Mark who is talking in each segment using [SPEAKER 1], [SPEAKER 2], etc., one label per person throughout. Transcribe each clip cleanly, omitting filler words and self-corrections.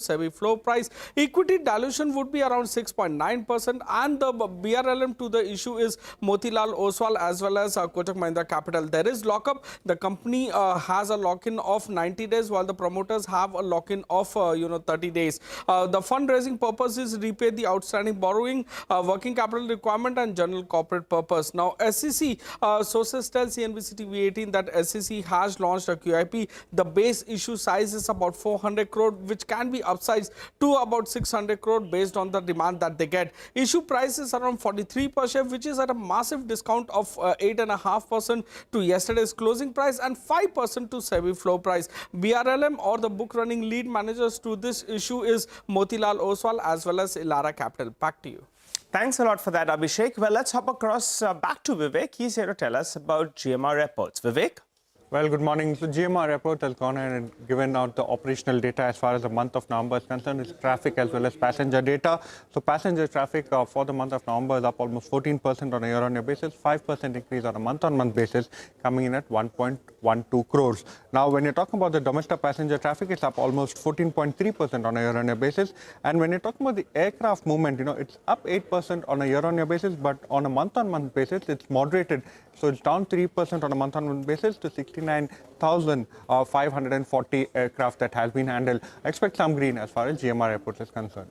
[SPEAKER 1] SEBI floor price. Equity dilution would be around 6.9%, and the BRLM to the issue is Motilal Oswal as well as Kotak Mahindra Capital. There is lockup. The company has a lock-in of 90 days while the promoters have a lock-in of 30 days. The fundraising purpose is repay the outstanding borrowing, working capital requirement and general corporate purpose. Now SEC sources tell CNBC TV18 that SEC has launched a QIP. The base issue size is about 400 crore, which can be upsized to about 600 crore based on the demand that they get. Issue price is around 43 per share, which is at a massive discount of 8.5% to yesterday's closing price and 5% to SEBI floor price. BRLM, or the book running lead managers to this issue, is Motilal Oswal as well as Elara Capital. Back to you.
[SPEAKER 2] Thanks a lot for that, Abhishek. Well, let's hop across back to Vivek. He's here to tell us about GMR reports. Vivek?
[SPEAKER 3] Well, good morning. So GMR report has gone ahead and given out the operational data as far as the month of November is concerned. It's traffic as well as passenger data. So passenger traffic for the month of November is up almost 14% on a year-on-year basis, 5% increase on a month-on-month basis, coming in at 1.12 crores. Now, when you're talking about the domestic passenger traffic, it's up almost 14.3% on a year-on-year basis. And when you're talking about the aircraft movement, it's up 8% on a year-on-year basis, but on a month-on-month basis, it's moderated. So it's down 3% on a month-on-month basis to 69,540 aircraft that has been handled. I expect some green as far as GMR Airports is concerned.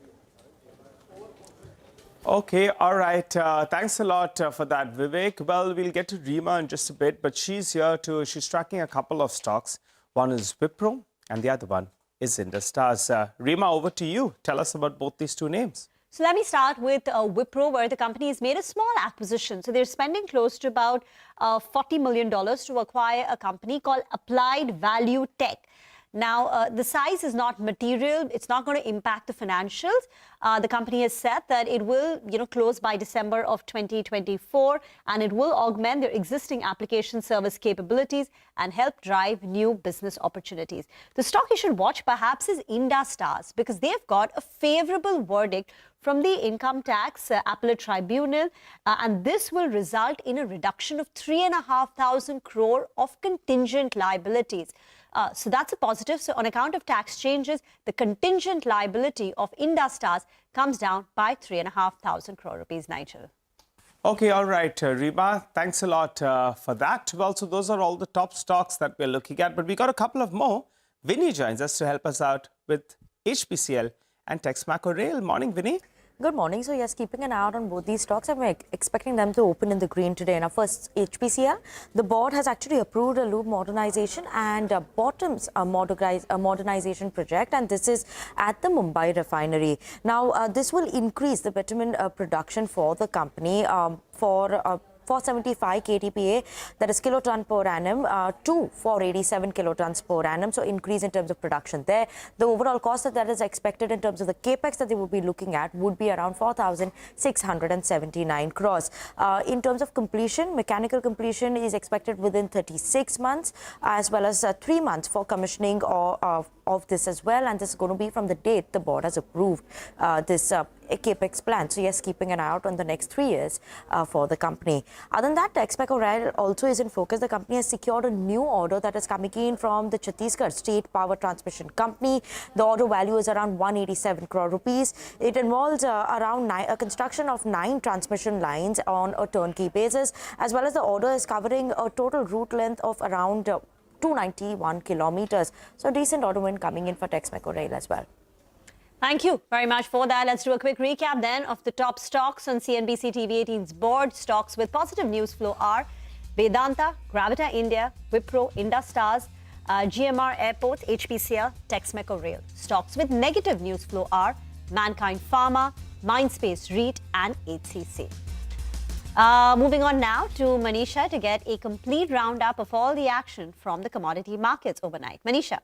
[SPEAKER 2] Okay, all right. Thanks a lot for that, Vivek. Well, we'll get to Rima in just a bit, but she's here too. She's tracking a couple of stocks. One is Wipro and the other one is IndusStars. Rima, over to you. Tell us about both these two names.
[SPEAKER 4] So let me start with Wipro, where the company has made a small acquisition. So they're spending close to about $40 million to acquire a company called Applied Value Tech. Now, the size is not material. It's not going to impact the financials. The company has said that it will, close by December of 2024, and it will augment their existing application service capabilities and help drive new business opportunities. The stock you should watch perhaps is IndusStars, because they've got a favorable verdict from the Income Tax Appellate Tribunal, and this will result in a reduction of 3,500 crore of contingent liabilities. So that's a positive. So on account of tax changes, the contingent liability of IndusStars comes down by 3,500 crore rupees, Nigel.
[SPEAKER 2] Okay, all right, Rima, thanks a lot for that. Well, so those are all the top stocks that we're looking at, but we got a couple of more. Vinny joins us to help us out with HPCL and Texmaco Rail. Morning, Vinny.
[SPEAKER 5] Good morning. So yes, keeping an eye out on both these stocks, I'm expecting them to open in the green today. Now first, HPCL, the board has actually approved a loop modernization and bottoms modernization project, and this is at the Mumbai refinery. Now this will increase the bitumen production for the company for 475 KTPA, that is kiloton per annum, to 487 kilotons per annum. So increase in terms of production there. The overall cost that is expected in terms of the capex that they will be looking at would be around 4,679 crores. In terms of completion, mechanical completion is expected within 36 months, as well as 3 months for commissioning of this as well. And this is going to be from the date the board has approved this capex plan. So yes, keeping an eye out on the next 3 years for the company. Other than that, Texmaco Rail also is in focus. The company has secured a new order that is coming in from the Chhattisgarh State Power Transmission Company. The order value is around 187 crore rupees. It involves around a construction of 9 transmission lines on a turnkey basis, as well as the order is covering a total route length of around 291 kilometers. So decent order win coming in for Texmaco Rail as well.
[SPEAKER 4] Thank you very much for that. Let's do a quick recap then of the top stocks on CNBC TV18's board. Stocks with positive news flow are Vedanta, Gravita India, Wipro, IndusStars, GMR Airports, HPCL, Texmaco Rail. Stocks with negative news flow are Mankind Pharma, Mindspace REIT and HCC. Moving on now to Manisha to get a complete roundup of all the action from the commodity markets overnight. Manisha.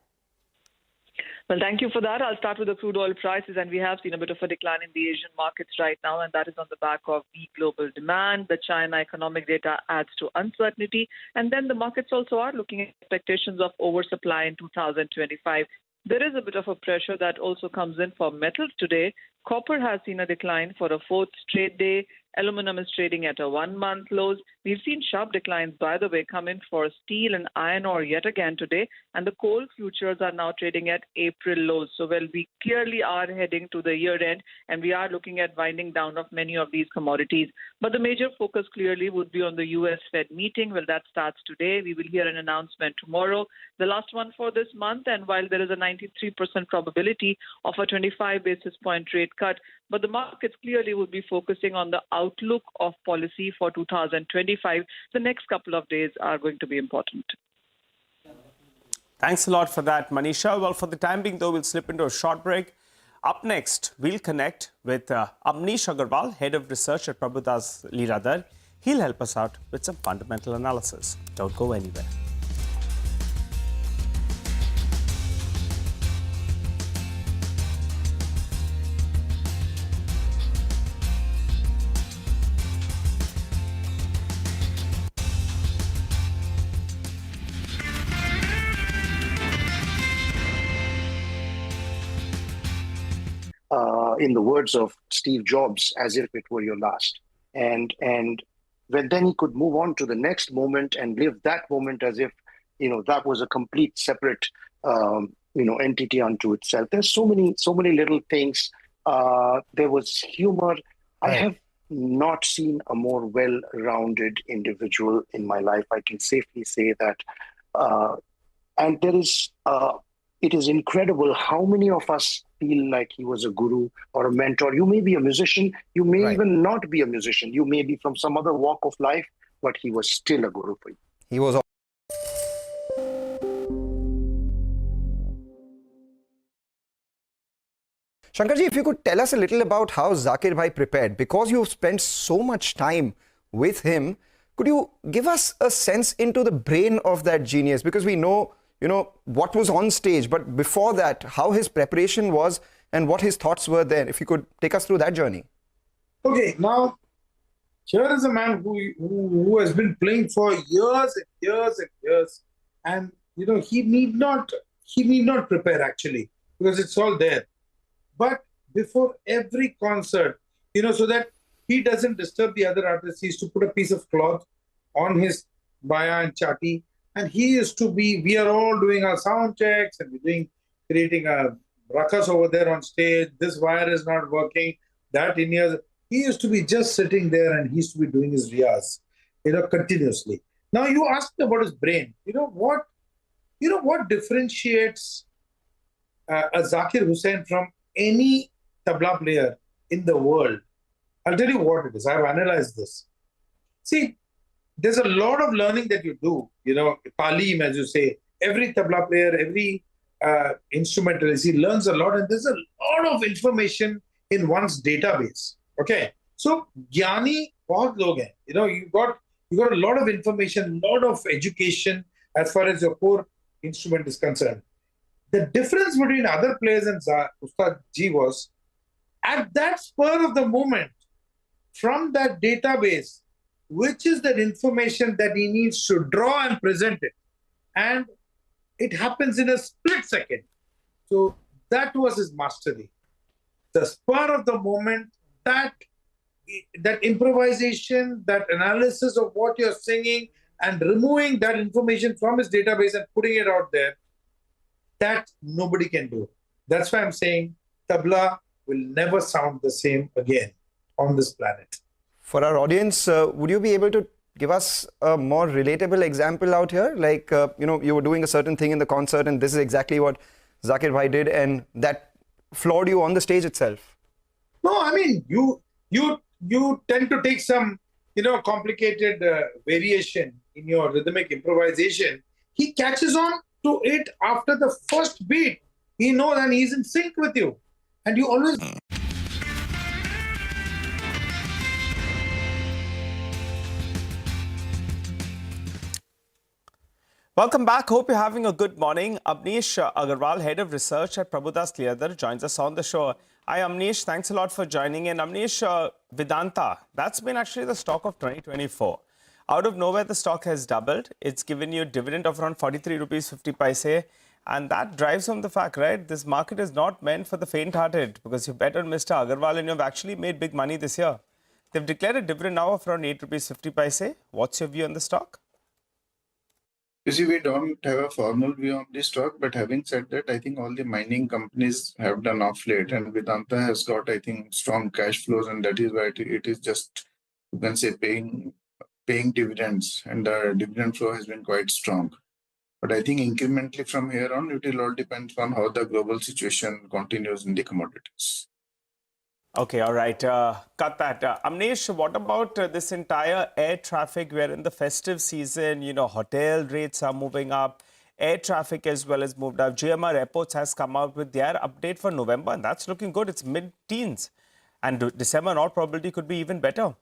[SPEAKER 6] Well, thank you for that. I'll start with the crude oil prices, and we have seen a bit of a decline in the Asian markets right now, and that is on the back of weak global demand. The China economic data adds to uncertainty, and then the markets also are looking at expectations of oversupply in 2025. There is a bit of a pressure that also comes in for metals today. Copper has seen a decline for a 4th straight day, Aluminum is trading at a one-month lows. We've seen sharp declines, by the way, come in for steel and iron ore yet again today, and the coal futures are now trading at April lows. So, well, we clearly are heading to the year end, and we are looking at winding down of many of these commodities. But the major focus clearly would be on the U.S. Fed meeting. Well, that starts today. We will hear an announcement tomorrow, the last one for this month. And while there is a 93% probability of a 25 basis point rate cut, but the markets clearly would be focusing on the outlook of policy for 2025. The next couple of days are going to be important.
[SPEAKER 2] Thanks a lot for that, Manisha. Well, for the time being, though, we'll slip into a short break. Up next, we'll connect with Amnish Agarwal, Head of Research at Prabhudas Lilladher. He'll help us out with some fundamental analysis. Don't go anywhere.
[SPEAKER 7] In the words of Steve Jobs, as if it were your last. And when then he could move on to the next moment and live that moment as if, that was a complete separate, entity unto itself. There's so many little things. There was humor. I have not seen a more well-rounded individual in my life. I can safely say that. And there is, it is incredible how many of us feel like he was a guru or a mentor. You may be a musician. You may even not be a musician. You may be from some other walk of life, but he was still a guru for you.
[SPEAKER 8] He was. Shankarji, if you could tell us a little about how Zakir Bhai prepared, because you've spent so much time with him, could you give us a sense into the brain of that genius? Because we know, what was on stage, but before that, how his preparation was and what his thoughts were then. If you could take us through that journey.
[SPEAKER 9] Okay, now, here is a man who has been playing for years and years and years. And, he need not prepare actually, because it's all there. But before every concert, so that he doesn't disturb the other artists, he used to put a piece of cloth on his baya and chati. And he used to be, we are all doing our sound checks and we're creating a ruckus over there on stage. This wire is not working, that in here. He used to be just sitting there and he used to be doing his riyaz, continuously. Now you asked about his brain. What differentiates a Zakir Hussain from any tabla player in the world? I'll tell you what it is. I've analyzed this. See, there's a lot of learning that you do, Talim, as you say. Every tabla player, every instrumentalist, he learns a lot, and there's a lot of information in one's database. Okay, so Gyani, bahut log hain. You got a lot of information, a lot of education as far as your core instrument is concerned. The difference between other players and Ustad Ji was, at that spur of the moment, from that database, which is that information that he needs to draw and present it. And it happens in a split second. So that was his mastery. The spur of the moment, that improvisation, that analysis of what you're singing and removing that information from his database and putting it out there, that nobody can do. That's why I'm saying tabla will never sound the same again on this planet.
[SPEAKER 8] For our audience, would you be able to give us a more relatable example out here? Like, you were doing a certain thing in the concert and this is exactly what Zakir Bhai did and that floored you on the stage itself.
[SPEAKER 9] No, I mean, you tend to take some, complicated variation in your rhythmic improvisation. He catches on to it after the first beat. He knows and he's in sync with you. And you always...
[SPEAKER 2] Welcome back. Hope you're having a good morning. Amnish Agarwal, Head of Research at Prabhudas Lilladher, joins us on the show. Hi, Amnish. Thanks a lot for joining in. Amnish, Vedanta, that's been actually the stock of 2024. Out of nowhere, the stock has doubled. It's given you a dividend of around 43 rupees 50 paise. And that drives home the fact, right? This market is not meant for the faint-hearted because you bet on Mr. Agarwal and you've actually made big money this year. They've declared a dividend now of around 8 rupees 50 paise. What's your view on the stock?
[SPEAKER 10] You see, we don't have a formal view on this stock, but having said that, I think all the mining companies have done off late, and Vedanta has got, I think, strong cash flows, and that is why it is just, you can say, paying dividends, and the dividend flow has been quite strong. But I think incrementally from here on, it will all depend on how the global situation continues in the commodities.
[SPEAKER 2] Okay, all right. Cut that. Amnish, what about this entire air traffic? We're in the festive season. You know, hotel rates are moving up. Air traffic as well as moved up. GMR Airports has come out with their update for November, and that's looking good. It's mid-teens. And December, in all probability, could be even better.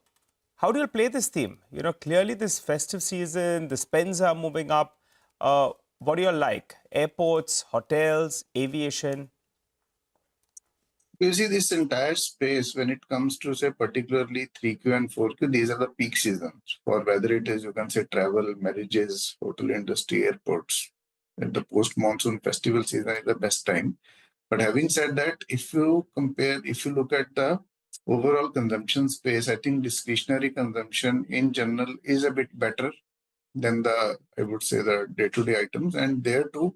[SPEAKER 2] How do you play this theme? You know, clearly this festive season, the spends are moving up. What do you like? Airports, hotels, aviation?
[SPEAKER 10] You see, this entire space, when it comes to, say, particularly 3Q and 4Q, these are the peak seasons for whether it is, you can say, travel, marriages, hotel industry, airports. And the post-monsoon festival season is the best time. But having said that, if you look at the overall consumption space, I think discretionary consumption in general is a bit better than I would say, the day-to-day items. And there too,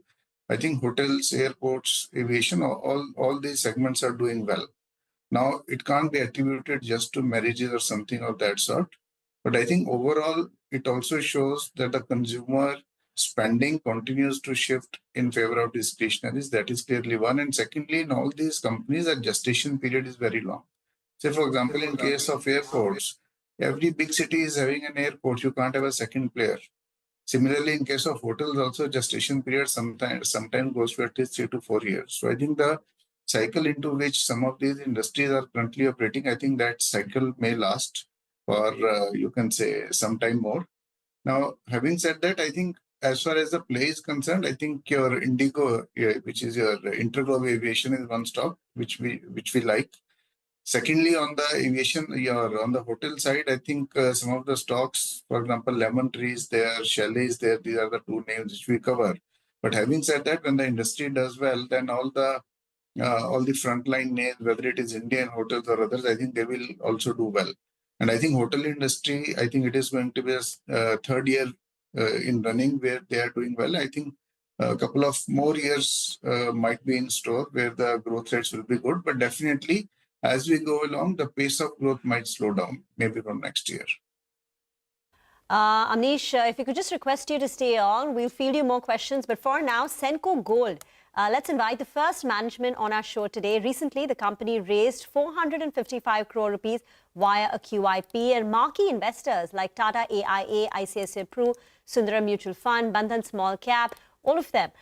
[SPEAKER 10] I think hotels, airports, aviation, all these segments are doing well. Now, it can't be attributed just to marriages or something of that sort. But I think overall, it also shows that the consumer spending continues to shift in favor of discretionaries. That is clearly one. And secondly, in all these companies, the gestation period is very long. Say, for example, in case of airports, every big city is having an airport. You can't have a second player. Similarly, in case of hotels, also gestation period sometimes goes for at least 3 to 4 years. So I think the cycle into which some of these industries are currently operating, I think that cycle may last for, you can say, some time more. Now, having said that, I think as far as the play is concerned, I think your Indigo, which is your Interglobe Aviation, is one stock which we like. Secondly, on the aviation, on the hotel side, I think some of the stocks, for example, Lemon Tree is there, Shelley is there. These are the two names which we cover. But having said that, when the industry does well, then all the frontline names, whether it is Indian hotels or others, I think they will also do well. And I think hotel industry, I think it is going to be a third year in running where they are doing well. I think a couple of more years might be in store where the growth rates will be good. But definitely, as we go along, the pace of growth might slow down, maybe from next year.
[SPEAKER 4] Amnish, if we could just request you to stay on, we'll field you more questions. But for now, Senco Gold. Let's invite the first management on our show today. Recently, the company raised 455 crore rupees via a QIP, and marquee investors like Tata AIA, ICICI Pru, Sundaram Mutual Fund, Bandhan Small Cap, all of them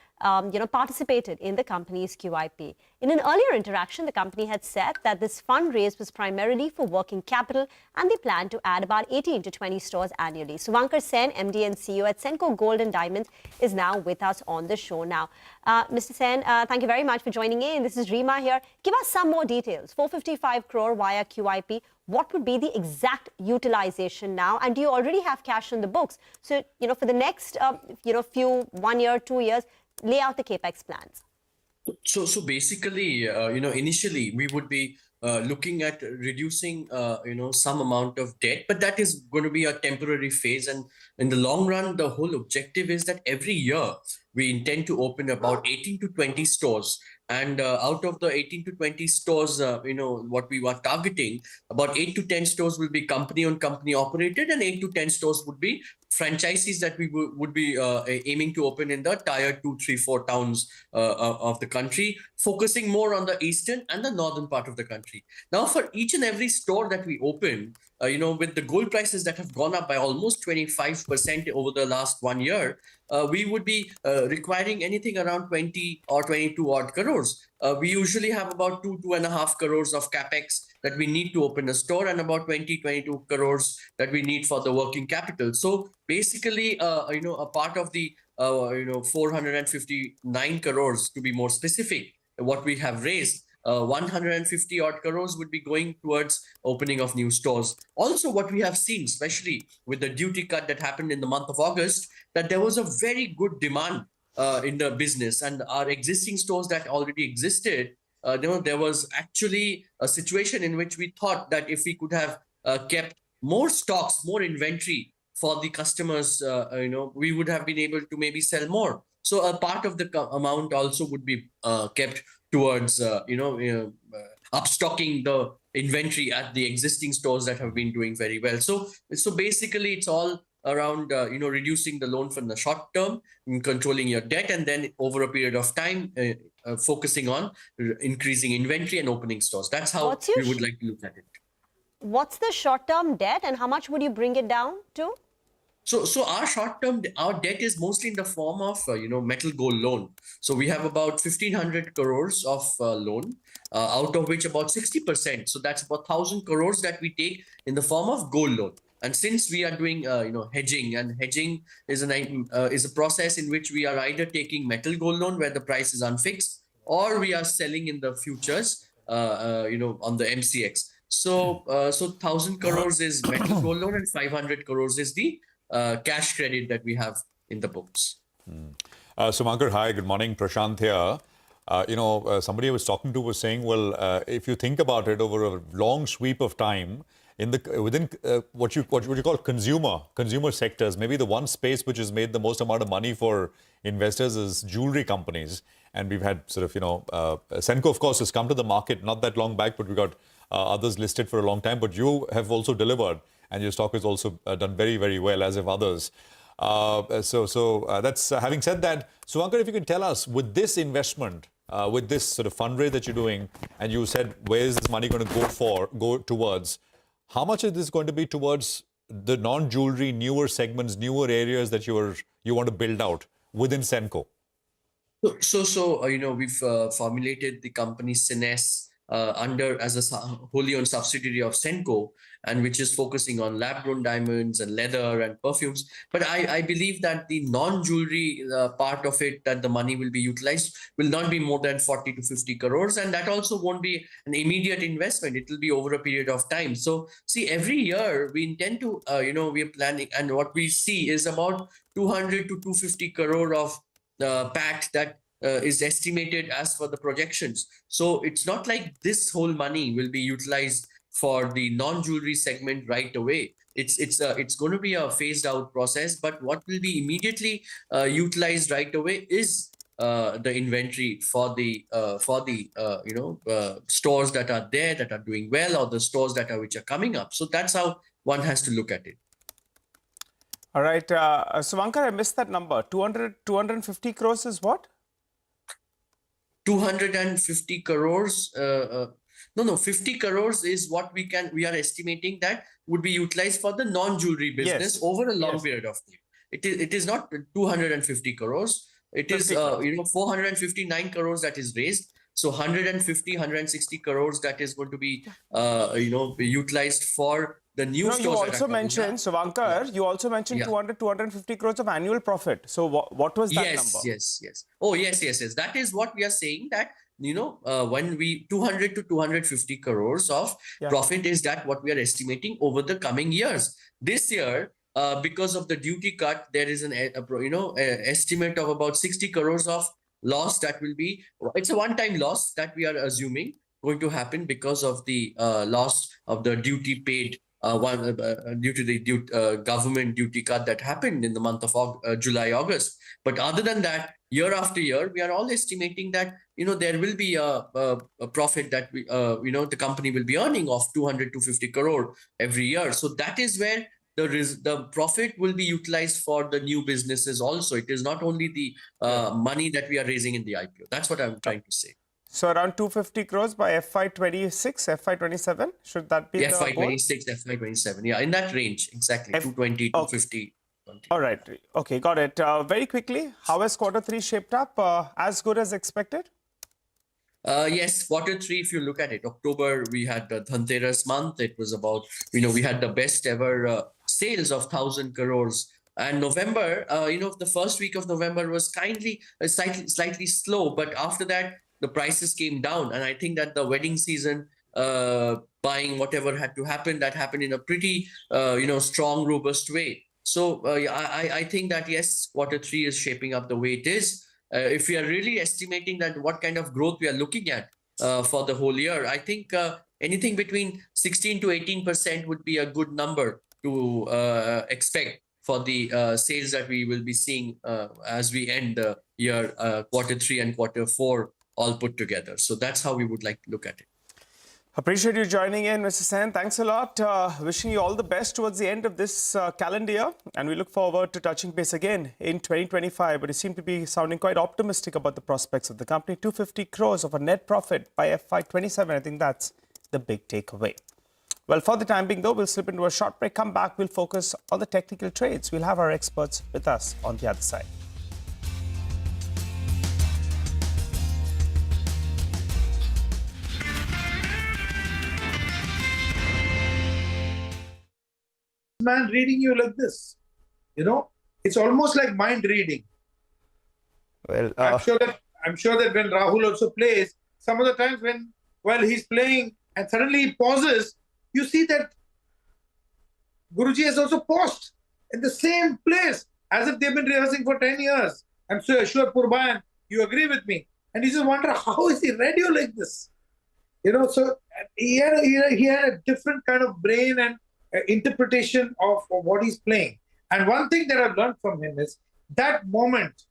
[SPEAKER 4] participated in the company's QIP. In an earlier interaction, the company had said that this fundraise was primarily for working capital, and they plan to add about 18 to 20 stores annually. Suvankar Sen, MD and CEO at Senco Gold and Diamonds, is now with us on the show now. Mr. Sen, thank you very much for joining in. This is Rima here. Give us some more details. 455 crore via QIP. What would be the exact utilization now? And do you already have cash on the books? So, for the next, 1 year, 2 years, lay out the capex plans.
[SPEAKER 11] So basically, initially we would be looking at reducing, some amount of debt, but that is going to be a temporary phase. And in the long run, the whole objective is that every year we intend to open about 18 to 20 stores. And out of the 18 to 20 stores, what we were targeting, about 8 to 10 stores will be company-owned, company-operated, and 8 to 10 stores would be franchisees that we would be aiming to open in the tier 2, 3, 4 towns of the country, focusing more on the eastern and the northern part of the country. Now, for each and every store that we open, with the gold prices that have gone up by almost 25% over the last 1 year, we would be requiring anything around 20 or 22 odd crores. We usually have about 2.5 crores of capex that we need to open a store, and about 22 crores that we need for the working capital. So basically, a part of the 459 crores, to be more specific, what we have raised, 150 odd crores would be going towards opening of new stores. Also, what we have seen, especially with the duty cut that happened in the month of August, that there was a very good demand in the business, and our existing stores that already existed, there was actually a situation in which we thought that if we could have kept more stocks, more inventory for the customers, we would have been able to maybe sell more. So a part of the amount also would be kept towards, upstocking the inventory at the existing stores that have been doing very well. So basically, it's all around, reducing the loan from the short term, controlling your debt, and then over a period of time, focusing on increasing inventory and opening stores. That's how we would like to look at it.
[SPEAKER 4] What's the short-term debt and how much would you bring it down to?
[SPEAKER 11] So our debt is mostly in the form of metal gold loan. So we have about 1,500 crores of loan, out of which about 60%. So that's about 1,000 crores that we take in the form of gold loan. And since we are doing hedging, and hedging is a process in which we are either taking metal gold loan where the price is unfixed, or we are selling in the futures, on the MCX. So 1,000 crores is metal gold loan, and 500 crores is the cash credit that we have in the books.
[SPEAKER 12] Sumankar, hi, good morning. Prashant here. Somebody I was talking to was saying, well, if you think about it over a long sweep of time, within what you call consumer sectors, maybe the one space which has made the most amount of money for investors is jewelry companies. And we've had sort of, Senco, of course, has come to the market not that long back, but we got others listed for a long time. But you have also delivered, and your stock has also done very, very well, as have others. That's having said that, Sumankar, if you can tell us, with this investment, with this sort of fundraise that you're doing, and you said, where is this money going to go towards? How much is this going to be towards the non-jewelry, newer segments, newer areas that you want to build out within Senco?
[SPEAKER 11] We've formulated the company Sines as a wholly owned subsidiary of Senco, and which is focusing on lab-grown diamonds and leather and perfumes. But I believe that the non-jewelry part of it, that the money will be utilized, will not be more than 40 to 50 crores. And that also won't be an immediate investment. It will be over a period of time. So see, every year we intend to, we are planning, and what we see is about 200 to 250 crore of PAT that is estimated as for the projections. So it's not like this whole money will be utilized for the non-jewelry segment right away. It's going to be a phased out process, but what will be immediately utilized right away is the inventory for the stores that are there, that are doing well, or the stores which are coming up. So that's how one has to look at it.
[SPEAKER 2] All right, Sumankar, I missed that number. 250 crores is what?
[SPEAKER 11] 250 crores. 50 crores is what we are estimating that would be utilized for the non-jewelry business over a long period of time. It is not 250 crores. It is 459 crores that is raised. So 160 crores that is going to be utilized for the new stores.
[SPEAKER 2] You also mentioned, Sumankar, you also mentioned 250 crores of annual profit. So what was that number?
[SPEAKER 11] Yes. Oh, yes. That is what we are saying, that when we 200 to 250 crores of profit is that what we are estimating over the coming years. This year, because of the duty cut, there is an estimate of about 60 crores of loss that will be. It's a one-time loss that we are assuming going to happen because of the loss of the duty paid due to the government duty cut that happened in the month of July, August. But other than that, year after year, we are all estimating that there will be a profit that the company will be earning of 200 to 50 crore every year. So that is where the profit will be utilized for the new businesses also. It is not only the money that we are raising in the IPO. That's what I'm trying to say.
[SPEAKER 2] So around 250 crores by FY26, FY27, should that be
[SPEAKER 11] FY26, FY27, yeah, in that range, exactly, 220, 250.
[SPEAKER 2] All right, okay, got it. Very quickly, how has Q3 shaped up? As good as expected?
[SPEAKER 11] Yes, Q3, if you look at it, October, we had the Dhanteras month. It was about, we had the best ever sales of 1,000 crores. And November, the first week of November was slightly slow, but after that, the prices came down. And I think that the wedding season, buying whatever had to happen, that happened in a pretty, strong, robust way. So I think that, yes, Q3 is shaping up the way it is. If we are really estimating that what kind of growth we are looking at for the whole year, I think anything between 16 to 18% would be a good number to expect for the sales that we will be seeing as we end the year, Q3 and Q4 all put together. So that's how we would like to look at it.
[SPEAKER 2] Appreciate you joining in, Mr. Sen. Thanks a lot. Wishing you all the best towards the end of this calendar year. And we look forward to touching base again in 2025. But you seem to be sounding quite optimistic about the prospects of the company. 250 crores of a net profit by FY27. I think that's the big takeaway. Well, for the time being, though, we'll slip into a short break. Come back, we'll focus on the technical trades. We'll have our experts with us on the other side.
[SPEAKER 9] Man reading you like this, it's almost like mind reading.
[SPEAKER 8] Well,
[SPEAKER 9] I'm sure that when Rahul also plays, some of the times while he's playing and suddenly he pauses, you see that Guruji has also paused in the same place as if they've been rehearsing for 10 years. I'm so sure, Purban, you agree with me. And you just wonder, how is he read you like this? So he had a different kind of brain and interpretation of what he's playing. And one thing that I've learned from him is that moment,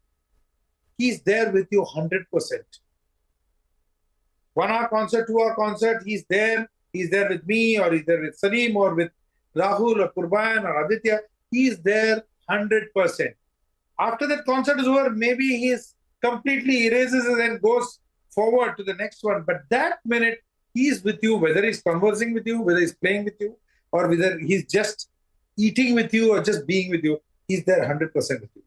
[SPEAKER 9] he's there with you 100%. 1 hour concert, 2 hour concert, he's there with me, or he's there with Salim, or with Rahul, or Purban, or Aditya. He's there 100%. After that concert is over, maybe he's completely erases it and goes forward to the next one. But that minute, he's with you, whether he's conversing with you, whether he's playing with you, or whether he's just eating with you or just being with you, he's there 100% with you.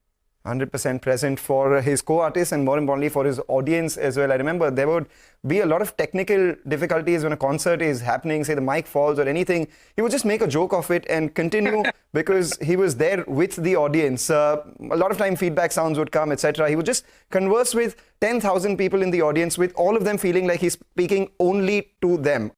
[SPEAKER 8] 100% present for his co-artists and more importantly for his audience as well. I remember there would be a lot of technical difficulties when a concert is happening, say the mic falls or anything. He would just make a joke of it and continue because he was there with the audience. A lot of time feedback sounds would come, etc. He would just converse with 10,000 people in the audience, with all of them feeling like he's speaking only to them.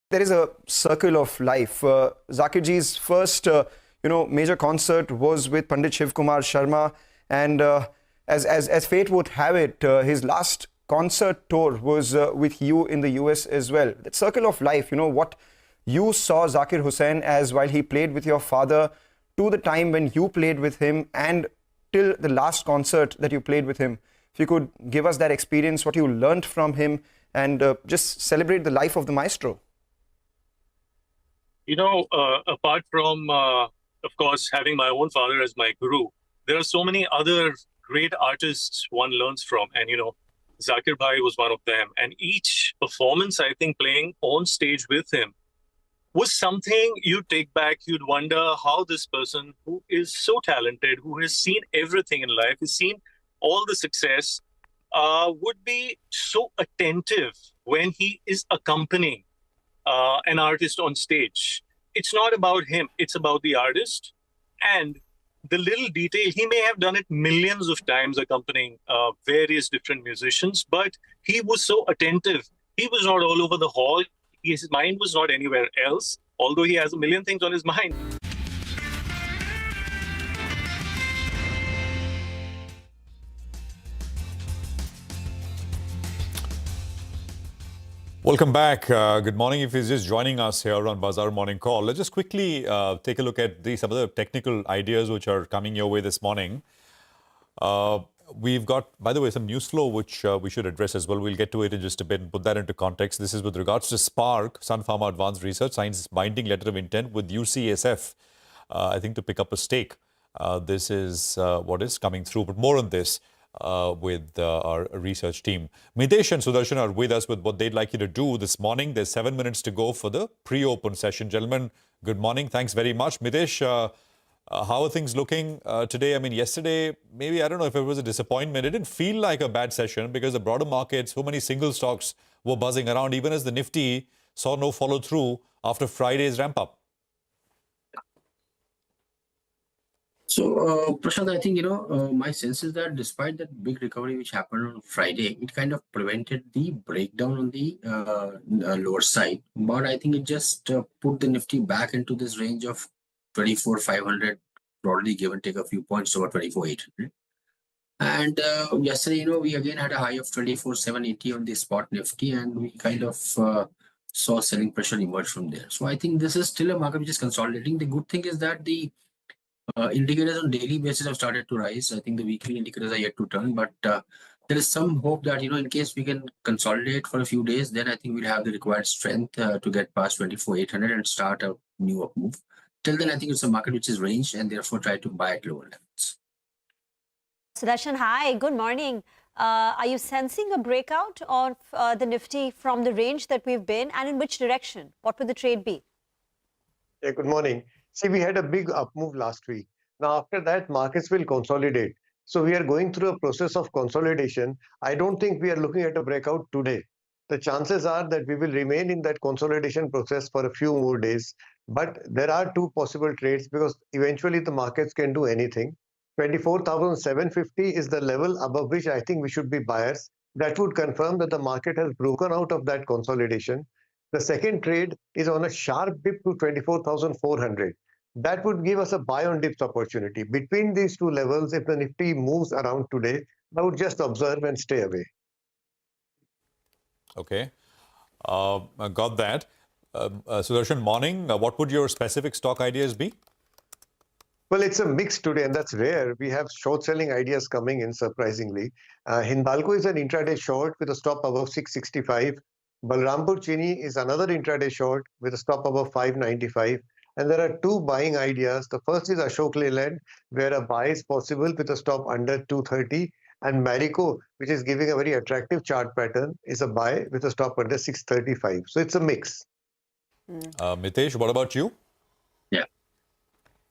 [SPEAKER 8] There is a circle of life. Zakir ji's first, major concert was with Pandit Shiv Kumar Sharma, and as fate would have it, his last concert tour was with you in the US as well. That circle of life, what you saw Zakir Hussain as while he played with your father, to the time when you played with him, and till the last concert that you played with him. If you could give us that experience, what you learned from him, and just celebrate the life of the maestro.
[SPEAKER 13] Apart from, of course, having my own father as my guru, there are so many other great artists one learns from. And, Zakir Bhai was one of them. And each performance, I think, playing on stage with him was something you take back. You'd wonder how this person, who is so talented, who has seen everything in life, has seen all the success, would be so attentive when he is accompanying an artist on stage. It's not about him, it's about the artist. And the little detail, he may have done it millions of times accompanying various different musicians, but he was so attentive. He was not all over the hall. His mind was not anywhere else, although he has a million things on his mind.
[SPEAKER 12] Welcome back. Good morning. If you're just joining us here on Bazaar Morning Call, let's just quickly take a look at some of the technical ideas which are coming your way this morning. We've got, by the way, some news flow which we should address as well. We'll get to it in just a bit and put that into context. This is with regards to Spark. Sun Pharma Advanced Research signs binding letter of intent with UCSF, I think, to pick up a stake. This is what is coming through, but more on this with our research team. Mitesh and Sudarshan are with us with what they'd like you to do this morning. There's 7 minutes to go for the pre-open session. Gentlemen, good morning. Thanks very much. Mitesh, how are things looking today? I mean, yesterday, maybe, I don't know if it was a disappointment. It didn't feel like a bad session because the broader market, so many single stocks were buzzing around, even as the Nifty saw no follow-through after Friday's ramp-up.
[SPEAKER 14] So, Prashant, I think, my sense is that despite that big recovery which happened on Friday, it kind of prevented the breakdown on the lower side. But I think it just put the Nifty back into this range of 24,500, broadly give and take a few points over 24,800. And yesterday, we again had a high of 24,780 on the spot Nifty, and we kind of saw selling pressure emerge from there. So I think this is still a market which is consolidating. The good thing is that the indicators on daily basis have started to rise. I think the weekly indicators are yet to turn, but there is some hope that, in case we can consolidate for a few days, then I think we'll have the required strength to get past 24,800 and start a new up move. Till then, I think it's a market which is ranged and therefore try to buy at lower levels.
[SPEAKER 4] Sudarshan, hi, good morning. Are you sensing a breakout of the Nifty from the range that we've been, and in which direction? What would the trade be?
[SPEAKER 15] Yeah, good morning. See, we had a big up move last week. Now, after that, markets will consolidate. So we are going through a process of consolidation. I don't think we are looking at a breakout today. The chances are that we will remain in that consolidation process for a few more days. But there are two possible trades because eventually the markets can do anything. 24,750 is the level above which I think we should be buyers. That would confirm that the market has broken out of that consolidation. The second trade is on a sharp dip to 24,400. That would give us a buy on dips opportunity. Between these two levels, if the Nifty moves around today, I would just observe and stay away.
[SPEAKER 12] Okay. I got that. Sudarshan, morning. What would your specific stock ideas be?
[SPEAKER 15] Well, it's a mix today, and that's rare. We have short selling ideas coming in, surprisingly. Hindalco is an intraday short with a stop above 665. Balrampur Chini is another intraday short with a stop above 595. And there are two buying ideas. The first is Ashok Leyland, where a buy is possible with a stop under 230. And Marico, which is giving a very attractive chart pattern, is a buy with a stop under 635. So it's a mix.
[SPEAKER 12] Mitesh, what about you?
[SPEAKER 14] Yeah.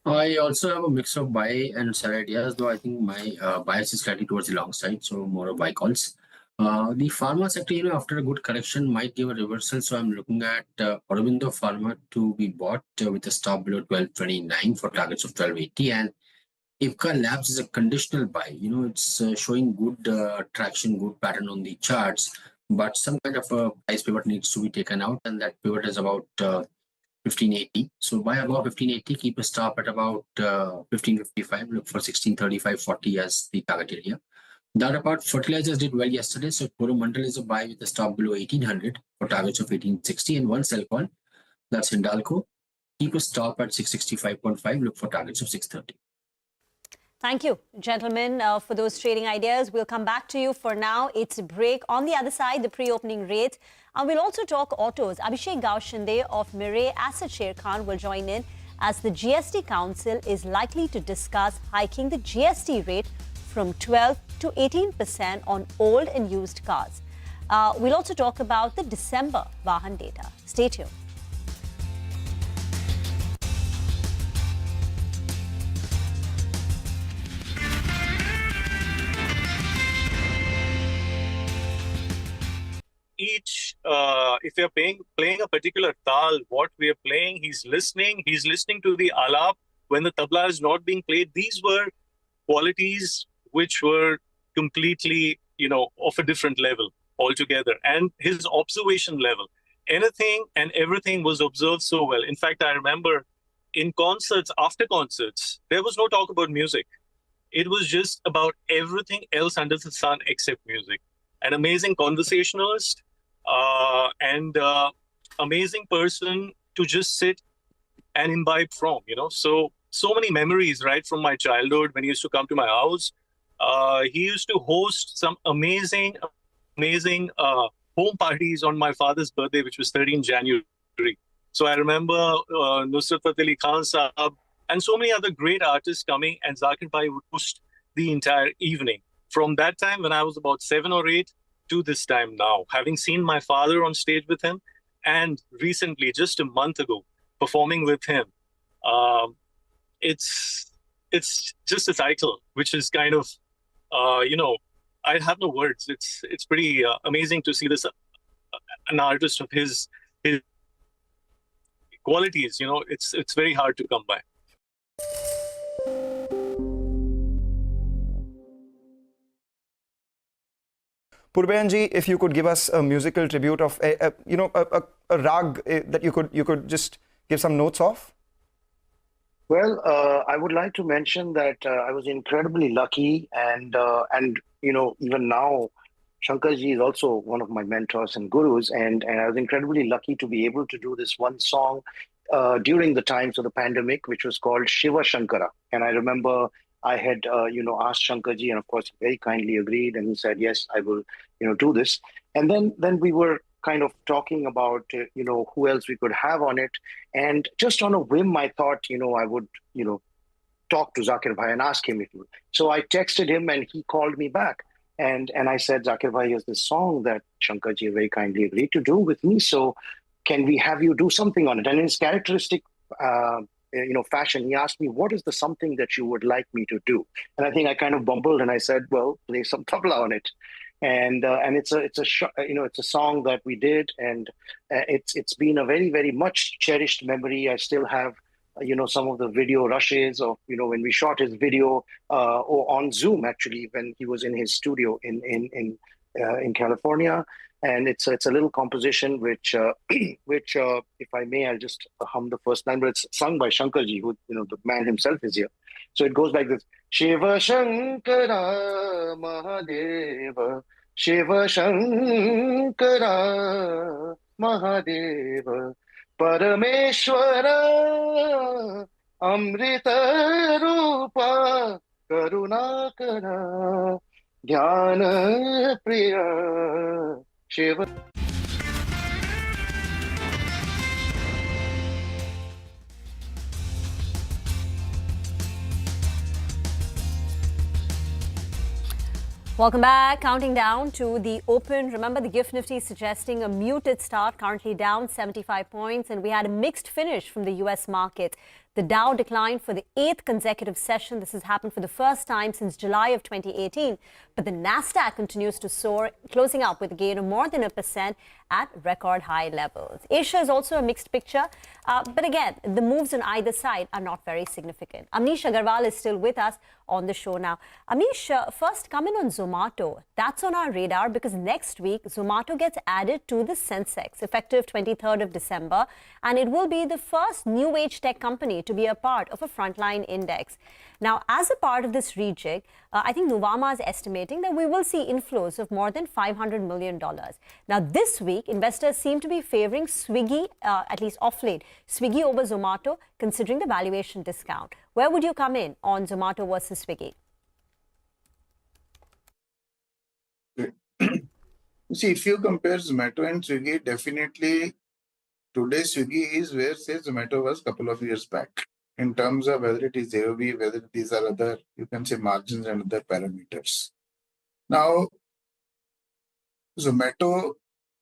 [SPEAKER 14] I also have a mix of buy and sell ideas, though I think my bias is slightly towards the long side, so more of buy calls. The pharma sector, after a good correction, might give a reversal. So I'm looking at Aurobindo Pharma to be bought with a stop below 1229 for targets of 1280. And Ipca Labs is a conditional buy. It's showing good traction, good pattern on the charts, but some kind of a price pivot needs to be taken out, and that pivot is about 1580. So buy above 1580, keep a stop at about 1555. Look for 1635.40 as the target area. That apart, fertilizers did well yesterday. So Coromandel is a buy with a stop below 1800 for targets of 1860, and one sell call. That's Hindalco. Keep a stop at 665.5. Look for targets of 630.
[SPEAKER 4] Thank you, gentlemen, for those trading ideas. We'll come back to you. For now, it's a break. On the other side, the pre-opening rate. And we'll also talk autos. Abhishek Gaushinde of Mirae Asset Share Khan will join in as the GST Council is likely to discuss hiking the GST rate from 12 to 18% on old and used cars. We'll also talk about the December Vahan data. Stay tuned.
[SPEAKER 13] If you're playing a particular tal, what we are playing, he's listening to the alap when the tabla is not being played. These were qualities which were completely, of a different level altogether. And his observation level, anything and everything was observed so well. In fact, I remember in concerts, after concerts, there was no talk about music. It was just about everything else under the sun except music. An amazing conversationalist and amazing person to just sit and imbibe from, So many memories, right, from my childhood when he used to come to my house. He used to host some amazing home parties on my father's birthday, which was 13 January. So I remember Nusrat Fateh Ali Khan Sahab and so many other great artists coming, and Zakir Bhai would host the entire evening. From that time, when I was about 7 or 8, to this time now, having seen my father on stage with him, and recently, just a month ago, performing with him, it's just a title, which is kind of, I have no words. It's pretty amazing to see this an artist of his qualities. It's very hard to come by.
[SPEAKER 8] Purbayanji, if you could give us a musical tribute of a rag that you could just give some notes of.
[SPEAKER 7] Well, I would like to mention that I was incredibly lucky, and even now, Shankarji is also one of my mentors and gurus, and I was incredibly lucky to be able to do this one song during the times of the pandemic, which was called Shiva Shankara. And I remember I had asked Shankarji, and of course he very kindly agreed, and he said, yes, I will do this. And then we were kind of talking about who else we could have on it, and just on a whim I thought I would talk to Zakir Bhai and ask him if he would. So I texted him and he called me back. And I said, Zakir Bhai, here's this song that Shankarji very kindly agreed to do with me. So can we have you do something on it? And in his characteristic fashion, he asked me, what is the something that you would like me to do? And I think I kind of bumbled and I said, well, play some tabla on it. And it's a song that we did, and it's been a very, very much cherished memory. I still have some of the video rushes of when we shot his video or on Zoom, actually, when he was in his studio in California. And it's a little composition which if I may, I'll just hum the first line, but it's sung by Shankarji, who the man himself is here. So it goes like this: Shiva Shankara Mahadeva, Shiva Shankara Mahadeva, Parameshwara Amrita Rupa Karunakara Dhyana Priya Shiva.
[SPEAKER 4] Welcome back. Counting down to the open. Remember, the GIFT Nifty is suggesting a muted start, currently down 75 points, and we had a mixed finish from the US market. The Dow declined for the 8th consecutive session. This has happened for the first time since July of 2018. But the Nasdaq continues to soar, closing out with a gain of more than 1% at record high levels. Asia is also a mixed picture. But again, the moves on either side are not very significant. Amnish Agarwal is still with us on the show now. Amnish, first come in on Zomato. That's on our radar because next week, Zomato gets added to the Sensex, effective 23rd of December. And it will be the first new age tech company to be a part of a frontline index. Now, as a part of this rejig, I think Nuvama is estimating that we will see inflows of more than $500 million. Now, this week, investors seem to be favoring Swiggy, at least off late, Swiggy over Zomato, considering the valuation discount. Where would you come in on Zomato versus Swiggy?
[SPEAKER 10] See, if you compare Zomato and Swiggy, definitely today Swiggy is where, say, Zomato was a couple of years back, in terms of whether it is AOV, whether these are other, you can say, margins and other parameters. Now, Zomato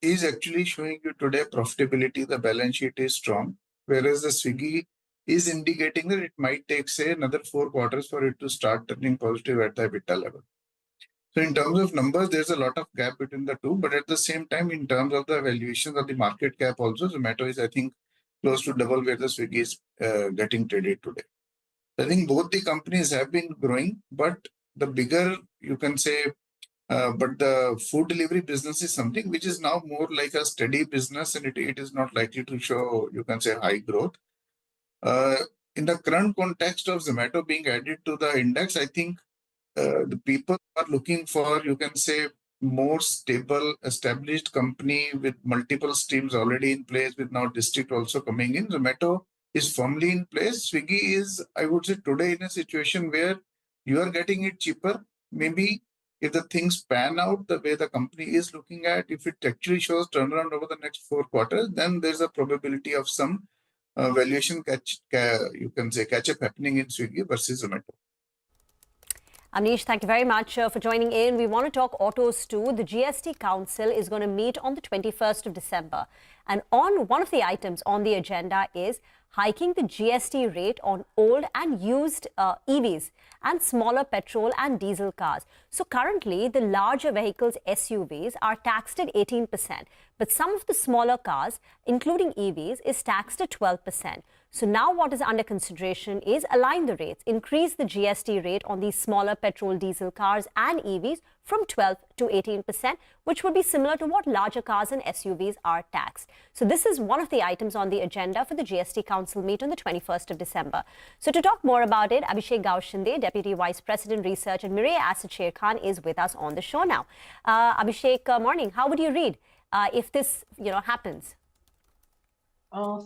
[SPEAKER 10] is actually showing you today profitability, the balance sheet is strong, whereas the Swiggy is indicating that it might take, say, another 4 quarters for it to start turning positive at the EBITDA level. So in terms of numbers, there's a lot of gap between the two, but at the same time, in terms of the valuation of the market cap also, Zomato is, I think, close to double where the Swiggy is getting traded today. I think both the companies have been growing, but the bigger, you can say, but the food delivery business is something which is now more like a steady business, and it is not likely to show, you can say, high growth. In the current context of Zomato being added to the index, I think the people are looking for, you can say, more stable, established company with multiple streams already in place, with now district also coming in. Zomato is firmly in place. Swiggy is, I would say, today in a situation where you are getting it cheaper. Maybe if the things pan out the way the company is looking at, if it actually shows turnaround over the next 4 quarters, then there's a probability of some valuation catch up happening in Swiggy versus Zomato.
[SPEAKER 4] Amnish, thank you very much for joining in. We want to talk autos too. The GST Council is going to meet on the 21st of December. And on one of the items on the agenda is hiking the GST rate on old and used EVs and smaller petrol and diesel cars. So currently, the larger vehicles, SUVs, are taxed at 18%. But some of the smaller cars, including EVs, is taxed at 12%. So now what is under consideration is align the rates, increase the GST rate on these smaller petrol, diesel cars and EVs from 12 to 18%, which would be similar to what larger cars and SUVs are taxed. So this is one of the items on the agenda for the GST Council meet on the 21st of December. So to talk more about it, Abhishek Gaushinde, Deputy Vice President Research and Mirae Asset Share Khan is with us on the show now. Abhishek, morning. How would you read if this happens?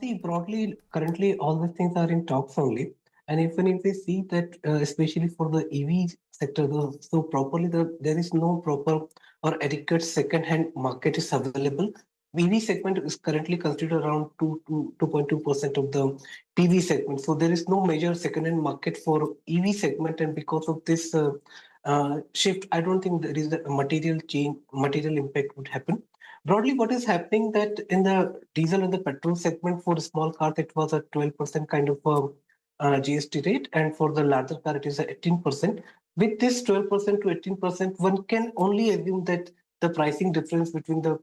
[SPEAKER 16] See, broadly, currently all these things are in talks only. And even if we see that, especially for the EV sector, so properly there is no proper or adequate second-hand market is available. EV segment is currently considered around 2.2% of the PV segment. So there is no major second-hand market for EV segment, and because of this shift, I don't think there is a material impact would happen. Broadly, what is happening that in the diesel and the petrol segment for small cars, it was a 12% kind of GST rate, and for the larger car, it is 18%. With this 12% to 18%, one can only assume that the pricing difference between the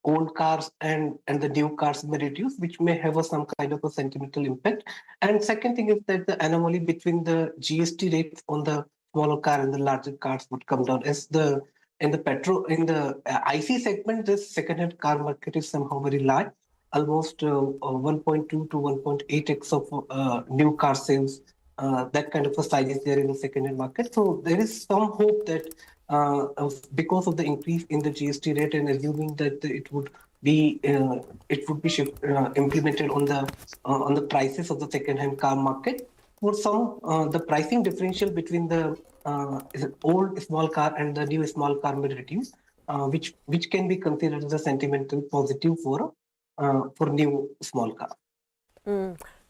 [SPEAKER 16] old cars and the new cars may reduce, which may have some kind of a sentimental impact. And second thing is that the anomaly between the GST rates on the smaller car and the larger cars would come down as in the IC segment, this second-hand car market is somehow very large, almost 1.2 to 1.8x of new car sales. That kind of a size is there in the second-hand market. So there is some hope that because of the increase in the GST rate, and assuming that it would be implemented on the prices of the second-hand car market, for some the pricing differential between the old small car and the new small car may reduce, which can be considered as a sentimental positive for new small car.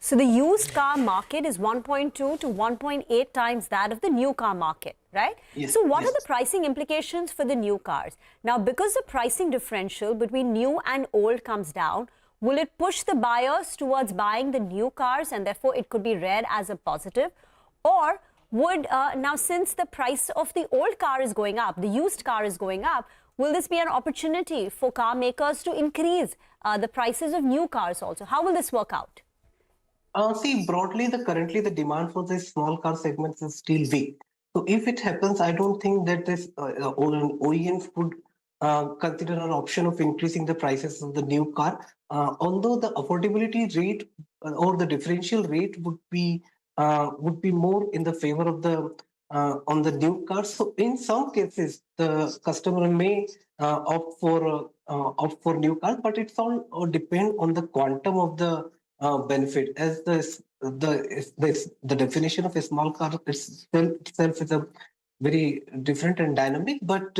[SPEAKER 4] So the used car market is 1.2 to 1.8 times that of the new car market, right?
[SPEAKER 16] Yes,
[SPEAKER 4] so what
[SPEAKER 16] yes.
[SPEAKER 4] are the pricing implications for the new cars? Now, because the pricing differential between new and old comes down, will it push the buyers towards buying the new cars, and therefore it could be read as a positive? Or would, now since the price of the old car is going up, the used car is going up, will this be an opportunity for car makers to increase the prices of new cars also? How will this work out?
[SPEAKER 16] See, broadly, currently the demand for this small car segments is still weak. So if it happens, I don't think that this OEMs would consider an option of increasing the prices of the new car. Although the affordability rate or the differential rate would be more in the favor of the on the new cars. So in some cases, the customer may opt for new cars, but it's all depend on the quantum of the benefit, as the definition of a small car itself is a very different and dynamic. But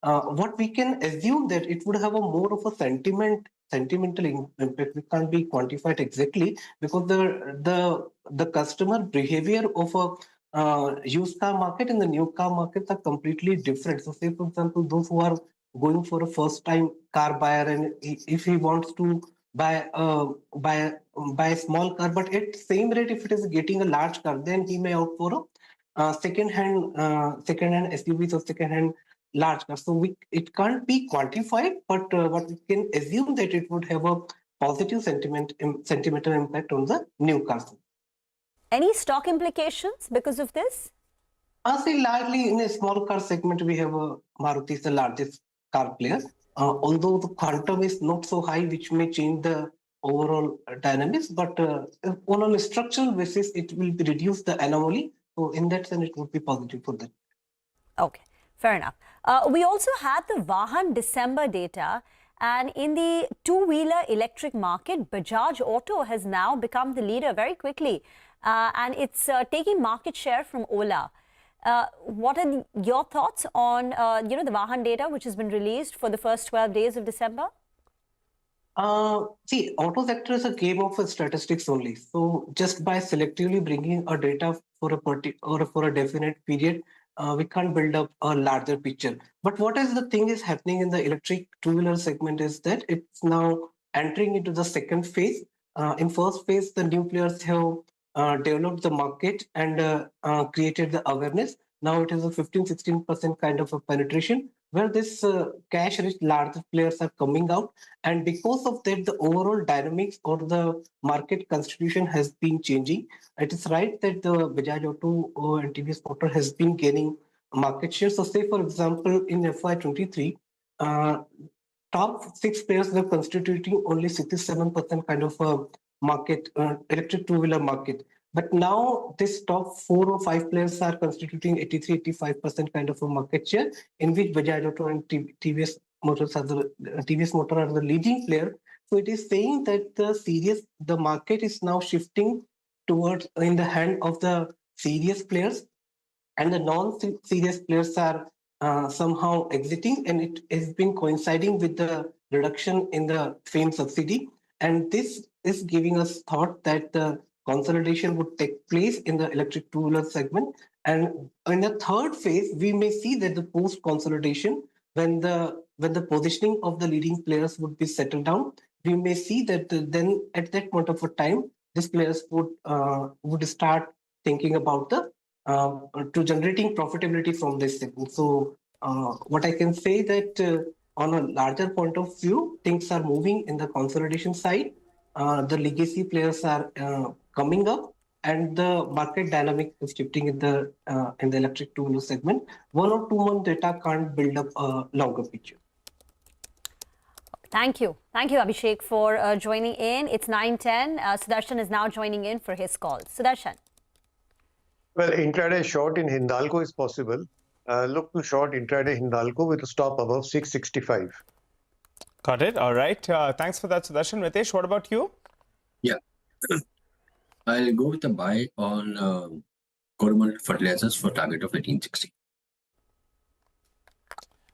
[SPEAKER 16] what we can assume that it would have a more of a sentimental impact. We can't be quantified exactly because the customer behavior of a used car market and the new car markets are completely different. So, say for example, those who are going for a first-time car buyer, and if he wants to buy a small car, but at same rate, if it is getting a large car, then he may opt for a second-hand SUVs or second-hand large cars. So it can't be quantified, but what we can assume that it would have a positive sentimental impact on the new cars.
[SPEAKER 4] Any stock implications because of this?
[SPEAKER 16] See, largely in a small car segment, we have Maruti is the largest car player. Although the quantum is not so high, which may change the overall dynamics, but on a structural basis, it will reduce the anomaly. So in that sense, it would be positive for them.
[SPEAKER 4] Okay, fair enough. We also had the Vahan December data, and in the two-wheeler electric market, Bajaj Auto has now become the leader very quickly, and it's taking market share from Ola. What are your thoughts on the Vahan data, which has been released for the first 12 days of December?
[SPEAKER 16] See, auto sector is a game of statistics only. So just by selectively bringing a data for a definite period, we can't build up a larger picture. But what is the thing is happening in the electric two-wheeler segment is that it's now entering into the second phase. In first phase, the new players have developed the market and created the awareness. Now it is a 15-16% kind of a penetration. where this cash-rich large players are coming out. And because of that, the overall dynamics or the market constitution has been changing. It is right that the Bajaj Auto and TVS Motor has been gaining market share. So say, for example, in FY23, top 6 players were constituting only 67% kind of a market, electric two-wheeler market. But now this top 4 or 5 players are constituting 83-85% kind of a market share, in which Bajaj Auto and TVS Motors are TVS Motor are the leading player. So it is saying that the market is now shifting towards in the hand of the serious players, and the non-serious players are somehow exiting, and it has been coinciding with the reduction in the FAME subsidy. And this is giving us thought that the consolidation would take place in the electric two-wheeler segment. And in the third phase, we may see that the post-consolidation, when the positioning of the leading players would be settled down, we may see that then at that point of a time, these players would start thinking about to generating profitability from this segment. So what I can say that on a larger point of view, things are moving in the consolidation side. The legacy players are coming up, and the market dynamic is shifting in the electric two-wheeler segment. 1 or 2 month data can't build up a longer picture.
[SPEAKER 4] Thank you, Abhishek, for joining in. It's 9:10. Sudarshan is now joining in for his call. Sudarshan.
[SPEAKER 15] Well, intraday short in Hindalco is possible. Look to short intraday Hindalco with a stop above 665.
[SPEAKER 2] Got it. All right. Thanks for that, Sudarshan. Ritesh, what about you?
[SPEAKER 14] Yeah. I'll go with a buy on Coromandel Fertilizers for target of 1860.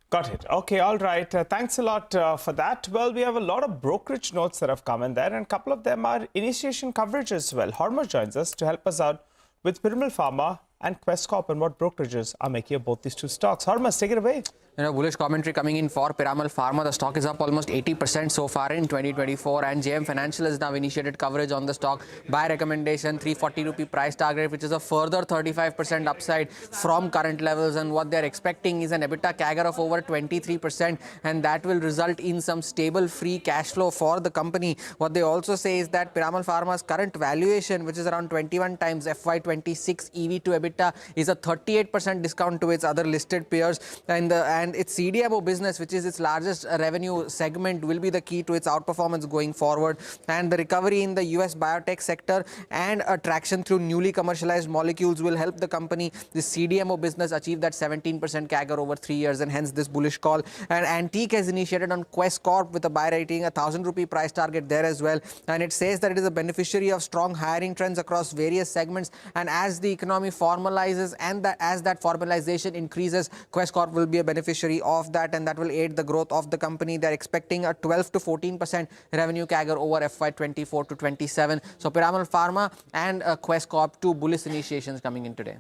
[SPEAKER 2] Got it. Okay, all right. Thanks a lot for that. Well, we have a lot of brokerage notes that have come in there, and a couple of them are initiation coverage as well. Hormuz joins us to help us out with Piramal Pharma and Quest Corp and what brokerages are making of both these two stocks. Hormuz, take it away.
[SPEAKER 17] Bullish commentary coming in for Piramal Pharma. The stock is up almost 80% so far in 2024, and JM Financial has now initiated coverage on the stock. Buy recommendation, 340 rupee price target, which is a further 35% upside from current levels, and what they're expecting is an EBITDA CAGR of over 23%, and that will result in some stable free cash flow for the company. What they also say is that Piramal Pharma's current valuation, which is around 21 times FY26 EV to EBITDA, is a 38% discount to its other listed peers, and its CDMO business, which is its largest revenue segment, will be the key to its outperformance going forward. And the recovery in the US biotech sector and traction through newly commercialized molecules will help the company, the CDMO business, achieve that 17% CAGR over 3 years, and hence this bullish call. And Antique has initiated on Quest Corp with a buy rating, a 1,000 rupee price target there as well. And it says that it is a beneficiary of strong hiring trends across various segments. And as the economy formalizes and as that formalization increases, Quest Corp will be a beneficiary of that, and that will aid the growth of the company. They're expecting a 12 to 14% revenue CAGR over FY24 to 27. So Piramal Pharma and Quest Corp, two bullish initiations coming in today.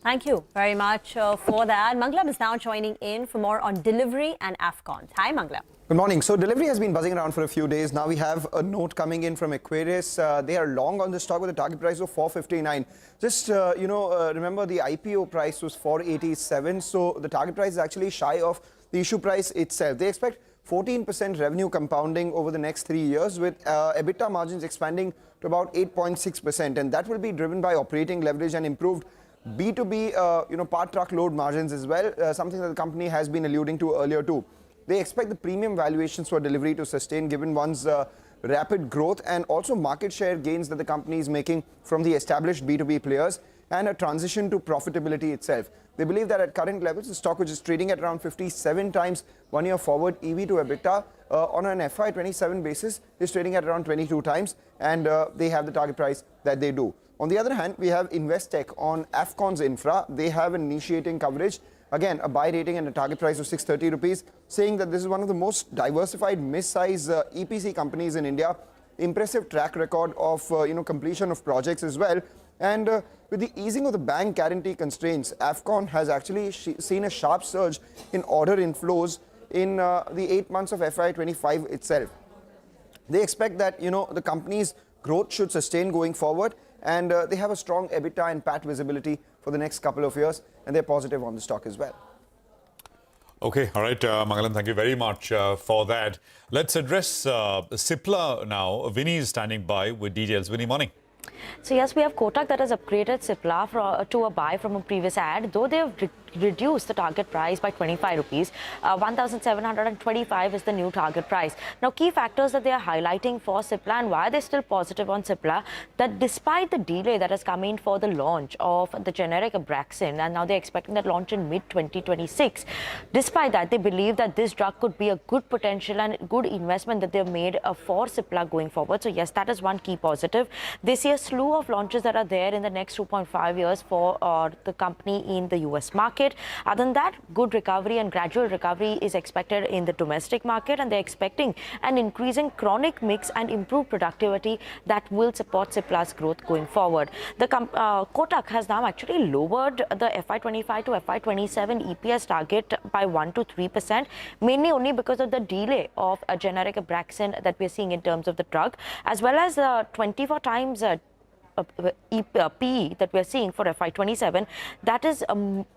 [SPEAKER 4] Thank you very much for that. Manglam is now joining in for more on delivery and Afcons. Hi, Manglam.
[SPEAKER 8] Good morning. So delivery has been buzzing around for a few days. Now we have a note coming in from Aquarius. They are long on the stock with a target price of 459. Just, remember the IPO price was 487. So the target price is actually shy of the issue price itself. They expect 14% revenue compounding over the next 3 years, with EBITDA margins expanding to about 8.6%. And that will be driven by operating leverage and improved B2B, part truckload margins as well, something that the company has been alluding to earlier too. They expect the premium valuations for delivery to sustain given one's rapid growth and also market share gains that the company is making from the established B2B players and a transition to profitability itself. They believe that at current levels, the stock, which is trading at around 57 times 1 year forward EV to EBITDA on an FY27 basis, is trading at around 22 times, and they have the target price that they do. On the other hand, we have Investec on Afcons Infra. They have an initiating coverage. Again, a buy rating and a target price of 630 rupees, saying that this is one of the most diversified mid-size EPC companies in India. Impressive track record of completion of projects as well. And with the easing of the bank guarantee constraints, Afcon has actually seen a sharp surge in order inflows in the 8 months of FY25 itself. They expect that the company's growth should sustain going forward, and they have a strong EBITDA and PAT visibility for the next couple of years, and they're positive on the stock as well.
[SPEAKER 12] Okay, all right, Mangalam, thank you very much for that. Let's address Cipla now. Vinny is standing by with details. Vinny, morning.
[SPEAKER 5] So yes, we have Kotak that has upgraded Cipla to a buy from a previous ad, though they have reduced the target price by 25 rupees. 1,725 is the new target price. Now, key factors that they are highlighting for Cipla and why they're still positive on Cipla, that despite the delay that has come in for the launch of the generic Grasim, and now they're expecting that launch in mid-2026, despite that, they believe that this drug could be a good potential and good investment that they've made for Cipla going forward. So yes, that is one key positive. They see a slew of launches that are there in the next 2.5 years for the company in the US market. Other than that, good recovery and gradual recovery is expected in the domestic market, and they're expecting an increasing chronic mix and improved productivity that will support Cipla's growth going forward. The Kotak has now actually lowered the FY25 to FY27 EPS target by 1 to 3%, mainly only because of the delay of a generic Grasim that we're seeing in terms of the drug, as well as 24 times PE that we're seeing for FY27, that is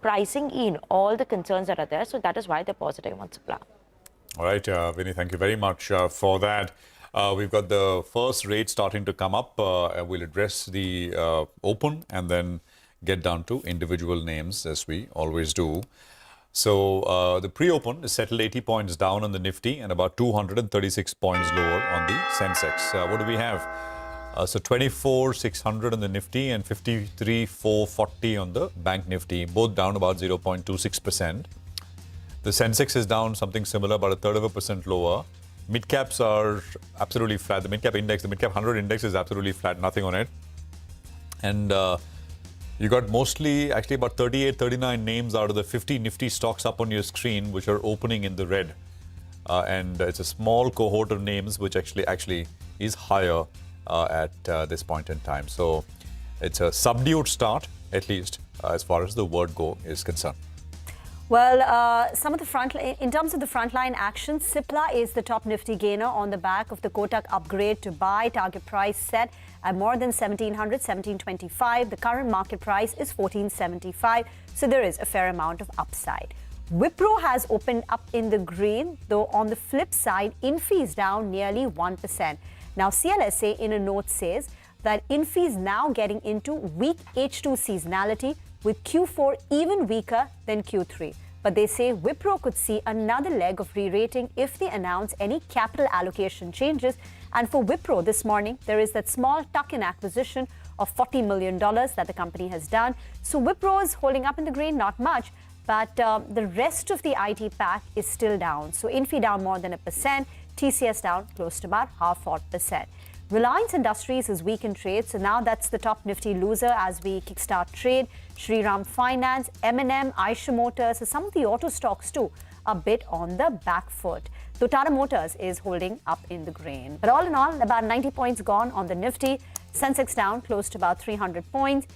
[SPEAKER 5] pricing in all the concerns that are there. So that is why they're positive on Cipla.
[SPEAKER 12] All right, Vinny, thank you very much for that. We've got the first rate starting to come up. We'll address the open and then get down to individual names, as we always do. So the pre-open is settled 80 points down on the Nifty and about 236 points lower on the Sensex. What do we have? So 24,600 on the Nifty and 53,440 on the Bank Nifty, both down about 0.26%. The Sensex is down something similar, about 1/3% lower. Midcaps are absolutely flat. The Midcap index, the Midcap 100 index is absolutely flat, nothing on it. And you got mostly, actually about 38, 39 names out of the 50 Nifty stocks up on your screen, which are opening in the red. And it's a small cohort of names, which actually is higher at this point in time. So it's a subdued start, at least as far as the word go is concerned.
[SPEAKER 4] Well, in terms of the frontline action, Cipla is the top Nifty gainer on the back of the Kotak upgrade to buy. Target price set at more than 1,700, 1,725. The current market price is 1,475. So there is a fair amount of upside. Wipro has opened up in the green, though on the flip side, Infy is down nearly 1%. Now, CLSA in a note says that Infy is now getting into weak H2 seasonality, with Q4 even weaker than Q3. But they say Wipro could see another leg of re-rating if they announce any capital allocation changes. And for Wipro this morning, there is that small tuck-in acquisition of $40 million that the company has done. So Wipro is holding up in the green, not much, but the rest of the IT pack is still down. So Infy down more than 1%, TCS down close to about 0.5%. Reliance Industries is weak in trade, so now that's the top Nifty loser as we kickstart trade. Shriram Finance, M&M, Eicher Motors, so some of the auto stocks too, a bit on the back foot. Though Tata Motors is holding up in the green. But all in all, about 90 points gone on the Nifty. Sensex down close to about 300 points.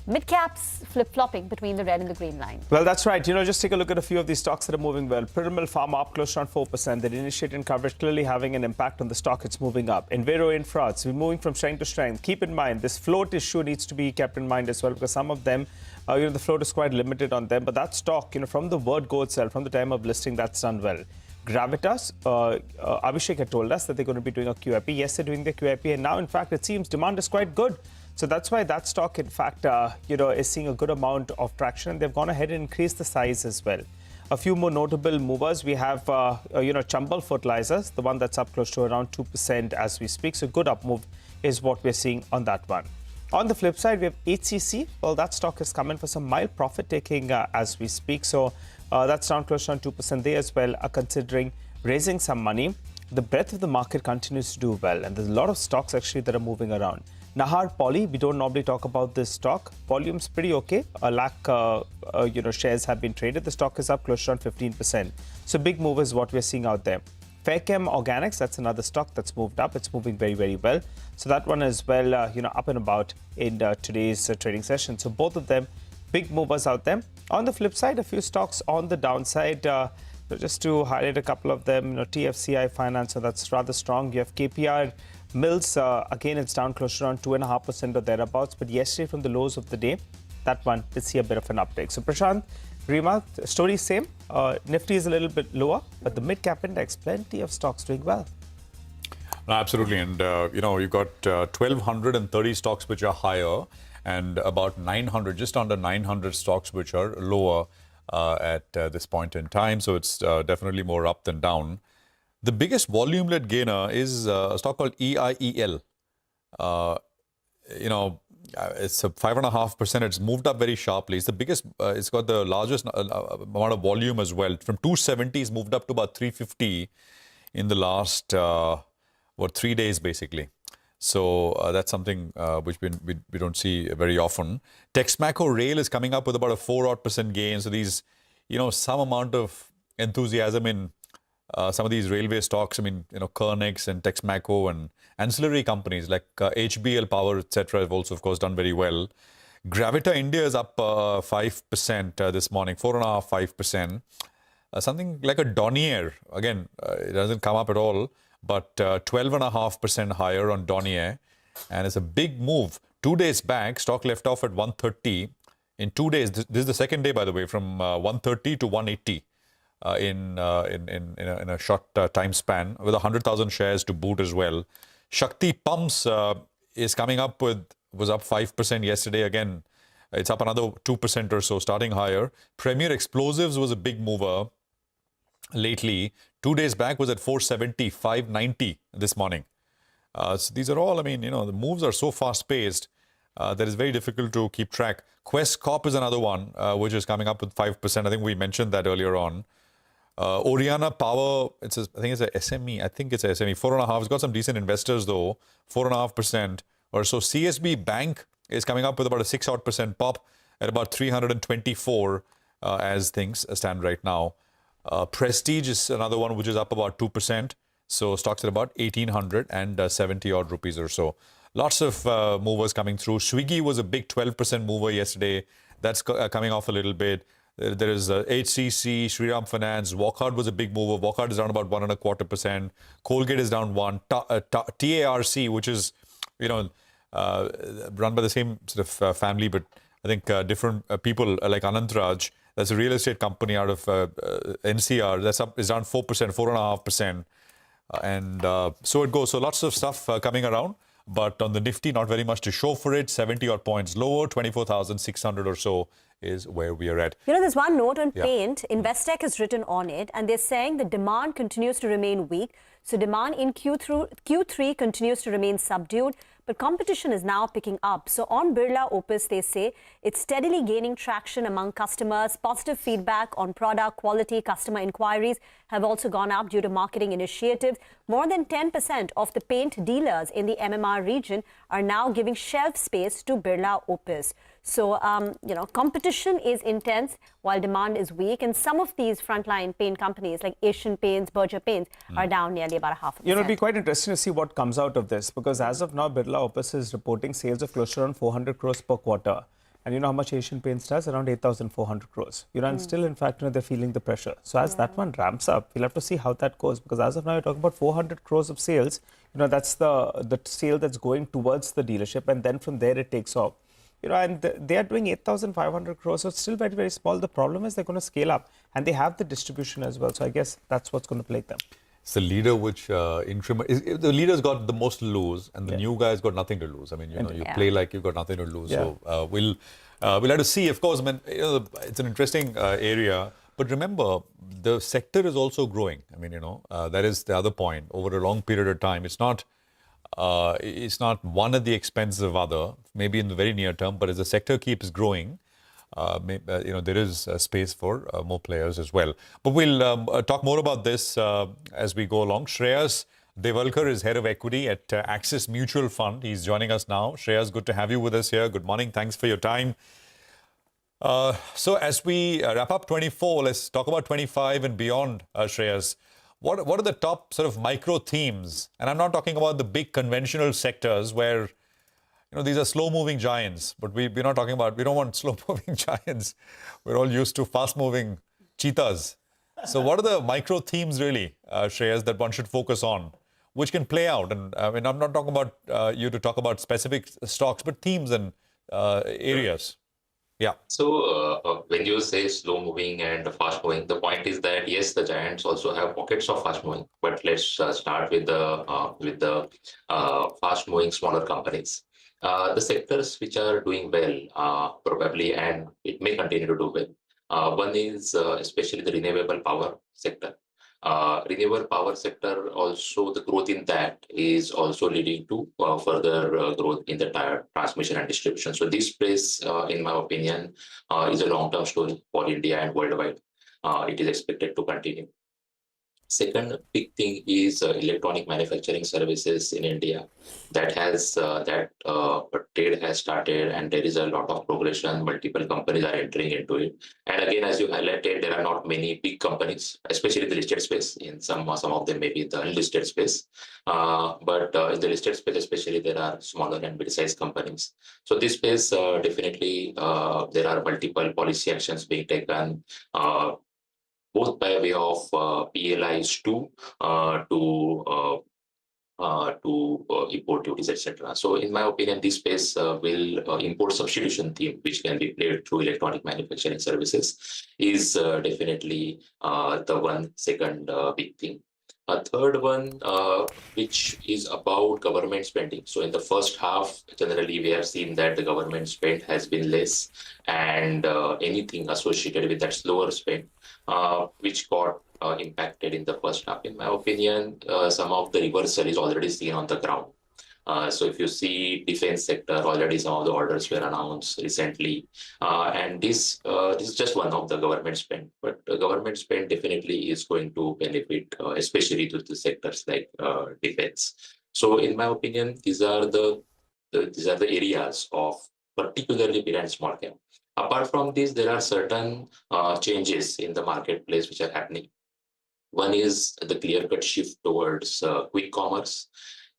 [SPEAKER 4] Mid-caps flip-flopping between the red and the green line.
[SPEAKER 2] Well, that's right. Just take a look at a few of these stocks that are moving well. Piramal Pharma up close around 4%. That initiated coverage clearly having an impact on the stock. It's moving up. Enviro Infra, we're moving from strength to strength. Keep in mind, this float issue needs to be kept in mind as well, because some of them, the float is quite limited on them. But that stock, from the word go itself, from the time of listing, that's done well. Gravitas, Abhishek had told us that they're going to be doing a QIP. Yes, they're doing the QIP. And now, in fact, it seems demand is quite good. So that's why that stock, in fact, is seeing a good amount of traction. And they've gone ahead and increased the size as well. A few more notable movers. We have, Chambal Fertilizers, the one that's up close to around 2% as we speak. So good up move is what we're seeing on that one. On the flip side, we have HCC. Well, that stock is coming for some mild profit taking as we speak. So that's down close to around 2%. They as well are considering raising some money. The breadth of the market continues to do well. And there's a lot of stocks actually that are moving around. Nahar Poly, we don't normally talk about this stock. Volume's pretty okay. A lakh, shares have been traded. The stock is up close to around 15%. So big move is what we're seeing out there. Fairchem Organics, that's another stock that's moved up. It's moving very, very well. So that one as well, up and about in today's trading session. So both of them, big movers out there. On the flip side, a few stocks on the downside. Just to highlight a couple of them, TFCI Finance, so that's rather strong. You have KPR Mills, again, it's down close to around 2.5% or thereabouts. But yesterday, from the lows of the day, that one did see a bit of an uptake. So, Prashant, Rima, story same. Nifty is a little bit lower, but the mid-cap index, plenty of stocks doing well.
[SPEAKER 12] No, absolutely. And, you've got 1,230 stocks which are higher and about 900, just under 900 stocks which are lower at this point in time. So it's definitely more up than down. The biggest volume-led gainer is a stock called EIEL. It's a 5.5%. It's moved up very sharply. It's the biggest. It's got the largest amount of volume as well. From 270, it's moved up to about 350 in the last 3 days, basically. So that's something which we don't see very often. Texmaco Rail is coming up with about a 4% gain. So these, some amount of enthusiasm in some of these railway stocks. I mean, Kernex and Texmaco and ancillary companies like HBL Power, etc. have also, of course, done very well. Gravita India is up 5% this morning, 4.5%, 5%. Something like a Donier, again, it doesn't come up at all, but 12.5% higher on Donier. And it's a big move. 2 days back, stock left off at 130. In 2 days, this is the second day, by the way, from 130 to 180. In a short time span, with 100,000 shares to boot as well. Shakti Pumps is coming up was up 5% yesterday. Again, it's up another 2% or so, starting higher. Premier Explosives was a big mover lately. 2 days back was at 470, 590 this morning. So these are all, the moves are so fast-paced that it's very difficult to keep track. Quest Corp is another one, which is coming up with 5%. I think we mentioned that earlier on. Oriana Power, I think it's a SME. I think it's a SME, 4.5%. It's got some decent investors though, 4.5% or so. CSB Bank is coming up with about a 6% pop at about 324 as things stand right now. Prestige is another one which is up about 2%. So stocks at about 1,870 odd rupees or so. Lots of movers coming through. Swiggy was a big 12% mover yesterday. That's coming off a little bit. There is HCC, Shriram Finance. Wockhardt was a big mover. Wockhardt is down about 1.25%. Colgate is down 1%. TARC, which is, run by the same sort of family, but I think different people like Anantraj. That's a real estate company out of NCR. Is down 4%, 4.5%. And so it goes. So lots of stuff coming around. But on the Nifty, not very much to show for it. 70 odd points lower, 24,600 or so is where we are at.
[SPEAKER 4] There's one note on paint. Investec has written on it, and they're saying the demand continues to remain weak. So demand in Q3 continues to remain subdued, but competition is now picking up. So on Birla Opus, they say it's steadily gaining traction among customers. Positive feedback on product quality, customer inquiries have also gone up due to marketing initiatives. More than 10% of the paint dealers in the MMR region are now giving shelf space to Birla Opus. So, competition is intense while demand is weak. And some of these frontline paint companies like Asian Paints, Berger Paints are down nearly about 0.5%.
[SPEAKER 2] It'll be quite interesting to see what comes out of this, because as of now, Birla Opus is reporting sales of close to around 400 crores per quarter. And you know how much Asian Paints does? Around 8,400 crores. And still, in fact, they're feeling the pressure. So as that one ramps up, we'll have to see how that goes, because as of now, you're talking about 400 crores of sales. That's the sale that's going towards the dealership, and then from there it takes off. And they are doing 8,500 crores, so it's still very, very small. The problem is they're going to scale up, and they have the distribution as well. So I guess that's what's going to plague them.
[SPEAKER 12] It's the leader which the leader's got the most to lose, and the new guy's got nothing to lose. You play like you've got nothing to lose. So we'll have to see. Of course, it's an interesting area. But remember, the sector is also growing. That is the other point. Over a long period of time, it's not one at the expense of other, maybe in the very near term, but as the sector keeps growing, there is space for more players as well. But we'll talk more about this as we go along. Shreyas Devalkar is head of equity at Axis Mutual Fund. He's joining us now. Shreyas, good to have you with us here. Good morning. Thanks for your time. So as we wrap up 24, let's talk about 25 and beyond, Shreyas. What are the top sort of micro themes? And I'm not talking about the big conventional sectors where, these are slow-moving giants. But we're not talking about, we don't want slow-moving giants. We're all used to fast-moving cheetahs. So what are the micro themes really, Shreyas, that one should focus on, which can play out? And I'm not talking about you to talk about specific stocks, but themes and areas. Yeah.
[SPEAKER 18] So when you say slow moving and fast moving, the point is that yes, the giants also have pockets of fast moving. But let's start with the fast moving smaller companies. The sectors which are doing well, probably, and it may continue to do well. One is especially the renewable power sector. Renewable power sector, also the growth in that is also leading to further growth in the transmission and distribution. So this space, in my opinion, is a long-term story for India and worldwide. It is expected to continue. Second big thing is electronic manufacturing services in India. That trade has started, and there is a lot of progression. Multiple companies are entering into it. And again, as you highlighted, there are not many big companies, especially in the listed space. In some of them maybe the unlisted space, but in the listed space, especially, there are smaller and mid-sized companies. So this space definitely there are multiple policy actions being taken. Both by way of PLIs to import duties, etc. So, in my opinion, this space will import substitution theme, which can be played through electronic manufacturing services, is definitely the second big thing. A third one, which is about government spending. So in the first half, generally, we have seen that the government spend has been less, and anything associated with that slower spend, which got impacted in the first half. In my opinion, some of the reversal is already seen on the ground. So if you see defense sector, already some of the orders were announced recently, and this is just one of the government spend. But government spend definitely is going to benefit, especially to the sectors like defense. So in my opinion, these are the areas of particularly mid and small cap. Apart from this, there are certain changes in the marketplace which are happening. One is the clear-cut shift towards quick commerce.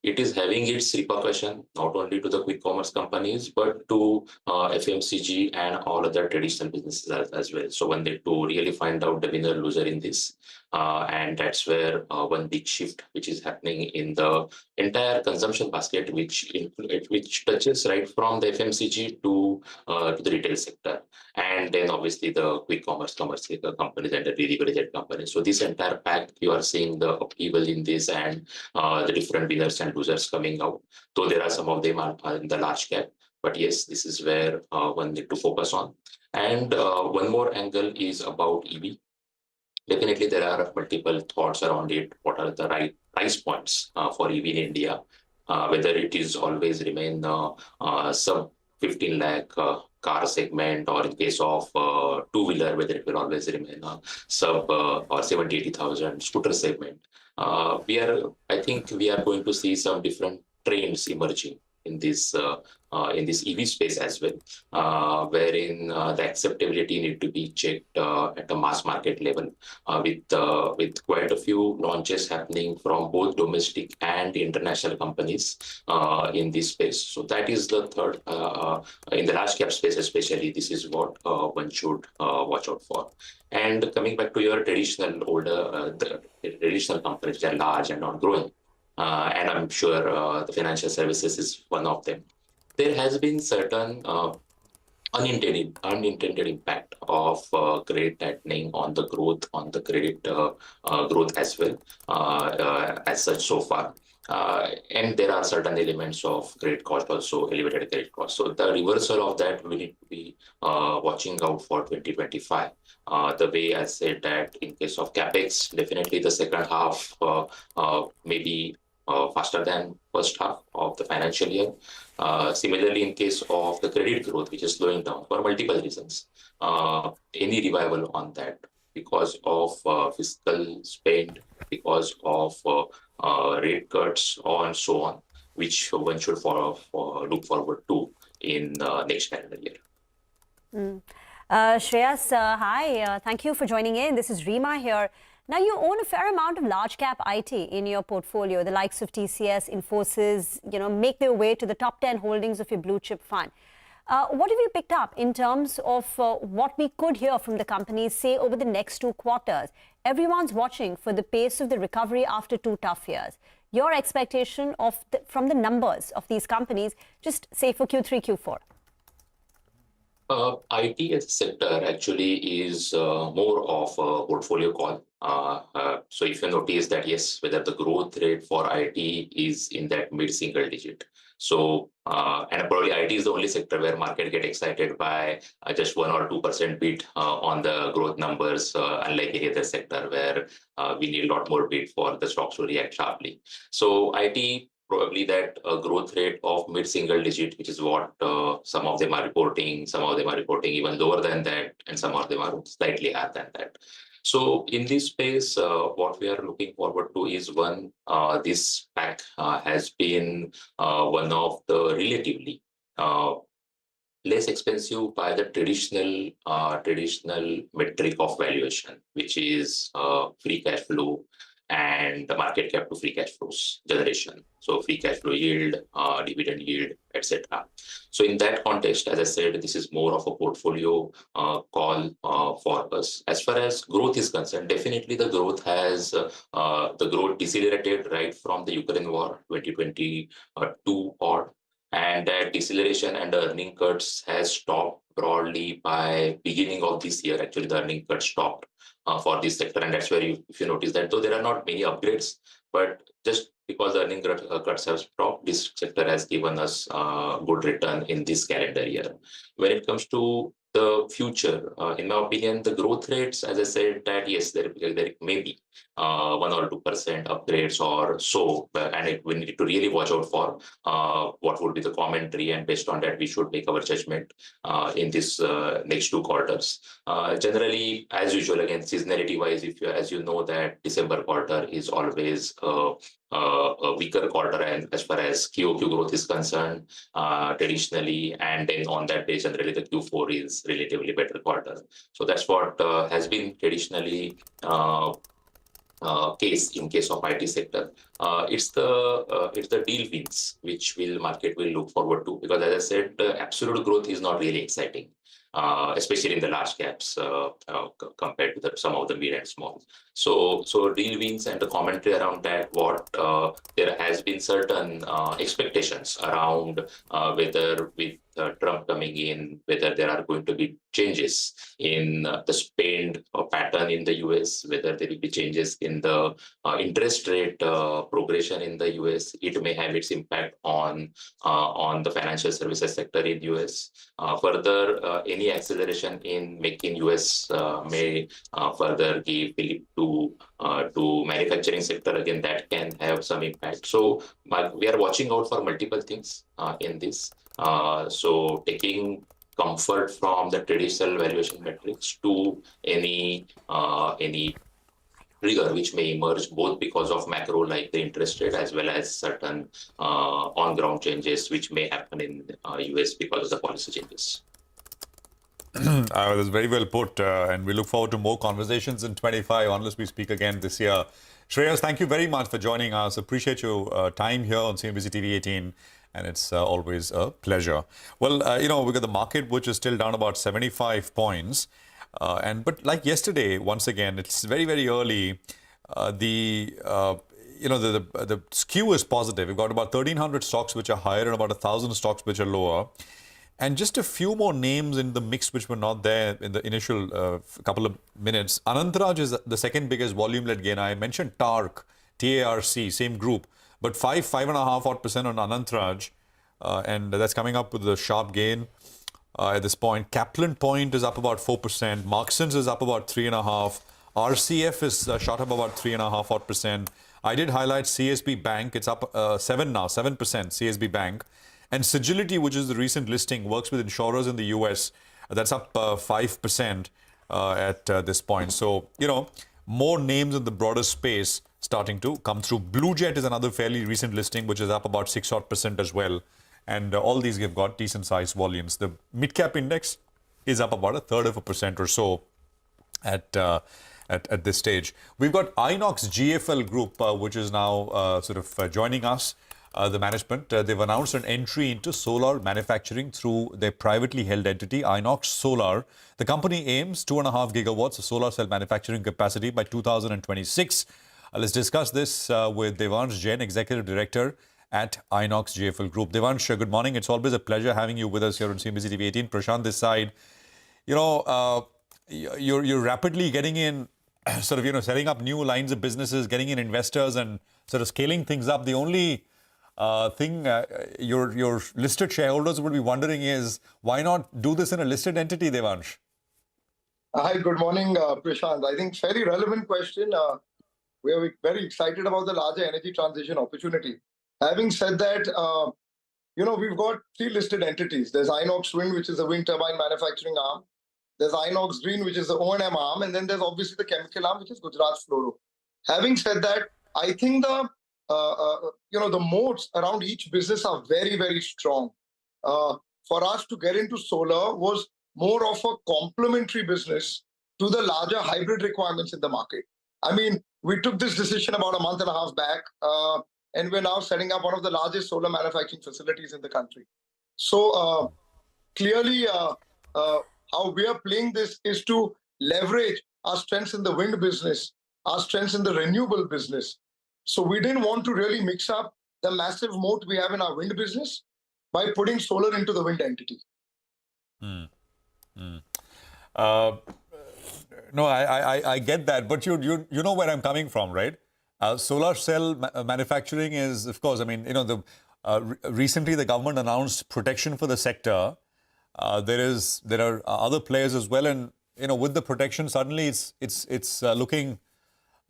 [SPEAKER 18] It is having its repercussion not only to the quick commerce companies, but to FMCG and all other traditional businesses as well. So one need to really find out the winner loser in this. And that's where one big shift which is happening in the entire consumption basket, which touches right from the FMCG to the retail sector. And then obviously the quick commerce companies and the delivery companies. So this entire pack, you are seeing the upheaval in this, and the different winners and losers coming out. Though there are some of them are in the large cap. But yes, this is where one need to focus on. And one more angle is about EV. Definitely, there are multiple thoughts around it. What are the right price points for EV in India? Whether it is always remain sub 15 lakh car segment, or in case of two-wheeler, whether it will always remain sub or 70,000-80,000 scooter segment. I think we are going to see some different trends emerging in this EV space as well, wherein the acceptability need to be checked at the mass market level, with quite a few launches happening from both domestic and international companies in this space. So that is the third, in the large cap space especially, this is what one should watch out for. And coming back to your traditional the traditional companies that are large and not growing, and I'm sure the financial services is one of them. There has been certain unintended impact of credit tightening on the growth, growth as well, as such so far. And there are certain elements of credit cost also, elevated credit cost. So the reversal of that we need to be watching out for 2025. The way I said that in case of capex, definitely the second half maybe faster than first half of the financial year. Similarly, in case of the credit growth, which is slowing down for multiple reasons, any revival on that because of fiscal spend, because of rate cuts, and so on, which one should look forward to in next calendar year.
[SPEAKER 4] Shreyas, hi. Thank you for joining in. This is Rima here. Now, you own a fair amount of large cap IT in your portfolio. The likes of TCS, Infosys, make their way to the top 10 holdings of your blue chip fund. What have you picked up in terms of what we could hear from the companies, say, over the next 2 quarters? Everyone's watching for the pace of the recovery after 2 tough years. Your expectation from the numbers of these companies, just say for Q3, Q4.
[SPEAKER 18] IT as a sector actually is more of a portfolio call. So if you notice that, yes, whether the growth rate for IT is in that mid-single digit. So, and probably IT is the only sector where market get excited by just 1 or 2% beat on the growth numbers, unlike any other sector where we need a lot more beat for the stocks to react sharply. So IT, probably that growth rate of mid-single digit, which is what some of them are reporting. Some of them are reporting even lower than that, and some of them are slightly higher than that. So in this space, what we are looking forward to is one, this pack has been one of the relatively less expensive by the traditional metric of valuation, which is free cash flow and the market cap to free cash flows generation. So free cash flow yield, dividend yield, etc. So in that context, as I said, this is more of a portfolio call for us. As far as growth is concerned, definitely the growth has decelerated right from the Ukraine war 2022 or. And that deceleration and the earning cuts has stopped broadly by beginning of this year. Actually, the earning cuts stopped for this sector. And that's where if you notice that, though there are not many upgrades, but just because the earning cuts have stopped, this sector has given us good return in this calendar year. When it comes to the future, in my opinion, the growth rates, as I said, that yes, there may be 1 or 2% upgrades or so, and we need to really watch out for what would be the commentary, and based on that, we should make our judgment in this next 2 quarters. Generally, as usual, again, seasonality-wise, as you know, that December quarter is always a weaker quarter, and as far as QOQ growth is concerned, traditionally, and then on that day, generally the Q4 is relatively better quarter. So that's what has been traditionally case in case of IT sector. It's the deal wins which market will look forward to, because as I said, the absolute growth is not really exciting. Especially in the large caps compared to some of the mid and small. So deal wins and the commentary around that, what there has been certain expectations around whether with Trump coming in, whether there are going to be changes in the spend pattern in the US, whether there will be changes in the interest rate progression in the US. It may have its impact on the financial services sector in US. Further, any acceleration in making US may further give fillip to manufacturing sector. Again, that can have some impact. So we are watching out for multiple things in this. So taking comfort from the traditional valuation metrics to any trigger which may emerge, both because of macro like the interest rate, as well as certain on-ground changes which may happen in US because of the policy changes.
[SPEAKER 12] That's very well put, and we look forward to more conversations in 25 unless we speak again this year. Shreyas, thank you very much for joining us. Appreciate your time here on CNBC TV18, and it's always a pleasure. Well, we've got the market, which is still down about 75 points. But like yesterday, once again, it's very, very early. The skew is positive. We've got about 1,300 stocks which are higher and about 1,000 stocks which are lower. And just a few more names in the mix which were not there in the initial couple of minutes. Anantraj is the second biggest volume-led gain. I mentioned TARC, T-A-R-C, same group, but 5.5% on Anantraj, and that's coming up with a sharp gain at this point. Kaplan Point is up about 4%. Marksons is up about 3.5%. RCF is shot up about 3.5%. I did highlight CSB Bank. It's up 7%, CSB Bank. And Sagility, which is the recent listing, works with insurers in the US. That's up 5% at this point. So, more names in the broader space starting to come through. Blue Jet is another fairly recent listing, which is up about 6% as well. And all these have got decent sized volumes. The Midcap Index is up about 1/3% or so at this stage. We've got Inox GFL Group, which is now joining us. The management, they've announced an entry into solar manufacturing through their privately held entity, Inox Solar. The company aims 2.5 gigawatts of solar cell manufacturing capacity by 2026. Let's discuss this with Devansh Jain, Executive Director at Inox JFL Group. Devansh, good morning. It's always a pleasure having you with us here on CNBC TV18. Prashant this side. You know, you're rapidly getting in, sort of, you know, setting up new lines of businesses, getting in investors and sort of scaling things up. The only thing your listed shareholders would be wondering is, why not do this in a listed entity, Devansh?
[SPEAKER 19] Hi, good morning, Prashant. I think very relevant question. We are very excited about the larger energy transition opportunity. Having said that, you know, we've got 3 listed entities. There's Inox Wind, which is a wind turbine manufacturing arm. There's Inox Green, which is the O&M arm. And then there's obviously the chemical arm, which is Gujarat Fluoro. Having said that, I think the moats around each business are very, very strong. For us to get into solar was more of a complementary business to the larger hybrid requirements in the market. I mean, we took this decision about a month and a half back, and we're now setting up one of the largest solar manufacturing facilities in the country. So clearly, how we are playing this is to leverage our strengths in the wind business, our strengths in the renewable business. So we didn't want to really mix up the massive moat we have in our wind business by putting solar into the wind entity.
[SPEAKER 12] No, I get that, but you know where I'm coming from, right? Solar cell manufacturing is, of course, I mean, you know, recently the government announced protection for the sector. There are other players as well, and you know, with the protection, suddenly it's looking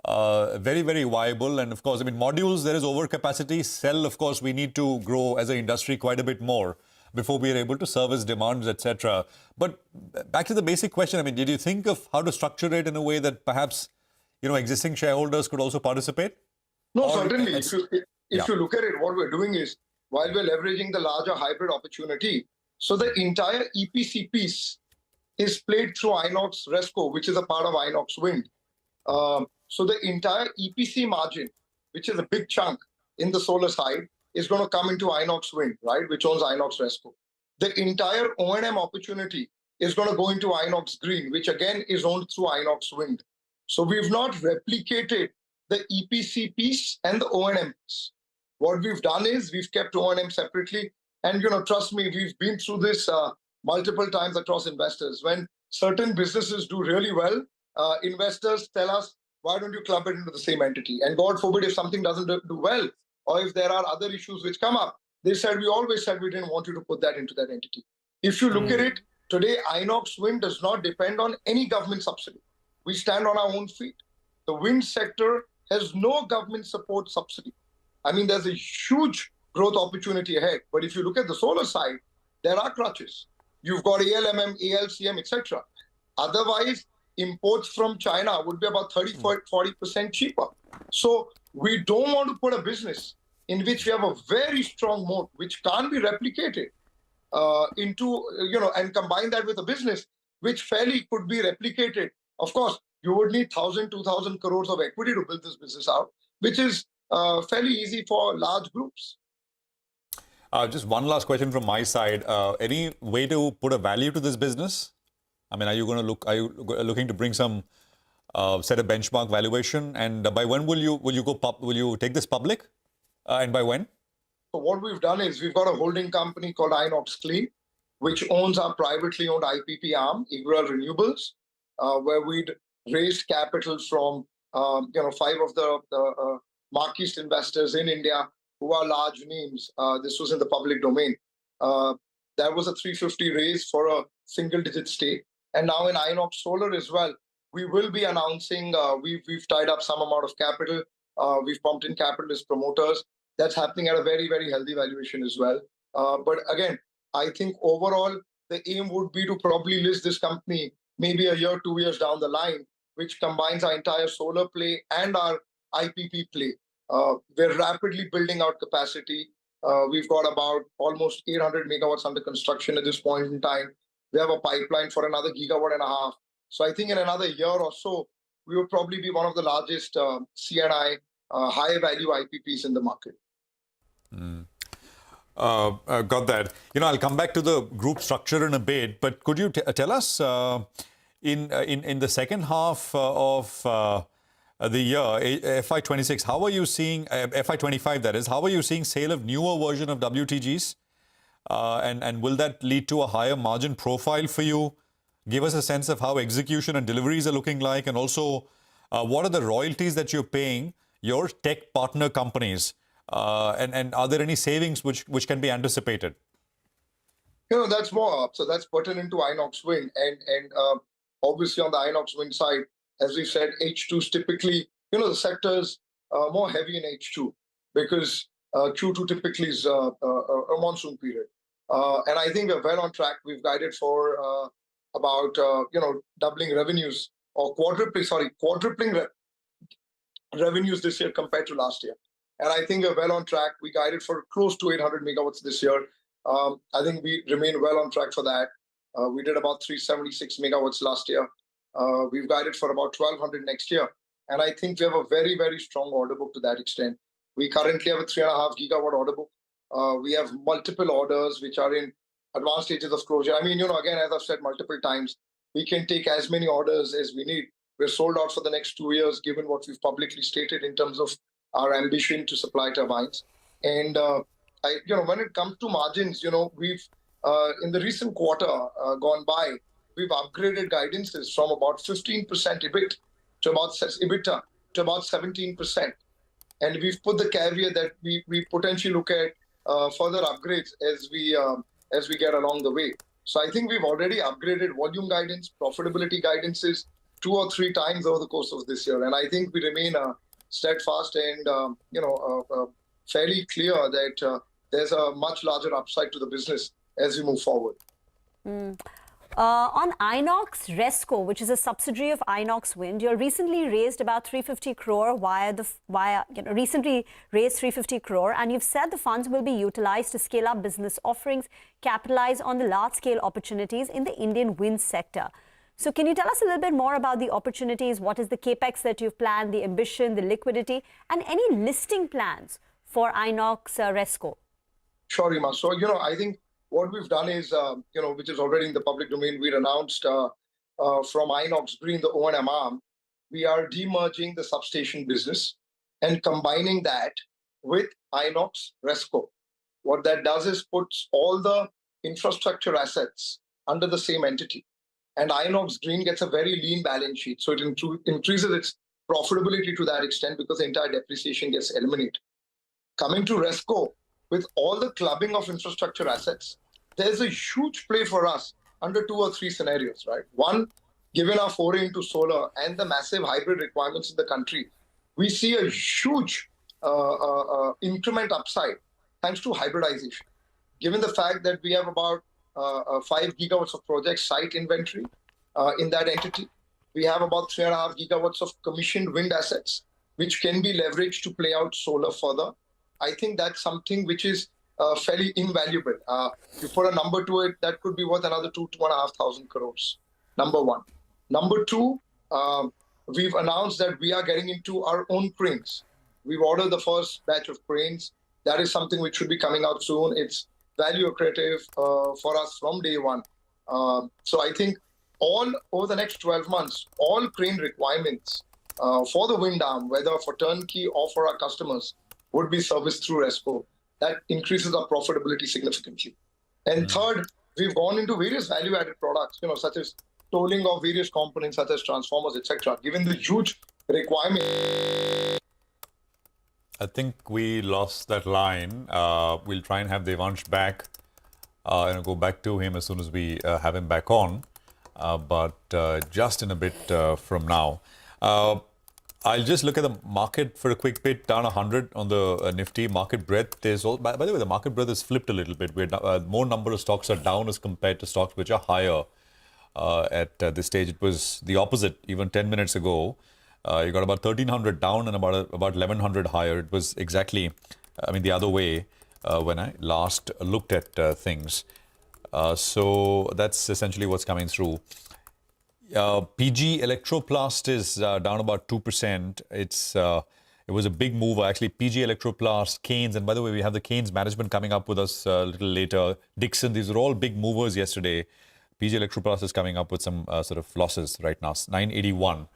[SPEAKER 12] very, very viable. And of course, I mean, modules, there is overcapacity. Cell, of course, we need to grow as an industry quite a bit more before we are able to service demands, etc. But back to the basic question, I mean, did you think of how to structure it in a way that perhaps, you know, existing shareholders could also participate?
[SPEAKER 19] No, certainly. If you look at it, what we're doing is, while we're leveraging the larger hybrid opportunity, so the entire EPC piece is played through Inox Resco, which is a part of Inox Wind. So the entire EPC margin, which is a big chunk in the solar side, is going to come into Inox Wind, right, which owns Inox Resco. The entire O&M opportunity is going to go into Inox Green, which again is owned through Inox Wind. So we've not replicated the EPC piece and the O&M piece. What we've done is we've kept O&M separately. And, you know, trust me, we've been through this multiple times across investors. When certain businesses do really well, investors tell us, why don't you club it into the same entity? And God forbid, if something doesn't do well, or if there are other issues which come up, they said, we always said we didn't want you to put that into that entity. If you look at it, today, Inox Wind does not depend on any government subsidy. We stand on our own feet. The wind sector has no government support subsidy. I mean, there's a huge growth opportunity ahead. But if you look at the solar side, there are crutches. You've got ALMM, ALCM, etc. Otherwise, imports from China would be about 30-40% cheaper. So we don't want to put a business in which we have a very strong moat, which can't be replicated into, you know, and combine that with a business which fairly could be replicated. Of course, you would need 1,000, 2,000 crores of equity to build this business out, which is fairly easy for large groups.
[SPEAKER 12] Just one last question from my side. Any way to put a value to this business? I mean, are you looking to bring some set a benchmark valuation? And by when will you take this public? And by when?
[SPEAKER 19] So what we've done is we've got a holding company called Inox Clean, which owns our privately owned IPP arm, Igral Renewables, where we'd raised capital from 5 of the marquee investors in India who are large names. This was in the public domain. That was a 350 raise for a single-digit stake. And now in Inox Solar as well, we will be announcing we've tied up some amount of capital. We've pumped in capital as promoters. That's happening at a very, very healthy valuation as well. But again, I think overall, the aim would be to probably list this company maybe a year, 2 years down the line, which combines our entire solar play and our IPP play. We're rapidly building out capacity. We've got about almost 800 megawatts under construction at this point in time. We have a pipeline for another 1.5 gigawatts. So I think in another year or so, we will probably be one of the largest CNI high-value IPPs in the market.
[SPEAKER 12] Got that. You know, I'll come back to the group structure in a bit, but could you tell us in the second half of the year, FY26, how are you seeing, FY25 that is, how are you seeing sale of newer version of WTGs? And will that lead to a higher margin profile for you? Give us a sense of how execution and deliveries are looking like, and also what are the royalties that you're paying your tech partner companies? And are there any savings which can be anticipated?
[SPEAKER 19] That's more up. So that's pertinent to Inox Wind. And obviously on the Inox Wind side, as we said, H2 is typically, the sector's more heavy in H2 because Q2 typically is a monsoon period. And I think we're well on track. We've guided for about, doubling revenues or quadrupling revenues this year compared to last year. And I think we're well on track. We guided for close to 800 megawatts this year. I think we remain well on track for that. We did about 376 megawatts last year. We've guided for about 1,200 next year. And I think we have a very, very strong order book to that extent. We currently have a 3.5 gigawatt order book. We have multiple orders which are in advanced stages of closure. I mean, again, as I've said multiple times, we can take as many orders as we need. We're sold out for the next 2 years, given what we've publicly stated in terms of our ambition to supply turbines. And, when it comes to margins, we've, in the recent quarter gone by, we've upgraded guidances from about 15% EBITDA to about 17%. And we've put the caveat that we potentially look at further upgrades as we get along the way. So I think we've already upgraded volume guidance, profitability guidances 2 or 3 times over the course of this year. And I think we remain steadfast and, fairly clear that there's a much larger upside to the business as we move forward.
[SPEAKER 4] On Inox Resco, which is a subsidiary of Inox Wind, you recently raised about 350 crore recently raised 350 crore, and you've said the funds will be utilized to scale up business offerings, capitalize on the large-scale opportunities in the Indian wind sector. So can you tell us a little bit more about the opportunities? What is the capex that you've planned, the ambition, the liquidity, and any listing plans for Inox Resco?
[SPEAKER 19] Sure, Rima. So, I think what we've done is, which is already in the public domain, we announced from Inox Green, the O&M arm, we are demerging the substation business and combining that with Inox Resco. What that does is puts all the infrastructure assets under the same entity. And Inox Green gets a very lean balance sheet. So it increases its profitability to that extent because the entire depreciation gets eliminated. Coming to Resco, with all the clubbing of infrastructure assets, there's a huge play for us under 2 or 3 scenarios, right? One, given our foray into solar and the massive hybrid requirements in the country, we see a huge increment upside thanks to hybridization. Given the fact that we have about 5 gigawatts of project site inventory in that entity, we have about 3.5 gigawatts of commissioned wind assets, which can be leveraged to play out solar further. I think that's something which is fairly invaluable. You put a number to it, that could be worth another 2,500 crores. Number one. Number two, we've announced that we are getting into our own cranes. We've ordered the first batch of cranes. That is something which should be coming out soon. It's value accretive for us from day one. So I think over the next 12 months, all crane requirements for the wind arm, whether for turnkey or for our customers, would be serviced through Resco. That increases our profitability significantly. And third, we've gone into various value-added products, such as tolling of various components, such as transformers, etc. Given the huge requirement.
[SPEAKER 12] I think we lost that line. We'll try and have Devansh back and go back to him as soon as we have him back on. But just in a bit from now. I'll just look at the market for a quick bit, down 100 on the Nifty market breadth. There's all, by the way, the market breadth has flipped a little bit. More number of stocks are down as compared to stocks which are higher at this stage. It was the opposite even 10 minutes ago. You got about 1,300 down and about 1,100 higher. It was exactly, the other way when I last looked at things. So that's essentially what's coming through. PG Electroplast is down about 2%. It was a big mover, actually. PG Electroplast, Keynes, and by the way, we have the Keynes management coming up with us a little later. Dixon, these are all big movers yesterday. PG Electroplast is coming up with some sort of losses right now. 981.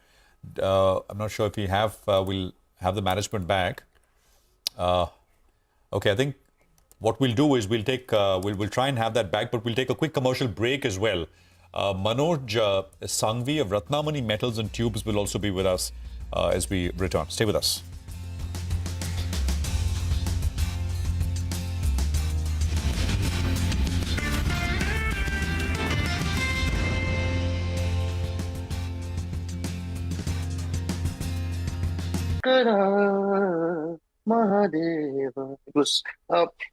[SPEAKER 12] I'm not sure if we have, we'll have the management back. Okay, I think what we'll do is we'll take, we'll try and have that back, but we'll take a quick commercial break as well. Manoj Sanghvi of Ratnamani Metals and Tubes will also be with us as we return. Stay with us.
[SPEAKER 7] Mahadeva. It was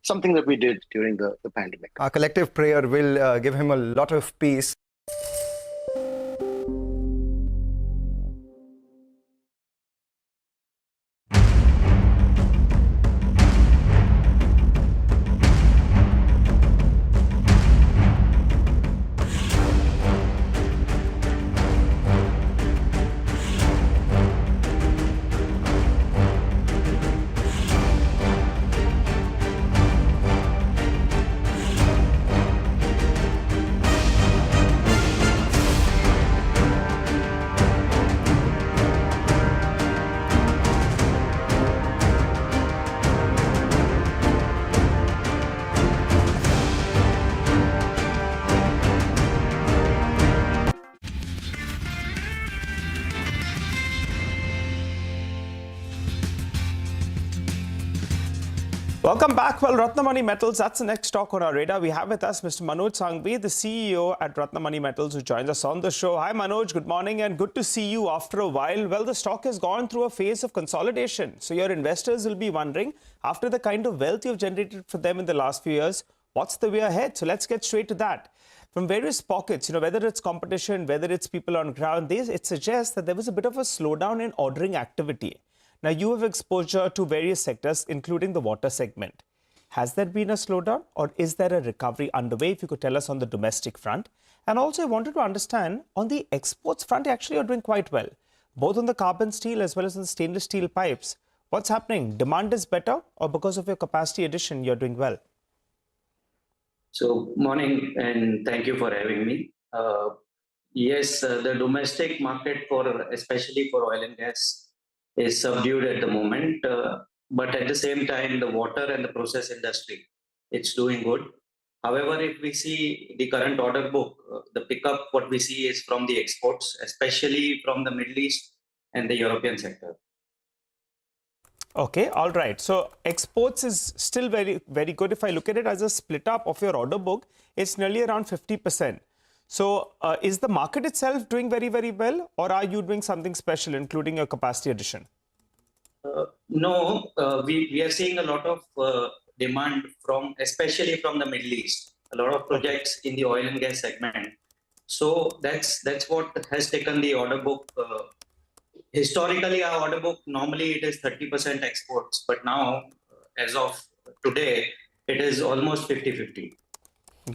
[SPEAKER 7] something that we did during the pandemic.
[SPEAKER 8] Our collective prayer will give him a lot of peace.
[SPEAKER 2] Welcome back. Well, Ratnamani Metals, that's the next stock on our radar. We have with us Mr. Manoj Sanghvi, the CEO at Ratnamani Metals, who joins us on the show. Hi, Manoj. Good morning and good to see you after a while. Well, the stock has gone through a phase of consolidation. So your investors will be wondering, after the kind of wealth you've generated for them in the last few years, what's the way ahead? So let's get straight to that. From various pockets, whether it's competition, whether it's people on ground, it suggests that there was a bit of a slowdown in ordering activity. Now, you have exposure to various sectors, including the water segment. Has there been a slowdown or is there a recovery underway? If you could tell us on the domestic front. And also, I wanted to understand on the exports front, actually, you're doing quite well, both on the carbon steel as well as on the stainless steel pipes. What's happening? Demand is better or because of your capacity addition, you're doing well?
[SPEAKER 20] So, morning and thank you for having me. Yes, the domestic market especially for oil and gas is subdued at the moment, but at the same time, the water and the process industry, it's doing good. However, if we see the current order book, the pickup, what we see is from the exports, especially from the Middle East and the European sector.
[SPEAKER 2] Okay, all right. So exports is still very, very good. If I look at it as a split up of your order book, it's nearly around 50%. So is the market itself doing very, very well, or are you doing something special, including your capacity addition?
[SPEAKER 20] No, we are seeing a lot of demand especially from the Middle East. A lot of projects in the oil and gas segment. So that's what has taken the order book. Historically, our order book, normally it is 30% exports, but now, as of today, it is almost 50-50.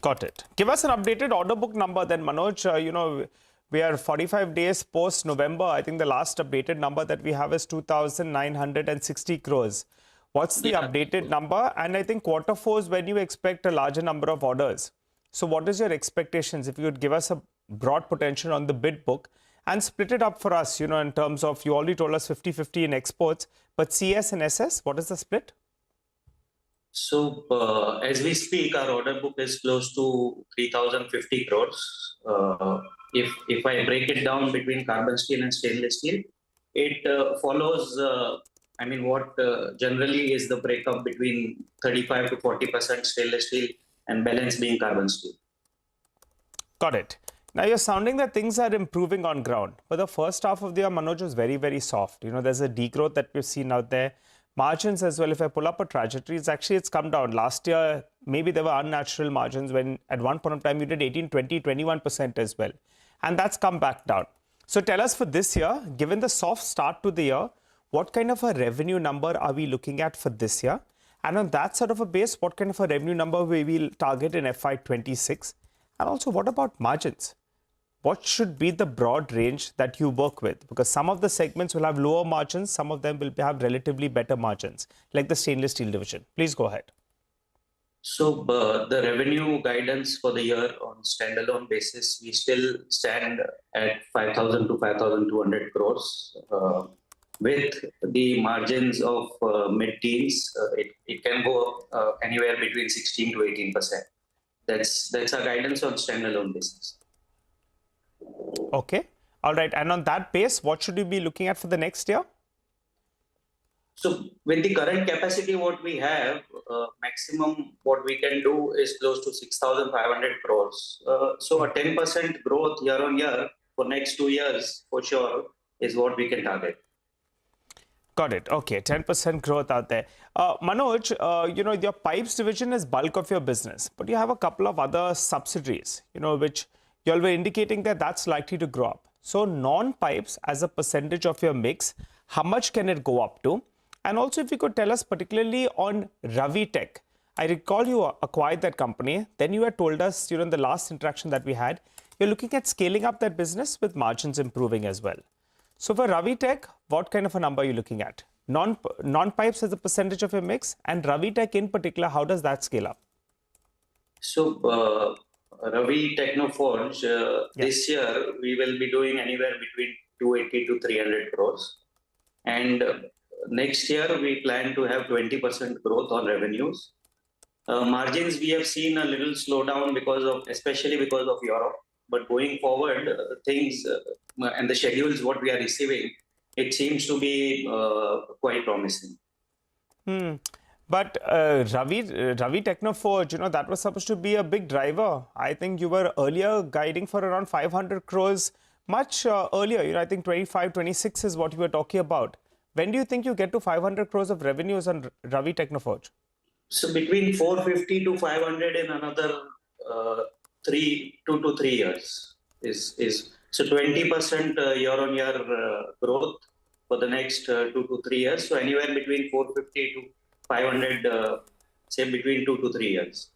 [SPEAKER 2] Got it. Give us an updated order book number then, Manoj. We are 45 days post-November. I think the last updated number that we have is 2,960 crores. What's the updated number? And I think quarter four is when you expect a larger number of orders. So what is your expectations? If you could give us a broad potential on the bid book and split it up for us, in terms of, you already told us 50-50 in exports, but CS and SS, what is the split?
[SPEAKER 20] So, as we speak, our order book is close to 3,050 crores. If I break it down between carbon steel and stainless steel, it follows, what generally is the breakup between 35 to 40% stainless steel and balance being carbon steel.
[SPEAKER 2] Got it. Now, you're sounding that things are improving on ground. But the first half of the year, Manoj, was very, very soft. There's a degrowth that we've seen out there. Margins as well, if I pull up a trajectory, it's come down. Last year, maybe there were unnatural margins when at one point of time you did 18, 20, 21% as well. And that's come back down. So tell us for this year, given the soft start to the year, what kind of a revenue number are we looking at for this year? And on that sort of a base, what kind of a revenue number we will target in FY26? And also, what about margins? What should be the broad range that you work with? Because some of the segments will have lower margins, some of them will have relatively better margins, like the stainless steel division. Please go ahead.
[SPEAKER 20] So the revenue guidance for the year on standalone basis, we still stand at 5,000 to 5,200 crores. With the margins of mid-teens, it can go anywhere between 16 to 18%. That's our guidance on standalone basis.
[SPEAKER 2] Okay. All right. And on that base, what should you be looking at for the next year?
[SPEAKER 20] So with the current capacity what we have, maximum what we can do is close to 6,500 crores. So a 10% growth year on year for next 2 years for sure is what we can target.
[SPEAKER 2] Got it. Okay, 10% growth out there. Manoj, your pipes division is bulk of your business, but you have a couple of other subsidiaries, which you all were indicating that that's likely to grow up. So non-pipes as a percentage of your mix, how much can it go up to? And also if you could tell us particularly on Ravi Tech. I recall you acquired that company. Then you had told us during the last interaction that we had, you're looking at scaling up that business with margins improving as well. So for Ravi Tech, what kind of a number are you looking at? Non-pipes as a percentage of your mix, and Ravi Tech in particular, how does that scale up?
[SPEAKER 20] So Ravi Technoforge, this year we will be doing anywhere between 280 to 300 crores. And next year we plan to have 20% growth on revenues. Margins we have seen a little slowdown especially because of Europe. But going forward, things and the schedules what we are receiving, it seems to be quite promising.
[SPEAKER 2] But Ravi Technoforge, that was supposed to be a big driver. I think you were earlier guiding for around 500 crores, much earlier. I think 25, 26 is what you were talking about. When do you think you get to 500 crores of revenues on Ravi Technoforge?
[SPEAKER 20] So between 450 to 500 in another 2 to 3 years is so 20% year on year growth for the next 2 to 3 years. So anywhere between 450 to 500, say between 2 to 3 years.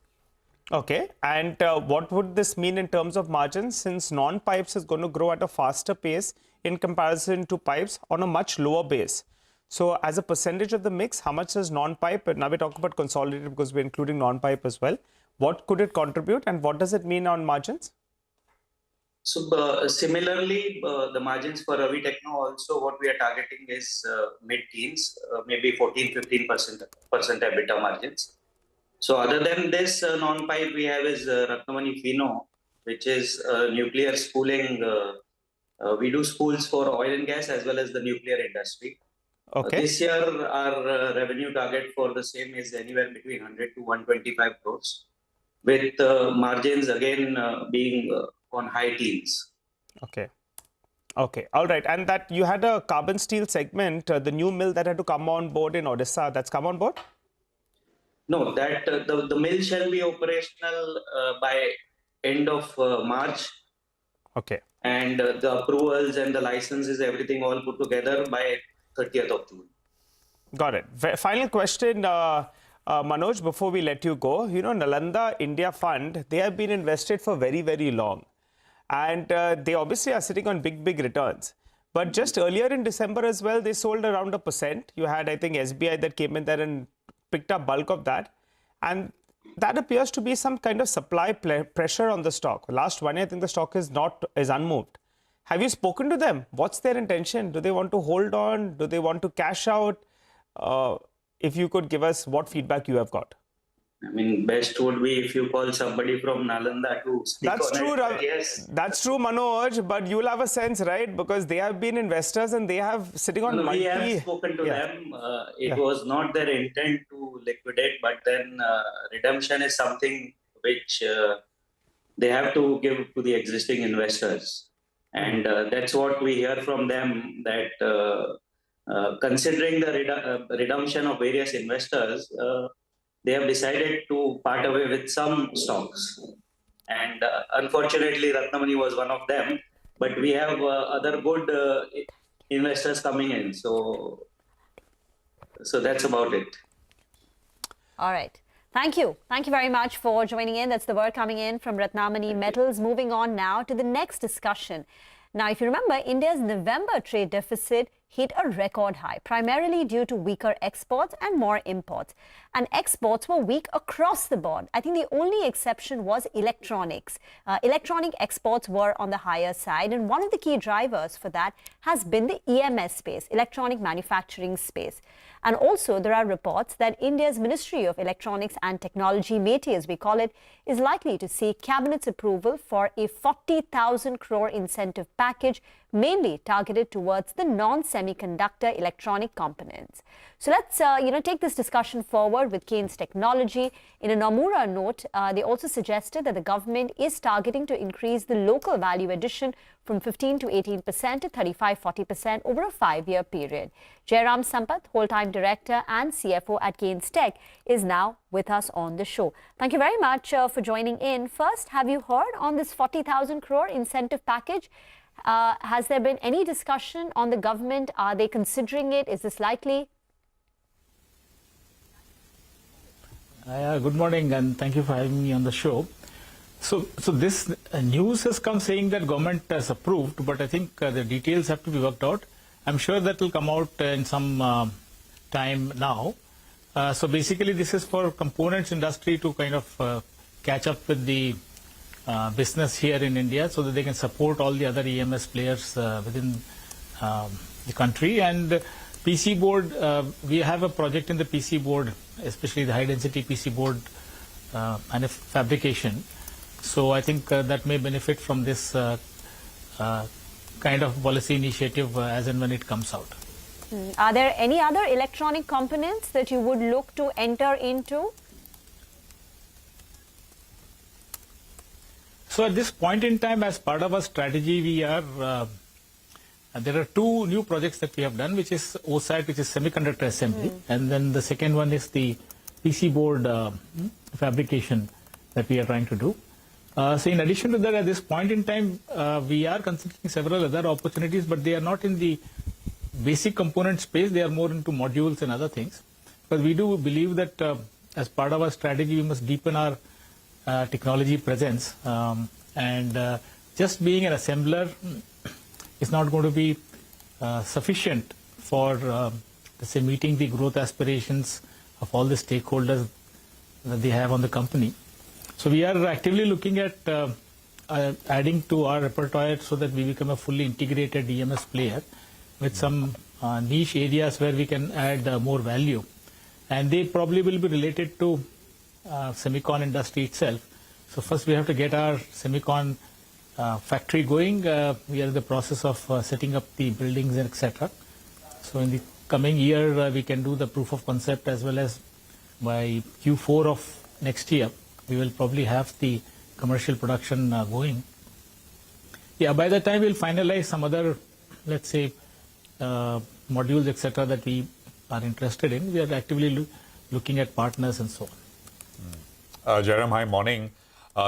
[SPEAKER 2] Okay. And what would this mean in terms of margins, since non-pipes is going to grow at a faster pace in comparison to pipes on a much lower base? So as a percentage of the mix, how much is non-pipe? Now we talk about consolidated because we're including non-pipe as well. What could it contribute and what does it mean on margins?
[SPEAKER 20] So similarly, the margins for Ravi Techno also what we are targeting is mid-teens, maybe 14-15% EBITDA margins. So other than this non-pipe we have is Ratnamani Fino, which is nuclear spooling. We do spools for oil and gas as well as the nuclear industry.
[SPEAKER 2] Okay.
[SPEAKER 20] This year our revenue target for the same is anywhere between 100 to 125 crores, with margins again being on high teens.
[SPEAKER 2] Okay. Okay. All right. And that you had a carbon steel segment, the new mill that had to come on board in Odisha, that's come on board?
[SPEAKER 20] No, that the mill shall be operational by end of March.
[SPEAKER 2] Okay.
[SPEAKER 20] And the approvals and the licenses, everything all put together by 30th of June.
[SPEAKER 2] Got it. Final question, Manoj, before we let you go. Nalanda India Fund, they have been invested for very, very long. And they obviously are sitting on big, big returns. But just earlier in December as well, they sold around 1%. You had, I think, SBI that came in there and picked up bulk of that. And that appears to be some kind of supply pressure on the stock. Last 1 year, I think the stock is unmoved. Have you spoken to them? What's their intention? Do they want to hold on? Do they want to cash out? If you could give us what feedback you have got.
[SPEAKER 20] I mean, best would be if you call somebody from Nalanda to speak
[SPEAKER 2] That's
[SPEAKER 20] on
[SPEAKER 2] true,
[SPEAKER 20] it. Yes.
[SPEAKER 2] That's true, Manoj, but you'll have a sense, right? Because they have been investors and they have sitting on
[SPEAKER 20] We have spoken to them. It was not their intent to liquidate, but then redemption is something which they have to give to the existing investors. And that's what we hear from them, that considering the redemption of various investors, they have decided to part away with some stocks. And unfortunately, Ratnamani was one of them. But we have other good investors coming in. So that's about it.
[SPEAKER 4] All right. Thank you. Thank you very much for joining in. That's the word coming in from Ratnamani Metals. Moving on now to the next discussion. Now, if you remember, India's November trade deficit hit a record high, primarily due to weaker exports and more imports. And exports were weak across the board. I think the only exception was electronics. Electronic exports were on the higher side, and one of the key drivers for that has been the EMS space, electronic manufacturing space. And also, there are reports that India's Ministry of Electronics and Technology, MeitY as we call it, is likely to seek Cabinet's approval for a 40,000 crore incentive package, mainly targeted towards the non-semiconductor electronic components. So let's take this discussion forward with Kaynes Technology. In a Nomura note, they also suggested that the government is targeting to increase the local value addition from 15 to 18% to 35-40% over a 5-year period. Jairam Sampath, whole-time director and CFO at Kaynes Tech, is now with us on the show. Thank you very much for joining in. First, have you heard on this 40,000 crore incentive package? Has there been any discussion on the government? Are they considering it? Is this likely?
[SPEAKER 21] Good morning, and thank you for having me on the show. So this news has come saying that government has approved, but I think the details have to be worked out. I'm sure that will come out in some time now. So basically, this is for components industry to kind of catch up with the business here in India, so that they can support all the other EMS players within the country. And PC board, we have a project in the PC board, especially the high density PC board and fabrication. So I think that may benefit from this kind of policy initiative as and when it comes out.
[SPEAKER 4] Are there any other electronic components that you would look to enter into?
[SPEAKER 21] So at this point in time, as part of our strategy, we are there are two new projects that we have done, which is OSAT, which is semiconductor assembly, and then the second one is the PC board fabrication that we are trying to do. So in addition to that, at this point in time, we are considering several other opportunities, but they are not in the basic component space. They are more into modules and other things. But we do believe that as part of our strategy, we must deepen our technology presence, and just being an assembler is not going to be sufficient for let's say meeting the growth aspirations of all the stakeholders that they have on the company. So we are actively looking at adding to our repertoire so that we become a fully integrated EMS player with some niche areas where we can add more value, and they probably will be related to semicon industry itself. So first we have to get our semicon factory going. We are in the process of setting up the buildings and etc. So in the coming year we can do the proof of concept, as well as by Q4 of next year we will probably have the commercial production going. Yeah, by that time we'll finalize some other, let's say, modules etc. that we are interested in. We are actively looking at partners and so on.
[SPEAKER 12] Jairam, hi, morning.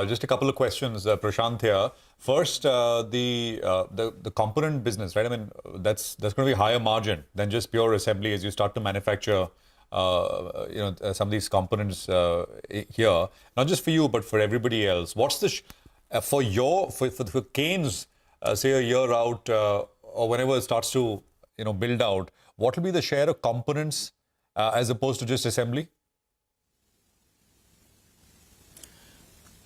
[SPEAKER 12] Just a couple of questions, Prashant here. First, the component business, right? I mean, that's going to be higher margin than just pure assembly as you start to manufacture, some of these components here. Not just for you, but for everybody else. What's the for Kaynes, say a year out or whenever it starts to build out? What will be the share of components as opposed to just assembly?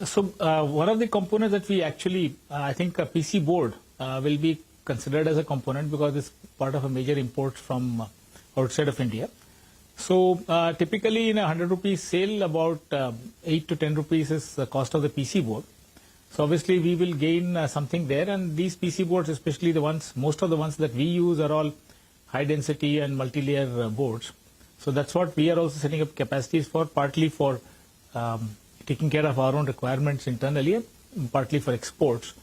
[SPEAKER 21] So one of the components that we actually, I think a PC board will be considered as a component because it's part of a major import from outside of India. So typically in a 100 rupees sale, about 8 to 10 rupees is the cost of the PC board. So obviously we will gain something there, and these PC boards, especially the ones, most of the ones that we use are all high density and multi-layer boards. So that's what we are also setting up capacities for, partly for taking care of our own requirements internally, and partly for exports.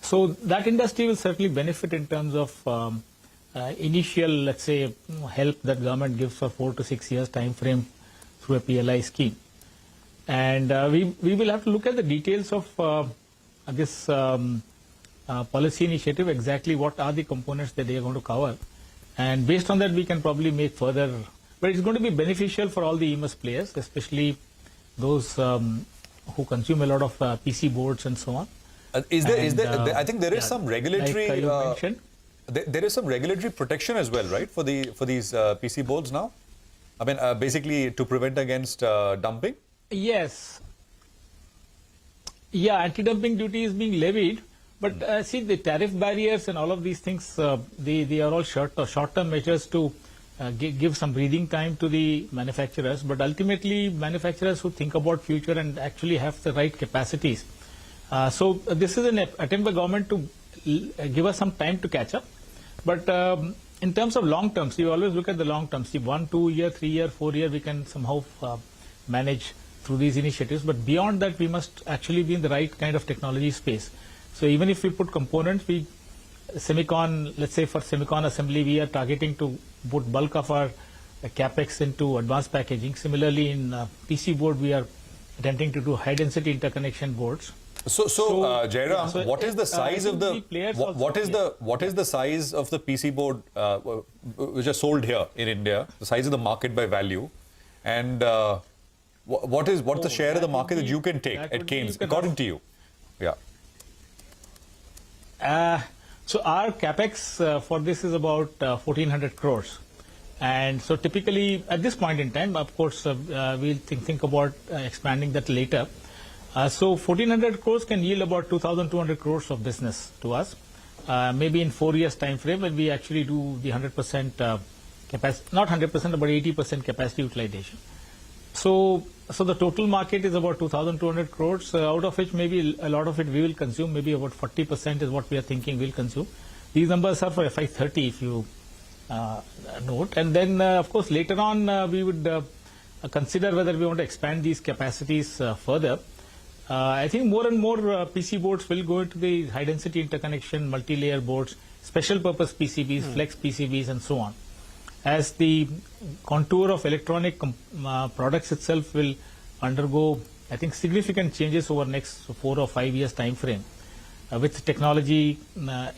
[SPEAKER 21] So that industry will certainly benefit in terms of initial, let's say, help that government gives for 4 to 6 years time frame through a PLI scheme. And we will have to look at the details of this policy initiative, exactly what are the components that they are going to cover. And based on that, we can probably make further, but it's going to be beneficial for all the EMS players, especially those who consume a lot of PC boards and so on.
[SPEAKER 12] I think there is some regulatory.
[SPEAKER 21] Like you mentioned.
[SPEAKER 12] there is some regulatory protection as well, right, for these PC boards now? I mean, basically to prevent against dumping?
[SPEAKER 21] Yes. Yeah, anti-dumping duty is being levied. But see, the tariff barriers and all of these things, they are all short-term measures to give some breathing time to the manufacturers. But ultimately, manufacturers who think about future and actually have the right capacities. So this is an attempt by government to give us some time to catch up. But in terms of long term, you always look at the long term. See, 1, 2 year, 3 year, 4 year, we can somehow manage through these initiatives. But beyond that, we must actually be in the right kind of technology space. So even if we put components, let's say for semicon assembly, we are targeting to put bulk of our capex into advanced packaging. Similarly, in PC board, we are attempting to do high density interconnection boards.
[SPEAKER 12] So Jairam, what is the size of the what is the size of the PC board which are sold here in India? The size of the market by value, and what's the share of the market that you can take at Keynes, according to you? Yeah.
[SPEAKER 21] So our capex for this is about 1,400 crores, and so typically at this point in time, of course, we'll think about expanding that later. So 1,400 crores can yield about 2,200 crores of business to us. Maybe in 4 years time frame when we actually do the 100% capacity, not 100%, about 80% capacity utilization. So the total market is about 2,200 crores, out of which maybe a lot of it we will consume, maybe about 40% is what we are thinking we'll consume. These numbers are for FY30 if you note. And then of course later on we would consider whether we want to expand these capacities further. I think more and more PC boards will go into the high density interconnection, multi-layer boards, special purpose PCBs, flex PCBs and so on. As the contour of electronic products itself will undergo, I think, significant changes over next 4 or 5 years time frame, with technology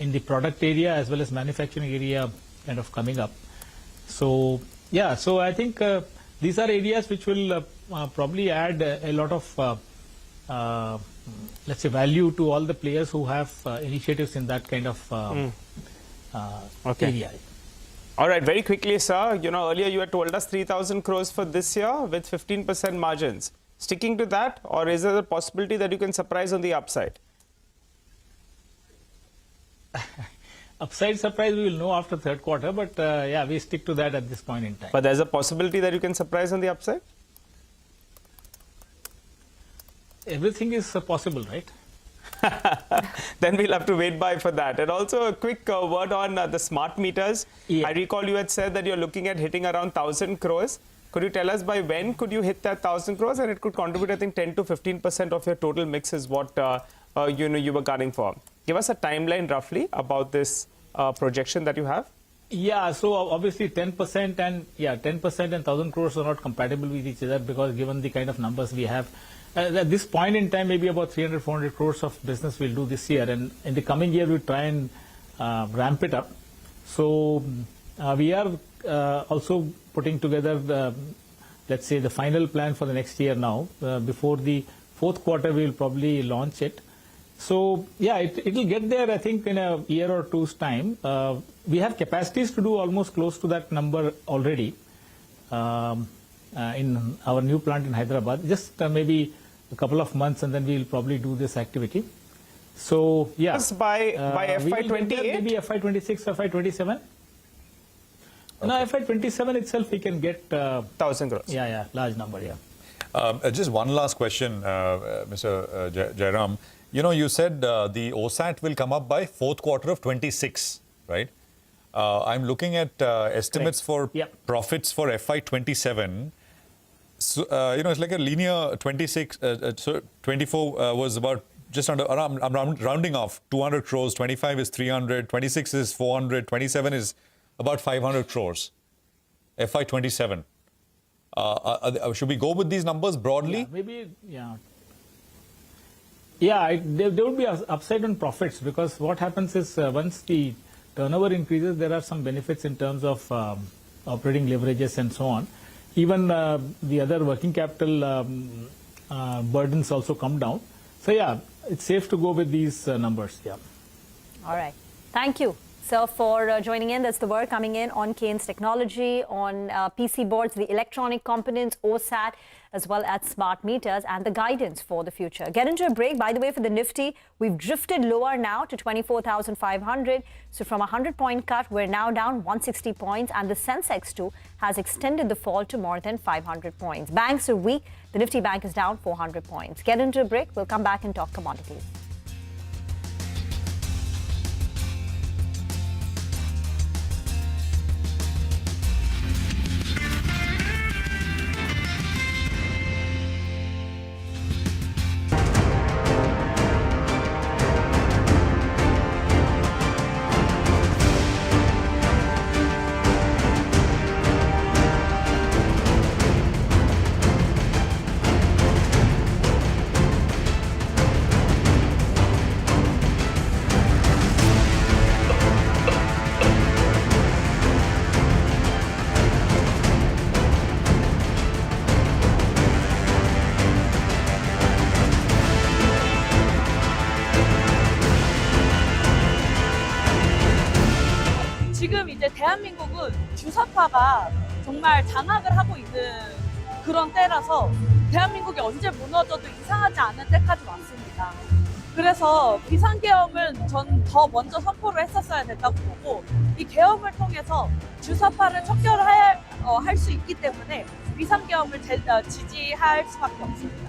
[SPEAKER 21] in the product area as well as manufacturing area kind of coming up. So yeah, so I think these are areas which will probably add a lot of let's say value to all the players who have initiatives in that kind of area.
[SPEAKER 2] All right, very quickly, sir. You know, earlier you had told us 3,000 crores for this year with 15% margins. Sticking to that, or is there a possibility that you can surprise on the upside?
[SPEAKER 21] Upside surprise we will know after third quarter, but yeah, we stick to that at this point in time.
[SPEAKER 2] But there's a possibility that you can surprise on the upside?
[SPEAKER 21] Everything is possible, right?
[SPEAKER 2] Then we'll have to wait by for that. And also a quick word on the smart meters. Yeah. I recall you had said that you're looking at hitting around 1,000 crores. Could you tell us by when could you hit that 1,000 crores? And it could contribute, I think, 10 to 15% of your total mix is what you were gunning for. Give us a timeline roughly about this projection that you have.
[SPEAKER 21] Yeah, so obviously 10% and 10% and 1,000 crores are not compatible with each other, because given the kind of numbers we have. At this point in time, maybe about 300, 400 crores of business we'll do this year, and in the coming year we'll try and ramp it up. So we are also putting together, let's say, the final plan for the next year now. Before the fourth quarter, we'll probably launch it. So yeah, it will get there, I think, in a year or two's time. We have capacities to do almost close to that number already in our new plant in Hyderabad. Just maybe a couple of months, and then we'll probably do this activity. So yeah,
[SPEAKER 2] just by FY28,
[SPEAKER 21] maybe FY26, FY27. Okay. No, FY27 itself we can get
[SPEAKER 2] 1,000 crores.
[SPEAKER 21] Yeah, large number. Yeah.
[SPEAKER 12] Just one last question, Mr. Jairam. You know, you said the OSAT will come up by fourth quarter of 26, right? I'm looking at estimates for profits for FY27. So, you know, it's like a linear 26, so 24 was about just under, I'm rounding off, 200 crores, 25 is 300, 26 is 400, 27 is about 500 crores, FY27. Should we go with these numbers broadly?
[SPEAKER 21] Yeah, maybe, yeah, there would be upside on profits, because what happens is once the turnover increases, there are some benefits in terms of operating leverages and so on. Even the other working capital burdens also come down. So yeah, it's safe to go with these numbers. Yeah.
[SPEAKER 4] All right. Thank you. sir, for joining in. That's the word coming in on Keynes Technology, on PC boards, the electronic components, OSAT, as well as smart meters, and the guidance for the future. Get into a break. By the way, for the Nifty, we've drifted lower now to 24,500. So from a 100-point cut, we're now down 160 points, and the Sensex too has extended the fall to more than 500 points. Banks are weak. The Nifty Bank is down 400 points. Get into a break. We'll come back and talk commodities.
[SPEAKER 1] 지금 이제 대한민국은 주사파가 정말 장악을 하고 있는 그런 때라서 대한민국이 언제 무너져도 이상하지 않은 때까지 왔습니다. 그래서 비상계엄은 전 더 먼저 선포를 했었어야 된다고 보고, 이 계엄을 통해서 주사파를 척결할 수 있기 때문에 비상계엄을 지지할 수밖에 없습니다.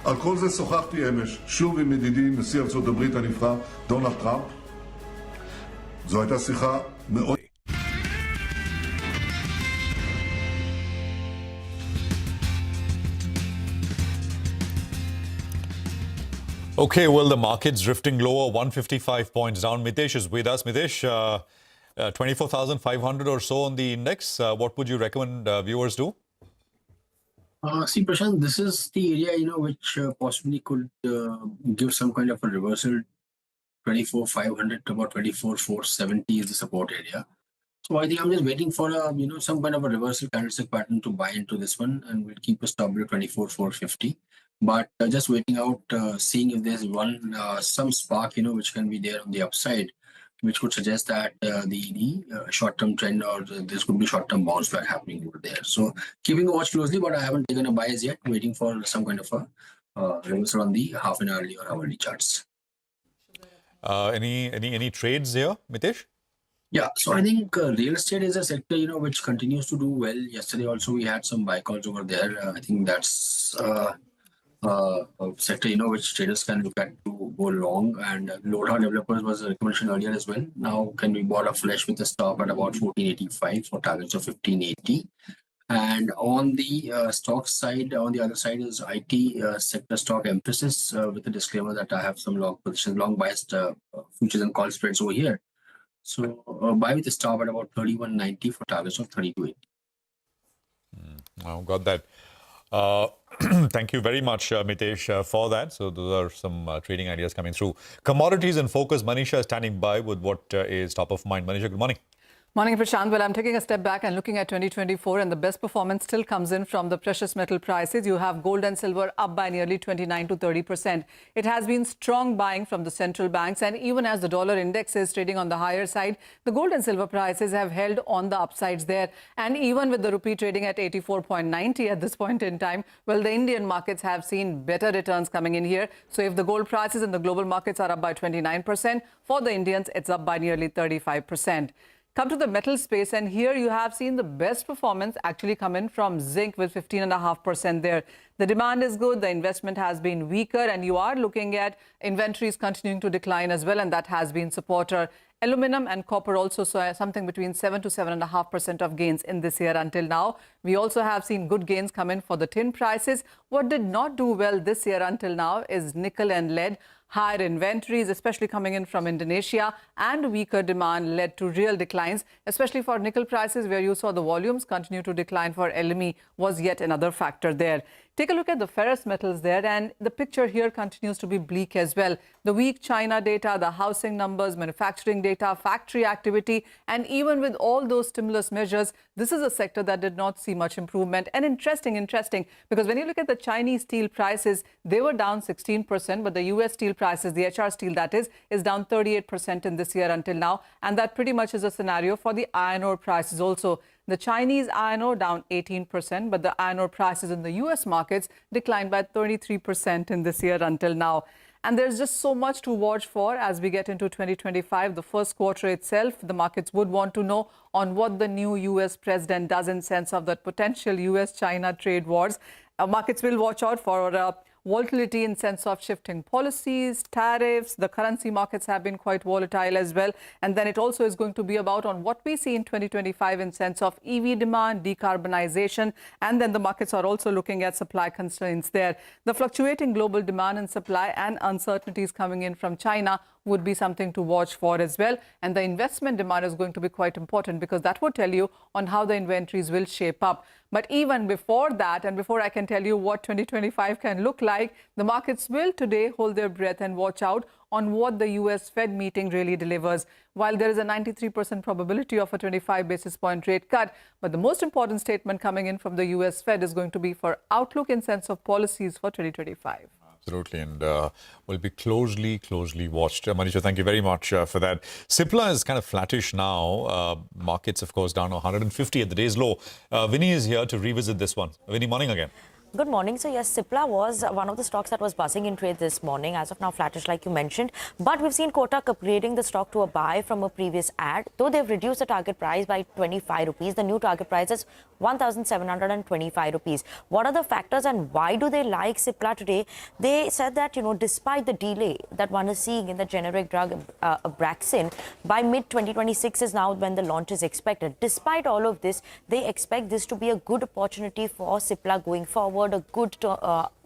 [SPEAKER 22] על כל זה שוחחתי אמש, שוב עם ידידי נשיא ארצות הברית הנבחר, דונלד טראמפ. זו הייתה שיחה מאוד...
[SPEAKER 12] Okay, well, the market's drifting lower, 155 points down. Mitesh is with us. Mitesh, 24,500 or so on the index. What would you recommend viewers do?
[SPEAKER 14] See, Prashant, this is the area, which possibly could give some kind of a reversal. 24,500 to about 24,470 is the support area. So I think I'm just waiting for a, some kind of a reversal candlestick pattern to buy into this one, and we'll keep a stop at 24,450. But just waiting out, seeing if there's some spark, which can be there on the upside, which could suggest that the short-term trend or this could be short-term bounce back happening over there. So keeping a watch closely, but I haven't taken a bias yet, waiting for some kind of a reversal on the half an hourly or hourly charts.
[SPEAKER 12] Any trades here, Mitesh?
[SPEAKER 14] Yeah, so I think real estate is a sector, which continues to do well. Yesterday also we had some buy calls over there. I think that's sector, which traders can look at to go long. And Lodha Developers was a recommendation earlier as well. Now can be bought afresh with a stop at about 1485 for targets of 1580. And on the stock side, on the other side is IT sector stock emphasis with the disclaimer that I have some long positions, long biased futures and call spreads over here. So buy with a stop at about 3190 for targets of 3280.
[SPEAKER 12] I've got that. Thank you very much, Mitesh, for that. So those are some trading ideas coming through. Commodities in focus. Manisha is standing by with what is top of mind. Manisha, good morning.
[SPEAKER 3] Morning, Prashant. Well, I'm taking a step back and looking at 2024, and the best performance still comes in from the precious metal prices. You have gold and silver up by nearly 29 to 30%. It has been strong buying from the central banks, and even as the dollar index is trading on the higher side, the gold and silver prices have held on the upsides there. And even with the rupee trading at 84.90 at this point in time, well, the Indian markets have seen better returns coming in here. So if the gold prices in the global markets are up by 29%, for the Indians, it's up by nearly 35%. Come to the metal space, and here you have seen the best performance actually come in from zinc with 15.5% there. The demand is good, the investment has been weaker, and you are looking at inventories continuing to decline as well, and that has been supporter. Aluminum and copper also saw something between 7 to 7.5% of gains in this year until now. We also have seen good gains come in for the tin prices. What did not do well this year until now is nickel and lead. Higher inventories, especially coming in from Indonesia, and weaker demand led to real declines, especially for nickel prices, where you saw the volumes continue to decline for LME was yet another factor there. Take a look at the ferrous metals there, and the picture here continues to be bleak as well. The weak China data, the housing numbers, manufacturing data, factory activity, and even with all those stimulus measures, this is a sector that did not see much improvement. And interesting, because when you look at the Chinese steel prices, they were down 16%, but the US steel prices, the HR steel that is down 38% in this year until now. And that pretty much is a scenario for the iron ore prices also. The Chinese iron ore down 18%, but the iron ore prices in the US markets declined by 33% in this year until now. And there's just so much to watch for as we get into 2025. The first quarter itself, the markets would want to know on what the new US president does in sense of that potential US-China trade wars. Markets will watch out for volatility in sense of shifting policies, tariffs. The currency markets have been quite volatile as well. And then it also is going to be about on what we see in 2025 in sense of EV demand, decarbonization, and then the markets are also looking at supply constraints there. The fluctuating global demand and supply and uncertainties coming in from China would be something to watch for as well. And the investment demand is going to be quite important because that would tell you on how the inventories will shape up. But even before that, and before I can tell you what 2025 can look like, the markets will today hold their breath and watch out on what the US Fed meeting really delivers. While there is a 93% probability of a 25 basis point rate cut, but the most important statement coming in from the US Fed is going to be for outlook in sense of policies for 2025.
[SPEAKER 12] Absolutely, and will be closely watched. Manisha, thank you very much for that. Cipla is kind of flattish now. Markets, of course, down 150 at the day's low. Vinny is here to revisit this one. Vinny, morning again.
[SPEAKER 5] Good morning. So yes, Cipla was one of the stocks that was buzzing in trade this morning. As of now, flattish like you mentioned. But we've seen Kotak upgrading the stock to a buy from a previous ad. Though they've reduced the target price by 25 rupees, the new target price is 1,725 rupees. What are the factors and why do they like Cipla today? They said that, despite the delay that one is seeing in the generic drug Grasim, by mid-2026 is now when the launch is expected. Despite all of this, they expect this to be a good opportunity for Cipla going forward. A good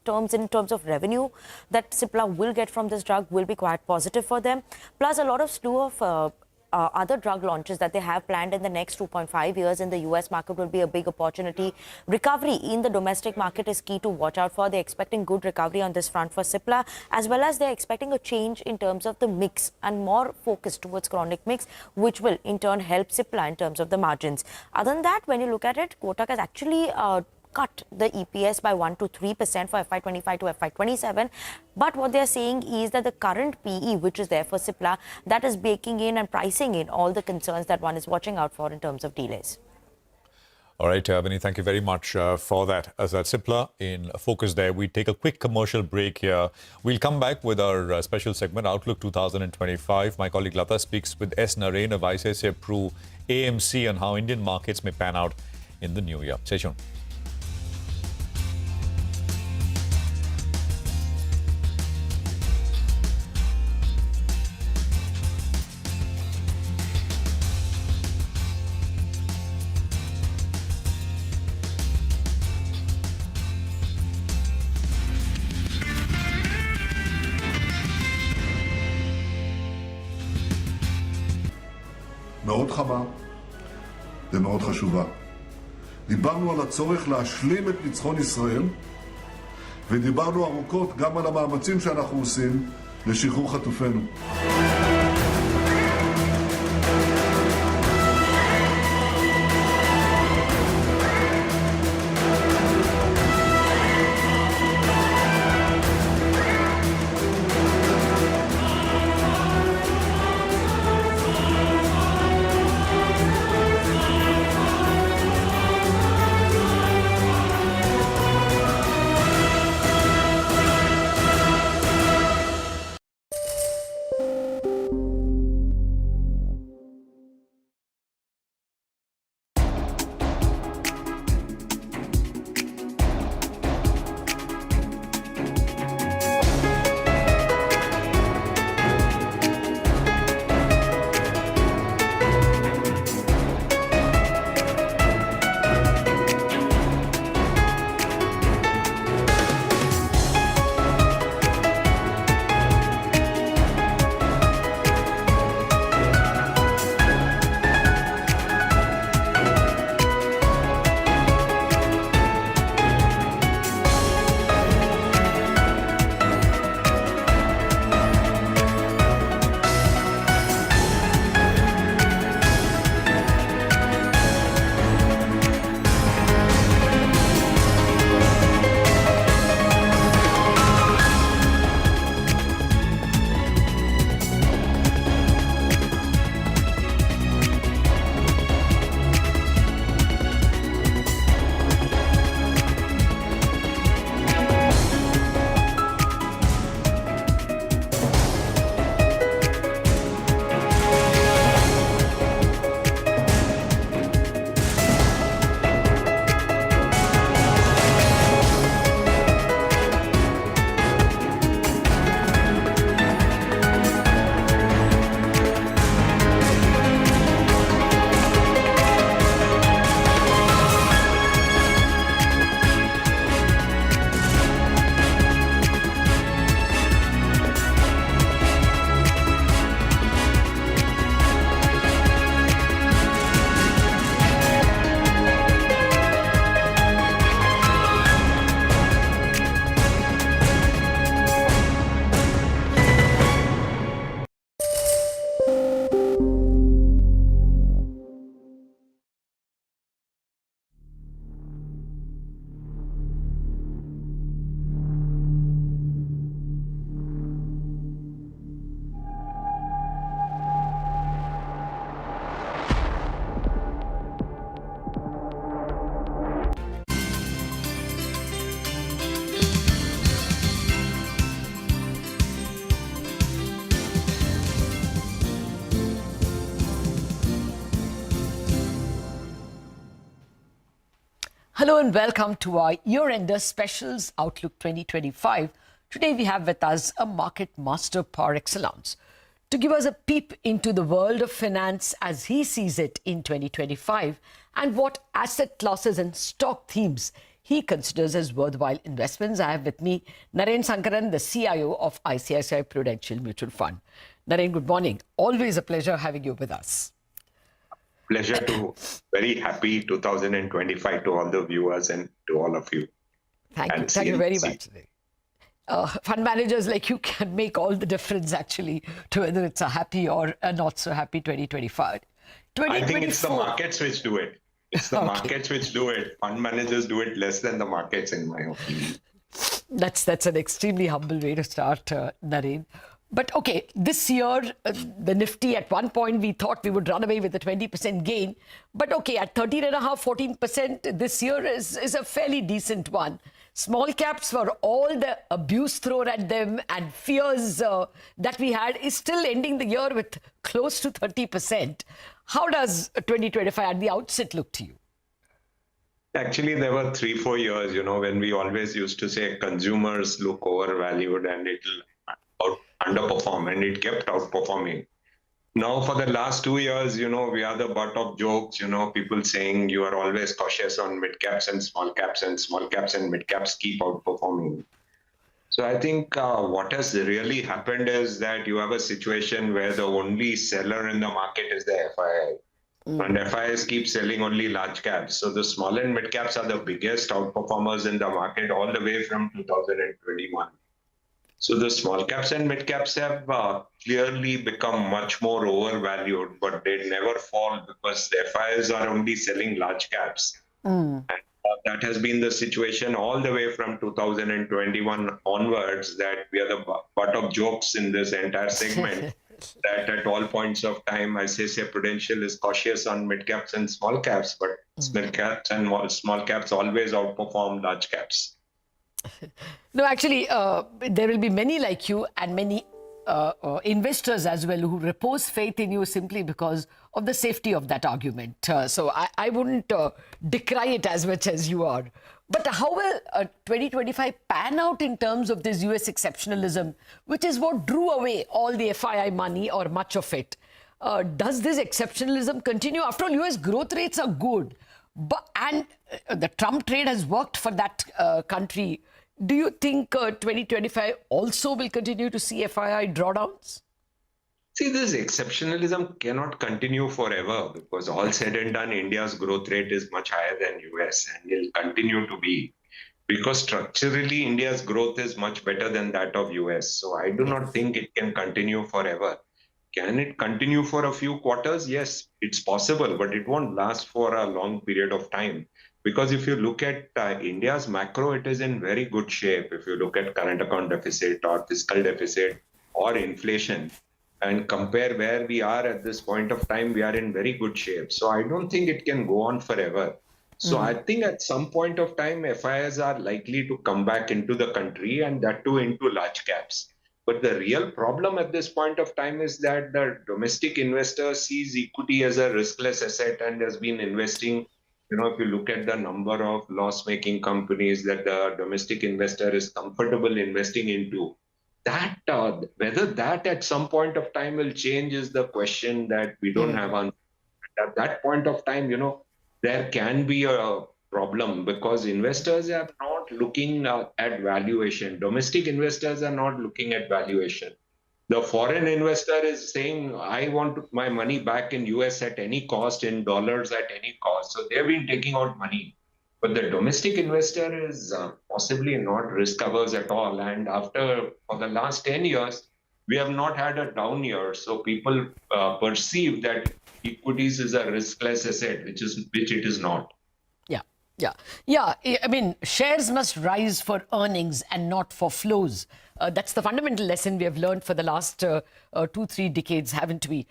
[SPEAKER 5] terms in terms of revenue that Cipla will get from this drug will be quite positive for them. Plus, a lot of slew of other drug launches that they have planned in the next 2.5 years in the US market will be a big opportunity. Recovery in the domestic market is key to watch out for. They're expecting good recovery on this front for Cipla, as well as they're expecting a change in terms of the mix and more focus towards chronic mix, which will in turn help Cipla in terms of the margins. Other than that, when you look at it, Kotak has actually cut the EPS by 1 to 3% for FY25 to FY27. But what they're saying is that the current PE, which is there for Cipla, that is baking in and pricing in all the concerns that one is watching out for in terms of delays.
[SPEAKER 12] All right, Vinny, thank you very much for that. As that Cipla in focus there, we take a quick commercial break here. We'll come back with our special segment, Outlook 2025. My colleague Lata speaks with S. Narain of ICICI Pru AMC on how Indian markets may pan out in the new year. Stay tuned.
[SPEAKER 22] מאוד חמה ומאוד חשובה. דיברנו על הצורך להשלים את ניצחון ישראל, ודיברנו ארוכות גם על המאמצים שאנחנו עושים לשחרור חטופינו.
[SPEAKER 6] Hello and welcome to our year-ender specials Outlook 2025. Today we have with us a market master par excellence to give us a peep into the world of finance as he sees it in 2025 and what asset classes and stock themes he considers as worthwhile investments. I have with me Naren Sankaran, the CIO of ICICI Prudential Mutual Fund. Naren, good morning. Always a pleasure having you with us.
[SPEAKER 11] Pleasure to, very happy 2025 to all the viewers and to all of you.
[SPEAKER 6] Thank you very much. Fund managers like you can make all the difference actually to whether it's a happy or a not so happy 2025.
[SPEAKER 11] I think it's the markets which do it. It's the markets which do it. Fund managers do it less than the markets, in my opinion.
[SPEAKER 6] That's an extremely humble way to start, Naren. But okay, this year, the Nifty at one point, we thought we would run away with a 20% gain. But okay, at 13.5%, 14% this year is a fairly decent one. Small caps, for all the abuse thrown at them and fears that we had, is still ending the year with close to 30%. How does 2025 at the outset look to you?
[SPEAKER 11] Actually, there were 3-4 years, when we always used to say consumers look overvalued and it'll underperform, and it kept outperforming. Now, for the last 2 years, we are the butt of jokes, people saying you are always cautious on mid caps and small caps and mid caps keep outperforming. So I think what has really happened is that you have a situation where the only seller in the market is the FII. And FIs keep selling only large caps. So the small and mid caps are the biggest outperformers in the market all the way from 2021. So the small caps and mid caps have clearly become much more overvalued, but they never fall because the FIs are only selling large caps. And that has been the situation all the way from 2021 onwards, that we are the butt of jokes in this entire segment. That at all points of time, ICICI Prudential is cautious on mid caps and small caps, but mid caps and small caps always outperform large caps.
[SPEAKER 6] No, actually, there will be many like you and many investors as well who repose faith in you simply because of the safety of that argument. So I wouldn't decry it as much as you are. But how will 2025 pan out in terms of this US exceptionalism, which is what drew away all the FII money or much of it? Does this exceptionalism continue? After all, US growth rates are good, and the Trump trade has worked for that country. Do you think 2025 also will continue to see FII drawdowns?
[SPEAKER 11] See, this exceptionalism cannot continue forever because all said and done, India's growth rate is much higher than US and will continue to be, because structurally India's growth is much better than that of US. So I do not think it can continue forever. Can it continue for a few quarters? Yes, it's possible, but it won't last for a long period of time. Because if you look at India's macro, it is in very good shape. If you look at current account deficit or fiscal deficit or inflation and compare where we are at this point of time, we are in very good shape. So I don't think it can go on forever. So I think at some point of time, FIs are likely to come back into the country, and that too into large caps. But the real problem at this point of time is that the domestic investor sees equity as a riskless asset and has been investing. You know, if you look at the number of loss-making companies that the domestic investor is comfortable investing into, that whether that at some point of time will change is the question that we don't have answer. At that point of time, you know, there can be a problem because investors are not looking at valuation. Domestic investors are not looking at valuation. The foreign investor is saying, I want my money back in US at any cost, in dollars at any cost. So they've been taking out money. But the domestic investor is possibly not risk averse at all. And for the last 10 years, we have not had a down year. So people perceive that equities is a riskless asset, which it is not.
[SPEAKER 6] Yeah. I mean, shares must rise for earnings and not for flows. That's the fundamental lesson we have learned for the last 2-3 decades, haven't we?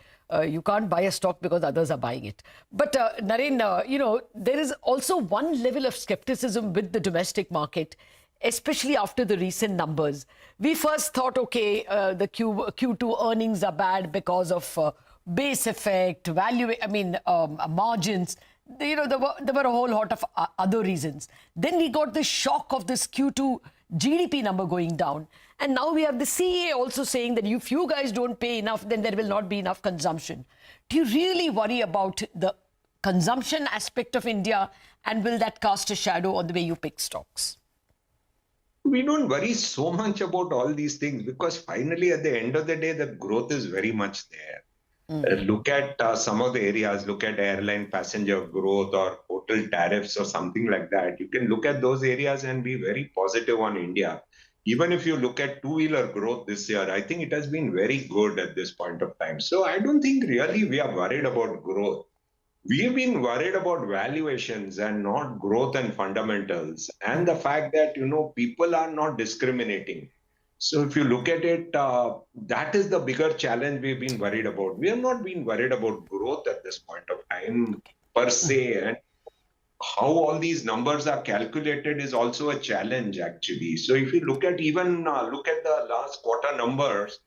[SPEAKER 6] You can't buy a stock because others are buying it. But Naren, you know, there is also one level of skepticism with the domestic market, especially after the recent numbers. We first thought, okay, the Q2 earnings are bad because of base effect, margins. You know, there were a whole lot of other reasons. Then we got the shock of this Q2 GDP number going down. And now we have the CA also saying that if you guys don't pay enough, then there will not be enough consumption. Do you really worry about the consumption aspect of India? And will that cast a shadow on the way you pick stocks?
[SPEAKER 11] We don't worry so much about all these things because finally, at the end of the day, the growth is very much there. Look at some of the areas, look at airline passenger growth or hotel tariffs or something like that. You can look at those areas and be very positive on India. Even if you look at two-wheeler growth this year, I think it has been very good at this point of time. So I don't think really we are worried about growth. We've been worried about valuations and not growth and fundamentals. And the fact that, you know, people are not discriminating. So if you look at it, that is the bigger challenge we've been worried about. We have not been worried about growth at this point of time per se. And how all these numbers are calculated is also a challenge, actually. So if you look at look at the last quarter numbers,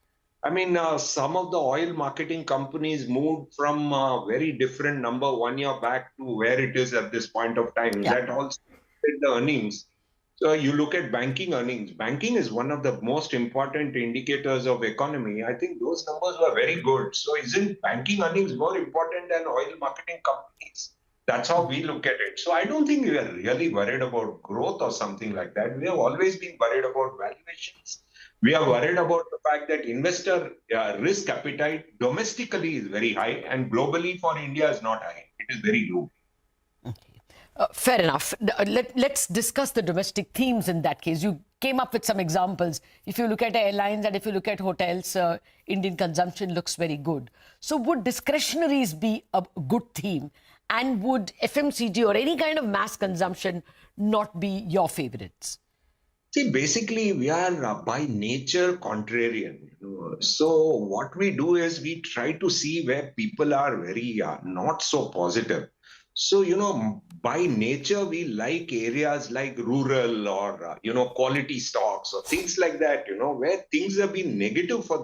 [SPEAKER 11] I mean, some of the oil marketing companies moved from a very different number 1 year back to where it is at this point of time. Yeah. That also affected the earnings. So you look at banking earnings. Banking is one of the most important indicators of economy. I think those numbers were very good. So isn't banking earnings more important than oil marketing companies? That's how we look at it. So I don't think we are really worried about growth or something like that. We have always been worried about valuations. We are worried about the fact that investor risk appetite domestically is very high and globally for India is not high. It is very low.
[SPEAKER 6] Fair enough. Let's discuss the domestic themes in that case. You came up with some examples. If you look at airlines and if you look at hotels, Indian consumption looks very good. So would discretionaries be a good theme? And would FMCG or any kind of mass consumption not be your favorites?
[SPEAKER 11] See, basically, we are by nature contrarian. So what we do is we try to see where people are very not so positive. So, by nature, we like areas like rural or, quality stocks or things like that, where things have been negative for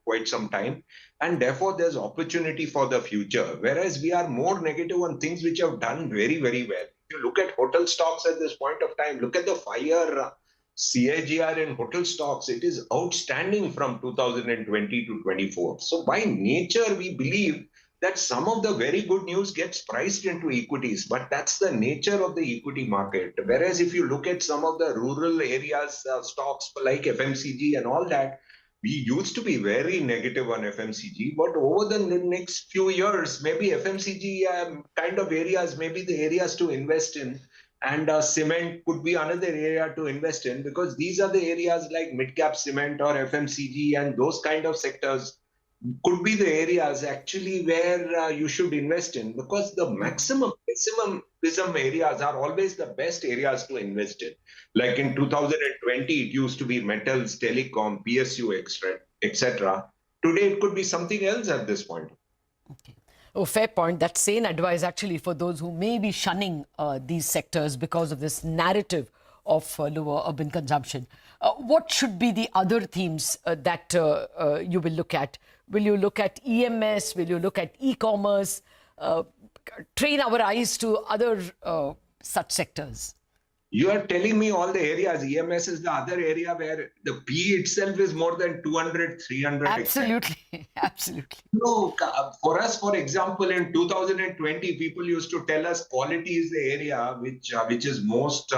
[SPEAKER 11] quite some time. And therefore, there's opportunity for the future. Whereas we are more negative on things which have done very, very well. If you look at hotel stocks at this point of time, look at the 5-year CAGR in hotel stocks. It is outstanding from 2020 to 24. So by nature, we believe that some of the very good news gets priced into equities, but that's the nature of the equity market. Whereas if you look at some of the rural areas, stocks like FMCG and all that, we used to be very negative on FMCG, but over the next few years, maybe FMCG kind of areas, maybe the areas to invest in, and cement could be another area to invest in, because these are the areas like mid-cap cement or FMCG and those kind of sectors could be the areas actually where you should invest in, because the maximum pessimism areas are always the best areas to invest in. Like in 2020, it used to be metals, telecom, PSU, etc. Today, it could be something else at this point.
[SPEAKER 6] Okay. Oh, fair point. That's sane advice actually for those who may be shunning these sectors because of this narrative of lower urban consumption. What should be the other themes that you will look at? Will you look at EMS? Will you look at e-commerce? Train our eyes to other such sectors?
[SPEAKER 11] You are telling me all the areas. EMS is the other area where the PE itself is more than 200, 300.
[SPEAKER 6] Absolutely. Absolutely.
[SPEAKER 11] No, for us, for example, in 2020, people used to tell us quality is the area which is most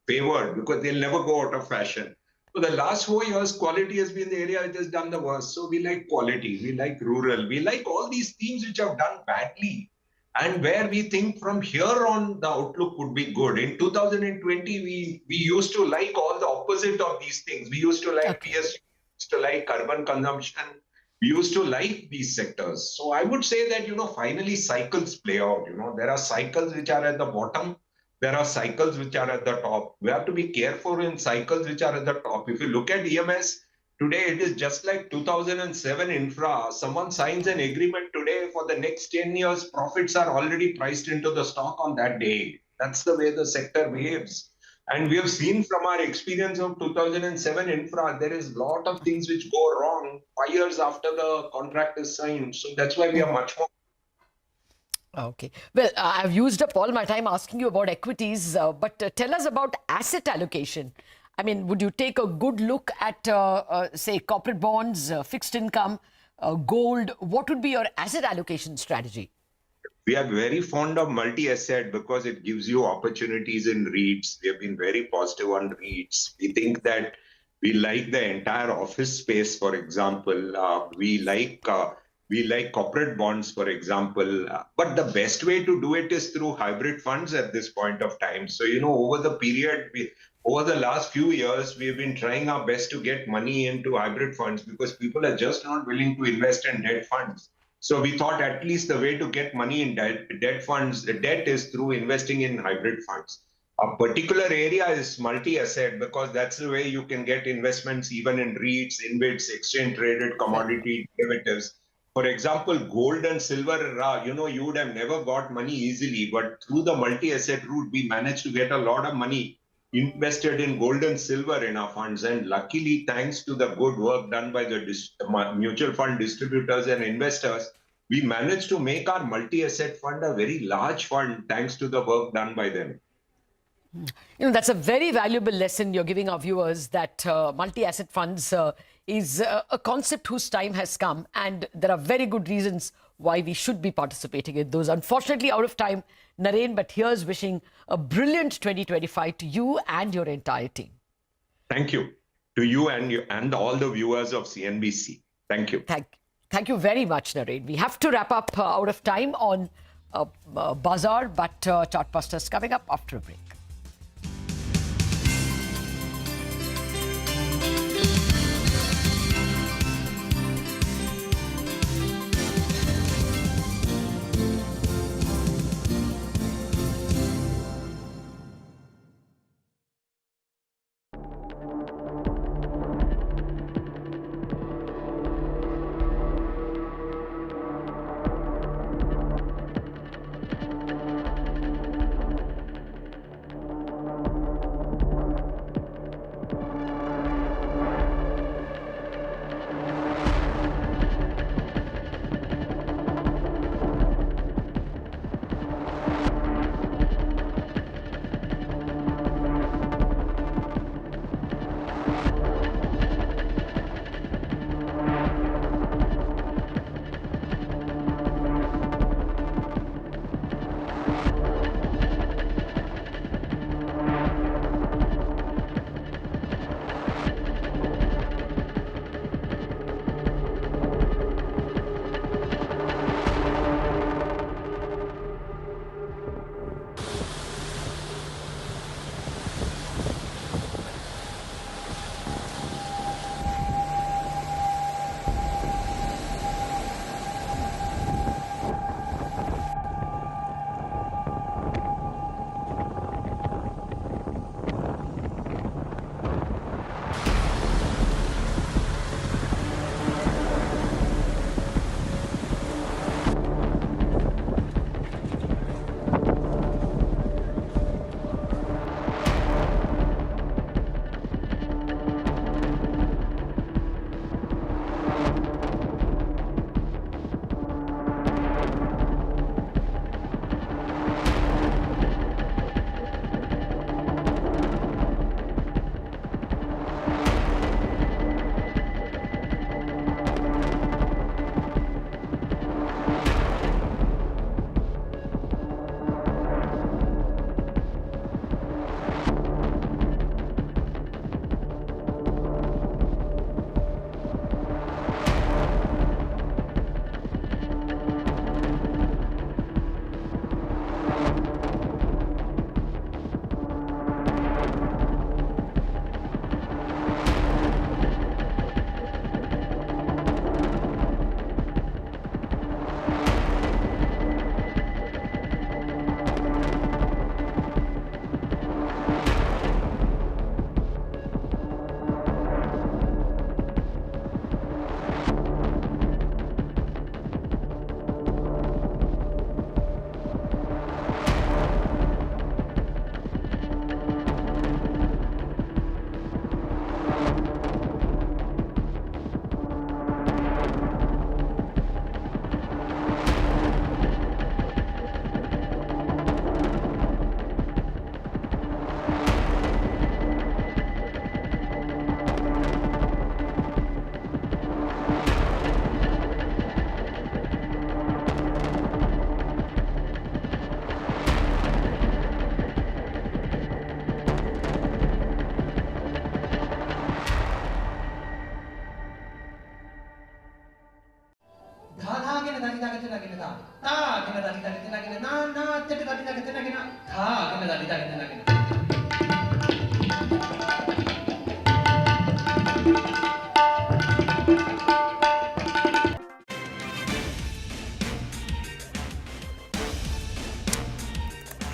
[SPEAKER 11] favored because they'll never go out of fashion. For the last 4 years, quality has been the area which has done the worst. So we like quality, we like rural, we like all these themes which have done badly, and where we think from here on the outlook would be good. In 2020, we used to like all the opposite of these things. We used to like PSU, we used to like urban consumption, we used to like these sectors. So I would say that, finally cycles play out. There are cycles which are at the bottom. There are cycles which are at the top. We have to be careful in cycles which are at the top. If you look at EMS, today it is just like 2007 infra. Someone signs an agreement today for the next 10 years. Profits are already priced into the stock on that day. That's the way the sector behaves. And we have seen from our experience of 2007 infra, there is a lot of things which go wrong 5 years after the contract is signed. So that's why we are much more.
[SPEAKER 6] Okay. Well, I've used up all my time asking you about equities, but tell us about asset allocation. I mean, would you take a good look at, say, corporate bonds, fixed income, gold? What would be your asset allocation strategy?
[SPEAKER 11] We are very fond of multi-asset because it gives you opportunities in REITs. We have been very positive on REITs. We think that we like the entire office space, for example. We like corporate bonds, for example. But the best way to do it is through hybrid funds at this point of time. So, over the period, over the last few years, we've been trying our best to get money into hybrid funds because people are just not willing to invest in debt funds. So we thought at least the way to get money in debt funds, debt is through investing in hybrid funds. A particular area is multi-asset because that's the way you can get investments even in REITs, InvITs, exchange-traded commodity derivatives. For example, gold and silver, you would have never got money easily, but through the multi-asset route, we managed to get a lot of money invested in gold and silver in our funds. And luckily, thanks to the good work done by the mutual fund distributors and investors, we managed to make our multi-asset fund a very large fund thanks to the work done by them.
[SPEAKER 6] That's a very valuable lesson you're giving our viewers, that multi-asset funds is a concept whose time has come, and there are very good reasons why we should be participating in those. Unfortunately, out of time, Naren, but here's wishing a brilliant 2025 to you and your entire team.
[SPEAKER 11] Thank you to you and all the viewers of CNBC. Thank you.
[SPEAKER 6] Thank you very much, Naren. We have to wrap up out of time on Bazaar, but Chartbusters coming up after a break.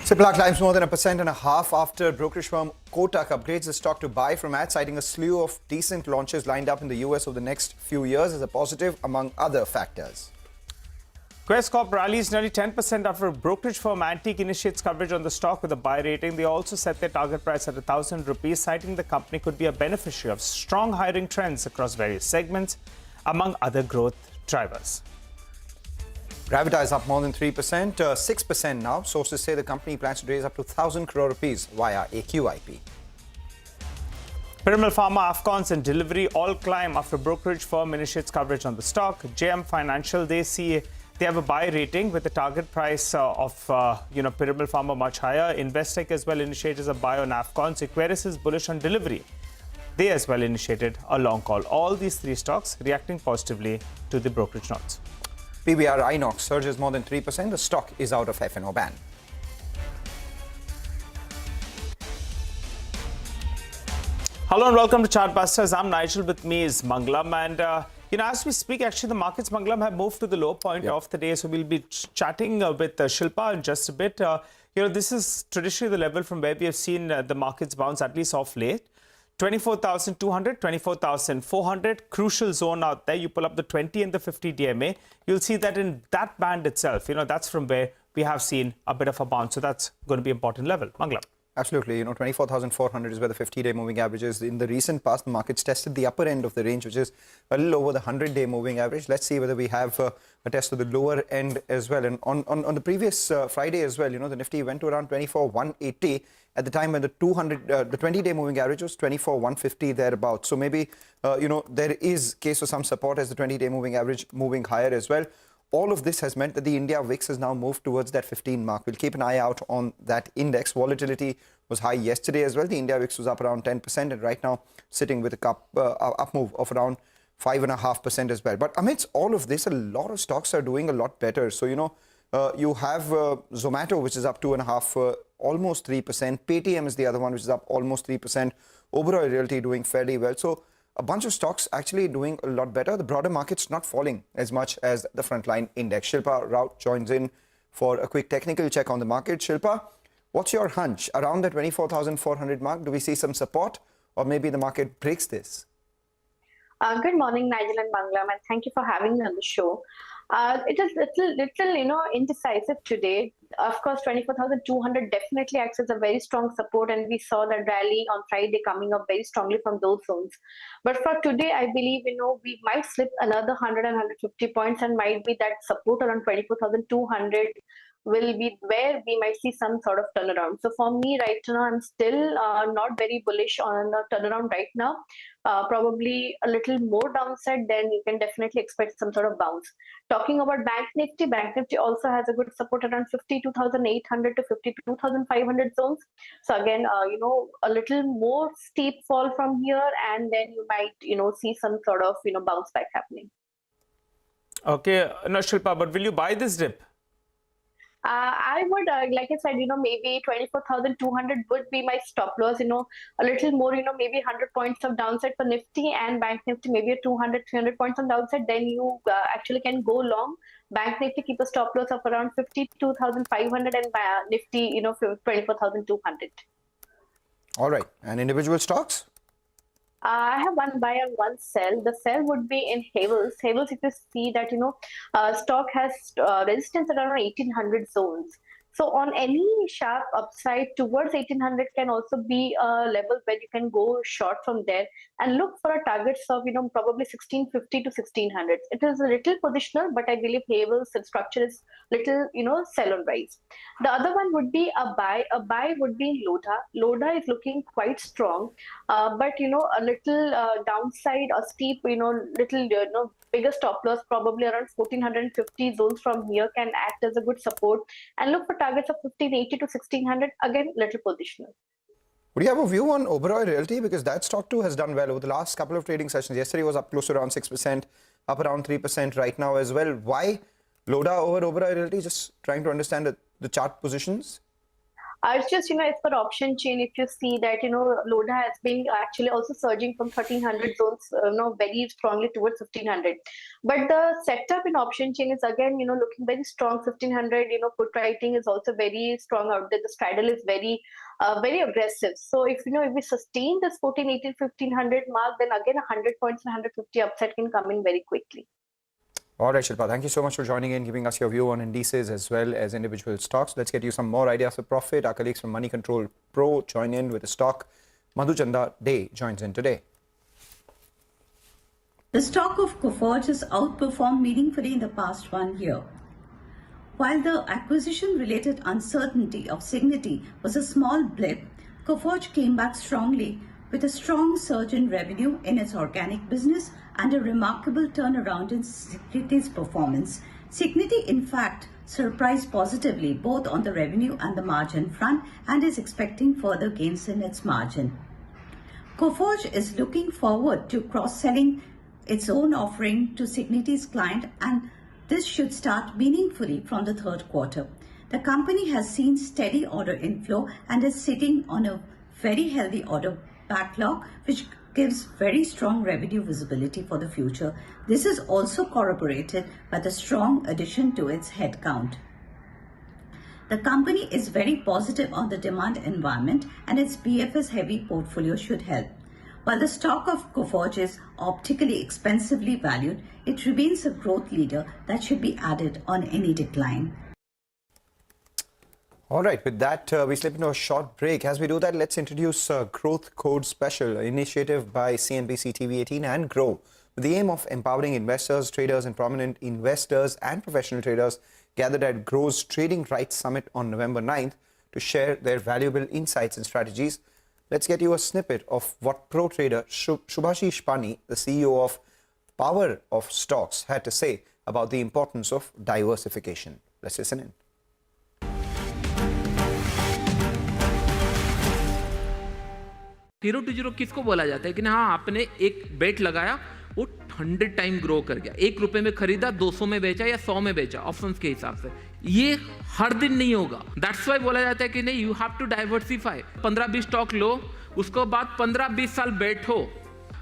[SPEAKER 8] Cipla climbs more than 1.5% after brokerage firm Kotak upgrades the stock to buy from ad, citing a slew of decent launches lined up in the US over the next few years as a positive, among other factors.
[SPEAKER 2] Quest Corp rallies nearly 10% after a brokerage firm Antique initiates coverage on the stock with a buy rating. They also set their target price at 1,000 rupees, citing the company could be a beneficiary of strong hiring trends across various segments, among other growth drivers.
[SPEAKER 8] Gravita is up more than 3%, 6% now. Sources say the company plans to raise up to 1,000 crore rupees via a QIP.
[SPEAKER 2] Piramal Pharma, Afcons and Delivery all climb after brokerage firm initiates coverage on the stock. JM Financial, they see They have a buy rating with the target price of Piramal Pharma much higher. Investec as well initiated a buy on Afcons. Equirus is bullish on delivery. They as well initiated a long call. All these three stocks reacting positively to the brokerage notes.
[SPEAKER 8] PBR Inox surges more than 3%. The stock is out of F&O ban.
[SPEAKER 2] Hello and welcome to Chartbusters. I'm Nigel. With me is Mangalam. And, as we speak, actually, the markets, Mangalam, have moved to the low point of the day. So we'll be chatting with Shilpa in just a bit. This is traditionally the level from where we have seen the markets bounce, at least off late. 24,200, 24,400, crucial zone out there. You pull up the 20 and the 50 DMA. You'll see that in that band itself, that's from where we have seen a bit of a bounce. So that's going to be an important level. Mangalam.
[SPEAKER 8] Absolutely. 24,400 is where the 50-day moving average is. In the recent past, the markets tested the upper end of the range, which is a little over the 100-day moving average. Let's see whether we have a test of the lower end as well. And on the previous Friday as well, the Nifty went to around 24,180 at the time when the 20-day moving average was 24,150 thereabouts. So maybe, there is case for some support as the 20-day moving average moving higher as well. All of this has meant that the India VIX has now moved towards that 15 mark. We'll keep an eye out on that index. Volatility was high yesterday as well. The India VIX was up around 10% and right now sitting with a up move of around 5.5% as well. But amidst all of this, a lot of stocks are doing a lot better. So, you have Zomato, which is up 2.5%, almost 3%. Paytm is the other one, which is up almost 3%. Oberoi Realty doing fairly well. So, a bunch of stocks actually doing a lot better. The broader market's not falling as much as the frontline index. Shilpa Raut joins in for a quick technical check on the market. Shilpa, what's your hunch? Around the 24,400 mark, do we see some support or maybe the market breaks this?
[SPEAKER 9] Good morning, Nigel and Mangalam, and thank you for having me on the show. It is little indecisive today. Of course, 24,200 definitely acts as a very strong support, and we saw that rally on Friday coming up very strongly from those zones. But for today, I believe, we might slip another 100 and 150 points and might be that support around 24,200 will be where we might see some sort of turnaround. So for me right now, I'm still not very bullish on the turnaround right now. Probably a little more downside, then you can definitely expect some sort of bounce. Talking about Bank Nifty also has a good support around 52,800 to 52,500 zones. So again, a little more steep fall from here, and then you might, see some sort of, bounce back happening.
[SPEAKER 2] Okay, no, Shilpa, but will you buy this dip?
[SPEAKER 9] I would, like I said, maybe 24,200 would be my stop loss, a little more, maybe 100 points of downside for Nifty and Bank Nifty, maybe a 200, 300 points on downside, then you actually can go long. Bank Nifty, keep a stop loss of around 52,500 and Nifty, 24,200.
[SPEAKER 8] All right. And individual stocks?
[SPEAKER 9] I have one buy and one sell. The sell would be in Havels. Havels, if you see that, stock has resistance at around 1800 zones. So on any sharp upside towards 1800 can also be a level where you can go short from there and look for a targets of, probably 1650 to 1600. It is a little positional, but I believe Havel's structure is little, sell on rise. The other one would be a buy. A buy would be Lodha. Lodha is looking quite strong, but, a little downside or steep, little, bigger stop loss, probably around 1450 zones from here can act as a good support, and look for targets of 1580 to 1600, again little positional.
[SPEAKER 8] Would you have a view on Oberoi Realty? Because that stock too has done well over the last couple of trading sessions. Yesterday was up close to around 6%, up around 3% right now as well. Why Lodha over Oberoi Realty? Just trying to understand the chart positions.
[SPEAKER 9] It's just, it's for option chain. If you see that, Lodha has been actually also surging from 1300 zones, very strongly towards 1500. But the setup in option chain is again, looking very strong. 1500, put writing is also very strong out there. The straddle is very aggressive. So if, if we sustain this 1480, 1500 mark, then again 100 points and 150 upside can come in very quickly.
[SPEAKER 8] All right, Shilpa, thank you so much for joining in, giving us your view on indices as well as individual stocks. Let's get you some more ideas of profit. Our colleagues from Money Control Pro join in with a stock. Madhu Chanda Day joins in today.
[SPEAKER 13] The stock of Coforge has outperformed meaningfully in the past 1 year. While the acquisition-related uncertainty of Cigniti was a small blip, Coforge came back strongly with a strong surge in revenue in its organic business and a remarkable turnaround in Cigniti's performance, Cigniti, in fact, surprised positively both on the revenue and the margin front and is expecting further gains in its margin. Coforge is looking forward to cross-selling its own offering to Cigniti's client, and this should start meaningfully from the third quarter. The company has seen steady order inflow and is sitting on a very healthy order backlog, which gives very strong revenue visibility for the future. This is also corroborated by the strong addition to its headcount. The company is very positive on the demand environment, and its BFS heavy portfolio should help. While the stock of Coforge is optically expensively valued, it remains a growth leader that should be added on any decline.
[SPEAKER 8] All right, with that, we slip into a short break. As we do that, let's introduce Growth Code Special, an initiative by CNBC TV18 and Grow, with the aim of empowering investors, traders, and prominent investors and professional traders gathered at Grow's Trading Rights Summit on November 9th to share their valuable insights and strategies. Let's get you a snippet of what pro trader Subhashish Pani, the CEO of Power of Stocks, had to say about the importance of diversification. Let's listen in.
[SPEAKER 10] Zero to zero किसको बोला जाता है कि हाँ आपने एक बेट लगाया वो 100 टाइम ग्रो कर गया, 1 रुपए में खरीदा 200 में बेचा या 100 में बेचा ऑप्शंस के हिसाब से, ये हर दिन नहीं होगा। दैट्स वाई बोला जाता है कि नहीं, you have to diversify. 15-20 stock लो, उसको बाद 15-20 साल बैठो,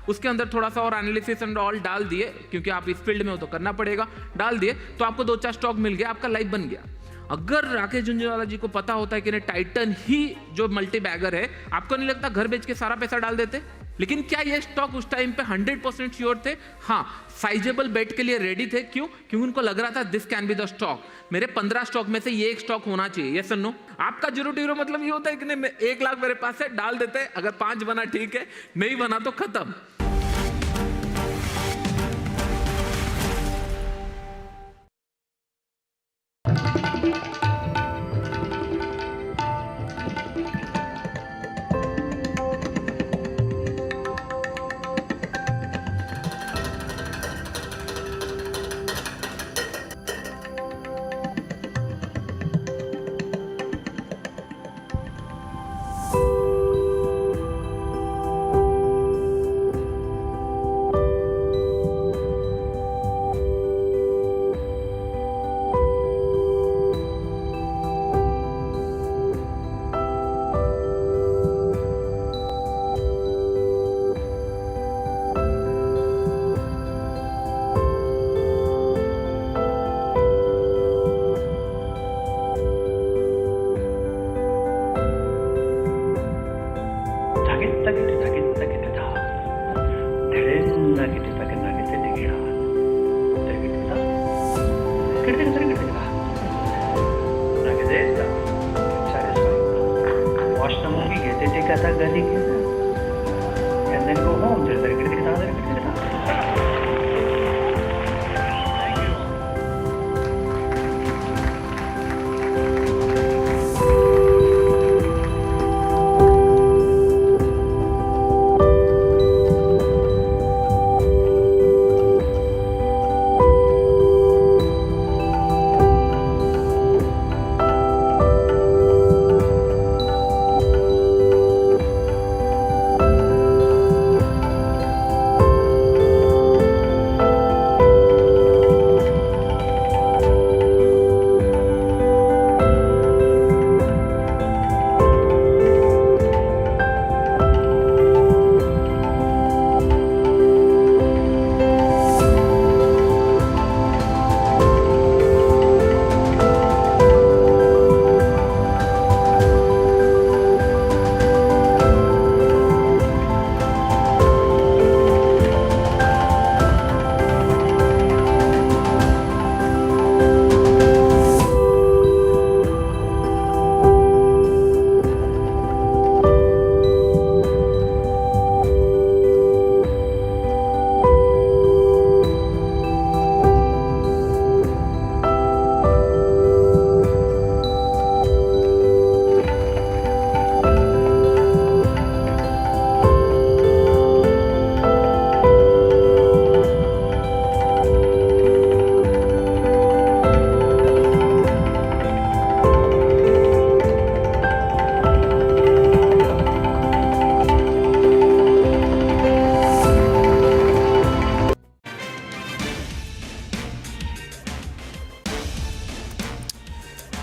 [SPEAKER 10] उसके अंदर थोड़ा सा और एनालिसिस एंड ऑल डाल दिए, क्योंकि आप इस फील्ड में हो तो करना पड़ेगा, डाल दिए तो आपको 2-4 स्टॉक मिल गया, आपका लाइफ बन गया। अगर राकेश झुंझुनवाला जी को पता होता है कि नहीं टाइटन ही जो मल्टी बैगर है, आपको नहीं लगता घर बेच के सारा पैसा डाल देते? लेकिन क्या ये स्टॉक उस टाइम पे 100% श्योर थे? हाँ, साइजेबल बेट के लिए रेडी थे। क्यों? क्योंकि उनको लग रहा था this can be the stock, मेरे 15 स्टॉक में से ये एक स्टॉक होना चाहिए। यस और नो? आपका जीरो टू जीरो मतलब ये होता है कि नहीं 1 लाख मेरे पास है, डाल देते हैं, अगर 5 बना ठीक है, नहीं बना तो खत्म।
[SPEAKER 16] And then go home.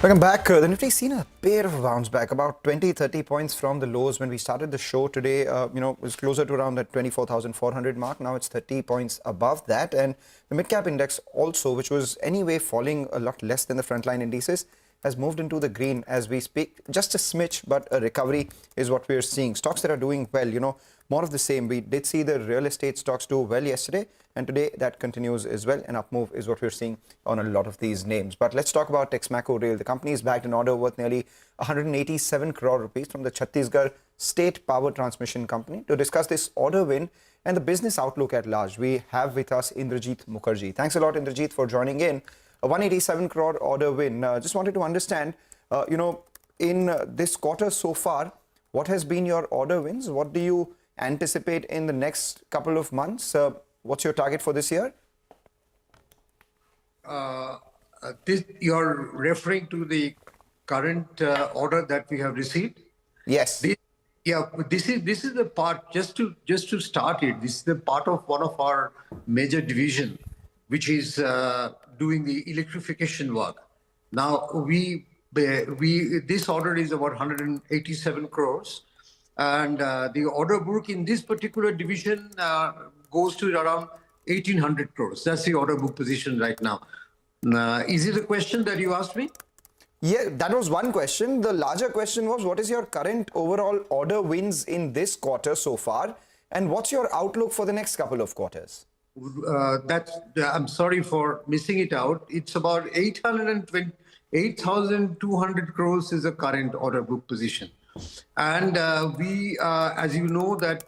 [SPEAKER 8] Welcome back. The Nifty's seen a pair of bounce back, about 20-30 points from the lows when we started the show today. It was closer to around that 24,400 mark. Now it's 30 points above that. And the Midcap index also, which was anyway falling a lot less than the frontline indices, has moved into the green as we speak. Just a smidge, but a recovery is what we're seeing. Stocks that are doing well, more of the same. We did see the real estate stocks do well yesterday, and today that continues as well. An up move is what we're seeing on a lot of these names. But let's talk about Texmaco Rail. The company has bagged an order worth nearly 187 crore rupees from the Chhattisgarh State Power Transmission Company. To discuss this order win and the business outlook at large, we have with us Indrajit Mukherjee. Thanks a lot, Indrajit, for joining in. A 187 crore order win. Just wanted to understand, in this quarter so far, what has been your order wins? What do you anticipate in the next couple of months? What's your target for this year?
[SPEAKER 15] You're referring to the current order that we have received?
[SPEAKER 8] Yes.
[SPEAKER 15] This is the part, just to start it, this is the part of one of our major division, which is doing the electrification work. Now, this order is about 187 crores. And the order book in this particular division goes to around 1,800 crores. That's the order book position right now. Is it a question that you asked me?
[SPEAKER 8] Yeah, that was one question. The larger question was, what is your current overall order wins in this quarter so far? And what's your outlook for the next couple of quarters?
[SPEAKER 15] I'm sorry for missing it out. It's about 8,200 crores is the current order book position. And we, as you know, that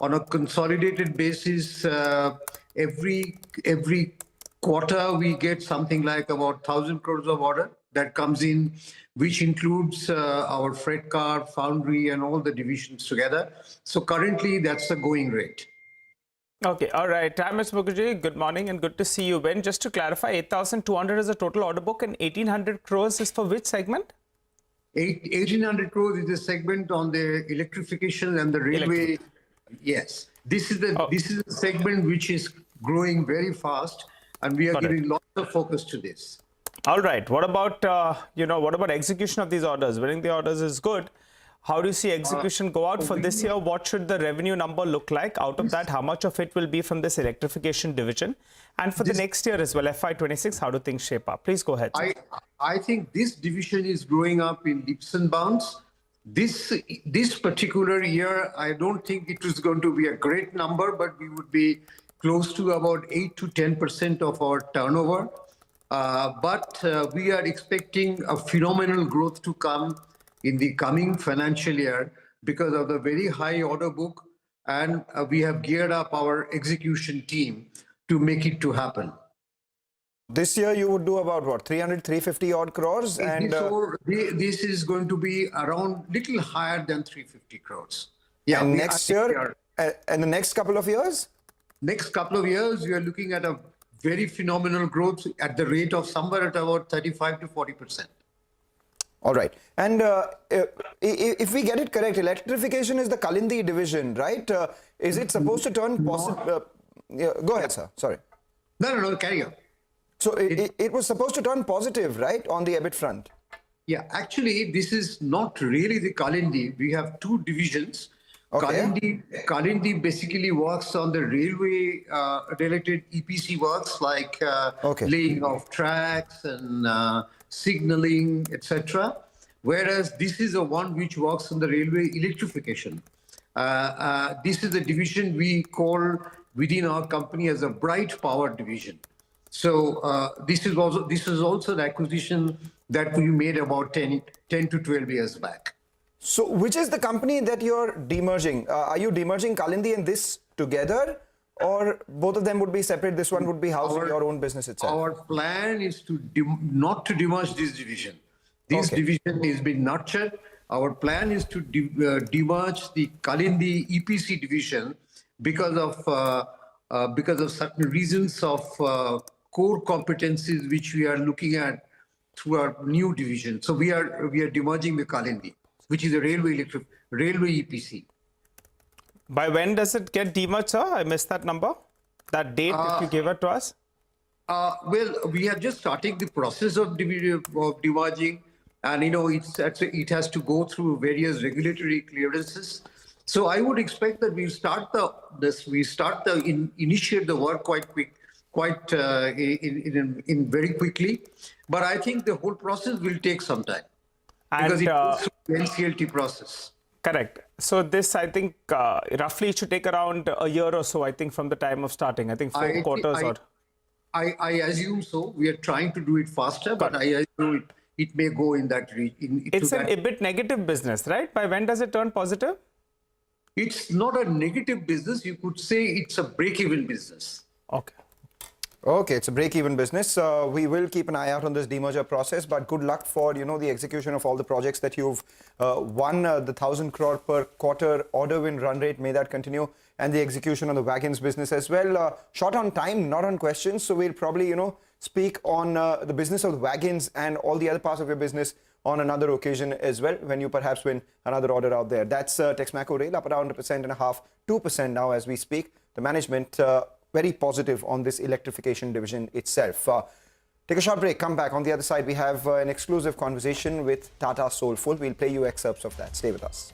[SPEAKER 15] on a consolidated basis, every quarter we get something like about 1,000 crores of order that comes in, which includes our freight car, foundry, and all the divisions together. So currently, that's the going rate.
[SPEAKER 2] Okay, all right. Mr. Mukherjee, good morning and good to see you. Ben, just to clarify, 8,200 is the total order book and 1,800 crores is for which segment?
[SPEAKER 15] 1,800 crores is the segment on the electrification and the railway. Yes, this is the segment which is growing very fast, and we are giving lots of focus to this.
[SPEAKER 2] All right. What about what about execution of these orders? Winning the orders is good. How do you see execution go out for this year? What should the revenue number look like? Out of that, how much of it will be from this electrification division? And for the next year as well, FY26, how do things shape up? Please go ahead.
[SPEAKER 15] I think this division is growing up in leaps and bounds. This particular year, I don't think it was going to be a great number, but we would be close to about 8 to 10% of our turnover. But we are expecting a phenomenal growth to come in the coming financial year because of the very high order book, and we have geared up our execution team to make it to happen.
[SPEAKER 8] This year you would do about what, 300, 350 odd crores? And
[SPEAKER 15] this is going to be around little higher than 350 crores. Yeah.
[SPEAKER 8] And next year, and the next couple of years?
[SPEAKER 15] Next couple of years, we are looking at a very phenomenal growth at the rate of somewhere at about 35 to 40%.
[SPEAKER 8] All right. And if we get it correct, electrification is the Kalindi division, right? Is it supposed to turn positive? Go ahead, sir. Sorry.
[SPEAKER 15] No, carry on.
[SPEAKER 8] So it was supposed to turn positive, right, on the EBIT front?
[SPEAKER 15] Yeah, actually, this is not really the Kalindi. We have two divisions.
[SPEAKER 8] Okay.
[SPEAKER 15] Kalindi basically works on the railway related EPC works like laying of tracks and signaling, etc. Whereas this is the one which works on the railway electrification. This is the division we call within our company as a bright power division. So this is also the acquisition that we made about 10 to 12 years back.
[SPEAKER 8] So which is the company that you're demerging? Are you demerging Kalindi and this together, or both of them would be separate? This one would be housed in your own business itself?
[SPEAKER 15] Our plan is to not to demerge this division. This division is being nurtured. Our plan is to demerge the Kalindi EPC division because of certain reasons of core competencies which we are looking at through our new division. So we are demerging the Kalindi, which is a railway EPC.
[SPEAKER 2] By when does it get demerged, sir? I missed that number. That date, if you gave it to us.
[SPEAKER 15] Well, we are just starting the process of demerging, and it has to go through various regulatory clearances. So I would expect that we initiate the work in very quickly. But I think the whole process will take some time because it goes through the NCLT process.
[SPEAKER 2] Correct. So this, I think, roughly should take around a year or so, I think, from the time of starting. I think 4 quarters or...
[SPEAKER 15] I assume so. We are trying to do it faster, but I assume it may go in that region.
[SPEAKER 2] It's an EBIT negative business, right? By when does it turn positive?
[SPEAKER 15] It's not a negative business. You could say it's a break-even business.
[SPEAKER 2] Okay.
[SPEAKER 8] Okay, it's a break-even business. We will keep an eye out on this demerger process, but good luck for, the execution of all the projects that you've won. The 1,000 crore per quarter order win run rate, may that continue, and the execution on the wagons business as well. Short on time, not on questions, so we'll probably, speak on the business of the wagons and all the other parts of your business on another occasion as well, when you perhaps win another order out there. That's Texmaco Rail up around 1.5%, 2% now as we speak. The management very positive on this electrification division itself. Take a short break, come back. On the other side, we have an exclusive conversation with Tata Soulful. We'll play you excerpts of that. Stay with us.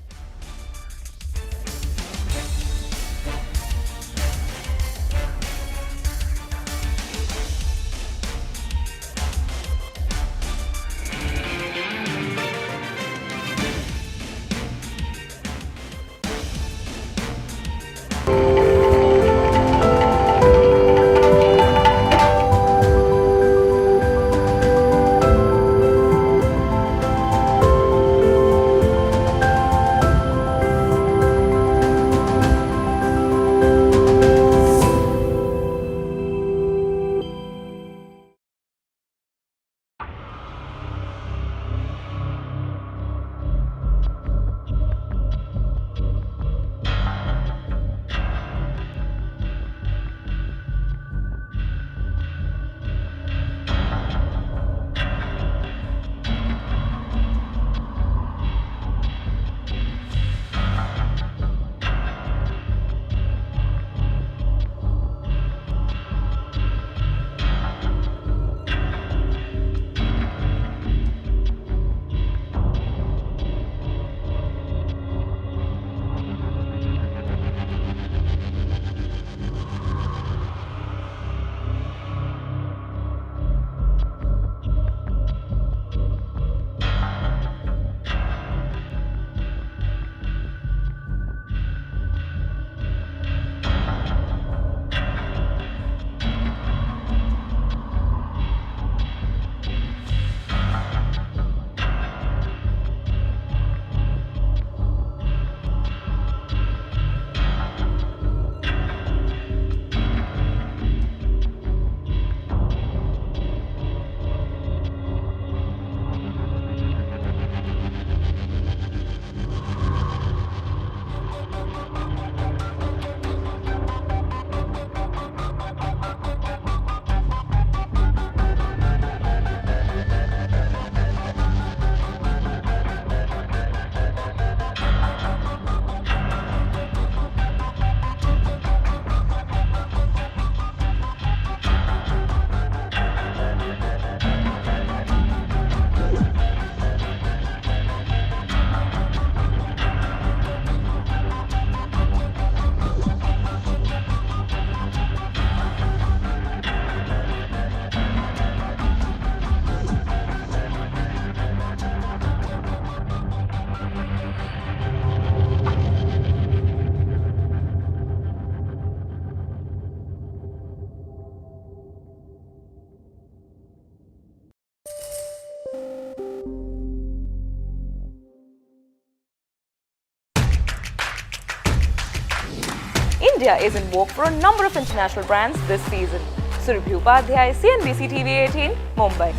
[SPEAKER 16] India is in vogue for a number of international brands this season. Surabhi Upadhyay, CNBC TV18, Mumbai.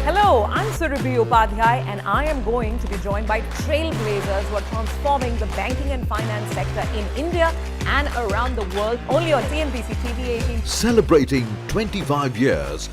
[SPEAKER 16] Hello, I'm Surabhi Upadhyay and I am going to be joined by trailblazers who are transforming the banking and finance sector in India and around the world, only on CNBC TV18.
[SPEAKER 17] Celebrating 25 years.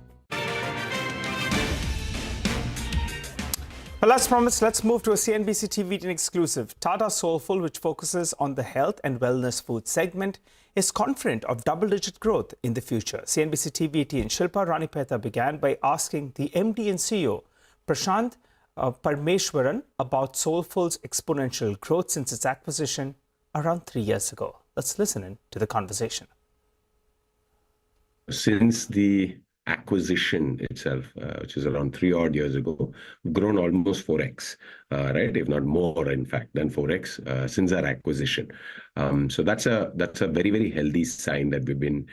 [SPEAKER 2] Well, as promised, let's move to a CNBC TV18 exclusive. Tata Soulful, which focuses on the health and wellness food segment, is confident of double-digit growth in the future. CNBC TV18 Shilpa Ranipeta began by asking the MD and CEO, Prashant Parmeshwaran, about Soulful's exponential growth since its acquisition around 3 years ago. Let's listen in to the conversation.
[SPEAKER 17] Since the acquisition itself, which is around 3 odd years ago, grown almost 4x, right? If not more, in fact, than 4x since our acquisition. So that's a very, very healthy sign that we've been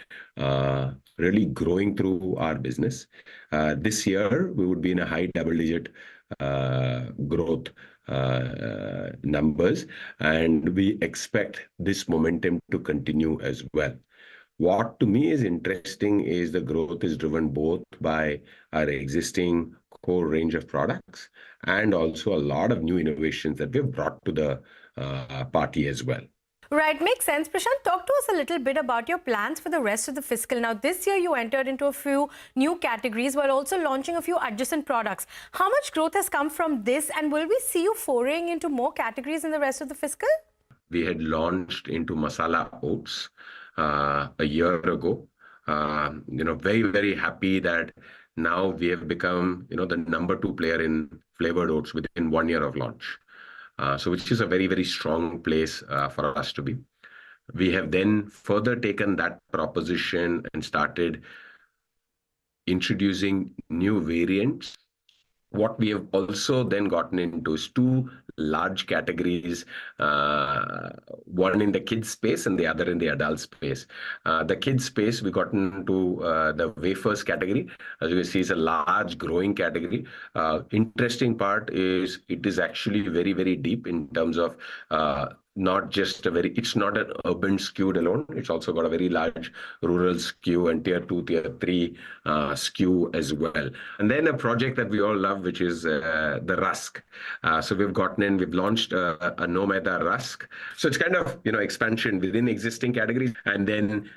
[SPEAKER 17] really growing through our business. This year, we would be in a high double-digit growth numbers, and we expect this momentum to continue as well. What to me is interesting is the growth is driven both by our existing core range of products and also a lot of new innovations that we've brought to the party as well.
[SPEAKER 18] Right, makes sense. Prashant, talk to us a little bit about your plans for the rest of the fiscal. Now, this year you entered into a few new categories while also launching a few adjacent products. How much growth has come from this, and will we see you foraying into more categories in the rest of the fiscal?
[SPEAKER 17] We had launched into masala oats a year ago. Very, very happy that now we have become, the #2 player in flavored oats within 1 year of launch. So which is a very, very strong place for us to be. We have then further taken that proposition and started introducing new variants. What we have also then gotten into is 2 large categories, one in the kids space and the other in the adult space. The kids space, we got into the wafers category. As you can see, it's a large growing category. Interesting part is it is actually very, very deep in terms of not just it's not an urban skew alone. It's also got a very large rural skew and tier 2, tier 3 skew as well. And then a project that we all love, which is the rusk. So we've launched a no maida rusk. So it's kind of, expansion within existing categories and then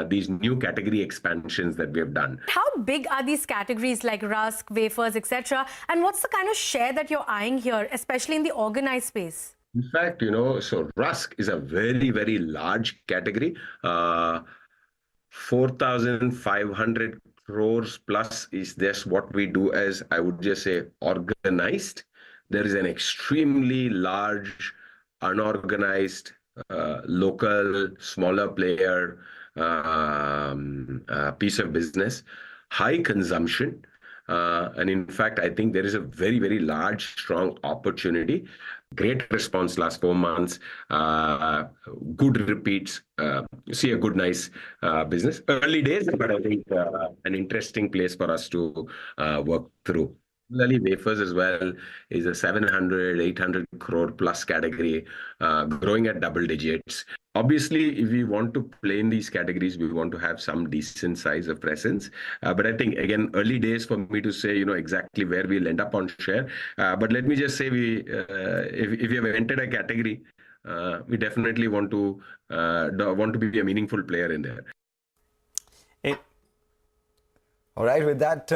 [SPEAKER 17] these new category expansions that we have done.
[SPEAKER 18] How big are these categories like rusk, wafers, etc.? And what's the kind of share that you're eyeing here, especially in the organized space?
[SPEAKER 17] In fact, so rusk is a very, very large category. 4,500 crores plus is this what we do as, I would just say, organized. There is an extremely large, unorganized, local, smaller player piece of business, high consumption. And in fact, I think there is a very, very large, strong opportunity. Great response last 4 months, good repeats, see a good, nice business. Early days, but I think an interesting place for us to work through. Similarly, wafers as well is a 700, 800 crore plus category, growing at double digits. Obviously, if we want to play in these categories, we want to have some decent size of presence. But I think, again, early days for me to say, exactly where we'll end up on share. But let me just say, if you have entered a category, we definitely want to be a meaningful player in there.
[SPEAKER 8] All right, with that,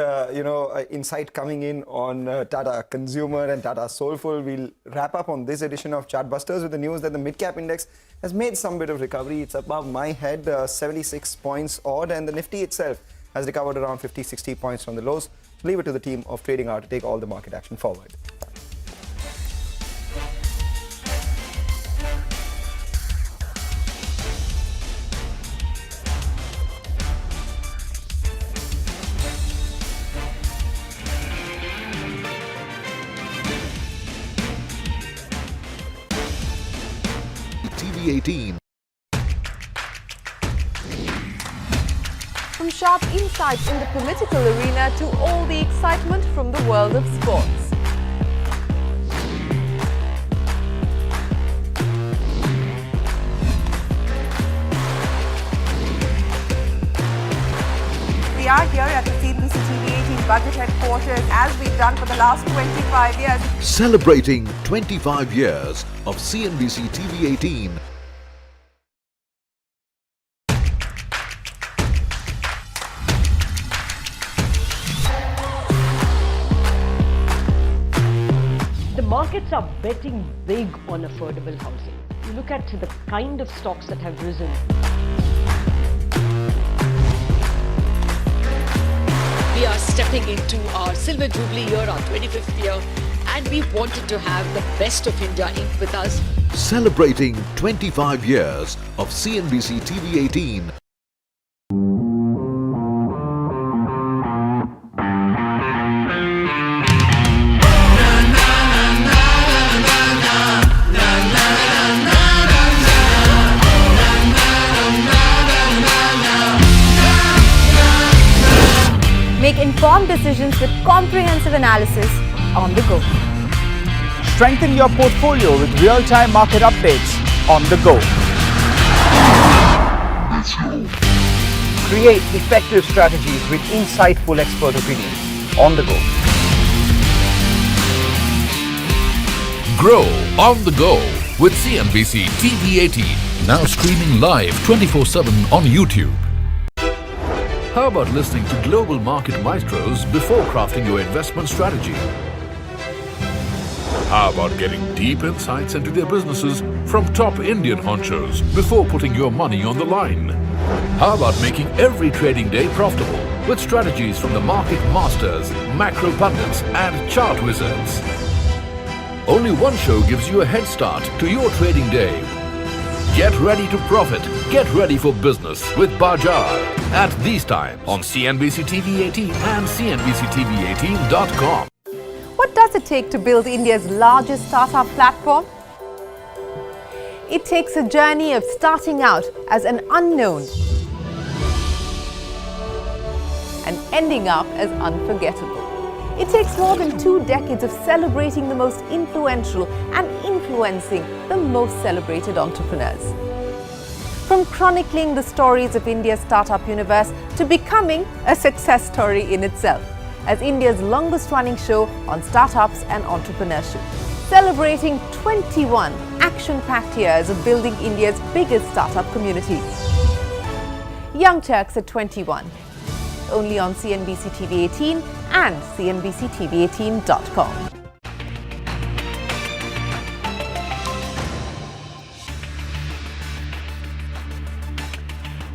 [SPEAKER 8] insight coming in on Tata Consumer and Tata Soulful, we'll wrap up on this edition of Chartbusters with the news that the Midcap Index has made some bit of recovery. It's above my head, 76 points odd, and the Nifty itself has recovered around 50-60 points from the lows. Leave it to the team of Trading Hour to take all the market action forward.
[SPEAKER 23] TV18.
[SPEAKER 16] From sharp insights in the political arena to all the excitement from the world of sports. We are here at the CNBC TV18 Budget Headquarters as we've done for the last 25 years.
[SPEAKER 23] Celebrating 25 years of CNBC TV18.
[SPEAKER 7] markets are betting big on affordable housing. You look at the kind of stocks that have risen.
[SPEAKER 6] We are stepping into our Silver Jubilee year, our 25th year, and we wanted to have the best of India Inc. with us.
[SPEAKER 23] Celebrating 25 years of CNBC TV18.
[SPEAKER 16] Make informed decisions with comprehensive analysis on the go.
[SPEAKER 19] Strengthen your portfolio with real-time market updates on the go. Create effective strategies with insightful expert opinions on the go.
[SPEAKER 20] Grow on the go with CNBC TV18. Now streaming live 24/7 on YouTube. How about listening to global market maestros before crafting your investment strategy? How about getting deep insights into their businesses from top Indian honchos before putting your money on the line? How about making every trading day profitable with strategies from the market masters, macro pundits and chart wizards? Only one show gives you a head start to your trading day. Get ready to profit. Get ready for business with Bajar at these times on CNBC TV18 and CNBCTV18.com.
[SPEAKER 16] What does it take to build India's largest startup platform? It takes a journey of starting out as an unknown and ending up as unforgettable. It takes more than 2 decades of celebrating the most influential and influencing the most celebrated entrepreneurs. From chronicling the stories of India's startup universe to becoming a success story in itself as India's longest running show on startups and entrepreneurship. Celebrating 21 action-packed years of building India's biggest startup community. Young Turks at 21. Only on CNBC TV18 and CNBCTV18.com.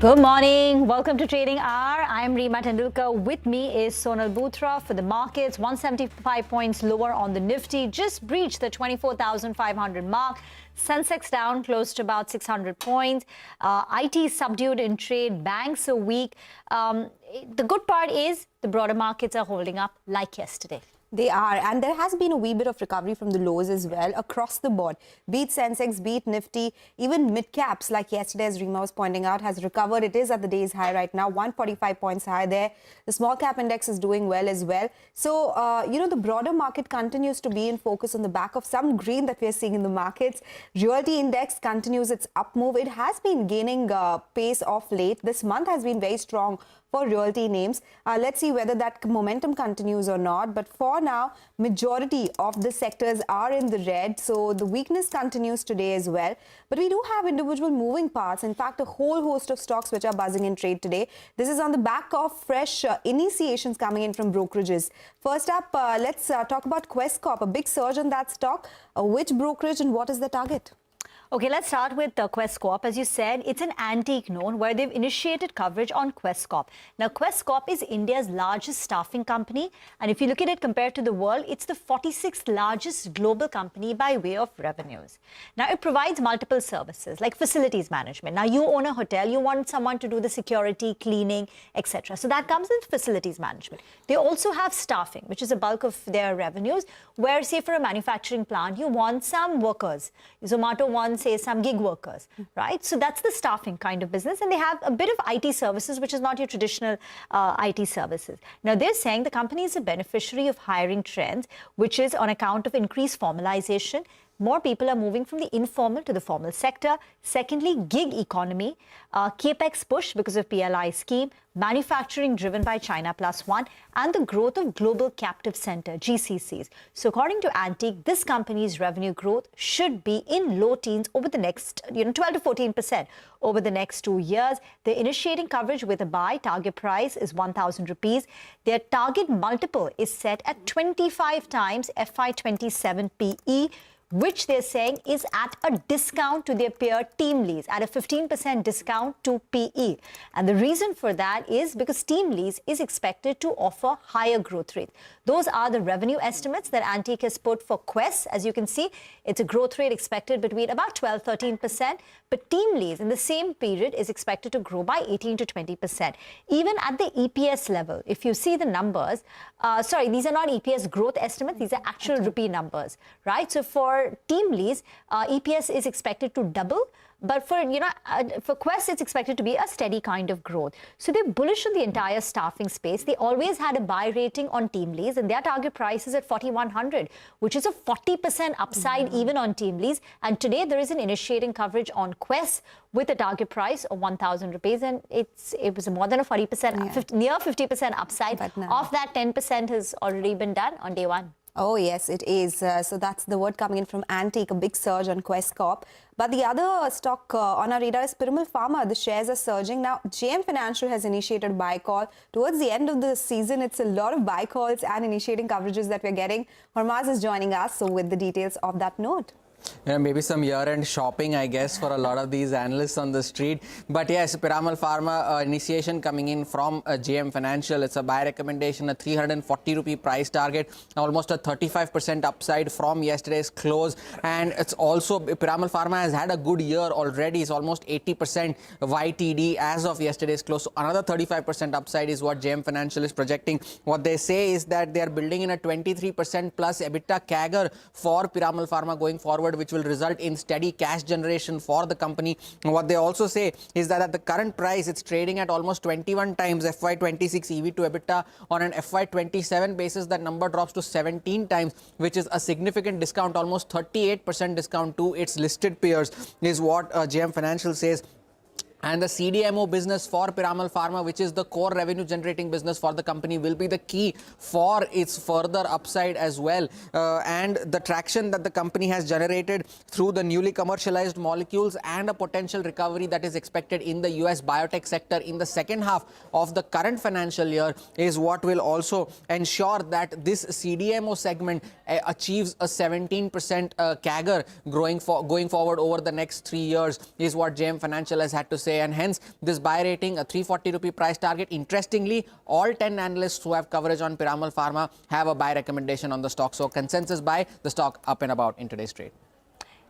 [SPEAKER 4] Good morning. Welcome to Trading Hour. I am Reema Tendulkar. With me is Sonal Bhutra. For the markets, 175 points lower on the Nifty, just breached the 24,500 mark. Sensex down close to about 600 points. IT subdued in trade. Banks are weak. The good part is the broader markets are holding up like yesterday.
[SPEAKER 24] They are, and there has been a wee bit of recovery from the lows as well across the board. Be it Sensex, be it Nifty, even mid-caps like yesterday, as Reema was pointing out, has recovered. It is at the day's high right now, 145 points high there. The small cap index is doing well as well. So, the broader market continues to be in focus on the back of some green that we are seeing in the markets. Realty index continues its up move. It has been gaining pace of late. This month has been very strong for realty names. Let's see whether that momentum continues or not. But for now, majority of the sectors are in the red. So the weakness continues today as well. But we do have individual moving parts. In fact, a whole host of stocks which are buzzing in trade today. This is on the back of fresh initiations coming in from brokerages. First up, let's talk about Quess Corp. A big surge in that stock. Which brokerage and what is the target?
[SPEAKER 4] Okay, let's start with Quess Corp. As you said, it's an antique known where they've initiated coverage on Quess Corp. Now, Quess Corp is India's largest staffing company. And if you look at it compared to the world, it's the 46th largest global company by way of revenues. Now, it provides multiple services like facilities management. Now, you own a hotel, you want someone to do the security, cleaning, etc. So that comes in facilities management. They also have staffing, which is a bulk of their revenues, where, say, for a manufacturing plant, you want some workers. Zomato wants, say, some gig workers, right? So that's the staffing kind of business. And they have a bit of IT services, which is not your traditional IT services. Now, they're saying the company is a beneficiary of hiring trends, which is on account of increased formalization, more people are moving from the informal to the formal sector. Secondly, gig economy, capex push because of PLI scheme, manufacturing driven by China Plus One, and the growth of global captive center, GCCs. So according to Antique, this company's revenue growth should be in low teens over the next, 12 to 14% over the next 2 years. They're initiating coverage with a buy. Target price is 1,000 rupees. Their target multiple is set at 25 times FY27 PE, which they're saying is at a discount to their peer TeamLease, at a 15% discount to PE. And the reason for that is because TeamLease is expected to offer higher growth rate. Those are the revenue estimates that Antique has put for Quess. As you can see, it's a growth rate expected between about 12-13%, but TeamLease in the same period is expected to grow by 18 to 20%. Even at the EPS level, if you see the numbers, these are not EPS growth estimates, these are actual rupee numbers, right? So for TeamLease, EPS is expected to double, but for Quess, it's expected to be a steady kind of growth. So they're bullish on the entire staffing space. They always had a buy rating on TeamLease, and their target price is at 4,100, which is a 40% upside even on TeamLease. And today there is an initiating coverage on Quess with a target price of 1,000 rupees, and it was more than a 40%, near 50% upside. Of that, 10% has already been done on day one.
[SPEAKER 24] Oh, yes, it is. So that's the word coming in from Antique, a big surge on Quess Corp. But the other stock on our radar is Piramal Pharma. The shares are surging. Now, JM Financial has initiated buy call. Towards the end of the season, it's a lot of buy calls and initiating coverages that we're getting. Hormaz is joining us, so with the details of that note.
[SPEAKER 1] Maybe some year-end shopping, I guess, for a lot of these analysts on the street. But yes, Piramal Pharma initiation coming in from JM Financial. It's a buy recommendation, a 340 rupee price target, almost a 35% upside from yesterday's close. And it's also, Piramal Pharma has had a good year already. It's almost 80% YTD as of yesterday's close. So another 35% upside is what JM Financial is projecting. What they say is that they are building in a 23% plus EBITDA CAGR for Piramal Pharma going forward, which will result in steady cash generation for the company. What they also say is that at the current price, it's trading at almost 21 times FY26 EV to EBITDA. On an FY27 basis, that number drops to 17 times, which is a significant discount, almost 38% discount to its listed peers, is what JM Financial says. And the CDMO business for Piramal Pharma, which is the core revenue generating business for the company, will be the key for its further upside as well. And the traction that the company has generated through the newly commercialized molecules and a potential recovery that is expected in the US biotech sector in the second half of the current financial year is what will also ensure that this CDMO segment achieves a 17% CAGR going forward over the next 3 years, is what JM Financial has had to say. And hence this buy rating, a 340 rupee price target. Interestingly, all 10 analysts who have coverage on Piramal Pharma have a buy recommendation on the stock. So consensus buy, the stock up and about in today's trade.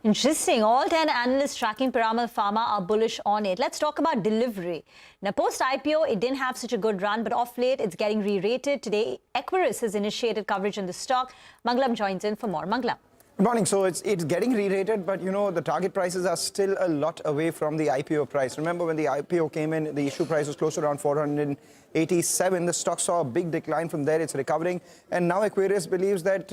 [SPEAKER 4] Interesting. All 10 analysts tracking Piramal Pharma are bullish on it. Let's talk about delivery. Now, post-IPO, it didn't have such a good run, but off late, it's getting re-rated. Today, Equirus has initiated coverage on the stock. Manglam joins in for more. Manglam.
[SPEAKER 8] Good morning. So it's getting re-rated, but the target prices are still a lot away from the IPO price. Remember, when the IPO came in, the issue price was close to around 487. The stock saw a big decline from there. It's recovering. And now Equirus believes that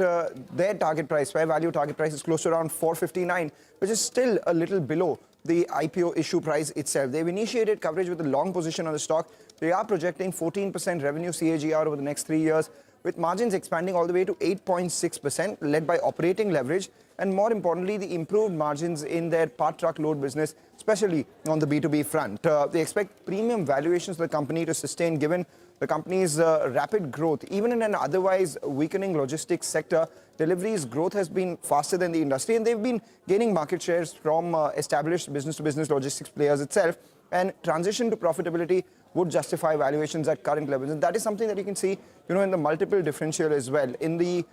[SPEAKER 8] their target price, fair value target price, is close to around 459, which is still a little below the IPO issue price itself. They've initiated coverage with a long position on the stock. They are projecting 14% revenue CAGR over the next 3 years, with margins expanding all the way to 8.6%, led by operating leverage, and more importantly, the improved margins in their part truckload business, especially on the B2B front. They expect premium valuations for the company to sustain, given the company's rapid growth. Even in an otherwise weakening logistics sector, deliveries growth has been faster than the industry, and they've been gaining market shares from established business-to-business logistics players itself. And transition to profitability would justify valuations at current levels. And that is something that you can see, in the multiple differential as well. In the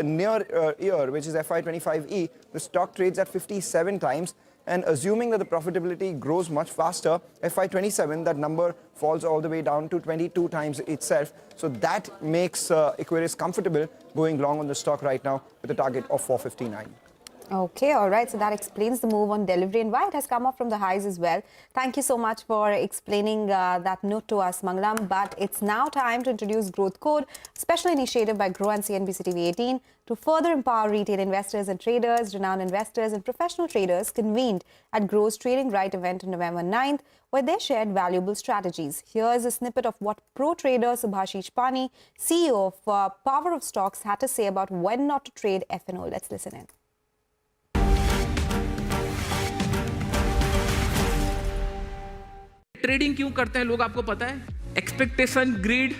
[SPEAKER 8] near year, which is FY25E, the stock trades at 57 times. And assuming that the profitability grows much faster, FY27, that number falls all the way down to 22 times itself. So that makes Equirus comfortable going long on the stock right now with a target of 459.
[SPEAKER 24] Okay, all right. So that explains the move on delivery and why it has come up from the highs as well. Thank you so much for explaining that note to us, Mangalam. But it's now time to introduce Growth Code, special initiative by Grow and CNBC TV18 to further empower retail investors and traders. Renowned investors and professional traders convened at Grow's Trading Right event on November 9th, where they shared valuable strategies. Here's a snippet of what pro trader Subhashish Pani, CEO of Power of Stocks, had to say about when not to trade F&O. Let's listen in.
[SPEAKER 10] Trading क्यों करते हैं लोग आपको पता है? Expectation, grid,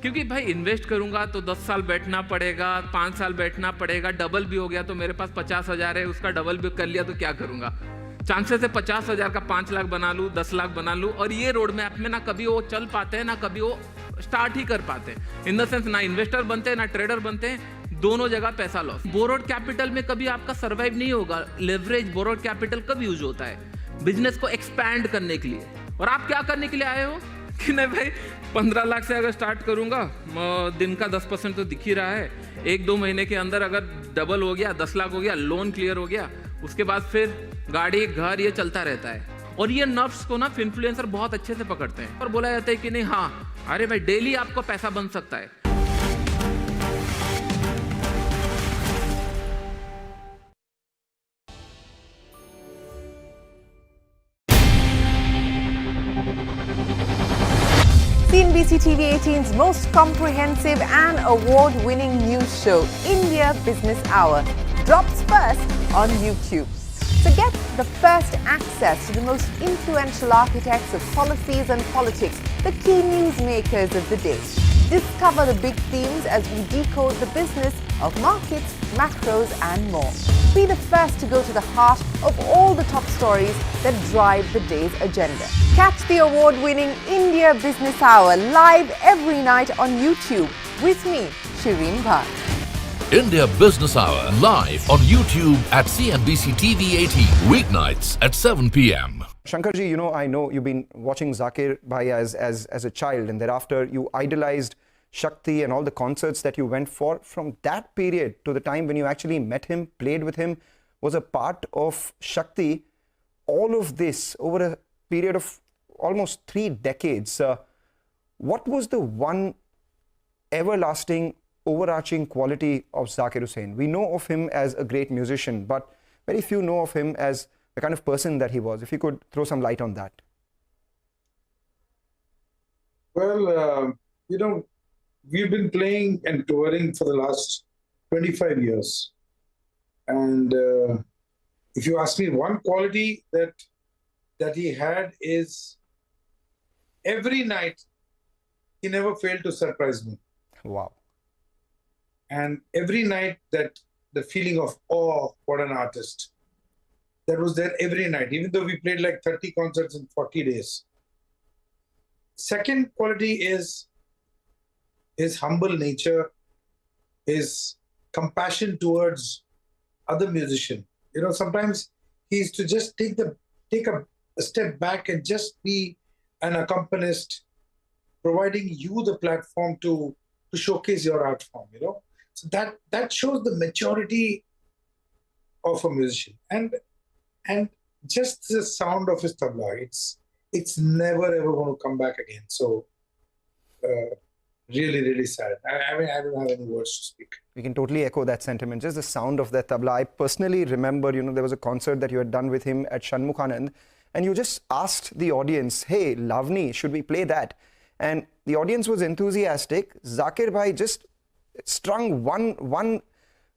[SPEAKER 10] क्योंकि भाई invest करूंगा तो 10 साल बैठना पड़ेगा, 5 साल बैठना पड़ेगा, डबल भी हो गया तो मेरे पास 50,000 है, उसका डबल भी कर लिया तो क्या करूंगा? चांसेस है 50,000 का 5 लाख बना लूं, 10 लाख बना लूं, और ये रोड मैप में ना कभी वो चल पाते हैं ना कभी वो स्टार्ट ही कर पाते हैं। इन द सेंस ना इन्वेस्टर बनते हैं ना ट्रेडर बनते हैं, दोनों जगह पैसा लॉस। बोरोड कैपिटल में कभी आपका सर्वाइव नहीं होगा। लेवरेज बोरोड कैपिटल कब यूज होता है? बिजनेस को एक्सपैंड करने के लिए। और आप क्या करने के लिए आए हो कि नहीं भाई 15 लाख से अगर स्टार्ट करूंगा, दिन का 10% तो दिख ही रहा है, 1-2 महीने के अंदर अगर डबल हो गया, 10 लाख हो गया, लोन क्लियर हो गया, उसके बाद फिर गाड़ी घर ये चलता रहता है। और ये नर्व्स को ना इन्फ्लुएंसर बहुत अच्छे से पकड़ते हैं और बोला जाता है कि नहीं, हाँ अरे भाई डेली आपको पैसा बन सकता है।
[SPEAKER 16] CNBC TV18's most comprehensive and award-winning news show, India Business Hour, drops first on YouTube. So get the first access to the most influential architects of policies and politics, the key newsmakers of the day. Discover the big themes as we decode the business of markets, macros and more. Be the first to go to the heart of all the top stories that drive the day's agenda. Catch the award-winning India Business Hour live every night on YouTube with me, Shriram Finance.
[SPEAKER 20] India Business Hour live on YouTube at CNBC TV18 weeknights at 7 p.m.
[SPEAKER 8] Shankarji, you know, I know you've been watching Zakir Bhai as a child, and thereafter you idolized Shakti and all the concerts that you went for. From that period to the time when you actually met him, played with him, was a part of Shakti. All of this over a period of almost 3 decades. What was the one everlasting, overarching quality of Zakir Hussain? We know of him as a great musician, but very few know of him as the kind of person that he was. If you could throw some light on that.
[SPEAKER 3] Well, you know, we've been playing and touring for the last 25 years. And if you ask me, one quality that he had is every night he never failed to surprise me.
[SPEAKER 8] Wow.
[SPEAKER 3] And every night that the feeling of awe, what an artist, that was there every night, even though we played like 30 concerts in 40 days. Second quality is his humble nature, his compassion towards other musicians. You know, sometimes he used to just take a step back and just be an accompanist, providing you the platform to showcase your art form, you know. So that shows the maturity of a musician. And just the sound of his tabla, it's never ever going to come back again. So really, really sad. I mean, I don't have any words to speak.
[SPEAKER 8] We can totally echo that sentiment. Just the sound of that tabla. I personally remember, you know, there was a concert that you had done with him at Shanmukhanand, and you just asked the audience, hey, Lavani, should we play that? And the audience was enthusiastic. Zakir Bhai just strung one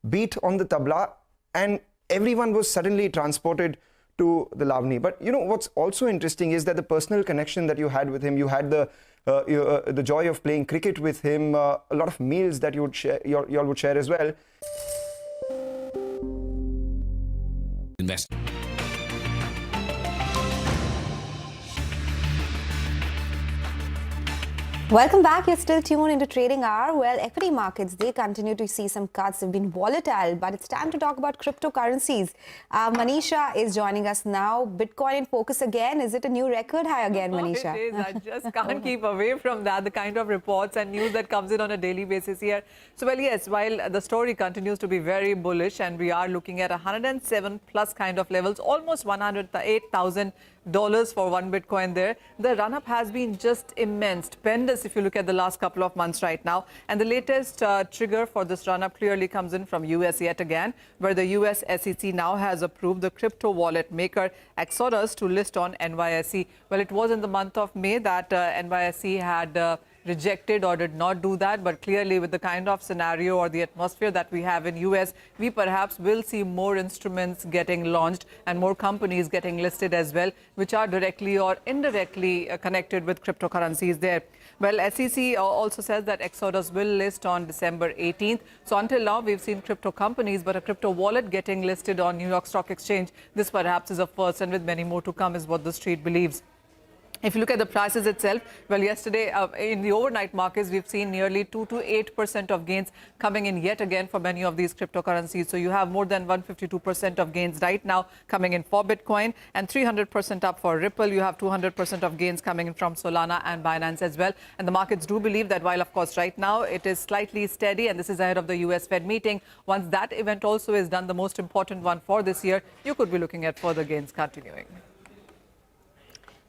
[SPEAKER 8] beat on the tabla, and everyone was suddenly transported to the Lavani. But you know what's also interesting is that the personal connection that you had with him, you had the joy of playing cricket with him, a lot of meals that you would share, you all would share as well.
[SPEAKER 20] Invest.
[SPEAKER 24] Welcome back. You're still tuned into Trading Hour. Well, equity markets, they continue to see some cuts. They've been volatile, but it's time to talk about cryptocurrencies. Manisha is joining us now. Bitcoin in focus again. Is it a new record high again, Manisha?
[SPEAKER 5] It is. I just can't keep away from that, the kind of reports and news that comes in on a daily basis here. So, well, yes, while the story continues to be very bullish and we are looking at 107 plus kind of levels, almost $108,000 for one Bitcoin there. The run-up has been just immense, stupendous if you look at the last couple of months right now. And the latest trigger for this run-up clearly comes in from US yet again, where the US SEC now has approved the crypto wallet maker Exodus to list on NYSE. Well, it was in the month of May that NYSE had rejected or did not do that, but clearly with the kind of scenario or the atmosphere that we have in US, we perhaps will see more instruments getting launched and more companies getting listed as well, which are directly or indirectly connected with cryptocurrencies there. Well, SEC also says that Exodus will list on December 18th. So until now, we've seen crypto companies, but a crypto wallet getting listed on New York Stock Exchange, this perhaps is a first, and with many more to come is what the street believes. If you look at the prices itself, well, yesterday in the overnight markets, we've seen nearly 2 to 8% of gains coming in yet again for many of these cryptocurrencies. So you have more than 152% of gains right now coming in for Bitcoin and 300% up for Ripple. You have 200% of gains coming in from Solana and Binance as well. And the markets do believe that while, of course, right now it is slightly steady, and this is ahead of the US Fed meeting, once that event also is done, the most important one for this year, you could be looking at further gains continuing.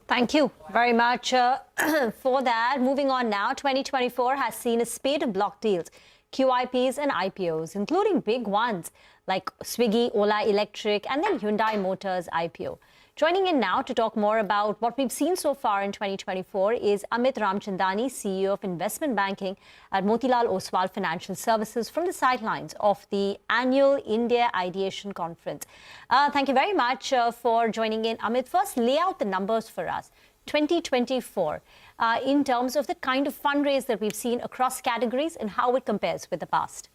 [SPEAKER 4] Thank you very much for that. Moving on now, 2024 has seen a spate of block deals, QIPs and IPOs, including big ones like Swiggy, Ola Electric, and then Hyundai Motors IPO. Joining in now to talk more about what we've seen so far in 2024 is Amit Ramchandani, CEO of Investment Banking at Motilal Oswal Financial Services, from the sidelines of the annual India Ideation Conference. Thank you very much for joining in. Amit, first lay out the numbers for us. 2024, in terms of the kind of fundraise that we've seen across categories and how it compares with the past.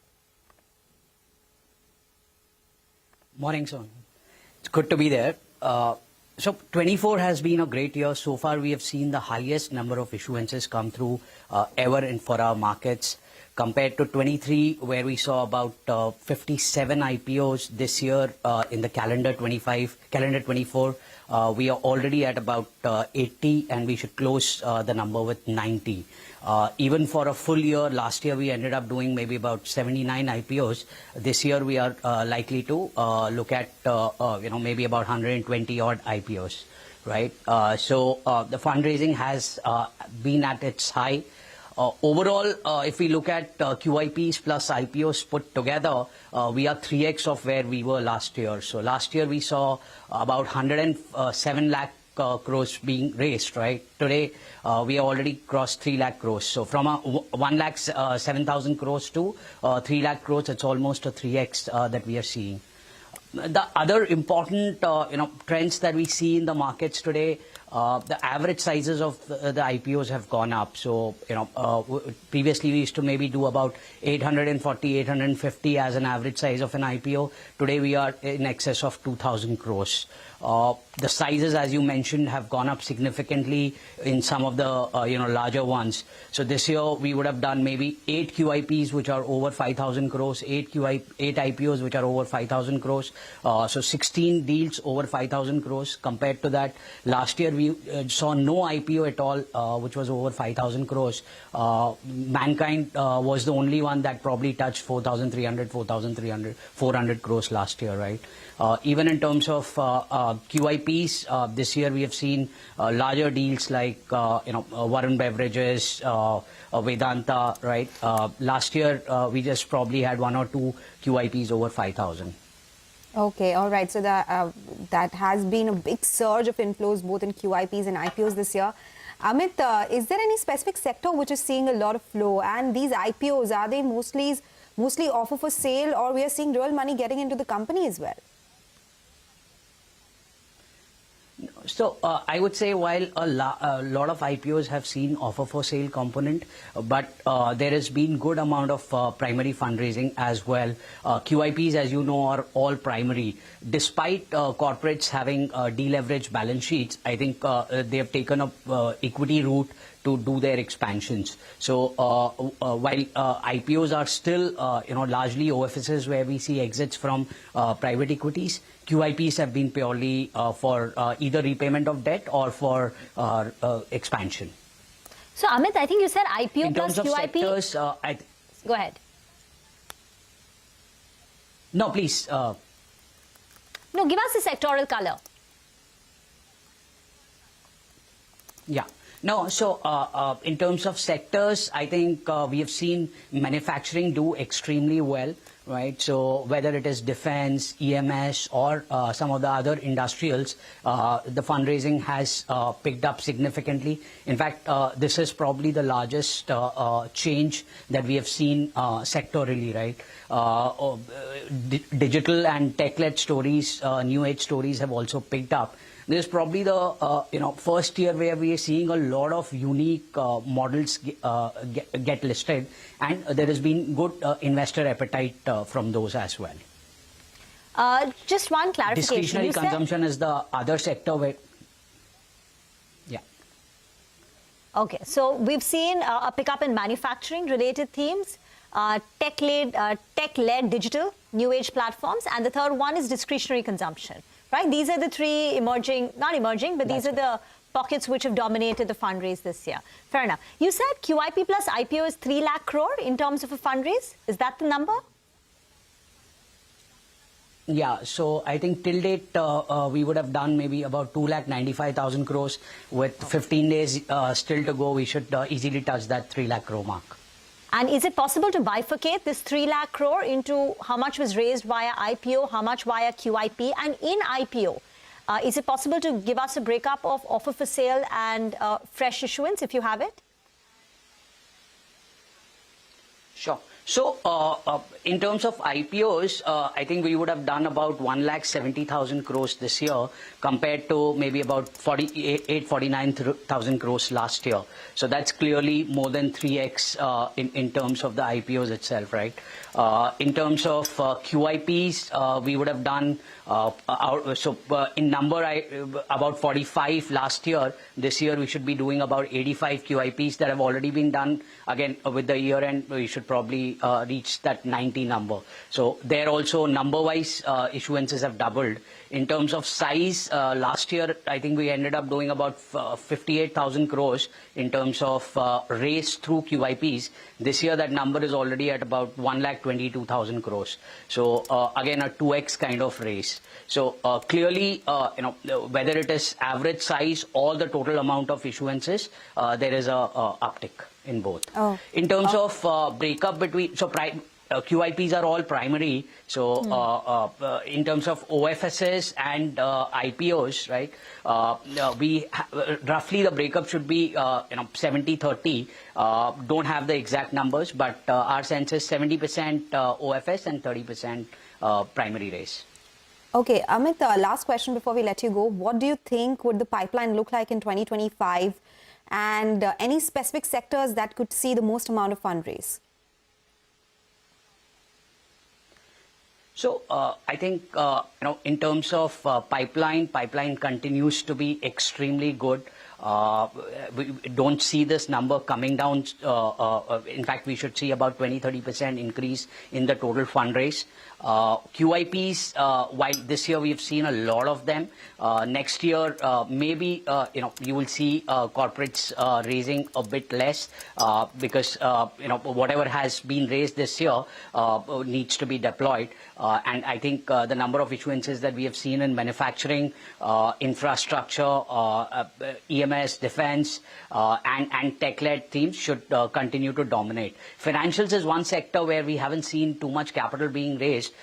[SPEAKER 12] Morning, Son. It's good to be there. So 24 has been a great year. So far, we have seen the highest number of issuances come through ever for our markets. Compared to 23, where we saw about 57 IPOs this year in the calendar 24, we are already at about 80, and we should close the number with 90. Even for a full year, last year we ended up doing maybe about 79 IPOs. This year we are likely to look at maybe about 120 odd IPOs, right? So the fundraising has been at its high. Overall, if we look at QIPs plus IPOs put together, we are 3x of where we were last year. So last year we saw about 107 lakh crores being raised, right? Today, we have already crossed 3 lakh crores. So from a 1 lakh 7,000 crores to 3 lakh crores, it's almost a 3x that we are seeing. The other important trends that we see in the markets today, the average sizes of the IPOs have gone up. So, previously we used to maybe do about 840, 850 as an average size of an IPO. Today we are in excess of 2,000 crores. The sizes, as you mentioned, have gone up significantly in some of the larger ones. So this year we would have done maybe 8 QIPs which are over 5,000 crores, 8 IPOs which are over 5,000 crores. So 16 deals over 5,000 crores. Compared to that, last year we saw no IPO at all which was over 5,000 crores. Mankind was the only one that probably touched 4,300, 400 crores last year, right? Even in terms of QIPs, this year we have seen larger deals like Varun Beverages, Vedanta, right? Last year we just probably had 1 or 2 QIPs over 5,000.
[SPEAKER 24] Okay, all right. So that has been a big surge of inflows both in QIPs and IPOs this year. Amit, is there any specific sector which is seeing a lot of flow? And these IPOs, are they mostly offer for sale, or we are seeing real money getting into the company as well?
[SPEAKER 12] So I would say while a lot of IPOs have seen offer for sale component, but there has been good amount of primary fundraising as well. QIPs, as you know, are all primary. Despite corporates having deleveraged balance sheets, I think they have taken up equity route to do their expansions. So while IPOs are still largely OFSs where we see exits from private equities, QIPs have been purely for either repayment of debt or for expansion.
[SPEAKER 4] So Amit, I think you said IPO
[SPEAKER 12] in
[SPEAKER 4] plus
[SPEAKER 12] terms of
[SPEAKER 4] QIP.
[SPEAKER 12] Sectors,
[SPEAKER 4] Go ahead.
[SPEAKER 12] No, please.
[SPEAKER 4] No, give us the sectoral color.
[SPEAKER 12] Yeah. No, so in terms of sectors, I think we have seen manufacturing do extremely well, right? So whether it is defense, EMS, or some of the other industrials, the fundraising has picked up significantly. In fact, this is probably the largest change that we have seen sectorally, right? Digital and tech-led stories, new age stories have also picked up. This is probably the first year where we are seeing a lot of unique models get listed, and there has been good investor appetite from those as well.
[SPEAKER 4] Just one clarification.
[SPEAKER 12] Discretionary consumption is the other sector where, yeah.
[SPEAKER 4] Okay, so we've seen a pickup in manufacturing-related themes, tech-led digital, new age platforms, and the third one is discretionary consumption. Right? These are the three emerging, not emerging, but these are the pockets which have dominated the fundraise this year. Fair enough. You said QIP plus IPO is 3 lakh crore in terms of a fundraise. Is that the number?
[SPEAKER 12] Yeah, so I think till date we would have done maybe about 2,95,000 crores. With 15 days still to go, we should easily touch that 3 lakh crore mark.
[SPEAKER 4] And is it possible to bifurcate this 3 lakh crore into how much was raised via IPO, how much via QIP? And in IPO, is it possible to give us a breakup of offer for sale and fresh issuance if you have it?
[SPEAKER 12] Sure. So in terms of IPOs, I think we would have done about 1,70,000 crores this year compared to maybe about 49,000 crores last year. So that's clearly more than 3x in terms of the IPOs itself, right? In terms of QIPs, we would have done in number about 45 last year. This year we should be doing about 85 QIPs that have already been done. Again, with the year end, we should probably reach that 90 number. So there also number-wise issuances have doubled. In terms of size, last year I think we ended up doing about 58,000 crores in terms of raise through QIPs. This year that number is already at about 1,22,000 crores. So again a 2x kind of raise. So clearly, whether it is average size or the total amount of issuances, there is a uptick in both.
[SPEAKER 24] Oh.
[SPEAKER 12] In terms of breakup between, QIPs are all primary. So in terms of OFSs and IPOs, right, roughly the breakup should be 70-30. Don't have the exact numbers, but our sense is 70% OFS and 30% primary raise.
[SPEAKER 24] Okay, Amit, last question before we let you go. What do you think would the pipeline look like in 2025? And any specific sectors that could see the most amount of fundraise?
[SPEAKER 12] So I think in terms of pipeline continues to be extremely good. We don't see this number coming down. In fact, we should see about 20-30% increase in the total fundraise. QIPs, while this year we've seen a lot of them, next year maybe you will see corporates raising a bit less because whatever has been raised this year needs to be deployed. And I think the number of issuances that we have seen in manufacturing, infrastructure, EMS, defense, and tech-led themes should continue to dominate. Financials is one sector where we haven't seen too much capital being raised.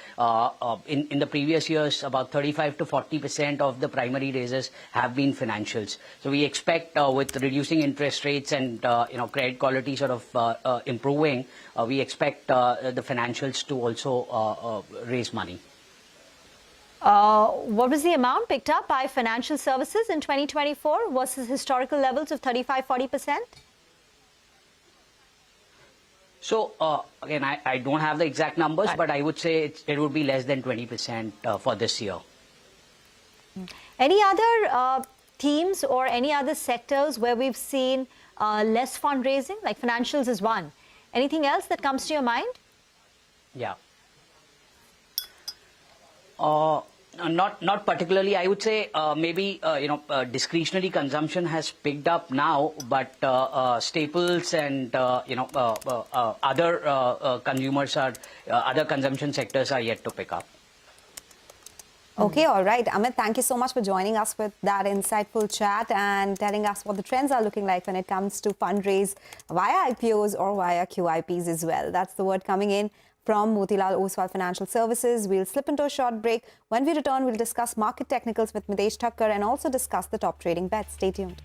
[SPEAKER 12] In the previous years, about 35 to 40% of the primary raises have been financials. So we expect with reducing interest rates and credit quality sort of improving, we expect the financials to also raise money.
[SPEAKER 4] What was the amount picked up by financial services in 2024 versus historical levels of 35-40%?
[SPEAKER 12] So, again, I don't have the exact numbers, but I would say it would be less than 20% for this year.
[SPEAKER 4] Any other themes or any other sectors where we've seen less fundraising, like financials is one? Anything else that comes to your mind?
[SPEAKER 12] Yeah. Not particularly. I would say maybe discretionary consumption has picked up now, but staples and other consumers are other consumption sectors are yet to pick up.
[SPEAKER 24] Okay, all right. Amit, thank you so much for joining us with that insightful chat and telling us what the trends are looking like when it comes to fundraise via IPOs or via QIPs as well. That's the word coming in from Motilal Oswal Financial Services. We'll slip into a short break. When we return, we'll discuss market technicals with Mitesh Thakkar and also discuss the top trading bets. Stay tuned.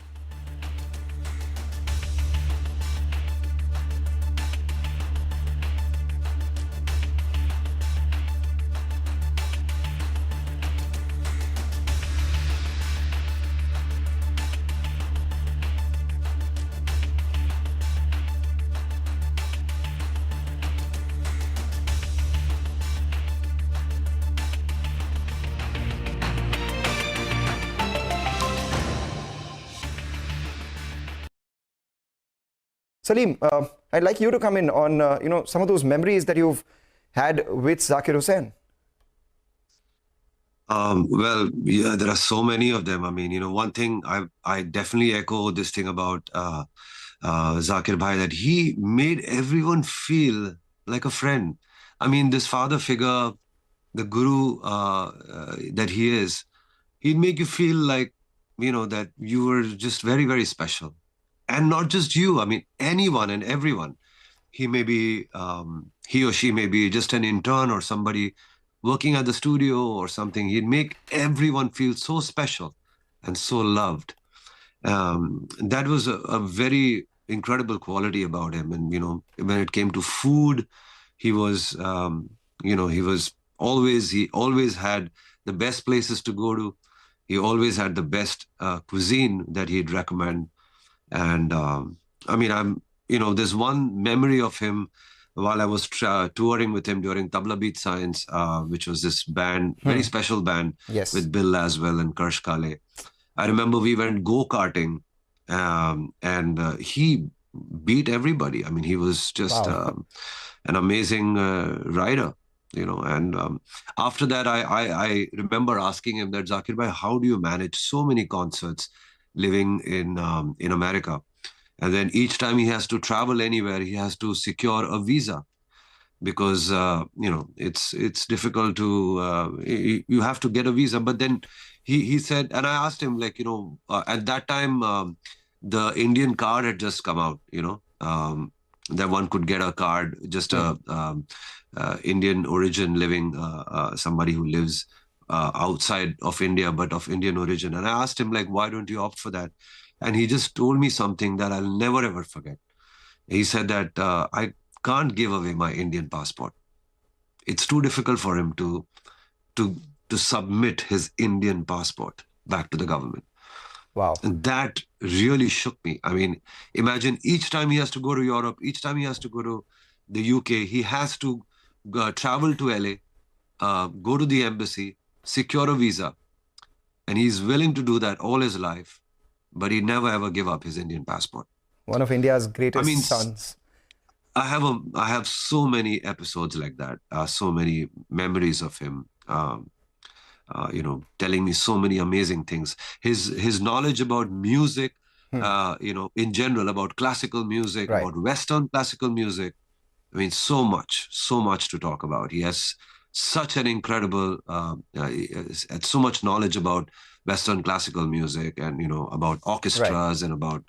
[SPEAKER 8] Salim, I'd like you to come in on some of those memories that you've had with Zakir Hussain.
[SPEAKER 11] Well, yeah, there are so many of them. I mean, one thing I definitely echo this thing about Zakir Bhai, that he made everyone feel like a friend. I mean, this father figure, the guru that he is, he'd make you feel like, that you were just very, very special. And not just you, I mean, anyone and everyone. He may be, he or she may be just an intern or somebody working at the studio or something. He'd make everyone feel so special and so loved. That was a very incredible quality about him. And, when it came to food, he was, he always had the best places to go to. He always had the best cuisine that he'd recommend. And there's one memory of him while I was touring with him during Tabla Beat Science, which was this band, very special band with Bill Laswell and Karsh Kale. I remember we went go-karting and he beat everybody. I mean, he was just an amazing rider, and after that, I remember asking him that, Zakir Bhai, how do you manage so many concerts living in America? And then each time he has to travel anywhere, he has to secure a visa because, it's difficult to, you have to get a visa. But then he said, and I asked him, at that time, the Indian card had just come out, that one could get a card, just Indian origin living, somebody who lives outside of India, but of Indian origin. And I asked him, why don't you opt for that? And he just told me something that I'll never, ever forget. He said that I can't give away my Indian passport. It's too difficult for him to submit his Indian passport back to the government.
[SPEAKER 8] Wow.
[SPEAKER 11] And that really shook me. I mean, imagine each time he has to go to Europe, each time he has to go to the UK, he has to travel to LA, go to the embassy, secure a visa. And he's willing to do that all his life, but he never ever give up his Indian passport.
[SPEAKER 8] One of India's greatest sons.
[SPEAKER 11] I have so many episodes like that, so many memories of him, telling me so many amazing things. His knowledge about music, in general, about classical music, about Western classical music. I mean, so much to talk about. He has such an incredible, so much knowledge about Western classical music and, about orchestras and about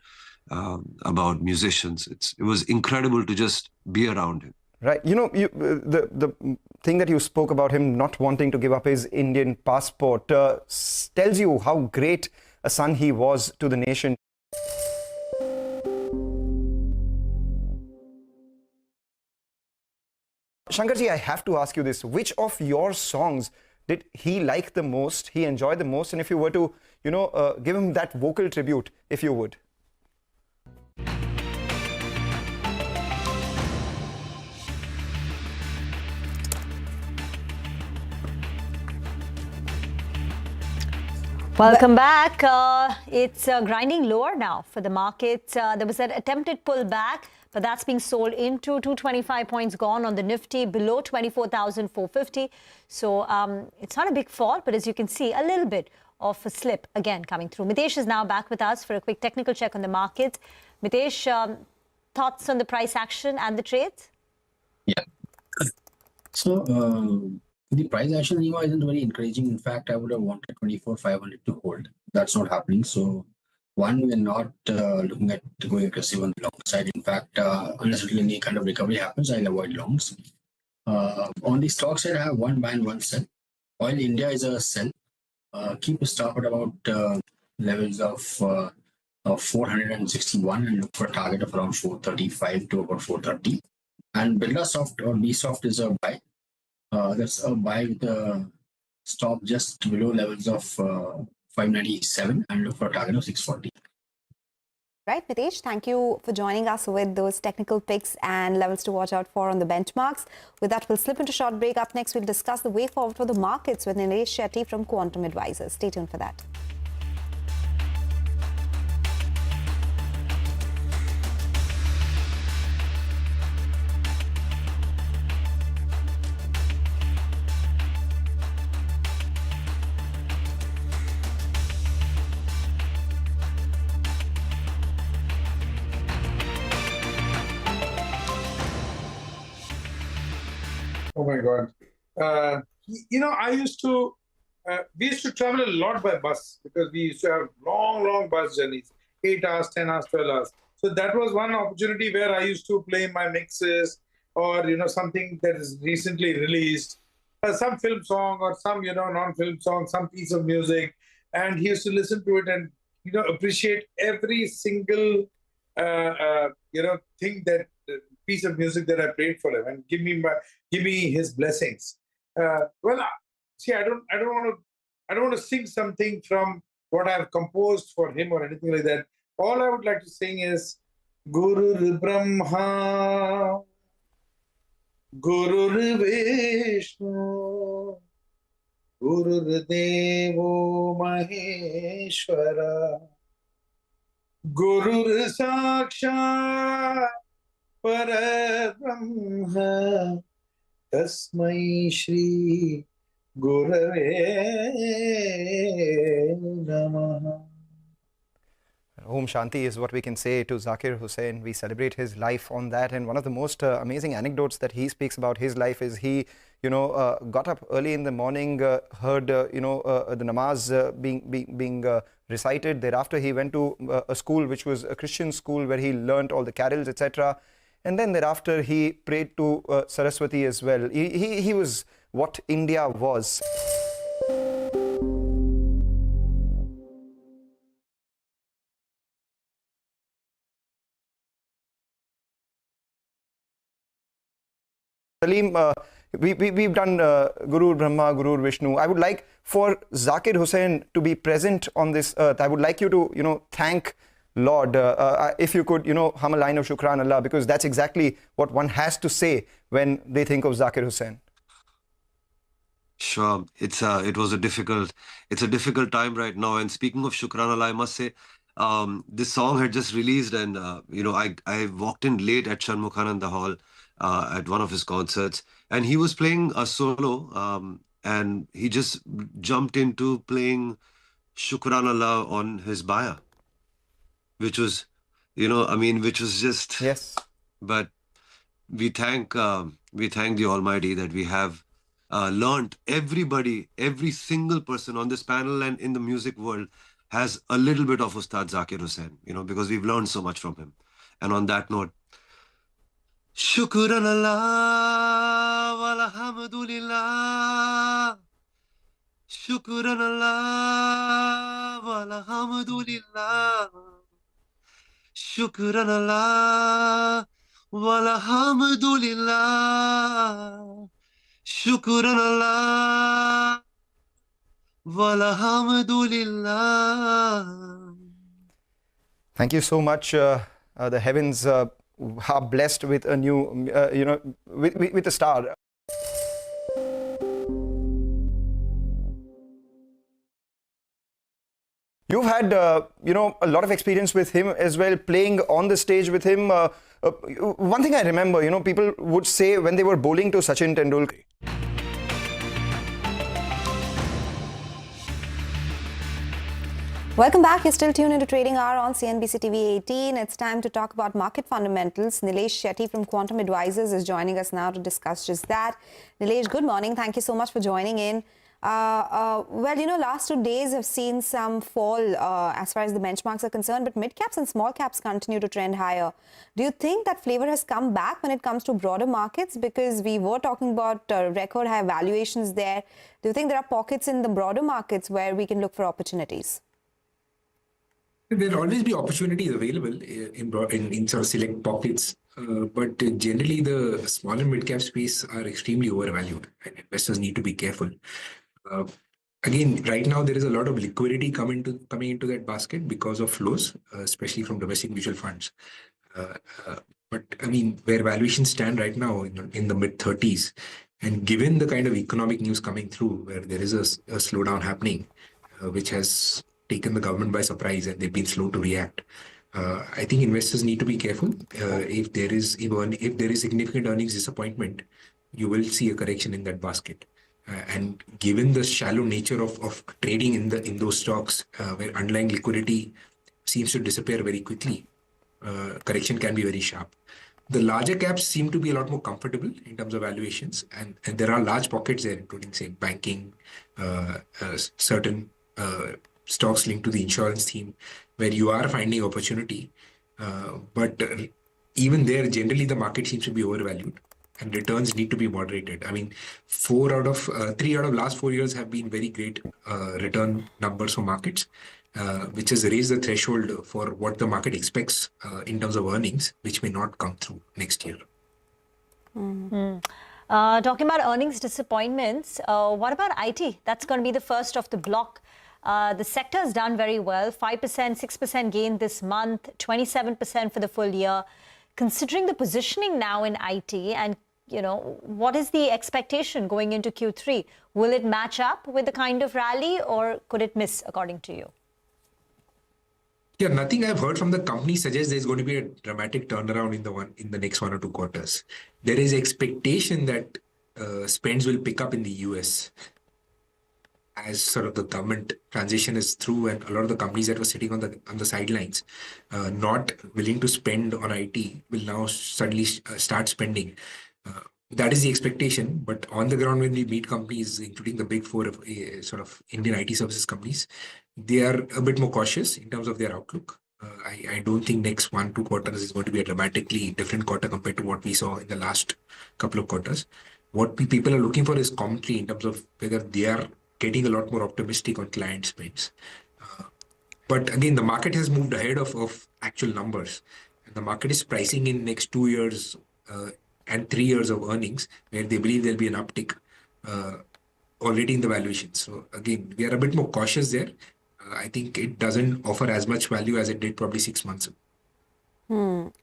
[SPEAKER 11] musicians. It was incredible to just be around him.
[SPEAKER 8] Right. The thing that you spoke about him not wanting to give up his Indian passport tells you how great a son he was to the nation. Shankarji, I have to ask you this. Which of your songs did he like the most, he enjoyed the most? And if you were to, give him that vocal tribute, if you would.
[SPEAKER 4] Welcome back. It's grinding lower now for the market. There was an attempted pullback, but that's being sold into 225 points gone on the Nifty, below 24,450. So it's not a big fall, but as you can see, a little bit of a slip again coming through. Mitesh is now back with us for a quick technical check on the market. Mitesh, thoughts on the price action and the trades?
[SPEAKER 9] Yeah. So the price action isn't very encouraging. In fact, I would have wanted 24,500 to hold. That's not happening. So one, we're not looking at going aggressive on the long side. In fact, unless any kind of recovery happens, I'll avoid longs. On the stock side, I have one buy and one sell. Oil India is a sell. Keep a stop at about levels of 461 and look for a target of around 435 to about 430. And Birla Soft or B Soft is a buy. That's a buy with a stop just below levels of 597 and look for a target of 640.
[SPEAKER 24] Right, Mitesh, thank you for joining us with those technical picks and levels to watch out for on the benchmarks. With that, we'll slip into short break. Up next, we'll discuss the way forward for the markets with Nilesh Shetty from Quantum Advisors. Stay tuned for that.
[SPEAKER 3] Oh my God. I used to, we used to travel a lot by bus because we used to have long bus journeys, 8 hours, 10 hours, 12 hours. So that was one opportunity where I used to play my mixes or, something that is recently released, some film song or some, non-film song, some piece of music. And he used to listen to it and, appreciate every single, thing that, piece of music that I played for him and give me his blessings. See, I don't want to sing something from what I've composed for him or anything like that. All I would like to sing is Guru Brahma, Guru Vishnu, Guru Devo Maheshwara, Guru Sakshat Parabrahma, Tasmai Shri Gurave Namaha.
[SPEAKER 8] Om Shanti is what we can say to Zakir Hussain. We celebrate his life on that. And one of the most amazing anecdotes that he speaks about his life is he, got up early in the morning, heard, the namaz being recited. Thereafter, he went to a school which was a Christian school where he learnt all the carols, etc. And then thereafter, he prayed to Saraswati as well. He was what India was. Salim, we've done Guru Brahma, Guru Vishnu. I would like for Zakir Hussain to be present on this earth. I would like you to, thank Lord, if you could, hum a line of Shukran Allah, because that's exactly what one has to say when they think of Zakir Hussain.
[SPEAKER 11] Sure, it's a difficult time right now. And speaking of Shukran Allah, I must say, this song had just released, and I walked in late at Shanmukhananda Hall at one of his concerts, and he was playing a solo, and he just jumped into playing Shukran Allah on his baya, which was, which was just,
[SPEAKER 8] yes.
[SPEAKER 11] But we thank the Almighty that we have learned. Every single person on this panel and in the music world has a little bit of Ustad Zakir Hussain, because we've learned so much from him. And on that note, Shukran Allah walhamdulillah, Shukran Allah walhamdulillah, Shukran Allah walhamdulillah, Shukran Allah walhamdulillah.
[SPEAKER 8] Thank you so much. The heavens are blessed with a new, with a star. You've had, a lot of experience with him as well, playing on the stage with him. One thing I remember, people would say when they were bowling to Sachin Tendulkar.
[SPEAKER 24] Welcome back. You're still tuned into Trading Hour on CNBC TV18. It's time to talk about market fundamentals. Nilesh Shetty from Quantum Advisors is joining us now to discuss just that. Nilesh, good morning. Thank you so much for joining in. Last 2 days have seen some fall as far as the benchmarks are concerned, but mid caps and small caps continue to trend higher. Do you think that flavor has come back when it comes to broader markets? Because we were talking about record high valuations there. Do you think there are pockets in the broader markets where we can look for opportunities?
[SPEAKER 13] There will always be opportunities available in sort of select pockets, but generally the small and mid-cap space are extremely overvalued, and investors need to be careful. Again, right now there is a lot of liquidity coming into that basket because of flows, especially from domestic mutual funds. But I mean, where valuations stand right now in the mid-30s, and given the kind of economic news coming through, where there is a slowdown happening, which has taken the government by surprise and they've been slow to react. I think investors need to be careful. If there is significant earnings disappointment, you will see a correction in that basket. And given the shallow nature of trading in those stocks, where underlying liquidity seems to disappear very quickly, correction can be very sharp. The larger caps seem to be a lot more comfortable in terms of valuations, and there are large pockets there, including, say, banking, certain stocks linked to the insurance theme, where you are finding opportunity. But even there, generally, the market seems to be overvalued and returns need to be moderated. I mean, 3 out of last 4 years have been very great return numbers for markets, which has raised the threshold for what the market expects in terms of earnings, which may not come through next year.
[SPEAKER 4] Talking about earnings disappointments, what about IT? That's going to be the first of the block. The sector has done very well, 5%, 6% gain this month, 27% for the full year. Considering the positioning now in IT and, what is the expectation going into Q3? Will it match up with the kind of rally or could it miss, according to you?
[SPEAKER 13] Yeah, nothing I've heard from the company suggests there's going to be a dramatic turnaround in the next 1 or 2 quarters. There is expectation that spends will pick up in the US as sort of the government transition is through, and a lot of the companies that were sitting on the sidelines, not willing to spend on IT, will now suddenly start spending. That is the expectation, but on the ground, when we meet companies, including the big four of sort of Indian IT services companies, they are a bit more cautious in terms of their outlook. I don't think next 1-2 quarters is going to be a dramatically different quarter compared to what we saw in the last couple of quarters. What people are looking for is commentary in terms of whether they are getting a lot more optimistic on client spends. But again, the market has moved ahead of actual numbers. And the market is pricing in next 2 years and 3 years of earnings, where they believe there'll be an uptick already in the valuation. So again, we are a bit more cautious there. I think it doesn't offer as much value as it did probably 6 months ago.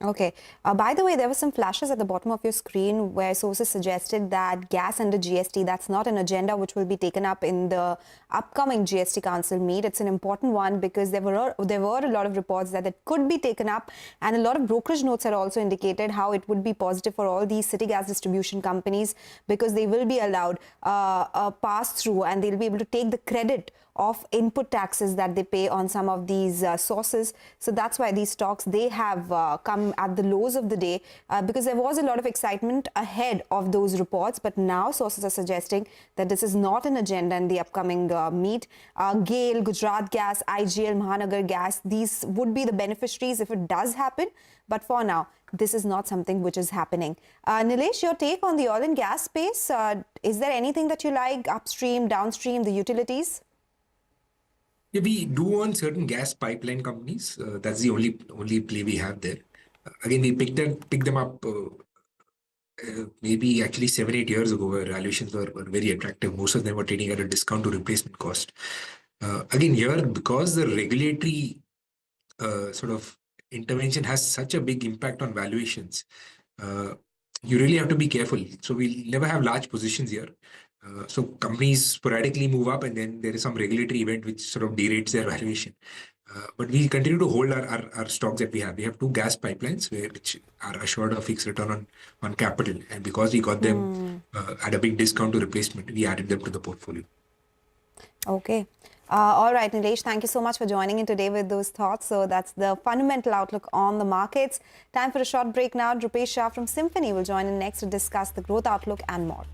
[SPEAKER 24] Okay. By the way, there were some flashes at the bottom of your screen where sources suggested that gas under GST, that's not an agenda which will be taken up in the upcoming GST Council meet. It's an important one because there were a lot of reports that it could be taken up, and a lot of brokerage notes had also indicated how it would be positive for all these city gas distribution companies because they will be allowed a pass-through and they'll be able to take the credit of input taxes that they pay on some of these sources. So that's why these stocks, they have come at the lows of the day because there was a lot of excitement ahead of those reports. But now sources are suggesting that this is not an agenda in the upcoming meet. GAIL, Gujarat Gas, IGL, Mahanagar Gas, these would be the beneficiaries if it does happen. But for now, this is not something which is happening. Nilesh, your take on the oil and gas space. Is there anything that you like, upstream, downstream, the utilities?
[SPEAKER 13] Yeah, we do own certain gas pipeline companies. That's the only play we have there. Again, we picked them up maybe actually 7-8 years ago, where valuations were very attractive. Most of them were trading at a discount to replacement cost. Again, here, because the regulatory sort of intervention has such a big impact on valuations, you really have to be careful. So we'll never have large positions here. So companies sporadically move up, and then there is some regulatory event which sort of derates their valuation. But we continue to hold our stocks that we have. We have 2 gas pipelines which are assured a fixed return on capital. And because we got them at a big discount to replacement, we added them to the portfolio.
[SPEAKER 24] Okay. All right, Nilesh, thank you so much for joining in today with those thoughts. So that's the fundamental outlook on the markets. Time for a short break now. Rupesh Shah from Symphony will join in next to discuss the growth outlook and more.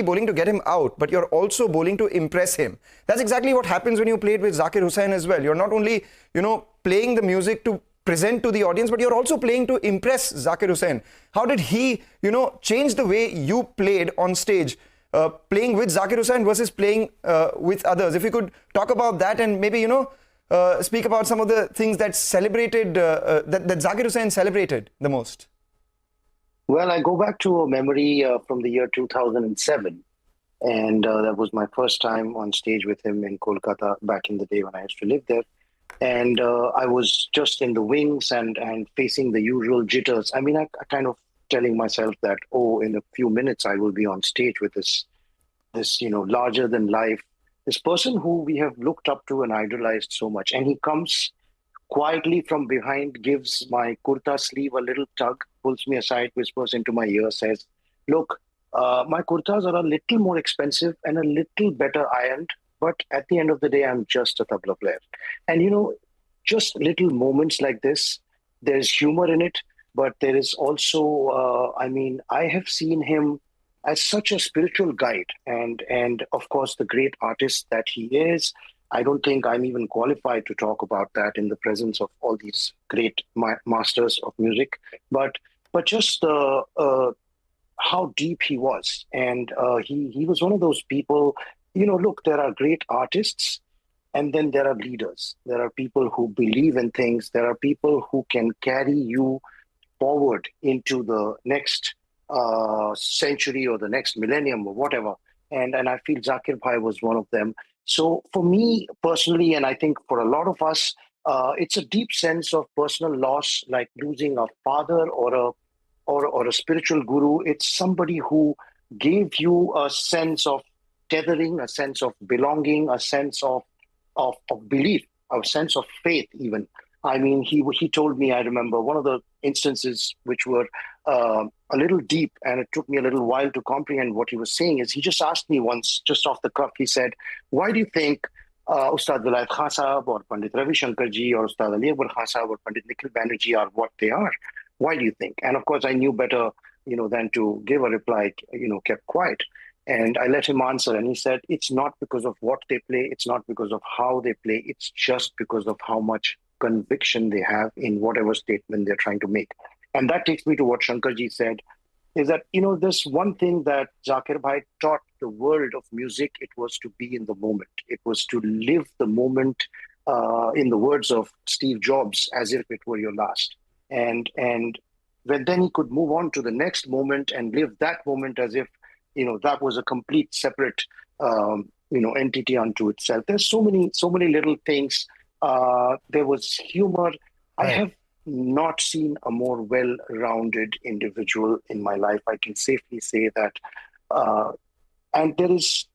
[SPEAKER 8] Bowling to get him out, but you're also bowling to impress him. That's exactly what happens when you played with Zakir Hussain as well. You're not only, playing the music to present to the audience, but you're also playing to impress Zakir Hussain. How did he, change the way you played on stage, playing with Zakir Hussain versus playing with others? If you could talk about that and maybe, speak about some of the things that celebrated, that Zakir Hussain celebrated the most.
[SPEAKER 14] Well, I go back to a memory from the year 2007, and that was my first time on stage with him in Kolkata back in the day when I used to live there. And I was just in the wings and facing the usual jitters. I mean, I kind of telling myself that, in a few minutes I will be on stage with this larger than life, this person who we have looked up to and idolized so much. And he comes quietly from behind, gives my kurta sleeve a little tug, pulls me aside, whispers into my ear, says, "Look, my kurtas are a little more expensive and a little better ironed, but at the end of the day, I'm just a tabla player." And, just little moments like this, there's humor in it, but there is also, I have seen him as such a spiritual guide and of course, the great artist that he is. I don't think I'm even qualified to talk about that in the presence of all these great masters of music, but just how deep he was. And he was one of those people, look, there are great artists and then there are leaders. There are people who believe in things. There are people who can carry you forward into the next century or the next millennium or whatever. And I feel Zakir Bhai was one of them. So for me personally, and I think for a lot of us, it's a deep sense of personal loss, like losing a father or a spiritual guru. It's somebody who gave you a sense of tethering, a sense of belonging, a sense of belief, a sense of faith even. I mean, he told me, I remember one of the instances which were a little deep, and it took me a little while to comprehend what he was saying, is he just asked me once, just off the cuff, he said, "Why do you think Ustad Vilayat Khan Sahab or Pandit Ravi Shankar ji or Ustad Ali Akbar Khan Sahab or Pandit Nikhil Banerjee are what they are? Why do you think?" And of course, I knew better, than to give a reply, kept quiet. And I let him answer, and he said, "It's not because of what they play, it's not because of how they play, it's just because of how much conviction they have in whatever statement they're trying to make." And that takes me to what Shankarji said, is that, this one thing that Zakir Bhai taught the world of music, it was to be in the moment. It was to live the moment, in the words of Steve Jobs, as if it were your last. And when then he could move on to the next moment and live that moment as if, that was a complete separate, entity unto itself. There's so many little things. There was humor. I have not seen a more well-rounded individual in my life. I can safely say that. And there is,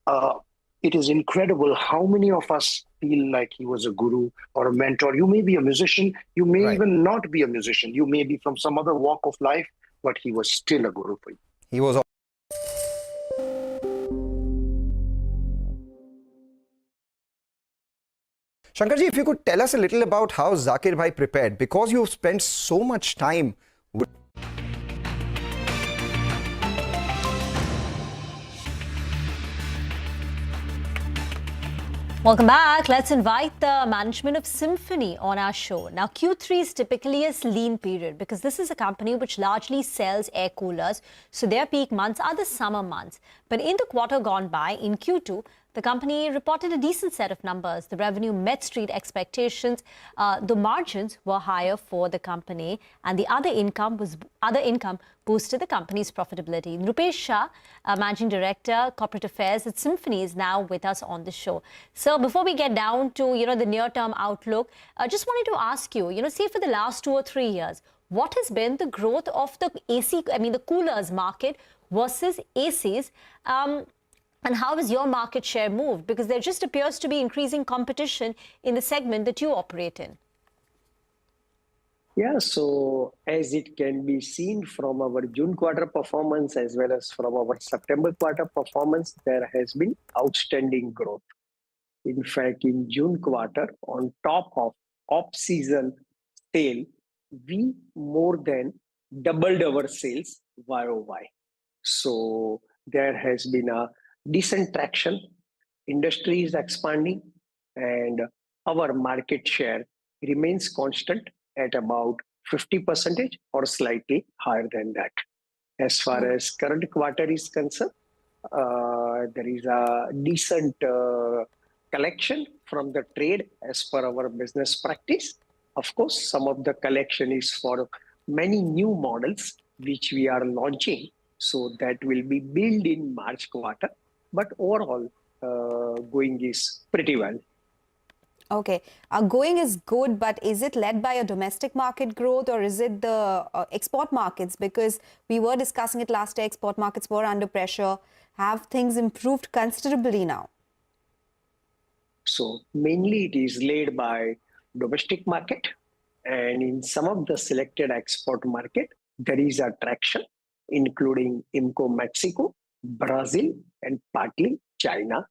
[SPEAKER 14] it is incredible how many of us feel like he was a guru or a mentor. You may be a musician. You may even not be a musician. You may be from some other walk of life, but he was still a guru for you.
[SPEAKER 8] He was. Shankarji, if you could tell us a little about how Zakir Bhai prepared, because you've spent so much time with...
[SPEAKER 4] Welcome back. Let's invite the management of Symphony on our show. Now, Q3 is typically a lean period because this is a company which largely sells air coolers. So their peak months are the summer months. But in the quarter gone by, in Q2, the company reported a decent set of numbers. The revenue met street expectations. The margins were higher for the company, and the other income boosted the company's profitability. Rupesh Shah, Managing Director, Corporate Affairs at Symphony, is now with us on the show. So before we get down to the near-term outlook, I just wanted to ask you, say for the last 2 or 3 years, what has been the growth of the the coolers market versus ACs? And how has your market share moved? Because there just appears to be increasing competition in the segment that you operate in.
[SPEAKER 2] Yeah, so as it can be seen from our June quarter performance as well as from our September quarter performance, there has been outstanding growth. In fact, in June quarter, on top of off-season sale, we more than doubled our sales YOY. So there has been a decent traction, industry is expanding, and our market share remains constant at about 50% or slightly higher than that. As far as current quarter is concerned, there is a decent collection from the trade as per our business practice. Of course, some of the collection is for many new models which we are launching, so that will be billed in March quarter. But overall, going is pretty well.
[SPEAKER 24] Okay, going is good, but is it led by a domestic market growth or is it the export markets? Because we were discussing it last year, export markets were under pressure. Have things improved considerably now?
[SPEAKER 2] So mainly it is led by domestic market, and in some of the selected export market, there is a traction, including IMCO Mexico, Brazil, and partly China.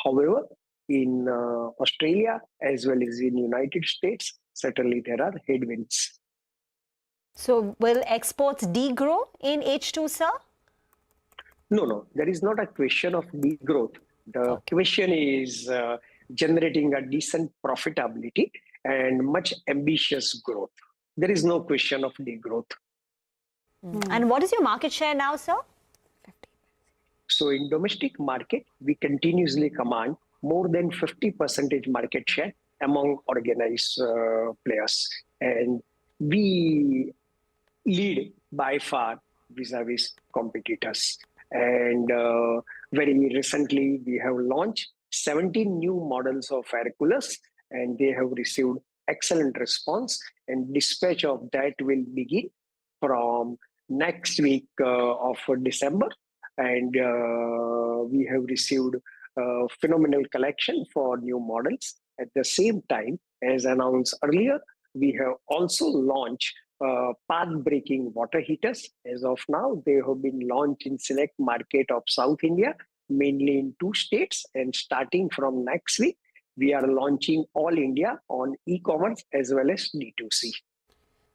[SPEAKER 2] However, in Australia as well as in United States, certainly there are headwinds.
[SPEAKER 4] So will exports degrow in H2, sir?
[SPEAKER 2] No, there is not a question of degrowth. The question is generating a decent profitability and much ambitious growth. There is no question of degrowth.
[SPEAKER 4] And what is your market share now, sir?
[SPEAKER 2] So in domestic market, we continuously command more than 50% market share among organized players. And we lead by far vis-a-vis competitors. And very recently, we have launched 17 new models of air coolers, and they have received excellent response. And dispatch of that will begin from next week of December. And we have received phenomenal collection for new models. At the same time, as announced earlier, we have also launched path-breaking water heaters. As of now, they have been launched in select market of South India, mainly in 2 states. And starting from next week, we are launching all India on e-commerce as well as D2C.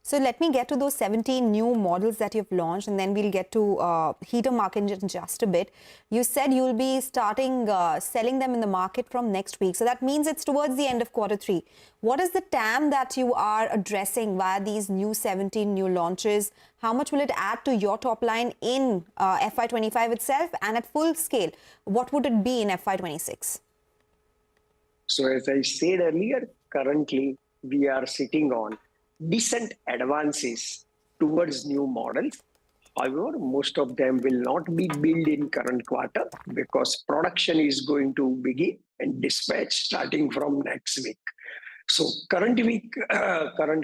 [SPEAKER 24] So let me get to those 17 new models that you've launched, and then we'll get to heater market in just a bit. You said you'll be starting selling them in the market from next week. So that means it's towards the end of Q3. What is the TAM that you are addressing via these new 17 new launches? How much will it add to your top line in FY25 itself? And at full scale, what would it be in FY26?
[SPEAKER 2] So as I said earlier, currently we are sitting on decent advances towards new models. However, most of them will not be built in current quarter because production is going to begin and dispatch starting from next week. So current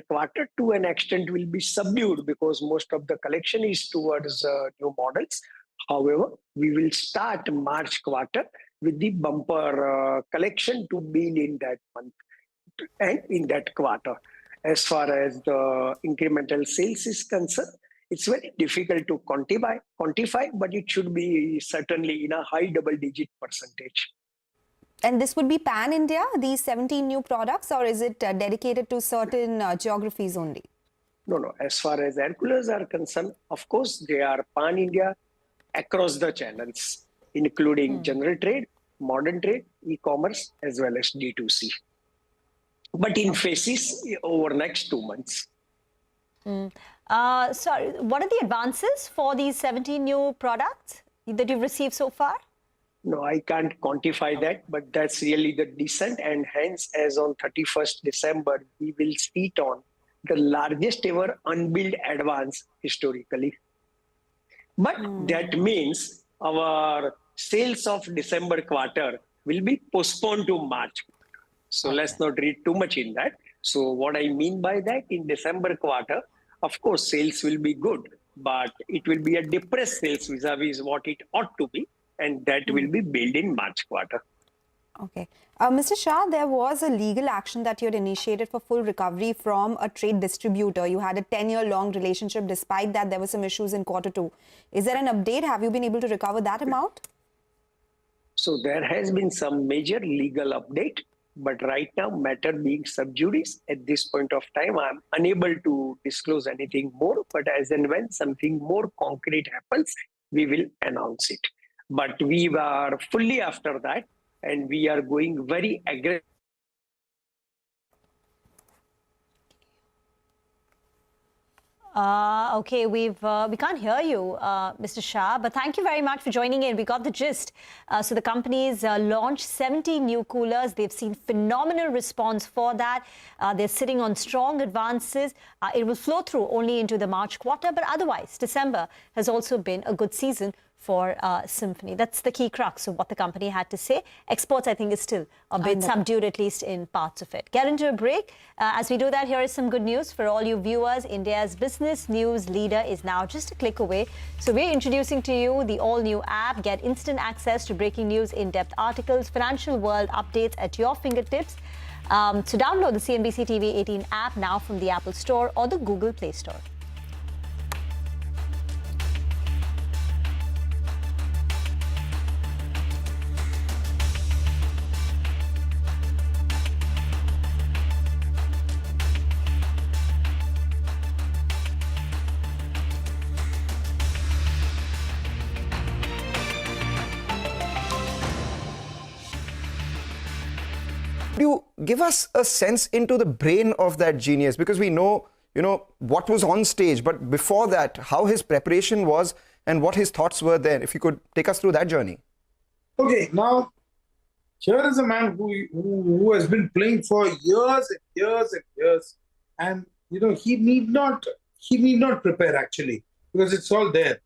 [SPEAKER 2] quarter to an extent will be subdued because most of the collection is towards new models. However, we will start March quarter with the bumper collection to build in that month and in that quarter. As far as the incremental sales is concerned, it's very difficult to quantify, but it should be certainly in a high double-digit percentage.
[SPEAKER 24] And this would be pan-India, these 17 new products, or is it dedicated to certain geographies only?
[SPEAKER 2] No. As far as air coolers are concerned, of course, they are pan-India across the channels, including general trade, modern trade, e-commerce as well as D2C. But in phases over next 2 months.
[SPEAKER 4] Sorry, what are the advances for these 17 new products that you've received so far?
[SPEAKER 2] No, I can't quantify that, but that's really the decent. And hence, as on 31st December, we will sit on the largest ever unbilled advance historically. But that means our sales of December quarter will be postponed to March. So let's not read too much in that. So what I mean by that, in December quarter, of course, sales will be good, but it will be a depressed sales vis-a-vis what it ought to be. And that will be billed in March quarter.
[SPEAKER 24] Okay. Mr. Shah, there was a legal action that you had initiated for full recovery from a trade distributor. You had a 10-year long relationship. Despite that, there were some issues in Q2. Is there an update? Have you been able to recover that amount?
[SPEAKER 2] So there has been some major legal update, but right now, matter being sub judice, at this point of time, I'm unable to disclose anything more. But as and when something more concrete happens, we will announce it. But we are fully after that, and we are going very aggressive.
[SPEAKER 4] Okay, we can't hear you, Mr. Shah, but thank you very much for joining in. We got the gist. So the company's launched 70 new coolers. They've seen phenomenal response for that. They're sitting on strong advances. It will flow through only into the March quarter, but otherwise, December has also been a good season for Symphony. That's the key crux of what the company had to say. Exports, I think, is still a bit subdued, at least in parts of it. Get into a break. As we do that, here is some good news for all you viewers. India's business news leader is now just a click away. So we're introducing to you the all-new app. Get instant access to breaking news, in-depth articles, financial world updates at your fingertips. So download the CNBC TV18 app now from the Apple Store or the Google Play Store.
[SPEAKER 8] Could you give us a sense into the brain of that genius? Because we know, what was on stage, but before that, how his preparation was and what his thoughts were then. If you could take us through that journey.
[SPEAKER 3] Okay, now, here is a man who has been playing for years and years and years. And, he need not prepare actually, because it's all there.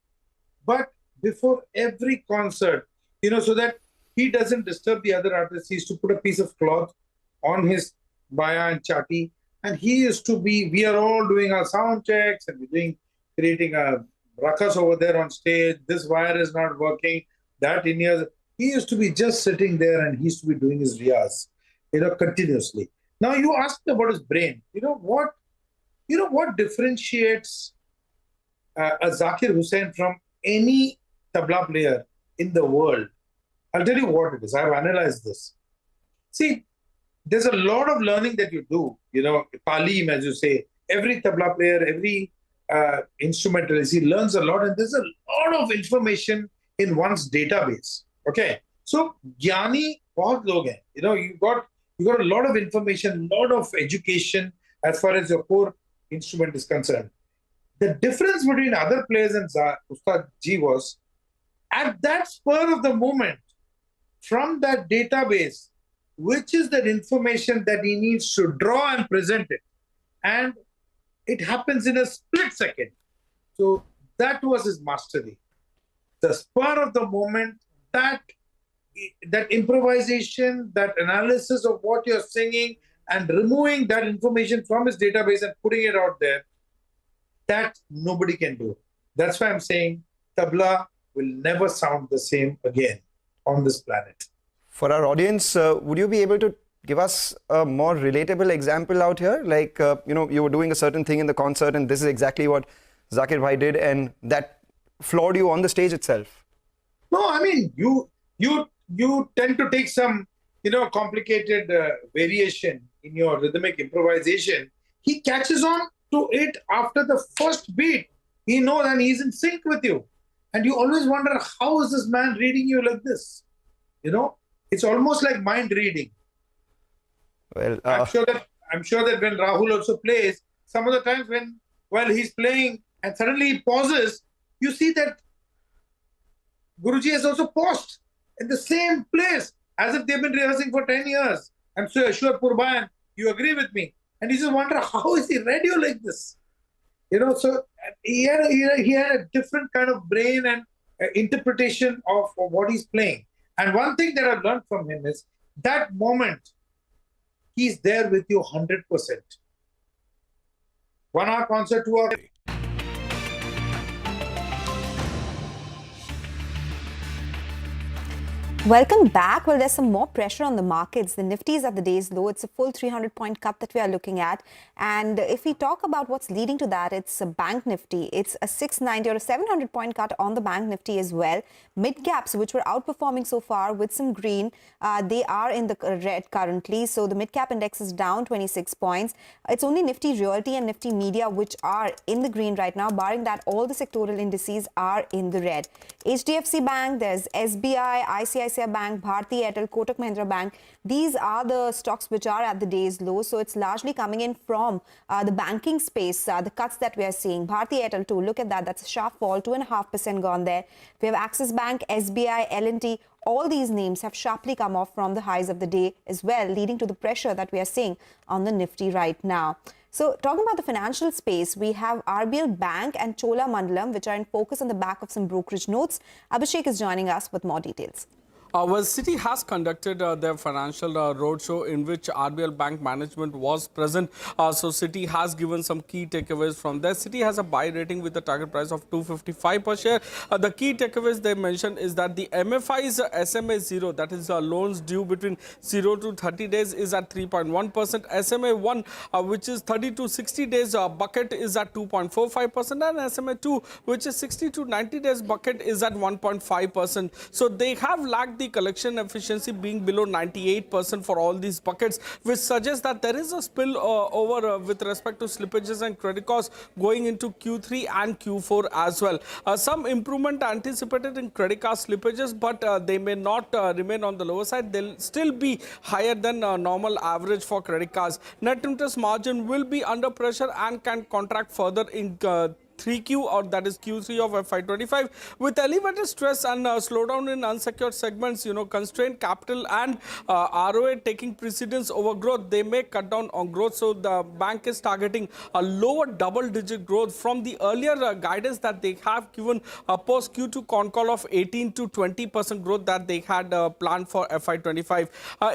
[SPEAKER 3] But before every concert, so that he doesn't disturb the other artists, he used to put a piece of cloth on his baya and chati. And he used to be, we are all doing our sound checks and we're creating a ruckus over there on stage. This wire is not working. That in here, he used to be just sitting there and he used to be doing his riyas, continuously. Now you asked about his brain. What differentiates a Zakir Hussain from any tabla player in the world? I'll tell you what it is. I've analyzed this. See, there's a lot of learning that you do, Talim, as you say. Every tabla player, every instrumentalist, he learns a lot, and there's a lot of information in one's database. Okay, so Gyani, bahut log hain. You got a lot of information, a lot of education as far as your core instrument is concerned. The difference between other players and Ustad Ji was, at that spur of the moment, from that database, which is that information that he needs to draw and present it. And it happens in a split second. So that was his mastery. The spur of the moment, that improvisation, that analysis of what you're singing and removing that information from his database and putting it out there, that nobody can do. That's why I'm saying tabla will never sound the same again on this planet.
[SPEAKER 8] For our audience, would you be able to give us a more relatable example out here? Like, you were doing a certain thing in the concert and this is exactly what Zakir Bhai did and that floored you on the stage itself.
[SPEAKER 3] No, I mean, you tend to take some, complicated variation in your rhythmic improvisation. He catches on to it after the first beat. He knows and he's in sync with you. And you always wonder, how is this man reading you like this? It's almost like mind reading.
[SPEAKER 8] Well,
[SPEAKER 3] I'm sure that when Rahul also plays, some of the times while he's playing and suddenly he pauses, you see that Guruji has also paused in the same place as if they've been rehearsing for 10 years. I'm so sure, Purban, you agree with me. And you just wonder, how is he ready like this? So he had a different kind of brain and interpretation of what he's playing. And one thing that I've learned from him is that moment, he's there with you 100%. 1 hour concert, 2 hour.
[SPEAKER 24] Welcome back. Well, there's some more pressure on the markets. The Nifty is at the day's low. It's a full 300-point cut that we are looking at. And if we talk about what's leading to that, it's a Bank Nifty. It's a 690 or a 700-point cut on the Bank Nifty as well. Mid-caps, which were outperforming so far with some green, they are in the red currently. So the mid-cap index is down 26 points. It's only Nifty Realty and Nifty Media which are in the green right now. Barring that, all the sectoral indices are in the red. HDFC Bank, there's SBI, ICICI Bank, Bharti Airtel, Kotak Mahindra Bank. These are the stocks which are at the day's low. So it's largely coming in from the banking space, the cuts that we are seeing. Bharti Airtel too, look at that. That's a sharp fall, 2.5% gone there. We have Axis Bank, SBI, L&T. All these names have sharply come off from the highs of the day as well, leading to the pressure that we are seeing on the Nifty right now. So talking about the financial space, we have RBL Bank and Chola Mandalam, which are in focus on the back of some brokerage notes. Abhishek is joining us with more details.
[SPEAKER 15] Well, Citi has conducted their financial roadshow in which RBL Bank management was present. So Citi has given some key takeaways from there. Citi has a buy rating with a target price of 255 per share. The key takeaways they mentioned is that the MFI's SMA 0, that is loans due between 0 to 30 days, is at 3.1%. SMA 1, which is 30 to 60 days bucket, is at 2.45%. And SMA 2, which is 60 to 90 days bucket, is at 1.5%. So they have lacked the collection efficiency being below 98% for all these buckets, which suggests that there is a spill over with respect to slippages and credit costs going into Q3 and Q4 as well. Some improvement anticipated in credit card slippages, but they may not remain on the lower side. They'll still be higher than normal average for credit cards. Net interest margin will be under pressure and can contract further in 3Q, or that is Q3 of FY25, with elevated stress and slowdown in unsecured segments, constrained capital and ROA taking precedence over growth. They may cut down on growth. So the bank is targeting a lower double-digit growth from the earlier guidance that they have given post Q2 con call of 18 to 20% growth that they had planned for FY25.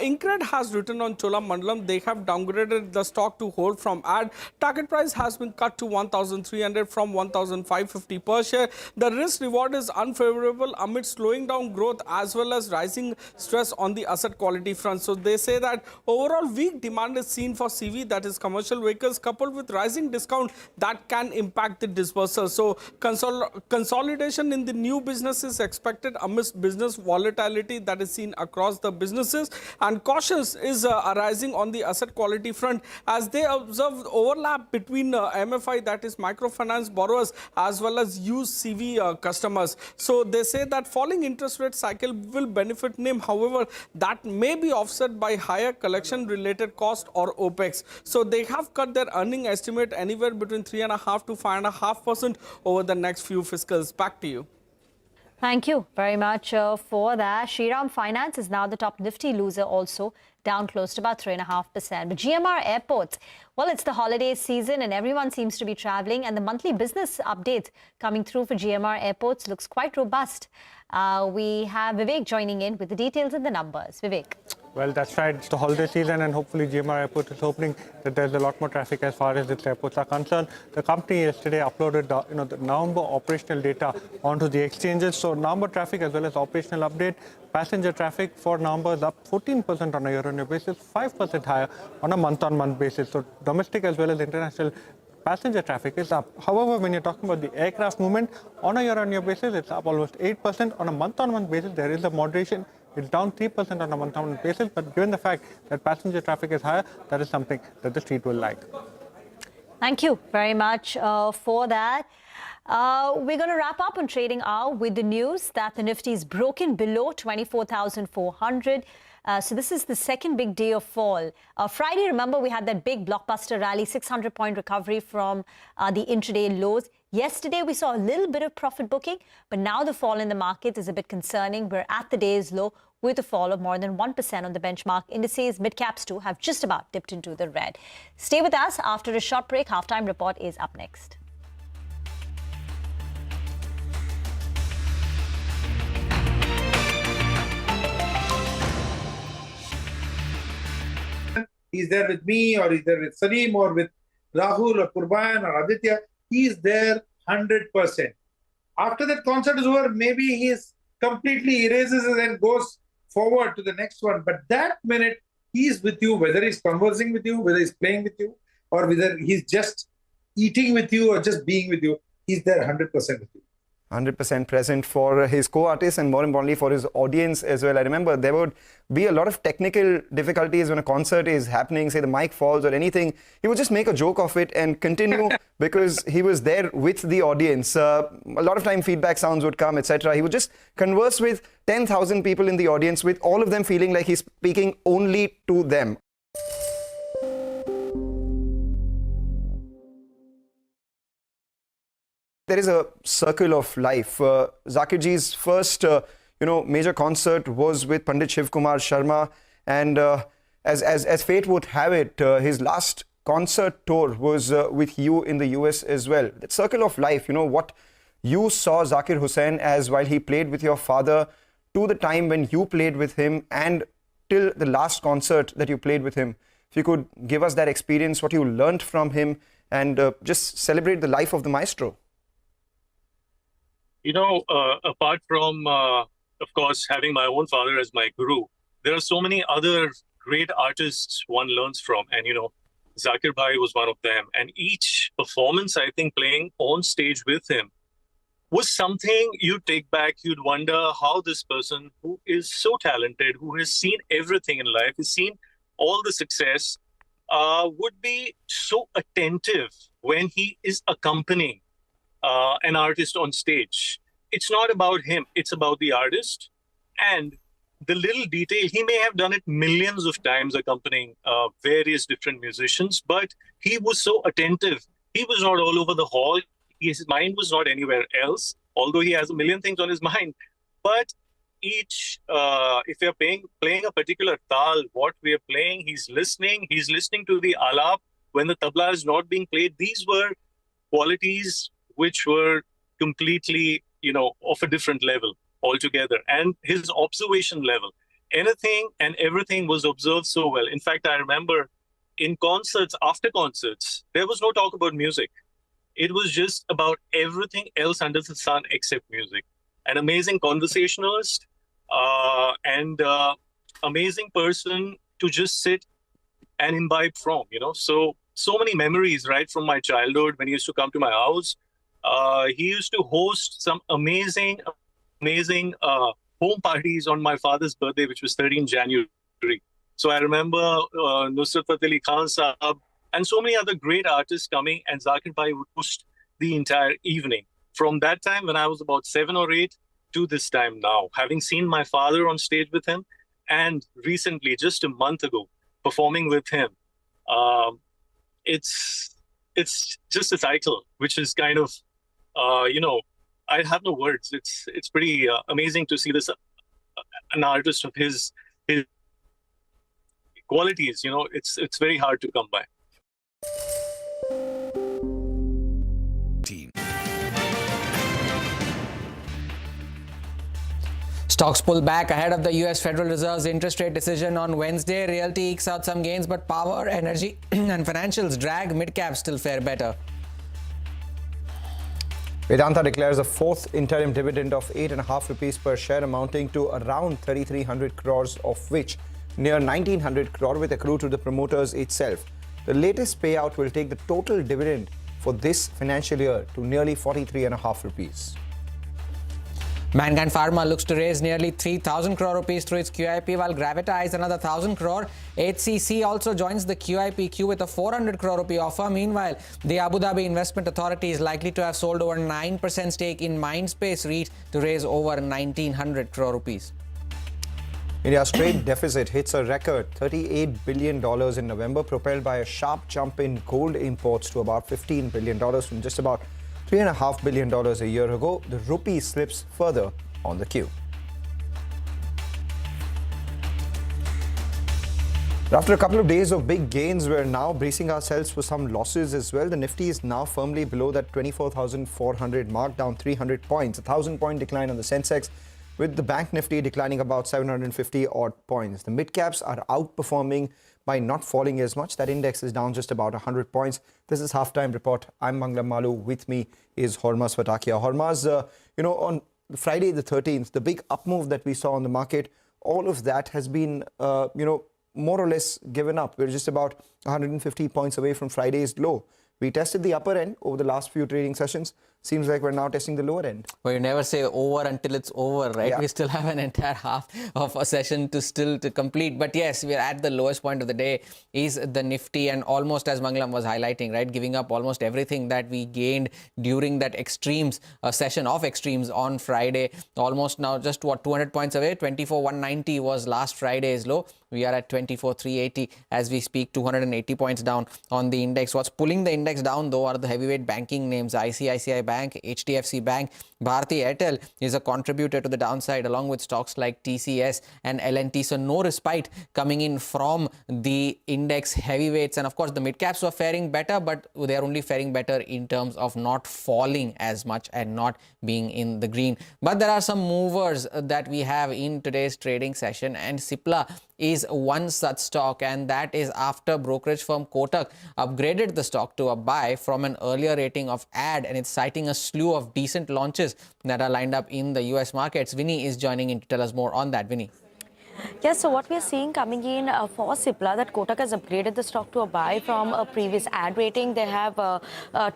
[SPEAKER 15] Incred has written on Chola Mandalam. They have downgraded the stock to hold from add. Target price has been cut to 1,300 from 1,550 per share. The risk reward is unfavorable amid slowing down growth as well as rising stress on the asset quality front. So they say that overall weak demand is seen for CV, that is commercial vehicles, coupled with rising discount that can impact the dispersal. So consolidation in the new business is expected amidst business volatility that is seen across the businesses, and cautious is arising on the asset quality front as they observe overlap between MFI, that is microfinance borrowers, as well as used CV customers. So they say that falling interest rate cycle will benefit NIM. However, that may be offset by higher collection related cost or OPEX. So they have cut their earning estimate anywhere between 3.5% to 5.5% over the next few fiscals. Back to you.
[SPEAKER 4] Thank you very much for that. Shriram Finance is now the top Nifty loser, also down close to about 3.5%. But GMR Airports, well, it's the holiday season and everyone seems to be traveling, and the monthly business updates coming through for GMR Airports looks quite robust. We have Vivek joining in with the details and the numbers. Vivek.
[SPEAKER 18] Well, that's right. It's the holiday season, and hopefully GMR Airport is hoping that there's a lot more traffic as far as its airports are concerned. The company yesterday uploaded the November operational data onto the exchanges. So November traffic as well as operational update. Passenger traffic for November is up 14% on a year-on-year basis, 5% higher on a month-on-month basis. So domestic as well as international passenger traffic is up. However, when you're talking about the aircraft movement, on a year-on-year basis, it's up almost 8%. On a month-on-month basis, there is a moderation. It's down 3% on a month-on-month basis. But given the fact that passenger traffic is higher, that is something that the street will like.
[SPEAKER 4] Thank you very much for that. We're going to wrap up on trading hour with the news that the Nifty is broken below 24,400. So this is the second big day of fall. Friday, remember, we had that big blockbuster rally, 600-point recovery from the intraday lows. Yesterday, we saw a little bit of profit booking, but now the fall in the market is a bit concerning. We're at the day's low with a fall of more than 1% on the benchmark. Indices, midcaps too, have just about dipped into the red. Stay with us. After a short break, Halftime Report is up next.
[SPEAKER 3] He's there with me, or he's there with Salim, or with Rahul, or Kurban, or Aditya. He's there 100%. After that concert is over, maybe he's completely erases it and goes forward to the next one. But that minute, he's with you, whether he's conversing with you, whether he's playing with you, or whether he's just eating with you or just being with you. He's there 100% with you.
[SPEAKER 8] 100% present for his co-artists and more importantly for his audience as well. I remember there would be a lot of technical difficulties when a concert is happening, say the mic falls or anything. He would just make a joke of it and continue because he was there with the audience. A lot of time feedback sounds would come, etc. He would just converse with 10,000 people in the audience, with all of them feeling like he's speaking only to them. There is a circle of life. Zakir ji's first, major concert was with Pandit Shiv Kumar Sharma, and as fate would have it, his last concert tour was with you in the US as well. That circle of life, what you saw Zakir Hussain as while he played with your father, to the time when you played with him, and till the last concert that you played with him. If you could give us that experience, what you learned from him, and just celebrate the life of the maestro.
[SPEAKER 7] Apart from, of course, having my own father as my guru, there are so many other great artists one learns from. And, Zakir Bhai was one of them. And each performance, I think, playing on stage with him was something you'd take back. You'd wonder how this person, who is so talented, who has seen everything in life, has seen all the success, would be so attentive when he is accompanying an artist on stage. It's not about him, it's about the artist. And the little detail, he may have done it millions of times accompanying various different musicians, but he was so attentive. He was not all over the hall. His mind was not anywhere else, although he has a million things on his mind. But each, if you're playing a particular tal, what we are playing, he's listening to the alap when the tabla is not being played. These were qualities which were completely, of a different level altogether. And his observation level, anything and everything was observed so well. In fact, I remember in concerts, after concerts, there was no talk about music. It was just about everything else under the sun except music. An amazing conversationalist and amazing person to just sit and imbibe from, So many memories right from my childhood when he used to come to my house. He used to host some amazing home parties on my father's birthday, which was 13 January. So I remember Nusrat Fateh Ali Khan Sahab and so many other great artists coming, and Zakir Bhai would host the entire evening. From that time, when I was about 7 or 8, to this time now, having seen my father on stage with him, and recently, just a month ago, performing with him, it's just a cycle, which is kind of, I have no words. It's pretty amazing to see this an artist of his qualities. It's very hard to come by.
[SPEAKER 1] Stocks pull back ahead of the US Federal Reserve's interest rate decision on Wednesday. Realty ekes out some gains, but power, energy and financials drag. Midcaps still fare better.
[SPEAKER 8] Vedanta declares a fourth interim dividend of 8.5 rupees per share, amounting to around 3,300 crores, of which near 1,900 crore will accrue to the promoters itself. The latest payout will take the total dividend for this financial year to nearly 43.5 rupees.
[SPEAKER 1] Mankind Pharma looks to raise nearly 3,000 crore rupees through its QIP, while Gravita eyes another 1,000 crore. HCC also joins the QIP queue with a 400 crore rupee offer. Meanwhile, the Abu Dhabi Investment Authority is likely to have sold over 9% stake in Mindspace REIT to raise over 1,900 crore rupees.
[SPEAKER 8] India's trade deficit hits a record $38 billion in November, propelled by a sharp jump in gold imports to about $15 billion from just about $3.5 billion a year ago. The rupee slips further on the queue. After a couple of days of big gains, we're now bracing ourselves for some losses as well. The Nifty is now firmly below that 24,400 mark, down 300 points. A 1,000-point decline on the Sensex, with the Bank Nifty declining about 750 odd points. The mid-caps are outperforming by not falling as much. That index is down just about 100 points. This is Halftime Report. I'm Manglam Malu. With me is Hormaz Fatakia. Hormaz, on Friday the 13th, the big up move that we saw on the market, all of that has been, more or less given up. We're just about 150 points away from Friday's low. We tested the upper end over the last few trading sessions. Seems like we're now testing the lower end.
[SPEAKER 1] Well, you never say over until it's over, right?
[SPEAKER 8] Yeah.
[SPEAKER 1] We still have an entire half of a session to complete. But yes, we're at the lowest point of the day is the Nifty, and almost as Manglam was highlighting, right? Giving up almost everything that we gained during that extremes session of extremes on Friday. Almost now just 200 points away. 24,190 was last Friday's low. We are at 24,380 as we speak, 280 points down on the index. What's pulling the index down though are the heavyweight banking names. ICICI Bank, HDFC Bank, Bharti Airtel is a contributor to the downside, along with stocks like TCS and L&T. So no respite coming in from the index heavyweights. And of course, the mid-caps were faring better, but they are only faring better in terms of not falling as much and not being in the green. But there are some movers that we have in today's trading session, and Cipla is one such stock, and that is after brokerage firm Kotak upgraded the stock to a buy from an earlier rating of add, and it's citing a slew of decent launches that are lined up in the US markets. Vinny is joining in to tell us more on that. Vinny.
[SPEAKER 24] Yes, so what we are seeing coming in for Cipla, that Kotak has upgraded the stock to a buy from a previous ad rating. They have a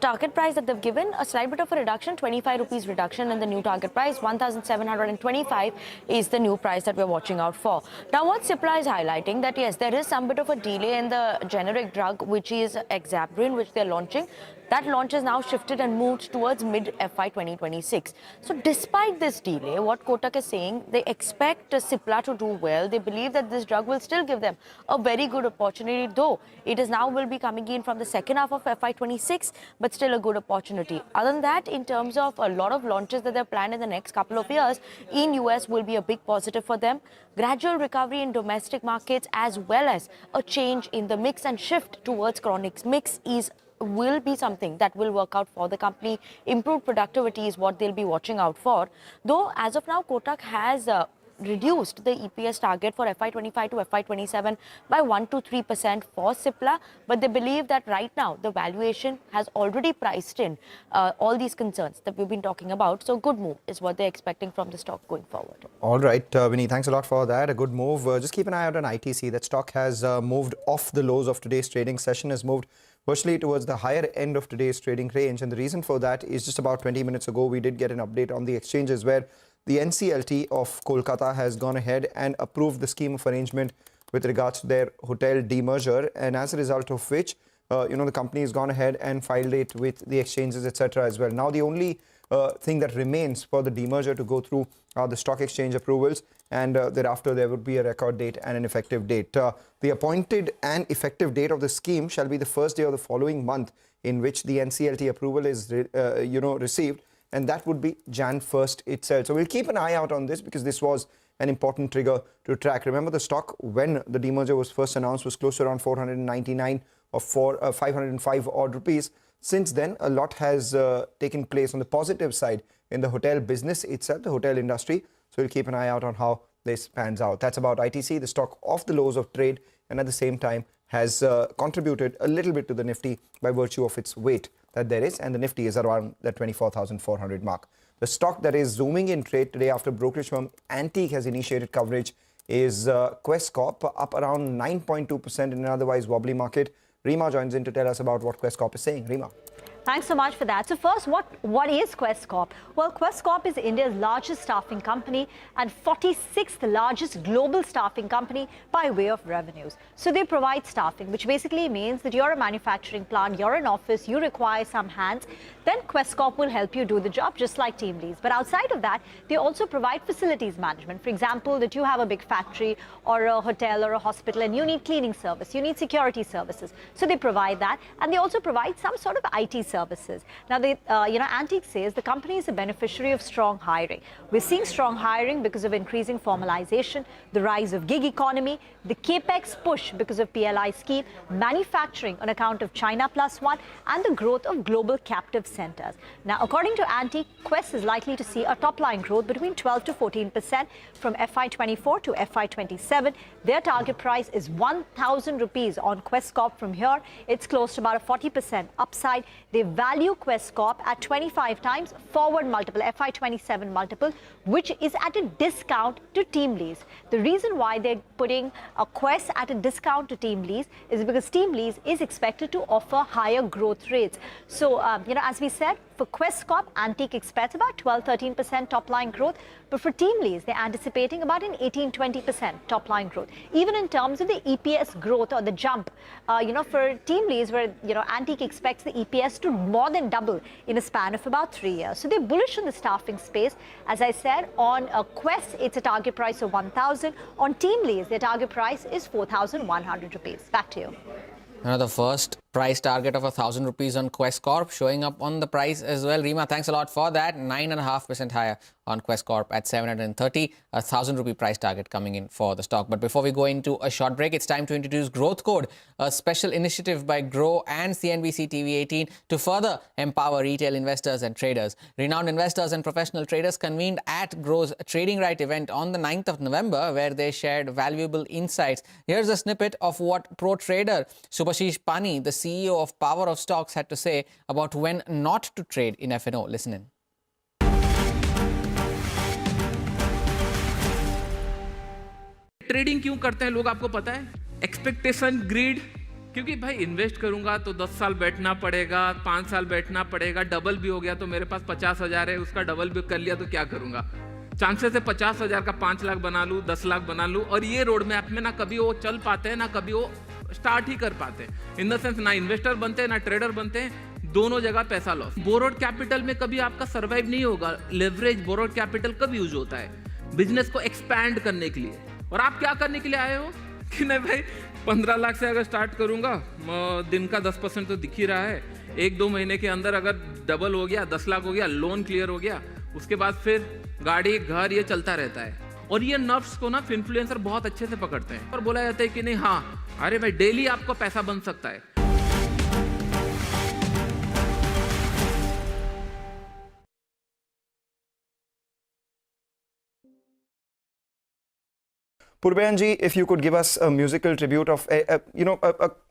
[SPEAKER 24] target price that they've given a slight bit of a reduction, 25 rupees reduction, and the new target price 1,725 is the new price that we're watching out for. Now, what Cipla is highlighting that yes, there is some bit of a delay in the generic drug, which is Exabrin, which they're launching. That launch has now shifted and moved towards mid-FY 2026. So despite this delay, what Kotak is saying, they expect Cipla to do well. They believe that this drug will still give them a very good opportunity, though it is now will be coming in from the second half of FY 26, but still a good opportunity. Other than that, in terms of a lot of launches that they're planned in the next couple of years in US will be a big positive for them. Gradual recovery in domestic markets as well as a change in the mix and shift towards chronics mix will be something that will work out for the company. Improved productivity is what they'll be watching out for. Though, as of now, Kotak has reduced the EPS target for FY25 to FY27 by 1 to 3% for Cipla, but they believe that right now the valuation has already priced in all these concerns that we've been talking about. So good move is what they're expecting from the stock going forward.
[SPEAKER 8] All right, Vinny, thanks a lot for that. A good move. Just keep an eye out on ITC. That stock has moved off the lows of today's trading session, has moved virtually towards the higher end of today's trading range. And the reason for that is just about 20 minutes ago, we did get an update on the exchanges where the NCLT of Kolkata has gone ahead and approved the scheme of arrangement with regards to their hotel demerger. And as a result of which, the company has gone ahead and filed it with the exchanges, etc. as well. Now, the only thing that remains for the demerger to go through are the stock exchange approvals, and thereafter there would be a record date and an effective date. The appointed and effective date of the scheme shall be the first day of the following month in which the NCLT approval is received, and that would be Jan 1st itself. So we'll keep an eye out on this because this was an important trigger to track. Remember, the stock when the demerger was first announced was close to around 499 or 505 odd rupees. Since then, a lot has taken place on the positive side in the hotel business itself, the hotel industry. So we'll keep an eye out on how this pans out. That's about ITC, the stock off the lows of trade, and at the same time has contributed a little bit to the Nifty by virtue of its weight that there is, and the Nifty is around the 24,400 mark. The stock that is zooming in trade today after brokerage firm Antique has initiated coverage is Quess Corp, up around 9.2% in an otherwise wobbly market. Rima joins in to tell us about what Quess Corp is saying. Rima.
[SPEAKER 4] Thanks so much for that. So first, what is Quess Corp? Well, Quess Corp is India's largest staffing company and 46th largest global staffing company by way of revenues. So they provide staffing, which basically means that you're a manufacturing plant, you're an office, you require some hands. Then Quess Corp will help you do the job just like team leads. But outside of that, they also provide facilities management. For example, that you have a big factory or a hotel or a hospital and you need cleaning service, you need security services. So they provide that, and they also provide some sort of IT services. Now, Antique says the company is a beneficiary of strong hiring. We're seeing strong hiring because of increasing formalization, the rise of gig economy, the capex push because of PLI scheme, manufacturing on account of China Plus One, and the growth of global captive centers. Now, according to Antique, Quess is likely to see a top-line growth between 12 to 14% from FY24 to FY27. Their target price is 1,000 rupees on Quess Corp. From here, it's close to about a 40% upside. They value Quess Corp at 25 times forward multiple, FY27 multiple, which is at a discount to team lease. The reason why they're putting a Quess at a discount to team lease is because team lease is expected to offer higher growth rates. So, as we said, for Quess Corp, Antique expects about 12-13% top-line growth, but for team lease, they're anticipating about an 18-20% top-line growth. Even in terms of the EPS growth or the jump, for team lease, where Antique expects the EPS to more than double in a span of about 3 years. So they're bullish in the staffing space. As I said, on Quess, it's a target price of 1,000. On team lease, their target price is 4,100 rupees. Back to you.
[SPEAKER 1] The first price target of 1,000 rupees on Quess Corp showing up on the price as well. Rima, thanks a lot for that. 9.5% higher on Quess Corp at 730. 1,000 rupee price target coming in for the stock. But before we go into a short break, it's time to introduce Growth Code, a special initiative by Grow and CNBC TV18 to further empower retail investors and traders. Renowned investors and professional traders convened at Grow's Trading Right event on the 9th of November, where they shared valuable insights. Here's a snippet of what pro trader Subhashish Pani, the CEO of Power of Stocks, had to say about when not to trade in F&O. Listen in.
[SPEAKER 10] Trading क्यों करते हैं लोग, आपको पता है? Expectation, grid, क्योंकि भाई invest करूंगा तो 10 साल बैठना पड़ेगा, 5 साल बैठना पड़ेगा, डबल भी हो गया तो मेरे पास 50,000 है, उसका डबल भी कर लिया तो क्या करूंगा? चांसेस है 50,000 का 5 लाख बना लूं, 10 लाख बना लूं, और ये रोड मैप में ना कभी वो चल पाते हैं, ना कभी वो स्टार्ट ही कर पाते हैं। इन द सेंस ना इन्वेस्टर बनते हैं, ना ट्रेडर बनते हैं, दोनों जगह पैसा लॉस। बोरोड कैपिटल में कभी आपका सर्वाइव नहीं होगा। लेवरेज बोरोड कैपिटल कब यूज होता है? बिजनेस को एक्सपैंड करने के लिए। और आप क्या करने के लिए आए हो कि नहीं भाई 15 लाख से अगर स्टार्ट करूंगा, दिन का 10% तो दिख ही रहा है, 1-2 महीने के अंदर अगर डबल हो गया, 10 लाख हो गया, लोन क्लियर हो गया, उसके बाद फिर गाड़ी घर ये चलता रहता है। और ये नर्व्स को ना इन्फ्लुएंसर बहुत अच्छे से पकड़ते हैं और बोला जाता है कि नहीं, हाँ अरे भाई डेली आपको पैसा बन सकता है।
[SPEAKER 8] Purbayan ji, if you could give us a musical tribute of a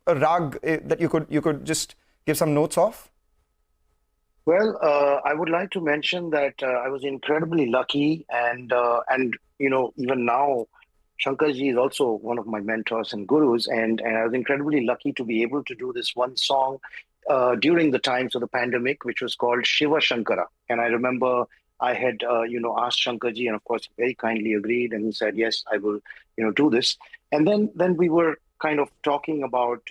[SPEAKER 8] rag that you could just give some notes of.
[SPEAKER 14] Well, I would like to mention that I was incredibly lucky, and even now, Shankarji is also one of my mentors and gurus, and I was incredibly lucky to be able to do this one song during the times of the pandemic, which was called Shiva Shankara. And I remember I had asked Shankarji, and of course he very kindly agreed, and he said, yes, I will do this. And then we were kind of talking about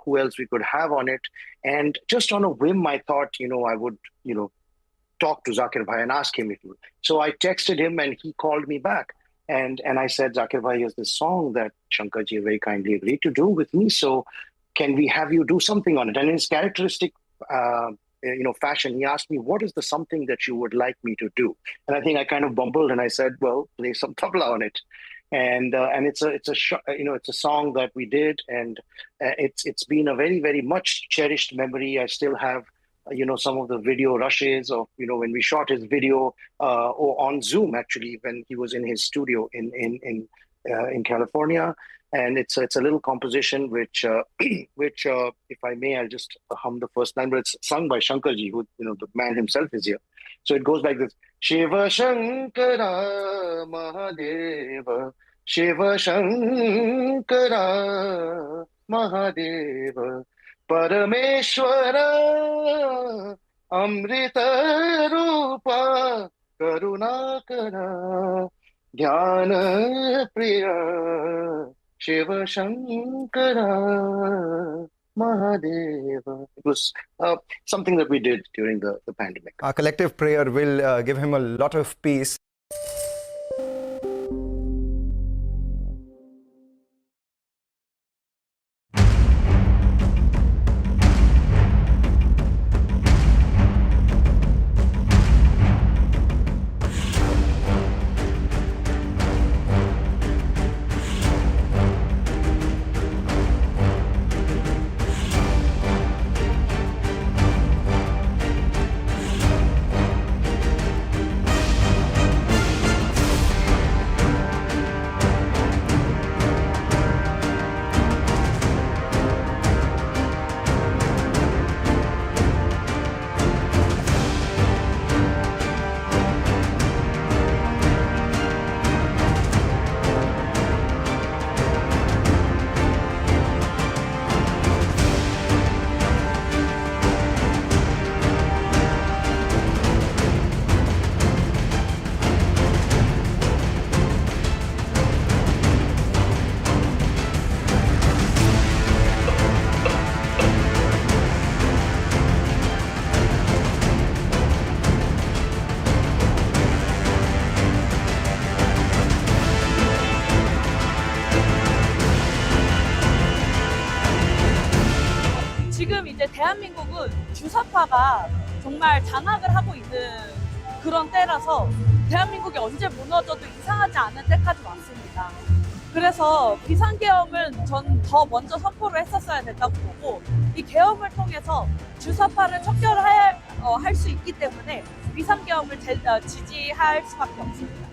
[SPEAKER 14] who else we could have on it, and just on a whim I thought I would talk to Zakir Bhai and ask him if he would. So I texted him and he called me back, and I said, Zakir Bhai, here's this song that Shankarji very kindly agreed to do with me, so can we have you do something on it? And in his characteristic fashion, he asked me, what is the something that you would like me to do? And I think I kind of bumbled and I said, well, play some tabla on it. And it's a song that we did, and it's been a very, very much cherished memory. I still have some of the video rushes of when we shot his video or on Zoom, actually, when he was in his studio in California. And it's a little composition which if I may, I'll just hum the first line, but it's sung by Shankarji, who the man himself is here. So it goes like this: Shiva Shankara Mahadeva, Shiva Shankara Mahadeva, Parameshwara Amrita Rupa Karunakara Dhyana Priya Shiva Shankara Mahadeva. It was something that we did during the pandemic.
[SPEAKER 8] Our collective prayer will give him a lot of peace.
[SPEAKER 6] 지금 이제 대한민국은 주사파가 정말 장악을 하고 있는 그런 때라서 대한민국이 언제 무너져도 이상하지 않은 때까지 왔습니다. 그래서 비상계엄은 전 더 먼저 선포를 했었어야 된다고 보고 이 계엄을 통해서 주사파를 척결할 수 있기 때문에 비상계엄을 지지할 수밖에 없습니다.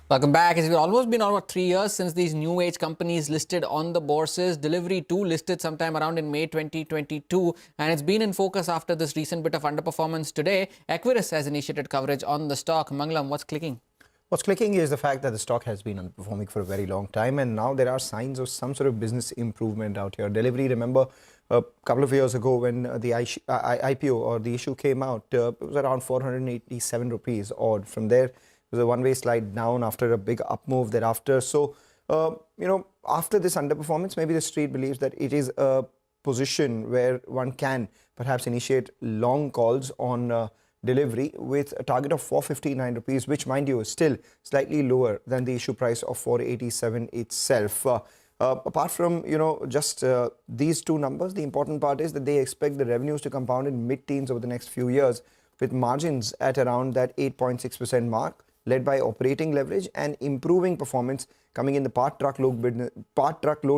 [SPEAKER 1] Welcome back. It's almost been about 3 years since these new age companies listed on the bourses. Delivery 2 listed sometime around in May 2022, and it's been in focus after this recent bit of underperformance today. Equirus has initiated coverage on the stock. Mangalam, what's clicking?
[SPEAKER 8] What's clicking is the fact that the stock has been underperforming for a very long time, and now there are signs of some sort of business improvement out here. Delivery, remember a couple of years ago when the IPO or the issue came out, it was around 487 rupees odd. From there, it was a one-way slide down after a big up move thereafter. So, after this underperformance, maybe the street believes that it is a position where one can perhaps initiate long calls on Delivery with a target of 459 rupees, which, mind you, is still slightly lower than the issue price of 487 itself. Apart from, just these two numbers, the important part is that they expect the revenues to compound in mid-teens over the next few years, with margins at around that 8.6% mark, led by operating leverage and improving performance coming in the part truckload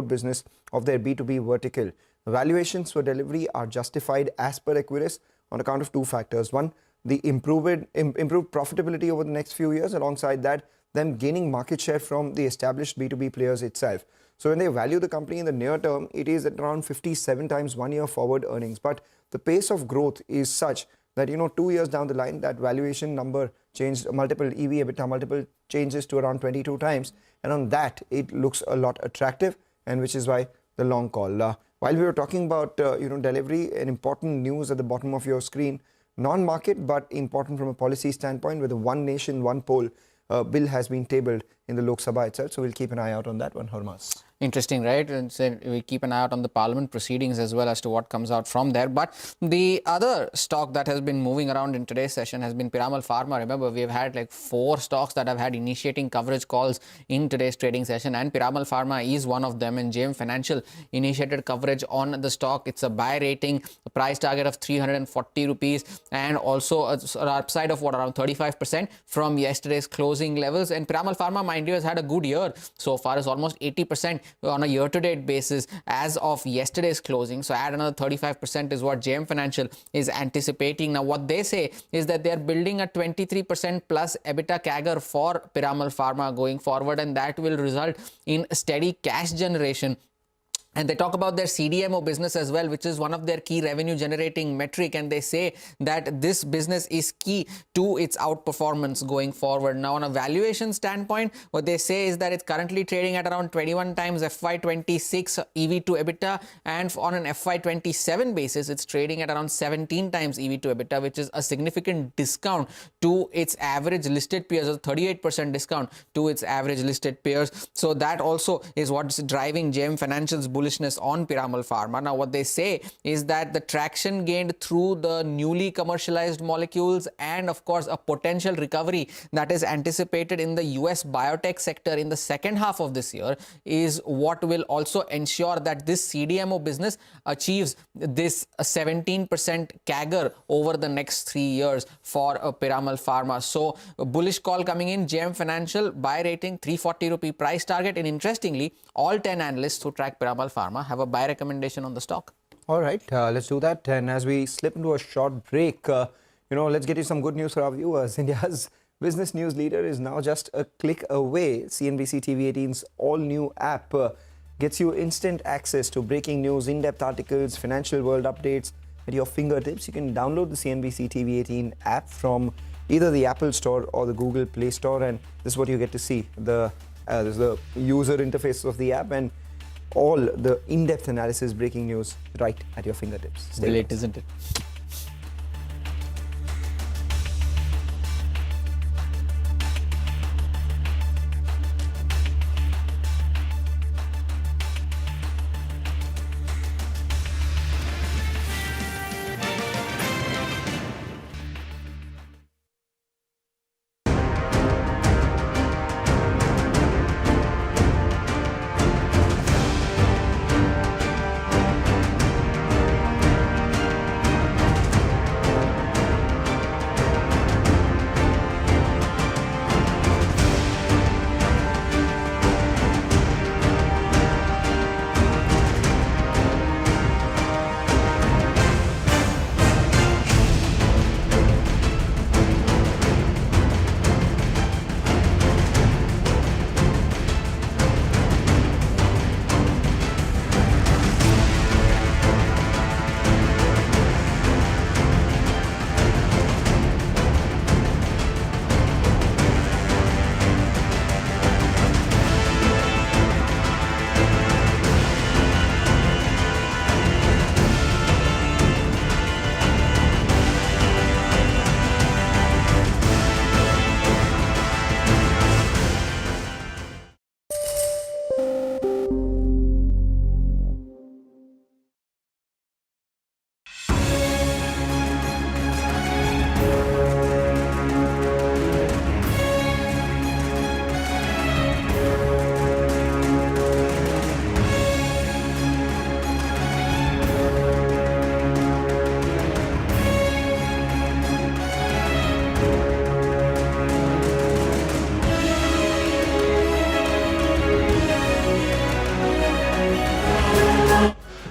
[SPEAKER 8] business of their B2B vertical. Valuations for Delivery are justified as per Equirus on account of two factors. One, the improved profitability over the next few years. Alongside that, them gaining market share from the established B2B players itself. So when they value the company in the near term, it is at around 57 times 1 year forward earnings. But the pace of growth is such that, 2 years down the line, that valuation number changed, multiple EV EBITDA multiple changes to around 22 times. And on that, it looks a lot attractive, and which is why the long call. While we were talking about, Delivery, an important news at the bottom of your screen, non-market but important from a policy standpoint, where the One Nation, One Poll bill has been tabled in the Lok Sabha itself. So we'll keep an eye out on that one, Harmas.
[SPEAKER 1] Interesting, right? And so we keep an eye out on the parliament proceedings as well as to what comes out from there. But the other stock that has been moving around in today's session has been Piramal Pharma. Remember, we've had like 4 stocks that have had initiating coverage calls in today's trading session, and Piramal Pharma is one of them. And JM Financial initiated coverage on the stock. It's a buy rating, a price target of 340 rupees, and also an upside of around 35% from yesterday's closing levels. And Piramal Pharma, mind you, has had a good year so far. It's almost 80% on a year-to-date basis as of yesterday's closing. So add another 35% is what JM Financial is anticipating. Now, what they say is that they are building a 23% plus EBITDA CAGR for Piramal Pharma going forward, and that will result in steady cash generation. And they talk about their CDMO business as well, which is one of their key revenue generating metric. And they say that this business is key to its outperformance going forward. Now, on a valuation standpoint, what they say is that it's currently trading at around 21 times FY26 EV to EBITDA. And on an FY27 basis, it's trading at around 17 times EV to EBITDA, which is a significant discount to its average listed peers, a 38% discount to its average listed peers. So that also is what's driving JM Financial's bullishness on Piramal Pharma. Now, what they say is that the traction gained through the newly commercialized molecules and, of course, a potential recovery that is anticipated in the US biotech sector in the second half of this year is what will also ensure that this CDMO business achieves this 17% CAGR over the next 3 years for Piramal Pharma. So, a bullish call coming in. JM Financial buy rating 340 rupee price target, and interestingly, all 10 analysts who track Piramal Pharma have a buy recommendation on the stock.
[SPEAKER 8] All right, let's do that. And as we slip into a short break, let's get you some good news for our viewers. India's business news leader is now just a click away. CNBC TV18's all-new app gets you instant access to breaking news, in-depth articles, financial world updates at your fingertips. You can download the CNBC TV18 app from either the Apple Store or the Google Play Store, and this is what you get to see. This is the user interface of the app and all the in-depth analysis, breaking news right at your fingertips. Stay
[SPEAKER 1] Late, isn't it?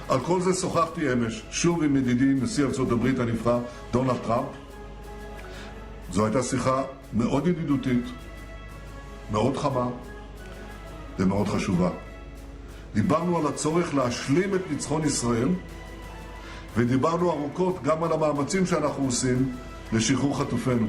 [SPEAKER 17] על כל זה שוחחתי אמש, שוב עם ידידי נשיא ארצות הברית הנבחר, דונלד טראמפ. זו הייתה שיחה מאוד ידידותית, מאוד חמה ומאוד חשובה. דיברנו על הצורך להשלים את ניצחון ישראל, ודיברנו ארוכות גם על המאמצים שאנחנו עושים לשחרור חטופינו.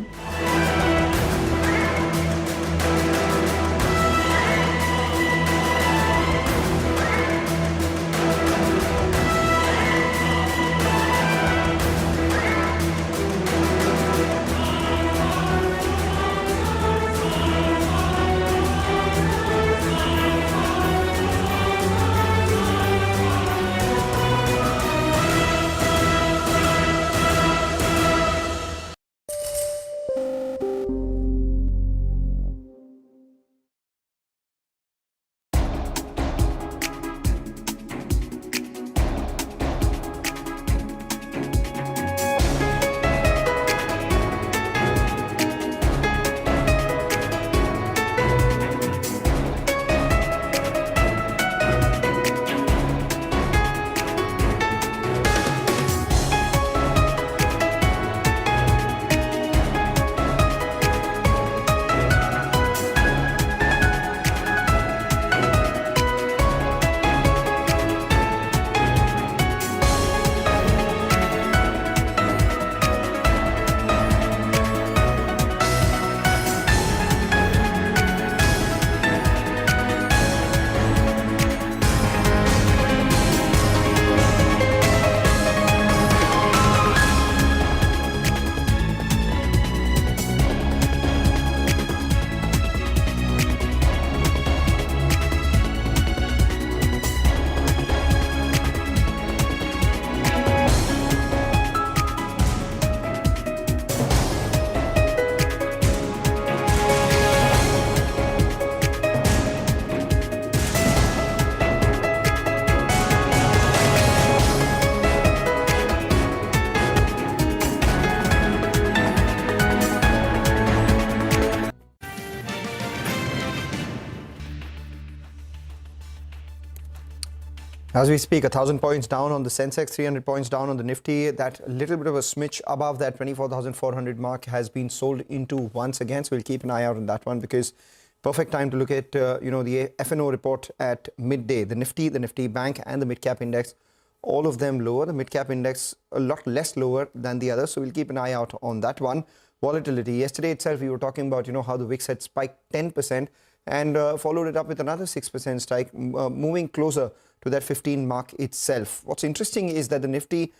[SPEAKER 8] As we speak, 1,000 points down on the Sensex, 300 points down on the Nifty. That little bit of a smidge above that 24,400 mark has been sold into once again. So we'll keep an eye out on that one, because perfect time to look at the F&O report at midday. The Nifty Bank and the Midcap index, all of them lower. The Midcap index a lot less lower than the others. So we'll keep an eye out on that one. Volatility. Yesterday itself, we were talking about how the VIX had spiked 10% and followed it up with another 6% strike, moving closer to that 15 mark itself. What's interesting is that the Nifty,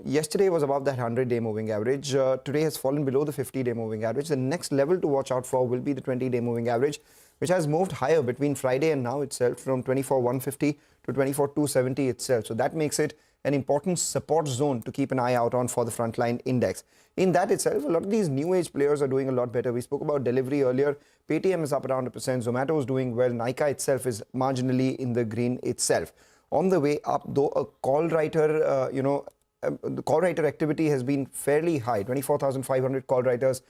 [SPEAKER 8] yesterday was above that 100-day moving average. Today has fallen below the 50-day moving average. The next level to watch out for will be the 20-day moving average, which has moved higher between Friday and now itself, from 24,150 to 24,270 itself. So that makes it an important support zone to keep an eye out on for the frontline index. In that itself, a lot of these new age players are doing a lot better. We spoke about delivery earlier. Paytm is up around 1%. Zomato is doing well. Nykaa itself is marginally in the green itself. On the way up, though, a call writer, the call writer activity has been fairly high. 24,500 call writers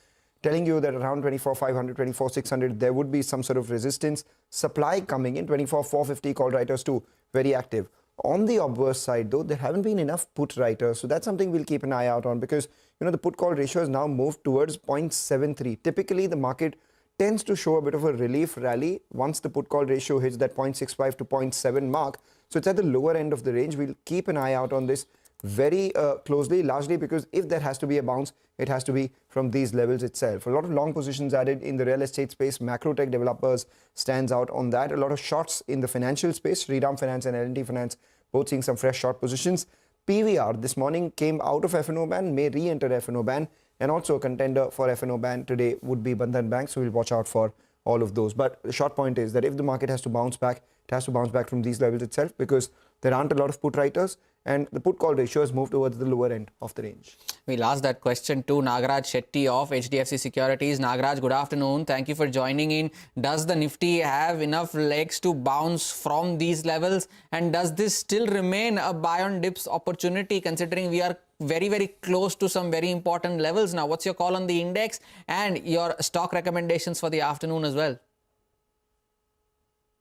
[SPEAKER 8] telling you that around 24,500, 24,600, there would be some sort of resistance. Supply coming in, 24,450 call writers too, very active. On the obverse side, though, there haven't been enough put writers. So that's something we'll keep an eye out on, because, the put call ratio has now moved towards 0.73. Typically, the market tends to show a bit of a relief rally once the put call ratio hits that 0.65 to 0.7 mark. So it's at the lower end of the range. We'll keep an eye out on this very closely, largely because if there has to be a bounce, it has to be from these levels itself. A lot of long positions added in the real estate space. Macro tech developers stands out on that. A lot of shorts in the financial space. Shriram Finance and L&T Finance both seeing some fresh short positions. PVR this morning came out of F&O ban, may re-enter F&O ban, and also a contender for F&O ban today would be Bandhan Bank. So we'll watch out for all of those. But the short point is that if the market has to bounce back, it has to bounce back from these levels itself, because there aren't a lot of put writers and the put call ratio has moved towards the lower end of the range.
[SPEAKER 1] We'll ask that question to Nagaraj Shetty of HDFC Securities. Nagaraj, good afternoon. Thank you for joining in. Does the Nifty have enough legs to bounce from these levels? And does this still remain a buy on dips opportunity, considering we are very, very close to some very important levels now? What's your call on the index and your stock recommendations for the afternoon as well?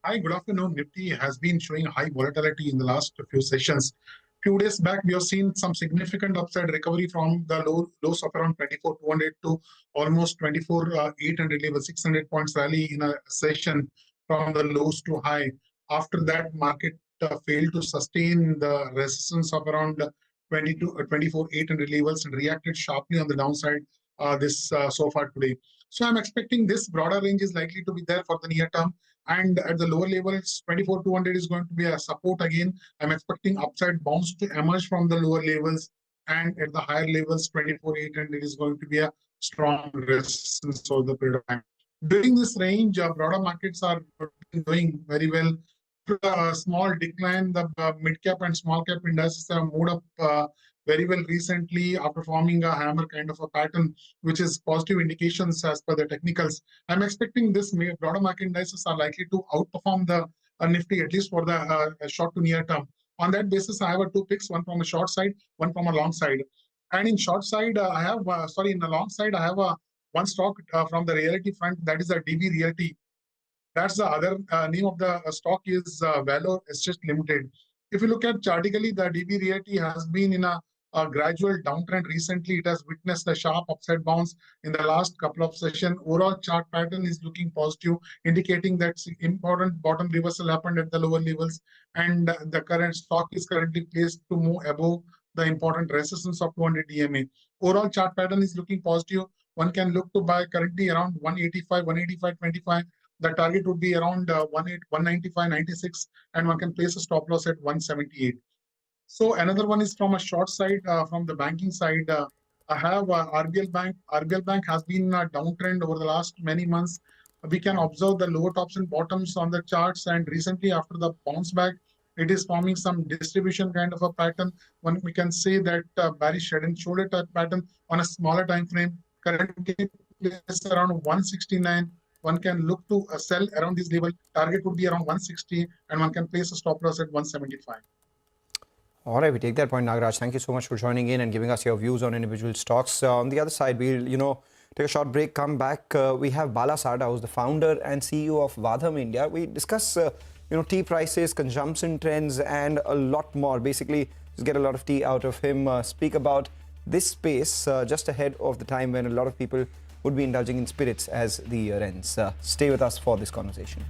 [SPEAKER 19] Hi, good afternoon. Nifty has been showing high volatility in the last few sessions. Few days back, we have seen some significant upside recovery from the lows of around 24,200 to almost 24,800 level, 600 points rally in a session from the lows to high. After that, market failed to sustain the resistance of around 24,800 levels and reacted sharply on the downside so far today. So I'm expecting this broader range is likely to be there for the near term. And at the lower levels, 24,200 is going to be a support again. I'm expecting upside bounce to emerge from the lower levels. And at the higher levels, 24,800 is going to be a strong resistance over the period of time. During this range, broader markets are doing very well. A small decline, the mid-cap and small-cap indices have moved up very well recently after forming a hammer kind of a pattern, which is positive indications as per the technicals. I'm expecting this broader market indices are likely to outperform the Nifty, at least for the short to near term. On that basis, I have two picks, one from a short side, one from a long side. And in short side, in the long side, I have one stock from the realty front, that is a DB Realty. That's the other name of the stock is Valor Estate Limited. If you look at chartically, the DB Realty has been in a gradual downtrend recently. It has witnessed a sharp upside bounce in the last couple of sessions. Overall chart pattern is looking positive, indicating that important bottom reversal happened at the lower levels, and the current stock is currently placed to move above the important resistance of 200 EMA. Overall chart pattern is looking positive. One can look to buy currently around 185.25. The target would be around 195.96, and one can place a stop loss at 178. So another one is from a short side, from the banking side. I have RBL Bank. RBL Bank has been a downtrend over the last many months. We can observe the lower tops and bottoms on the charts, and recently after the bounce back, it is forming some distribution kind of a pattern. When we can say that bearish head and shoulder type pattern on a smaller time frame, currently placed around 169. One can look to sell around this level. Target would be around 160, and one can place a stop loss at 175.
[SPEAKER 8] All right, we take that point, Nagaraj. Thank you so much for joining in and giving us your views on individual stocks. On the other side, we'll, take a short break, come back. We have Bala Sarda, who's the founder and CEO of Vadham India. We discuss tea prices, consumption trends, and a lot more. Basically, just get a lot of tea out of him. Speak about this space just ahead of the time when a lot of people would be indulging in spirits as the year ends. Stay with us for this conversation.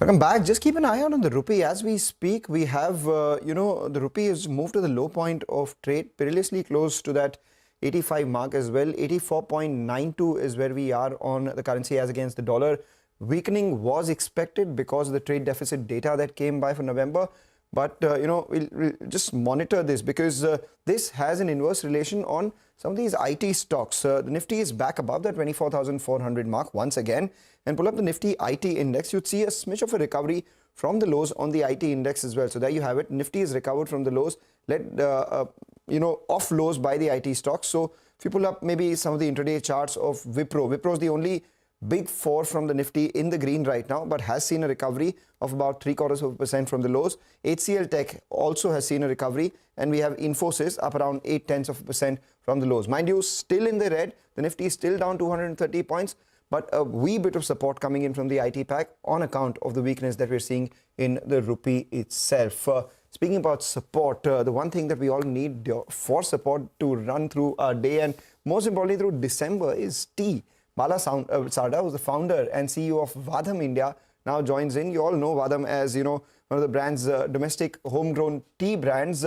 [SPEAKER 8] Welcome back. Just keep an eye out on the rupee as we speak. We have, the rupee has moved to the low point of trade, perilously close to that 85 mark as well. 84.92 is where we are on the currency as against the dollar. Weakening was expected because of the trade deficit data that came by for November. But, we'll just monitor this because this has an inverse relation on some of these IT stocks. The Nifty is back above the 24,400 mark once again. And pull up the Nifty IT index, you'd see a smidge of a recovery from the lows on the IT index as well. So there you have it. Nifty is recovered from the lows, led, off lows by the IT stocks. So if you pull up maybe some of the intraday charts of Wipro, Wipro is the only Big 4 from the Nifty in the green right now, but has seen a recovery of about 0.75% from the lows. HCL Tech also has seen a recovery, and we have Infosys up around 0.8% from the lows. Mind you, still in the red. The Nifty is still down 230 points, but a wee bit of support coming in from the IT pack on account of the weakness that we're seeing in the rupee itself. Speaking about support, the one thing that we all need for support to run through our day and most importantly through December is tea. Bala Sarda, who's the founder and CEO of Vadam India, now joins in. You all know Vadam as, you know, one of the brand's domestic homegrown tea brands.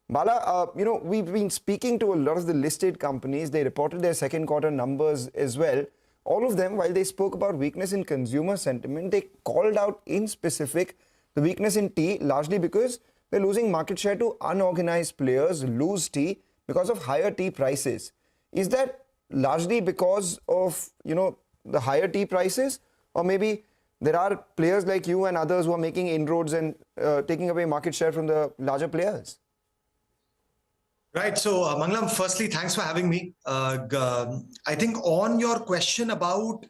[SPEAKER 8] Bala, you know, we've been speaking to a lot of the listed companies. They reported their second quarter numbers as well. All of them, while they spoke about weakness in consumer sentiment, they called out in specific the weakness in tea, largely because they're losing market share to unorganized players, loose tea, because of higher tea prices. Is that largely because of, you know, the higher tea prices? Or maybe there are players like you and others who are making inroads and taking away market share from the larger players?
[SPEAKER 16] Right. So, Mangalam, firstly, thanks for having me. I think on your question about,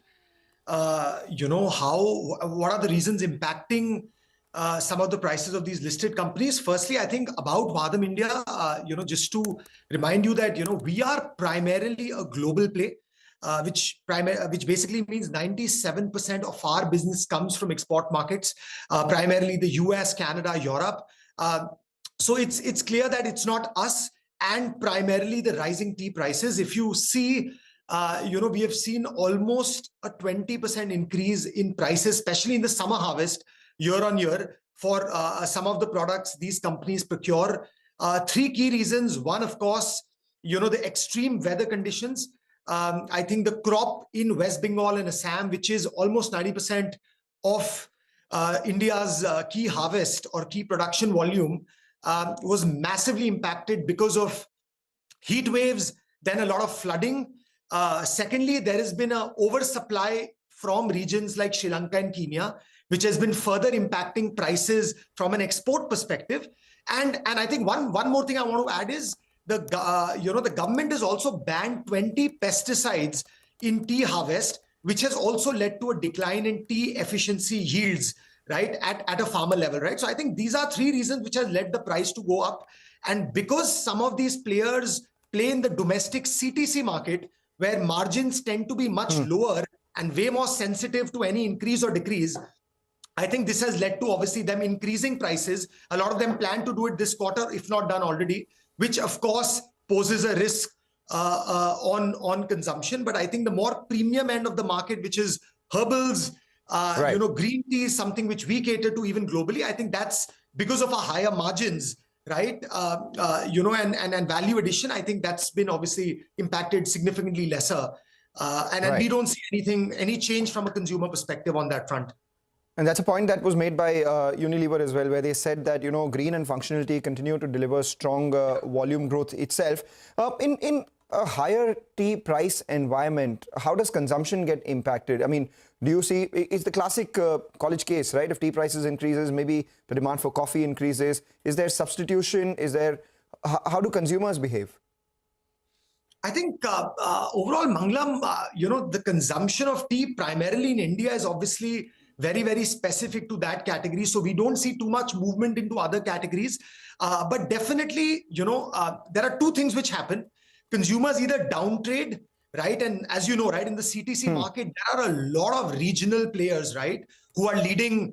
[SPEAKER 16] you know, what are the reasons impacting some of the prices of these listed companies? Firstly, I think about Vadam India, you know, just to remind you that, you know, we are primarily a global play, which basically means 97% of our business comes from export markets, primarily the US, Canada, Europe. So it's clear that it's not us and primarily the rising tea prices. If you see, you know, we have seen almost a 20% increase in prices, especially in the summer harvest, year on year, for some of the products these companies procure. Three key reasons. One, of course, you know, the extreme weather conditions. I think the crop in West Bengal and Assam, which is almost 90% of India's key harvest or key production volume, was massively impacted because of heat waves, then a lot of flooding. Secondly, there has been an oversupply from regions like Sri Lanka and Kenya, which has been further impacting prices from an export perspective. And I think one more thing I want to add is you know, the government has also banned 20 pesticides in tea harvest, which has also led to a decline in tea efficiency yields, right, at a farmer level, right? So I think these are three reasons which has led the price to go up. And because some of these players play in the domestic CTC market, where margins tend to be much lower and way more sensitive to any increase or decrease, I think this has led to obviously them increasing prices. A lot of them plan to do it this quarter, if not done already, which of course poses a risk on consumption. But I think the more premium end of the market, which is herbals, you know, green tea is something which we cater to even globally. I think that's because of our higher margins, right? You know, and value addition, I think that's been obviously impacted significantly lesser. And we don't see any change from a consumer perspective on that front.
[SPEAKER 8] And that's a point that was made by Unilever as well, where they said that, you know, green and functional tea continue to deliver strong volume growth itself. In a higher tea price environment, how does consumption get impacted? I mean, do you see, it's the classic college case, right? If tea prices increases, maybe the demand for coffee increases. Is there substitution? How do consumers behave?
[SPEAKER 16] I think overall, Mangalam, you know, the consumption of tea primarily in India is obviously very, very specific to that category. So we don't see too much movement into other categories. But definitely, you know, there are two things which happen. Consumers either downtrade, right? And as you know, right, in the CTC market, there are a lot of regional players, right, who are leading,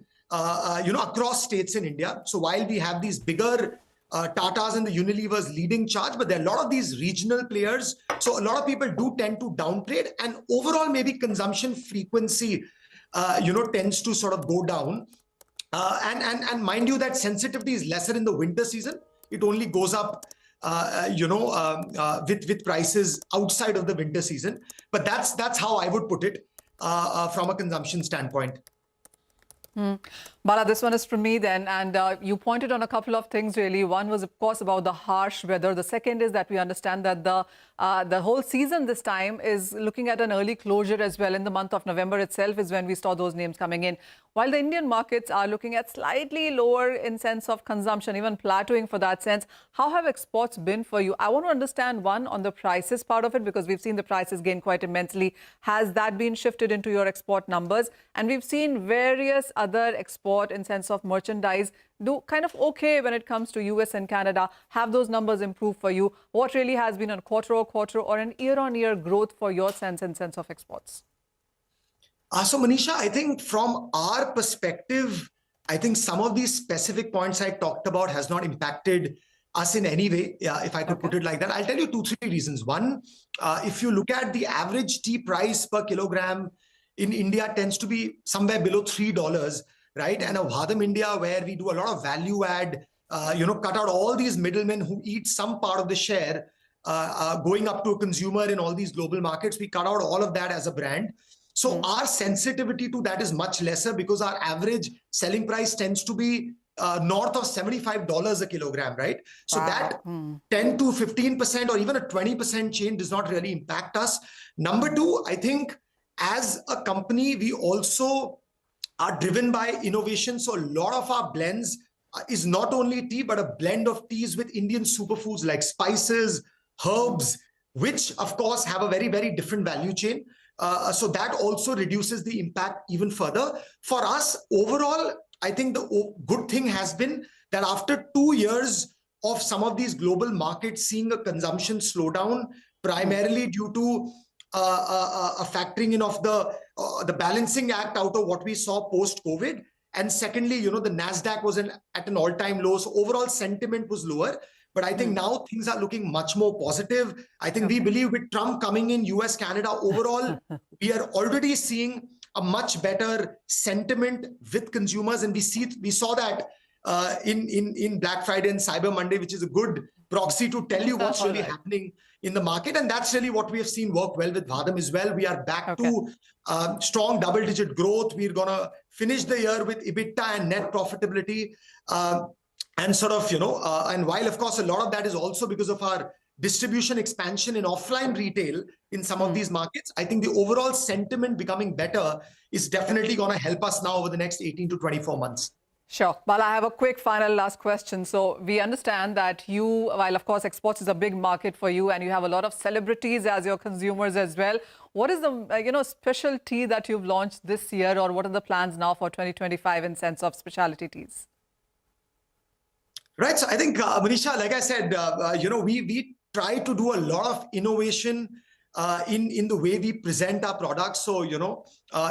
[SPEAKER 16] you know, across states in India. So while we have these bigger Tatas and the Unilevers leading charge, but there are a lot of these regional players. So a lot of people do tend to downtrade, and overall maybe consumption frequency, you know, tends to sort of go down. And mind you that sensitivity is lesser in the winter season. It only goes up, you know, with prices outside of the winter season. But that's how I would put it from a consumption standpoint.
[SPEAKER 5] Bala, this one is from me then, and you pointed on a couple of things really. One was, of course, about the harsh weather. The second is that we understand that the the whole season this time is looking at an early closure as well. In the month of November itself is when we saw those names coming in. While the Indian markets are looking at slightly lower in sense of consumption, even plateauing for that sense, how have exports been for you? I want to understand, one, on the prices part of it, because we've seen the prices gain quite immensely. Has that been shifted into your export numbers? And we've seen various other export in sense of merchandise do kind of okay when it comes to US and Canada. Have those numbers improved for you? What really has been a quarter-on-quarter or an year-on-year growth for your sense of exports?
[SPEAKER 16] So Manisha, I think from our perspective, I think some of these specific points I talked about has not impacted us in any way, if I could put it like that. I'll tell you 2-3 reasons. One, if you look at the average tea price per kilogram in India tends to be somewhere below $3, right? And a Vadam India, where we do a lot of value add, cut out all these middlemen who eat some part of the share, going up to a consumer in all these global markets. We cut out all of that as a brand. So our sensitivity to that is much lesser because our average selling price tends to be north of $75 a kilogram, right? So that 10 to 15% or even a 20% change does not really impact us. Number two, I think as a company, we also are driven by innovation. So a lot of our blends is not only tea, but a blend of teas with Indian superfoods like spices, herbs, which of course have a very, very different value chain. So that also reduces the impact even further. For us, overall, I think the good thing has been that after 2 years of some of these global markets seeing a consumption slowdown, primarily due to a factoring in of the balancing act out of what we saw post-COVID. And secondly, the NASDAQ was at an all-time low. So overall sentiment was lower. But I think now things are looking much more positive. I think we believe with Trump coming in, US, Canada, overall, we are already seeing a much better sentiment with consumers. And we saw that in Black Friday and Cyber Monday, which is a good proxy to tell you what's really happening in the market. And that's really what we have seen work well with Vadam as well. We are back to strong double-digit growth. We're going to finish the year with EBITDA and net profitability. And sort of, and while, of course, a lot of that is also because of our distribution expansion in offline retail in some of these markets, I think the overall sentiment becoming better is definitely going to help us now over the next 18 to 24 months.
[SPEAKER 5] Sure. Bala, I have a quick final last question. So we understand that you, while of course exports is a big market for you and you have a lot of celebrities as your consumers as well, what is the special tea that you've launched this year, or what are the plans now for 2025 in sense of specialty teas?
[SPEAKER 16] Right. So I think, Manisha, like I said, we try to do a lot of innovation in the way we present our products. So,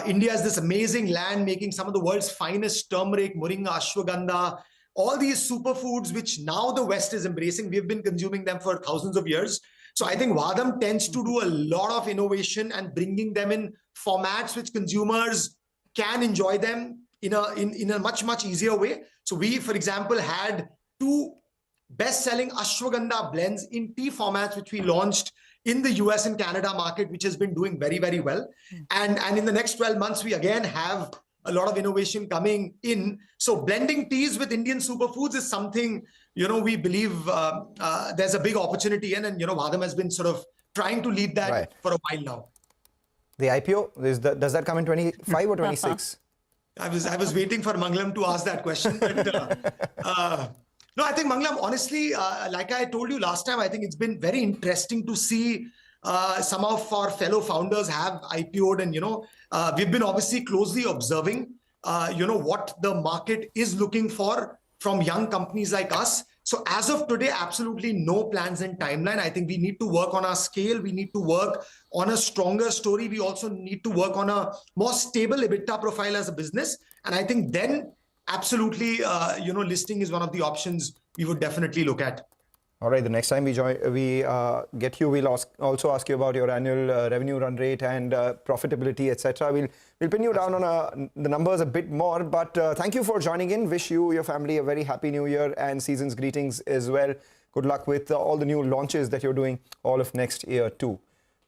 [SPEAKER 16] India is this amazing land making some of the world's finest turmeric, moringa, ashwagandha, all these superfoods, which now the West is embracing. We've been consuming them for thousands of years. So I think Vadam tends to do a lot of innovation and bringing them in formats which consumers can enjoy them in a much, much easier way. So we, for example, had 2 best-selling ashwagandha blends in tea formats, which we launched in the US and Canada market, which has been doing very, very well. And in the next 12 months, we again have a lot of innovation coming in. So blending teas with Indian superfoods is something, we believe there's a big opportunity in. And, Vadam has been sort of trying to lead that for a while now.
[SPEAKER 8] The IPO, does that come in 25 or 26?
[SPEAKER 16] I was waiting for Mangalam to ask that question. But, no, I think, Mangalam, honestly, like I told you last time, I think it's been very interesting to see some of our fellow founders have IPO'd. And, we've been obviously closely observing, what the market is looking for from young companies like us. So as of today, absolutely no plans and timeline. I think we need to work on our scale. We need to work on a stronger story. We also need to work on a more stable EBITDA profile as a business. And I think then absolutely, listing is one of the options we would definitely look at.
[SPEAKER 8] All right. The next time we get you, we'll also ask you about your annual revenue run rate and profitability, etc. We'll pin you down on the numbers a bit more. But thank you for joining in. Wish you, your family, a very happy New Year and season's greetings as well. Good luck with all the new launches that you're doing all of next year too.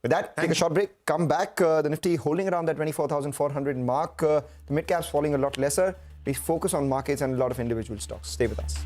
[SPEAKER 8] With that, take a short break. Come back. The Nifty holding around that 24,400 mark. The mid-caps falling a lot lesser. We focus on markets and a lot of individual stocks. Stay with us.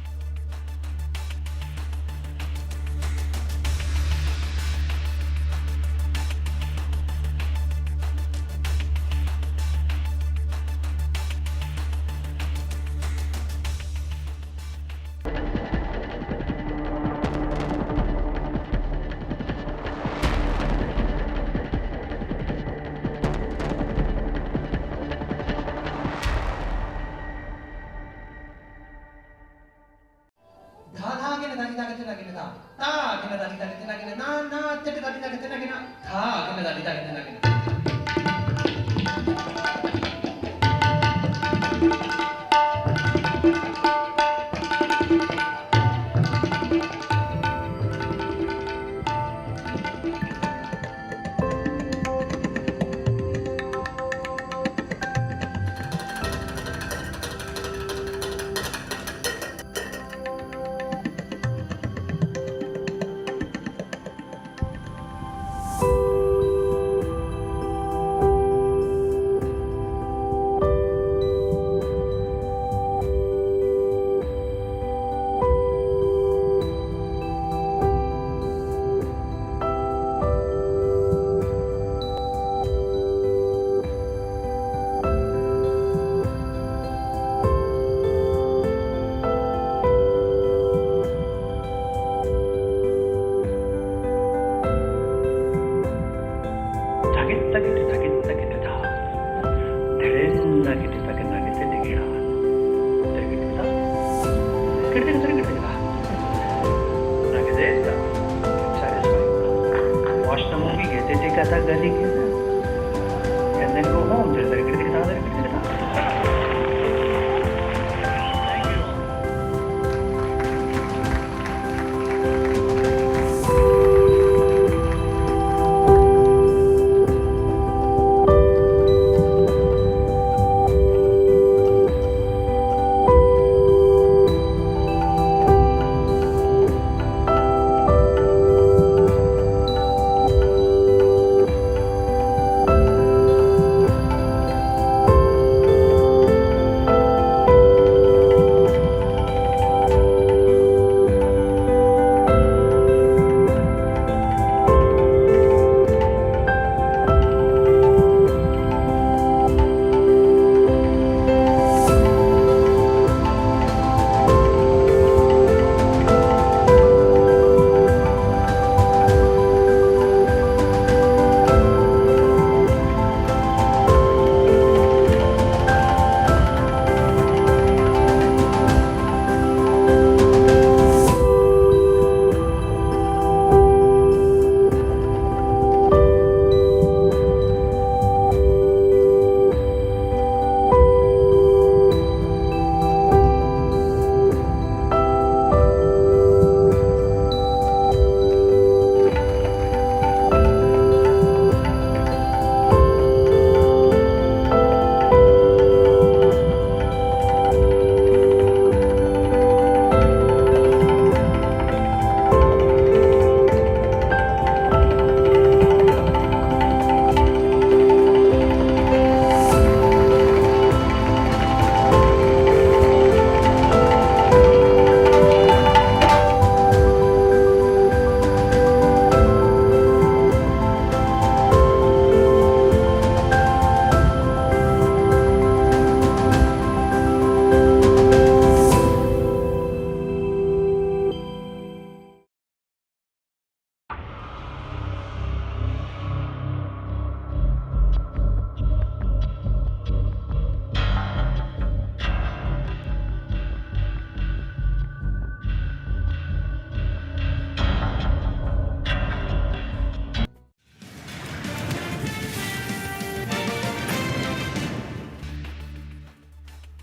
[SPEAKER 20] and then go home.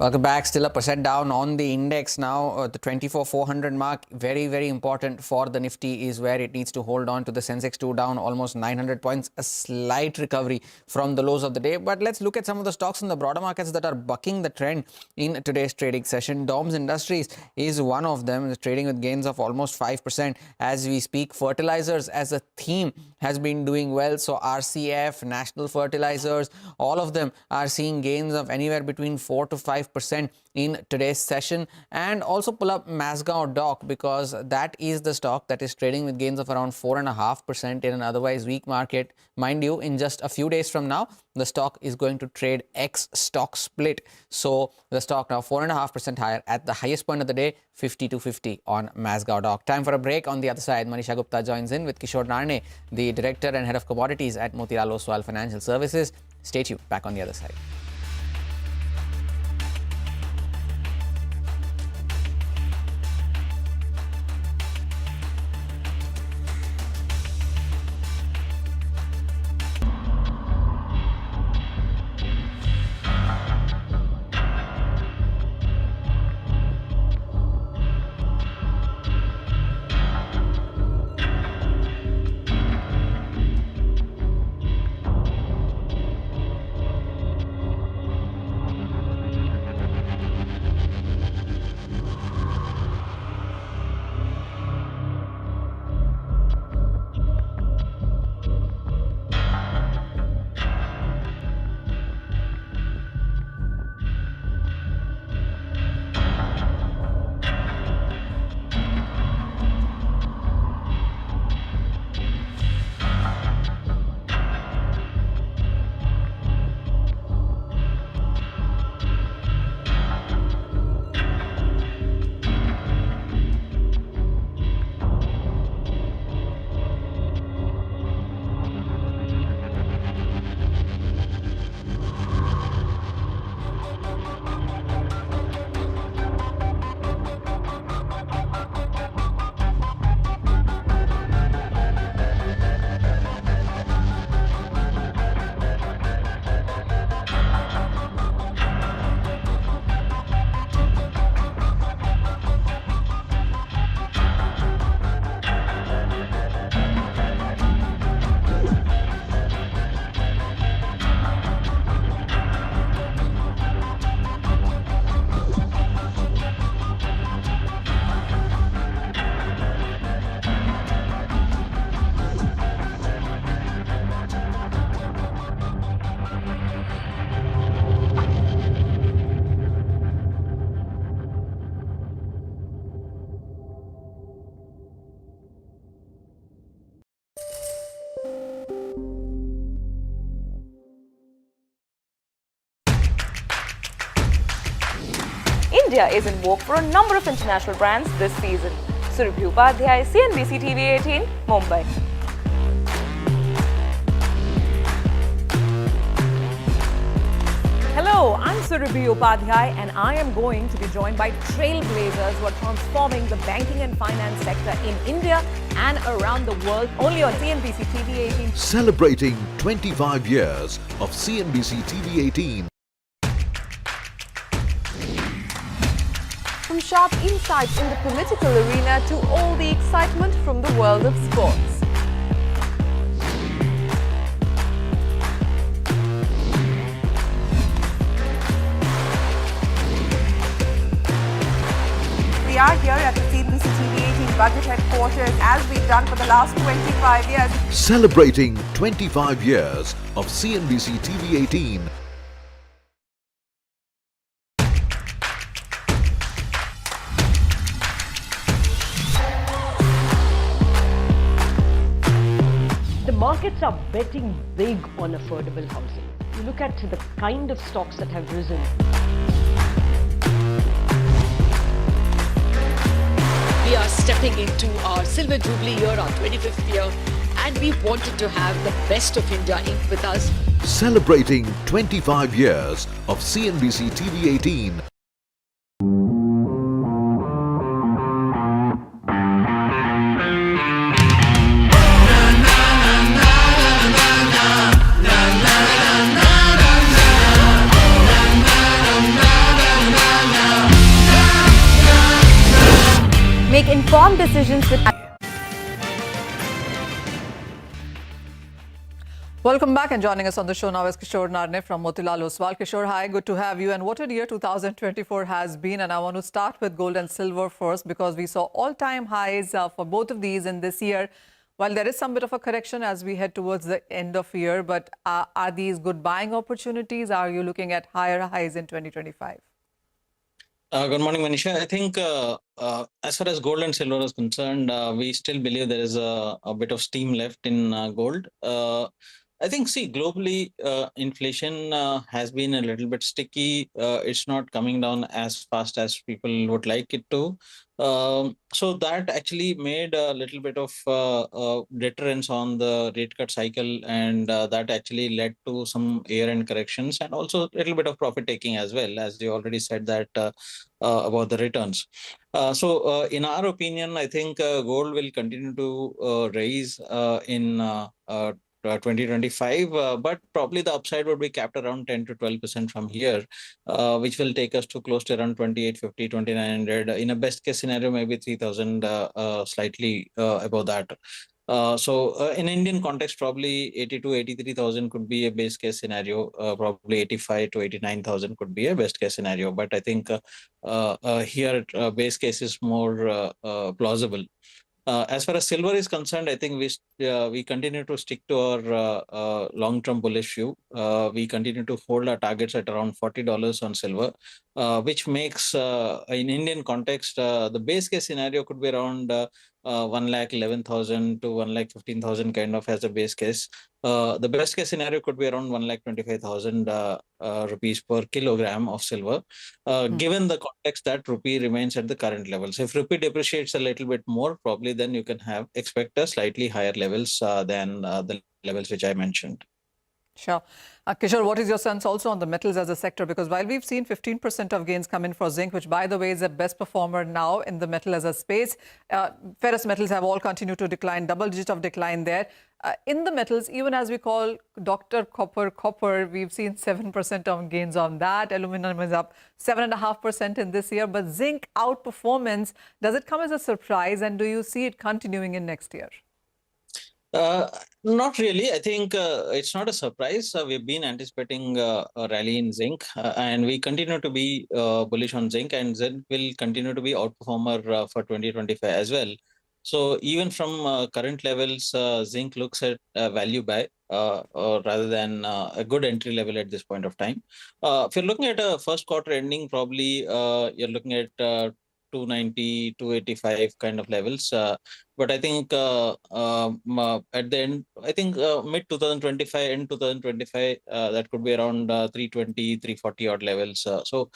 [SPEAKER 1] Welcome back. Still a percent down on the index now. The 24,400 mark, very, very important for the Nifty, is where it needs to hold on to. The Sensex 2 down almost 900 points, a slight recovery from the lows of the day. But let's look at some of the stocks in the broader markets that are bucking the trend in today's trading session. DOMS Industries is one of them. It's trading with gains of almost 5% as we speak. Fertilizers as a theme has been doing well. So RCF, National Fertilizers, all of them are seeing gains of anywhere between 4 to 5% in today's session. And also pull up Masgaon Dock, because that is the stock that is trading with gains of around 4.5% in an otherwise weak market. Mind you, in just a few days from now, the stock is going to trade X stock split. So the stock now 4.5% higher at the highest point of the day, 52.50 on Masgaon Dock. Time for a break. On the other side, Manisha Gupta joins in with Kishore Narne, the Director and Head of Commodities at Motilal Oswal Financial Services. Stay tuned. Back on the other side.
[SPEAKER 12] India is in vogue for a number of international brands this season. Surabhi Upadhyay, CNBC TV18, Mumbai. Hello, I'm Surabhi Upadhyay and I am going to be joined by trailblazers who are transforming the banking and finance sector in India and around the world, only on CNBC TV18.
[SPEAKER 21] Celebrating 25 years of CNBC TV18.
[SPEAKER 12] From sharp insights in the political arena to all the excitement from the world of sports. We are here at the CNBC TV18 budget headquarters as we've done for the last 25 years.
[SPEAKER 21] Celebrating 25 years of CNBC TV18.
[SPEAKER 22] The markets are betting big on affordable housing. You look at the kind of stocks that have risen.
[SPEAKER 23] We are stepping into our Silver Jubilee year, our 25th year, and we wanted to have the best of India Inc. with us.
[SPEAKER 21] Celebrating 25 years of CNBC TV18.
[SPEAKER 12] Make informed decisions with.
[SPEAKER 5] Welcome back, and joining us on the show now is Kishore Narne from Motilal Oswal. Kishore, hi, good to have you. And what a year 2024 has been. And I want to start with gold and silver first because we saw all-time highs for both of these in this year. While there is some bit of a correction as we head towards the end of year, but are these good buying opportunities? Are you looking at higher highs in 2025?
[SPEAKER 25] Good morning, Manisha. I think as far as gold and silver is concerned, we still believe there is a bit of steam left in gold. I think, see, globally, inflation has been a little bit sticky. It's not coming down as fast as people would like it to. So that actually made a little bit of deterrence on the rate cut cycle, and that actually led to some year-end corrections and also a little bit of profit taking as well, as you already said that about the returns. So in our opinion, I think gold will continue to raise in 2025, but probably the upside would be capped around 10 to 12% from here, which will take us to close to around 2850, 2900. In a best case scenario, maybe 3000, slightly above that. So in Indian context, probably 82, 83,000 could be a base case scenario. Probably 85 to 89,000 could be a best case scenario. But I think here base case is more plausible. As far as silver is concerned, I think we continue to stick to our long-term bullish view. We continue to hold our targets at around $40 on silver, which makes, in Indian context, the base case scenario could be around 1,11,000 to 1,15,000 kind of as a base case. The best case scenario could be around 1,25,000 rupees per kilogram of silver, given the context that rupee remains at the current levels. If rupee depreciates a little bit more, probably then you can expect a slightly higher levels than the levels which I mentioned.
[SPEAKER 5] Sure. Kishore, what is your sense also on the metals as a sector? Because while we've seen 15% of gains come in for zinc, which by the way is the best performer now in the metal as a space, ferrous metals have all continued to decline, double digit of decline there. In the metals, even as we call Dr. Copper, we've seen 7% of gains on that. Aluminum is up 7.5% in this year. But zinc outperformance, does it come as a surprise? And do you see it continuing in next year?
[SPEAKER 25] Not really. I think it's not a surprise. We've been anticipating a rally in zinc, and we continue to be bullish on zinc, and zinc will continue to be outperformer for 2025 as well. So even from current levels, zinc looks at value buy rather than a good entry level at this point of time. If you're looking at a first quarter ending, probably you're looking at 290, 285 kind of levels. But I think at the end, I think mid 2025, end 2025, that could be around 320, 340 odd levels. So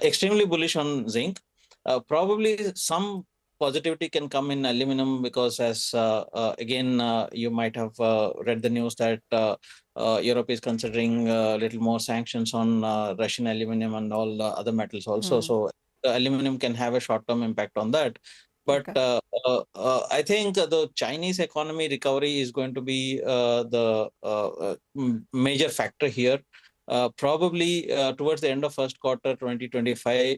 [SPEAKER 25] extremely bullish on zinc. Probably some positivity can come in aluminum because as again, you might have read the news that Europe is considering a little more sanctions on Russian aluminum and all the other metals also. So aluminum can have a short-term impact on that. But I think the Chinese economy recovery is going to be the major factor here. Probably towards the end of first quarter 2025,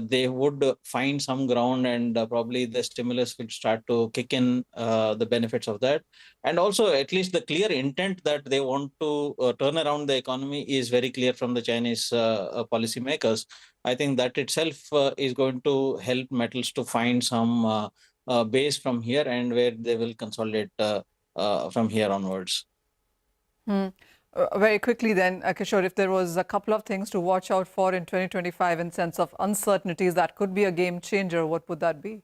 [SPEAKER 25] they would find some ground and probably the stimulus will start to kick in the benefits of that. And also at least the clear intent that they want to turn around the economy is very clear from the Chinese policymakers. I think that itself is going to help metals to find some base from here and where they will consolidate from here onwards.
[SPEAKER 5] Very quickly then, Kishore, if there was a couple of things to watch out for in 2025 in sense of uncertainties that could be a game changer, what would that be?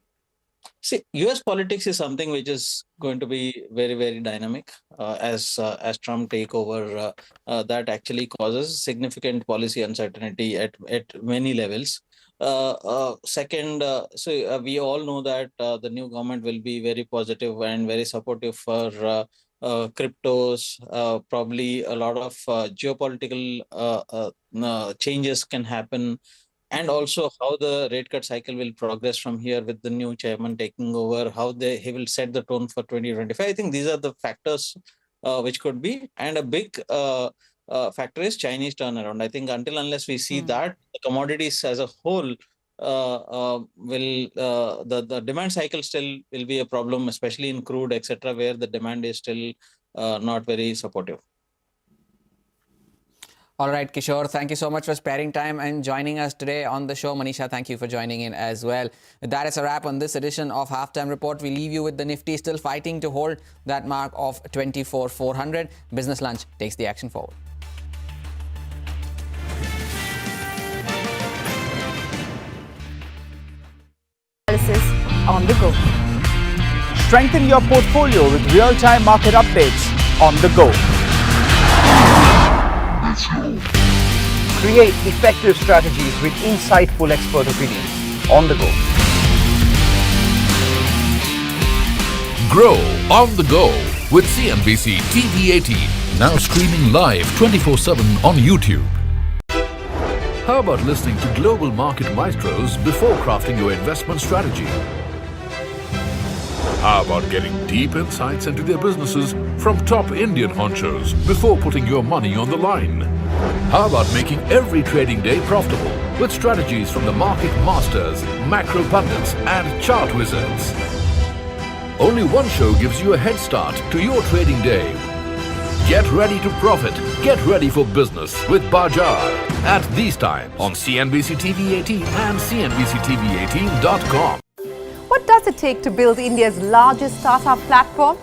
[SPEAKER 25] See, US politics is something which is going to be very, very dynamic as Trump take over. That actually causes significant policy uncertainty at many levels. Second, we all know that the new government will be very positive and very supportive for cryptos. Probably a lot of geopolitical changes can happen. And also how the rate cut cycle will progress from here with the new chairman taking over, how he will set the tone for 2025. I think these are the factors which could be. And a big factor is Chinese turnaround. I think unless we see that, the commodities as a whole the demand cycle still will be a problem, especially in crude, etc., where the demand is still not very supportive.
[SPEAKER 1] All right, Kishore, thank you so much for sparing time and joining us today on the show. Manisha, thank you for joining in as well. That is a wrap on this edition of Halftime Report. We leave you with the Nifty still fighting to hold that mark of 24,400. Business Lunch takes the action forward.
[SPEAKER 12] Analysis on the go.
[SPEAKER 2] Strengthen your portfolio with real-time market updates on the go. Create effective strategies with insightful expert opinions on the go.
[SPEAKER 21] Grow on the go with CNBC TV18. Now streaming live 24/7 on YouTube. How about listening to global market maestros before crafting your investment strategy? How about getting deep insights into their businesses from top Indian honchos before putting your money on the line? How about making every trading day profitable with strategies from the market masters, macro pundits and chart wizards? Only one show gives you a head start to your trading day. Get ready to profit. Get ready for business with Bajar at these times on CNBC TV18 and CNBCTV18.com.
[SPEAKER 12] What does it take to build India's largest startup platform?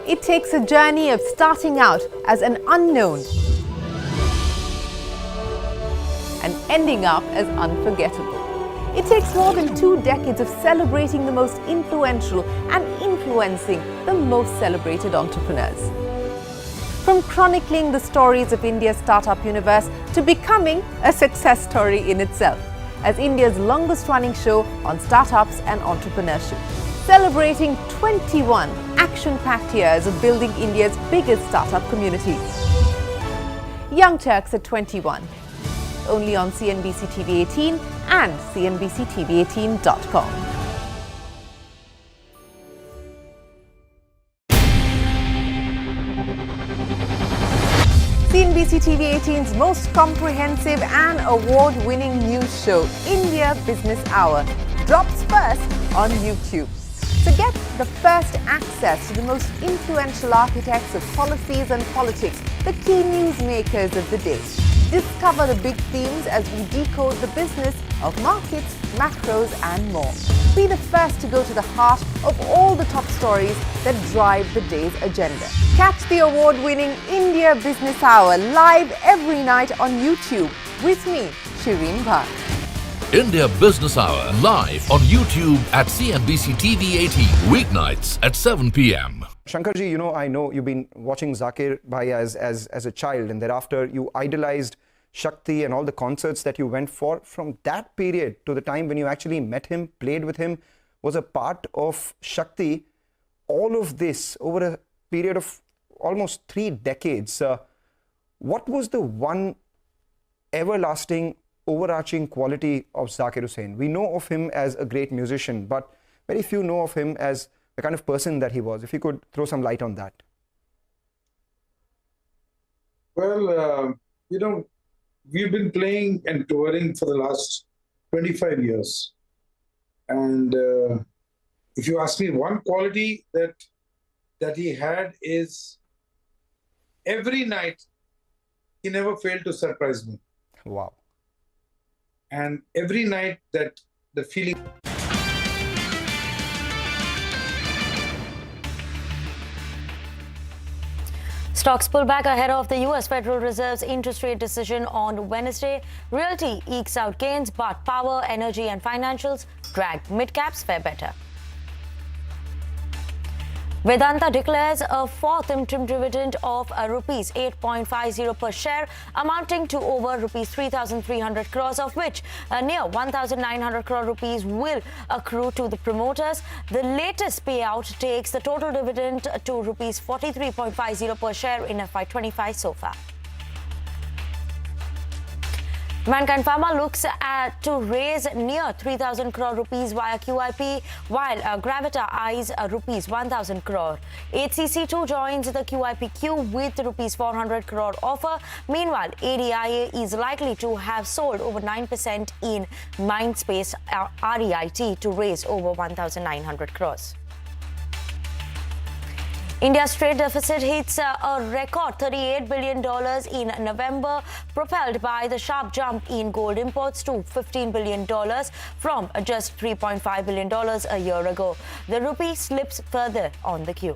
[SPEAKER 12] It takes a journey of starting out as an unknown and ending up as unforgettable. It takes more than 2 decades of celebrating the most influential and influencing the most celebrated entrepreneurs. From chronicling the stories of India's startup universe to becoming a success story in itself, as India's longest running show on startups and entrepreneurship, celebrating 21 action-packed years of building India's biggest startup community. Young Turks at 21, only on CNBC TV18 and CNBCTV18.com. CNBC TV18's most comprehensive and award-winning news show, India Business Hour, drops first on YouTube. So get the first access to the most influential architects of policies and politics, the key newsmakers of the day. Discover the big themes as we decode the business of markets, macros and more. Be the first to go to the heart of all the top stories that drive the day's agenda. Catch the award-winning India Business Hour live every night on YouTube with me, Shriram Finance.
[SPEAKER 21] India Business Hour live on YouTube at CNBC TV18 weeknights at 7 p.m.
[SPEAKER 8] Shankarji, you know, I know you've been watching Zakir Bhai as a child, and thereafter you idolized Shakti and all the concerts that you went for. From that period to the time when you actually met him, played with him, was a part of Shakti. All of this over a period of almost 3 decades. What was the one everlasting, overarching quality of Zakir Hussain? We know of him as a great musician, but very few know of him as the kind of person that he was. If you could throw some light on that.
[SPEAKER 3] Well, you know, we've been playing and touring for the last 25 years. And if you ask me, one quality that he had is every night he never failed to surprise me.
[SPEAKER 8] Wow.
[SPEAKER 3] And every night that the feeling...
[SPEAKER 9] Stocks pull back ahead of the U.S. Federal Reserve's interest rate decision on Wednesday. Realty ekes out gains, but power, energy and financials drag. Midcaps fare better. Vedanta declares a fourth interim dividend of rupees 8.50 per share, amounting to over rupees 3,300 crores, of which near 1,900 crore rupees will accrue to the promoters. The latest payout takes the total dividend to rupees 43.50 per share in FY25 so far. Mankind Pharma looks to raise near 3,000 crore rupees via QIP, while Gravita eyes rupees 1,000 crore. HCC2 joins the QIP queue with rupees 400 crore offer. Meanwhile, ADIA is likely to have sold over 9% in Mindspace REIT to raise over 1,900 crores. India's trade deficit hits a record $38 billion in November, propelled by the sharp jump in gold imports to $15 billion from just $3.5 billion a year ago. The rupee slips further on the queue.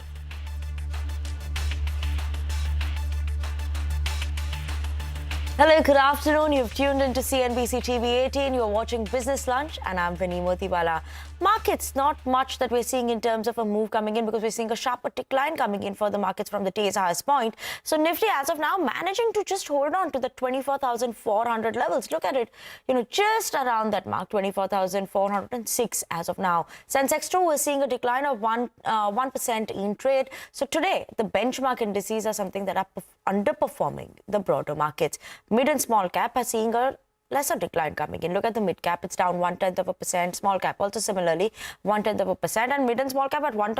[SPEAKER 9] Hello, good afternoon. You've tuned into CNBC TV18. You're watching Business Lunch, and I'm Vinny Motiwala. Markets, not much that we're seeing in terms of a move coming in, because we're seeing a sharper decline coming in for the markets from the day's highest point. So Nifty, as of now, managing to just hold on to the 24,400 levels. Look at it, just around that mark, 24,406 as of now. Sensex 2 is seeing a decline of 1% in trade. So today, the benchmark indices are something that are underperforming the broader markets. Mid and small cap are seeing a lesser decline coming in. Look at the mid cap, it's down 0.1%. Small cap also similarly 0.1%, and mid and small cap at one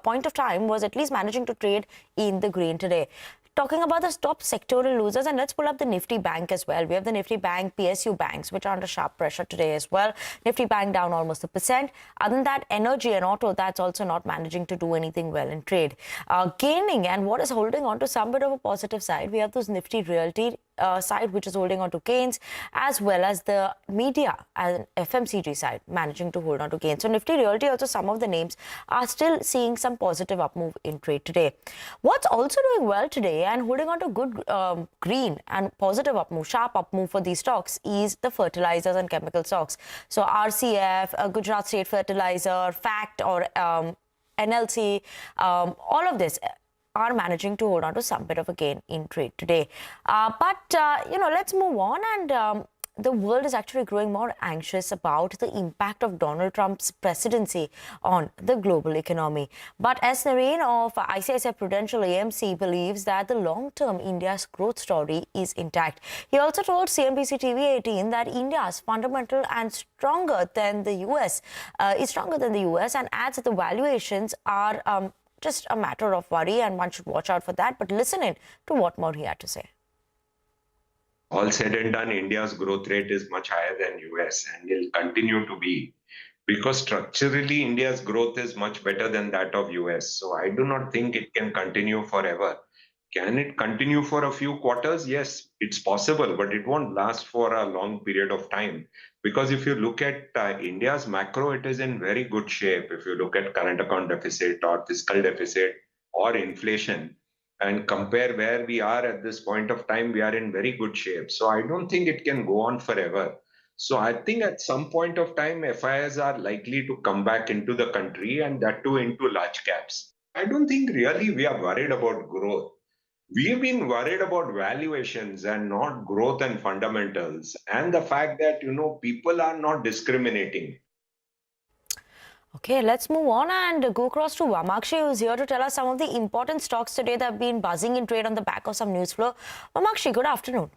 [SPEAKER 9] point of time was at least managing to trade in the green today. Talking about the top sectoral losers, and let's pull up the Nifty Bank as well. We have the Nifty Bank, PSU banks, which are under sharp pressure today as well. Nifty Bank down almost 1%. Other than that, energy and auto, that's also not managing to do anything well in trade. Gaining, and what is holding on to some bit of a positive side, we have those Nifty Realty side, which is holding on to gains, as well as the media and FMCG side managing to hold on to gains. So Nifty Realty, also some of the names are still seeing some positive up move in trade today. What's also doing well today and holding on to good green and positive up move, sharp up move for these stocks is the fertilizers and chemical stocks. So RCF, Gujarat State Fertilizer, FACT or NLC, all of this are managing to hold on to some bit of a gain in trade today. But let's move on. And the world is actually growing more anxious about the impact of Donald Trump's presidency on the global economy. But S. Narain of ICICI Prudential AMC believes that the long-term India's growth story is intact. He also told CNBC TV18 that India is fundamental and stronger than the US, and adds that the valuations are just a matter of worry and one should watch out for that. But listen in to what more he had to say.
[SPEAKER 11] All said and done, India's growth rate is much higher than US and will continue to be, because structurally India's growth is much better than that of US. So I do not think it can continue forever. Can it continue for a few quarters? Yes, it's possible, but it won't last for a long period of time. Because if you look at India's macro, it is in very good shape. If you look at current account deficit or fiscal deficit or inflation, and compare where we are at this point of time, we are in very good shape. So I don't think it can go on forever. So I think at some point of time, FIIs are likely to come back into the country, and that too into large caps. I don't think really we are worried about growth. We've been worried about valuations and not growth and fundamentals, and the fact that, people are not discriminating.
[SPEAKER 9] Okay, let's move on and go across to Vamakshi, who's here to tell us some of the important stocks today that have been buzzing in trade on the back of some news flow. Vamakshi, good afternoon.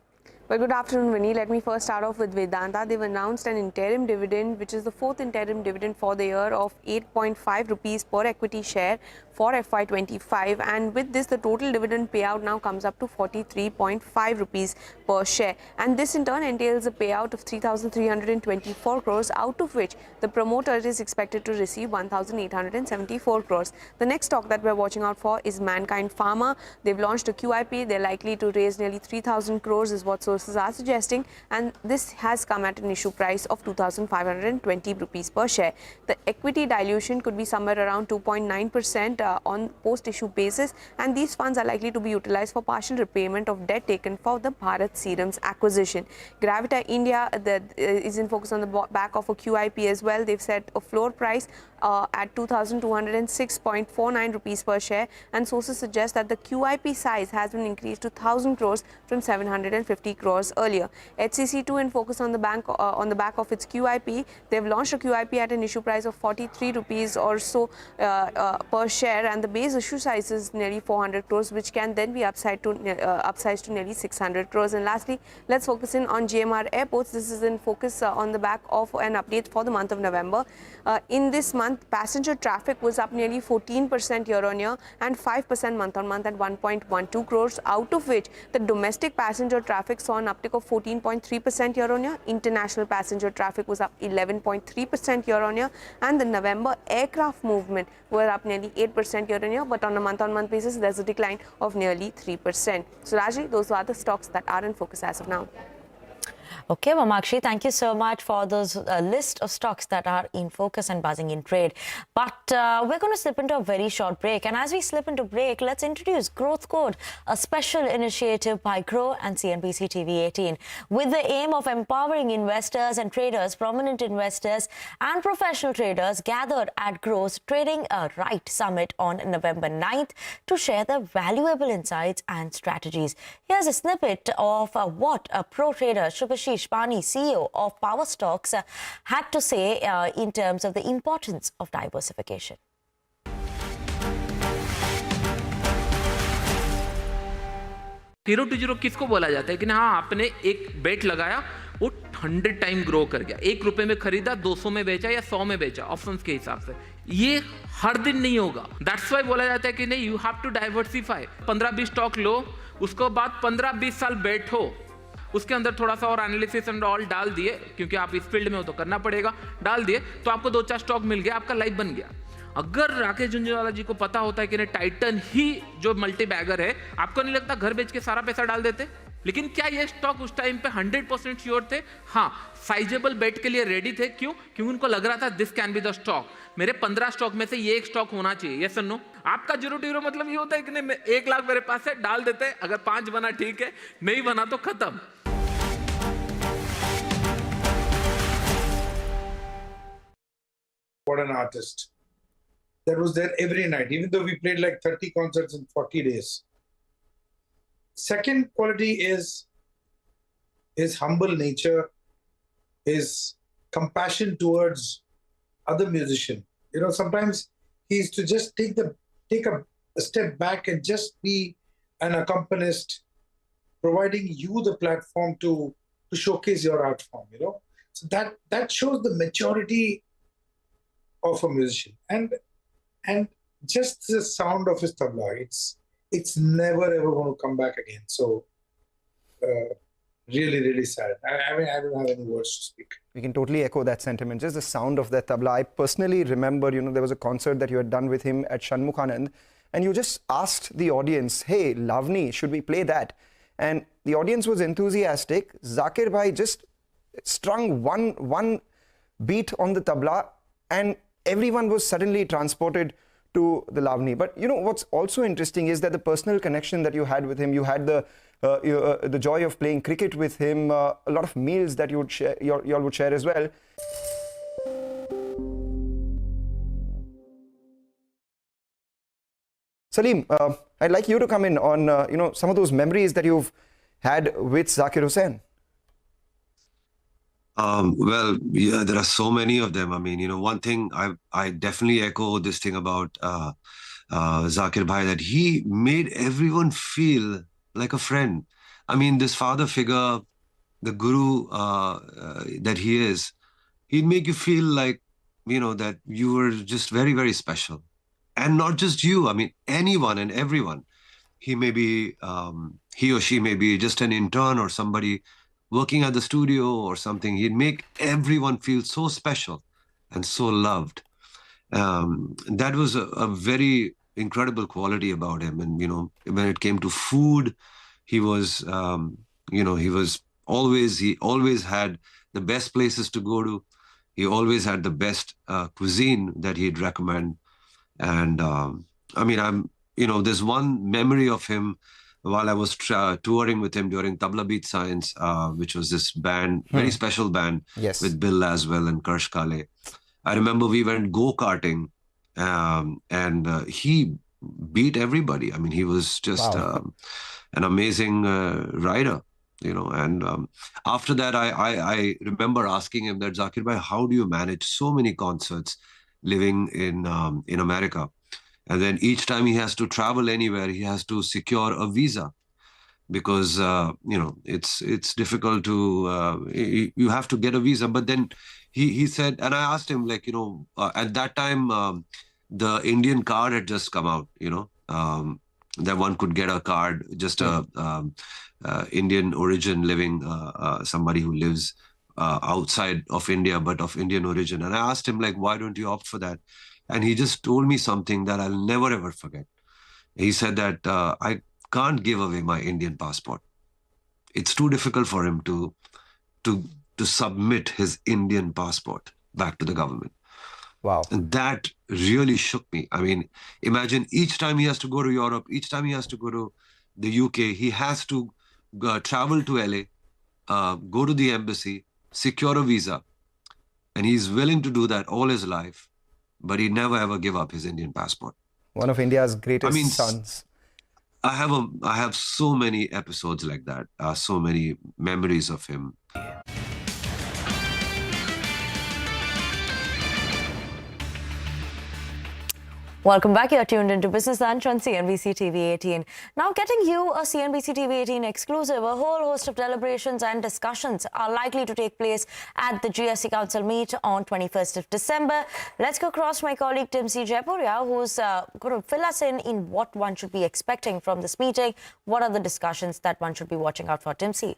[SPEAKER 7] Well, good afternoon, Vinny. Let me first start off with Vedanta. They've announced an interim dividend, which is the fourth interim dividend for the year of 8.5 rupees per equity share for FY25. And with this, the total dividend payout now comes up to 43.5 rupees per share. And this in turn entails a payout of 3,324 crores, out of which the promoter is expected to receive 1,874 crores. The next stock that we're watching out for is Mankind Pharma. They've launched a QIP. They're likely to raise nearly 3,000 crores is what sources are suggesting, and this has come at an issue price of 2,520 rupees per share. The equity dilution could be somewhere around 2.9% on post-issue basis, and these funds are likely to be utilized for partial repayment of debt taken for the Bharat Serums acquisition. Gravita India is in focus on the back of a QIP as well. They've set a floor price at 2,206.49 rupees per share, and sources suggest that the QIP size has been increased to 1,000 crores from 750 crores earlier. HCC2 in focus on the back of its QIP. They've launched a QIP at an issue price of 43 rupees or so per share, and the base issue size is nearly 400 crores, which can then be upsized to nearly 600 crores. And lastly, let's focus in on GMR Airports. This is in focus on the back of an update for the month of November. In this month, passenger traffic was up nearly 14% year-on-year and 5% month-on-month at 1.12 crores, out of which the domestic passenger traffic saw an uptick of 14.3% year-on-year. International passenger traffic was up 11.3% year-on-year, and the November aircraft movement were up nearly 8% year-on-year, but on a month-on-month basis, there's a decline of nearly 3%. So, Raji, those are the stocks that are in focus as of now.
[SPEAKER 9] Okay, Vamakshi, thank you so much for those list of stocks that are in focus and buzzing in trade. But we're going to slip into a very short break. And as we slip into break, let's introduce Growth Code, a special initiative by Grow and CNBC TV18, with the aim of empowering investors and traders, prominent investors and professional traders gathered at Grow's Trading Right Summit on November 9th to share their valuable insights and strategies. Here's a snippet of what a pro trader, Shubhashish Pani, CEO of Power Stocks, had to say in terms of the importance of diversification.
[SPEAKER 10] Zero to zero किसको बोला जाता है कि हाँ आपने एक बेट लगाया वो 100 टाइम ग्रो कर गया, 1 रुपए में खरीदा 200 में बेचा या 100 में बेचा ऑप्शंस के हिसाब से, ये हर दिन नहीं होगा. दैट्स व्हाई बोला जाता है कि नहीं, you have to diversify. 15-20 stock लो, उसको बाद 15-20 साल बैठो, उसके अंदर थोड़ा सा और एनालिसिस एंड ऑल डाल दिए, क्योंकि आप इस फील्ड में हो तो करना पड़ेगा, डाल दिए तो आपको 2-4 स्टॉक मिल गया, आपका लाइफ बन गया. अगर राकेश झुंझुनवाला जी को पता होता है कि टाइटन ही जो मल्टी बैगर है, आपको नहीं लगता घर बेच के सारा पैसा डाल देते? लेकिन क्या ये स्टॉक उस टाइम पे 100% श्योर थे? हाँ, साइजेबल बेट के लिए रेडी थे. क्यों? क्योंकि उनको लग रहा था this can be the stock, मेरे 15 स्टॉक में से ये एक स्टॉक होना चाहिए. यस और नो? आपका जीरो जीरो मतलब ये होता है कि नहीं, 1 लाख मेरे पास है, डाल देते हैं, अगर 5 बना ठीक है, नहीं बना तो खत्म.
[SPEAKER 3] What an artist. That was there every night, even though we played like 30 concerts in 40 days. Second quality is his humble nature, his compassion towards other musicians. You know, sometimes he used to just take a step back and just be an accompanist, providing you the platform to showcase your art form, you know. So that shows the maturity of a musician. And just the sound of his tabla, it's never ever going to come back again. So really, really sad. I mean, I don't have any words to speak.
[SPEAKER 8] We can totally echo that sentiment. Just the sound of that tabla. I personally remember, you know, there was a concert that you had done with him at Shanmukhanand, and you just asked the audience, hey, Lavani, should we play that? And the audience was enthusiastic. Zakir Bhai just strung one beat on the tabla, and everyone was suddenly transported to the Lavani. But you know what's also interesting is that the personal connection that you had with him, you had the the joy of playing cricket with him, a lot of meals that you would share, you all would share as well. Salim, I'd like you to come in on some of those memories that you've had with Zakir Hussain.
[SPEAKER 4] Well, yeah, there are so many of them. I mean, one thing I definitely echo this thing about Zakir Bhai, that he made everyone feel like a friend. I mean, this father figure, the guru that he is, he'd make you feel like, that you were just very, very special. And not just you, I mean, anyone and everyone. He may be, he or she may be just an intern or somebody working at the studio or something. He'd make everyone feel so special and so loved. That was a very incredible quality about him. And, when it came to food, he was, he always had the best places to go to. He always had the best cuisine that he'd recommend. And there's one memory of him while I was touring with him during Tabla Beat Science, which was this band, very special band with Bill Laswell and Karsh Kale. I remember we went go-karting and he beat everybody. I mean, he was just an amazing rider, and after that, I remember asking him that, Zakir Bhai, how do you manage so many concerts living in America? And then each time he has to travel anywhere, he has to secure a visa because, it's difficult to, you have to get a visa. But then he said, and I asked him, at that time, the Indian card had just come out, that one could get a card, just Indian origin living, somebody who lives outside of India, but of Indian origin. And I asked him, why don't you opt for that? And he just told me something that I'll never, ever forget. He said that I can't give away my Indian passport. It's too difficult for him to submit his Indian passport back to the government.
[SPEAKER 8] Wow.
[SPEAKER 4] And that really shook me. I mean, imagine each time he has to go to Europe, each time he has to go to the UK, he has to travel to LA, go to the embassy, secure a visa. And he's willing to do that all his life. But he never ever give up his Indian passport.
[SPEAKER 8] One of India's greatest sons.
[SPEAKER 4] I have so many episodes like that, so many memories of him.
[SPEAKER 9] Welcome back. You're tuned into Business Lunch on CNBC TV18. Now, getting you a CNBC TV18 exclusive, a whole host of deliberations and discussions are likely to take place at the GST Council meet on 21st of December. Let's go across to my colleague Tim C. Jaipuria, who's going to fill us in what one should be expecting from this meeting. What are the discussions that one should be watching out for? Tim C.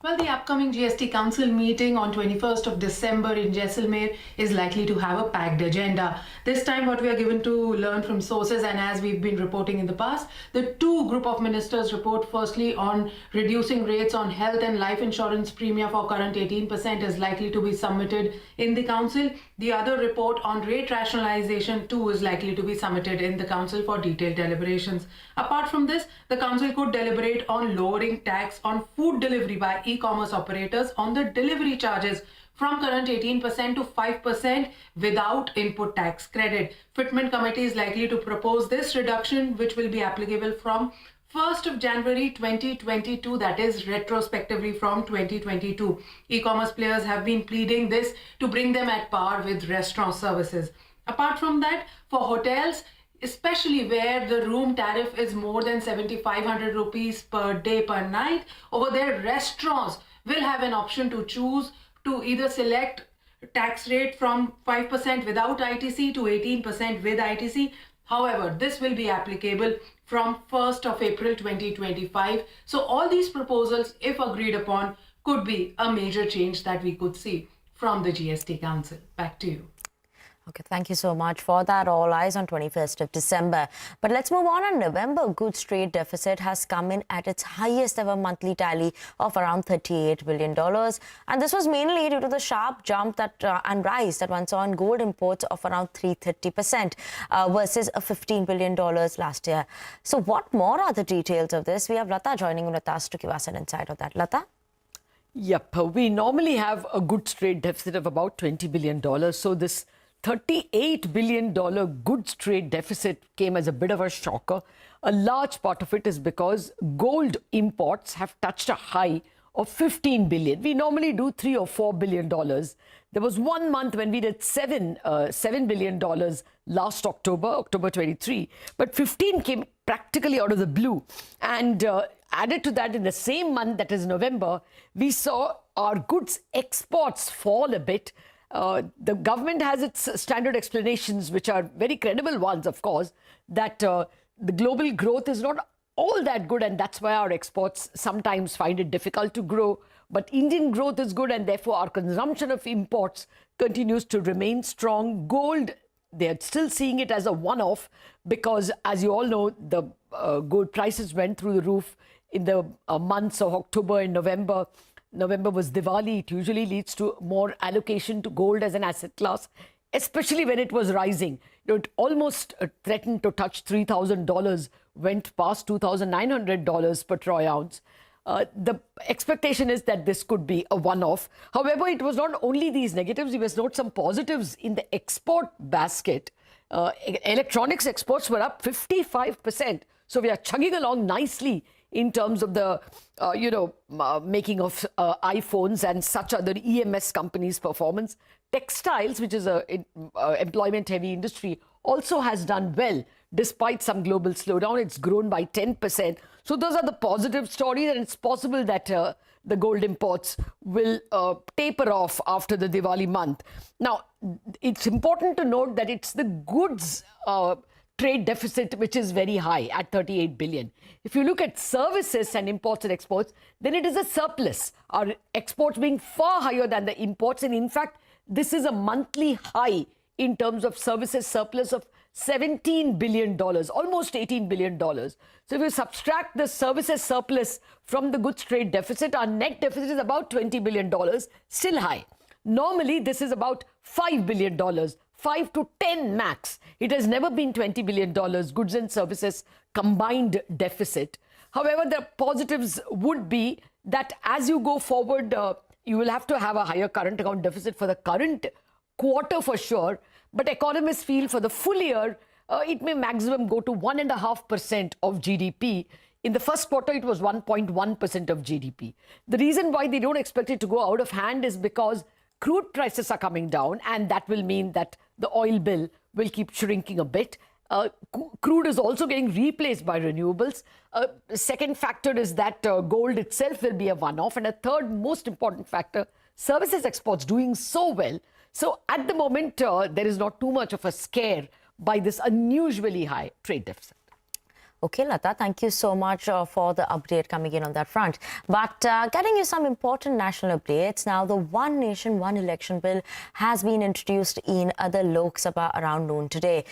[SPEAKER 13] Well, the upcoming GST Council meeting on 21st of December in Jaisalmer is likely to have a packed agenda. This time, what we are given to learn from sources, and as we've been reporting in the past, the two group of ministers report firstly on reducing rates on health and life insurance premium for current 18% is likely to be submitted in the council. The other report on rate rationalization too is likely to be submitted in the council for detailed deliberations. Apart from this, the council could deliberate on lowering tax on food delivery by e-commerce operators on the delivery charges from current 18% to 5% without input tax credit. Fitment committee is likely to propose this reduction, which will be applicable from 1st of January 2022, that is retrospectively from 2022. E-commerce players have been pleading this to bring them at par with restaurant services. Apart from that, for hotels, especially where the room tariff is more than 7,500 rupees per day per night, over there restaurants will have an option to choose to either select tax rate from 5% without ITC to 18% with ITC. However, this will be applicable from 1st of April 2025. So all these proposals, if agreed upon, could be a major change that we could see from the GST Council. Back to you.
[SPEAKER 9] Okay, thank you so much for that. All eyes on 21st of December. But let's move on. November goods trade deficit has come in at its highest ever monthly tally of around $38 billion. And this was mainly due to the sharp jump and rise that one saw in gold imports of around 330% versus $15 billion last year. So what more are the details of this? We have Lata joining with us to give us an insight of that. Lata?
[SPEAKER 22] Yep, we normally have a goods trade deficit of about $20 billion. So this $38 billion goods trade deficit came as a bit of a shocker. A large part of it is because gold imports have touched a high of $15 billion. We normally do $3 or $4 billion. There was 1 month when we did $7 billion last October 23. But 15 came practically out of the blue. And added to that, in the same month, that is November, we saw our goods exports fall a bit. The government has its standard explanations, which are very credible ones, of course, that the global growth is not all that good, and that's why our exports sometimes find it difficult to grow. But Indian growth is good, and therefore our consumption of imports continues to remain strong. Gold, they're still seeing it as a one-off because, as you all know, the gold prices went through the roof in the months of October and November. November was Diwali. It usually leads to more allocation to gold as an asset class, especially when it was rising. It almost threatened to touch $3,000, went past $2,900 per troy ounce. The expectation is that this could be a one-off. However, it was not only these negatives. We must note some positives in the export basket. Electronics exports were up 55%. So we are chugging along nicely in terms of the, making of iPhones and such other EMS companies' performance. Textiles, which is an employment-heavy industry, also has done well. Despite some global slowdown, it's grown by 10%. So those are the positive stories, and it's possible that the gold imports will taper off after the Diwali month. Now, it's important to note that it's the goods trade deficit which is very high at 38 billion. If you look at services and imports and exports, then it is a surplus. Our exports being far higher than the imports, and in fact, this is a monthly high in terms of services surplus of $17 billion, almost $18 billion. So if you subtract the services surplus from the goods trade deficit, our net deficit is about $20 billion, still high. Normally, this is about $5 billion. 5 to 10 max. It has never been $20 billion goods and services combined deficit. However, the positives would be that as you go forward, you will have to have a higher current account deficit for the current quarter for sure. But economists feel for the full year, it may maximum go to 1.5% of GDP. In the first quarter, it was 1.1% of GDP. The reason why they don't expect it to go out of hand is because crude prices are coming down, and that will mean that the oil bill will keep shrinking a bit. Crude is also getting replaced by renewables. The second factor is that gold itself will be a one-off. And a third most important factor, services exports doing so well. So at the moment, there is not too much of a scare by this unusually high trade deficit.
[SPEAKER 9] Okay, Lata, thank you so much for the update coming in on that front. But getting you some important national updates. Now, the One Nation, One Election bill has been introduced in the Lok Sabha around noon today.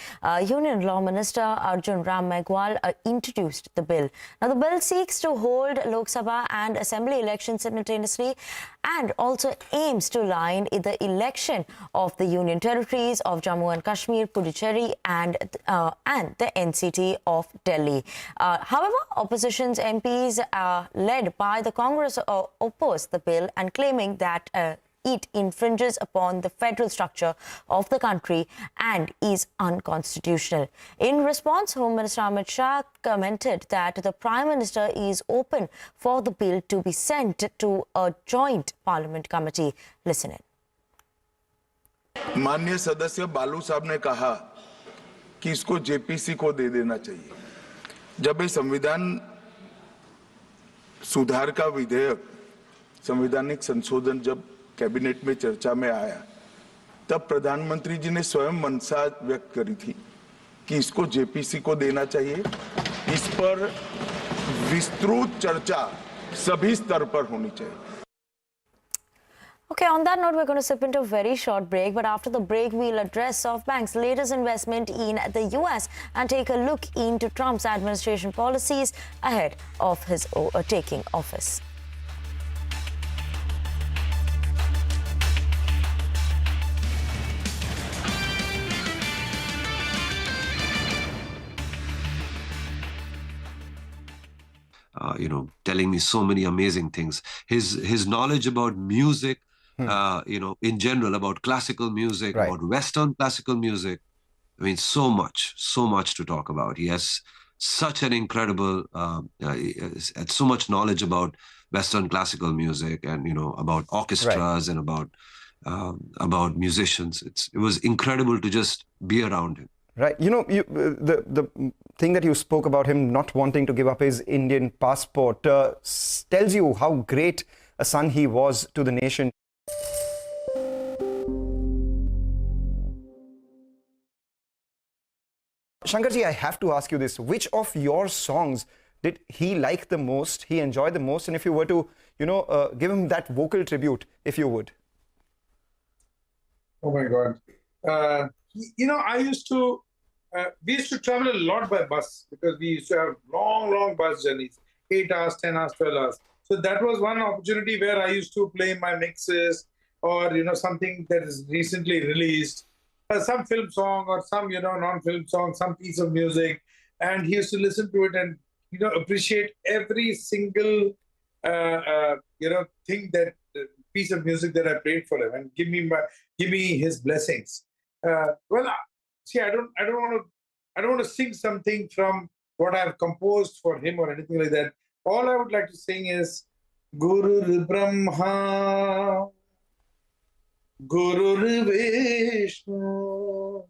[SPEAKER 9] Union Law Minister Arjun Ram Meghwal introduced the bill. Now, the bill seeks to hold Lok Sabha and Assembly elections simultaneously and also aims to align the election of the Union Territories of Jammu and Kashmir, Puducherry and the NCT of Delhi. However, opposition's MPs led by the Congress opposed the bill and claiming that it infringes upon the federal structure of the country and is unconstitutional. In response, Home Minister Amit Shah commented that the Prime Minister is open for the bill to be sent to a joint parliament committee. Listen in.
[SPEAKER 6] माननीय सदस्य बालू साहब ने कहा कि इसको JPC को दे देना चाहिए। जब ये संविधान सुधार का विधेयक संवैधानिक संशोधन जब कैबिनेट में चर्चा में आया, तब प्रधानमंत्री जी ने स्वयं मंशा व्यक्त करी थी कि इसको जेपीसी को देना चाहिए। इस पर विस्तृत चर्चा सभी स्तर पर होनी चाहिए।
[SPEAKER 9] Okay, on that note, we're going to slip into a very short break. But after the break, we'll address SoftBank's latest investment in the US and take a look into Trump's administration policies ahead of his taking office.
[SPEAKER 4] Telling me so many amazing things. His knowledge about music, in general, about classical music, about Western classical music. I mean, so much to talk about. He has such an incredible, so much knowledge about Western classical music and, about orchestras and about musicians. It was incredible to just be around him.
[SPEAKER 8] Right. The thing that you spoke about him not wanting to give up his Indian passport tells you how great a son he was to the nation. Shankarji, I have to ask you this. Which of your songs did he like the most, he enjoyed the most? And if you were to, give him that vocal tribute, if you would.
[SPEAKER 3] Oh my God. We used to travel a lot by bus because we used to have long bus journeys, 8 hours, 10 hours, 12 hours. So that was one opportunity where I used to play my mixes or, something that is recently released, some film song or some, non-film song, some piece of music. And he used to listen to it and, appreciate every single, thing that piece of music that I played for him and give me his blessings. See, I don't want to sing something from what I've composed for him or anything like that. All I would like to sing is Guru Brahma, Guru Vishnu,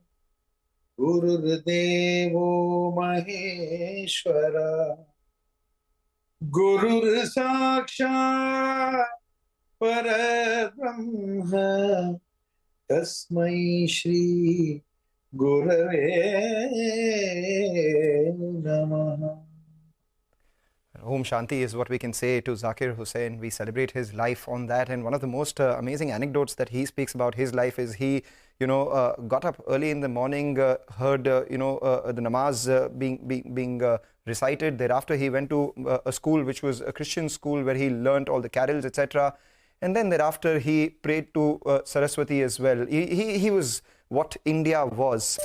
[SPEAKER 3] Guru Devo Maheshwara, Guru Sakshat Parabrahma, Tasmai Shri Gurave Namaha.
[SPEAKER 8] Om Shanti is what we can say to Zakir Hussain. We celebrate his life on that. And one of the most amazing anecdotes that he speaks about his life is he, got up early in the morning, heard, the namaz being recited. Thereafter, he went to a school which was a Christian school where he learnt all the carols, etc. And then thereafter, he prayed to Saraswati as well. He was what India was.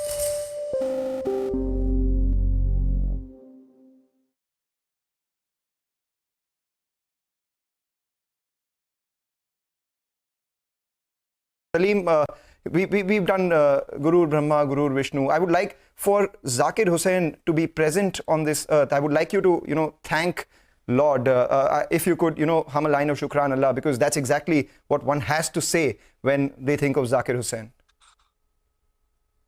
[SPEAKER 8] Salim, we've done Guru Brahma, Guru Vishnu. I would like for Zakir Hussain to be present on this earth. I would like you to, thank Lord. If you could, hum a line of Shukran Allah, because that's exactly what one has to say when they think of Zakir Hussain.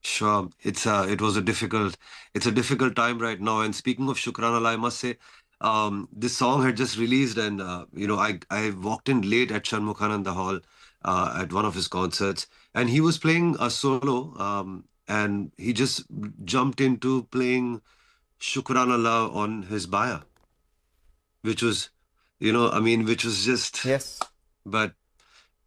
[SPEAKER 4] Sure, it's a difficult time right now. And speaking of Shukran Allah, I must say, this song had just released, and I walked in late at Shanmukhananda Hall at one of his concerts, and he was playing a solo, and he just jumped into playing Shukran Allah on his baya, which was, which was just
[SPEAKER 8] yes.
[SPEAKER 4] But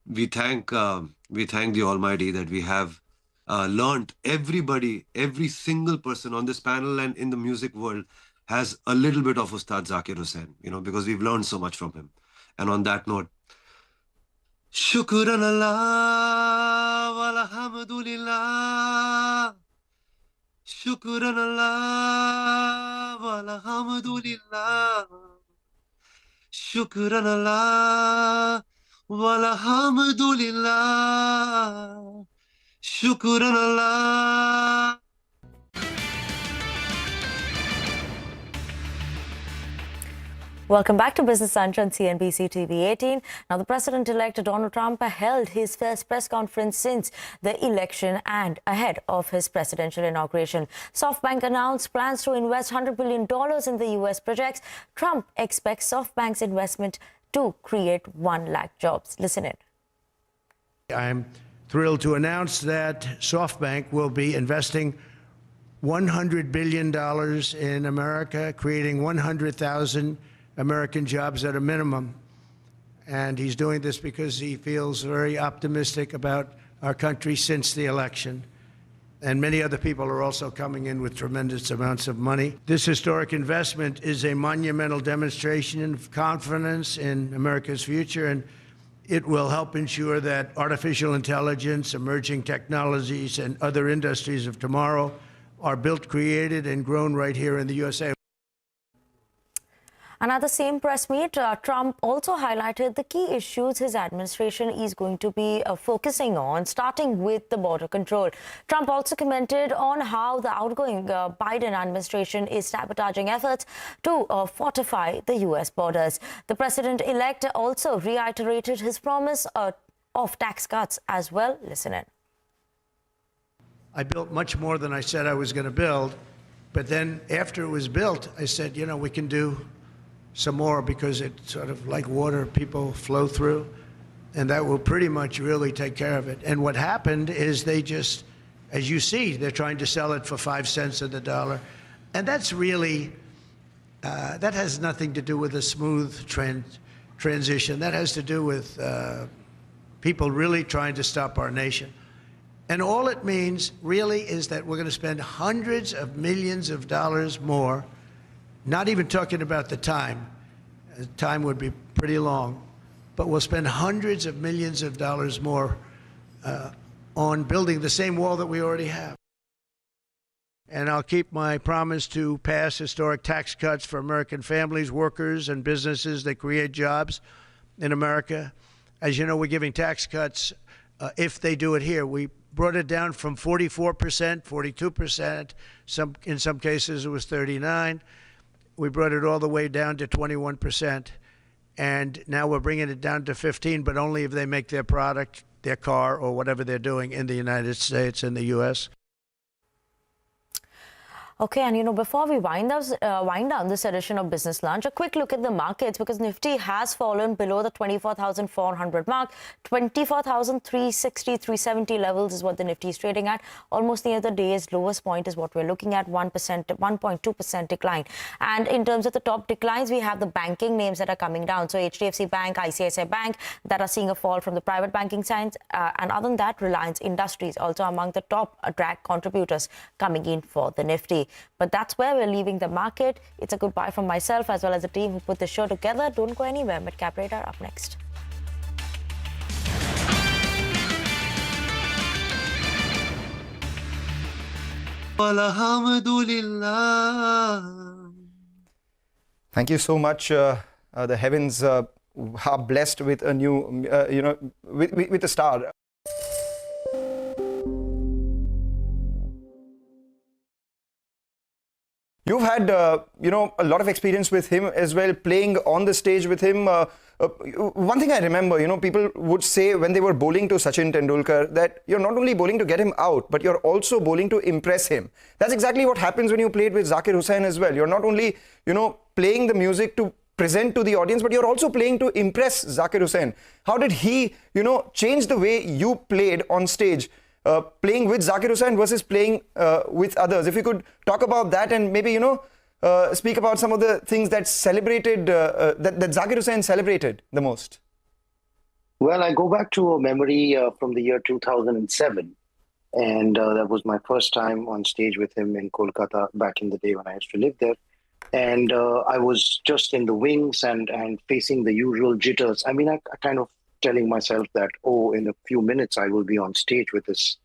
[SPEAKER 4] we thank the Almighty that we have learned. Every single person on this panel and in the music world has a little bit of Ustad Zakir Hussain, because we've learned so much from him. And on that note, Shukran Allah walhamdulillah, Shukran Allah walhamdulillah, Shukran Allah walhamdulillah, Shukran Allah.
[SPEAKER 9] Welcome back to Business Lunch on CNBC TV18. Now, the President-elect Donald Trump held his first press conference since the election and ahead of his presidential inauguration. SoftBank announced plans to invest $100 billion in the U.S. projects. Trump expects SoftBank's investment to create 1 lakh jobs. Listen in.
[SPEAKER 14] I'm thrilled to announce that SoftBank will be investing $100 billion in America, creating 100,000 American jobs at a minimum. And he's doing this because he feels very optimistic about our country since the election. And many other people are also coming in with tremendous amounts of money. This historic investment is a monumental demonstration of confidence in America's future, and it will help ensure that artificial intelligence, emerging technologies, and other industries of tomorrow are built, created, and grown right here in the USA.
[SPEAKER 9] And at the same press meet, Trump also highlighted the key issues his administration is going to be focusing on, starting with the border control. Trump also commented on how the outgoing Biden administration is sabotaging efforts to fortify the U.S. borders. The president-elect also reiterated his promise of tax cuts as well. Listen in.
[SPEAKER 14] I built much more than I said I was going to build. But then after it was built, I said, you know, we can do some more because it's sort of like water, people flow through, and that will pretty much really take care of it. And what happened is they just, as you see, they're trying to sell it for 5 cents on the dollar. And that's really, that has nothing to do with a smooth transition. That has to do with people really trying to stop our nation. And all it means really is that we're going to spend hundreds of millions of dollars more. Not even talking about the time. The time would be pretty long. But we'll spend hundreds of millions of dollars more on building the same wall that we already have. And I'll keep my promise to pass historic tax cuts for American families, workers, and businesses that create jobs in America. As you know, we're giving tax cuts if they do it here. We brought it down from 44%, 42%. In some cases, it was 39%. We brought it all the way down to 21%, and now we're bringing it down to 15%, but only if they make their product, their car, or whatever they're doing in the United States, in the U.S.
[SPEAKER 9] Okay, and you know, before we wind down this edition of Business Lunch, a quick look at the markets, because Nifty has fallen below the 24,400 mark. 24,360, 370 levels is what the Nifty is trading at. Almost near the day's lowest point is what we're looking at, 1.2% decline. And in terms of the top declines, we have the banking names that are coming down. So HDFC Bank, ICICI Bank, that are seeing a fall from the private banking side. And other than that, Reliance Industries also among the top drag contributors coming in for the Nifty. But that's where we're leaving the market. It's a goodbye from myself as well as the team who put the show together. Don't go anywhere. Midcap Radar up next.
[SPEAKER 8] Thank you so much. The heavens are blessed with a new, with a star. You've had, a lot of experience with him as well, playing on the stage with him. One thing I remember, people would say when they were bowling to Sachin Tendulkar that you're not only bowling to get him out, but you're also bowling to impress him. That's exactly what happens when you played with Zakir Hussain as well. You're not only, playing the music to present to the audience, but you're also playing to impress Zakir Hussain. How did he, change the way you played on stage? Playing with Zakir Hussain versus playing with others. If you could talk about that and maybe, speak about some of the things that celebrated, that Zakir Hussain celebrated the most.
[SPEAKER 15] Well, I go back to a memory from the year 2007. And that was my first time on stage with him in Kolkata back in the day when I used to live there. And I was just in the wings and facing the usual jitters. I mean, I kind of telling myself that, in a few minutes I will be on stage with this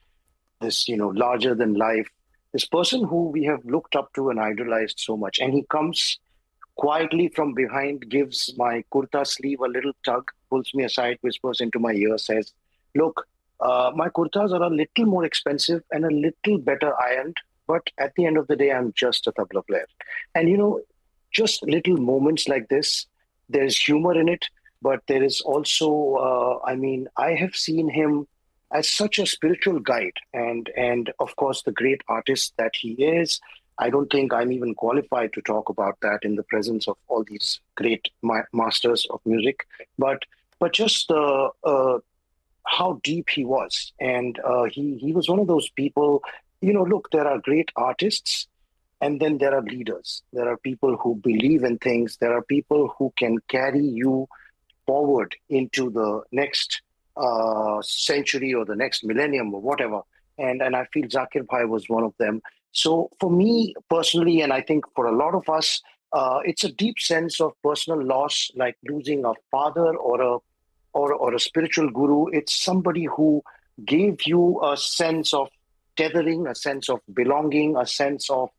[SPEAKER 15] larger than life, this person who we have looked up to and idolized so much. And he comes quietly from behind, gives my kurta sleeve a little tug, pulls me aside, whispers into my ear, says, look, my kurtas are a little more expensive and a little better ironed, but at the end of the day, I'm just a tabla player. And, just little moments like this, there's humor in it. But there is also, I have seen him as such a spiritual guide and of course, the great artist that he is. I don't think I'm even qualified to talk about that in the presence of all these great masters of music. But just how deep he was. And he was one of those people, look, there are great artists. And then there are leaders. There are people who believe in things. There are people who can carry you forward into the next century or the next millennium or whatever. And I feel Zakir Bhai was one of them. So for me personally, and I think for a lot of us, it's a deep sense of personal loss, like losing a father or a spiritual guru. It's somebody who gave you a sense of tethering, a sense of belonging, a sense of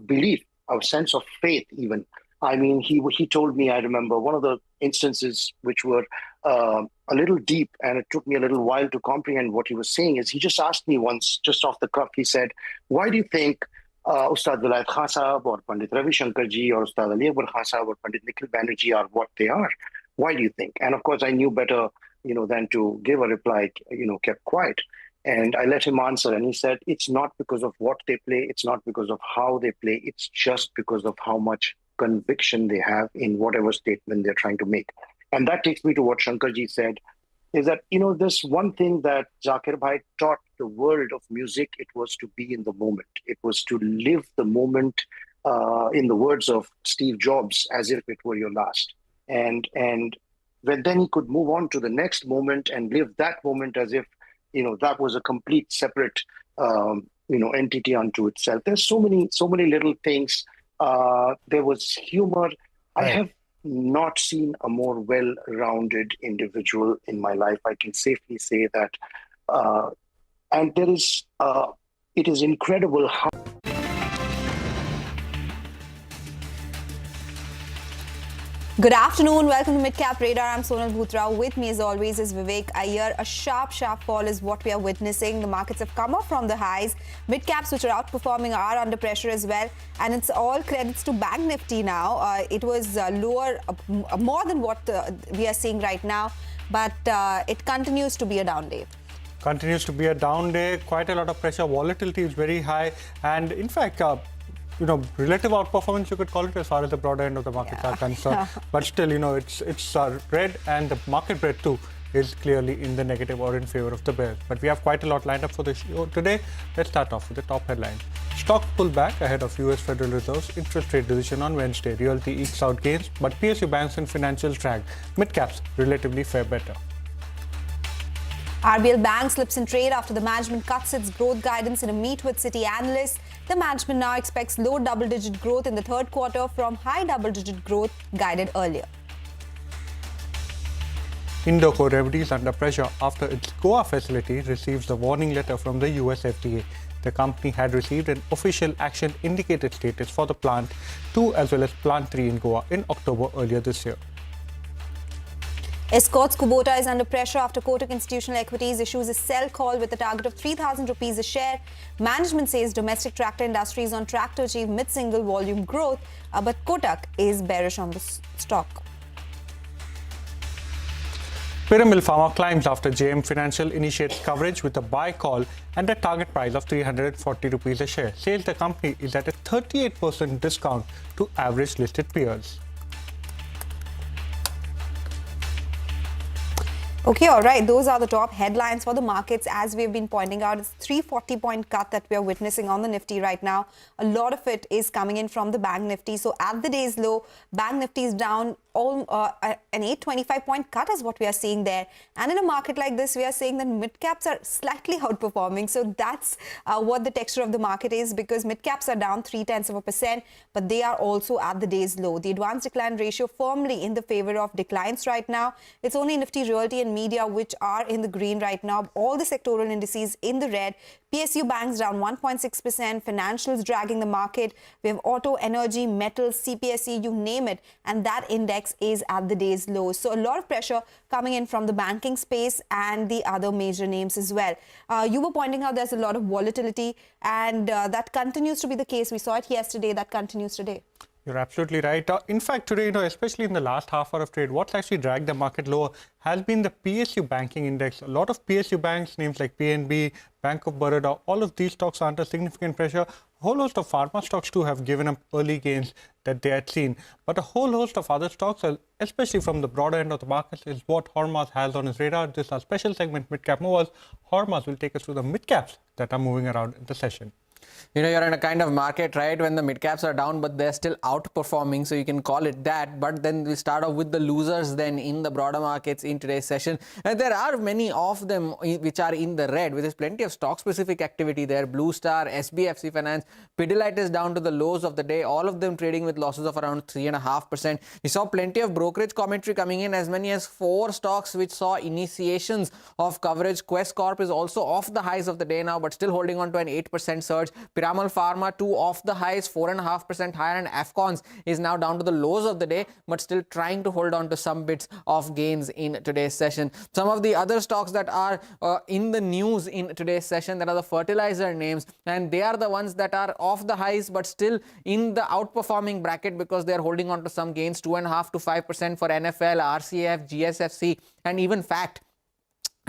[SPEAKER 15] belief, a sense of faith even. I mean, he told me, I remember one of the instances which were a little deep, and it took me a little while to comprehend what he was saying, is he just asked me once, just off the cuff, he said, why do you think Ustad Vilayat Khan Sahab or Pandit Ravi Shankar ji or Ustad Ali Akbar Khan Sahab or Pandit Nikhil Banerjee are what they are? Why do you think? And of course, I knew better, than to give a reply, kept quiet. And I let him answer, and he said, it's not because of what they play, it's not because of how they play, it's just because of how much conviction they have in whatever statement they're trying to make. And that takes me to what Shankarji said, is that, this one thing that Zakir Bhai taught the world of music, it was to be in the moment. It was to live the moment, in the words of Steve Jobs, as if it were your last. And when then he could move on to the next moment and live that moment as if, that was a complete separate, entity unto itself. There's so many little things. There was humor. I have not seen a more well-rounded individual in my life. I can safely say that. And there is, it is incredible how.
[SPEAKER 16] Good afternoon. Welcome to Midcap Radar. I'm Sonal Bhutra. With me, as always, is Vivek Iyer. A sharp fall is what we are witnessing. The markets have come off from the highs. Midcaps, which are outperforming, are under pressure as well. And it's all credits to Bank Nifty now. It was lower, more than what we are seeing right now. But it continues to be a down day.
[SPEAKER 17] Continues to be a down day. Quite a lot of pressure. Volatility is very high. And in fact, relative outperformance, you could call it, as far as the broader end of the markets are concerned. But still, it's red, and the market breadth too is clearly in the negative or in favor of the bears. But we have quite a lot lined up for the show today. Let's start off with the top headlines. Stock pull back ahead of US Federal Reserve's interest rate decision on Wednesday. Realty ekes out gains, but PSU banks and financials drag. Midcaps relatively fare better.
[SPEAKER 16] RBL Bank slips in trade after the management cuts its growth guidance in a meet with Citi analysts. The management now expects low double-digit growth in the third quarter from high double-digit growth guided earlier.
[SPEAKER 17] Indoco revenues under pressure after its Goa facility receives the warning letter from the US FDA. The company had received an official action indicated status for the Plant 2 as well as Plant 3 in Goa in October earlier this year.
[SPEAKER 16] Escorts Kubota is under pressure after Kotak Institutional Equities issues a sell call with a target of 3,000 rupees a share. Management says domestic tractor industry is on track to achieve mid-single volume growth, but Kotak is bearish on the stock.
[SPEAKER 17] Pyramid Pharma climbs after JM Financial initiates coverage with a buy call and a target price of 340 rupees a share. Says the company is at a 38% discount to average listed peers.
[SPEAKER 16] Okay, all right. Those are the top headlines for the markets. As we've been pointing out, it's 340-point cut that we are witnessing on the Nifty right now. A lot of it is coming in from the Bank Nifty. So at the day's low, Bank Nifty is down an 825-point cut is what we are seeing there. And in a market like this, we are saying that mid-caps are slightly outperforming. So that's what the texture of the market is, because mid-caps are down 0.3%, but they are also at the day's low. The advanced decline ratio firmly in the favor of declines right now. It's only Nifty Realty and Media which are in the green right now. All the sectoral indices in the red. PSU banks down 1.6%, financials dragging the market. We have auto, energy, metals, CPSE, you name it, and that index is at the day's low. So a lot of pressure coming in from the banking space and the other major names as well. You were pointing out there's a lot of volatility, and that continues to be the case. We saw it yesterday, that continues today.
[SPEAKER 17] You're absolutely right. In fact, today, especially in the last half hour of trade, what's actually dragged the market lower has been the PSU banking index. A lot of PSU banks, names like PNB, Bank of Baroda, all of these stocks are under significant pressure. A whole host of pharma stocks too have given up early gains that they had seen. But a whole host of other stocks, especially from the broader end of the market, is what Hormaz has on his radar. This is our special segment, Midcap Movers. Hormaz will take us through the midcaps that are moving around in the session.
[SPEAKER 1] You know, you're in a kind of market, right, when the mid caps are down, but they're still outperforming, so you can call it that. But then we start off with the losers then in the broader markets in today's session. And there are many of them which are in the red, with there's plenty of stock-specific activity there. Blue Star, SBFC Finance, Pidilite is down to the lows of the day, all of them trading with losses of around 3.5%. We saw plenty of brokerage commentary coming in, as many as 4 stocks which saw initiations of coverage. Quest Corp is also off the highs of the day now, but still holding on to an 8% surge. Piramal Pharma, 2 off the highs, 4.5% higher, and Afcons is now down to the lows of the day, but still trying to hold on to some bits of gains in today's session. Some of the other stocks that are in the news in today's session, that are the fertilizer names, and they are the ones that are off the highs, but still in the outperforming bracket because they are holding on to some gains, 2.5 to 5% for NFL, RCF, GSFC, and even FACT.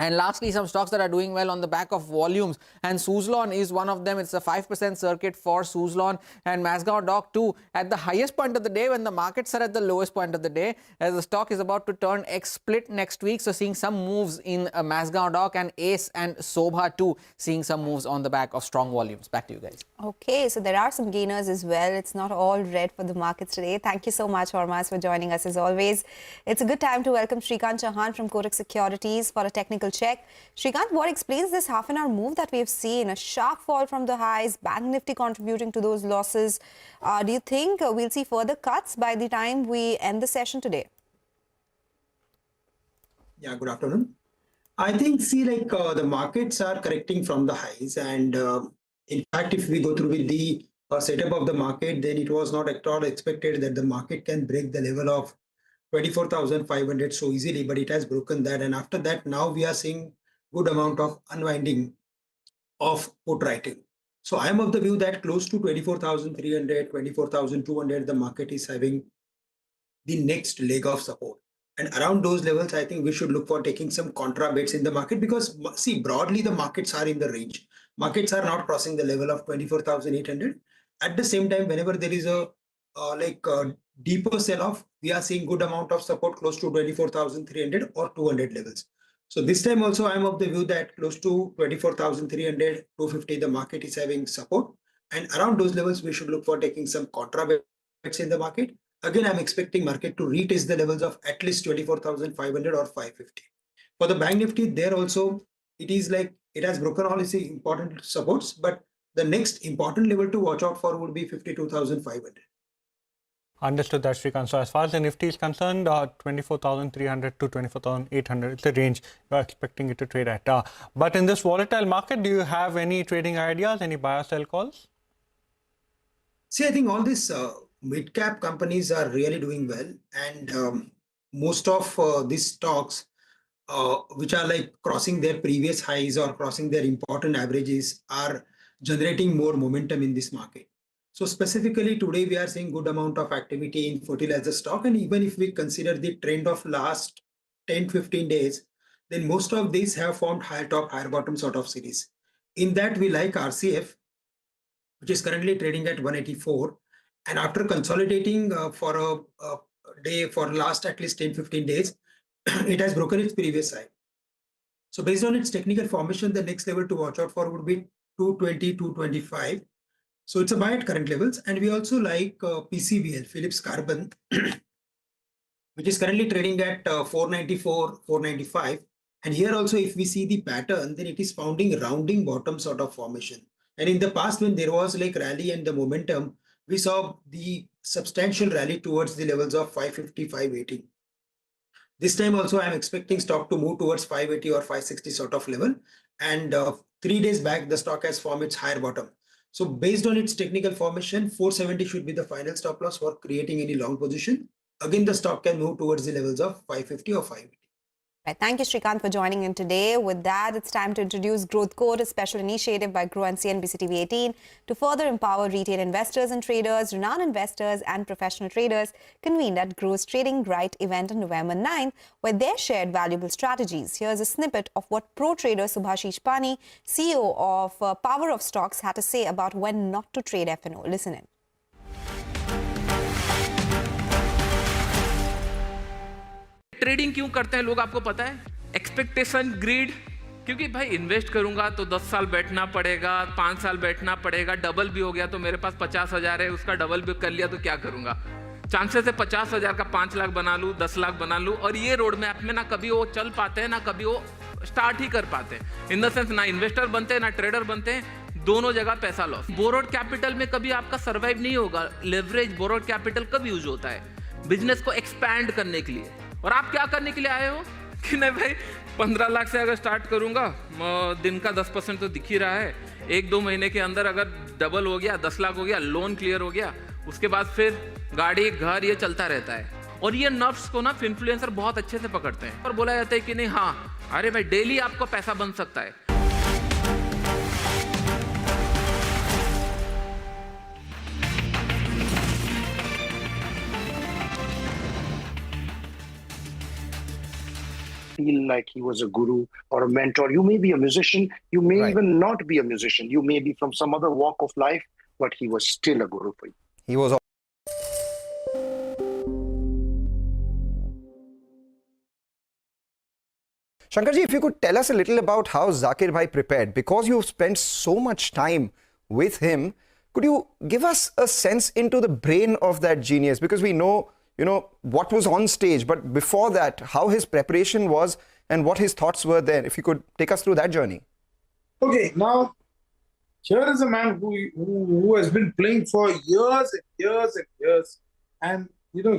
[SPEAKER 1] And lastly, some stocks that are doing well on the back of volumes, and Suzlon is one of them. It's a 5% circuit for Suzlon, and Masgao Dock too, at the highest point of the day when the markets are at the lowest point of the day, as the stock is about to turn X-split next week. So seeing some moves in Masgao Dock, and Ace and Sobha too, seeing some moves on the back of strong volumes. Back to you guys.
[SPEAKER 16] Okay, so there are some gainers as well. It's not all red for the markets today. Thank you so much, Hormaz, for joining us as always. It's a good time to welcome Shrikant Chauhan from Kotak Securities for a technical check. Shrikant, what explains this half-an-hour move that we have seen? A sharp fall from the highs, Bank Nifty contributing to those losses. Do you think we'll see further cuts by the time we end the session today?
[SPEAKER 18] Yeah, good afternoon. I think, the markets are correcting from the highs, and in fact, if we go through with the setup of the market, then it was not at all expected that the market can break the level of 24,500 so easily, but it has broken that. And after that, now we are seeing good amount of unwinding of put writing. So I am of the view that close to 24,300, 24,200, the market is having the next leg of support. And around those levels, I think we should look for taking some contra bets in the market, because see, broadly, the markets are in the range. Markets are not crossing the level of 24,800. At the same time, whenever there is a deeper sell-off, we are seeing good amount of support close to 24,300 or 200 levels. So this time also, I am of the view that close to 24,300, 250, the market is having support. And around those levels, we should look for taking some contra bets in the market. Again, I'm expecting market to retest the levels of at least 24,500 or 550. For the Bank Nifty, there also, it is like it has broken all its important supports, but the next important level to watch out for would be 52,500.
[SPEAKER 17] Understood that, Shrikant. So as far as the Nifty is concerned, 24,300 to 24,800 is the range you're expecting it to trade at. But in this volatile market, do you have any trading ideas, any buy or sell calls?
[SPEAKER 18] See, I think all these mid-cap companies are really doing well, and most of these stocks which are like crossing their previous highs or crossing their important averages are generating more momentum in this market. So specifically today, we are seeing good amount of activity in fertilizer stock. And even if we consider the trend of last 10-15 days, then most of these have formed higher top, higher bottom sort of series. In that, we like RCF, which is currently trading at 184. And after consolidating for a day for last at least 10-15 days, it has broken its previous high. So based on its technical formation, the next level to watch out for would be 220, 225. So it's a buy at current levels. And we also like PCBL, Phillips Carbon, which is currently trading at 494, 495. And here also, if we see the pattern, then it is founding rounding bottom sort of formation. And in the past, when there was like rally and the momentum, we saw the substantial rally towards the levels of 550, 580. This time also, I'm expecting stock to move towards 580 or 560 sort of level. And 3 days back, the stock has formed its higher bottom. So based on its technical formation, 470 should be the final stop loss for creating any long position. Again, the stock can move towards the levels of 550 or 580.
[SPEAKER 16] Right. Thank you, Shrikant, for joining in today. With that, it's time to introduce Growth Code, a special initiative by Grow and CNBC TV18 to further empower retail investors and traders, renowned investors and professional traders, convened at Grow's Trading Right event on November 9th, where they shared valuable strategies. Here's a snippet of what pro trader Subhashish Pani, CEO of Power of Stocks, had to say about when not to trade F&O. Listen in.
[SPEAKER 10] Trading क्यों करते हैं लोग आपको पता है? Expectation, grid, क्योंकि भाई invest करूंगा तो 10 साल बैठना पड़ेगा, 5 साल बैठना पड़ेगा, डबल भी हो गया तो मेरे पास 50,000 है, उसका डबल भी कर लिया तो क्या करूंगा। चांसेस है 50,000 का 5 लाख बना लूँ, 10 लाख बना लूँ, और ये रोड मैप में ना कभी वो चल पाते हैं ना कभी वो स्टार्ट ही कर पाते हैं। इन द सेंस ना इन्वेस्टर बनते हैं ना ट्रेडर बनते हैं, दोनों जगह पैसा लॉस। बोरोड कैपिटल में कभी आपका सर्वाइव नहीं होगा। लेवरेज बोरोड कैपिटल कब यूज होता है? बिजनेस को एक्सपैंड करने के लिए। और आप क्या करने के लिए आए हो कि नहीं भाई 15 लाख से अगर स्टार्ट करूंगा, दिन का 10% तो दिख ही रहा है, 1-2 महीने के अंदर अगर डबल हो गया, 10 लाख हो गया, लोन क्लियर हो गया, उसके बाद फिर गाड़ी घर ये चलता रहता है। और ये नर्व्स को ना इन्फ्लुएंसर बहुत अच्छे से पकड़ते हैं और बोला जाता है कि नहीं हाँ अरे भाई डेली आपको पैसा बन सकता है।
[SPEAKER 15] Feel like he was a guru or a mentor. You may be a musician, you may even not be a musician, you may be from some other walk of life, but he was still a guru for you.
[SPEAKER 8] He was. Shankarji, if you could tell us a little about how Zakir Bhai prepared, because you've spent so much time with him, could you give us a sense into the brain of that genius? Because we know, what was on stage, but before that, how his preparation was and what his thoughts were there. If you could take us through that journey.
[SPEAKER 3] Okay, now, here is a man who has been playing for years and years and years. And,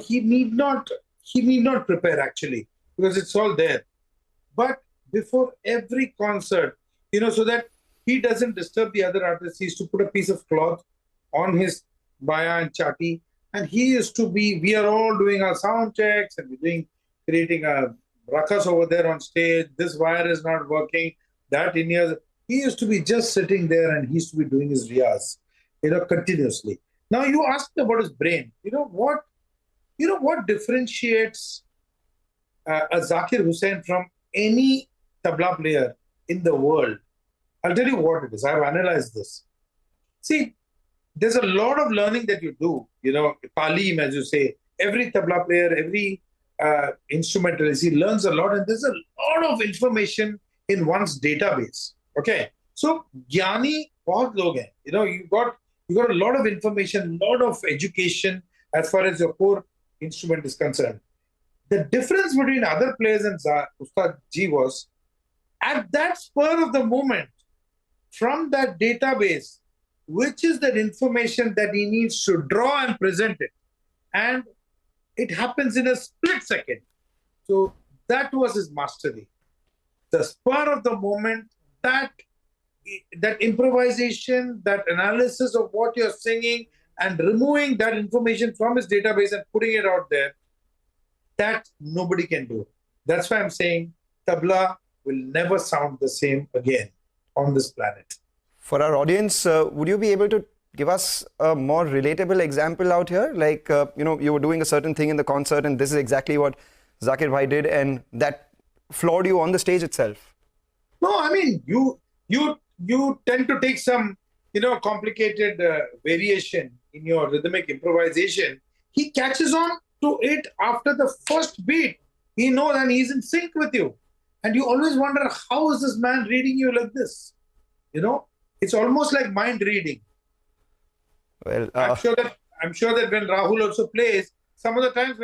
[SPEAKER 3] he need not prepare actually, because it's all there. But before every concert, so that he doesn't disturb the other artists, he used to put a piece of cloth on his baya and chati. And he used to be, we are all doing our sound checks and we're creating a ruckus over there on stage. This wire is not working, that in here. He used to be just sitting there and he used to be doing his riyaz, continuously. Now you asked me about his brain. What differentiates a Zakir Hussain from any tabla player in the world? I'll tell you what it is. I've analyzed this. See, there's a lot of learning that you do, Palim, as you say. Every tabla player, every instrumentalist, he learns a lot, and there's a lot of information in one's database. Okay, so Gyani, bahut log hain. You got a lot of information, a lot of education as far as your core instrument is concerned. The difference between other players and Ustad Ji was, at that spur of the moment, from that database, which is that information that he needs to draw and present it. And it happens in a split second. So that was his mastery. The spur of the moment, that improvisation, that analysis of what you're singing and removing that information from his database and putting it out there, that nobody can do. That's why I'm saying tabla will never sound the same again on this planet.
[SPEAKER 8] For our audience, would you be able to give us a more relatable example out here? Like, you were doing a certain thing in the concert and this is exactly what Zakir Bhai did, and that floored you on the stage itself.
[SPEAKER 3] No, I mean, you tend to take some, complicated variation in your rhythmic improvisation. He catches on to it after the first beat. He knows and he's in sync with you. And you always wonder, how is this man reading you like this? It's almost like mind reading.
[SPEAKER 8] Well,
[SPEAKER 3] I'm sure that when Rahul also plays, some of the times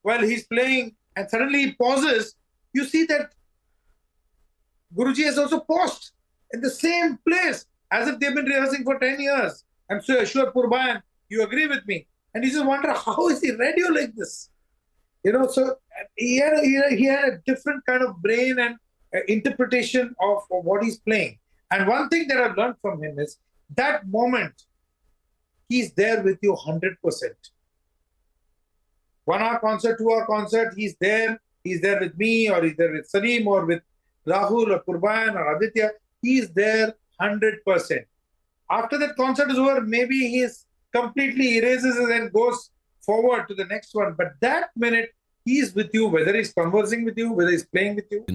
[SPEAKER 3] while he's playing and suddenly he pauses, you see that Guruji has also paused in the same place as if they've been rehearsing for 10 years. I'm so sure, Purban, you agree with me. And you just wonder, how is he read you like this? So he had a different kind of brain and interpretation of what he's playing. And one thing that I've learned from him is that moment, he's there with you 100%. 1 hour concert, 2 hour concert, he's there with me, or he's there with Salim, or with Rahul, or Purban, or Aditya. He's there 100%. After that concert is over, maybe he completely erases it and goes forward to the next one. But that minute, he's with you, whether he's conversing with you, whether he's playing with you.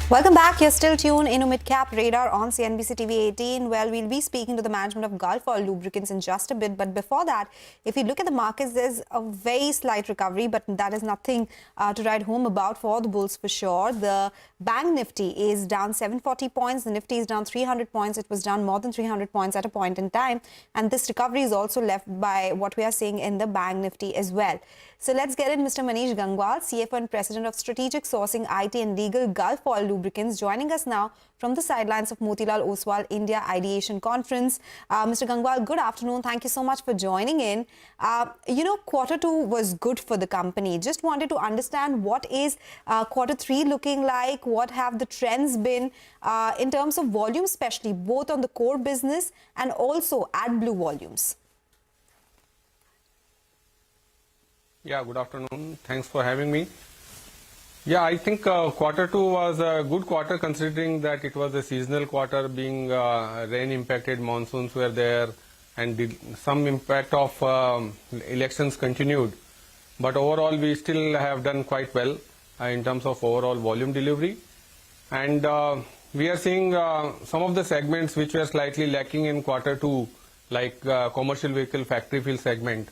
[SPEAKER 16] Welcome back. You're still tuned into Midcap Radar on CNBC TV18. Well, we'll be speaking to the management of Gulf Oil Lubricants in just a bit. But before that, if you look at the markets, there's a very slight recovery, but that is nothing to write home about for the bulls for sure. The Bank Nifty is down 740 points. The Nifty is down 300 points. It was down more than 300 points at a point in time. And this recovery is also left by what we are seeing in the Bank Nifty as well. So let's get in Mr. Manish Gangwal, CFO and President of Strategic Sourcing, IT and Legal, Gulf Oil Lubricants, joining us now from the sidelines of Motilal Oswal India Ideation Conference. Mr. Gangwal, good afternoon. Thank you so much for joining in. Quarter two was good for the company. Just wanted to understand what is quarter three looking like? What have the trends been in terms of volume, especially both on the core business and also AdBlue volumes?
[SPEAKER 5] Yeah, good afternoon. Thanks for having me. Yeah, I think quarter two was a good quarter considering that it was a seasonal quarter, being rain impacted, monsoons were there, and some impact of elections continued. But overall, we still have done quite well in terms of overall volume delivery. And we are seeing some of the segments which were slightly lacking in quarter two, like commercial vehicle factory fill segment,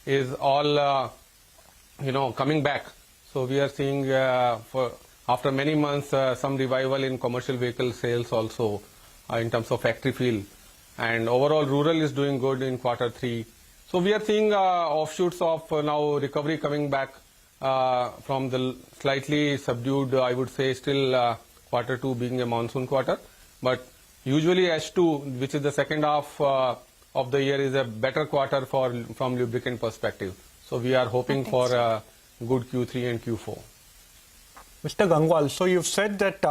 [SPEAKER 5] is all coming back. So we are seeing after many months some revival in commercial vehicle sales also in terms of factory fill, and overall rural is doing good in quarter three. So we are seeing offshoots of now recovery coming back from the slightly subdued, I would say, still quarter two being a monsoon quarter, but usually H2, which is the second half of the year, is a better quarter from lubricant perspective. So we are hoping for a good Q3 and Q4.
[SPEAKER 17] Mr. Gangwal, so you've said that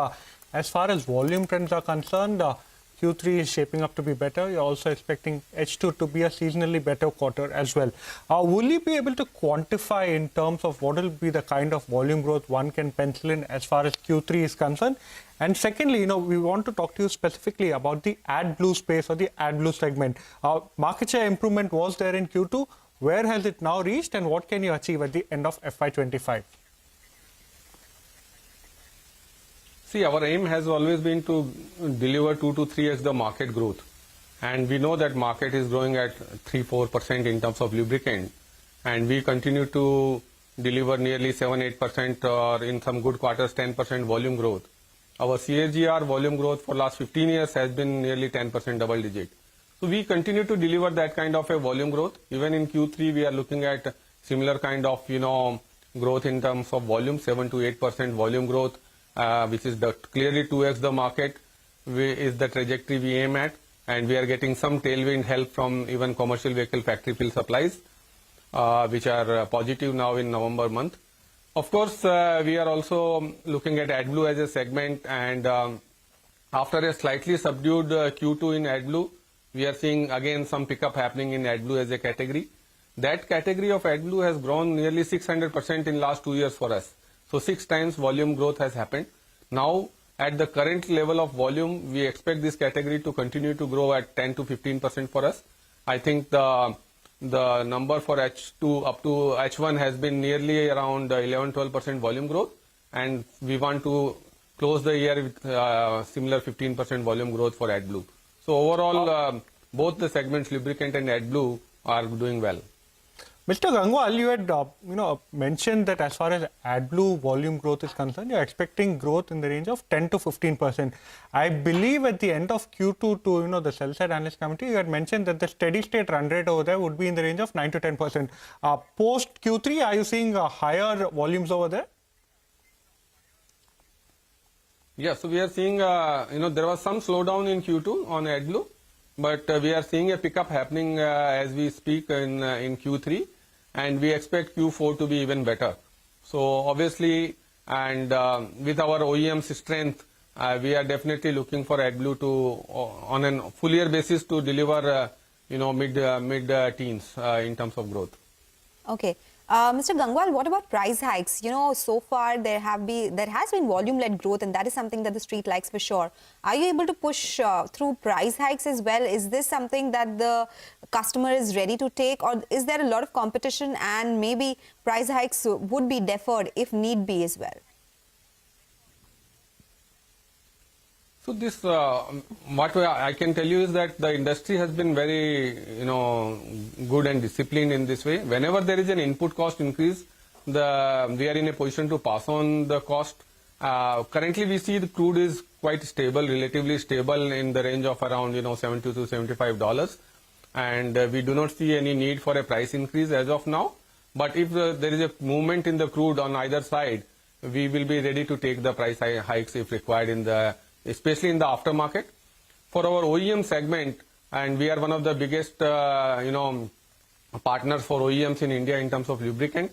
[SPEAKER 17] as far as volume trends are concerned, Q3 is shaping up to be better. You're also expecting H2 to be a seasonally better quarter as well. Will you be able to quantify in terms of what will be the kind of volume growth one can pencil in as far as Q3 is concerned? And secondly, we want to talk to you specifically about the AdBlue space or the AdBlue segment. Market share improvement was there in Q2. Where has it now reached, and what can you achieve at the end of FY25?
[SPEAKER 5] See, our aim has always been to deliver 2 to 3x the market growth. And we know that market is growing at 3-4% in terms of lubricant. And we continue to deliver nearly 7-8% or in some good quarters 10% volume growth. Our CAGR volume growth for last 15 years has been nearly 10% double digit. So we continue to deliver that kind of a volume growth. Even in Q3, we are looking at similar kind of, growth in terms of volume, 7 to 8% volume growth, which is clearly 2x the market is the trajectory we aim at. And we are getting some tailwind help from even commercial vehicle factory fill supplies, which are positive now in November month. Of course, we are also looking at AdBlue as a segment, and after a slightly subdued Q2 in AdBlue, we are seeing again some pickup happening in AdBlue as a category. That category of AdBlue has grown nearly 600% in last 2 years for us. So 6 times volume growth has happened. Now, at the current level of volume, we expect this category to continue to grow at 10 to 15% for us. I think the number for H2 up to H1 has been nearly around 11-12% volume growth, and we want to close the year with similar 15% volume growth for AdBlue. So overall, both the segments, lubricant and AdBlue, are doing well.
[SPEAKER 17] Mr. Gangwal, you had mentioned that as far as AdBlue volume growth is concerned, you're expecting growth in the range of 10 to 15%. I believe at the end of Q2 to the sell-side analyst committee, you had mentioned that the steady-state run rate over there would be in the range of 9 to 10%. Post Q3, are you seeing higher volumes over there?
[SPEAKER 5] Yeah, so we are seeing, there was some slowdown in Q2 on AdBlue, but we are seeing a pickup happening as we speak in Q3, and we expect Q4 to be even better. So obviously, and with our OEM's strength, we are definitely looking for AdBlue to, on a full year basis, to deliver, mid-teens in terms of growth.
[SPEAKER 16] Okay. Mr. Gangwal, what about price hikes? So far there has been volume-led growth, and that is something that the street likes for sure. Are you able to push through price hikes as well? Is this something that the customer is ready to take, or is there a lot of competition and maybe price hikes would be deferred if need be as well?
[SPEAKER 5] So this, what I can tell you is that the industry has been very, good and disciplined in this way. Whenever there is an input cost increase, we are in a position to pass on the cost. Currently, we see the crude is quite stable, relatively stable in the range of around, $70 to $75, and we do not see any need for a price increase as of now. But if there is a movement in the crude on either side, we will be ready to take the price hikes if required especially in the aftermarket. For our OEM segment, and we are one of the biggest, partners for OEMs in India in terms of lubricant.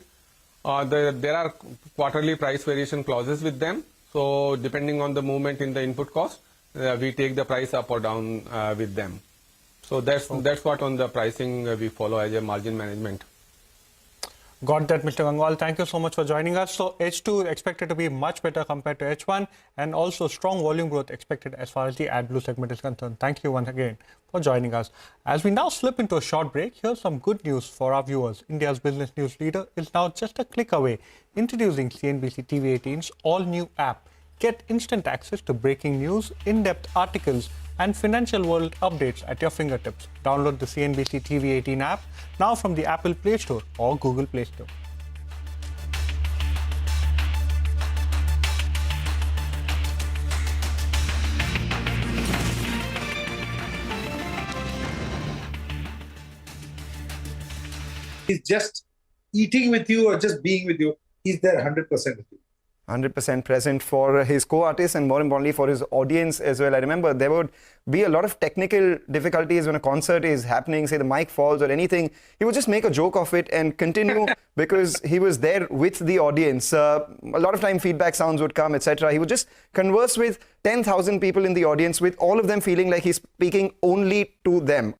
[SPEAKER 5] There are quarterly price variation clauses with them. So depending on the movement in the input cost, we take the price up or down with them. So that's what on the pricing we follow as a margin management.
[SPEAKER 17] Got that, Mr. Gangwal. Thank you so much for joining us. So H2 expected to be much better compared to H1, and also strong volume growth expected as far as the AdBlue segment is concerned. Thank you once again for joining us. As we now slip into a short break, here's some good news for our viewers. India's business news leader is now just a click away. Introducing CNBC TV18's all-new app. Get instant access to breaking news, in-depth articles, and financial world updates at your fingertips. Download the CNBC TV18 app now from the Apple Play Store or Google Play Store.
[SPEAKER 3] He's just eating with you or just being with you. He's there 100% with you.
[SPEAKER 8] 100% present for his co-artists and more importantly for his audience as well. I remember there would be a lot of technical difficulties when a concert is happening, say the mic falls or anything. He would just make a joke of it and continue because he was there with the audience. A lot of time feedback sounds would come, etc. He would just converse with 10,000 people in the audience, with all of them feeling like he's speaking only to them.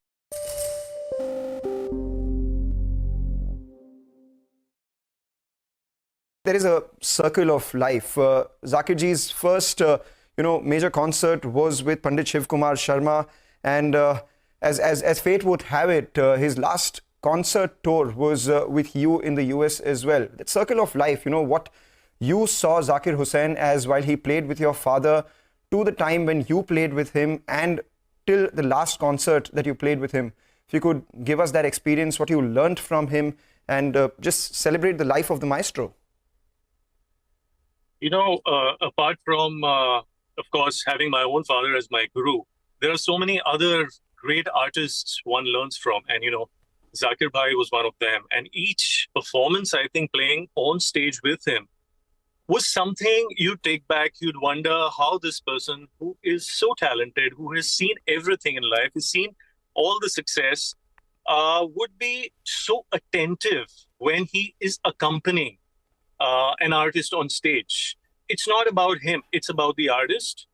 [SPEAKER 8] There is a circle of life. Zakir ji's first, major concert was with Pandit Shiv Kumar Sharma, and as fate would have it, his last concert tour was with you in the US as well. That circle of life, what you saw Zakir Hussain as while he played with your father, to the time when you played with him, and till the last concert that you played with him. If you could give us that experience, what you learned from him, and just celebrate the life of the maestro.
[SPEAKER 19] Apart from, of course, having my own father as my guru, there are so many other great artists one learns from. And, Zakir Bhai was one of them. And each performance, I think, playing on stage with him was something you'd take back. You'd wonder how this person, who is so talented, who has seen everything in life, has seen all the success, would be so attentive when he is accompanying an artist on stage. It's not about him, it's about the artist.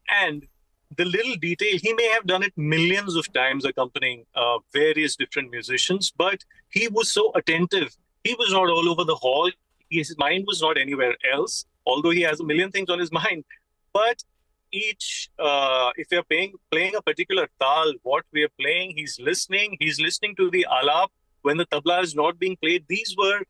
[SPEAKER 19] And the little detail, he may have done it millions of times accompanying various different musicians, but he was so attentive. He was not all over the hall. His mind was not anywhere else, although he has a million things on his mind. But each, if you're playing a particular tal, what we are playing, he's listening to the alap when the tabla is not being played. These were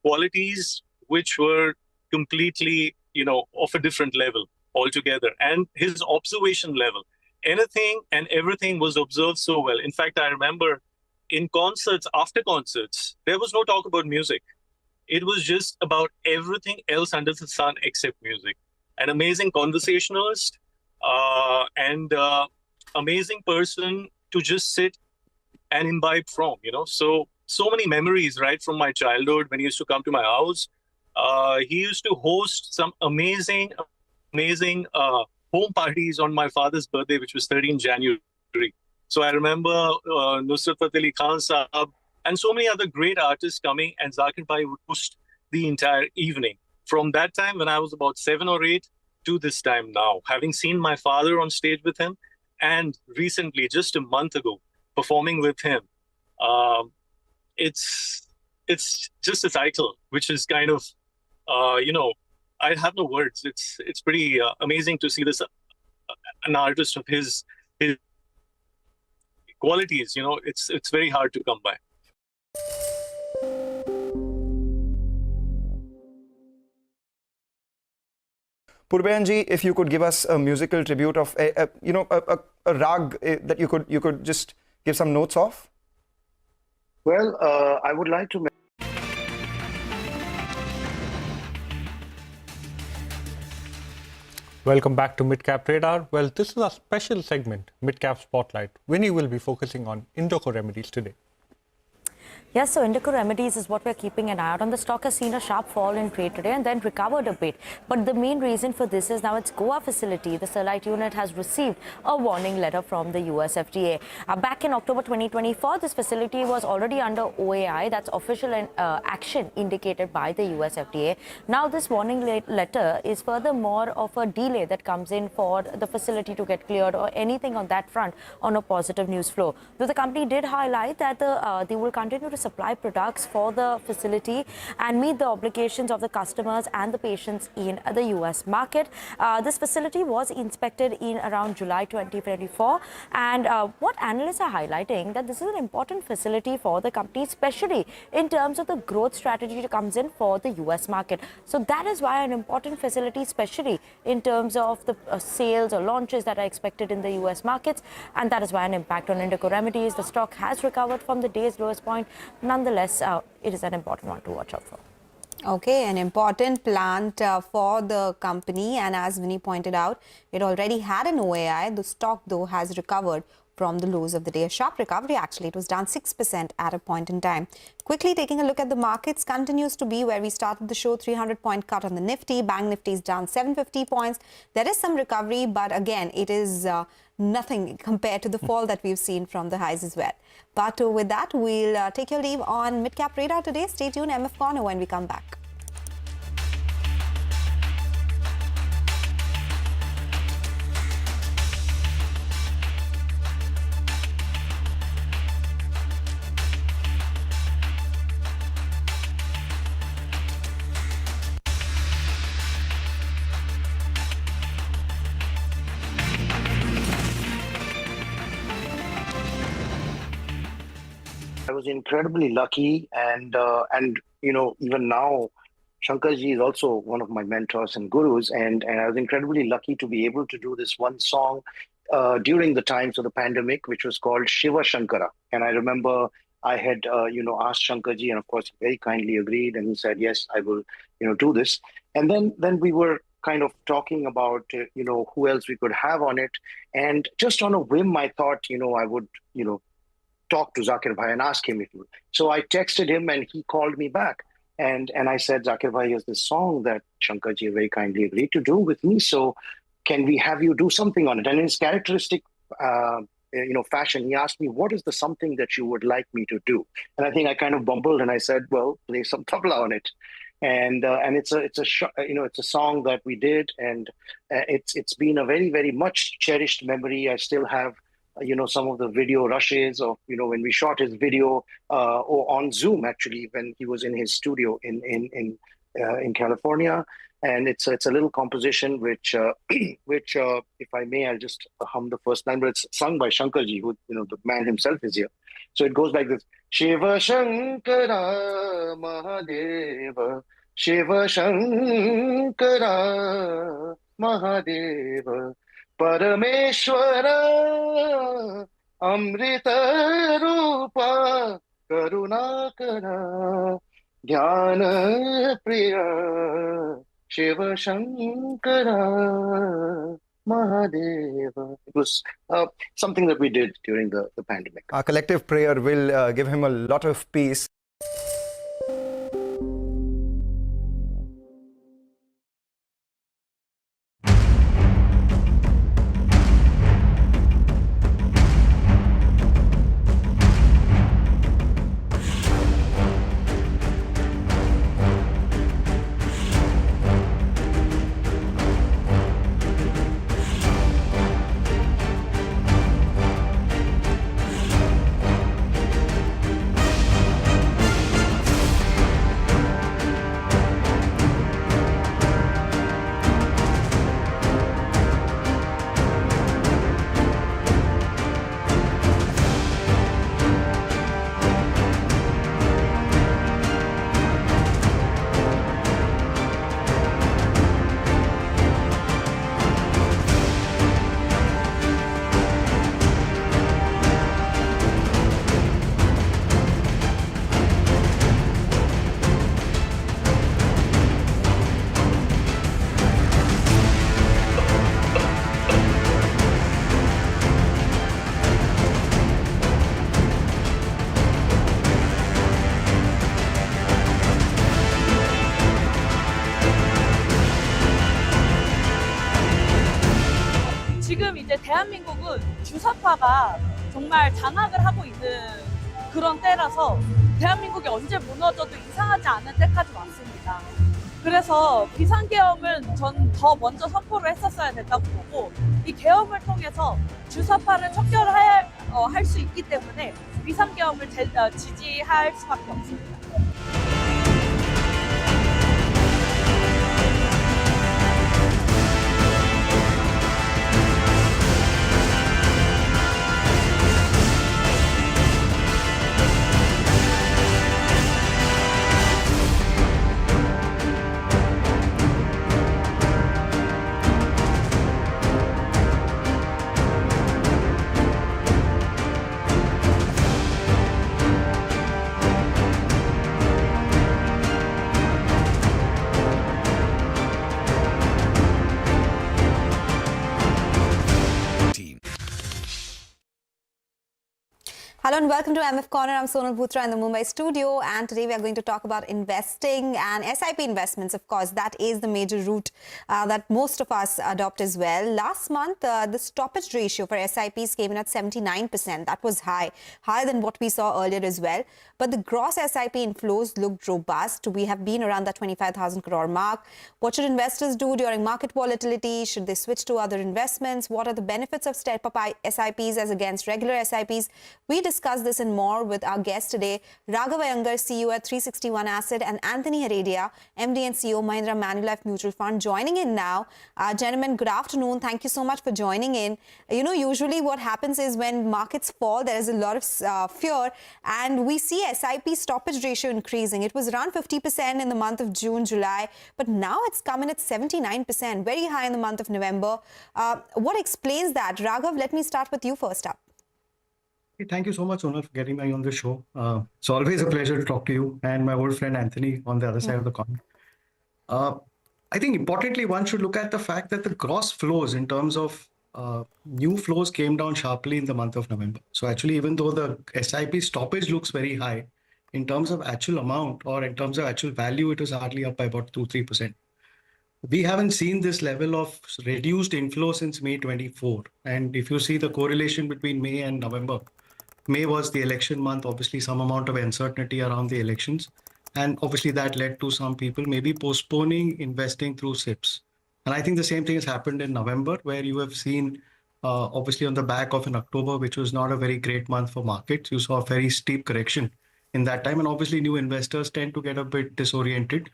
[SPEAKER 19] qualities which were completely, of a different level altogether. And his observation level, anything and everything was observed so well. In fact, I remember in concerts, after concerts, there was no talk about music. It was just about everything else under the sun except music. An amazing conversationalist and amazing person to just sit and imbibe from, So many memories, right, from my childhood when he used to come to my house. He used to host some amazing home parties on my father's birthday, which was 13 January. So I remember Nusrat Fateh Ali Khan Sahab and so many other great artists coming, and Zakir Bhai would host the entire evening. From that time, when I was about 7 or 8, to this time now, having seen my father on stage with him, and recently, just a month ago, performing with him, it's just a title, which is kind of, I have no words. It's pretty amazing to see this, an artist of his qualities. It's very hard to come by.
[SPEAKER 8] Purbayanji, if you could give us a musical tribute of a rag that you could just give some notes of.
[SPEAKER 15] Well, I would like to.
[SPEAKER 17] Welcome back to Midcap Radar. Well, this is a special segment, Midcap Spotlight. Winnie will be focusing on Indoco Remedies today.
[SPEAKER 9] Yes, so Indoco Remedies is what we're keeping an eye out on. The stock has seen a sharp fall in trade today and then recovered a bit. But the main reason for this is now its Goa facility, the Sterlite unit, has received a warning letter from the US FDA. Back in October 2024, this facility was already under OAI, that's official action indicated by the US FDA. Now this warning letter is furthermore of a delay that comes in for the facility to get cleared or anything on that front on a positive news flow. Though the company did highlight that they will continue to supply products for the facility and meet the obligations of the customers and the patients in the US market. This facility was inspected in around July 2024, and what analysts are highlighting that this is an important facility for the company, especially in terms of the growth strategy that comes in for the US market. So that is why an important facility, especially in terms of the sales or launches that are expected in the US markets, and that is why an impact on Indoco Remedies. The stock has recovered from the day's lowest point. Nonetheless, it is an important one to watch out for.
[SPEAKER 16] Okay, an important plant for the company, and as Vinny pointed out, it already had an OAI. The stock, though, has recovered from the lows of the day. A sharp recovery, actually. It was down 6% at a point in time. Quickly taking a look at the markets, continues to be where we started the show, 300-point cut on the Nifty. Bank Nifty is down 750 points. There is some recovery, but again, it is nothing compared to the fall that we've seen from the highs as well. But with that, we'll take your leave on Midcap Radar today. Stay tuned, MF Corner, when we come back.
[SPEAKER 15] I was incredibly lucky, and even now, Shankarji is also one of my mentors and gurus, and I was incredibly lucky to be able to do this one song during the times of the pandemic, which was called Shiva Shankara. And I remember I had asked Shankarji, and of course he very kindly agreed, and he said, yes, I will do this. And then we were kind of talking about who else we could have on it, and just on a whim I thought I would talk to Zakir Bhai and ask him if he would. So I texted him and he called me back. And I said, Zakir Bhai, here's this song that Shankarji very kindly agreed to do with me. So can we have you do something on it? And in his characteristic fashion, he asked me, what is the something that you would like me to do? And I think I kind of bumbled and I said, well, play some tabla on it. And it's a song that we did, and it's been a very, very much cherished memory. I still have some of the video rushes of, when we shot his video or on Zoom, actually, when he was in his studio in California. And it's a little composition which if I may, I'll just hum the first line, but it's sung by Shankarji, who, the man himself is here. So it goes like this. Shiva Shankara Mahadeva, Shiva Shankara Mahadeva, Parameshwara Amrita Rupa Karunakara Dhyana Priya Shiva Shankara Mahadeva. It was something that we did during the pandemic.
[SPEAKER 8] Our collective prayer will give him a lot of peace.
[SPEAKER 2] 대한민국은 주사파가 정말 장악을 하고 있는 그런 때라서 대한민국이 언제 무너져도 이상하지 않은 때까지 왔습니다. 그래서 비상계엄은 전 더 먼저 선포를 했었어야 된다고 보고 이 계엄을 통해서 주사파를 척결할 수 있기 때문에 비상계엄을 지지할 수밖에 없습니다.
[SPEAKER 16] Hello and welcome to MF Corner. I'm Sonal Bhutra in the Mumbai studio, and today we are going to talk about investing and SIP investments. Of course, that is the major route that most of us adopt as well. Last month, the stoppage ratio for SIPs came in at 79%. That was higher than what we saw earlier as well. But the gross SIP inflows looked robust. We have been around that 25,000 crore mark. What should investors do during market volatility? Should they switch to other investments? What are the benefits of step-up SIPs as against regular SIPs? We discuss this and more with our guest today, Raghav Iyengar, CEO at 361 Asset, and Anthony Heredia, MD and CEO, Mahindra Manulife Mutual Fund, joining in now. Gentlemen, good afternoon. Thank you so much for joining in. You know, usually what happens is when markets fall, there is a lot of fear, and we see SIP stoppage ratio increasing. It was around 50% in the month of June, July, but now it's come in at 79%, very high in the month of November. What explains that? Raghav, let me start with you first up.
[SPEAKER 17] Thank you so much, Sonal, for getting me on the show. It's always a pleasure to talk to you and my old friend Anthony on the other side of the coin. I think importantly, one should look at the fact that the gross flows in terms of new flows came down sharply in the month of November. So actually, even though the SIP stoppage looks very high, in terms of actual amount or in terms of actual value, it was hardly up by about 2-3%. We haven't seen this level of reduced inflow since May 24. And if you see the correlation between May and November, May was the election month, obviously some amount of uncertainty around the elections. And obviously that led to some people maybe postponing investing through SIPs. And I think the same thing has happened in November, where you have seen, obviously on the back of an October, which was not a very great month for markets, you saw a very steep correction in that time. And obviously new investors tend to get a bit disoriented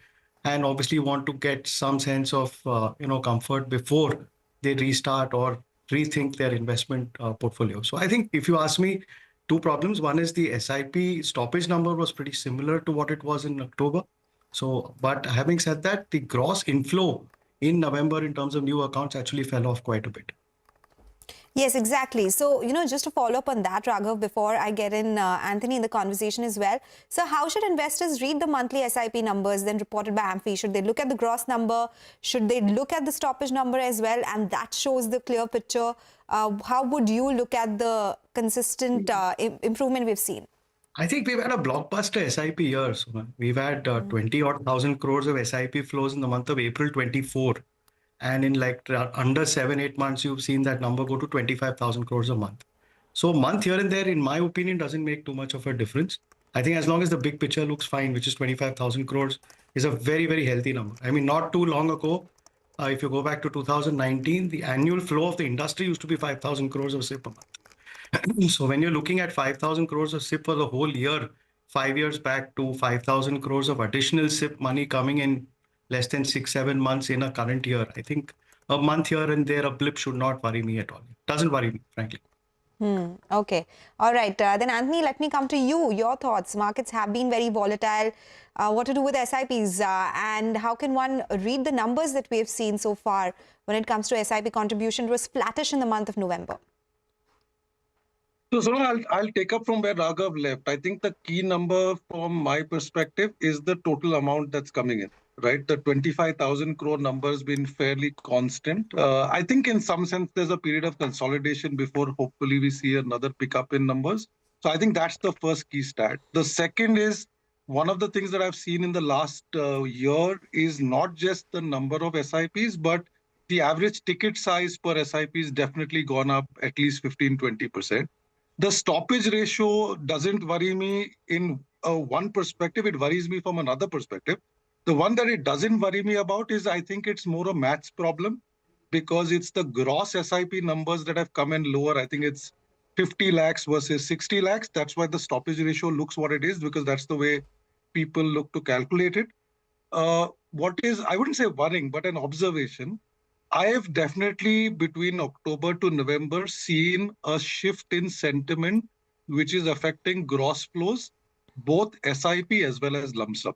[SPEAKER 17] and obviously want to get some sense of, comfort before they restart or rethink their investment portfolio. So I think if you ask me, two problems. One is the SIP stoppage number was pretty similar to what it was in October. So, but having said that, the gross inflow in November in terms of new accounts actually fell off quite a bit.
[SPEAKER 16] Yes, exactly. So, just to follow up on that, Raghav, before I get in Anthony in the conversation as well. So how should investors read the monthly SIP numbers then reported by AMFI? Should they look at the gross number? Should they look at the stoppage number as well? And that shows the clear picture. How would you look at the consistent improvement we've seen?
[SPEAKER 17] I think we've had a blockbuster SIP year. So we've had 20-odd thousand crores of SIP flows in the month of April 24. And in like under 7-8 months, you've seen that number go to 25,000 crores a month. So month here and there, in my opinion, doesn't make too much of a difference. I think as long as the big picture looks fine, which is 25,000 crores, is a very, very healthy number. I mean, not too long ago, if you go back to 2019, the annual flow of the industry used to be 5,000 crores of SIP a month. So when you're looking at 5,000 crores of SIP for the whole year, 5 years back to 5,000 crores of additional SIP money coming in less than 6-7 months in a current year, I think a month here and there, a blip should not worry me at all. It doesn't worry me, frankly.
[SPEAKER 16] Okay. All right. Then, Anthony, let me come to you. Your thoughts. Markets have been very volatile. What to do with SIPs? And how can one read the numbers that we have seen so far when it comes to SIP contribution? It was flattish in the month of November.
[SPEAKER 20] So I'll take up from where Raghav left. I think the key number from my perspective is the total amount that's coming in, right? The 25,000 crore number has been fairly constant. I think in some sense, there's a period of consolidation before hopefully we see another pickup in numbers. So I think that's the first key stat. The second is one of the things that I've seen in the last year is not just the number of SIPs, but the average ticket size per SIP is definitely gone up at least 15-20%. The stoppage ratio doesn't worry me in one perspective, it worries me from another perspective. The one that it doesn't worry me about is I think it's more a maths problem because it's the gross SIP numbers that have come in lower. I think it's 50 lakhs versus 60 lakhs. That's why the stoppage ratio looks what it is, because that's the way people look to calculate it. What is, I wouldn't say worrying, but an observation. I have definitely between October to November seen a shift in sentiment, which is affecting gross flows, both SIP as well as lump sum.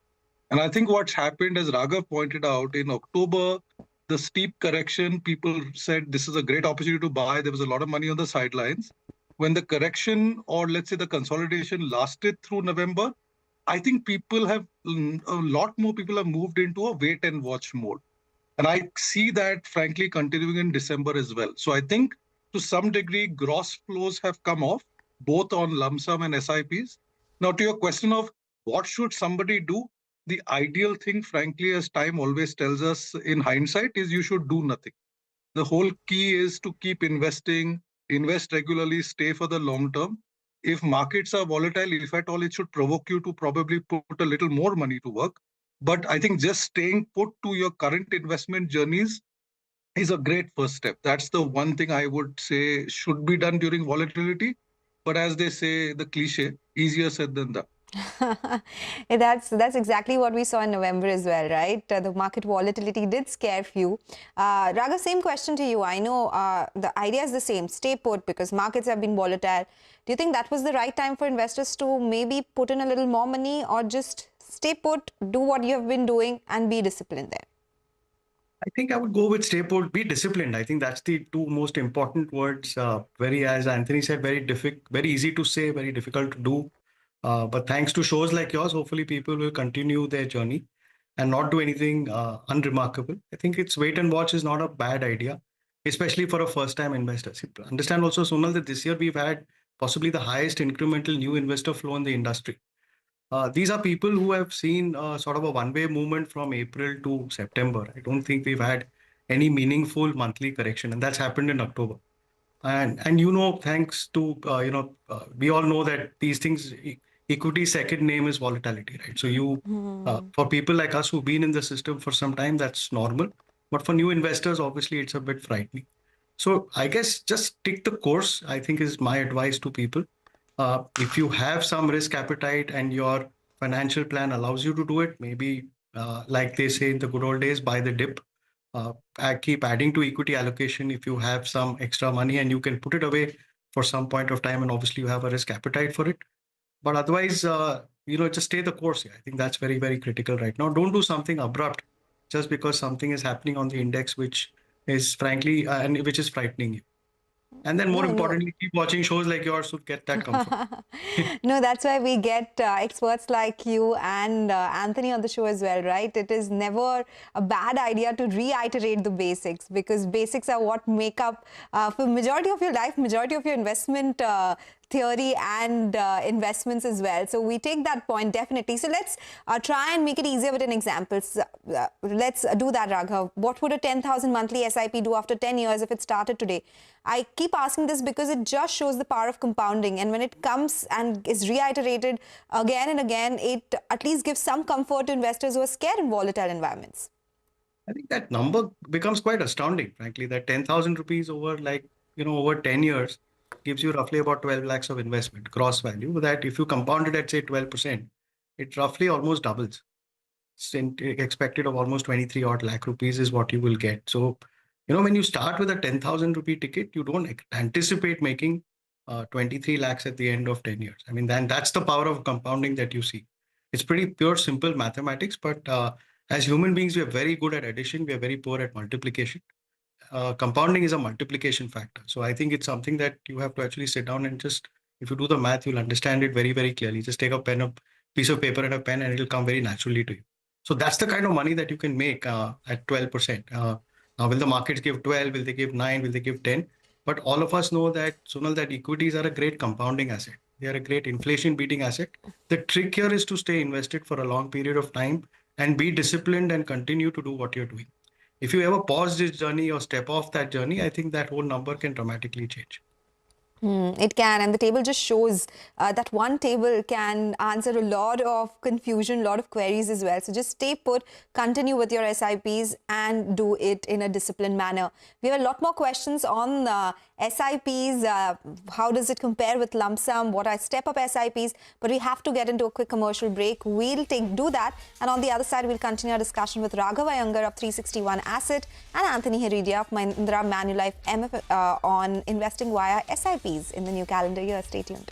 [SPEAKER 20] And I think what's happened, as Raghav pointed out, in October, the steep correction, people said this is a great opportunity to buy. There was a lot of money on the sidelines. When the correction, or let's say the consolidation, lasted through November, I think people have, a lot more people have moved into a wait and watch mode. And I see that, frankly, continuing in December as well. So I think to some degree, gross flows have come off, both on lump sum and SIPs. Now, to your question of what should somebody do, the ideal thing, frankly, as time always tells us in hindsight, is you should do nothing. The whole key is to keep investing, invest regularly, stay for the long term. If markets are volatile, if at all, it should provoke you to probably put a little more money to work. But I think just staying put to your current investment journeys is a great first step. That's the one thing I would say should be done during volatility. But as they say, the cliche, easier said than done.
[SPEAKER 16] That's exactly what we saw in November as well, right? The market volatility did scare few. Raghav, same question to you. I know the idea is the same. Stay put because markets have been volatile. Do you think that was the right time for investors to maybe put in a little more money, or just stay put, do what you have been doing and be disciplined there?
[SPEAKER 17] I think I would go with stay put, be disciplined. I think that's the two most important words. As Anthony said, very easy to say, very difficult to do. But thanks to shows like yours, hopefully people will continue their journey and not do anything unremarkable. I think it's wait and watch is not a bad idea, especially for a first-time investor. Understand also, Sonal, that this year we've had possibly the highest incremental new investor flow in the industry. These are people who have seen sort of a one-way movement from April to September. I don't think we've had any meaningful monthly correction, and that's happened in October. And thanks to we all know that these things, equity's second name is volatility, right? So for people like us who've been in the system for some time, that's normal. But for new investors, obviously, it's a bit frightening. So I guess just stick the course, I think, is my advice to people. If you have some risk appetite and your financial plan allows you to do it, maybe like they say in the good old days, buy the dip. Keep adding to equity allocation if you have some extra money and you can put it away for some point of time, and obviously you have a risk appetite for it. But otherwise, just stay the course. I think that's very, very critical right now. Don't do something abrupt just because something is happening on the index, which is frankly, and which is frightening you. And then more importantly, keep watching shows like yours to get that comfort.
[SPEAKER 16] No, that's why we get experts like you and Anthony on the show as well, right? It is never a bad idea to reiterate the basics, because basics are what make up for majority of your life, majority of your investment theory and investments as well. So we take that point definitely. So let's try and make it easier with an example. Let's do that, Raghav. What would a 10,000 monthly SIP do after 10 years if it started today? I keep asking this because it just shows the power of compounding, and when it comes and is reiterated again and again, it at least gives some comfort to investors who are scared in volatile environments.
[SPEAKER 17] I think that number becomes quite astounding, frankly, that 10,000 rupees over over 10 years gives you roughly about 12 lakhs of investment gross value. That if you compound it at say 12%, it roughly almost doubles. Expected of almost 23 odd lakh rupees is what you will get. So, when you start with a 10,000 rupee ticket, you don't anticipate making 23 lakhs at the end of 10 years. I mean, then that's the power of compounding that you see. It's pretty pure, simple mathematics, but as human beings, we are very good at addition. We are very poor at multiplication. Compounding is a multiplication factor. So I think it's something that you have to actually sit down and just, if you do the math, you'll understand it very, very clearly. Just take a piece of paper and a pen, and it'll come very naturally to you. So that's the kind of money that you can make at 12%. Now, will the markets give 12? Will they give 9? Will they give 10? But all of us know that, Sonal, that equities are a great compounding asset. They are a great inflation-beating asset. The trick here is to stay invested for a long period of time and be disciplined and continue to do what you're doing.
[SPEAKER 20] If you ever pause this journey or step off that journey, I think that whole number can dramatically change.
[SPEAKER 16] It can, and the table just shows that one table can answer a lot of confusion, a lot of queries as well. So just stay put, continue with your SIPs and do it in a disciplined manner. We have a lot more questions on SIPs. How does it compare with lump sum? What are step-up SIPs? But we have to get into a quick commercial break. We'll do that. And on the other side, we'll continue our discussion with Raghav Iyengar of 361 Asset and Anthony Heredia of Mahindra Manulife MF on investing via SIPs in the new calendar year. Stay tuned.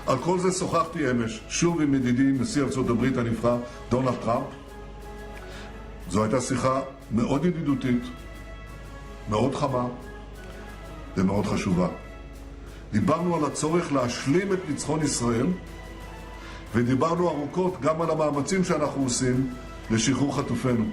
[SPEAKER 12] על כל זה שוחחתי אמש, שוב עם ידידי נשיא ארצות הברית הנבחר, דונלד טראמפ. זו הייתה שיחה מאוד ידידותית, מאוד חמה ומאוד חשובה. דיברנו על הצורך להשלים את ניצחון ישראל, ודיברנו ארוכות גם על המאמצים שאנחנו עושים לשחרור חטופינו.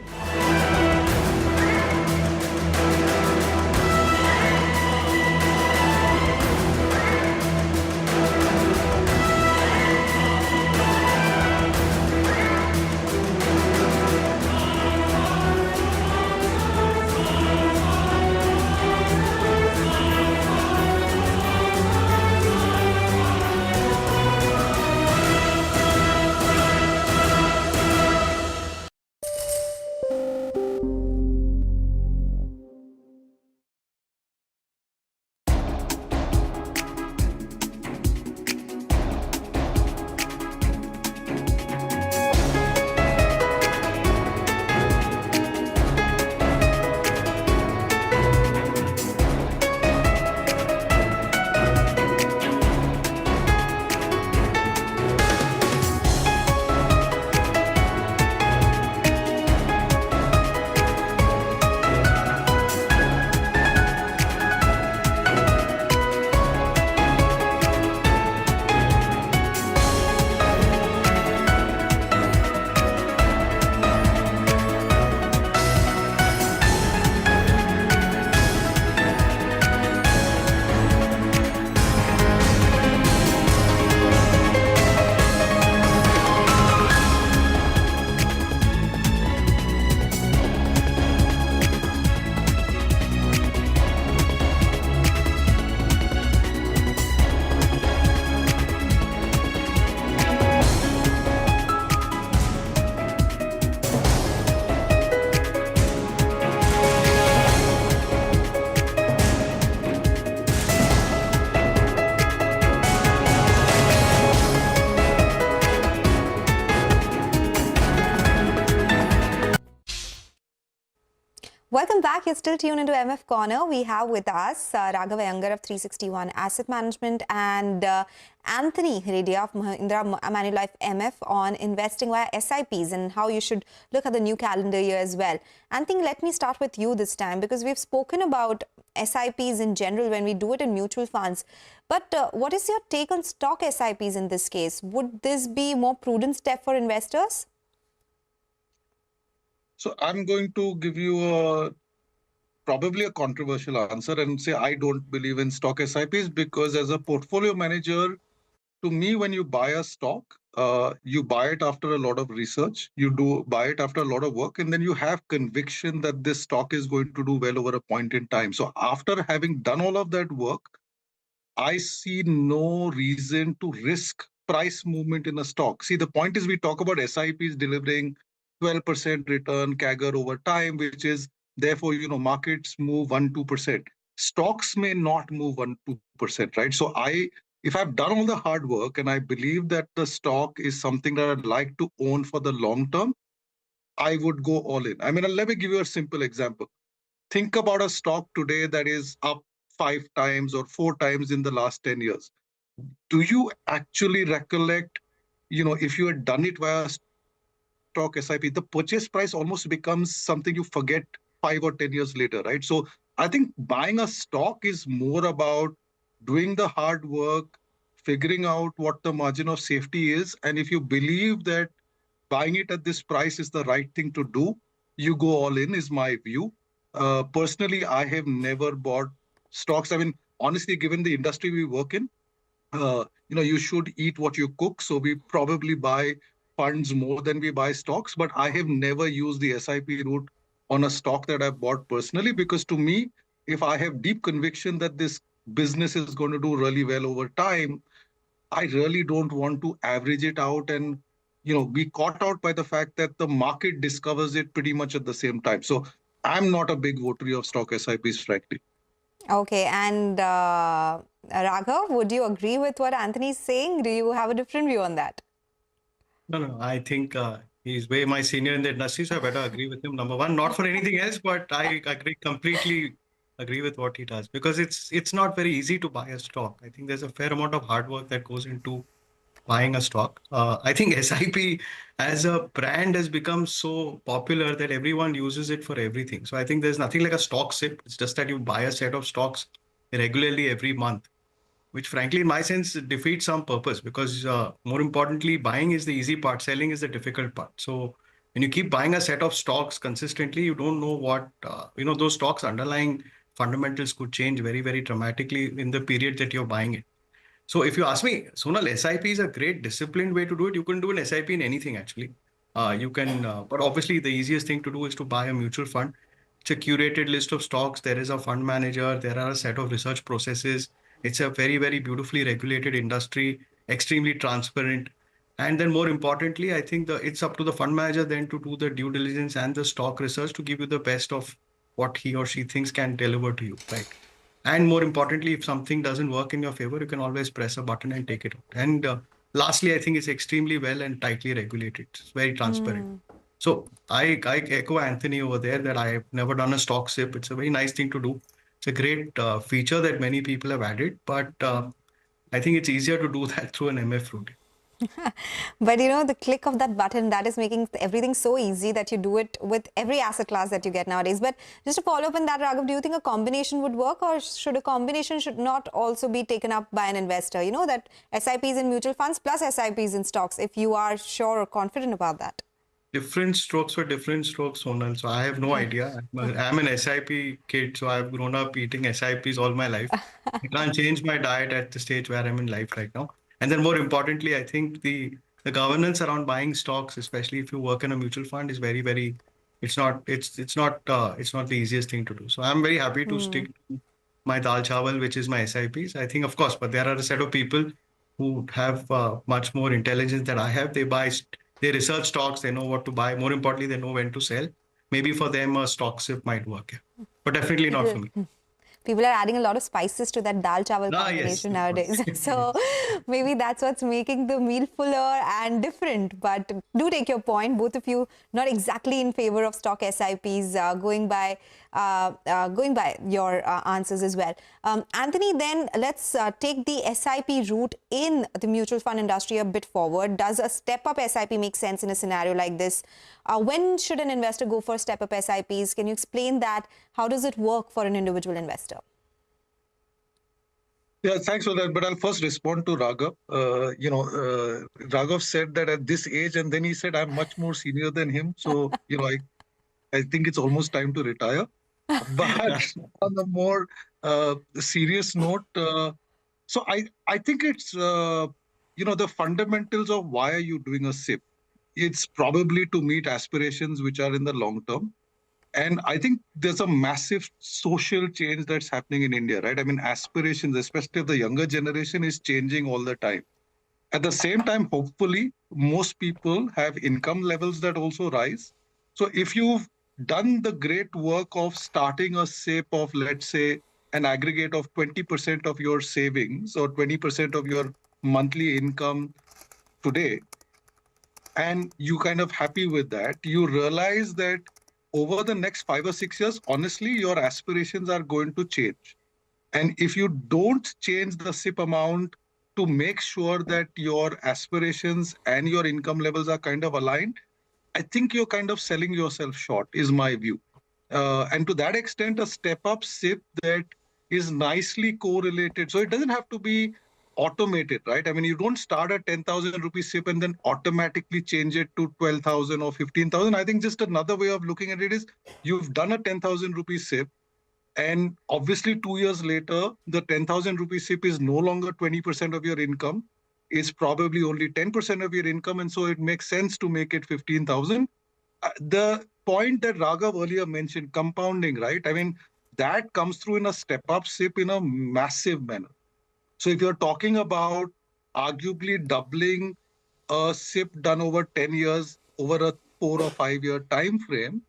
[SPEAKER 16] Welcome back. You're still tuned into MF Corner. We have with us Raghav Iyengar of 361 Asset Management and Anthony Heredia of Mahindra Manulife MF on investing via SIPs and how you should look at the new calendar year as well. Anthony, let me start with you this time because we've spoken about SIPs in general when we do it in mutual funds. But what is your take on stock SIPs in this case? Would this be a more prudent step for investors?
[SPEAKER 20] So I'm going to give you a probably a controversial answer and say I don't believe in stock SIPs, because as a portfolio manager, to me, when you buy a stock, you buy it after a lot of research, you do buy it after a lot of work, and then you have conviction that this stock is going to do well over a point in time. So after having done all of that work, I see no reason to risk price movement in a stock. See, the point is we talk about SIPs delivering 12% return CAGR over time, which is therefore, markets move 1-2%. Stocks may not move 1-2%, right? So if I've done all the hard work and I believe that the stock is something that I'd like to own for the long term, I would go all in. I mean, let me give you a simple example. Think about a stock today that is up 5 times or 4 times in the last 10 years. Do you actually recollect, if you had done it via stock SIP, the purchase price almost becomes something you forget 5 or 10 years later, right? So I think buying a stock is more about doing the hard work, figuring out what the margin of safety is. And if you believe that buying it at this price is the right thing to do, you go all in, is my view. Personally, I have never bought stocks. I mean, honestly, given the industry we work in, you should eat what you cook. So we probably buy funds more than we buy stocks. But I have never used the SIP route on a stock that I've bought personally, because to me, if I have deep conviction that this business is going to do really well over time, I really don't want to average it out and be caught out by the fact that the market discovers it pretty much at the same time. So I'm not a big votary of stock SIPs, frankly.
[SPEAKER 16] Okay, and Raghav, would you agree with what Anthony's saying? Do you have a different view on that?
[SPEAKER 11] No, I think he's way my senior in the industry, so I better agree with him. Number one, not for anything else, but I completely agree with what he does, because it's not very easy to buy a stock. I think there's a fair amount of hard work that goes into buying a stock. I think SIP as a brand has become so popular that everyone uses it for everything. So I think there's nothing like a stock SIP. It's just that you buy a set of stocks regularly every month, which frankly, in my sense, defeats some purpose, because more importantly, buying is the easy part, selling is the difficult part. So when you keep buying a set of stocks consistently, you don't know what, those stocks underlying fundamentals could change very, very dramatically in the period that you're buying it. So if you ask me, Sonal, SIP is a great disciplined way to do it. You can do an SIP in anything, actually. But obviously the easiest thing to do is to buy a mutual fund. It's a curated list of stocks. There is a fund manager. There are a set of research processes. It's a very, very beautifully regulated industry, extremely transparent. And then more importantly, I think it's up to the fund manager then to do the due diligence and the stock research to give you the best of what he or she thinks can deliver to you, right? And more importantly, if something doesn't work in your favor, you can always press a button and take it out. And lastly, I think it's extremely well and tightly regulated. It's very transparent. So I echo Anthony over there that I have never done a stock SIP. It's a very nice thing to do. It's a great feature that many people have added, but I think it's easier to do that through an MF route.
[SPEAKER 16] But the click of that button, that is making everything so easy that you do it with every asset class that you get nowadays. But just to follow up on that, Raghav, do you think a combination would work, or should a combination not also be taken up by an investor? That SIPs in mutual funds plus SIPs in stocks, if you are sure or confident about that.
[SPEAKER 11] Different strokes for different strokes, Sonal. So I have no idea. I'm an SIP kid, so I've grown up eating SIPs all my life. I can't change my diet at the stage where I'm in life right now. And then more importantly, I think the governance around buying stocks, especially if you work in a mutual fund, is very, very, it's not the easiest thing to do. So I'm very happy to stick to my dal chawal, which is my SIPs. I think, of course, but there are a set of people who have much more intelligence than I have. They research stocks, they know what to buy. More importantly, they know when to sell. Maybe for them, a stock SIP might work, but definitely not for me.
[SPEAKER 16] People are adding a lot of spices to that dal chawal combination nowadays. So maybe that's what's making the meal fuller and different. But do take your point, both of you not exactly in favor of stock SIPs, going by your answers as well. Anthony, then let's take the SIP route in the mutual fund industry a bit forward. Does a step-up SIP make sense in a scenario like this? When should an investor go for step-up SIPs? Can you explain that? How does it work for an individual investor?
[SPEAKER 20] Yeah, thanks for that. But I'll first respond to Raghav. Raghav said that at this age, and then he said, I'm much more senior than him. So, I think it's almost time to retire. But on a more serious note, so I think it's the fundamentals of why are you doing a SIP? It's probably to meet aspirations which are in the long term. And I think there's a massive social change that's happening in India, right? I mean, aspirations, especially of the younger generation, is changing all the time. At the same time, hopefully, most people have income levels that also rise. So if you've done the great work of starting a SIP of, let's say, an aggregate of 20% of your savings or 20% of your monthly income today, and you kind of happy with that, you realize that over the next 5 or 6 years, honestly, your aspirations are going to change. And if you don't change the SIP amount to make sure that your aspirations and your income levels are kind of aligned, I think you're kind of selling yourself short, is my view. And to that extent, a step-up SIP that is nicely correlated. So it doesn't have to be automated, right? I mean, you don't start a 10,000 rupee SIP and then automatically change it to 12,000 or 15,000. I think just another way of looking at it is you've done a 10,000 rupee SIP, and obviously 2 years later, the 10,000 rupee SIP is no longer 20% of your income. It's probably only 10% of your income. And so it makes sense to make it 15,000. The point that Raghav earlier mentioned, compounding, right? I mean, that comes through in a step-up SIP in a massive manner. So if you're talking about arguably doubling a SIP done over 10 years, over a 4 or 5 year time frame,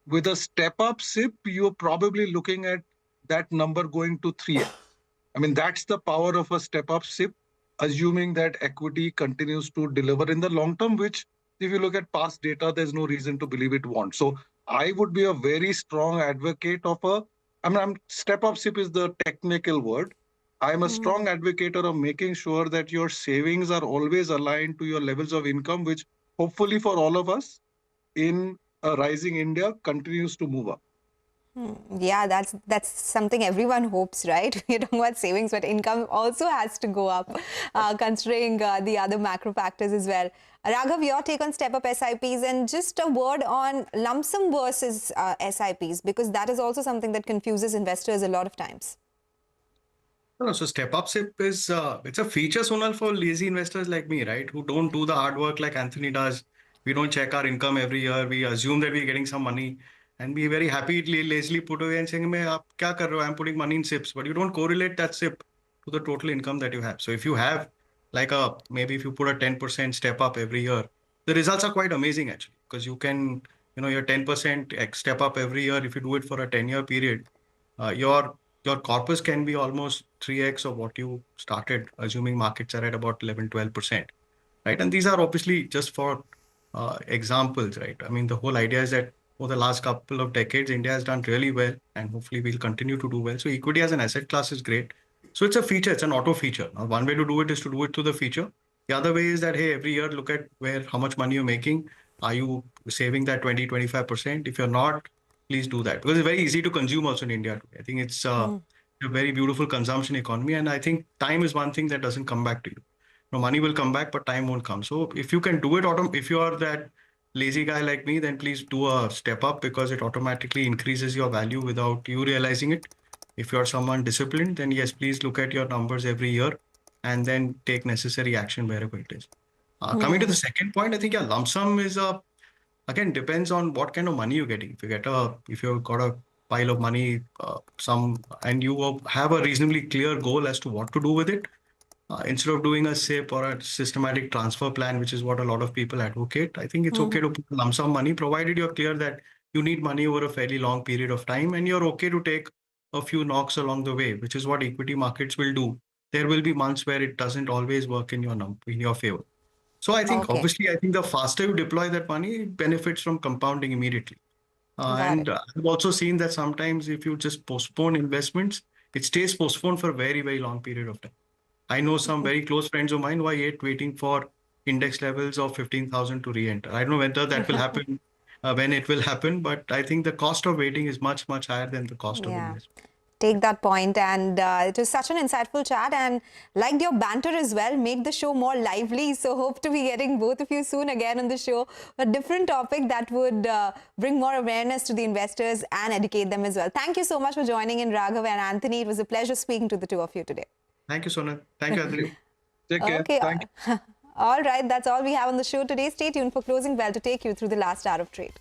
[SPEAKER 20] with a step-up SIP, you're probably looking at that number going to 3x. I mean, that's the power of a step-up SIP, assuming that equity continues to deliver in the long term, which if you look at past data, there's no reason to believe it won't. So I would be a very strong advocate of step-up SIP is the technical word. I'm a strong advocate of making sure that your savings are always aligned to your levels of income, which hopefully for all of us in a rising India continues to move up.
[SPEAKER 16] Yeah, that's something everyone hopes, right? We're talking about savings, but income also has to go up, considering the other macro factors as well. Raghav, your take on step-up SIPs, and just a word on lump sum versus SIPs, because that is also something that confuses investors a lot of times.
[SPEAKER 11] No, so step-up SIP is it's a feature, Sonal, for lazy investors like me, right? Who don't do the hard work like Anthony does. We don't check our income every year. We assume that we're getting some money and we very happily, lazily put away and saying, "Aap kya kar rahe ho? I'm putting money in SIPs." But you don't correlate that SIP to the total income that you have. So if you have maybe if you put a 10% step up every year, the results are quite amazing actually, because you can, your 10% step up every year, if you do it for a 10-year period, your corpus can be almost 3x of what you started, assuming markets are at about 11-12%, right? And these are obviously just for examples, right? I mean, the whole idea is that over the last couple of decades, India has done really well, and hopefully we'll continue to do well. So equity as an asset class is great. So it's a feature, it's an auto feature. Now, one way to do it is to do it through the feature. The other way is that, hey, every year look at how much money you're making. Are you saving that 20-25%? If you're not, please do that, because it's very easy to consume also in India. I think it's a very beautiful consumption economy, and I think time is one thing that doesn't come back to you. Money will come back, but time won't come. So if you can do it, if you are that lazy guy like me, then please do a step up, because it automatically increases your value without you realizing it. If you're someone disciplined, then yes, please look at your numbers every year and then take necessary action wherever it is. Coming to the second point, I think lump sum is again, depends on what kind of money you're getting. If you've got a pile of money, and you have a reasonably clear goal as to what to do with it, instead of doing a SIP or a systematic transfer plan, which is what a lot of people advocate, I think it's okay to put lump sum money, provided you're clear that you need money over a fairly long period of time, and you're okay to take a few knocks along the way, which is what equity markets will do. There will be months where it doesn't always work in your favor. So I think, obviously, the faster you deploy that money, it benefits from compounding immediately. And I've also seen that sometimes if you just postpone investments, it stays postponed for a very, very long period of time. I know some very close friends of mine who are yet waiting for index levels of 15,000 to re-enter. I don't know whether that will happen, when it will happen, but I think the cost of waiting is much, much higher than the cost of investment.
[SPEAKER 16] take that point. And it was such an insightful chat, and liked your banter as well. Made the show more lively. So hope to be getting both of you soon again on the show. A different topic that would bring more awareness to the investors and educate them as well. Thank you so much for joining in, Raghav and Anthony. It was a pleasure speaking to the two of you today.
[SPEAKER 11] Thank you, Sonal. Thank you, Anthony.
[SPEAKER 20] Take care.
[SPEAKER 16] Okay.
[SPEAKER 20] Thank you.
[SPEAKER 16] All right. That's all we have on the show today. Stay tuned for Closing Bell to take you through the last hour of trade.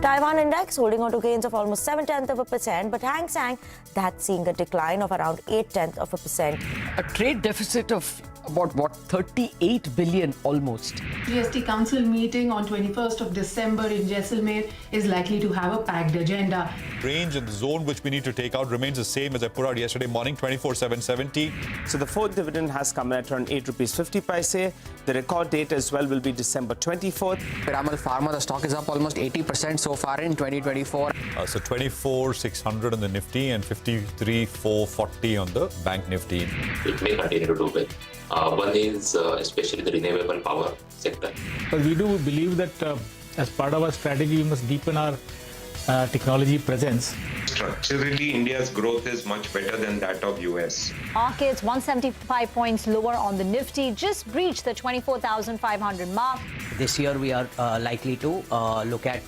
[SPEAKER 9] Taiwan index holding on to gains of almost 0.7%, but Hang Seng, that's seeing a decline of around 0.8%.
[SPEAKER 22] A trade deficit of about what, 38 billion almost.
[SPEAKER 13] GST Council meeting on 21st of December in Jaisalmer is likely to have a packed agenda.
[SPEAKER 7] Range and the zone which we need to take out remains the same as I put out yesterday morning, 24,770.
[SPEAKER 21] So the fourth dividend has come at around 8 rupees 50 paise. The record date as well will be December 24th.
[SPEAKER 1] Piramal Pharma, the stock is up almost 80% so far in 2024.
[SPEAKER 7] So 24,600 on the Nifty and 53,440 on the Bank Nifty.
[SPEAKER 23] It may continue to do well. One is especially the renewable power sector.
[SPEAKER 24] But we do believe that as part of our strategy, we must deepen our technology presence.
[SPEAKER 25] Structurally, India's growth is much better than that of US.
[SPEAKER 26] Markets 175 points lower on the Nifty, just breached the 24,500 mark.
[SPEAKER 27] This year we are likely to look at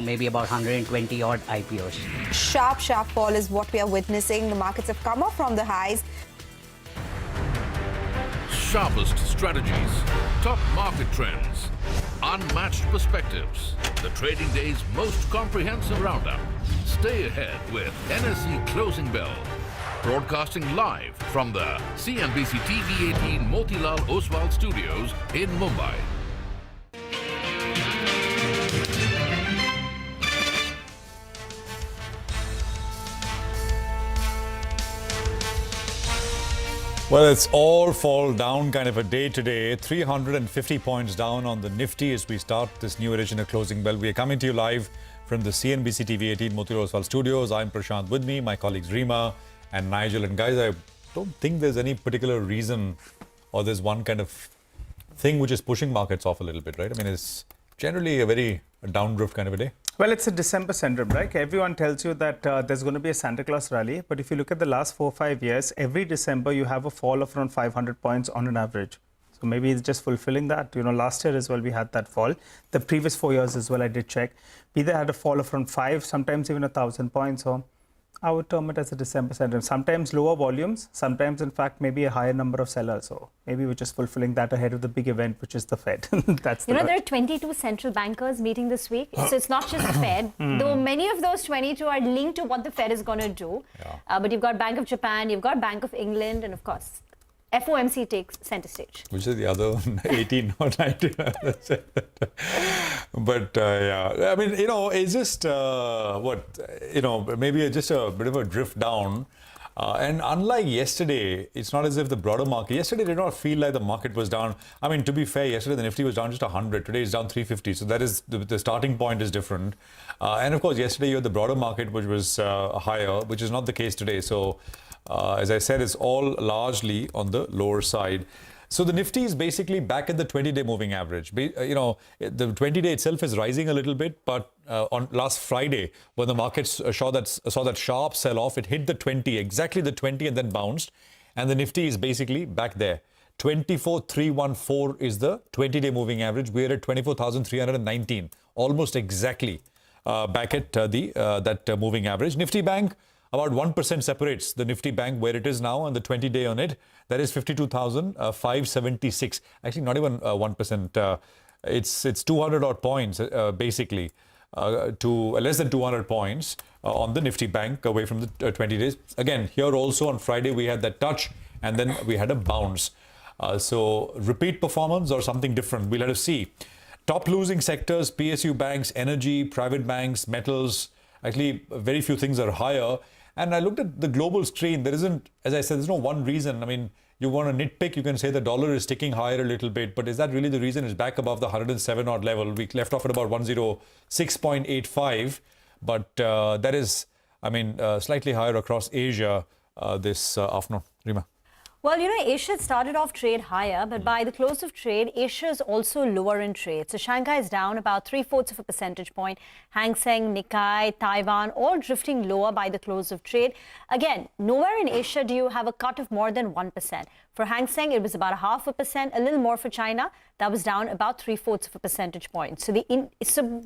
[SPEAKER 27] maybe about 120 odd IPOs.
[SPEAKER 16] Sharp fall is what we are witnessing. The markets have come off from the highs.
[SPEAKER 28] Sharpest strategies, top market trends, unmatched perspectives. The trading day's most comprehensive roundup. Stay ahead with NSE Closing Bell. Broadcasting live from the CNBC TV18 Motilal Oswal Studios in Mumbai.
[SPEAKER 7] Well, it's all fall down kind of a day today. 350 points down on the Nifty as we start this new edition of Closing Bell. We are coming to you live from the CNBC TV18 Motilal Oswal Studios. I'm Prashant, with me, my colleagues Rima and Nigel. And guys, I don't think there's any particular reason or there's one kind of thing which is pushing markets off a little bit, right? I mean, it's generally a very downdrift kind of a day.
[SPEAKER 29] Well, it's a December syndrome, right? Everyone tells you that there's going to be a Santa Claus rally. But if you look at the last 4 or 5 years, every December you have a fall of around 500 points on an average. So maybe it's just fulfilling that. You know, last year as well, we had that fall. The previous 4 years as well, I did check. We either had a fall of around 5, sometimes even 1,000 points. So I would term it as a December syndrome. Sometimes lower volumes, sometimes in fact maybe a higher number of sellers. So maybe we're just fulfilling that ahead of the big event, which is the Fed. That's the
[SPEAKER 26] there are 22 central bankers meeting this week. So it's not just the Fed, though many of those 22 are linked to what the Fed is going to do. Yeah. But you've got Bank of Japan, you've got Bank of England, and of course, FOMC takes center stage.
[SPEAKER 7] Which is the other 18 or 19. But yeah, I mean, it's just maybe just a bit of a drift down. And unlike yesterday, it's not as if the broader market, yesterday did not feel like the market was down. I mean, to be fair, yesterday the Nifty was down just 100. Today it's down 350. So that is, the starting point is different. And of course, yesterday you had the broader market, which was higher, which is not the case today. So as I said, it's all largely on the lower side. So the Nifty is basically back at the 20-day moving average. The 20-day itself is rising a little bit, but on last Friday, when the markets saw that sharp sell-off, it hit the 20, exactly the 20, and then bounced. And the Nifty is basically back there. 24,314 is the 20-day moving average. We're at 24,319, almost exactly back at that moving average. Nifty Bank, about 1% separates the Nifty Bank where it is now and the 20-day on it. That is 52,576. Actually, not even 1%. It's 200 odd points, basically, to less than 200 points on the Nifty Bank away from the 20 days. Again, here also on Friday, we had that touch and then we had a bounce. So repeat performance or something different, we'll have to see. Top losing sectors, PSU banks, energy, private banks, metals. Actually, very few things are higher. And I looked at the global screen. There isn't, as I said, there's no one reason. I mean, you want to nitpick, you can say the dollar is ticking higher a little bit, but is that really the reason? It's back above the 107 odd level. We left off at about 106.85, but that is, I mean, slightly higher across Asia this afternoon. Rima.
[SPEAKER 26] Well, Asia started off trade higher, but by the close of trade, Asia is also lower in trade. So Shanghai is down about 3/4 of a percentage point. Hang Seng, Nikkei, Taiwan, all drifting lower by the close of trade. Again, nowhere in Asia do you have a cut of more than 1%. For Hang Seng, it was about 0.5%, a little more for China. That was down about 3/4 of a percentage point.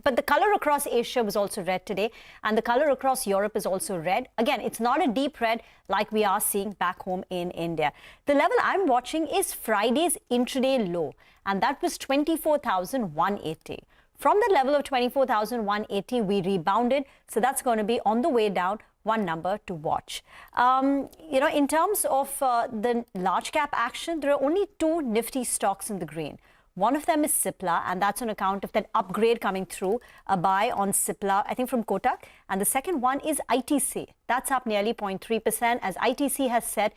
[SPEAKER 26] But the color across Asia was also red today, and the color across Europe is also red. Again, it's not a deep red like we are seeing back home in India. The level I'm watching is Friday's intraday low, and that was 24,180. From the level of 24,180, we rebounded. So that's going to be on the way down. One number to watch. In terms of the large cap action, there are only two Nifty stocks in the green. One of them is Cipla, and that's on account of that upgrade coming through, a buy on Cipla, I think from Kotak. And the second one is ITC. That's up nearly 0.3% as ITC has set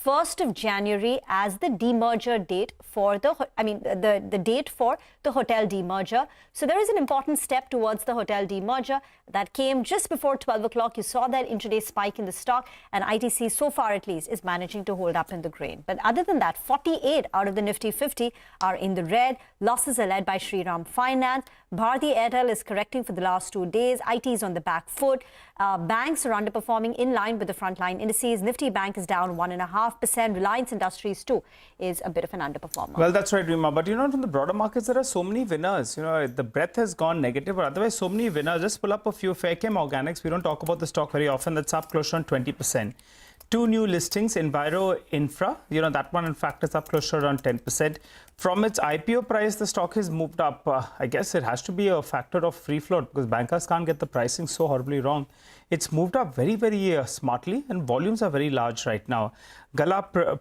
[SPEAKER 26] 1st of January as the demerger date for the date for the hotel demerger. So there is an important step towards the hotel demerger that came just before 12 o'clock. You saw that intraday spike in the stock, and ITC so far at least is managing to hold up in the green. But other than that, 48 out of the Nifty 50 are in the red. Losses are led by Shriram Finance. Bharti Airtel is correcting for the last 2 days. IT is on the back foot. Banks are underperforming in line with the frontline indices. Nifty Bank is down 1.5%. Reliance Industries too is a bit of an underperformer.
[SPEAKER 29] Well, that's right, Rima. But from the broader markets, there are so many winners. The breadth has gone negative, but otherwise, so many winners. Just pull up a few. Fairchem Organics. We don't talk about the stock very often. That's up close to 20%. Two new listings, Enviro Infra. That one, in fact, is up close to around 10%. From its IPO price, the stock has moved up. I guess it has to be a factor of free float because bankers can't get the pricing so horribly wrong. It's moved up very, very smartly, and volumes are very large right now. Gala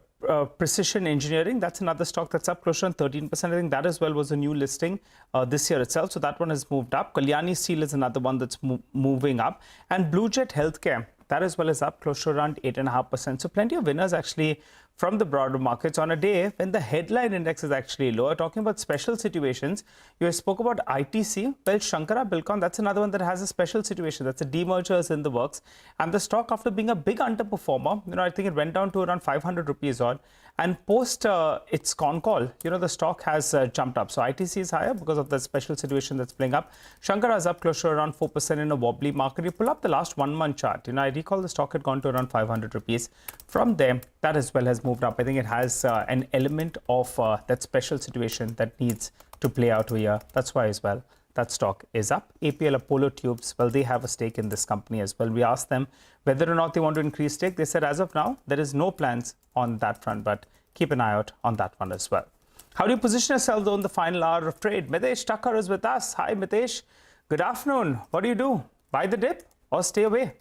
[SPEAKER 29] Precision Engineering, that's another stock that's up close to 13%. I think that as well was a new listing this year itself. So that one has moved up. Kalyani Steel is another one that's moving up. And Blue Jet Healthcare, that as well is up close to around 8.5%. So plenty of winners actually from the broader markets on a day when the headline index is actually lower. Talking about special situations, you spoke about ITC. Well, Shankara Bilcon, that's another one that has a special situation. That's a demerger is in the works. And the stock, after being a big underperformer, I think it went down to around 500 rupees odd. And post its con call, the stock has jumped up. So ITC is higher because of the special situation that's playing up. Shankara is up close to around 4% in a wobbly market. You pull up the last 1 month chart. I recall the stock had gone to around 500 rupees. From there, that as well has moved up. I think it has an element of that special situation that needs to play out here. That's why as well that stock is up. APL Apollo Tubes, well, they have a stake in this company as well. We asked them whether or not they want to increase stake. They said as of now, there is no plans on that front, but keep an eye out on that one as well. How do you position yourself though in the final hour of trade? Mitesh Thakkar is with us. Hi, Mitesh. Good afternoon. What do you do? Buy the dip or stay away?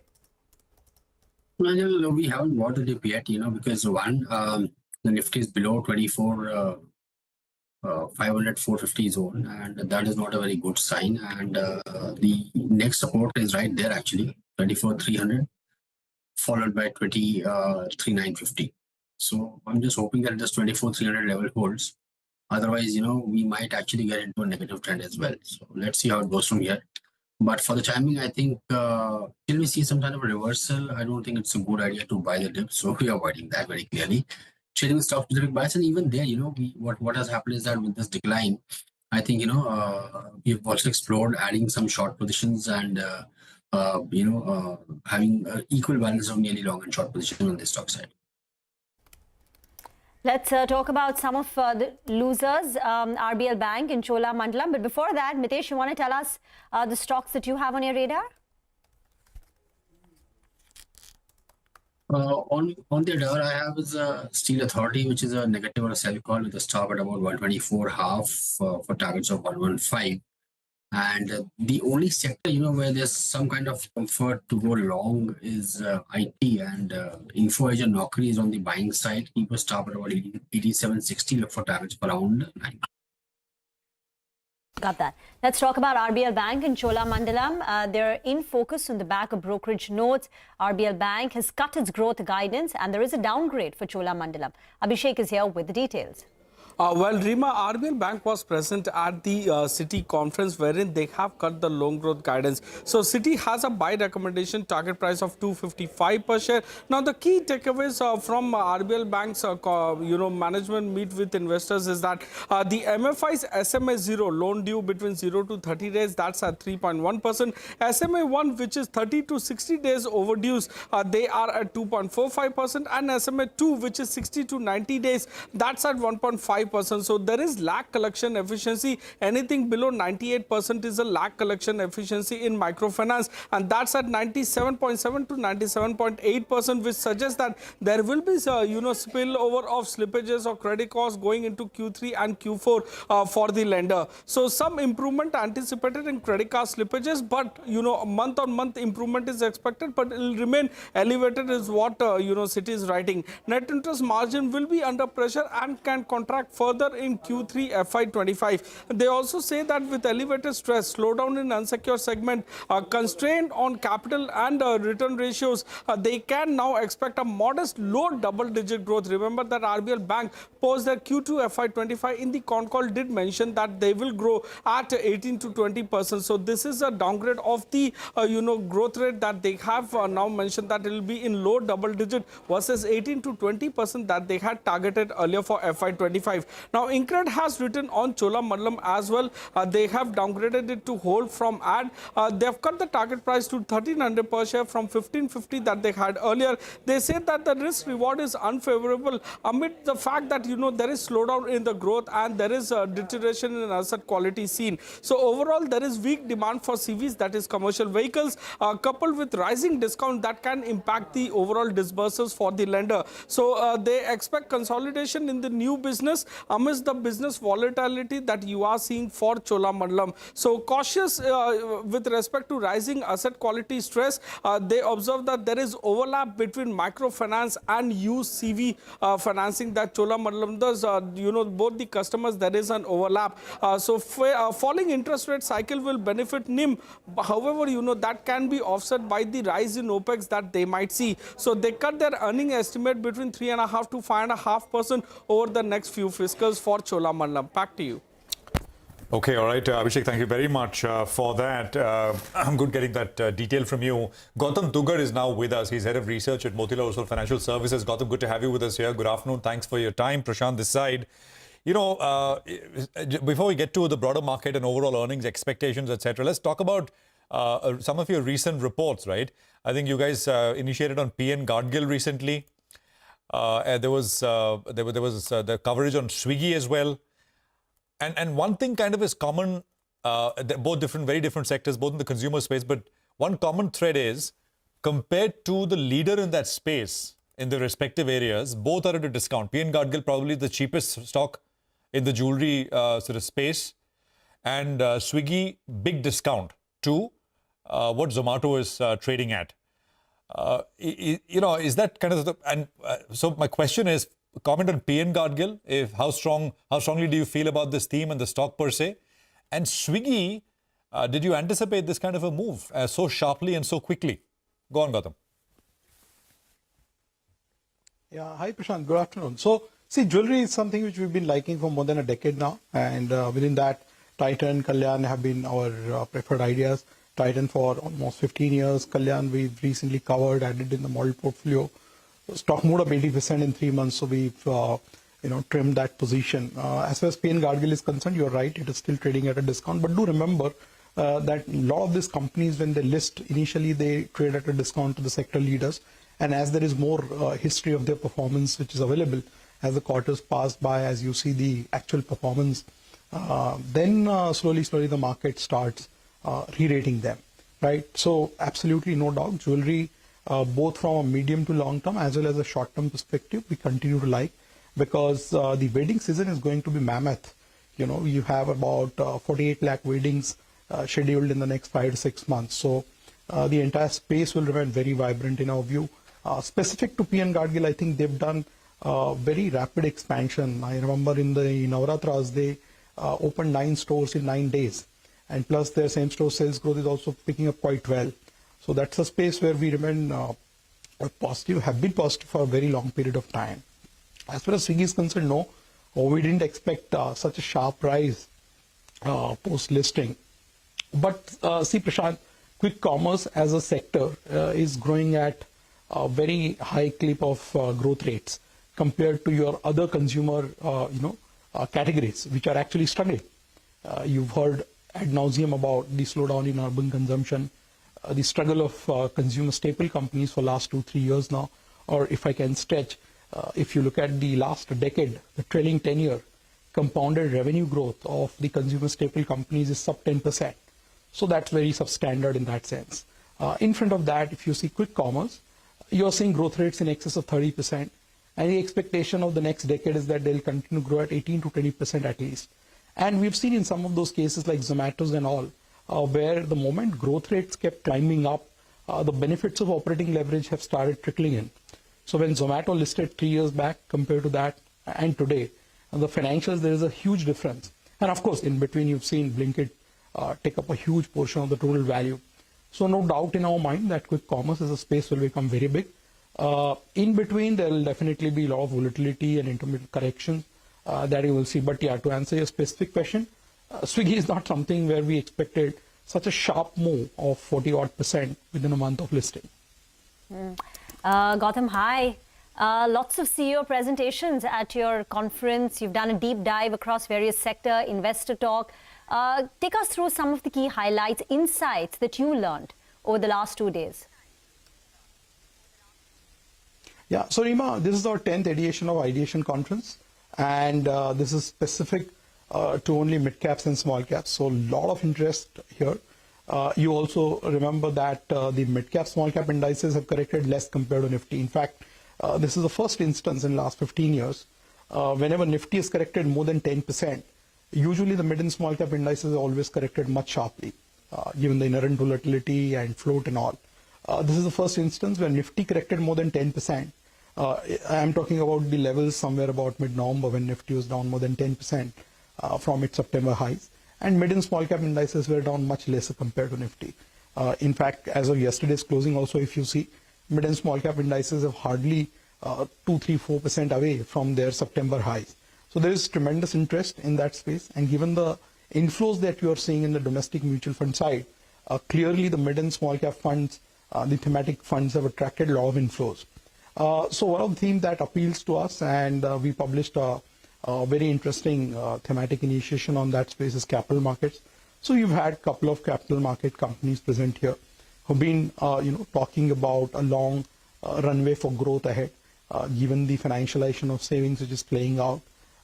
[SPEAKER 3] Well, we haven't bought the dip yet, because one, the Nifty is below 24, 500, 450 zone, and that is not a very good sign. And the next support is right there, actually, 24,300, followed by 23,950. So I'm just hoping that this 24,300 level holds. Otherwise, we might actually get into a negative trend as well. So let's see how it goes from here. But for the timing, I think till we see some kind of a reversal, I don't think it's a good idea to buy the dip. So we are avoiding that very clearly. Trading stock specific buys, and even there, what has happened is that with this decline, I think we've also explored adding some short positions and having equal balance of nearly long and short positions on the stock side.
[SPEAKER 26] Let's talk about some of the losers, RBL Bank and Chola Mandalam. But before that, Mitesh, you want to tell us the stocks that you have on your radar?
[SPEAKER 3] On the radar, I have is Steel Authority, which is a negative or a sell call with a stop at about 124.5 for targets of 115. And the only sector, where there's some kind of comfort to go long is IT, and Info Edge and Naukri is on the buying side. Keep a stop at about 87.60. Look for targets for around 9.
[SPEAKER 26] Got that. Let's talk about RBL Bank and Chola Mandalam. They're in focus on the back of brokerage notes. RBL Bank has cut its growth guidance, and there is a downgrade for Chola Mandalam. Abhishek is here with the details.
[SPEAKER 4] Well, Rima, RBL Bank was present at the Citi conference wherein they have cut the loan growth guidance. So Citi has a buy recommendation, target price of 255 per share. Now, the key takeaways from RBL Bank's management meet with investors is that the MFI's SMA 0 loan due between 0 to 30 days, that's at 3.1%. SMA 1, which is 30 to 60 days overdues, they are at 2.45%. And SMA 2, which is 60 to 90 days, that's at 1.5%. 95%. So there is lag collection efficiency. Anything below 98% is a lag collection efficiency in microfinance, and that's at 97.7 to 97.8%, which suggests that there will be spillover of slippages or credit costs going into Q3 and Q4 for the lender. So some improvement anticipated in credit card slippages, but month on month improvement is expected, but it will remain elevated is what Citi is writing. Net interest margin will be under pressure and can contract further in Q3 FY25. They also say that with elevated stress, slowdown in unsecured segment, constraint on capital and return ratios, they can now expect a modest low double-digit growth. Remember that RBL Bank post their Q2 FY25 in the con call did mention that they will grow at 18 to 20%. So this is a downgrade of the growth rate that they have now mentioned that it will be in low double-digit versus 18 to 20% that they had targeted earlier for FY25. Now, InCred has written on Cholamandalam as well. They have downgraded it to hold from add. They have cut the target price to 1300 per share from 1550 that they had earlier. They say that the risk reward is unfavorable amid the fact that there is slowdown in the growth and there is a deterioration in asset quality seen. So overall there is weak demand for CVs, that is commercial vehicles, coupled with rising discount that can impact the overall disbursements for the lender. So they expect consolidation in the new business amidst the business volatility that you are seeing for Cholamandalam. So cautious with respect to rising asset quality stress. They observe that there is overlap between microfinance and used CV financing that Cholamandalam does. Both the customers, there is an overlap. So falling interest rate cycle will benefit NIM. However, that can be offset by the rise in OPEX that they might see. So they cut their earning estimate between 3.5% to 5.5% over the next few fiscals for Cholamandalam. Back to you.
[SPEAKER 7] Okay, all right, Abhishek, thank you very much for that. I'm good getting that detail from you. Gautam Dugar is now with us. He's head of research at Motilal Oswal Financial Services. Gautam, good to have you with us here. Good afternoon. Thanks for your time. Prashant this side. Before we get to the broader market and overall earnings expectations, etc., let's talk about some of your recent reports, right? I think you guys initiated on PN Gadgil recently. There was the coverage on Swiggy as well. And one thing kind of is common, both very different sectors, both in the consumer space, but one common thread is, compared to the leader in that space, in the respective areas, both are at a discount. PN Gadgil probably the cheapest stock in the jewelry sort of space, and Swiggy, big discount to what Zomato is trading at. Is that kind of so my question is, comment on PN Gadgil, how strongly do you feel about this theme and the stock per se? And Swiggy, did you anticipate this kind of a move so sharply and so quickly? Go on, Gautam.
[SPEAKER 2] Yeah, hi Prashant, good afternoon. So, see, jewelry is something which we've been liking for more than a decade now, and within that, Titan, Kalyan have been our preferred ideas. Titan for almost 15 years, Kalyan we've recently covered, added in the model portfolio. Stock moved up 80% in 3 months, so we've trimmed that position. As far as PN Gadgil is concerned, you're right, it is still trading at a discount. But do remember that a lot of these companies, when they list, initially they trade at a discount to the sector leaders. And as there is more history of their performance which is available, as the quarters pass by, as you see the actual performance, then slowly the market starts re-rating them, right? So absolutely no doubt, jewelry, both from a medium to long term as well as a short term perspective, we continue to like, because the wedding season is going to be mammoth. You have about 48 lakh weddings scheduled in the next 5 to 6 months. So the entire space will remain very vibrant in our view. Specific to PN Gadgil, I think they've done very rapid expansion. I remember in the Navratras, they opened 9 stores in 9 days. And plus their same store sales growth is also picking up quite well. So that's a space where we remain positive, have been positive for a very long period of time. As far as Swiggy is concerned, no, we didn't expect such a sharp rise post-listing. But see, Prashant, quick commerce as a sector is growing at a very high clip of growth rates compared to your other consumer categories, which are actually struggling. You've heard ad nauseum about the slowdown in urban consumption, the struggle of consumer staple companies for last 2-3 years now, or if I can stretch, if you look at the last decade, the trailing 10-year, compounded revenue growth of the consumer staple companies is sub 10%. So that's very substandard in that sense. In front of that, if you see quick commerce, you're seeing growth rates in excess of 30%. And the expectation of the next decade is that they'll continue to grow at 18 to 20% at least. And we've seen in some of those cases like Zomato's and all, where the moment growth rates kept climbing up, the benefits of operating leverage have started trickling in. So when Zomato listed 3 years back compared to that and today, the financials, there is a huge difference. And of course, in between, you've seen Blinkit take up a huge portion of the total value. So no doubt in our mind that quick commerce as a space will become very big. In between, there will definitely be a lot of volatility and intermittent corrections that you will see. But yeah, to answer your specific question, Swiggy is not something where we expected such a sharp move of 40-odd% within a month of listing.
[SPEAKER 26] Gautam, hi. Lots of CEO presentations at your conference. You've done a deep dive across various sector, investor talk. Take us through some of the key highlights, insights that you learned over the last 2 days.
[SPEAKER 2] Yeah, so Rima, this is our 10th edition of Ideation Conference, and this is specific to only mid-caps and small caps, so a lot of interest here. You also remember that the mid-cap, small-cap indices have corrected less compared to Nifty. In fact, this is the first instance in the last 15 years. Whenever Nifty is corrected more than 10%, usually the mid and small-cap indices are always corrected much sharply, given the inherent volatility and float and all. This is the first instance where Nifty corrected more than 10%. I'm talking about the levels somewhere about mid-November when Nifty was down more than 10% from its September highs. And mid and small cap indices were down much lesser compared to Nifty. In fact, as of yesterday's closing also, if you see, mid and small cap indices have hardly 2-3-4% away from their September highs. So there is tremendous interest in that space. And given the inflows that you are seeing in the domestic mutual fund side, clearly the mid and small cap funds, the thematic funds have attracted a lot of inflows. So one of the themes that appeals to us, and we published a very interesting thematic initiation on that space, is capital markets. So you've had a couple of capital market companies present here who've been talking about a long runway for growth ahead, given the financialization of savings which is playing out.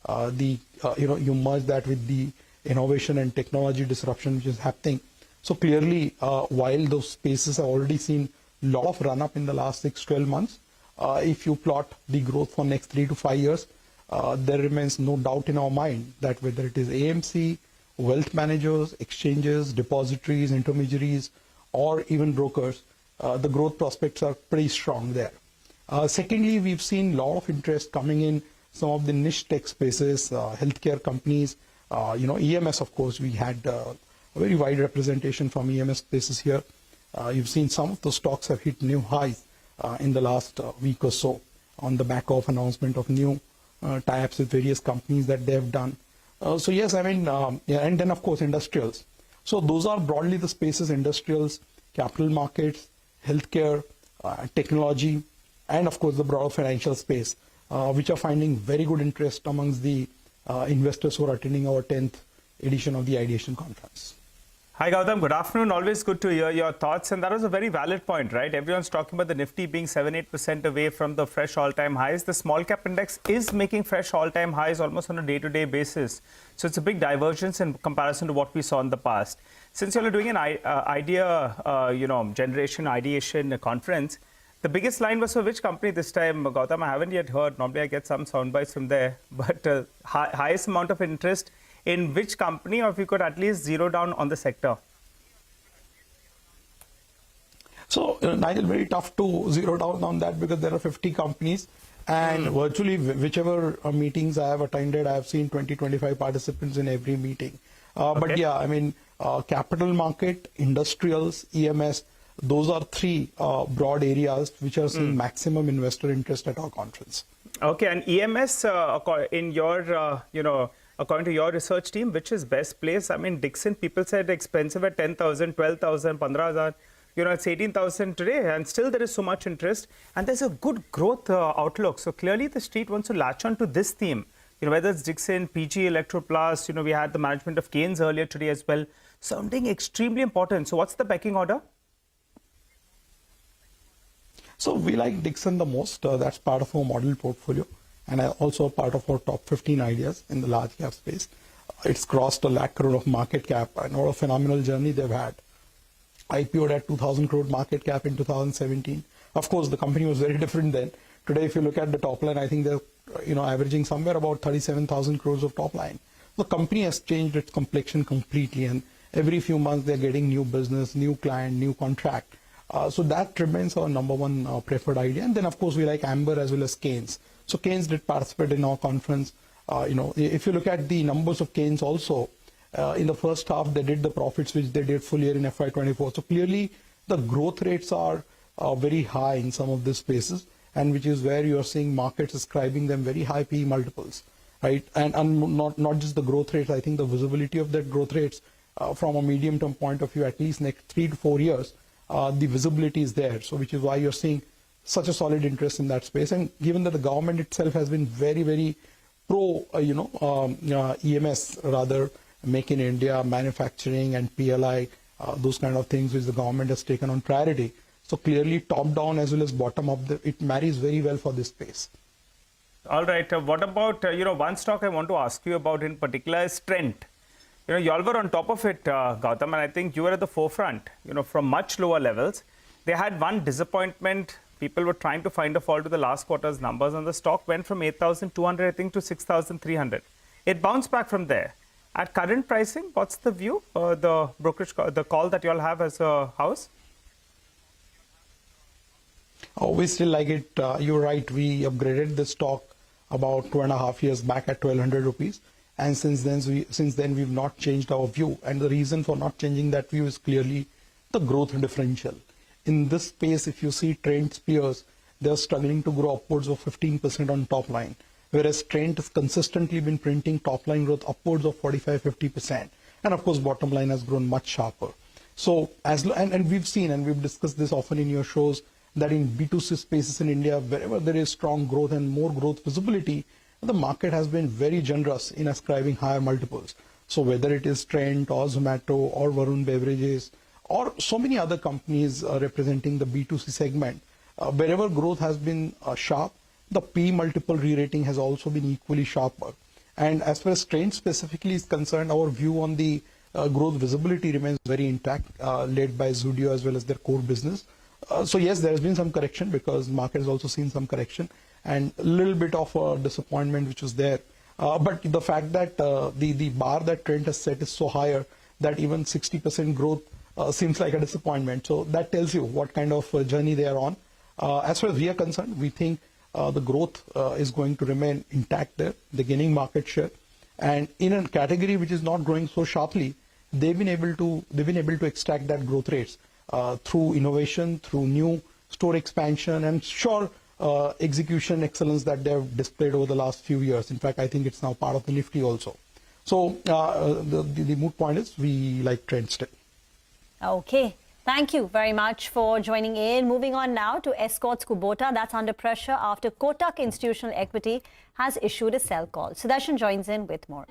[SPEAKER 2] You merge that with the innovation and technology disruption which is happening. So clearly, while those spaces have already seen a lot of run up in the last 6-12 months, if you plot the growth for next 3 to 5 years, there remains no doubt in our mind that whether it is AMC, wealth managers, exchanges, depositories, intermediaries, or even brokers, the growth prospects are pretty strong there. Secondly, we've seen a lot of interest coming in some of the niche tech spaces, healthcare companies, EMS, of course, we had a very wide representation from EMS spaces here. You've seen some of those stocks have hit new highs in the last week or so on the back of announcement of new tie-ups with various companies that they have done. So yes, I mean, and then of course industrials. So those are broadly the spaces: industrials, capital markets, healthcare, technology, and of course the broader financial space, which are finding very good interest amongst the investors who are attending our 10th edition of the Ideation Conference.
[SPEAKER 29] Hi Gautam, good afternoon. Always good to hear your thoughts. And that was a very valid point, right? Everyone's talking about the Nifty being 7-8% away from the fresh all-time highs. The small cap index is making fresh all-time highs almost on a day-to-day basis. So it's a big divergence in comparison to what we saw in the past. Since you're doing an ideation conference, the biggest line was for which company this time, Gautam? I haven't yet heard. Normally I get some sound bites from there. But highest amount of interest in which company, or if you could at least zero down on the sector?
[SPEAKER 2] So, Nigel, very tough to zero down on that because there are 50 companies, and virtually whichever meetings I have attended, I have seen 20-25 participants in every meeting. But yeah, I mean, capital market, industrials, EMS, those are three broad areas which are seeing maximum investor interest at our conference.
[SPEAKER 29] Okay, and EMS, in your, according to your research team, which is best placed? I mean, Dixon, people said expensive at 10,000, 12,000, 15,000. It's 18,000 today, and still there is so much interest. And there's a good growth outlook. So clearly the street wants to latch on to this theme. Whether it's Dixon, PG, Electroplast, we had the management of Keynes earlier today as well. Sounding extremely important. So what's the pecking order?
[SPEAKER 2] So we like Dixon the most. That's part of our model portfolio. and also part of our top 15 ideas in the large cap space. It's crossed 1 lakh crore of market cap, and what a phenomenal journey they've had. IPO'd at 2,000 crore market cap in 2017. Of course, the company was very different then. Today, if you look at the top line, I think they're averaging somewhere about 37,000 crores of top line. The company has changed its complexion completely, and every few months they're getting new business, new client, new contract. So that remains our number one preferred idea. And then, of course, we like Amber as well as Keynes. So Keynes did participate in our conference. If you look at the numbers of Keynes also, in the first half, they did the profits which they did full year in FY24. So clearly, the growth rates are very high in some of these spaces, and which is where you are seeing markets ascribing them very high PE multiples, right? And not just the growth rates. I think the visibility of that growth rates from a medium-term point of view, at least next 3 to 4 years, the visibility is there. So which is why you're seeing such a solid interest in that space. And given that the government itself has been very, very pro, EMS rather, Make in India, manufacturing and PLI, those kind of things which the government has taken on priority. So clearly top down as well as bottom up, it marries very well for this space.
[SPEAKER 29] All right. What about, one stock I want to ask you about in particular is Trent. You all were on top of it, Gautam, and I think you were at the forefront, from much lower levels. They had one disappointment. People were trying to find a fault to the last quarter's numbers, and the stock went from 8,200, I think, to 6,300. It bounced back from there. At current pricing, what's the view, the brokerage, the call that you all have as a house?
[SPEAKER 2] Oh, we still like it. You're right. We upgraded the stock about 2.5 years back at 1,200 rupees. And since then, we've not changed our view. And the reason for not changing that view is clearly the growth differential. In this space, if you see Trent's peers, they're struggling to grow upwards of 15% on top line. Whereas Trent has consistently been printing top line growth upwards of 45-50%. And of course, bottom line has grown much sharper. So, and we've seen, and we've discussed this often in your shows, that in B2C spaces in India, wherever there is strong growth and more growth visibility, the market has been very generous in ascribing higher multiples. So whether it is Trent or Zomato or Varun Beverages or so many other companies representing the B2C segment, wherever growth has been sharp, the P multiple re-rating has also been equally sharper. And as far as Trent specifically is concerned, our view on the growth visibility remains very intact, led by Zudio as well as their core business. So yes, there has been some correction because the market has also seen some correction and a little bit of a disappointment which was there. But the fact that the bar that Trent has set is so higher that even 60% growth seems like a disappointment. So that tells you what kind of journey they are on. As far as we are concerned, we think the growth is going to remain intact there. They're gaining market share. And in a category which is not growing so sharply, they've been able to extract that growth rates through innovation, through new store expansion, and sure execution excellence that they've displayed over the last few years. In fact, I think it's now part of the Nifty also. So the moot point is we like Trent still.
[SPEAKER 26] Okay. Thank you very much for joining in. Moving on now to Escorts Kubota. That's under pressure after Kotak Institutional Equity has issued a sell call. Sudarshan joins in with more.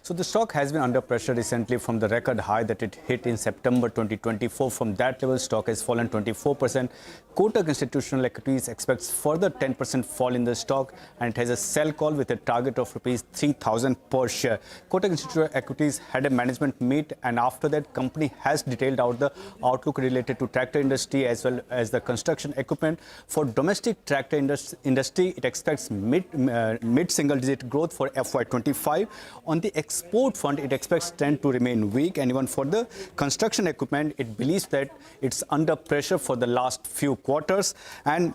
[SPEAKER 5] So the stock has been under pressure recently from the record high that it hit in September 2024. From that level, stock has fallen 24%. Kotak Institutional Equities expects further 10% fall in the stock, and it has a sell call with a target of rupees 3,000 per share. Kotak Institutional Equities had a management meet, and after that, company has detailed out the outlook related to tractor industry as well as the construction equipment. For domestic tractor industry, it expects mid-single-digit growth for FY25. On the export front, it expects trend to remain weak, and even for the construction equipment, it believes that it's under pressure for the last few quarters. And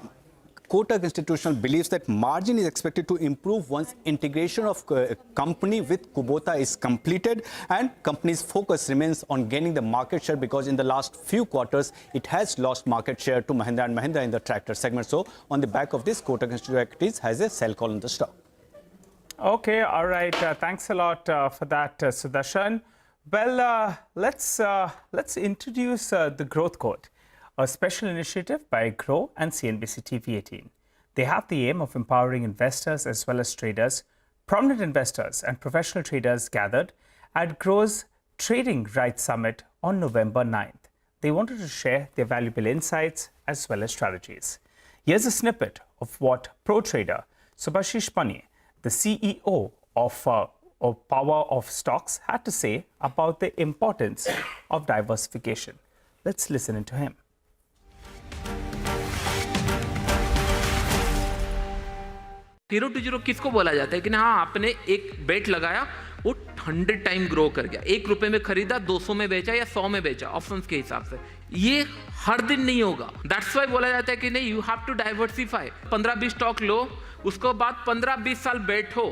[SPEAKER 5] Kotak Institutional believes that margin is expected to improve once integration of company with Kubota is completed, and company's focus remains on gaining the market share because in the last few quarters, it has lost market share to Mahindra & Mahindra in the tractor segment. So on the back of this, Kotak Institutional Equities has a sell call on the stock.
[SPEAKER 29] Okay, all right. Thanks a lot for that, Sudarshan. Well, let's introduce the Growth Code, a special initiative by Grow and CNBC TV18. They have the aim of empowering investors as well as traders. Prominent investors and professional traders gathered at Grow's Trading Rights Summit on November 9th. They wanted to share their valuable insights as well as strategies. Here's a snippet of what pro trader Subhashish Panye, the CEO of Power of Stocks, had to say about the importance of diversification. Let's listen into him.
[SPEAKER 6] Zero to zero किसको बोला जाता है कि हाँ आपने एक बेट लगाया वो 100 टाइम ग्रो कर गया, 1 रुपए में खरीदा 200 में बेचा या 100 में बेचा ऑप्शंस के हिसाब से, ये हर दिन नहीं होगा। दैट्स वाई बोला जाता है कि नहीं, you have to diversify. 15-20 stock लो, उसको बाद 15-20 साल बैठो,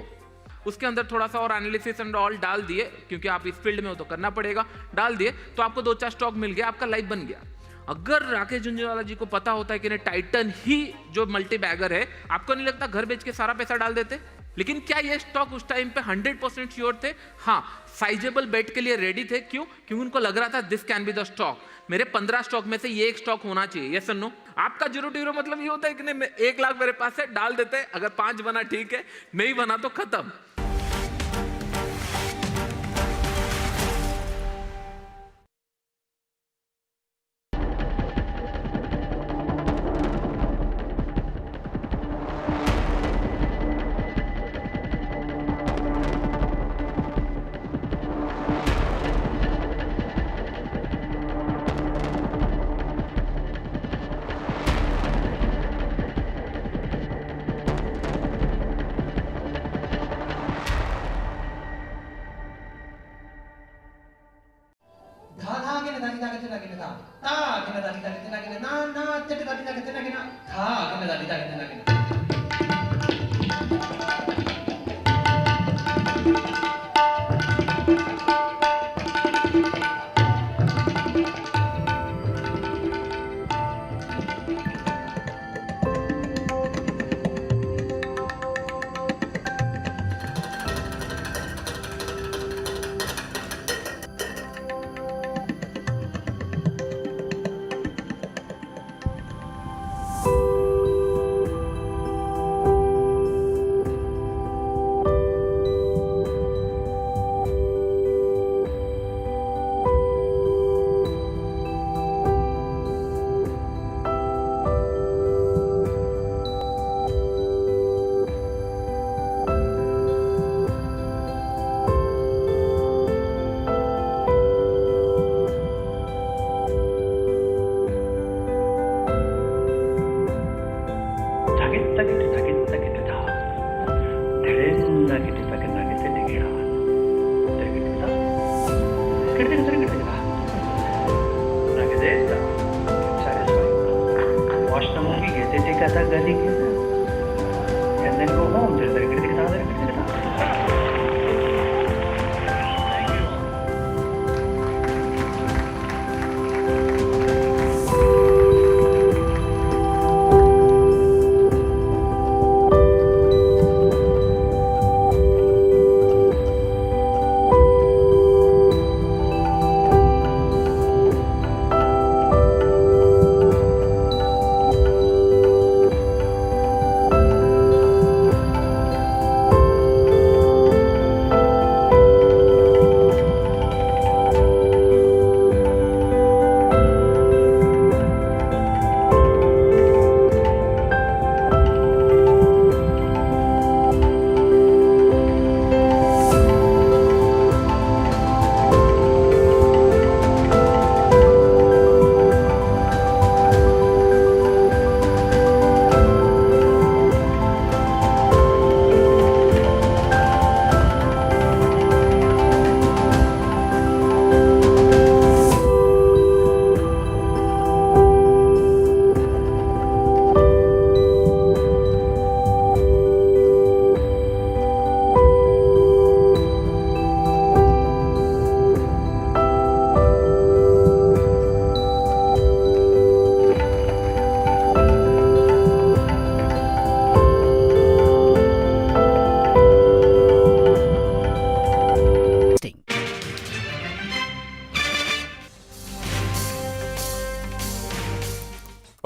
[SPEAKER 6] उसके अंदर थोड़ा सा और एनालिसिस एंड ऑल डाल दिए, क्योंकि आप इस फील्ड में हो तो करना पड़ेगा, डाल दिए तो आपको 2-4 स्टॉक मिल गया, आपका लाइफ बन गया। अगर राकेश झुंझुनवाला जी को पता होता है कि टाइटन ही जो मल्टी बैगर है, आपको नहीं लगता घर बेच के सारा पैसा डाल देते? लेकिन क्या ये स्टॉक उस टाइम पे 100% श्योर थे? हाँ, साइजेबल बेट के लिए रेडी थे। क्यों? क्योंकि उनको लग रहा था this can be the stock, मेरे 15 स्टॉक में से ये एक स्टॉक होना चाहिए। यस और नो? आपका जीरो टू जीरो मतलब ये होता है कि नहीं, 1 लाख मेरे पास है, डाल देते हैं, अगर 5 बना ठीक है, नहीं बना तो खत्म।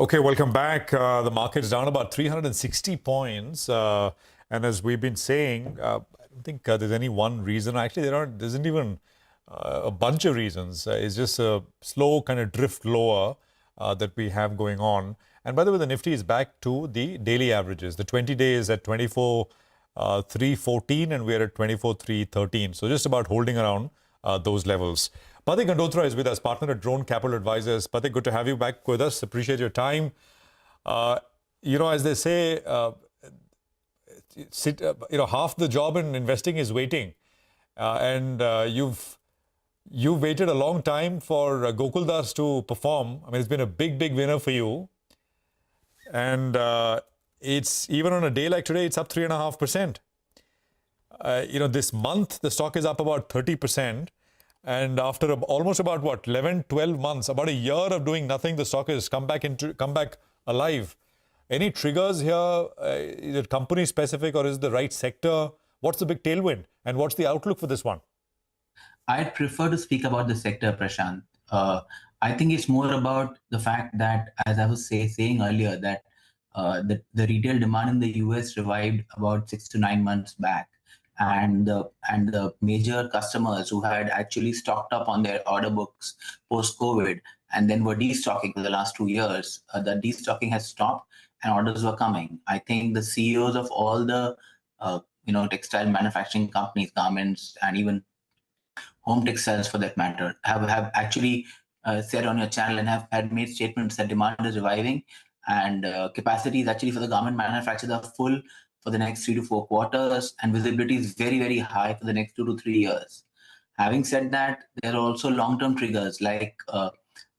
[SPEAKER 7] Okay, welcome back. The market's down about 360 points. And as we've been saying, I don't think there's any one reason. Actually, there isn't even a bunch of reasons. It's just a slow kind of drift lower. that we have going on. And by the way, the Nifty is back to the daily averages. The 20-day is at 24,314 and we're at 24,313. So just about holding around those levels. Pathik Gandotra is with us, partner at Drone Capital Advisors. Pathik, good to have you back with us. Appreciate your time. As they say, half the job in investing is waiting. You've waited a long time for Gokuldas to perform. I mean, it's been a big winner for you. And it's even on a day like today, it's up 3.5%. This month, the stock is up about 30%. And after almost about 11, 12 months, about a year of doing nothing, the stock has come back alive. Any triggers here? Is it company specific or is it the right sector? What's the big tailwind and what's the outlook for this one?
[SPEAKER 8] I'd prefer to speak about the sector, Prashant. I think it's more about the fact that, as I was saying earlier, that the retail demand in the US revived about 6 to 9 months back. And the major customers who had actually stocked up on their order books post-COVID and then were destocking for the last 2 years, the destocking has stopped and orders were coming. I think the CEOs of all the textile manufacturing companies, garments, and even home textiles for that matter, have actually said on your channel and have had made statements that demand is reviving and capacity is actually for the garment manufacturers are full for the next 3 to 4 quarters, and visibility is very high for the next 2 to 3 years. Having said that, there are also long-term triggers like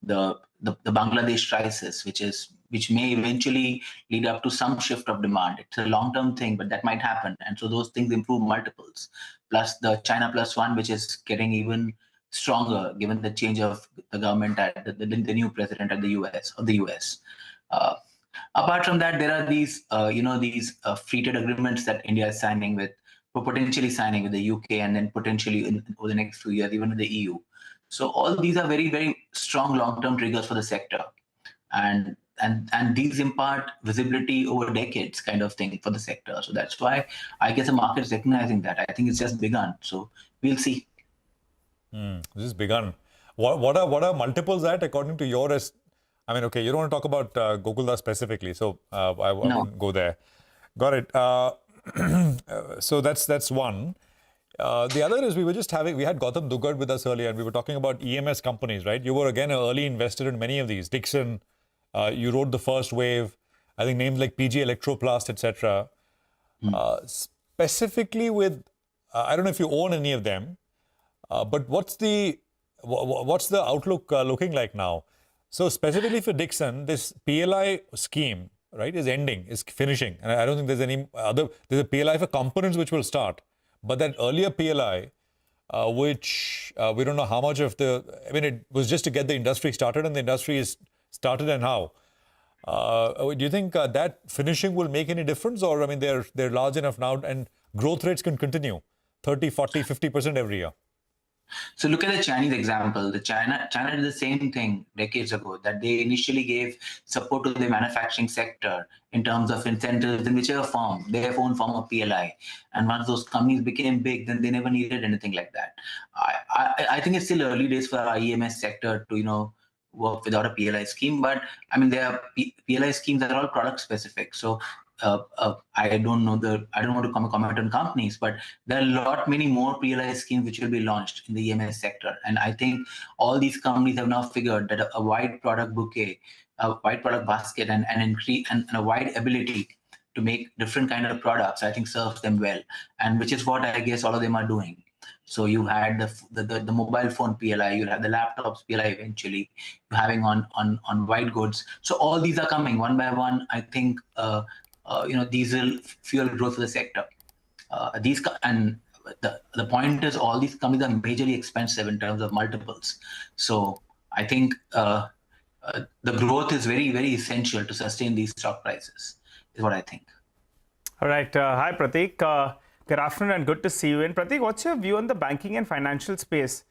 [SPEAKER 8] the Bangladesh crisis, which may eventually lead up to some shift of demand. It's a long-term thing, but that might happen, and so those things improve multiples. Plus the China Plus One, which is getting even stronger given the change of the government at the new president at the US. Apart from that, there are these, free trade agreements that India is potentially signing with the UK, and then potentially over the next 2 years, even with the EU. So all these are very strong long-term triggers for the sector, and these impart visibility over decades, kind of thing for the sector. So that's why I guess the market is recognizing that. I think it's just begun. So we'll see.
[SPEAKER 7] This is begun. What are multiples at according to your? I mean, okay, you don't want to talk about Gokuldas specifically, so I won't go there. Got it. So that's one. The other is we had Gautam Dugard with us earlier, and we were talking about EMS companies, right? You were again an early investor in many of these. Dixon, you rode the first wave. I think names like PG Electroplast, etc. Specifically with, I don't know if you own any of them, but what's the outlook looking like now? So specifically for Dixon, this PLI scheme, right, is finishing. And I don't think there's any other, there's a PLI for components which will start. But that earlier PLI, which we don't know how much of it was just to get the industry started, and the industry is started and how. Do you think that finishing will make any difference? Or, I mean, they're large enough now and growth rates can continue 30, 40, 50% every year.
[SPEAKER 8] So look at the Chinese example. China did the same thing decades ago, that they initially gave support to the manufacturing sector in terms of incentives in whichever form, their own form of PLI. And once those companies became big, then they never needed anything like that. I think it's still early days for our EMS sector to, work without a PLI scheme. But I mean, there are PLI schemes that are all product specific. So I don't want to comment on companies, but there are many more PLI schemes which will be launched in the EMS sector. And I think all these companies have now figured that a wide product bouquet, a wide product basket, and a wide ability to make different kind of products, I think serves them well. And which is what I guess all of them are doing. So you had the mobile phone PLI, you have the laptops PLI eventually, you're having on white goods. So all these are coming one by one. I think these will fuel growth for the sector. The point is, all these companies are majorly expensive in terms of multiples. So I think the growth is very essential to sustain these stock prices, is what I think.
[SPEAKER 29] All right. Hi, Prateek. Good afternoon and good to see you. And Prateek, what's your view on the banking and financial space?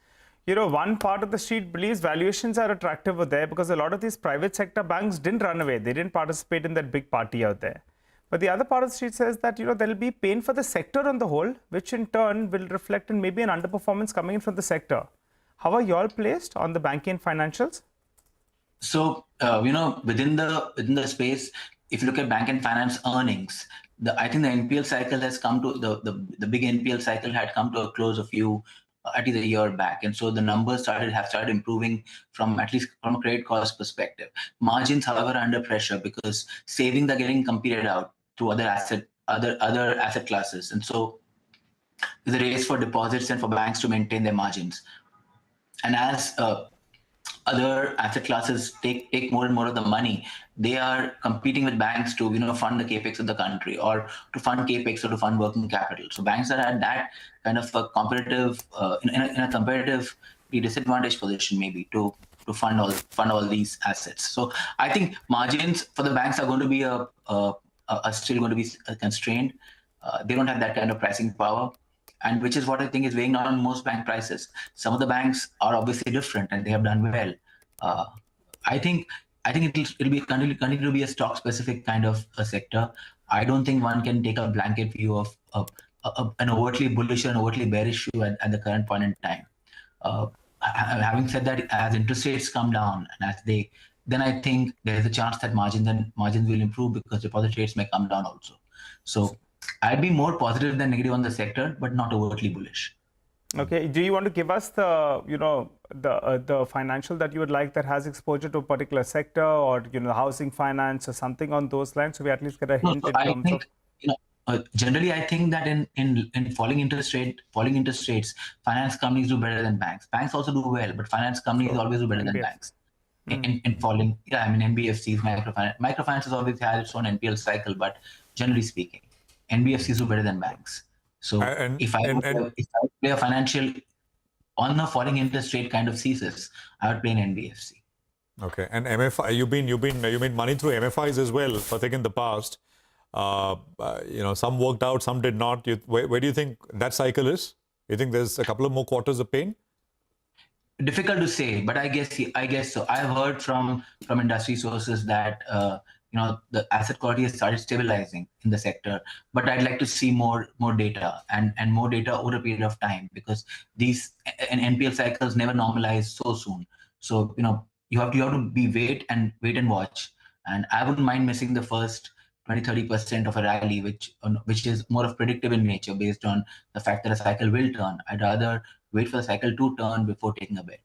[SPEAKER 29] One part of the street believes valuations are attractive over there because a lot of these private sector banks didn't run away. They didn't participate in that big party out there. But the other part of the street says that, there will be pain for the sector on the whole, which in turn will reflect in maybe an underperformance coming in from the sector. How are you all placed on the banking and financials?
[SPEAKER 8] So within the space, if you look at bank and finance earnings, I think the NPL cycle has come to the big NPL cycle had come to a close at least a year back, and so the numbers have started improving from at least from a credit cost perspective. Margins, however, are under pressure because savings are getting competed out to other asset classes, and so there's a race for deposits and for banks to maintain their margins. And as other asset classes take more and more of the money, they are competing with banks to fund the capex of the country, or to fund capex, or to fund working capital. So banks are at that kind of a competitive in a competitive disadvantaged position maybe to fund all these assets. So I think margins for the banks are going to be are still going to be constrained. They don't have that kind of pricing power, and which is what I think is weighing down on most bank prices. Some of the banks are obviously different, and they have done well. I think it'll be continue to be a stock specific kind of a sector. I don't think one can take a blanket view of an overtly bullish or an overtly bearish view at the current point in time. Having said that, as interest rates come down and then I think there is a chance that margins will improve because deposit rates may come down also. So I'd be more positive than negative on the sector, but not overtly bullish.
[SPEAKER 21] Okay. Do you want to give us the the financial that you would like that has exposure to a particular sector, or housing finance or something on those lines, so we at least get a hint in terms of?
[SPEAKER 8] Generally, I think that in falling interest rates, finance companies do better than banks. Banks also do well, but finance companies always do better than banks. In falling, NBFCs, microfinance has always had its own NPL cycle, but generally speaking, NBFCs do better than banks. So if I play a financial on a falling interest rate kind of thesis, I would play an NBFC.
[SPEAKER 7] Okay, and MFI, you made money through MFIs as well, I think in the past. Some worked out, some did not. Where do you think that cycle is? You think there's a couple of more quarters of pain?
[SPEAKER 8] Difficult to say, but I guess so. I've heard from industry sources that the asset quality has started stabilizing in the sector, but I'd like to see more data and more data over a period of time, because these NPL cycles never normalize so soon. So you have to wait and watch. And I wouldn't mind missing the first 20-30% of a rally, which is more of predictive in nature based on the fact that a cycle will turn. I'd rather wait for the cycle to turn before taking a bet.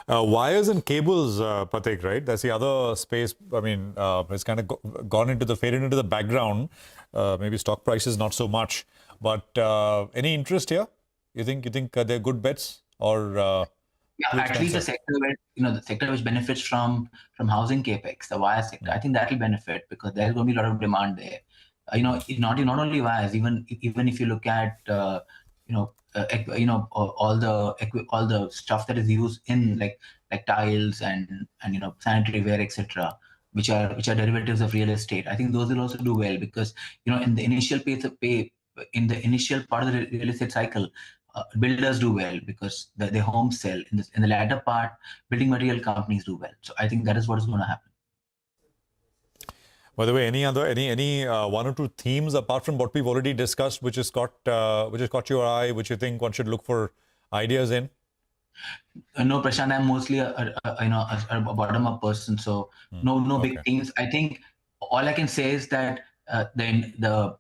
[SPEAKER 7] Wires and cables, Pathik, right? That's the other space. I mean, it's kind of faded into the background. Maybe stock prices not so much, but any interest here? You think they're good bets, or?
[SPEAKER 8] At least the sector where the sector which benefits from housing capex, the wire sector. I think that will benefit because there's going to be a lot of demand there. Not only wires, even if you look at all the stuff that is used in like tiles and sanitary ware, etc., which are derivatives of real estate. I think those will also do well because in the initial in the initial part of the real estate cycle, builders do well because their homes sell. In the latter part, building material companies do well. So I think that is what is going to happen.
[SPEAKER 7] By the way, any one or two themes apart from what we've already discussed, which has caught your eye, which you think one should look for ideas in?
[SPEAKER 8] No, Prashant, I'm mostly a bottom-up person, so no big themes. I think all I can say is that the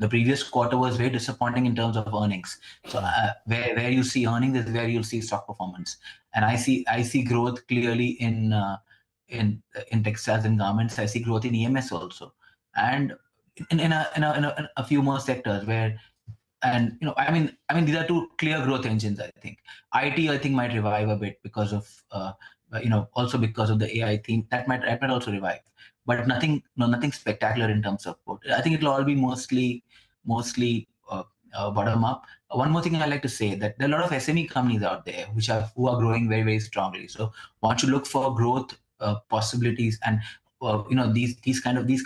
[SPEAKER 8] previous quarter was very disappointing in terms of earnings. So where you see earnings is where you'll see stock performance, and I see growth clearly in textiles and garments. I see growth in EMS also, and in a few more sectors where. And I mean, these are two clear growth engines. I think IT, might revive a bit because of also because of the AI theme. That might also revive, but nothing spectacular in terms of growth. I think it'll all be mostly bottom up. One more thing I like to say that there are a lot of SME companies out there who are growing very, very strongly. So once you look for growth possibilities, and these companies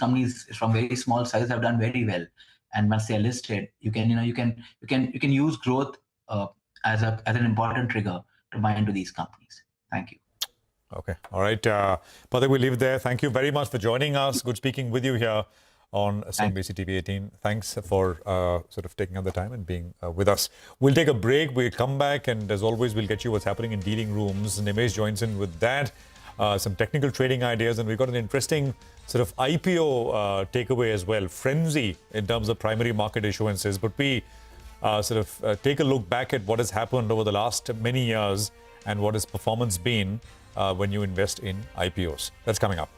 [SPEAKER 8] from very small size have done very well. And once they're listed, you can use growth as an important trigger to buy into these companies. Thank you.
[SPEAKER 7] Okay. All right. Pathik, we'll leave it there. Thank you very much for joining us. Good speaking with you here on CNBC TV18. Thanks for sort of taking out the time and being with us. We'll take a break. We'll come back, and as always, we'll get you what's happening in dealing rooms. Nimesh joins in with that, some technical trading ideas, and we've got an interesting sort of IPO takeaway as well. Frenzy in terms of primary market issuances, but we sort of take a look back at what has happened over the last many years and what has performance been when you invest in IPOs. That's coming up.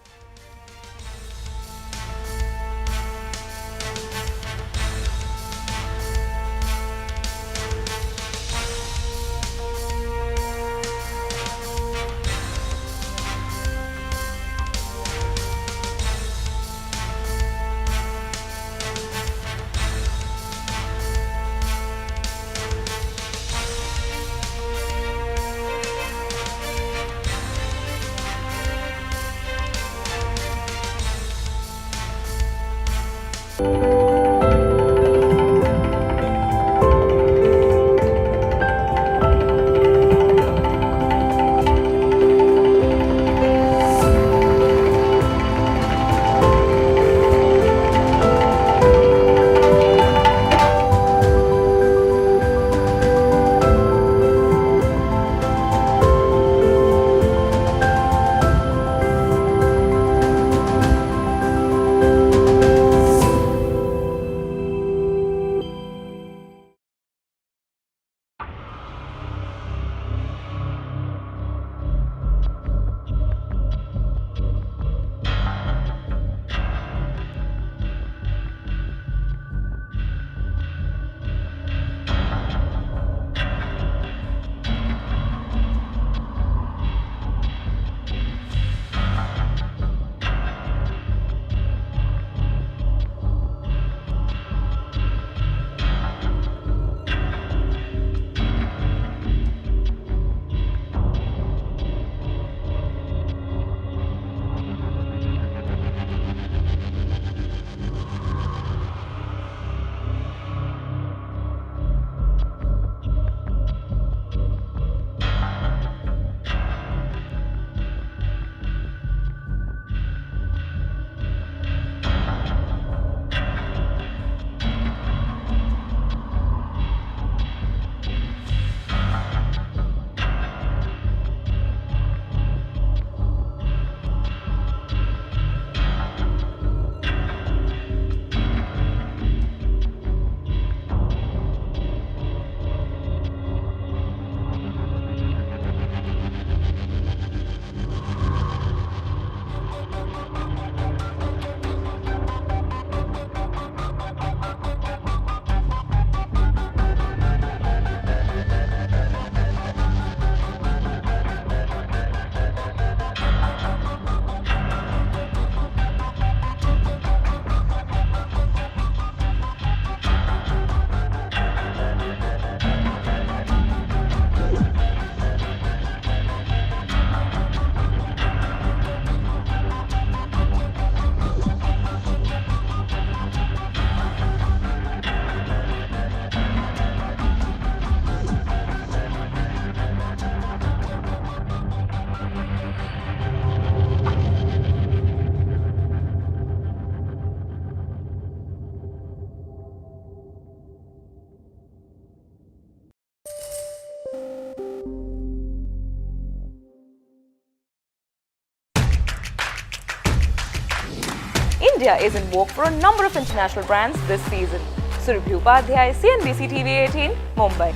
[SPEAKER 10] India is in vogue for a number of international brands this season. Surabhi Upadhyay, CNBC TV18, Mumbai.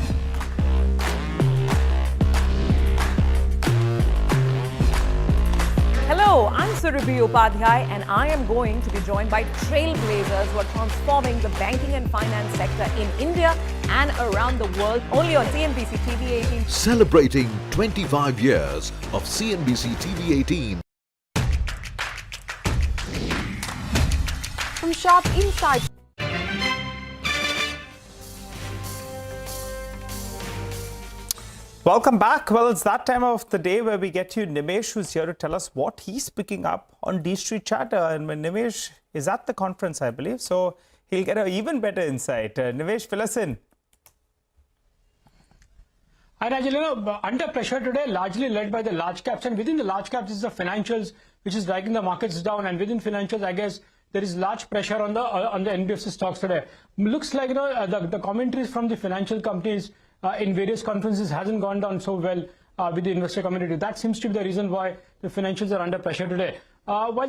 [SPEAKER 10] Hello, I'm Surabhi Upadhyay and I am going to be joined by trailblazers who are transforming the banking and finance sector in India and around the world, only on CNBC TV18.
[SPEAKER 11] Celebrating 25 years of CNBC TV18.
[SPEAKER 10] From sharp insights.
[SPEAKER 21] Welcome back. Well, it's that time of the day where we get you Nimesh, who's here to tell us what he's picking up on D Street Chatter. And when Nimesh is at the conference, I believe, so he'll get an even better insight. Nimesh, fill us in.
[SPEAKER 12] Hi, Nigel. Under pressure today, largely led by the large caps. And within the large caps is the financials, which is dragging the markets down. And within financials, I guess there is large pressure on the NBFC stocks today. Looks like the commentaries from the financial companies in various conferences hasn't gone down so well with the investor community. That seems to be the reason why the financials are under pressure today. While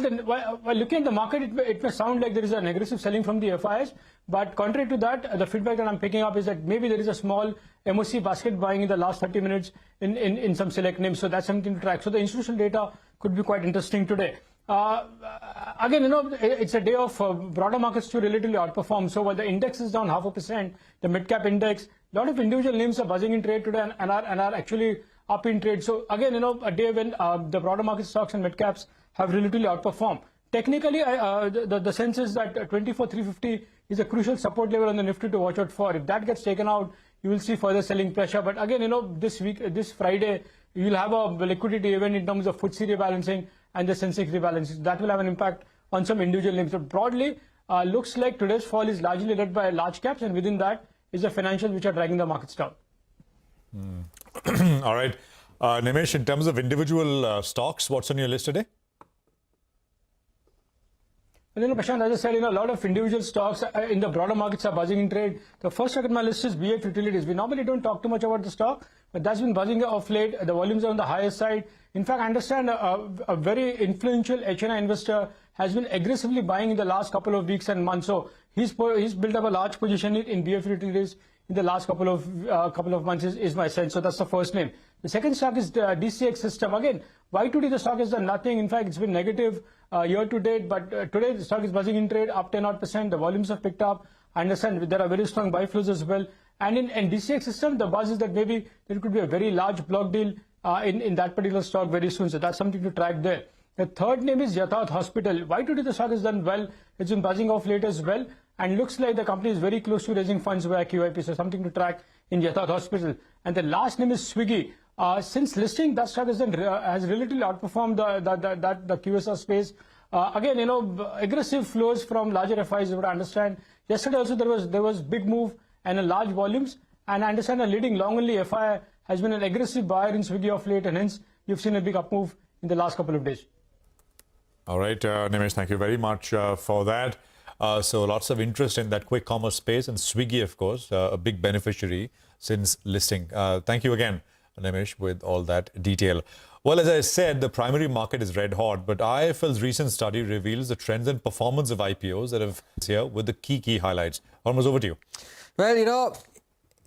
[SPEAKER 12] looking at the market, it may sound like there is an aggressive selling from the FIs, but contrary to that, the feedback that I'm picking up is that maybe there is a small MOC basket buying in the last 30 minutes in some select names. So that's something to track. So the institutional data could be quite interesting today. Again, it's a day of broader markets to relatively outperform. So while the index is down 0.5%, the mid-cap index, a lot of individual names are buzzing in trade today and are actually up in trade. So again, a day when the broader market stocks and mid-caps have relatively outperformed. Technically, the sense is that 24,350 is a crucial support level on the Nifty to watch out for. If that gets taken out, you will see further selling pressure. But again, this Friday, you will have a liquidity event in terms of FTSE rebalancing and the Sensex rebalancing. That will have an impact on some individual names. But broadly, looks like today's fall is largely led by large caps, and within that is the financials which are dragging the markets down.
[SPEAKER 7] All right. Nimesh, in terms of individual stocks, what's on your list today?
[SPEAKER 12] Well, Prashant, as I said, a lot of individual stocks in the broader markets are buzzing in trade. The first stock on my list is BF Utilities. We normally don't talk too much about the stock, but that's been buzzing off late. The volumes are on the higher side. In fact, I understand a very influential HNI investor has been aggressively buying in the last couple of weeks and months. So he's built up a large position in BF Utilities in the last couple of months is my sense. So that's the first name. The second stock is DCX System. Again, Y2D the stock has done nothing. In fact, it's been negative year to date, but today the stock is buzzing in trade up 10%. The volumes have picked up. I understand there are very strong buy flows as well. And in DCX System, the buzz is that maybe there could be a very large block deal in that particular stock very soon. So that's something to track there. The third name is Yatharth Hospital. Y2D the stock has done well. It's been buzzing off late as well. And looks like the company is very close to raising funds via QIP. So something to track in Yatharth Hospital. And the last name is Swiggy. Since listing, that stock has relatively outperformed the QSR space. Again, aggressive flows from larger FIs, you would understand. Yesterday also there was big move and a large volumes. And I understand a leading long-only FI has been an aggressive buyer in Swiggy of late, and hence you've seen a big up move in the last couple of days.
[SPEAKER 7] All right, Nimesh, thank you very much for that. So lots of interest in that quick commerce space, and Swiggy, of course, a big beneficiary since listing. Thank you again, Nimesh, with all that detail. Well, as I said, the primary market is red hot, but IIFL's recent study reveals the trends and performance of IPOs that have here with the key highlights. Almost over to you.
[SPEAKER 1] Well,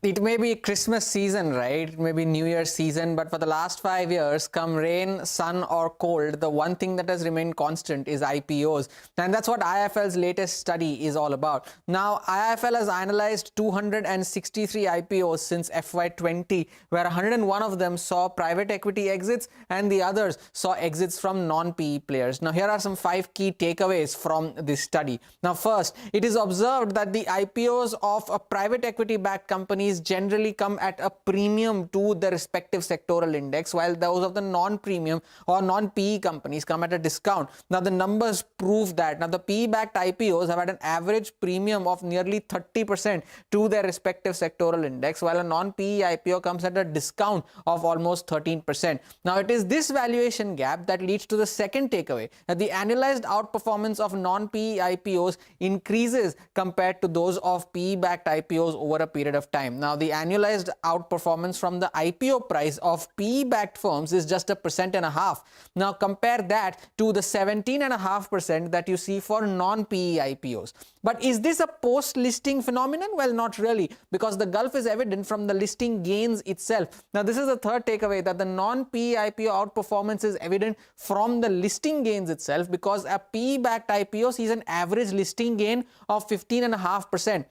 [SPEAKER 1] it may be Christmas season, right? It may be New Year's season, but for the last 5 years, come rain, sun or cold, the one thing that has remained constant is IPOs. And that's what IIFL's latest study is all about. Now, IIFL has analyzed 263 IPOs since FY20, where 101 of them saw private equity exits and the others saw exits from non-PE players. Now, here are some 5 key takeaways from this study. Now, first, it is observed that the IPOs of a private equity-backed company generally come at a premium to the respective sectoral index, while those of the non-premium or non-PE companies come at a discount. Now, the numbers prove that. Now, the PE-backed IPOs have had an average premium of nearly 30% to their respective sectoral index, while a non-PE IPO comes at a discount of almost 13%. Now, it is this valuation gap that leads to the second takeaway, that the annualized outperformance of non-PE IPOs increases compared to those of PE-backed IPOs over a period of time. Now, the annualized outperformance from the IPO price of PE-backed firms is just 1.5%. Now, compare that to the 17.5% that you see for non-PE IPOs. But is this a post-listing phenomenon? Well, not really, because the gulf is evident from the listing gains itself. Now, this is the third takeaway, that the non-PE IPO outperformance is evident from the listing gains itself, because a PE-backed IPO sees an average listing gain of 15.5%.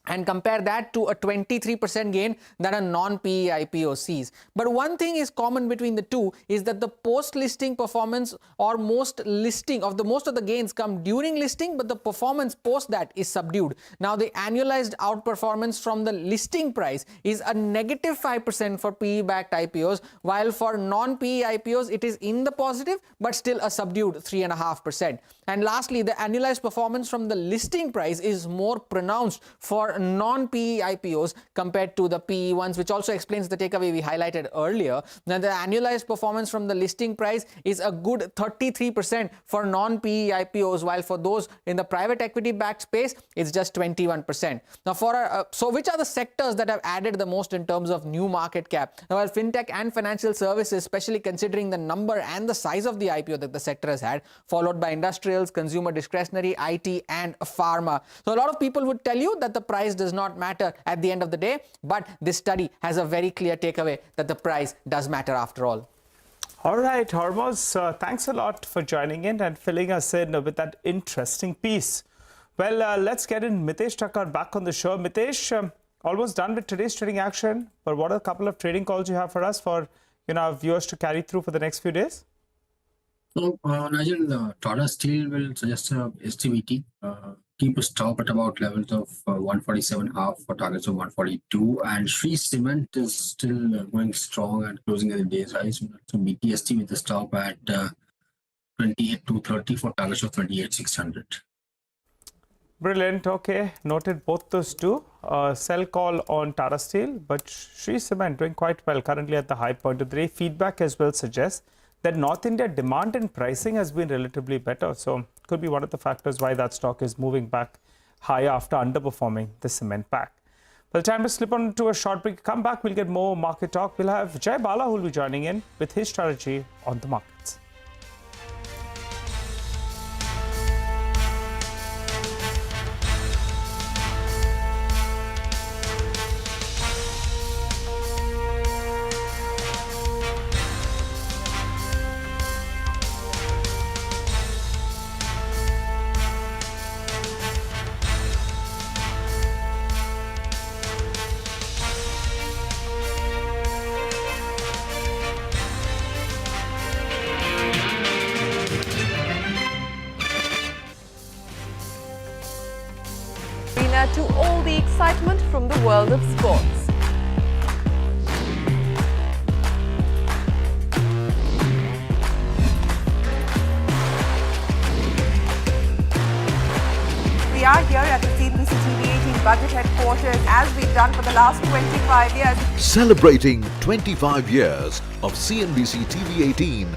[SPEAKER 1] And compare that to a 23% gain that a non-PE IPO sees. But one thing is common between the two is that the post-listing performance or most of the gains come during listing, but the performance post that is subdued. Now, the annualized outperformance from the listing price is a negative 5% for PE-backed IPOs, while for non-PE IPOs it is in the positive, but still a subdued 3.5%. And lastly, the annualized performance from the listing price is more pronounced for non-PE IPOs compared to the PE ones, which also explains the takeaway we highlighted earlier. Now, the annualized performance from the listing price is a good 33% for non-PE IPOs, while for those in the private equity-backed space, it's just 21%. Now, so which are the sectors that have added the most in terms of new market cap? Now, while fintech and financial services, especially considering the number and the size of the IPO that the sector has had, followed by industrials, consumer discretionary, IT, and pharma. So a lot of people would tell you that the price does not matter at the end of the day, but this study has a very clear takeaway that the price does matter after all.
[SPEAKER 21] All right, Hormoz, thanks a lot for joining in and filling us in with that interesting piece. Well, let's get in Mitesh Thakkar back on the show. Mitesh, almost done with today's trading action, but what are a couple of trading calls you have for us for our viewers to carry through for the next few days?
[SPEAKER 3] So, Nigel, Tata Steel will suggest a STVT. Keep a stop at about levels of 147.5 for targets of 142. And Shree Cement is still going strong and closing at the day's high. So BTST with the stop at 28,230 for targets of 28,600.
[SPEAKER 21] Brilliant. Okay, noted both those two. Sell call on Tata Steel, but Shree Cement doing quite well currently at the high point of the day. Feedback as well suggests that North India demand and pricing has been relatively better. So could be one of the factors why that stock is moving back higher after underperforming the cement pack. By the time to slip on to a short break, come back, we'll get more market talk. We'll have Jai Bala who will be joining in with his strategy on the markets.
[SPEAKER 10] To all the excitement from the world of sports. We are here at the CNBC TV18 budget headquarters as we've done for the last 25 years.
[SPEAKER 11] Celebrating 25 years of CNBC TV18.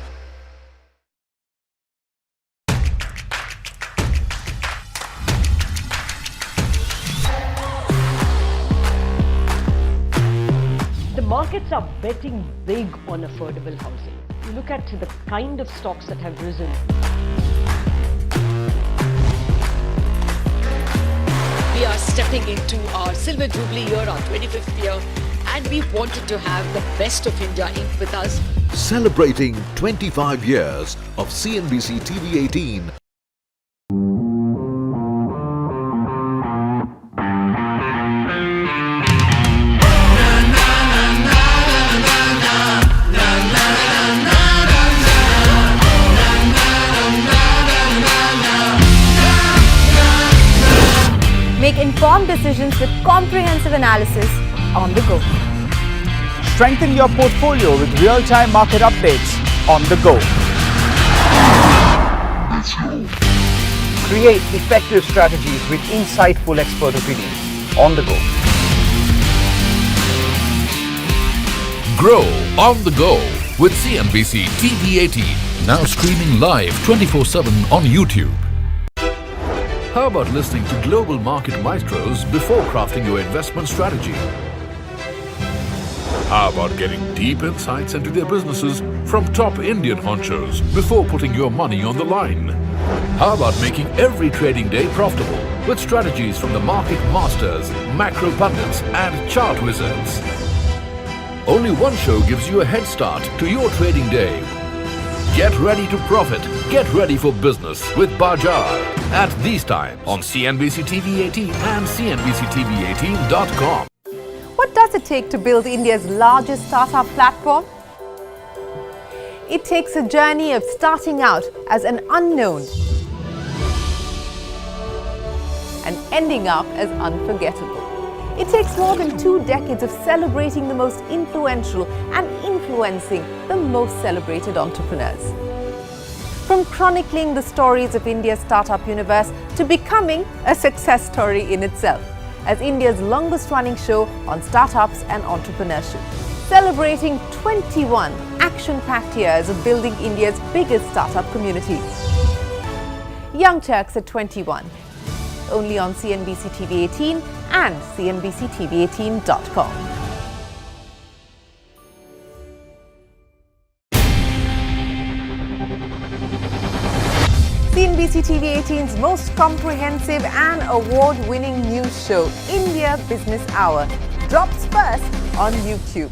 [SPEAKER 9] Markets are betting big on affordable housing. You look at the kind of stocks that have risen.
[SPEAKER 13] We are stepping into our Silver Jubilee year, our 25th year, and we wanted to have the best of India Inc. with us.
[SPEAKER 11] Celebrating 25 years of CNBC TV18.
[SPEAKER 10] Make informed decisions with comprehensive analysis on the go.
[SPEAKER 21] Strengthen your portfolio with real-time market updates on the go.
[SPEAKER 14] Create effective strategies with insightful expert opinions on the go.
[SPEAKER 28] Grow on the go with CNBC TV18. Now streaming live 24/7 on YouTube. How about listening to global market maestros before crafting your investment strategy? How about getting deep insights into their businesses from top Indian honchos before putting your money on the line? How about making every trading day profitable with strategies from the market masters, macro pundits and chart wizards? Only one show gives you a head start to your trading day. Get ready to profit. Get ready for business with Bajar at these times on CNBC TV18 and CNBCTV18.com.
[SPEAKER 10] What does it take to build India's largest startup platform? It takes a journey of starting out as an unknown and ending up as unforgettable. It takes more than 2 decades of celebrating the most influential and influencing the most celebrated entrepreneurs. From chronicling the stories of India's startup universe to becoming a success story in itself. as India's longest-running show on startups and entrepreneurship. Celebrating 21 action-packed years of building India's biggest startup community. Young Turks at 21. Only on CNBC TV18 and CNBCTV18.com. CNBC TV18's most comprehensive and award-winning news show, India Business Hour, drops first on YouTube.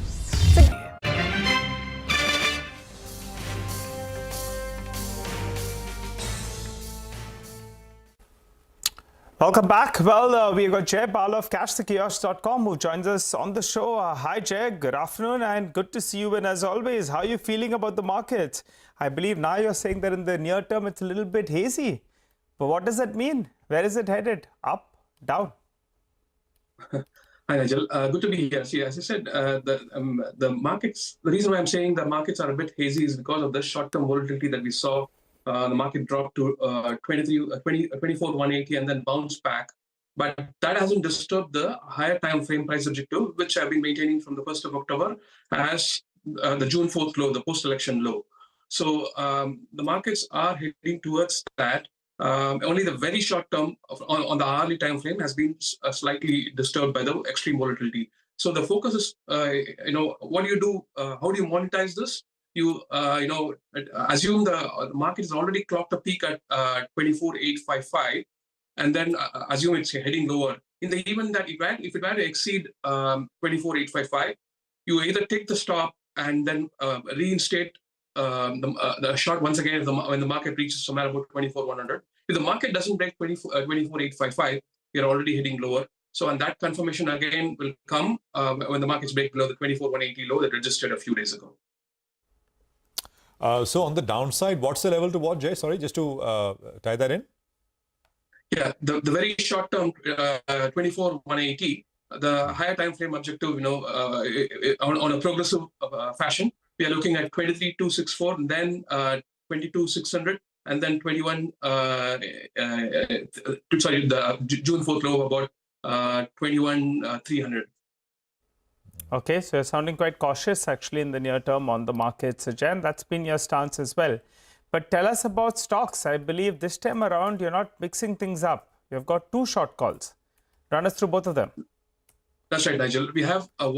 [SPEAKER 21] Welcome back. Well, we've got Jay Bala of CashTheKiosk.com who joins us on the show. Hi, Jay. Good afternoon and good to see you. And as always, how are you feeling about the markets? I believe now you're saying that in the near term, it's a little bit hazy. But what does that mean? Where is it headed? Up? Down?
[SPEAKER 15] Hi, Nigel. Good to be here. See, as I said, the markets, the reason why I'm saying the markets are a bit hazy is because of the short-term volatility that we saw. The market dropped to 24,180 and then bounced back. But that hasn't disturbed the higher time frame price objective, which I've been maintaining from the 1st of October as the June 4th low, the post-election low. So the markets are heading towards that. Only the very short term on the hourly time frame has been slightly disturbed by the extreme volatility. So the focus is, what do you do? How do you monetize this? You assume the market has already clocked a peak at 24,855, and then assume it's heading lower. In the event that if it were to exceed 24,855, you either take the stop and then reinstate the short once again when the market reaches somewhere about 24,100. If the market doesn't break 24,855, you're already heading lower. So, and that confirmation again will come when the markets break below the 24,180 low that registered a few days ago.
[SPEAKER 7] So on the downside, what's the level to watch, Jay? Sorry, just to tie that in.
[SPEAKER 15] Yeah, the very short term 24,180, the higher time frame objective, on a progressive fashion, we are looking at 23,264, and then 22,600, and then the June 4th low about 21,300.
[SPEAKER 21] Okay, so you're sounding quite cautious actually in the near term on the markets, Jan. That's been your stance as well. But tell us about stocks. I believe this time around you're not mixing things up. You've got two short calls. Run us through both of them.
[SPEAKER 15] That's right, Nigel. We have a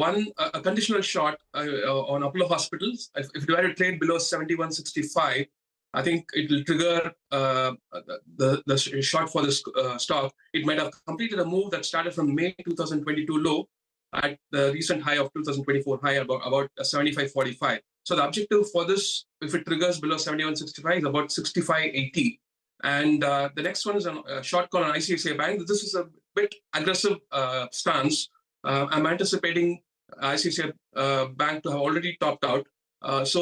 [SPEAKER 15] conditional short on Apollo Hospitals. If you were to trade below 71.65, I think it will trigger the short for this stock. It might have completed a move that started from May 2022 low at the recent high of 2024 high about 75.45. So the objective for this, if it triggers below 71.65, is about 65.80. And the next one is a short call on ICICI Bank. This is a bit aggressive stance. I'm anticipating ICICI Bank to have already topped out. What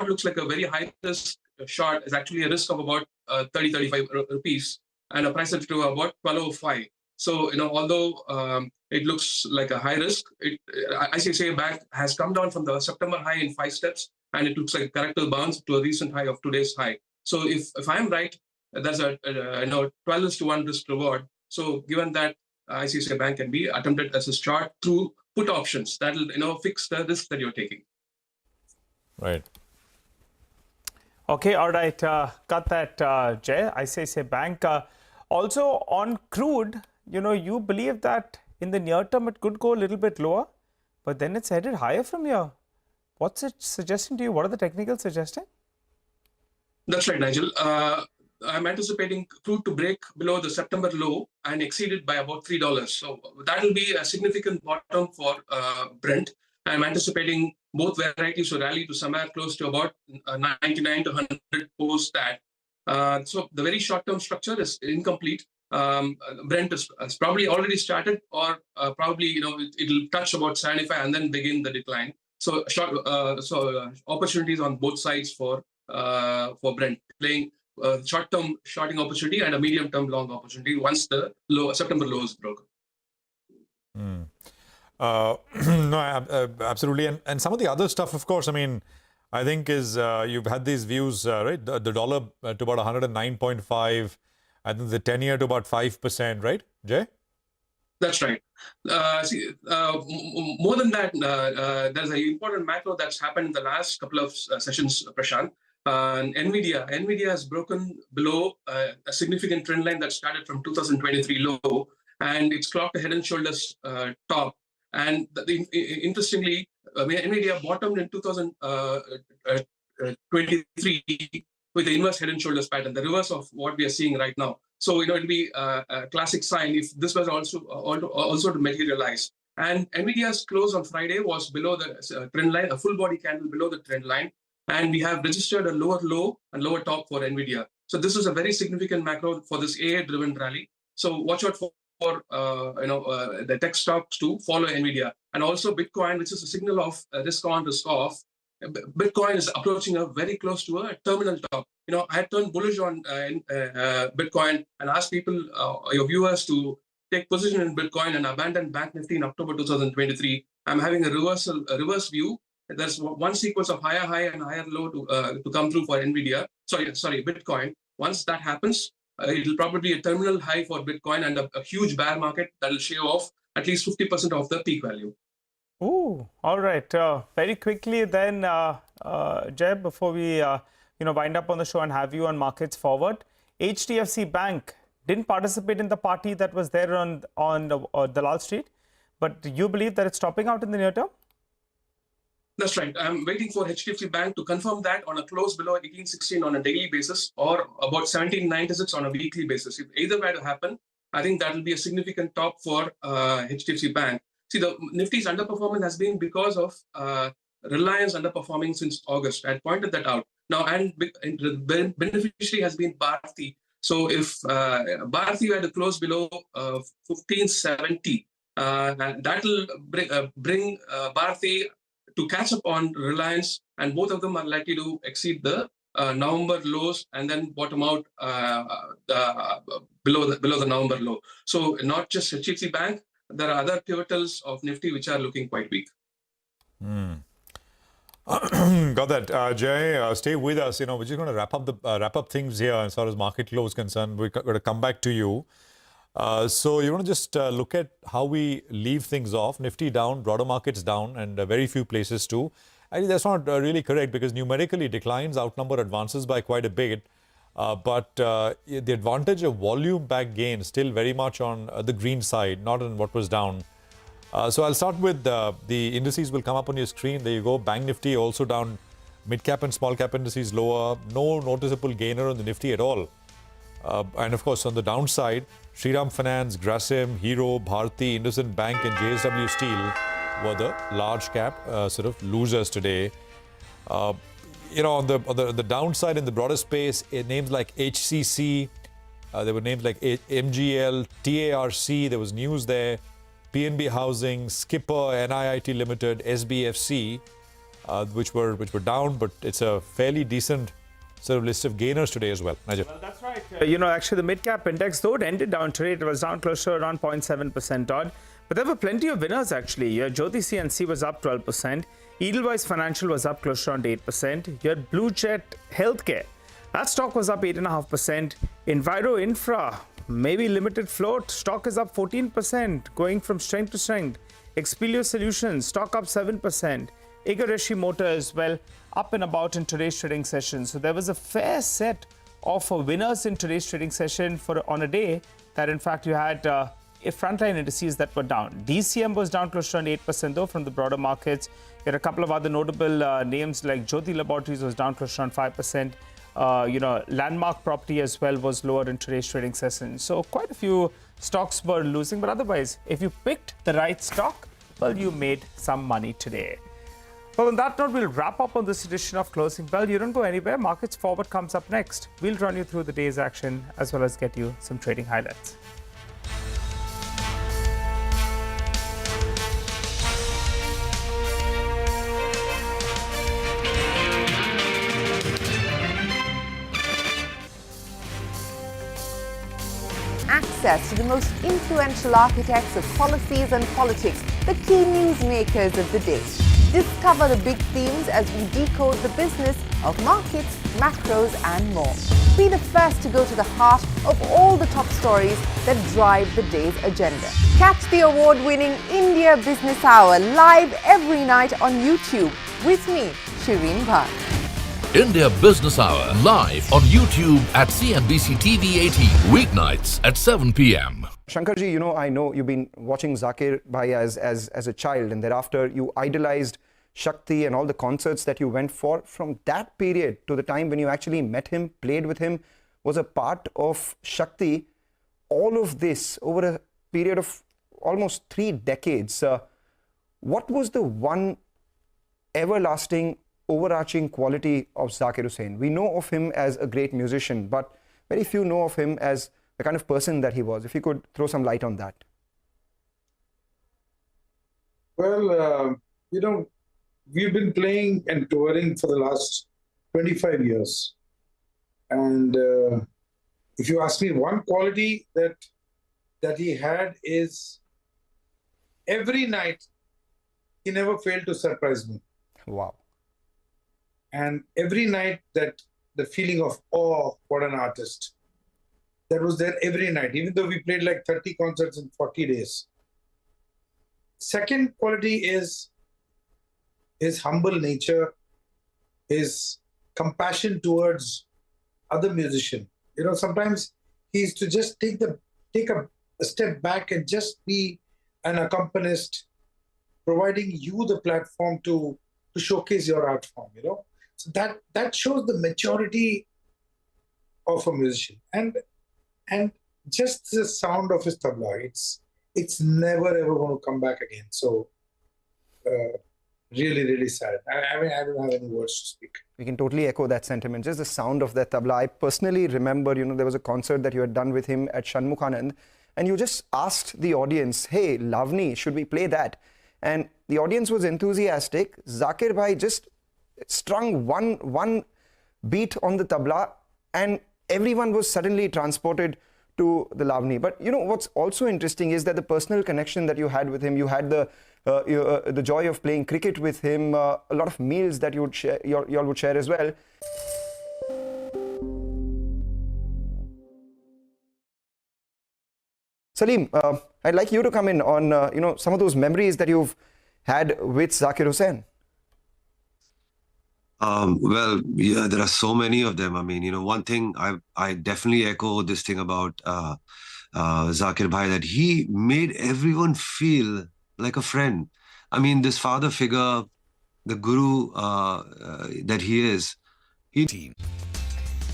[SPEAKER 15] looks like a very high risk short is actually a risk of about 30-35 rupees and a price objective of about 12.05. So, although it looks like a high risk, ICICI Bank has come down from the September high in 5 steps, and it looks like a corrective bounce to a recent high of today's high. So, if I'm right, there's a 12:1 risk reward. So, given that ICICI Bank can be attempted as a short through put options, that will fix the risk that you're taking.
[SPEAKER 7] Right.
[SPEAKER 21] Okay, all right. Got that, Jay. ICICI Bank. Also on crude, you believe that in the near term it could go a little bit lower, but then it's headed higher from here. What's it suggesting to you? What are the technicals suggesting?
[SPEAKER 15] That's right, Nigel. I'm anticipating crude to break below the September low and exceed it by about $3. So that will be a significant bottom for Brent. I'm anticipating both varieties to rally to somewhere close to about 99 to 100 post that. So the very short-term structure is incomplete. Brent has probably already started, or probably it'll touch about 75 and then begin the decline. So opportunities on both sides for Brent, playing short-term shorting opportunity and a medium-term long opportunity once the September low is broken.
[SPEAKER 7] Absolutely. And some of the other stuff, of course, I think is you've had these views, right? The dollar to about 109.5. I think the 10-year to about 5%, right, Jay?
[SPEAKER 15] That's right. More than that, there's an important macro that's happened in the last couple of sessions, Prashant. NVIDIA has broken below a significant trend line that started from 2023 low, and it's clocked a head and shoulders top. And interestingly, NVIDIA bottomed in 2023 with the inverse head and shoulders pattern, the reverse of what we are seeing right now. So, it'll be a classic sign if this was also to materialize. And NVIDIA's close on Friday was below the trend line, a full body candle below the trend line. And we have registered a lower low and lower top for NVIDIA. So this is a very significant macro for this AI-driven rally. So watch out for the tech stocks to follow NVIDIA. And also Bitcoin, which is a signal of risk on, risk off. Bitcoin is approaching very close to a terminal top. I had turned bullish on Bitcoin and asked people, your viewers, to take position in Bitcoin and abandon Bank Nifty in October 2023. I'm having a reverse view. There's one sequence of higher high and higher low to come through for NVIDIA. Sorry, Bitcoin. Once that happens, it'll probably be a terminal high for Bitcoin and a huge bear market that'll shave off at least 50% of the peak value.
[SPEAKER 21] Ooh, all right. Very quickly then, Jeb, before we wind up on the show and have you on markets forward, HDFC Bank didn't participate in the party that was there on Dalal Street, but you believe that it's topping out in the near term?
[SPEAKER 15] That's right. I'm waiting for HDFC Bank to confirm that on a close below 1816 on a daily basis or about 1796 on a weekly basis. If either were to happen, I think that will be a significant top for HDFC Bank. See, the Nifty's underperformance has been because of Reliance underperforming since August. I pointed that out. Now, and the beneficiary has been Bharti. So if Bharti were to close below 1570, that will bring Bharti to catch up on Reliance, and both of them are likely to exceed the November lows and then bottom out below the November low. So not just HDFC Bank, there are other pivotals of Nifty which are looking quite weak.
[SPEAKER 7] Got that, Jay. Stay with us. We're just going to wrap up things here as far as market close is concerned. We're going to come back to you. So you want to just look at how we leave things off. Nifty down, broader markets down, and very few places too. I think that's not really correct because numerically declines outnumber advances by quite a bit. But the advantage of volume-backed gain still very much on the green side, not on what was down. So I'll start with the indices will come up on your screen. There you go. Bank Nifty also down. Mid-cap and small-cap indices lower. No noticeable gainer on the Nifty at all. And of course, on the downside, Shriram Finance, Grasim, Hero, Bharti, IndusInd Bank and JSW Steel were the large cap sort of losers today. On the downside in the broader space, names like HCC, there were names like MGL, TARC, there was news there, PNB Housing, Skipper, NIIT Limited, SBFC, which were down, but it's a fairly decent sort of list of gainers today as well. Nigel.
[SPEAKER 21] Well, that's right. Actually the mid-cap index, though it ended down today, it was down close to around 0.7% odd. But there were plenty of winners actually. Jyoti CNC was up 12%. Edelweiss Financial was up close to around 8%. You had Blue Jet Healthcare. That stock was up 8.5%. Enviro Infra, maybe limited float. Stock is up 14%, going from strength to strength. Expelio Solutions, stock up 7%. Igareshi Motor as well, up and about in today's trading session. So there was a fair set of winners in today's trading session on a day that in fact you had frontline indices that were down. DCM was down close to around 8% though from the broader markets. You had a couple of other notable names like Jyoti Laboratories was down close to around 5%. Landmark Property as well was lower in today's trading session. So quite a few stocks were losing, but otherwise, if you picked the right stock, well, you made some money today. Well, on that note, we'll wrap up on this edition of Closing Bell. You don't go anywhere. Markets Forward comes up next. We'll run you through the day's action as well as get you some trading highlights.
[SPEAKER 10] Access to the most influential architects of policies and politics, the key newsmakers of the day. Discover the big themes as we decode the business of markets, macros and more. Be the first to go to the heart of all the top stories that drive the day's agenda. Catch the award-winning India Business Hour live every night on YouTube with me, Shriram Finance.
[SPEAKER 28] India Business Hour live on YouTube at CNBC TV18 weeknights at 7 p.m.
[SPEAKER 14] Shankarji, I know you've been watching Zakir Bhai as a child, and thereafter you idolized Shakti and all the concerts that you went for. From that period to the time when you actually met him, played with him, was a part of Shakti. All of this over a period of almost 3 decades. What was the one everlasting, overarching quality of Zakir Hussain? We know of him as a great musician, but very few know of him as the kind of person that he was. If you could throw some light on that.
[SPEAKER 17] Well, we've been playing and touring for the last 25 years. And if you ask me, one quality that he had is every night he never failed to surprise me.
[SPEAKER 14] Wow.
[SPEAKER 17] And every night that the feeling of awe, what an artist, that was there every night, even though we played like 30 concerts in 40 days. Second quality is his humble nature, his compassion towards other musicians. Sometimes he used to just take a step back and just be an accompanist, providing you the platform to showcase your art form, So that shows the maturity of a musician. And just the sound of his tabla, it's never ever going to come back again. So really, really sad. I mean, I don't have any words to speak.
[SPEAKER 14] We can totally echo that sentiment. Just the sound of that tabla. I personally remember, there was a concert that you had done with him at Shanmukhanand, and you just asked the audience, hey, Lavani, should we play that? And the audience was enthusiastic. Zakir Bhai just strung one beat on the tabla, and everyone was suddenly transported to the Lavani. But what's also interesting is that the personal connection that you had with him, you had the joy of playing cricket with him, a lot of meals that you would share, y'all would share as well. Salim, I'd like you to come in on some of those memories that you've had with Zakir Hussain.
[SPEAKER 18] Well, yeah, there are so many of them. I mean, one thing I definitely echo this thing about Zakir Bhai, that he made everyone feel like a friend. I mean, this father figure, the guru that he is.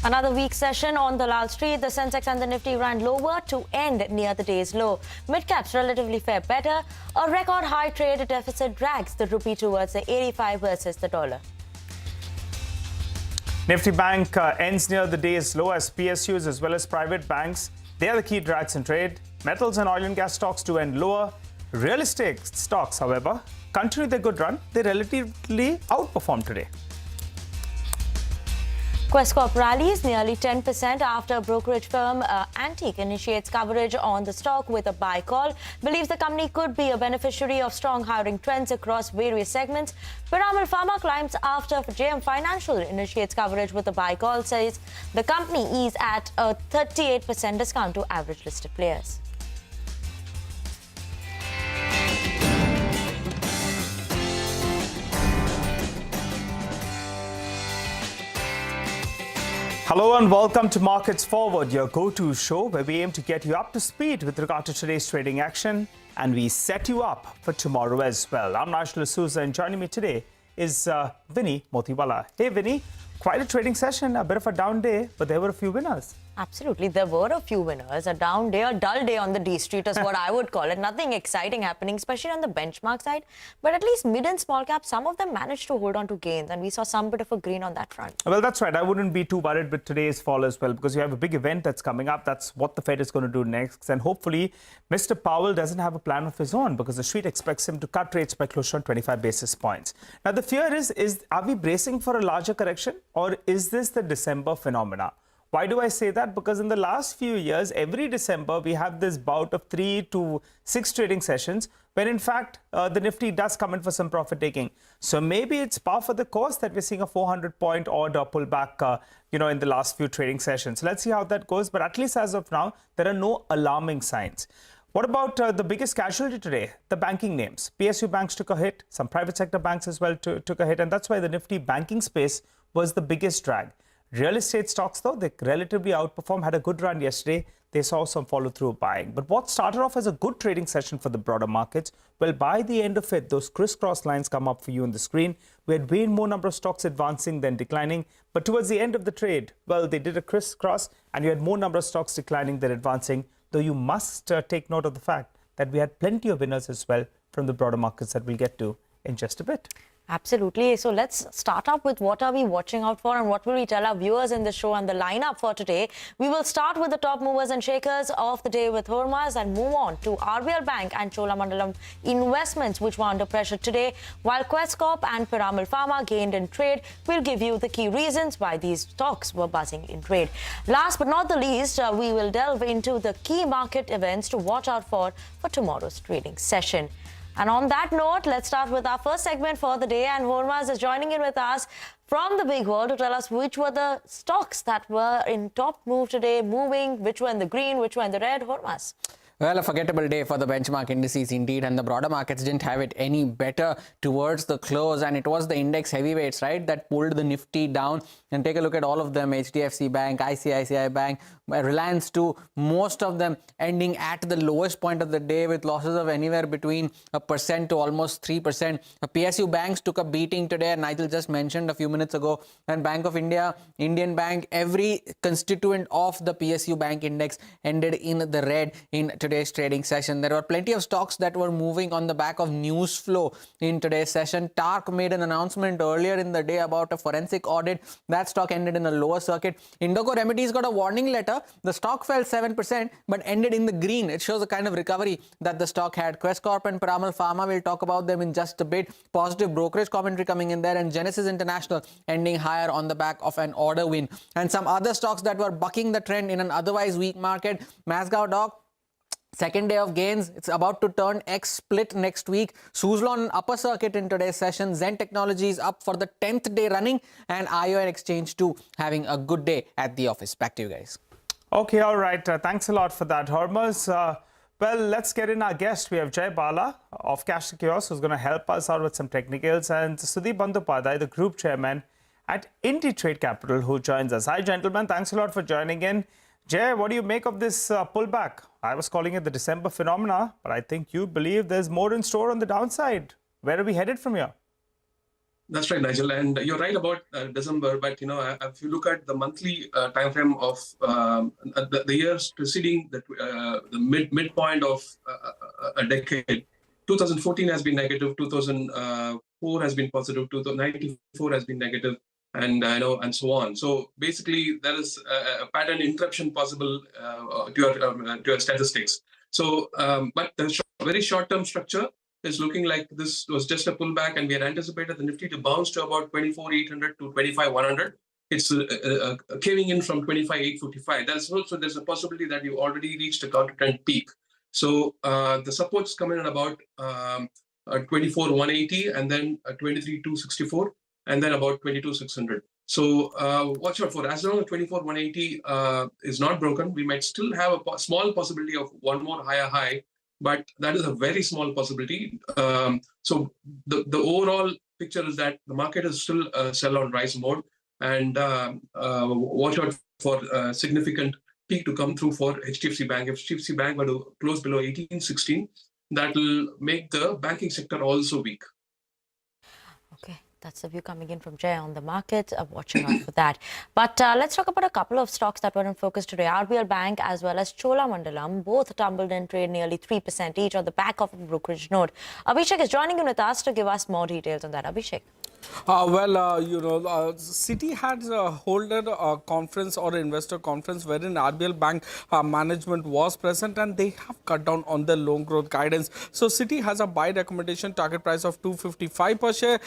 [SPEAKER 26] Another weak session on Dalal Street. The Sensex and the Nifty ran lower to end near the day's low. Midcaps relatively fare better. A record high trade deficit drags the rupee towards the 85 versus the dollar.
[SPEAKER 21] Nifty Bank ends near the day's low as PSUs as well as private banks. They are the key drags in trade. Metals and oil and gas stocks to end lower. Real estate stocks, however, continue their good run. They relatively outperformed today.
[SPEAKER 26] Questcorp rallies nearly 10% after brokerage firm Antique initiates coverage on the stock with a buy call. Believes the company could be a beneficiary of strong hiring trends across various segments. Piramal Pharma climbs after JM Financial initiates coverage with a buy call. Says the company is at a 38% discount to average listed players.
[SPEAKER 21] Hello and welcome to Markets Forward, your go-to show where we aim to get you up to speed with regard to today's trading action, and we set you up for tomorrow as well. I'm National D'Souza, and joining me today is Vinny Motiwala. Hey Vinny, quite a trading session, a bit of a down day, but there were a few winners.
[SPEAKER 26] Absolutely. There were a few winners. A down day, a dull day on the D Street is what I would call it. Nothing exciting happening, especially on the benchmark side. But at least mid and small cap, some of them managed to hold on to gains. And we saw some bit of a green on that front.
[SPEAKER 21] Well, that's right. I wouldn't be too worried with today's fall as well, because you have a big event that's coming up. That's what the Fed is going to do next. And hopefully, Mr. Powell doesn't have a plan of his own, because the Street expects him to cut rates by close to 25 basis points. Now, the fear is are we bracing for a larger correction, or is this the December phenomena? Why do I say that? Because in the last few years, every December, we have this bout of 3 to 6 trading sessions when in fact the Nifty does come in for some profit taking. So maybe it's par for the course that we're seeing a 400-point order pullback, in the last few trading sessions. Let's see how that goes. But at least as of now, there are no alarming signs. What about the biggest casualty today? The banking names. PSU banks took a hit. Some private sector banks as well took a hit. And that's why the Nifty banking space was the biggest drag. Real estate stocks, though, they relatively outperformed, had a good run yesterday. They saw some follow-through buying. But what started off as a good trading session for the broader markets, well, by the end of it, those crisscross lines come up for you on the screen. We had way more number of stocks advancing than declining. But towards the end of the trade, well, they did a crisscross, and you had more number of stocks declining than advancing, though you must take note of the fact that we had plenty of winners as well from the broader markets that we'll get to in just a bit.
[SPEAKER 26] Absolutely. So let's start up with what are we watching out for and what will we tell our viewers in the show and the lineup for today. We will start with the top movers and shakers of the day with Hormaz and move on to RBL Bank and Cholamandalam investments, which were under pressure today, while QuestCorp and Piramal Pharma gained in trade. We'll give you the key reasons why these stocks were buzzing in trade. Last but not the least, we will delve into the key market events to watch out for tomorrow's trading session. And on that note, let's start with our first segment for the day. And Hormaz is joining in with us from the big world to tell us which were the stocks that were in top move today, moving, which were in the green, which were in the red. Hormaz.
[SPEAKER 1] Well, a forgettable day for the benchmark indices indeed, and the broader markets didn't have it any better towards the close, and it was the index heavyweights, right, that pulled the Nifty down. And take a look at all of them: HDFC Bank, ICICI Bank, Reliance too, most of them ending at the lowest point of the day with losses of anywhere between 1% to almost 3%. PSU banks took a beating today, and Nigel just mentioned a few minutes ago, and Bank of India, Indian Bank, every constituent of the PSU bank index ended in the red in today's trading session. There were plenty of stocks that were moving on the back of news flow in today's session. TARC made an announcement earlier in the day about a forensic audit. That stock ended in a lower circuit. Indoco Remedies got a warning letter. The stock fell 7% but ended in the green. It shows the kind of recovery that the stock had. QuestCorp and Piramal Pharma, we'll talk about them in just a bit. Positive brokerage commentary coming in there, and Genesis International ending higher on the back of an order win. And some other stocks that were bucking the trend in an otherwise weak market. Masgao Dock, second day of gains. It's about to turn X split next week. Suzlon upper circuit in today's session. Zen Technologies up for the 10th day running, and ION Exchange too having a good day at the office. Back to you guys.
[SPEAKER 21] Okay, all right. Thanks a lot for that, Hormuz. Well, let's get in our guest. We have Jay Bala of Cash Secures, who's going to help us out with some technicals, and Sudeep Bandyopadhyay, the group chairman at IndiTrade Capital, who joins us. Hi, gentlemen. Thanks a lot for joining in. Jay, what do you make of this pullback? I was calling it the December phenomena, but I think you believe there's more in store on the downside. Where are we headed from here?
[SPEAKER 15] That's right, Nigel, and you're right about December. But if you look at the monthly time frame of the years preceding the midpoint of a decade, 2014 has been negative, 2004 has been positive, 1994 has been negative, and and so on. So basically, there is a pattern interruption possible to your statistics. So, but the very short-term structure is looking like this was just a pullback, and we had anticipated the Nifty to bounce to about 24,800 to 25,100. It's caving in from 25,855. There's a possibility that you already reached a counter-trend peak. So the supports come in at about 24,180, and then 23,264, and then about 22,600. So watch out for, as long as 24,180 is not broken, we might still have a small possibility of one more higher high, but that is a very small possibility. So the overall picture is that the market is still sell on rise mode, and watch out for a significant peak to come through for HDFC Bank. If HDFC Bank were to close below 1816, that will make the banking sector also weak.
[SPEAKER 26] Okay. That's the view coming in from Jay on the market. Watching out for that. But let's talk about a couple of stocks that were in focus today. RBL Bank as well as Cholamandalam both tumbled in trade nearly 3% each on the back of a brokerage note. Abhishek is joining in with us to give us more details on that. Abhishek.
[SPEAKER 4] Citi had holded a conference or investor conference wherein RBL Bank management was present, and they have cut down on the loan growth guidance. So Citi has a buy recommendation, target price of 255 per share.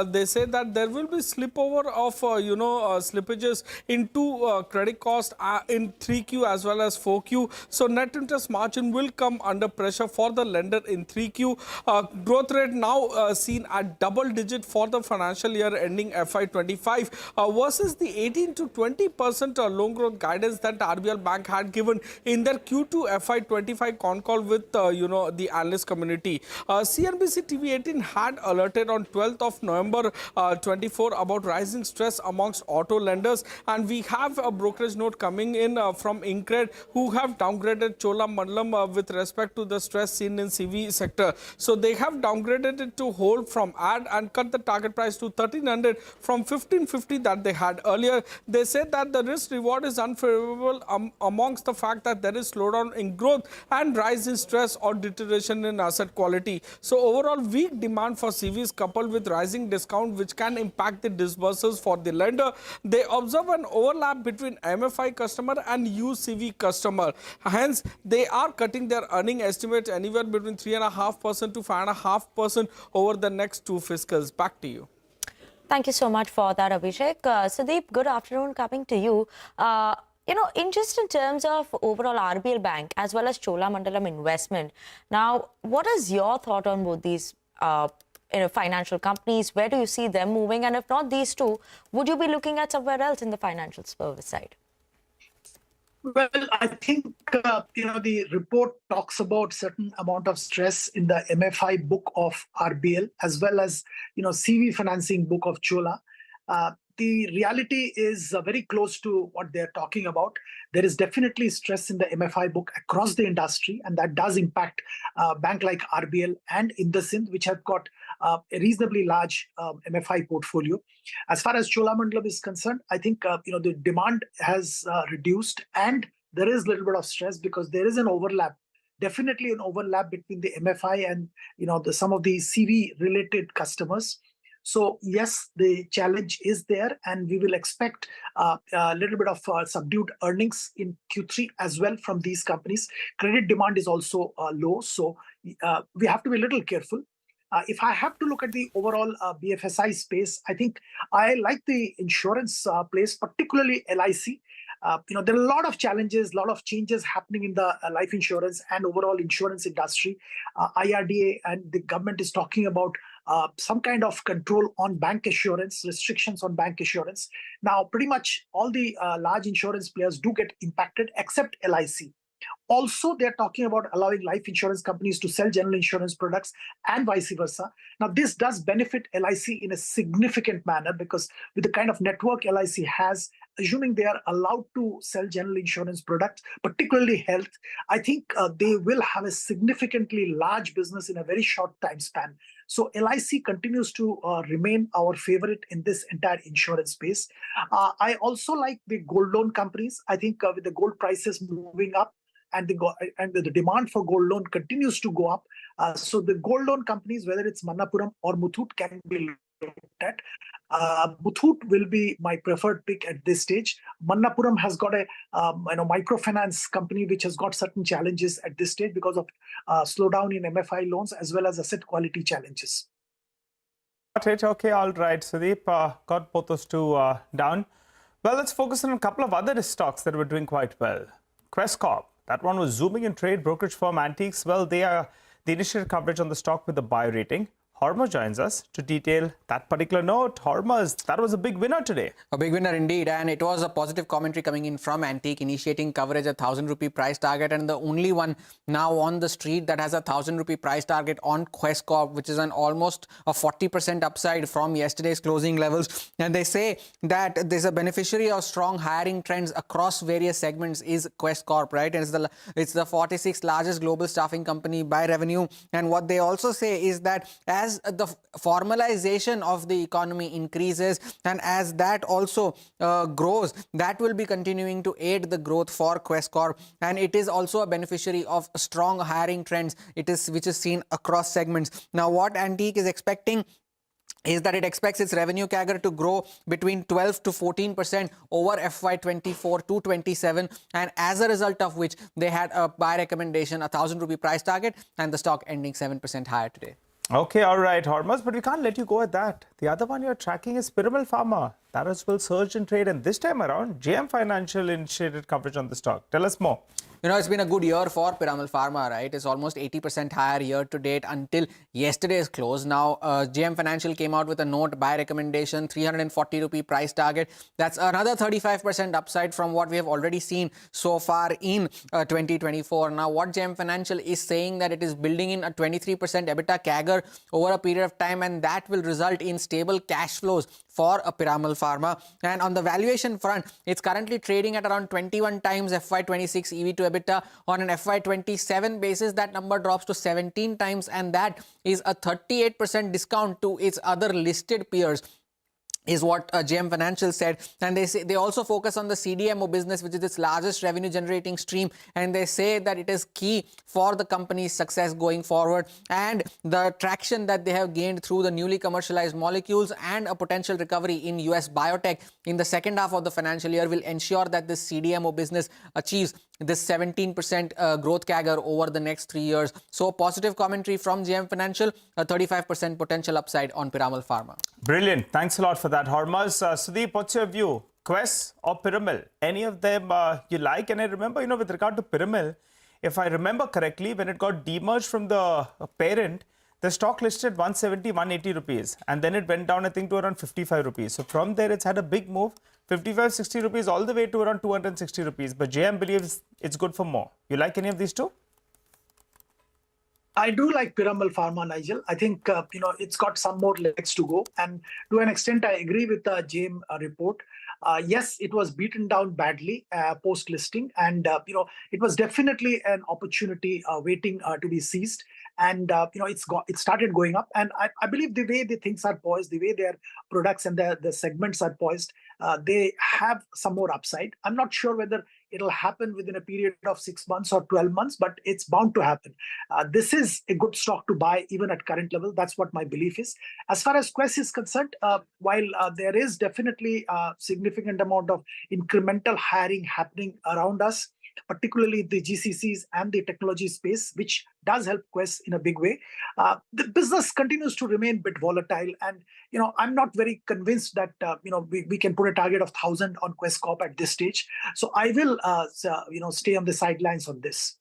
[SPEAKER 4] They say that there will be slipover of slippages into credit cost in 3Q as well as 4Q. So net interest margin will come under pressure for the lender in 3Q. Growth rate now seen at double digit for the financial year ending FY25 versus the 18 to 20% loan growth guidance that RBL Bank had given in their Q2 FY25 con call with the analyst community. CNBC TV18 had alerted on 12th of November 24 about rising stress amongst auto lenders, and we have a brokerage note coming in from Incred, who have downgraded Cholamandalam with respect to the stress seen in CV sector. So they have downgraded it to hold from add and cut the target price to 1300 from 1550 that they had earlier. They said that the risk reward is unfavorable amongst the fact that there is slowdown in growth and rise in stress or deterioration in asset quality. So overall weak demand for CVs coupled with rising discount which can impact the disbursements for the lender. They observe an overlap between MFI customer and UCV customer. Hence, they are cutting their earning estimates anywhere between 3.5% to 5.5% over the next two fiscals. Back to you.
[SPEAKER 26] Thank you so much for that, Abhishek. Sudeep, good afternoon. Coming to you. In terms of overall RBL Bank as well as Cholamandalam Investment, now, what is your thought on both these financial companies? Where do you see them moving? And if not these two, would you be looking at somewhere else in the financial service side?
[SPEAKER 16] Well, I think, the report talks about certain amount of stress in the MFI book of RBL as well as, CV financing book of Chola. The reality is very close to what they're talking about. There is definitely stress in the MFI book across the industry, and that does impact a bank like RBL and IndusInd, which have got a reasonably large MFI portfolio. As far as Cholamandalam is concerned, I think the demand has reduced, and there is a little bit of stress because there is an overlap, definitely an overlap between the MFI and some of the CV related customers. So yes, the challenge is there, and we will expect a little bit of subdued earnings in Q3 as well from these companies. Credit demand is also low, so we have to be a little careful. If I have to look at the overall BFSI space, I think I like the insurance place, particularly LIC. There are a lot of challenges, a lot of changes happening in the life insurance and overall insurance industry. IRDA and the government is talking about some kind of control on bank assurance, restrictions on bank assurance. Now, pretty much all the large insurance players do get impacted except LIC. Also, they're talking about allowing life insurance companies to sell general insurance products and vice versa. Now, this does benefit LIC in a significant manner because with the kind of network LIC has, assuming they are allowed to sell general insurance products, particularly health, I think they will have a significantly large business in a very short time span. So LIC continues to remain our favorite in this entire insurance space. I also like the gold loan companies. I think with the gold prices moving up, and the demand for gold loan continues to go up. So the gold loan companies, whether it's Manappuram or Muthoot, can be looked at. Muthoot will be my preferred pick at this stage. Manappuram has got a microfinance company which has got certain challenges at this stage because of slowdown in MFI loans as well as asset quality challenges.
[SPEAKER 21] Okay, all right, Sudeep. Got both those two down. Well, let's focus on a couple of other stocks that were doing quite well. Quess Corp. That one was zooming in trade. Brokerage firm Antiques, well, they initiated coverage on the stock with the buy rating. Horma joins us to detail that particular note. Horma, that was a big winner today.
[SPEAKER 1] A big winner indeed, and it was a positive commentary coming in from Antique, initiating coverage at 1,000 rupee price target, and the only one now on the street that has a 1,000 rupee price target on Quess Corp, which is an almost a 40% upside from yesterday's closing levels. And they say that there's a beneficiary of strong hiring trends across various segments is Quess Corp, right? And it's the 46th largest global staffing company by revenue. And what they also say is that as the formalization of the economy increases and as that also grows, that will be continuing to aid the growth for Quess Corp, and it is also a beneficiary of strong hiring trends which is seen across segments. Now, what Antique is expecting is that it expects its revenue CAGR to grow between 12 to 14% over FY24 to 27, and as a result of which they had a buy recommendation, 1,000 rupee price target, and the stock ending 7% higher today.
[SPEAKER 21] Okay, all right, Hormuz, but we can't let you go at that. The other one you're tracking is Piramal Pharma. That as well surged in trade, and this time around, JM Financial initiated coverage on the stock. Tell us more.
[SPEAKER 1] You know, it's been a good year for Piramal Pharma, right? It's almost 80% higher year to date until yesterday's close. Now, JM Financial came out with a note buy recommendation, 340 rupee price target. That's another 35% upside from what we have already seen so far in 2024. Now, what JM Financial is saying that it is building in a 23% EBITDA CAGR over a period of time, and that will result in stable cash flows for a Piramal Pharma. And on the valuation front, it's currently trading at around 21 times FY26 EV to EBITDA. On an FY27 basis, that number drops to 17 times, and that is a 38% discount to its other listed peers, is what JM Financial said. And they say they also focus on the CDMO business, which is its largest revenue generating stream, and they say that it is key for the company's success going forward, and the traction that they have gained through the newly commercialized molecules and a potential recovery in US biotech in the second half of the financial year will ensure that this CDMO business achieves this 17% growth CAGR over the next 3 years. So positive commentary from JM Financial, a 35% potential upside on Piramal Pharma.
[SPEAKER 21] Brilliant. Thanks a lot for that, Hormuz. Sudeep, what's your view? Quess or Piramal? Any of them you like? And I remember, with regard to Piramal, if I remember correctly, when it got demerged from the parent, the stock listed 170, 180 rupees. And then it went down, I think, to around 55 rupees. So from there, it's had a big move, 55, 60 rupees, all the way to around 260 rupees. But JM believes it's good for more. You like any of these two?
[SPEAKER 16] I do like Piramal Pharma, Nigel. I think, it's got some more legs to go. And to an extent, I agree with the JM report. Yes, it was beaten down badly post-listing. And, it was definitely an opportunity waiting to be seized. And, it started going up. And I believe the way the things are poised, the way their products and the segments are poised, they have some more upside. I'm not sure whether it'll happen within a period of 6 months or 12 months, but it's bound to happen. This is a good stock to buy even at current level. That's what my belief is. As far as Quess is concerned, while there is definitely a significant amount of incremental hiring happening around us, particularly the GCCs and the technology space, which does help Quess in a big way. The business continues to remain a bit volatile. And, I'm not very convinced that, we can put a target of 1,000 on Quess Corp at this stage. So I will, stay on the sidelines on this.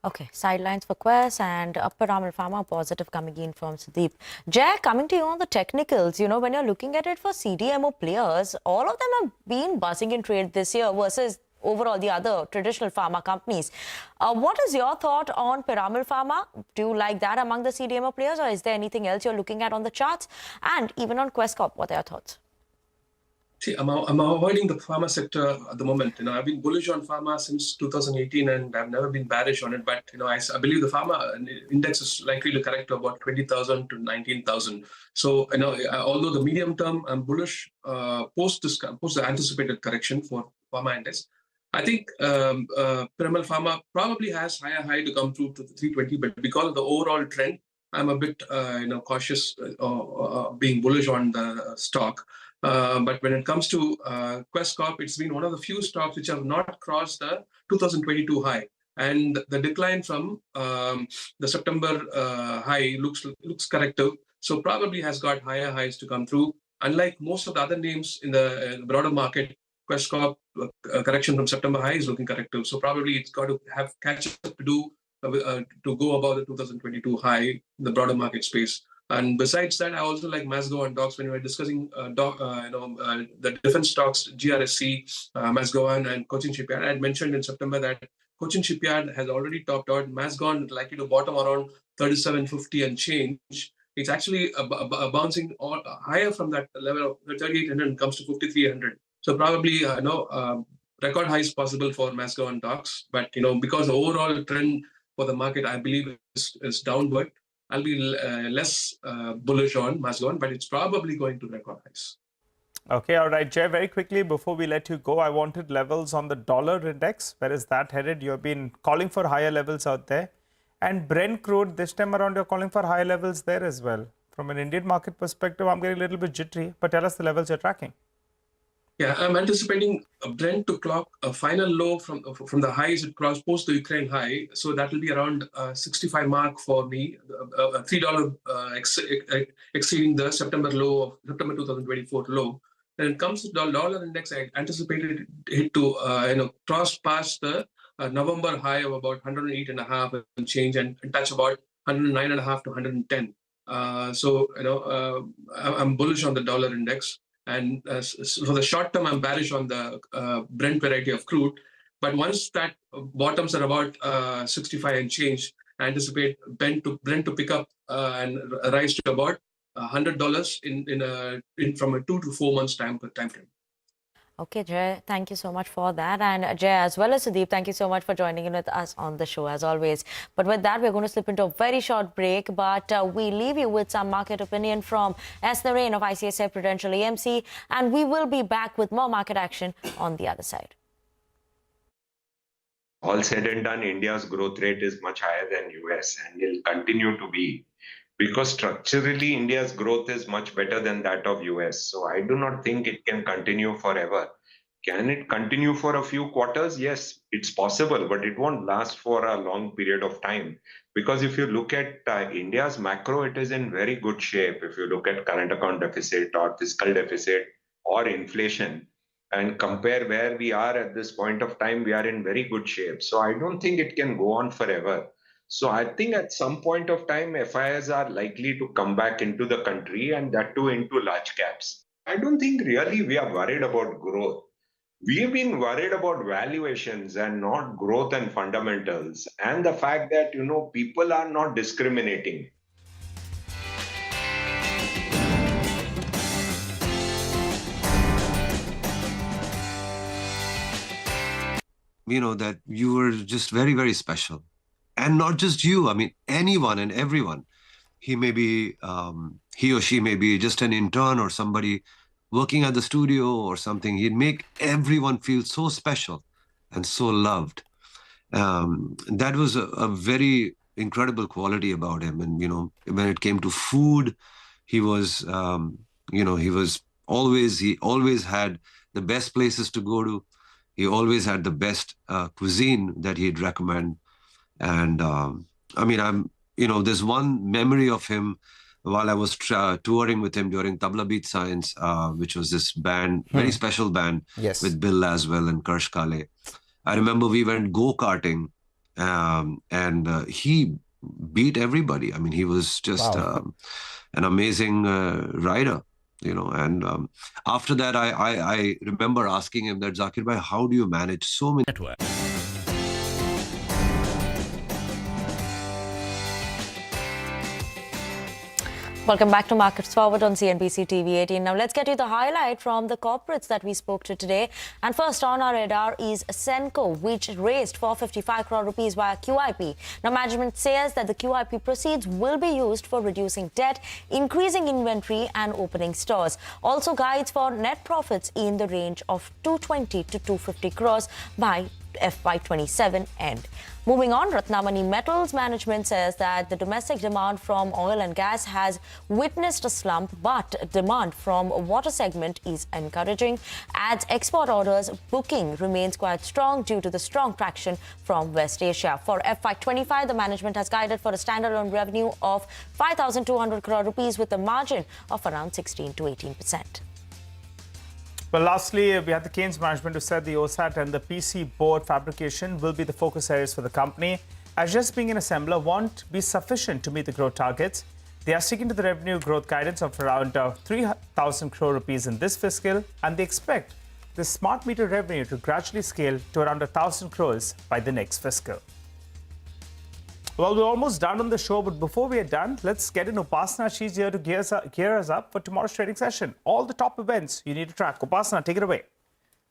[SPEAKER 26] Okay, sidelines for Quess and Piramal Pharma, positive coming in from Sudeep. Jay, coming to you on the technicals, when you're looking at it for CDMO players, all of them have been buzzing in trade this year versus overall the other traditional pharma companies. What is your thought on Piramal Pharma? Do you like that among the CDMO players, or is there anything else you're looking at on the charts? And even on Quess Corp, what are your thoughts?
[SPEAKER 15] See, I'm avoiding the pharma sector at the moment. I've been bullish on pharma since 2018, and I've never been bearish on it. But I believe the pharma index is likely to correct to about 20,000 to 19,000. So although the medium term I'm bullish post the anticipated correction for pharma index, I think Piramal Pharma probably has higher high to come through to the 320, but because of the overall trend, I'm a bit cautious being bullish on the stock. But when it comes to Quess Corp, it's been one of the few stocks which have not crossed the 2022 high. And the decline from the September high looks corrective. So probably has got higher highs to come through. Unlike most of the other names in the broader market, Quess Corp correction from September high is looking corrective. So probably it's got to have catch up to do to go above the 2022 high in the broader market space. And besides that, I also like Masgo and Docs when we were discussing the different stocks, GRSC, Masgo and Cochin Shipyard. I had mentioned in September that Cochin Shipyard has already topped out. Masgo likely to bottom around 37.50 and change. It's actually bouncing higher from that level of 3,800 and comes to 5,300. So probably record highs possible for Masgo and Docs. But because the overall trend for the market, I believe, is downward, I'll be less bullish on Masgo, but it's probably going to record highs.
[SPEAKER 21] Okay, all right, Jay, very quickly before we let you go, I wanted levels on the dollar index. Where is that headed? You've been calling for higher levels out there. And Brent crude, this time around, you're calling for higher levels there as well. From an Indian market perspective, I'm getting a little bit jittery, but tell us the levels you're tracking.
[SPEAKER 15] Yeah, I'm anticipating a Brent to clock a final low from the highs it crossed post the Ukraine high. So that will be around 65 mark for me, $3 exceeding the September low of September 2024 low. When it comes to the dollar index, I anticipated it to cross past the November high of about 108.5 and change and touch about 109.5 to 110. I'm bullish on the dollar index. And for the short term, I'm bearish on the Brent variety of crude. But once that bottoms at about 65 and change, I anticipate Brent to pick up and rise to about $100 from a 2 to 4 months time frame.
[SPEAKER 26] Okay, Jay, thank you so much for that. And Jay, as well as Sudeep, thank you so much for joining in with us on the show, as always. But with that, we're going to slip into a very short break. But we leave you with some market opinion from S. Narain of ICICI Prudential AMC. And we will be back with more market action on the other side.
[SPEAKER 2] All said and done, India's growth rate is much higher than US and will continue to be. Because structurally, India's growth is much better than that of US. So I do not think it can continue forever. Can it continue for a few quarters? Yes, it's possible, but it won't last for a long period of time. Because if you look at India's macro, it is in very good shape. If you look at current account deficit or fiscal deficit or inflation and compare where we are at this point of time, we are in very good shape. So I don't think it can go on forever. So I think at some point of time, FIIs are likely to come back into the country and that too into large caps. I don't think really we are worried about growth. We have been worried about valuations and not growth and fundamentals. And the fact that, people are not discriminating.
[SPEAKER 18] That you were just very, very special. And not just you, I mean, anyone and everyone. He or she may be just an intern or somebody working at the studio or something. He'd make everyone feel so special and so loved. That was a very incredible quality about him. And, when it came to food, he always had the best places to go to. He always had the best cuisine that he'd recommend. And there's one memory of him while I was touring with him during Tabla Beat Science, which was this band, very special band with Bill Laswell and Kirsch Kale. I remember we went go-karting and he beat everybody. I mean, he was just an amazing rider. And after that, I remember asking him that, Zakir bhai, how do you manage so many networks?
[SPEAKER 26] Welcome back to Markets Forward on CNBC TV18. Now let's get you the highlight from the corporates that we spoke to today. And first on our radar is Senco, which raised 455 crore rupees via QIP. Now management says that the QIP proceeds will be used for reducing debt, increasing inventory and opening stores. Also guides for net profits in the range of 220 to 250 crores by FY27 end. Moving on, Ratnamani Metals management says that the domestic demand from oil and gas has witnessed a slump, but demand from water segment is encouraging. Adds export orders booking remains quite strong due to the strong traction from West Asia. For FY25, the management has guided for a standalone revenue of 5,200 crore rupees with a margin of around 16 to 18%.
[SPEAKER 21] Well, lastly, we had the Keynes management who said the OSAT and the PC board fabrication will be the focus areas for the company, as just being an assembler won't be sufficient to meet the growth targets. They are sticking to the revenue growth guidance of around 3,000 crore rupees in this fiscal, and they expect the smart meter revenue to gradually scale to around 1,000 crores by the next fiscal. Well, we're almost done on the show, but before we are done, let's get in Upasana. She's here to gear us up for tomorrow's trading session. All the top events you need to track. Upasana, take it away.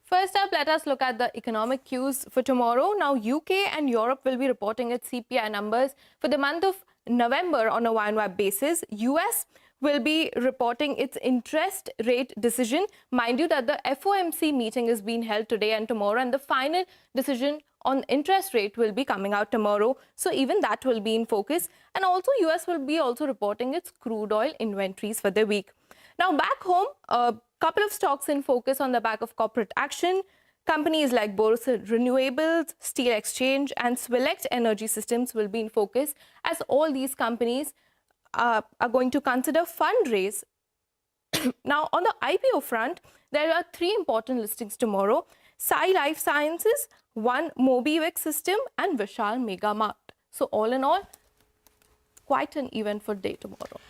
[SPEAKER 5] First up, let us look at the economic cues for tomorrow. Now, UK and Europe will be reporting its CPI numbers for the month of November on a Y-on-Y basis. US will be reporting its interest rate decision. Mind you that the FOMC meeting is being held today and tomorrow, and the final decision on interest rate will be coming out tomorrow. So even that will be in focus. And also US will be also reporting its crude oil inventories for the week. Now back home, a couple of stocks in focus on the back of corporate action. Companies like Borosil Renewables, Steel Exchange and Swelect Energy Systems will be in focus, as all these companies are going to consider fundraise. Now, on the IPO front, there are 3 important listings tomorrow: Sai Life Sciences, One Mobiwex System, and Vishal Mega Mart. So, all in all, quite an eventful day tomorrow.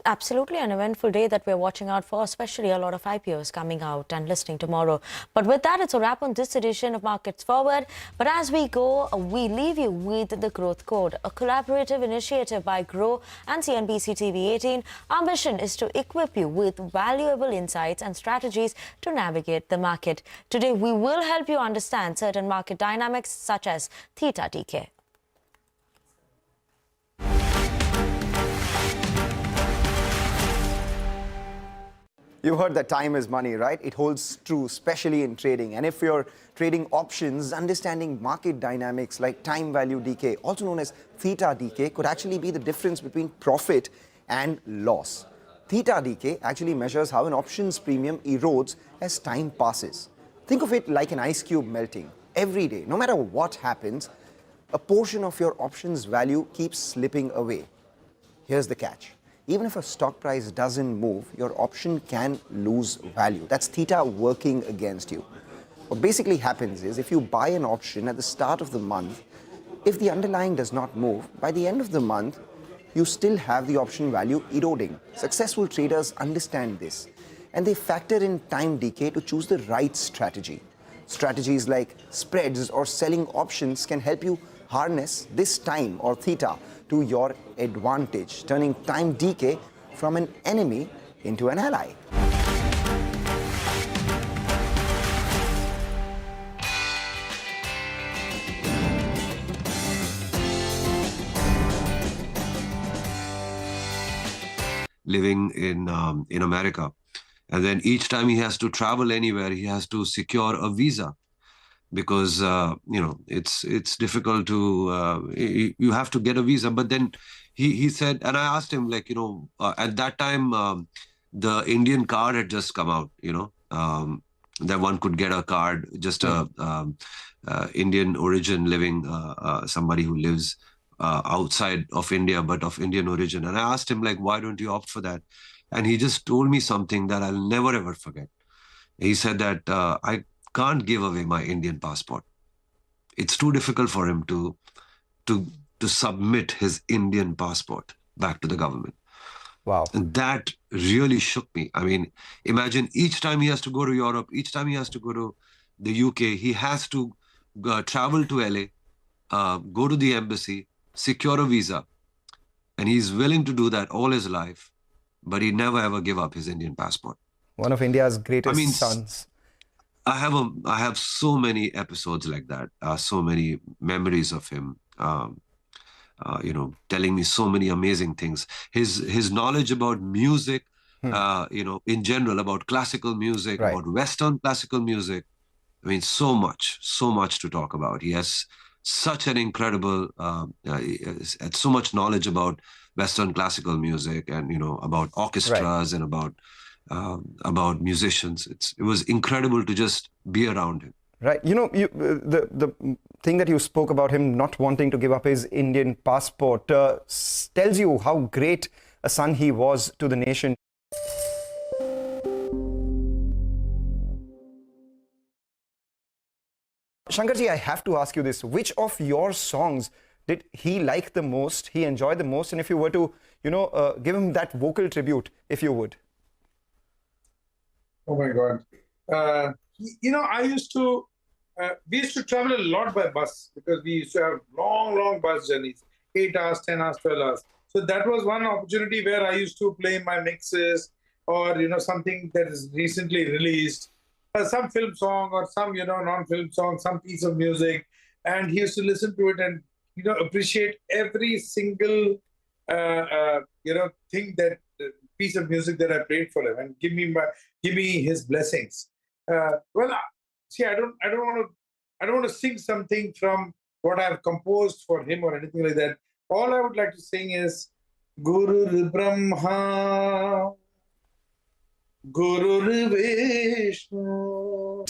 [SPEAKER 26] Absolutely an eventful day that we're watching out for, especially a lot of IPOs coming out and listing tomorrow. But with that, it's a wrap on this edition of Markets Forward. But as we go, we leave you with the Growth Code, a collaborative initiative by Grow and CNBC TV18. Our mission is to equip you with valuable insights and strategies to navigate the market. Today, we will help you understand certain market dynamics such as Theta DK.
[SPEAKER 14] You've heard that time is money, right? It holds true, especially in trading. And if you're trading options, understanding market dynamics like time value decay, also known as theta decay, could actually be the difference between profit and loss. Theta decay actually measures how an options premium erodes as time passes. Think of it like an ice cube melting. Every day, no matter what happens, a portion of your options value keeps slipping away. Here's the catch. Even if a stock price doesn't move, your option can lose value. That's theta working against you. What basically happens is if you buy an option at the start of the month, if the underlying does not move, by the end of the month, you still have the option value eroding. Successful traders understand this, and they factor in time decay to choose the right strategy. Strategies like spreads or selling options can help you harness this time or theta to your advantage, turning time decay from an enemy into an ally.
[SPEAKER 18] Living in America, and then each time he has to travel anywhere, he has to secure a visa, because it's difficult to you have to get a visa. But then he said, and I asked him, like, at that time the Indian card had just come out, that one could get a card, just a Indian origin living, somebody who lives outside of India but of Indian origin. And I asked him, like, why don't you opt for that? And he just told me something that I'll never ever forget. He said that I can't give away my Indian passport. It's too difficult for him to submit his Indian passport back to the government.
[SPEAKER 14] Wow.
[SPEAKER 18] And that really shook me. I mean, imagine each time he has to go to Europe, each time he has to go to the UK, he has to travel to LA, go to the embassy, secure a visa. And he's willing to do that all his life, but he never ever give up his Indian passport.
[SPEAKER 14] One of India's greatest sons.
[SPEAKER 18] I have so many episodes like that, so many memories of him, telling me so many amazing things. His knowledge about music, in general, about classical music, about Western classical music. I mean, so much to talk about. He has such an incredible, so much knowledge about Western classical music, and about orchestras and about musicians. It was incredible to just be around him.
[SPEAKER 14] Right. The thing that you spoke about him not wanting to give up his Indian passport tells you how great a son he was to the nation. Shankarji, I have to ask you this. Which of your songs did he like the most, he enjoyed the most? And if you were to, give him that vocal tribute, if you would.
[SPEAKER 17] Oh my God. I used to, we used to travel a lot by bus, because we used to have long bus journeys, 8 hours, 10 hours, 12 hours. So that was one opportunity where I used to play my mixes, or, something that is recently released, some film song or some, non-film song, some piece of music. And he used to listen to it and, appreciate every single, thing that piece of music that I played for him and give me his blessings. See, I don't want to sing something from what I've composed for him or anything like that. All I would like to sing is Guru Brahma, Guru Vishnu.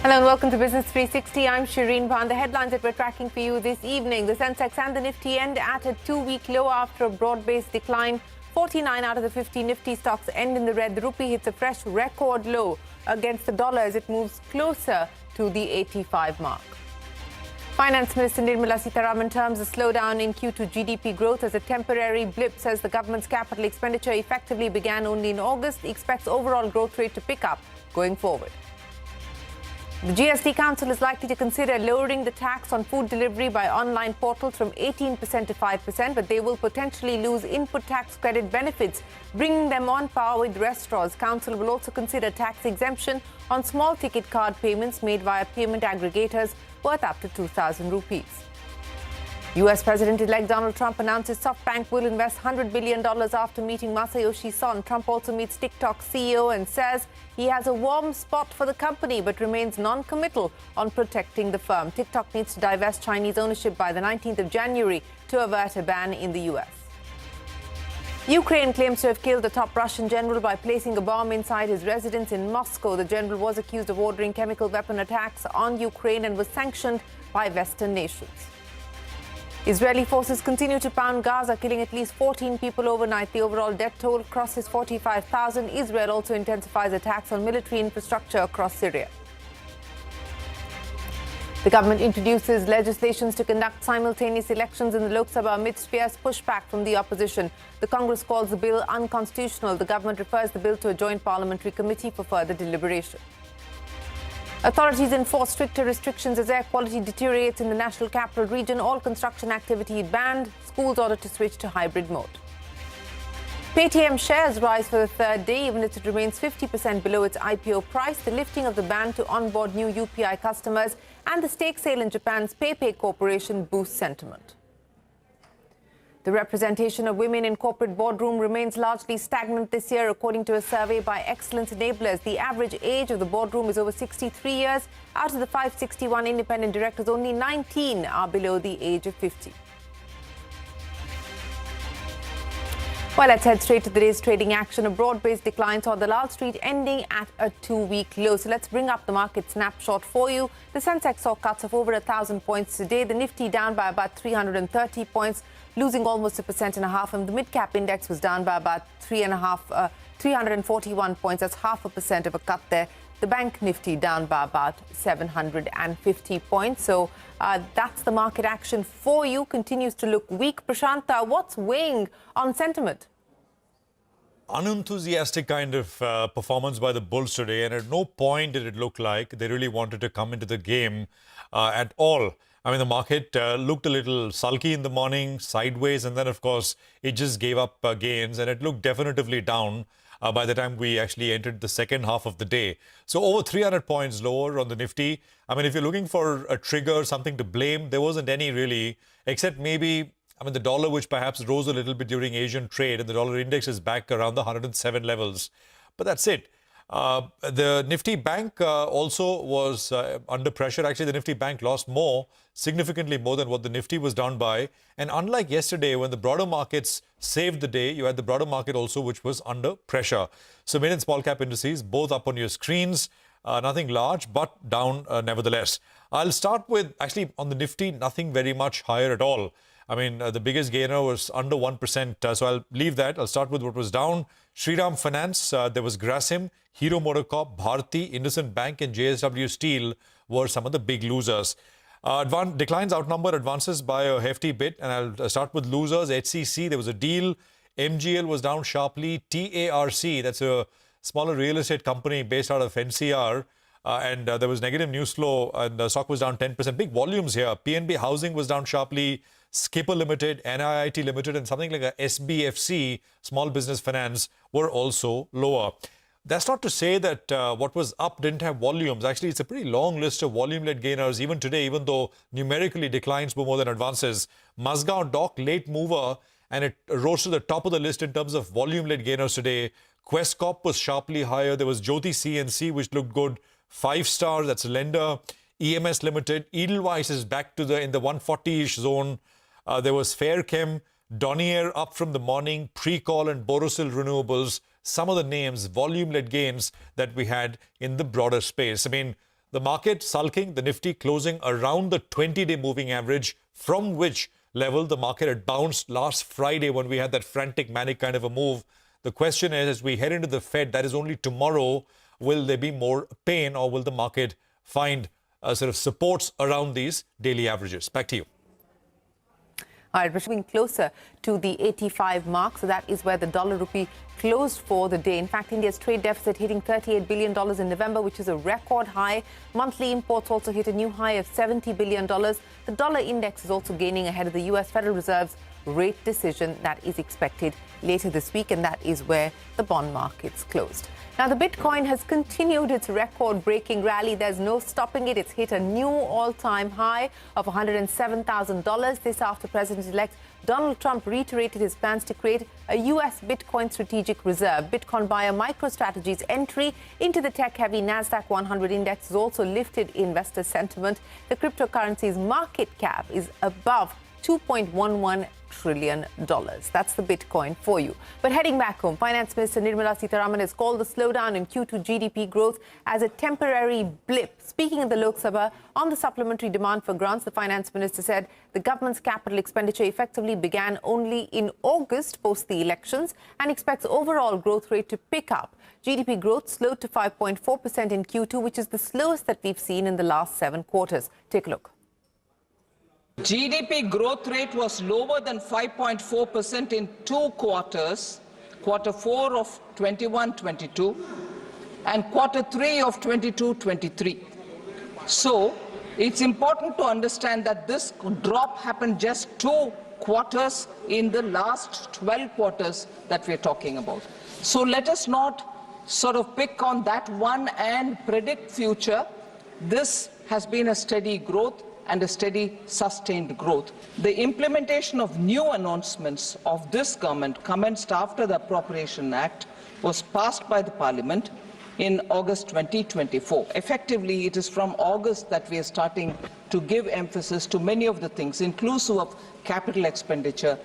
[SPEAKER 10] Hello and welcome to Business 360. I'm Shireen Bhan. The headlines that we're tracking for you this evening. The Sensex and the Nifty end at a two-week low after a broad-based decline. 49 out of the 50 Nifty stocks end in the red. The rupee hits a fresh record low against the dollar as it moves closer to the 85 mark. Finance Minister Nirmala Sitharaman terms the slowdown in Q2 GDP growth as a temporary blip, says the government's capital expenditure effectively began only in August. He expects overall growth rate to pick up going forward. The GST Council is likely to consider lowering the tax on food delivery by online portals from 18% to 5%, but they will potentially lose input tax credit benefits, bringing them on par with restaurants. Council will also consider tax exemption on small ticket card payments made via payment aggregators worth up to 2,000 rupees. US President-elect Donald Trump announces SoftBank will invest $100 billion after meeting Masayoshi Son. Trump also meets TikTok CEO and says he has a warm spot for the company but remains non-committal on protecting the firm. TikTok needs to divest Chinese ownership by the 19th of January to avert a ban in the US. Ukraine claims to have killed the top Russian general by placing a bomb inside his residence in Moscow. The general was accused of ordering chemical weapon attacks on Ukraine and was sanctioned by Western nations. Israeli forces continue to pound Gaza, killing at least 14 people overnight. The overall death toll crosses 45,000. Israel also intensifies attacks on military infrastructure across Syria. The government introduces legislations to conduct simultaneous elections in the Lok Sabha amidst fierce pushback from the opposition. The Congress calls the bill unconstitutional. The government refers the bill to a joint parliamentary committee for further deliberation. Authorities enforce stricter restrictions as air quality deteriorates in the National Capital Region. All construction activity banned. Schools ordered to switch to hybrid mode. Paytm shares rise for the third day, even as it remains 50% below its IPO price. The lifting of the ban to onboard new UPI customers and the stake sale in Japan's PayPay Corporation boosts sentiment. The representation of women in corporate boardroom remains largely stagnant this year, according to a survey by Excellence Enablers. The average age of the boardroom is over 63 years. Out of the 561 independent directors, only 19 are below the age of 50. Well, let's head straight to today's trading action. A broad-based decline saw the Lal Street ending at a two-week low. So let's bring up the market snapshot for you. The Sensex saw cuts of over 1,000 points today. The Nifty down by about 330 points, losing almost 1.5%. And the Midcap index was down by about 341 points. That's 0.5% of a cut there. The Bank Nifty down by about 750 points. So that's the market action for you. Continues to look weak. Prashant, what's weighing on sentiment?
[SPEAKER 7] Unenthusiastic kind of performance by the Bulls today, and at no point did it look like they really wanted to come into the game at all. I mean, the market looked a little sulky in the morning, sideways, and then, of course, it just gave up gains, and it looked definitively down by the time we actually entered the second half of the day. So over 300 points lower on the Nifty. I mean, if you're looking for a trigger, something to blame, there wasn't any really, except maybe, I mean, the dollar, which perhaps rose a little bit during Asian trade, and the dollar index is back around the 107 levels. But that's it. The Nifty Bank also was under pressure. Actually, the Nifty Bank lost more, significantly more than what the Nifty was down by. And unlike yesterday, when the broader markets saved the day, you had the broader market also, which was under pressure. So mid and small cap indices, both up on your screens. Nothing large, but down nevertheless. I'll start with, actually, on the Nifty, nothing very much higher at all. I mean, the biggest gainer was under 1%. So I'll leave that. I'll start with what was down. Shriram Finance, there was Grasim, MotoCorp, Bharti, IndusInd Bank and JSW Steel were some of the big losers. Declines outnumber advances by a hefty bit. And I'll start with losers. HCC, there was a deal. MGL was down sharply. TARC, that's a smaller real estate company based out of NCR. And there was negative news flow and the stock was down 10%. Big volumes here. PNB Housing was down sharply. Skipper Limited, NIIT Limited and something like a SBFC, Small Business Finance, were also lower. that's not to say that what was up didn't have volumes. Actually, it's a pretty long list of volume-led gainers even today, even though numerically declines were more than advances. Mazgaon Dock, late mover, and it rose to the top of the list in terms of volume-led gainers today. Quest Corp was sharply higher. There was Jyoti CNC, which looked good. 5 Star, that's Lender. EMS Limited. Edelweiss is back to in the 140-ish zone. There was Fairchem, Donier up from the morning, Precall and Borosil Renewables. Some of the names, volume-led gains that we had in the broader space. I mean, the market sulking, the Nifty closing around the 20-day moving average, from which level the market had bounced last Friday when we had that frantic, manic kind of a move. The question is, as we head into the Fed, that is only tomorrow, will there be more pain or will the market find sort of supports around these daily averages? Back to you.
[SPEAKER 10] All right, we're moving closer to the 85 mark. So that is where the dollar rupee closed for the day. In fact, India's trade deficit hitting $38 billion in November, which is a record high. Monthly imports also hit a new high of $70 billion. The dollar index is also gaining ahead of the U.S. Federal Reserve's rate decision that is expected later this week, and that is where the bond markets closed. Now, the Bitcoin has continued its record-breaking rally. There's no stopping it. It's hit a new all-time high of $107,000. This after President-elect Donald Trump reiterated his plans to create a U.S. Bitcoin strategic reserve. Bitcoin buyer MicroStrategy's entry into the tech-heavy NASDAQ 100 index has also lifted investor sentiment. The cryptocurrency's market cap is above $2.11 trillion. That's the Bitcoin for you. But heading back home, Finance Minister Nirmala Sitharaman has called the slowdown in Q2 GDP growth as a temporary blip. Speaking in the Lok Sabha on the supplementary demand for grants, the Finance Minister said the government's capital expenditure effectively began only in August post the elections and expects overall growth rate to pick up. GDP growth slowed to 5.4% in Q2, which is the slowest that we've seen in the last 7 quarters. Take a look.
[SPEAKER 6] GDP growth rate was lower than 5.4% in 2 quarters, quarter 4 of 21-22 and quarter 3 of 22-23. So it's important to understand that this drop happened just 2 quarters in the last 12 quarters that we're talking about. So let us not sort of pick on that one and predict future. This has been a steady growth and a steady, sustained growth. The implementation of new announcements of this government commenced after the Appropriation Act was passed by the Parliament in August 2024. Effectively, it is from August that we are starting to give emphasis to many of the things, inclusive of capital expenditure.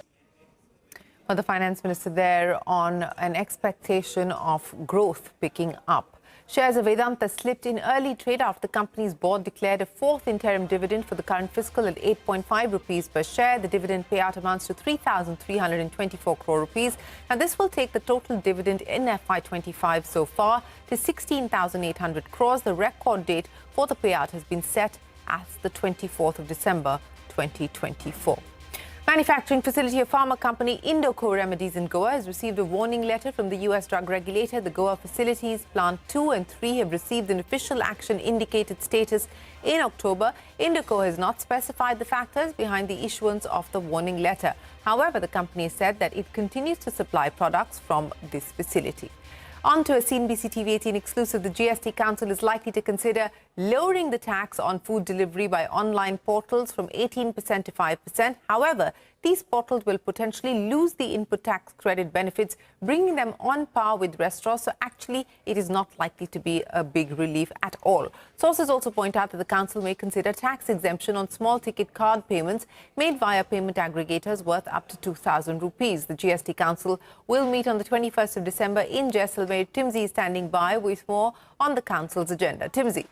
[SPEAKER 10] Well, the Finance Minister there on an expectation of growth picking up. Shares of Vedanta slipped in early trade after the company's board declared a 4th interim dividend for the current fiscal at 8.5 rupees per share. The dividend payout amounts to 3,324 crore rupees. And this will take the total dividend in FY25 so far to 16,800 crores. The record date for the payout has been set as the 24th of December 2024. Manufacturing facility of pharma company Indoco Remedies in Goa has received a warning letter from the U.S. drug regulator. The Goa facilities, Plant 2 and 3, have received an official action indicated status in October. Indoco has not specified the factors behind the issuance of the warning letter. However, the company has said that it continues to supply products from this facility. On to a CNBC TV18 exclusive. The GST Council is likely to consider lowering the tax on food delivery by online portals from 18% to 5%. However, these portals will potentially lose the input tax credit benefits, bringing them on par with restaurants. So actually, it is not likely to be a big relief at all. Sources also point out that the council may consider tax exemption on small ticket card payments made via payment aggregators worth up to 2,000 rupees. The GST Council will meet on the 21st of December in Jaisalmer. Timsy is standing by with more on the council's agenda. Timsy.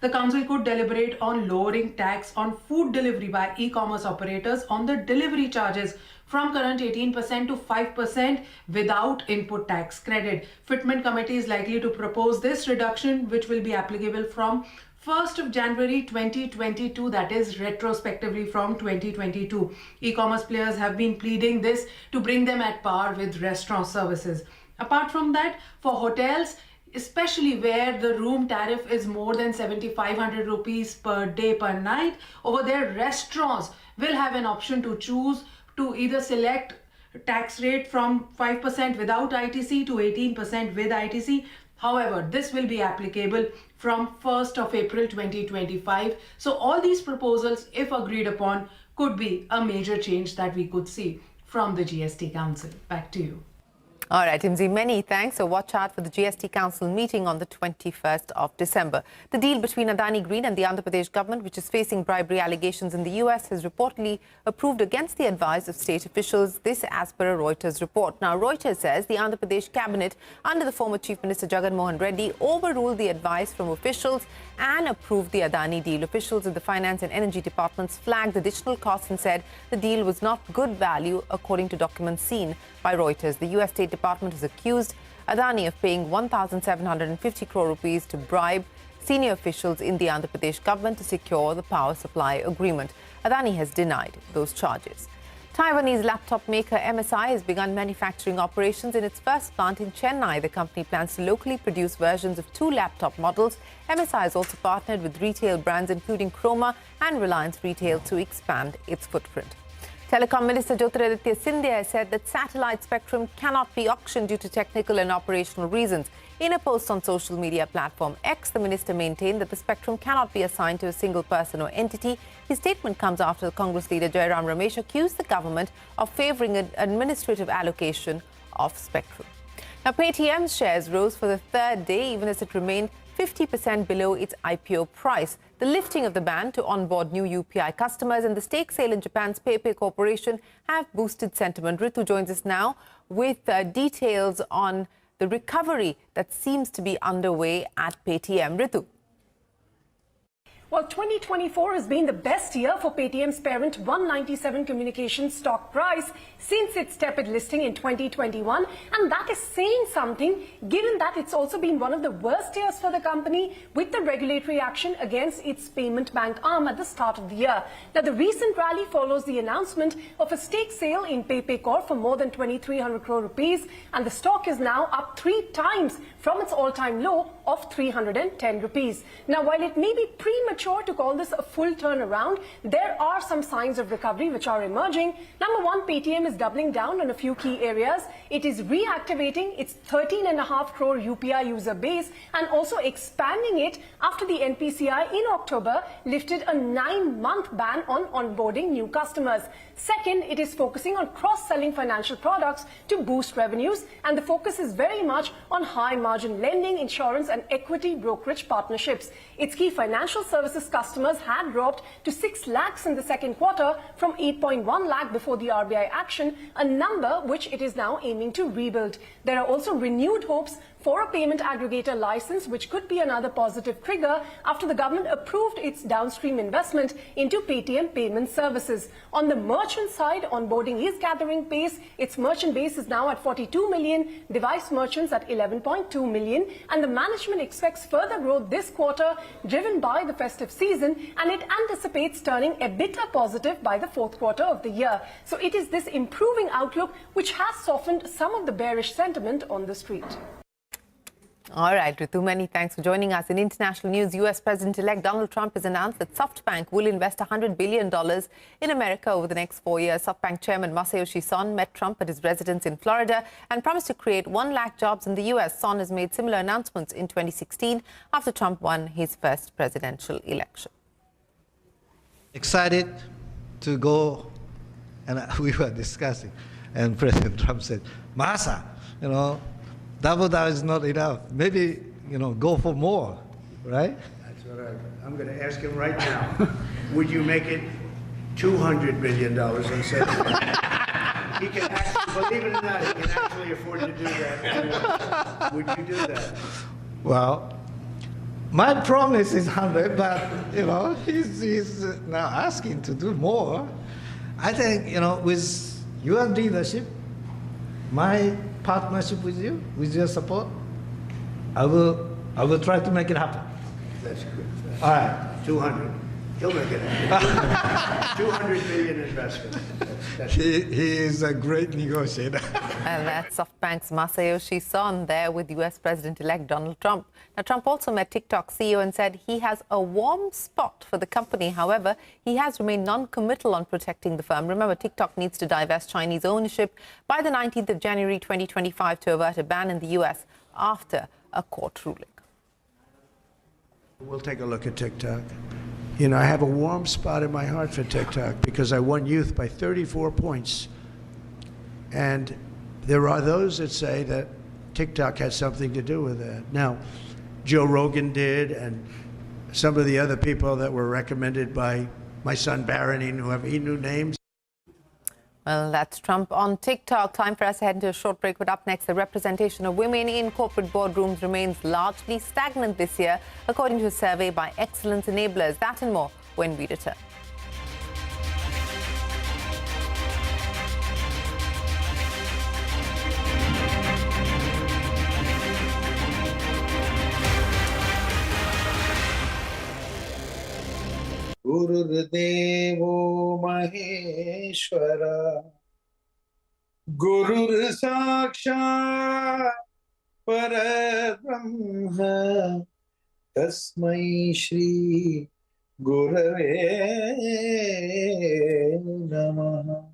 [SPEAKER 19] The council could deliberate on lowering tax on food delivery by e-commerce operators on the delivery charges from current 18% to 5% without input tax credit. Fitment Committee is likely to propose this reduction, which will be applicable from 1st of January 2022, that is retrospectively from 2022. E-commerce players have been pleading this to bring them at par with restaurant services. Apart from that, for hotels, especially where the room tariff is more than 7,500 rupees per day per night, over there restaurants will have an option to choose to either select tax rate from 5% without ITC to 18% with ITC. However, this will be applicable from 1st of April 2025. So all these proposals, if agreed upon, could be a major change that we could see from the GST Council. Back to you.
[SPEAKER 10] All right, Imzi, many thanks. So watch out for the GST Council meeting on the 21st of December. The deal between Adani Green and the Andhra Pradesh government, which is facing bribery allegations in the US, has reportedly approved against the advice of state officials. This as per a Reuters report. Now, Reuters says the Andhra Pradesh cabinet, under the former Chief Minister Jagan Mohan Reddy, overruled the advice from officials and approved the Adani deal. Officials in the Finance and Energy departments flagged additional costs and said the deal was not good value, according to documents seen by Reuters. The US State Department has accused Adani of paying 1,750 crore rupees to bribe senior officials in the Andhra Pradesh government to secure the power supply agreement. Adani has denied those charges. Taiwanese laptop maker MSI has begun manufacturing operations in its first plant in Chennai. The company plans to locally produce versions of 2 laptop models. MSI has also partnered with retail brands including Chroma and Reliance Retail to expand its footprint. Telecom Minister Jyotiraditya Scindia has said that satellite spectrum cannot be auctioned due to technical and operational reasons. In a post on social media platform X, the minister maintained that the spectrum cannot be assigned to a single person or entity. His statement comes after the Congress leader Jairam Ramesh accused the government of favouring an administrative allocation of spectrum. Now, Paytm's shares rose for the third day, even as it remained 50% below its IPO price. The lifting of the ban to onboard new UPI customers and the stake sale in Japan's PayPay Corporation have boosted sentiment. Ritu joins us now with details on the recovery that seems to be underway at Paytm. Ritu.
[SPEAKER 9] Well, 2024 has been the best year for Paytm's parent 197 Communications stock price since its tepid listing in 2021. And that is saying something, given that it's also been one of the worst years for the company with the regulatory action against its payment bank arm at the start of the year. Now, the recent rally follows the announcement of a stake sale in PayPay Corp for more than 2,300 crore rupees. And the stock is now up 3 times from its all-time low of 310 rupees. Now, while it may be premature to call this a full turnaround, there are some signs of recovery which are emerging. Number one, Paytm is doubling down on a few key areas. It is reactivating its 13.5 crore UPI user base and also expanding it after the NPCI in October lifted a 9-month ban on onboarding new customers. Second, it is focusing on cross-selling financial products to boost revenues, and the focus is very much on high-margin lending, insurance and equity brokerage partnerships. Its key financial services customers had dropped to 6 lakhs in the second quarter from 8.1 lakh before the RBI action, a number which it is now aiming to rebuild. There are also renewed hopes for a payment aggregator license, which could be another positive trigger after the government approved its downstream investment into Paytm payment services. On the merchant side, onboarding is gathering pace. Its merchant base is now at 42 million, device merchants at 11.2 million, and the management expects further growth this quarter driven by the festive season, and it anticipates turning EBITDA positive by the fourth quarter of the year. So it is this improving outlook which has softened some of the bearish sentiment on the street.
[SPEAKER 10] All right, Ritu, many thanks for joining us. In international news, US President-elect Donald Trump has announced that SoftBank will invest $100 billion in America over the next 4 years. SoftBank chairman Masayoshi Son met Trump at his residence in Florida and promised to create 1 lakh jobs in the US. Son has made similar announcements in 2016 after Trump won his first presidential election.
[SPEAKER 8] Excited to go, and we were discussing, and President Trump said, Masa, double down is not enough. Maybe, go for more, right?
[SPEAKER 12] That's what I'm going to ask him right now. Would you make it $200 billion instead of he can actually, believe it or not, he can actually afford to do that. Would you do that?
[SPEAKER 8] Well, my promise is 100, but, he's now asking to do more. I think, with your leadership, my partnership with you, with your support, I will try to make it happen.
[SPEAKER 12] That's good.
[SPEAKER 8] All right.
[SPEAKER 12] 200. He'll make it happen. 200 billion investment.
[SPEAKER 8] he is a great negotiator.
[SPEAKER 10] And that's SoftBank's Masayoshi Son there with US President-elect Donald Trump. Now, Trump also met TikTok CEO and said he has a warm spot for the company. However, he has remained non-committal on protecting the firm. Remember, TikTok needs to divest Chinese ownership by the 19th of January 2025 to avert a ban in the US after a court ruling.
[SPEAKER 12] We'll take a look at TikTok. You know, I have a warm spot in my heart for TikTok because I won youth by 34 points. And there are those that say that TikTok had something to do with that. Now, Joe Rogan did, and some of the other people that were recommended by my son Barron, he knew names.
[SPEAKER 10] Well, that's Trump on TikTok. Time for us to head into a short break. But up next, the representation of women in corporate boardrooms remains largely stagnant this year, according to a survey by Excellence Enablers. That and more when we return.
[SPEAKER 17] Gurudevo Maheshwara Gurur Sakshat Parabrahma Tasmai Shri Gurave Namaha.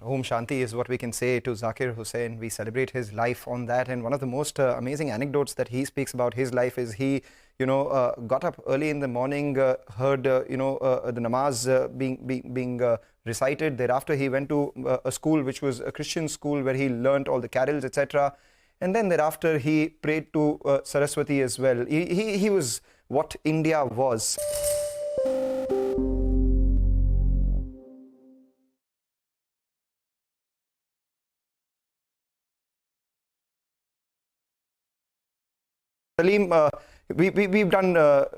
[SPEAKER 14] Om Shanti is what we can say to Zakir Hussain. We celebrate his life on that. And one of the most amazing anecdotes that he speaks about his life is he, got up early in the morning, heard, the namaz being recited. Thereafter, he went to a school which was a Christian school where he learnt all the carols, etc. And then thereafter, he prayed to Saraswati as well. He was what India was. Salim, we've done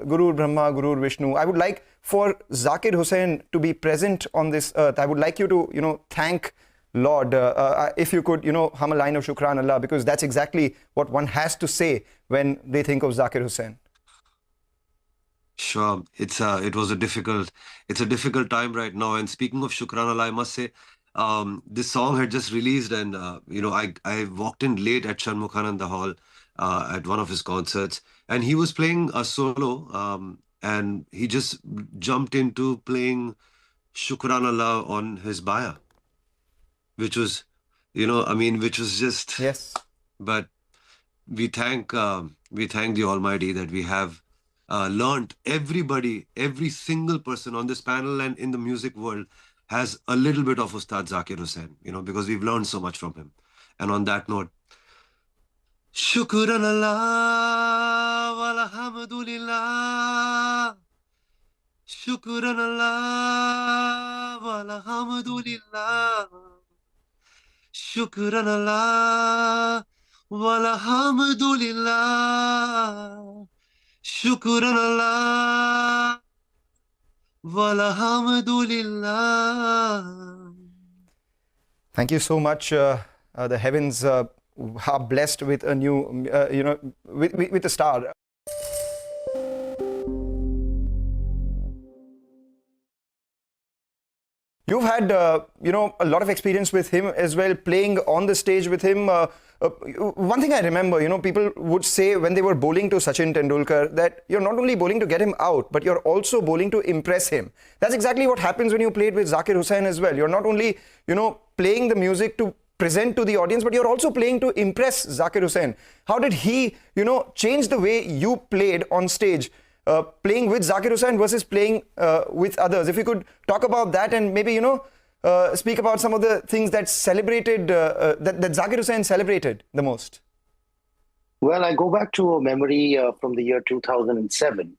[SPEAKER 14] Guru Brahma, Guru Vishnu. I would like for Zakir Hussain to be present on this earth. I would like you to, thank Lord. If you could, hum a line of Shukran Allah, because that's exactly what one has to say when they think of Zakir Hussain.
[SPEAKER 18] Sure, it's a difficult time right now. And speaking of Shukran Allah, I must say, this song had just released, and I walked in late at Shanmukhananda Hall at one of his concerts, and he was playing a solo, and he just jumped into playing Shukran Allah on his baya, which was, which was just,
[SPEAKER 14] yes.
[SPEAKER 18] But we thank the Almighty that we have learned. Every single person on this panel and in the music world has a little bit of Ustad Zakir Hussain, because we've learned so much from him. And on that note, Shukran Allah walhamdulillah, Shukran Allah walhamdulillah, Shukran Allah walhamdulillah, Shukran Allah walhamdulillah.
[SPEAKER 14] Thank you so much. The heavens are blessed with a new, with a star. You've had, a lot of experience with him as well, playing on the stage with him. One thing I remember, people would say when they were bowling to Sachin Tendulkar that you're not only bowling to get him out, but you're also bowling to impress him. That's exactly what happens when you played with Zakir Hussain as well. You're not only, playing the music to present to the audience, but you're also playing to impress Zakir Hussain. How did he, change the way you played on stage, playing with Zakir Hussain versus playing with others? If you could talk about that and maybe, speak about some of the things that celebrated, that Zakir Hussain celebrated the most.
[SPEAKER 3] Well, I go back to a memory from the year 2007.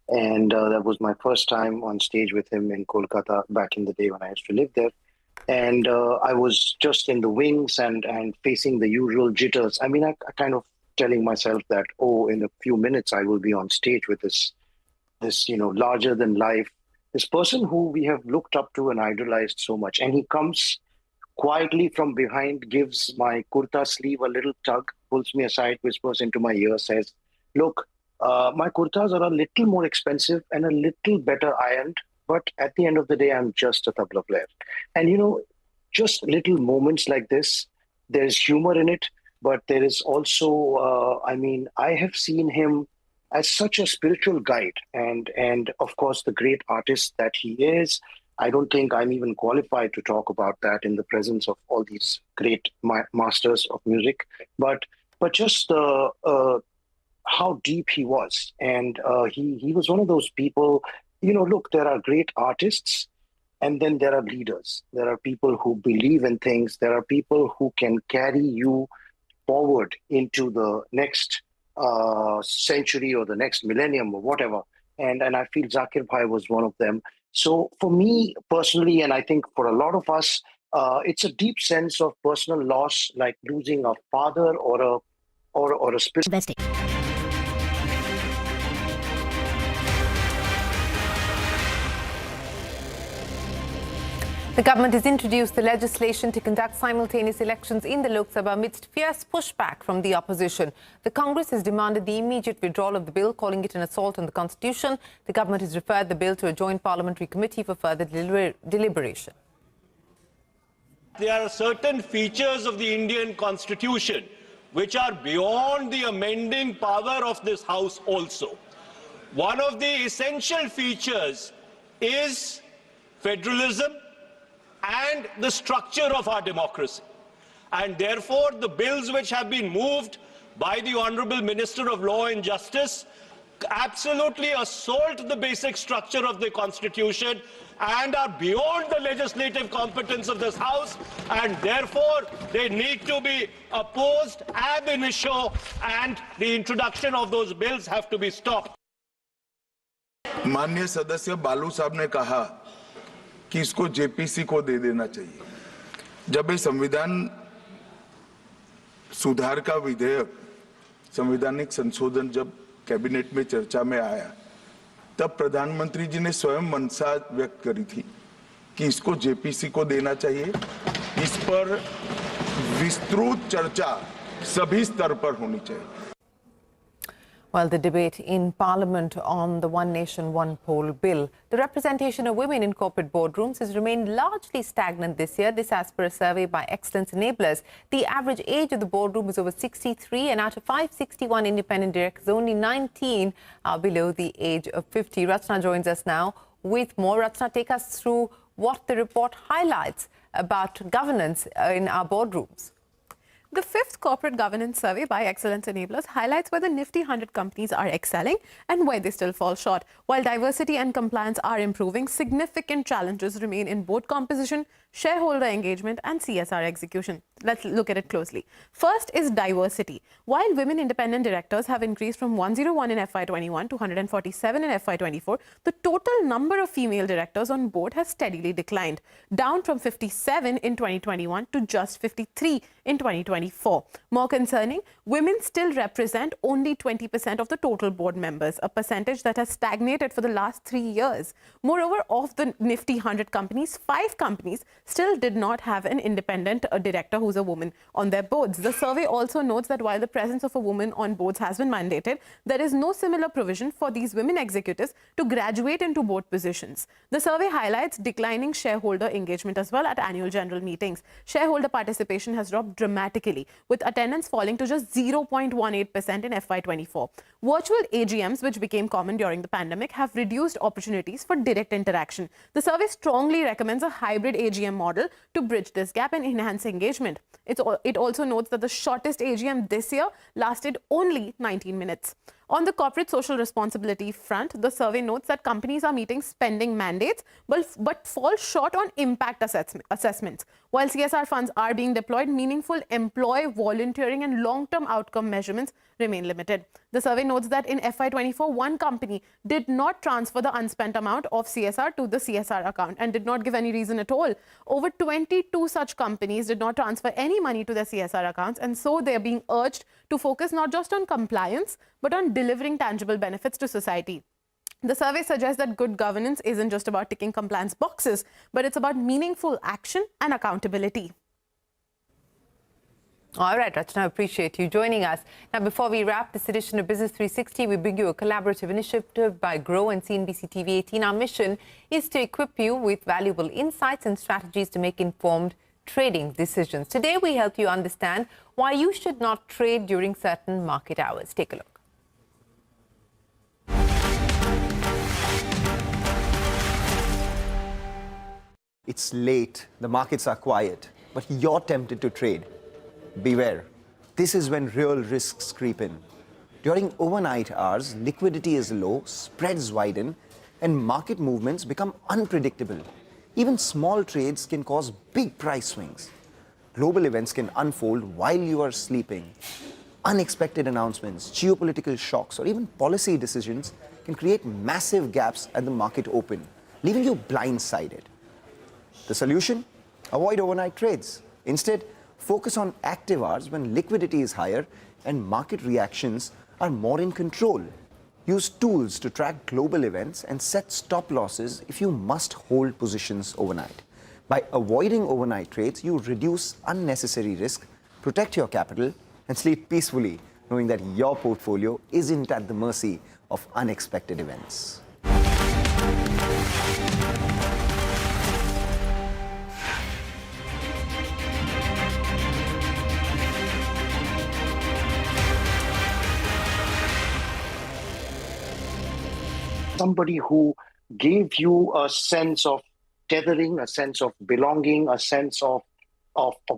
[SPEAKER 3] And that was my first time on stage with him in Kolkata back in the day when I used to live there. And I was just in the wings and facing the usual jitters. I mean, I kind of telling myself that, in a few minutes I will be on stage with this larger than life, this person who we have looked up to and idolized so much. And he comes quietly from behind, gives my kurta sleeve a little tug, pulls me aside, whispers into my ear, says, "Look, my kurtas are a little more expensive and a little better ironed, but at the end of the day, I'm just a tabla player. And, just little moments like this, there's humor in it, but there is also, I have seen him as such a spiritual guide and of course, the great artist that he is. I don't think I'm even qualified to talk about that in the presence of all these great masters of music, but just how deep he was. And he was one of those people, look, there are great artists and then there are leaders. There are people who believe in things. There are people who can carry you forward into the next century or the next millennium or whatever. And I feel Zakir Bhai was one of them. So for me personally, and I think for a lot of us, it's a deep sense of personal loss, like losing a father or a spiritual.
[SPEAKER 10] The government has introduced the legislation to conduct simultaneous elections in the Lok Sabha amidst fierce pushback from the opposition. The Congress has demanded the immediate withdrawal of the bill, calling it an assault on the Constitution. The government has referred the bill to a joint parliamentary committee for further deliberation.
[SPEAKER 11] There are certain features of the Indian Constitution which are beyond the amending power of this House also. One of the essential features is federalism and the structure of our democracy. And therefore, the bills which have been moved by the Honorable Minister of Law and Justice absolutely assault the basic structure of the Constitution and are beyond the legislative competence of this House, and therefore they need to be opposed ab initio, and the introduction of those bills have to be stopped.
[SPEAKER 13] माननीय सदस्य बालू साहब ने कहा कि इसको JPC को दे देना चाहिए। जब ये संविधान सुधार का विधेयक, संवैधानिक संशोधन जब कैबिनेट में चर्चा में आया, तब प्रधानमंत्री जी ने स्वयं मनसा व्यक्त करी थी कि इसको जेपीसी को देना चाहिए। इस पर विस्तृत चर्चा सभी स्तर पर होनी चाहिए।
[SPEAKER 10] While the debate in Parliament on the One Nation, One Poll bill, the representation of women in corporate boardrooms has remained largely stagnant this year. This as per a survey by Excellence Enablers. The average age of the boardroom is over 63, and out of 561 independent directors, only 19 are below the age of 50. Rachna joins us now with more. Rachna, take us through what the report highlights about governance in our boardrooms.
[SPEAKER 20] The fifth corporate governance survey by Excellence Enablers highlights where the Nifty 100 companies are excelling and where they still fall short. While diversity and compliance are improving, significant challenges remain in board composition, shareholder engagement and CSR execution. Let's look at it closely. First is diversity. While women independent directors have increased from 101 in FY21 to 147 in FY24, the total number of female directors on board has steadily declined, down from 57 in 2021 to just 53 in 2024. More concerning, women still represent only 20% of the total board members, a percentage that has stagnated for the last 3 years. Moreover, of the Nifty 100 companies, 5 companies still did not have an independent director who's a woman on their boards. The survey also notes that while the presence of a woman on boards has been mandated, there is no similar provision for these women executives to graduate into board positions. The survey highlights declining shareholder engagement as well at annual general meetings. Shareholder participation has dropped dramatically, with attendance falling to just 0.18% in FY24. Virtual AGMs, which became common during the pandemic, have reduced opportunities for direct interaction. The survey strongly recommends a hybrid AGM model to bridge this gap and enhance engagement. It also notes that the shortest AGM this year lasted only 19 minutes. On the corporate social responsibility front, the survey notes that companies are meeting spending mandates but fall short on impact assessments. While CSR funds are being deployed, meaningful employee volunteering and long-term outcome measurements remain limited. The survey notes that in FY24, one company did not transfer the unspent amount of CSR to the CSR account and did not give any reason at all. Over 22 such companies did not transfer any money to their CSR accounts, and so they are being urged to focus not just on compliance, but on delivering tangible benefits to society. The survey suggests that good governance isn't just about ticking compliance boxes, but it's about meaningful action and accountability.
[SPEAKER 10] All right, Rachna, appreciate you joining us. Now, before we wrap this edition of Business 360, we bring you a collaborative initiative by Grow and CNBC TV18. Our mission is to equip you with valuable insights and strategies to make informed trading decisions. Today, we help you understand why you should not trade during certain market hours. Take a look.
[SPEAKER 14] It's late, the markets are quiet, but you're tempted to trade. Beware, this is when real risks creep in. During overnight hours, liquidity is low, spreads widen, and market movements become unpredictable. Even small trades can cause big price swings. Global events can unfold while you are sleeping. Unexpected announcements, geopolitical shocks, or even policy decisions can create massive gaps at the market open, leaving you blindsided. The solution? Avoid overnight trades. Instead, focus on active hours when liquidity is higher and market reactions are more in control. Use tools to track global events and set stop losses if you must hold positions overnight. By avoiding overnight trades, you reduce unnecessary risk, protect your capital, and sleep peacefully, knowing that your portfolio isn't at the mercy of unexpected events.
[SPEAKER 3] Somebody who gave you a sense of tethering, a sense of belonging, a sense of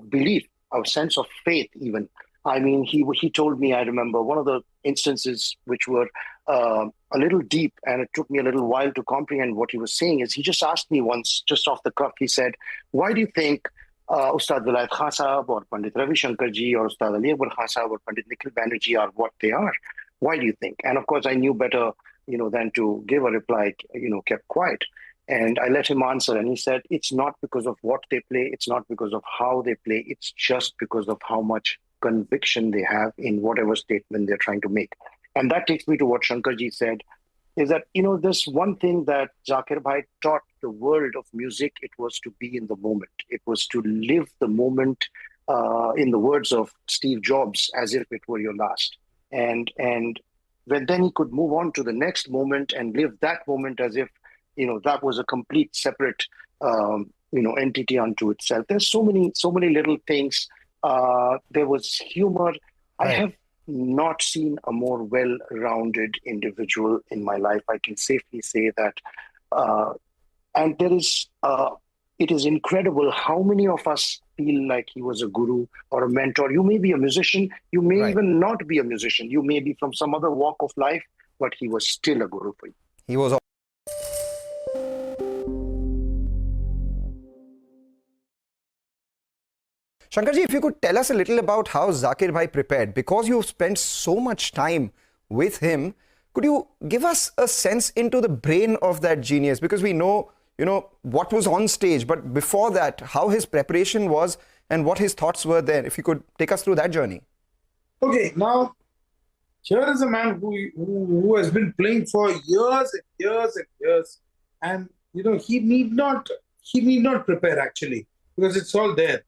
[SPEAKER 3] belief, a sense of faith even. I mean, he told me, I remember one of the instances which were a little deep, and it took me a little while to comprehend what he was saying, is he just asked me once, just off the cuff, he said, why do you think Ustad Vilayat Khan Sahab or Pandit Ravi Shankar ji or Ustad Ali Akbar Khan Sahab or Pandit Nikhil Banerjee are what they are? Why do you think? And of course, I knew better than to give a reply, kept quiet. And I let him answer. And he said, it's not because of what they play. It's not because of how they play. It's just because of how much conviction they have in whatever statement they're trying to make. And that takes me to what Shankarji said, is that, this one thing that Zakir Bhai taught the world of music, it was to be in the moment. It was to live the moment, in the words of Steve Jobs, as if it were your last. And when then he could move on to the next moment and live that moment as if, that was a complete separate, entity unto itself. There's so many little things. There was humor. Right. I have not seen a more well-rounded individual in my life. I can safely say that. And there is, it is incredible how many of us feel like he was a guru or a mentor. You may be a musician. You may even not be a musician. You may be from some other walk of life, but he was still a guru for you.
[SPEAKER 14] He was. Shankarji, if you could tell us a little about how Zakir Bhai prepared, because you've spent so much time with him, could you give us a sense into the brain of that genius? Because we know, what was on stage, but before that, how his preparation was and what his thoughts were there. If you could take us through that journey.
[SPEAKER 17] Okay, now, here is a man who has been playing for years and years and years. And, he need not prepare actually, because it's all there.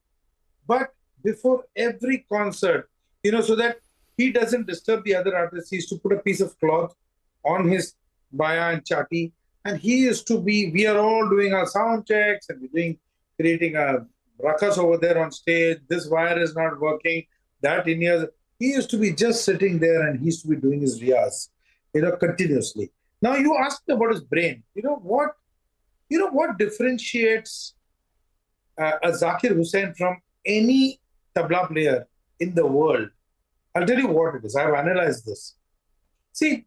[SPEAKER 17] But before every concert, so that he doesn't disturb the other artists, he used to put a piece of cloth on his baya and chati. And he used to be, we are all doing our sound checks and we're creating a ruckus over there on stage. This wire is not working, that in here. He used to be just sitting there and he used to be doing his riyaz, continuously. Now you asked about his brain. What differentiates a Zakir Hussain from any tabla player in the world? I'll tell you what it is. I've analyzed this. See,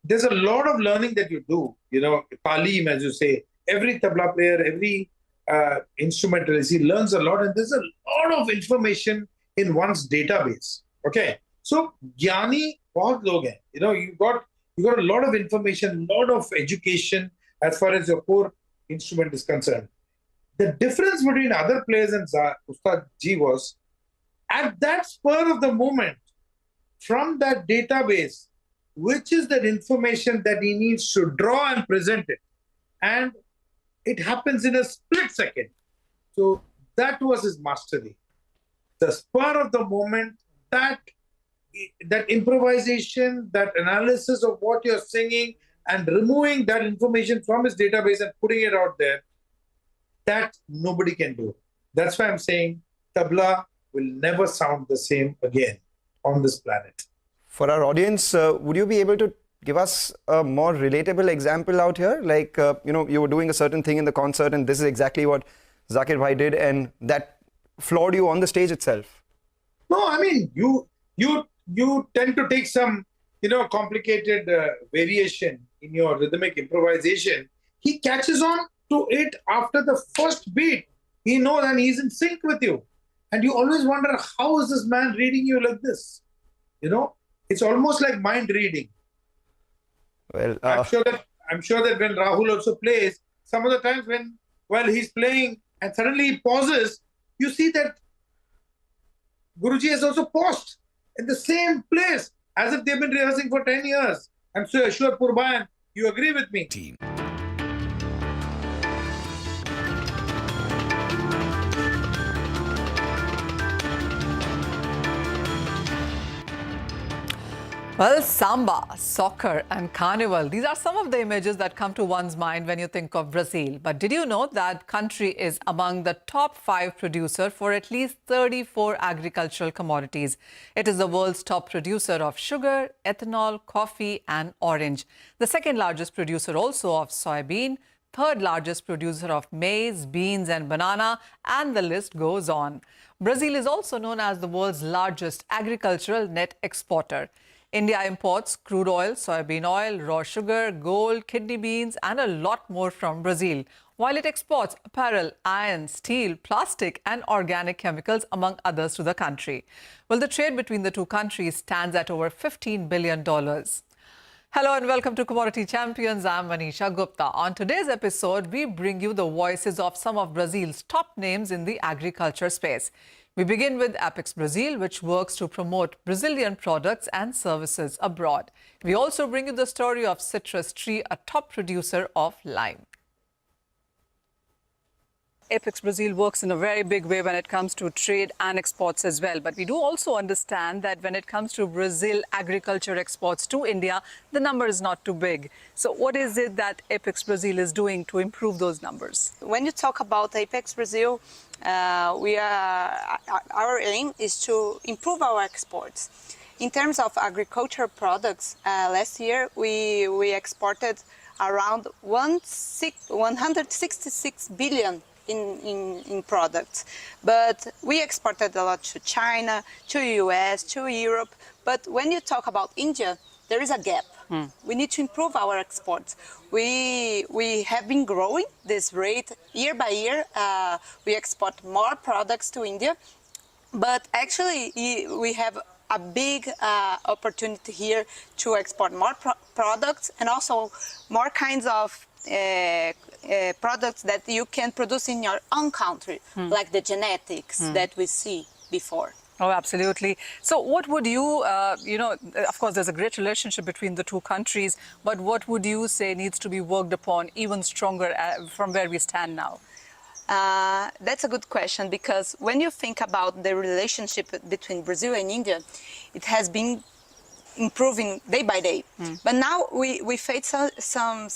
[SPEAKER 17] there's a lot of learning that you do, Talim, as you say. Every tabla player, every instrumentalist, he learns a lot, and there's a lot of information in one's database. Okay, so Gyani, bahut log hain. You got a lot of information, a lot of education as far as your core instrument is concerned. The difference between other players and Ustad Ji was, at that spur of the moment, from that database, which is that information that he needs to draw and present it. And it happens in a split second. So that was his mastery. the spur of the moment, that improvisation, that analysis of what you're singing and removing that information from his database and putting it out there, that nobody can do. That's why I'm saying tabla will never sound the same again on this planet.
[SPEAKER 14] For our audience, would you be able to give us a more relatable example out here? Like, you were doing a certain thing in the concert and this is exactly what Zakir Bhai did, and that floored you on the stage itself.
[SPEAKER 17] No, I mean, you tend to take some, complicated variation in your rhythmic improvisation. He catches on to it after the first beat. He knows and he's in sync with you. And you always wonder, how is this man reading you like this? It's almost like mind reading.
[SPEAKER 14] Well,
[SPEAKER 17] I'm sure that when Rahul also plays, some of the times while he's playing and suddenly he pauses, you see that Guruji has also paused in the same place as if they've been rehearsing for 10 years. I'm so sure, Purban, you agree with me.
[SPEAKER 1] Well, samba, soccer and carnival, these are some of the images that come to one's mind when you think of Brazil. But did you know that country is among the top 5 producer for at least 34 agricultural commodities? It is the world's top producer of sugar, ethanol, coffee and orange. The second largest producer also of soybean, third largest producer of maize, beans and banana, and the list goes on. Brazil is also known as the world's largest agricultural net exporter. India imports crude oil, soybean oil, raw sugar, gold, kidney beans and a lot more from Brazil, while it exports apparel, iron, steel, plastic and organic chemicals, among others, to the country. Well, the trade between the two countries stands at over $15 billion. Hello and welcome to Commodity Champions. I'm Manisha Gupta. On today's episode, we bring you the voices of some of Brazil's top names in the agriculture space. We begin with Apex Brazil, which works to promote Brazilian products and services abroad. We also bring you the story of Citrus Tree, a top producer of lime. Apex Brazil works in a very big way when it comes to trade and exports as well. But we do also understand that when it comes to Brazil agriculture exports to India, the number is not too big. So what is it that Apex Brazil is doing to improve those numbers?
[SPEAKER 4] When you talk about Apex Brazil, our aim is to improve our exports. In terms of agricultural products, last year we exported around 166 billion in products, but we exported a lot to China, to US, to Europe. But when you talk about India, there is a gap. We need to improve our exports. We have been growing this rate year by year. We export more products to India, but actually we have a big opportunity here to export more products and also more kinds of products that you can produce in your own country, like the genetics that we see before.
[SPEAKER 1] Oh, absolutely. So what would you, of course, there's a great relationship between the two countries, but what would you say needs to be worked upon even stronger from where we stand now?
[SPEAKER 4] That's a good question, because when you think about the relationship between Brazil and India, it has been improving day by day. But now we face some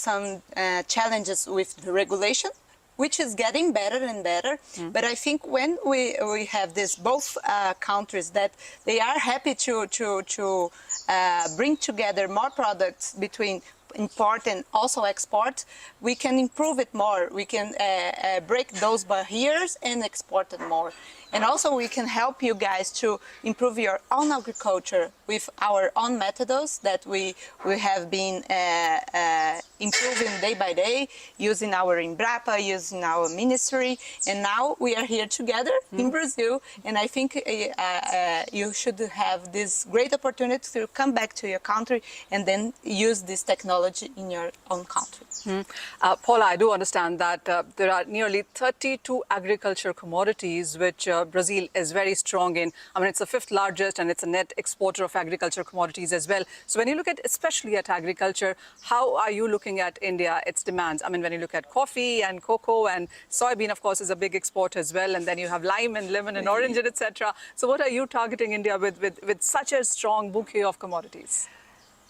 [SPEAKER 4] challenges with the regulation, which is getting better and better. But I think when we have this, both countries, that they are happy to bring together more products between import and also export, we can improve it more. We can break those barriers and export it more. And also we can help you guys to improve your own agriculture with our own methods that we have been improving day by day, using our Embrapa, using our ministry. And now we are here together in Brazil. And I think you should have this great opportunity to come back to your country and then use this technology technology in your own country.
[SPEAKER 1] Paula, I do understand that there are nearly 32 agriculture commodities which Brazil is very strong in. I mean, it's the 5th largest and it's a net exporter of agriculture commodities as well. So when you look at, especially at agriculture, how are you looking at India, its demands? I mean, when you look at coffee and cocoa and soybean, of course, is a big export as well. And then you have lime and lemon and orange, etc. So what are you targeting India with such a strong bouquet of commodities?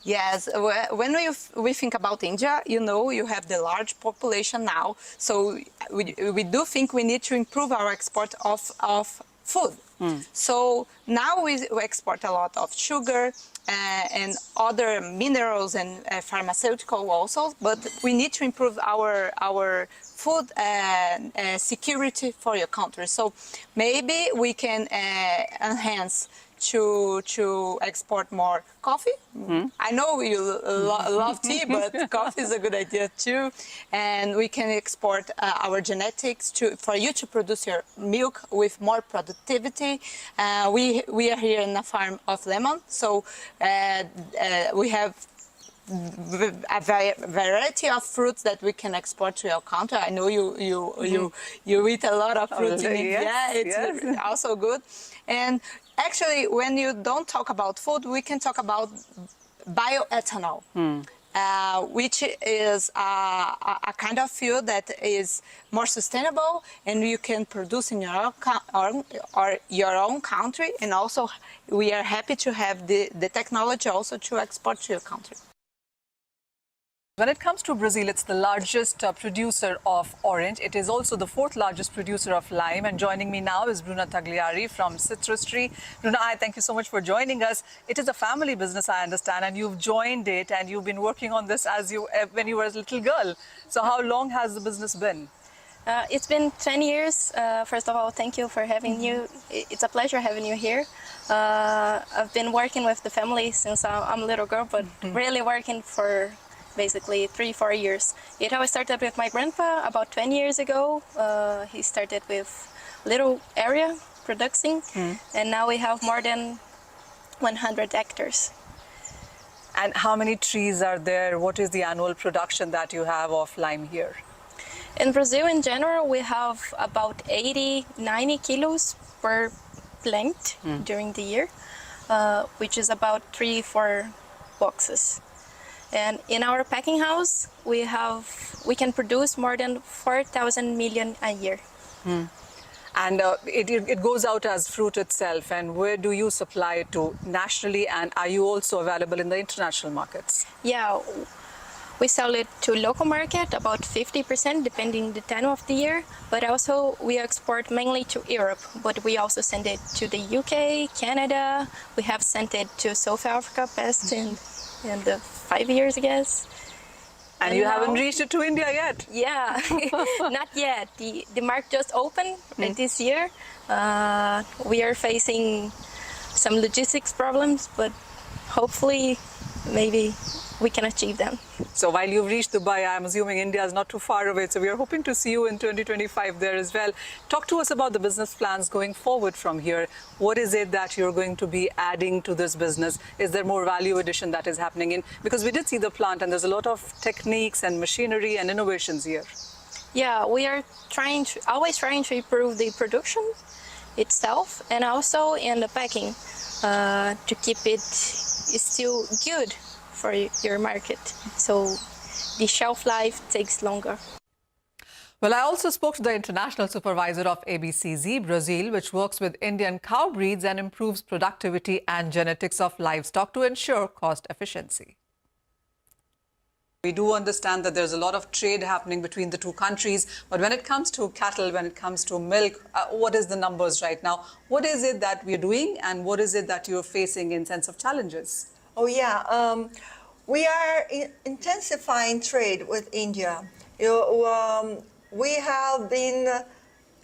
[SPEAKER 4] Yes, when we think about India, you know, you have the large population now. So we do think we need to improve our export of food. So now we export a lot of sugar and other minerals and pharmaceutical also, but we need to improve our food security for your country. So maybe we can enhance to export more coffee. I know you love tea, but coffee is a good idea too. And we can export our genetics for you to produce your milk with more productivity. We are here in a farm of lemon, so we have a variety of fruits that we can export to your country. I know you eat a lot of fruits in India.
[SPEAKER 1] Yes,
[SPEAKER 4] it's also good. And actually, when you don't talk about food, we can talk about bioethanol, which is a kind of fuel that is more sustainable and you can produce in your own country. And also, we are happy to have the technology also to export to your country.
[SPEAKER 1] When it comes to Brazil, it's the largest producer of orange. It is also the 4th largest producer of lime. And joining me now is Bruna Tagliari from Citrus Tree. Bruna, hi, thank you so much for joining us. It is a family business, I understand, and you've joined it and you've been working on this when you were a little girl. So how long has the business been?
[SPEAKER 15] It's been 10 years. First of all, thank you for having you. It's a pleasure having you here. I've been working with the family since I'm a little girl, but really working for basically 3-4 years. It always started with my grandpa about 20 years ago. He started with little area producing, and now we have more than 100 hectares.
[SPEAKER 1] And how many trees are there? What is the annual production that you have of lime here?
[SPEAKER 15] In Brazil, in general, we have about 80-90 kilos per plant during the year, which is about 3-4 boxes. And in our packing house, we can produce more than 4,000 million a year.
[SPEAKER 1] And it goes out as fruit itself. And where do you supply it to nationally? And are you also available in the international markets?
[SPEAKER 15] Yeah, we sell it to local market, about 50%, depending the time of the year. But also we export mainly to Europe. But we also send it to the UK, Canada. We have sent it to South Africa past in the 5 years, I guess.
[SPEAKER 1] And you haven't reached it to India yet?
[SPEAKER 15] Yeah, not yet. The market just opened this year. We are facing some logistics problems, but hopefully, maybe we can achieve them.
[SPEAKER 1] So while you've reached Dubai, I'm assuming India is not too far away. So we are hoping to see you in 2025 there as well. Talk to us about the business plans going forward from here. What is it that you're going to be adding to this business? Is there more value addition that is happening in? Because we did see the plant and there's a lot of techniques and machinery and innovations here.
[SPEAKER 15] Yeah, we are always trying to improve the production itself and also in the packing to keep it still good for your market, so the shelf life takes longer.
[SPEAKER 1] Well, I also spoke to the international supervisor of ABCZ Brazil, which works with Indian cow breeds and improves productivity and genetics of livestock to ensure cost efficiency. We do understand that there's a lot of trade happening between the two countries, but when it comes to cattle, when it comes to milk, what is the numbers right now? What is it that we're doing and what is it that you're facing in sense of challenges?
[SPEAKER 16] Oh, yeah. We are intensifying trade with India. We have been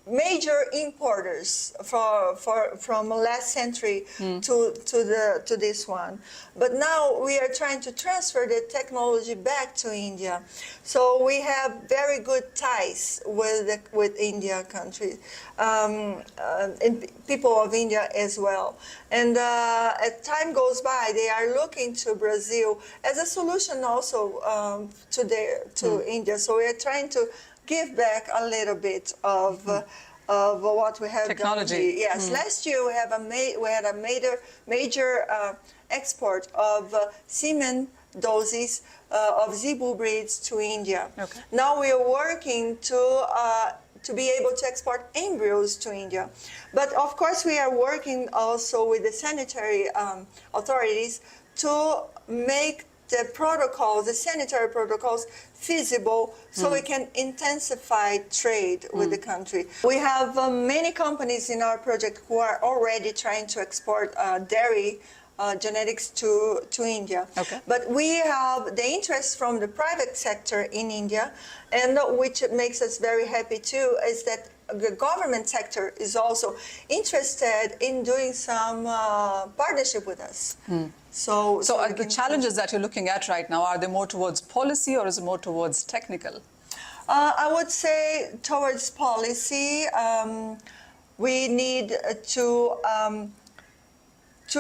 [SPEAKER 16] major importers from last century to this one. But now we are trying to transfer the technology back to India. So we have very good ties with India country, and people of India as well. And as time goes by, they are looking to Brazil as a solution also to India. So we are trying to give back a little bit of what we have
[SPEAKER 1] technology.
[SPEAKER 16] done. Yes, last year we had a major export of semen doses of zebu breeds to India. Okay. Now we are working to be able to export embryos to India. But of course we are working also with the sanitary authorities to make the protocols, the sanitary protocols, feasible so we can intensify trade with the country. We have many companies in our project who are already trying to export dairy genetics to India. Okay. But we have the interest from the private sector in India, and which makes us very happy too, is that the government sector is also interested in doing some partnership with us. So
[SPEAKER 1] the challenges that you're looking at right now, are they more towards policy or is it more towards technical?
[SPEAKER 16] I would say towards policy. We need to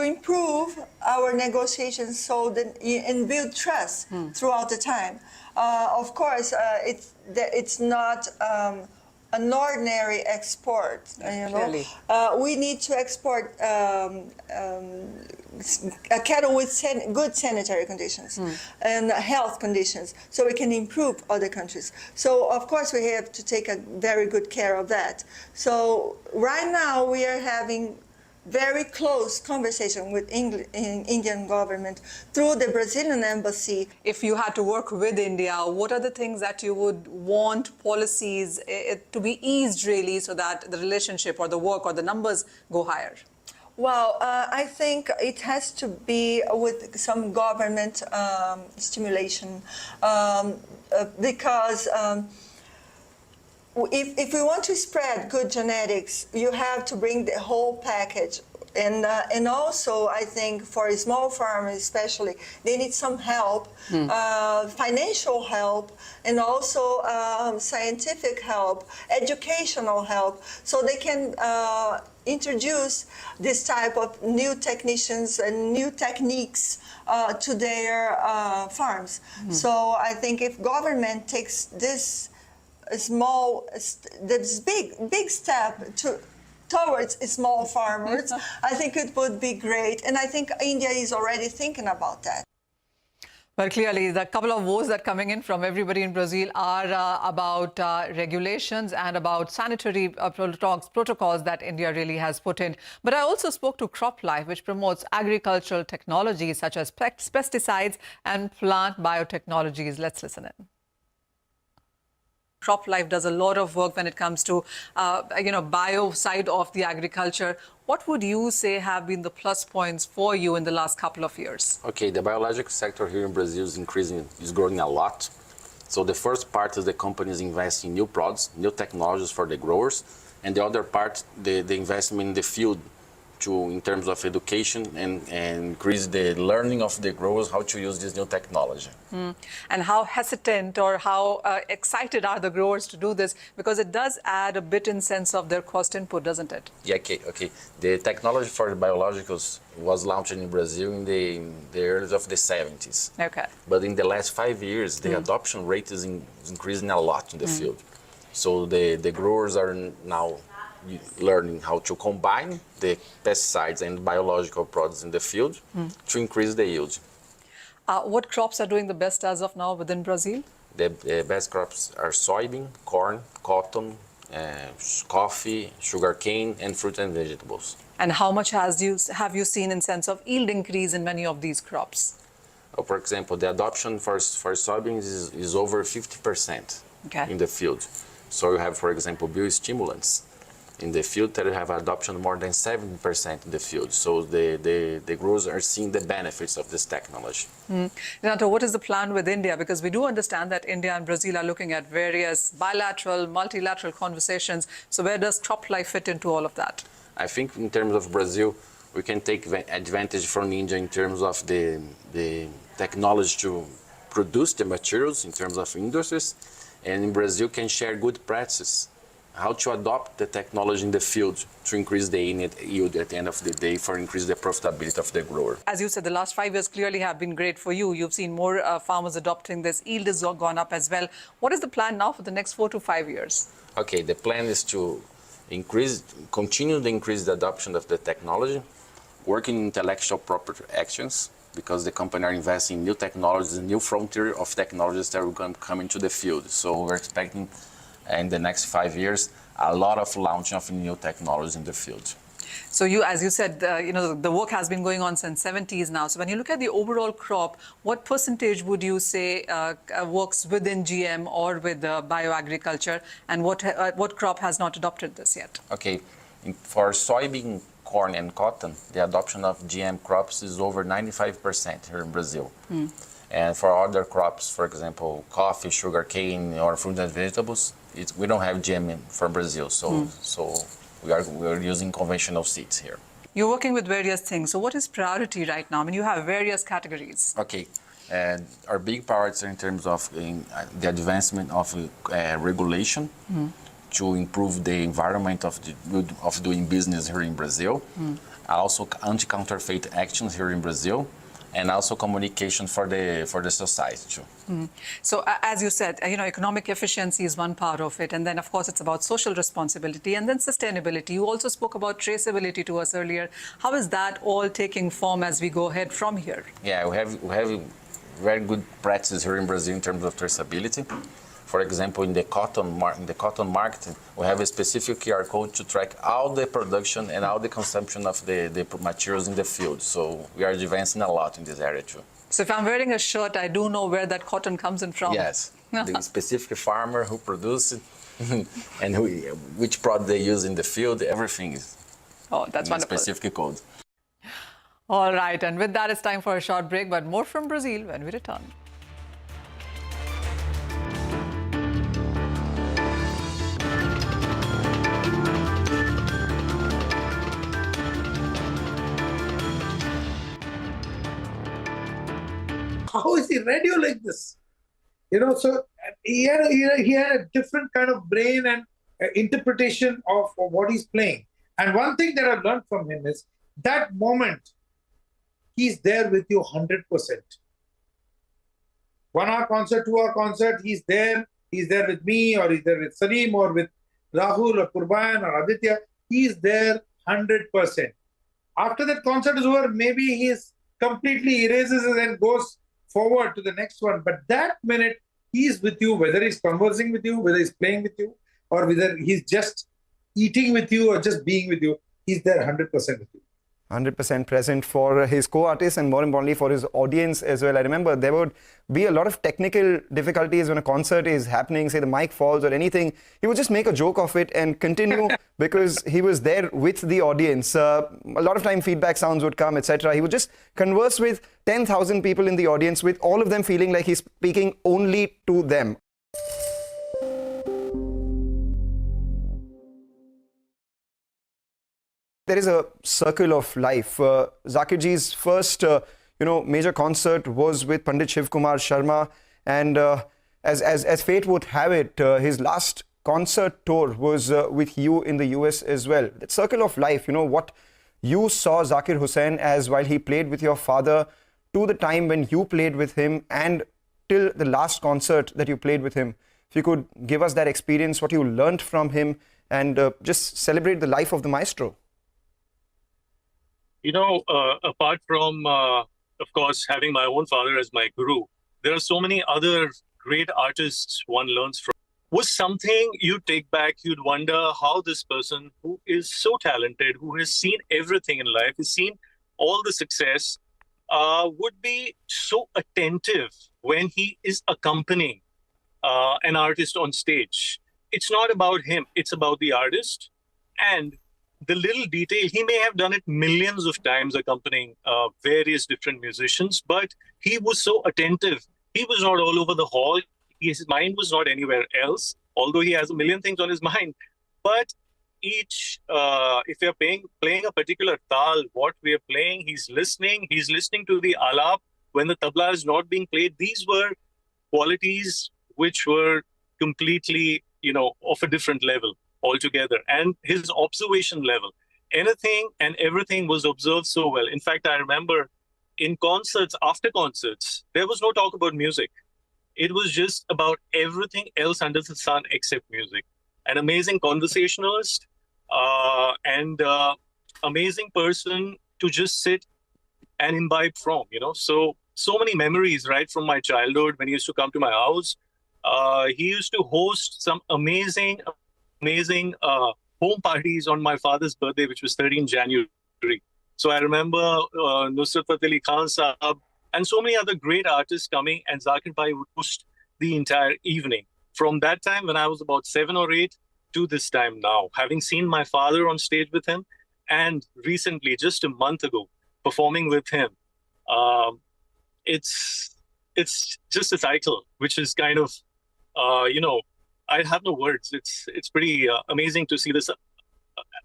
[SPEAKER 16] improve our negotiations and build trust throughout the time. Of course, it's not an ordinary export.
[SPEAKER 1] Clearly.
[SPEAKER 16] We need to export cattle with good sanitary conditions and health conditions, so we can improve other countries. So of course we have to take a very good care of that. So right now we are having very close conversation with Indian government through the Brazilian embassy.
[SPEAKER 1] If you had to work with India, what are the things that you would want policies to be eased really so that the relationship or the work or the numbers go higher?
[SPEAKER 16] Well, I think it has to be with some government stimulation because if we want to spread good genetics, you have to bring the whole package. And also, I think for small farmers especially, they need some help, financial help, and also scientific help, educational help, so they can introduce this type of new technicians and new techniques to their farms. So I think if government takes this big step towards small farmers, I think it would be great. And I think India is already thinking about that.
[SPEAKER 1] Well, clearly, the couple of votes that are coming in from everybody in Brazil are about regulations and about sanitary protocols that India really has put in. But I also spoke to CropLife, which promotes agricultural technologies such as pesticides and plant biotechnologies. Let's listen in. CropLife does a lot of work when it comes to, bio side of the agriculture. What would you say have been the plus points for you in the last couple of years?
[SPEAKER 2] Okay, the biological sector here in Brazil is growing a lot. So the first part is the companies investing in new products, new technologies for the growers, and the other part, the investment in the field in terms of education and increase the learning of the growers how to use this new technology.
[SPEAKER 1] And how hesitant or how excited are the growers to do this? Because it does add a bit in sense of their cost input, doesn't it?
[SPEAKER 2] Yeah, okay. The technology for the biologicals was launched in Brazil in the early of the 70s.
[SPEAKER 1] Okay.
[SPEAKER 2] But in the last 5 years, the adoption rate is increasing a lot in the field. So the growers are now learning how to combine the pesticides and biological products in the field to increase the yield.
[SPEAKER 1] What crops are doing the best as of now within Brazil?
[SPEAKER 2] The best crops are soybean, corn, cotton, coffee, sugarcane, and fruit and vegetables.
[SPEAKER 1] And how much have you seen in sense of yield increase in many of these crops?
[SPEAKER 2] For example, the adoption for soybeans is over 50% in the field. So you have, for example, biostimulants. in the field that have adoption more than 7% in the field. So the growers are seeing the benefits of this technology.
[SPEAKER 1] Renato, what is the plan with India? Because we do understand that India and Brazil are looking at various bilateral, multilateral conversations. So where does CropLife fit into all of that?
[SPEAKER 2] I think in terms of Brazil, we can take advantage from India in terms of the technology to produce the materials in terms of industries. And in Brazil can share good practices, how to adopt the technology in the field to increase the yield at the end of the day for increase the profitability of the grower.
[SPEAKER 1] As you said, the last 5 years clearly have been great for you. You've seen more farmers adopting this. Yield has gone up as well. What is the plan now for the next 4 to 5 years?
[SPEAKER 2] Okay, the plan is to continue to increase the adoption of the technology, working in intellectual property actions, because the company are investing in new technologies, a new frontier of technologies that will come into the field. So we're expecting in the next 5 years, a lot of launching of new technologies in the field.
[SPEAKER 1] So you, as you said, the work has been going on since 70s now. So when you look at the overall crop, what percentage would you say works within GM or with bioagriculture, and what crop has not adopted this yet?
[SPEAKER 2] Okay, for soybean, corn and cotton, the adoption of GM crops is over 95% here in Brazil. And for other crops, for example, coffee, sugarcane, or fruits and vegetables, we don't have GM for Brazil. So we are using conventional seeds here.
[SPEAKER 1] You're working with various things. So what is priority right now? I mean, you have various categories.
[SPEAKER 2] Okay. Our big priorities are in terms of the advancement of regulation to improve the environment of doing business here in Brazil. Also anti-counterfeit actions here in Brazil, and also communication for the society too.
[SPEAKER 1] So as you said, economic efficiency is one part of it, and then of course it's about social responsibility and then sustainability. You also spoke about traceability to us earlier. How is that all taking form as we go ahead from here?
[SPEAKER 2] Yeah, we have very good practices here in Brazil in terms of traceability. For example, in the cotton market, we have a specific QR code to track all the production and all the consumption of the materials in the field. So we are advancing a lot in this area too.
[SPEAKER 1] So if I'm wearing a shirt, I do know where that cotton comes in from.
[SPEAKER 2] Yes, the specific farmer who produces it and which product they use in the field, everything is
[SPEAKER 1] that's wonderful.
[SPEAKER 2] Specific code.
[SPEAKER 1] All right, and with that, it's time for a short break, but more from Brazil when we return.
[SPEAKER 17] How is he radio like this? So he had a different kind of brain and interpretation of what he's playing. And one thing that I've learned from him is that moment, he's there with you 100%. 1 hour concert, 2 hour concert, he's there with me, or he's there with Salim, or with Rahul, or Kurban, or Aditya. He's there 100%. After that concert is over, maybe he's completely erases it and goes forward to the next one. But that minute, he's with you, whether he's conversing with you, whether he's playing with you, or whether he's just eating with you or just being with you, he's there 100% with you.
[SPEAKER 14] 100% present for his co-artists and more importantly for his audience as well. I remember there would be a lot of technical difficulties when a concert is happening, say the mic falls or anything. He would just make a joke of it and continue because he was there with the audience. A lot of time feedback sounds would come, etc. He would just converse with 10,000 people in the audience, with all of them feeling like he's speaking only to them. There is a circle of life. Zakirji's first, major concert was with Pandit Shiv Kumar Sharma, and as fate would have it, his last concert tour was with you in the US as well. That circle of life, what you saw Zakir Hussain as while he played with your father, to the time when you played with him, and till the last concert that you played with him. If you could give us that experience, what you learned from him, and just celebrate the life of the maestro.
[SPEAKER 5] Apart from, of course, having my own father as my guru, there are so many other great artists one learns from. Was something you take back, you'd wonder how this person who is so talented, who has seen everything in life, has seen all the success, would be so attentive when he is accompanying an artist on stage. It's not about him, it's about the artist. And the little detail, he may have done it millions of times accompanying various different musicians, but he was so attentive. He was not all over the hall. His mind was not anywhere else, although he has a million things on his mind. But each, if you're playing a particular tal, what we are playing, he's listening to the alap when the tabla is not being played. These were qualities which were completely, of a different level altogether. And his observation level, anything and everything was observed so well. In fact, I remember in concerts, after concerts, there was no talk about music. It was just about everything else under the sun except music. An amazing conversationalist and amazing person to just sit and imbibe from, So many memories right from my childhood when he used to come to my house. He used to host some amazing home parties on my father's birthday, which was 13 January. So I remember Nusrat Fateh Ali Khan Sahab and so many other great artists coming, and Zakir Bhai would host the entire evening. From that time, when I was about 7 or 8, to this time now, having seen my father on stage with him, and recently, just a month ago, performing with him, it's just a cycle, which is kind of, I have no words. It's pretty amazing to see this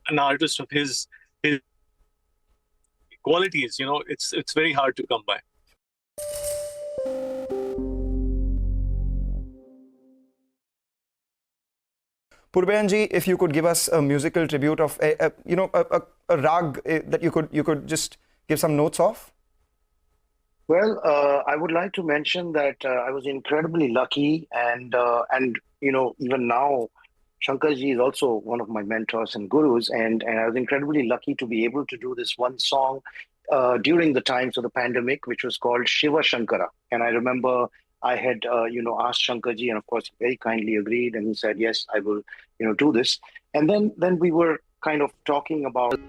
[SPEAKER 5] an artist of his qualities. It's very hard to come by.
[SPEAKER 14] Purbayan ji, if you could give us a musical tribute of a rag that you could just give some notes of.
[SPEAKER 3] Well, I would like to mention that I was incredibly lucky, and even now, Shankarji is also one of my mentors and gurus, and I was incredibly lucky to be able to do this one song during the times of the pandemic, which was called Shiva Shankara. And I remember I had asked Shankarji, and of course he very kindly agreed, and he said, yes, I will do this. And then we were kind of talking about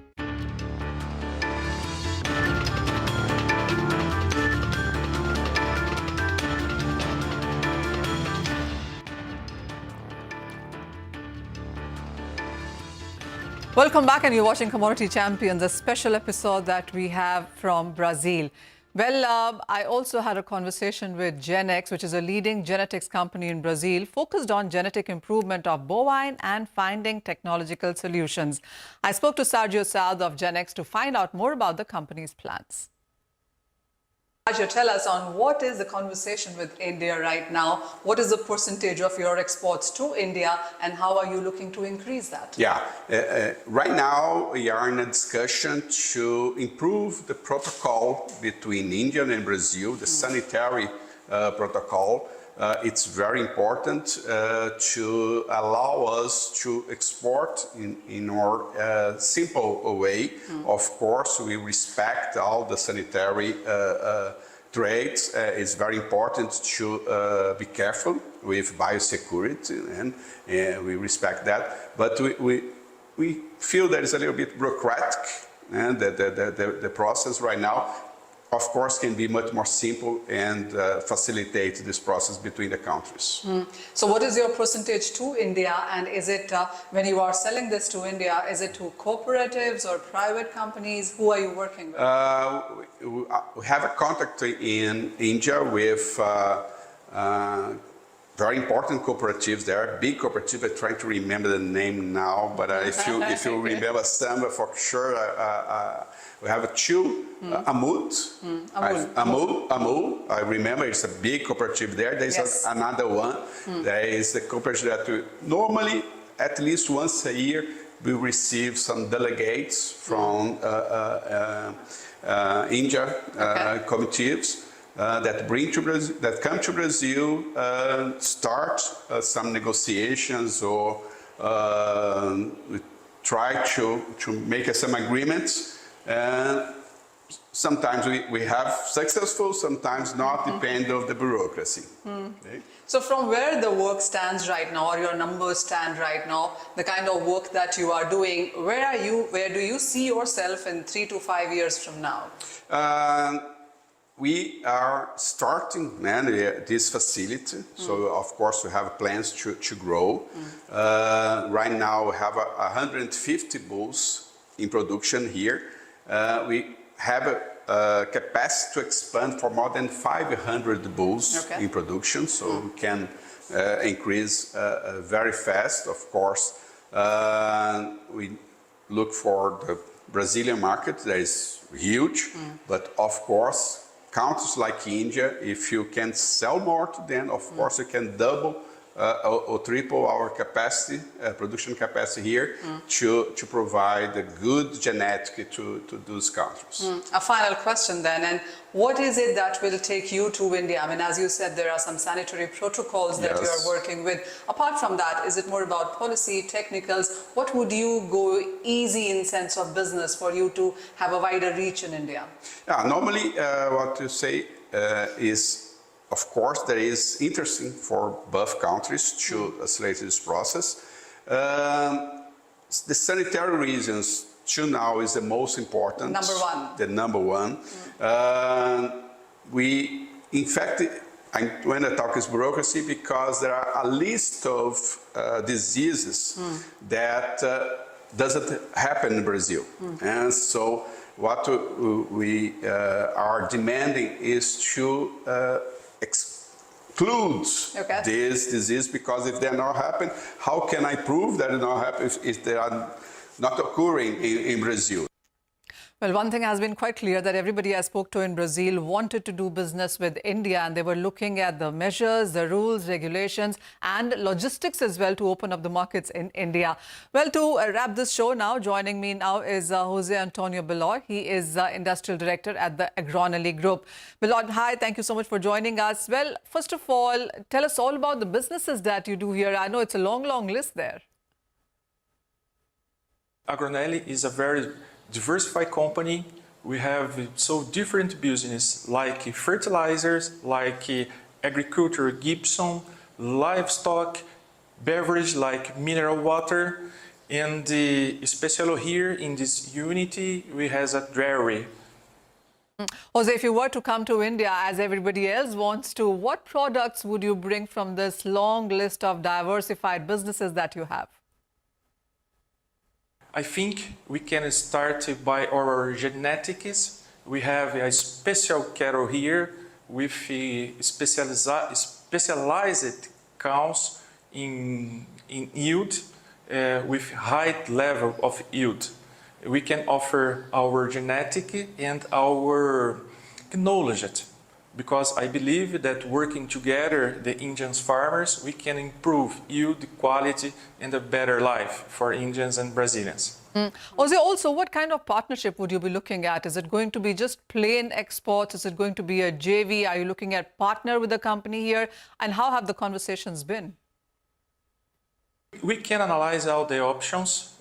[SPEAKER 1] Welcome back, and you're watching Commodity Champions, a special episode that we have from Brazil. Well, I also had a conversation with Genex, which is a leading genetics company in Brazil, focused on genetic improvement of bovine and finding technological solutions. I spoke to Sergio Saad of Genex to find out more about the company's plans. Sergio, tell us on what is the conversation with India right now? What is the percentage of your exports to India, and how are you looking to increase that?
[SPEAKER 21] Yeah, right now we are in a discussion to improve the protocol between India and Brazil, the sanitary protocol. It's very important to allow us to export in our simple way. Of course, we respect all the sanitary trades. It's very important to be careful with biosecurity, and we respect that. But we feel that it's a little bit bureaucratic, and the process right now, of course, can be much more simple and facilitate this process between the countries.
[SPEAKER 1] So what is your percentage to India, and is it, when you are selling this to India, is it to cooperatives or private companies? Who are you working with?
[SPEAKER 21] We have a contact in India with very important cooperatives. There are big cooperatives. I'm trying to remember the name now, but if you remember some, for sure, we have two, Amul. I remember it's a big cooperative there. There's another one. There is a cooperative that normally, at least once a year, we receive some delegates from India cooperatives. That come to Brazil, start some negotiations, or we try to make some agreements. And sometimes we have successful, sometimes not, depending on the bureaucracy. Okay?
[SPEAKER 1] So from where the work stands right now, or your numbers stand right now, the kind of work that you are doing, where do you see yourself in 3 to 5 years from now?
[SPEAKER 21] we are starting this facility. So, of course, we have plans to grow. Right now, we have 150 bulls in production here. We have a capacity to expand for more than 500 bulls in production. So, we can increase very fast, of course. We look for the Brazilian market that is huge, but of course, countries like India, if you can sell more to them, of course you can double or triple our capacity, production capacity here to provide a good genetic to those countries.
[SPEAKER 1] A final question then, and what is it that will take you to India? I mean, as you said, there are some sanitary protocols that you are working with. Apart from that, is it more about policy, technicals? What would you go easy in sense of business for you to have a wider reach in India?
[SPEAKER 21] Normally what you say is, of course, that is interesting for both countries to accelerate this process. The sanitary reasons to now is the most important.
[SPEAKER 1] Number one.
[SPEAKER 21] The number one. In fact, when I talk is bureaucracy, because there are a list of diseases that doesn't happen in Brazil. And so what we are demanding is to exclude this disease, because if they're not happening, how can I prove that it not happen if they are not occurring in Brazil?
[SPEAKER 1] Well, one thing has been quite clear that everybody I spoke to in Brazil wanted to do business with India, and they were looking at the measures, the rules, regulations and logistics as well to open up the markets in India. Well, to wrap this show now, joining me now is Jose Antonio Beloy. He is Industrial Director at the Agronally Group. Beloy, hi, thank you so much for joining us. Well, first of all, tell us all about the businesses that you do here. I know it's a long, long list there.
[SPEAKER 7] Agronally is a very diversified company. We have so different business like fertilizers, like agriculture, gypsum, livestock, beverage like mineral water, and especially here in this unity we have a dairy.
[SPEAKER 1] Jose, if you were to come to India as everybody else wants to, what products would you bring from this long list of diversified businesses that you have?
[SPEAKER 7] I think we can start by our genetics. We have a special cattle here with specialized cows in yield with high level of yield. We can offer our genetic and our knowledge, because I believe that working together, the Indian farmers, we can improve yield, quality, and a better life for Indians and Brazilians.
[SPEAKER 1] Jose, also, what kind of partnership would you be looking at? Is it going to be just plain exports? Is it going to be a JV? Are you looking at partner with the company here? And how have the conversations been?
[SPEAKER 7] We can analyze all the options.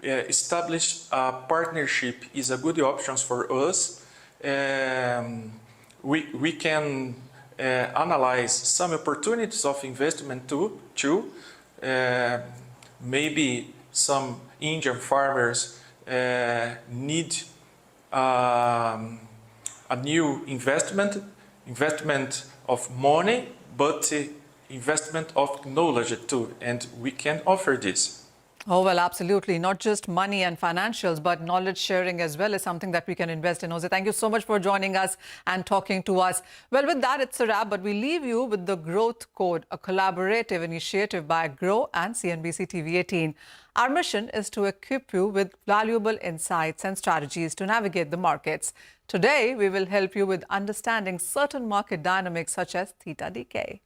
[SPEAKER 7] Establish a partnership is a good option for us. We can analyze some opportunities of investment too. Maybe some Indian farmers need a new investment of money, but investment of knowledge too, and we can offer this.
[SPEAKER 1] Oh, well, absolutely. Not just money and financials, but knowledge sharing as well is something that we can invest in. Jose, thank you so much for joining us and talking to us. Well, with that, it's a wrap, but we leave you with the Growth Code, a collaborative initiative by Grow and CNBC TV18. Our mission is to equip you with valuable insights and strategies to navigate the markets. Today, we will help you with understanding certain market dynamics such as theta decay.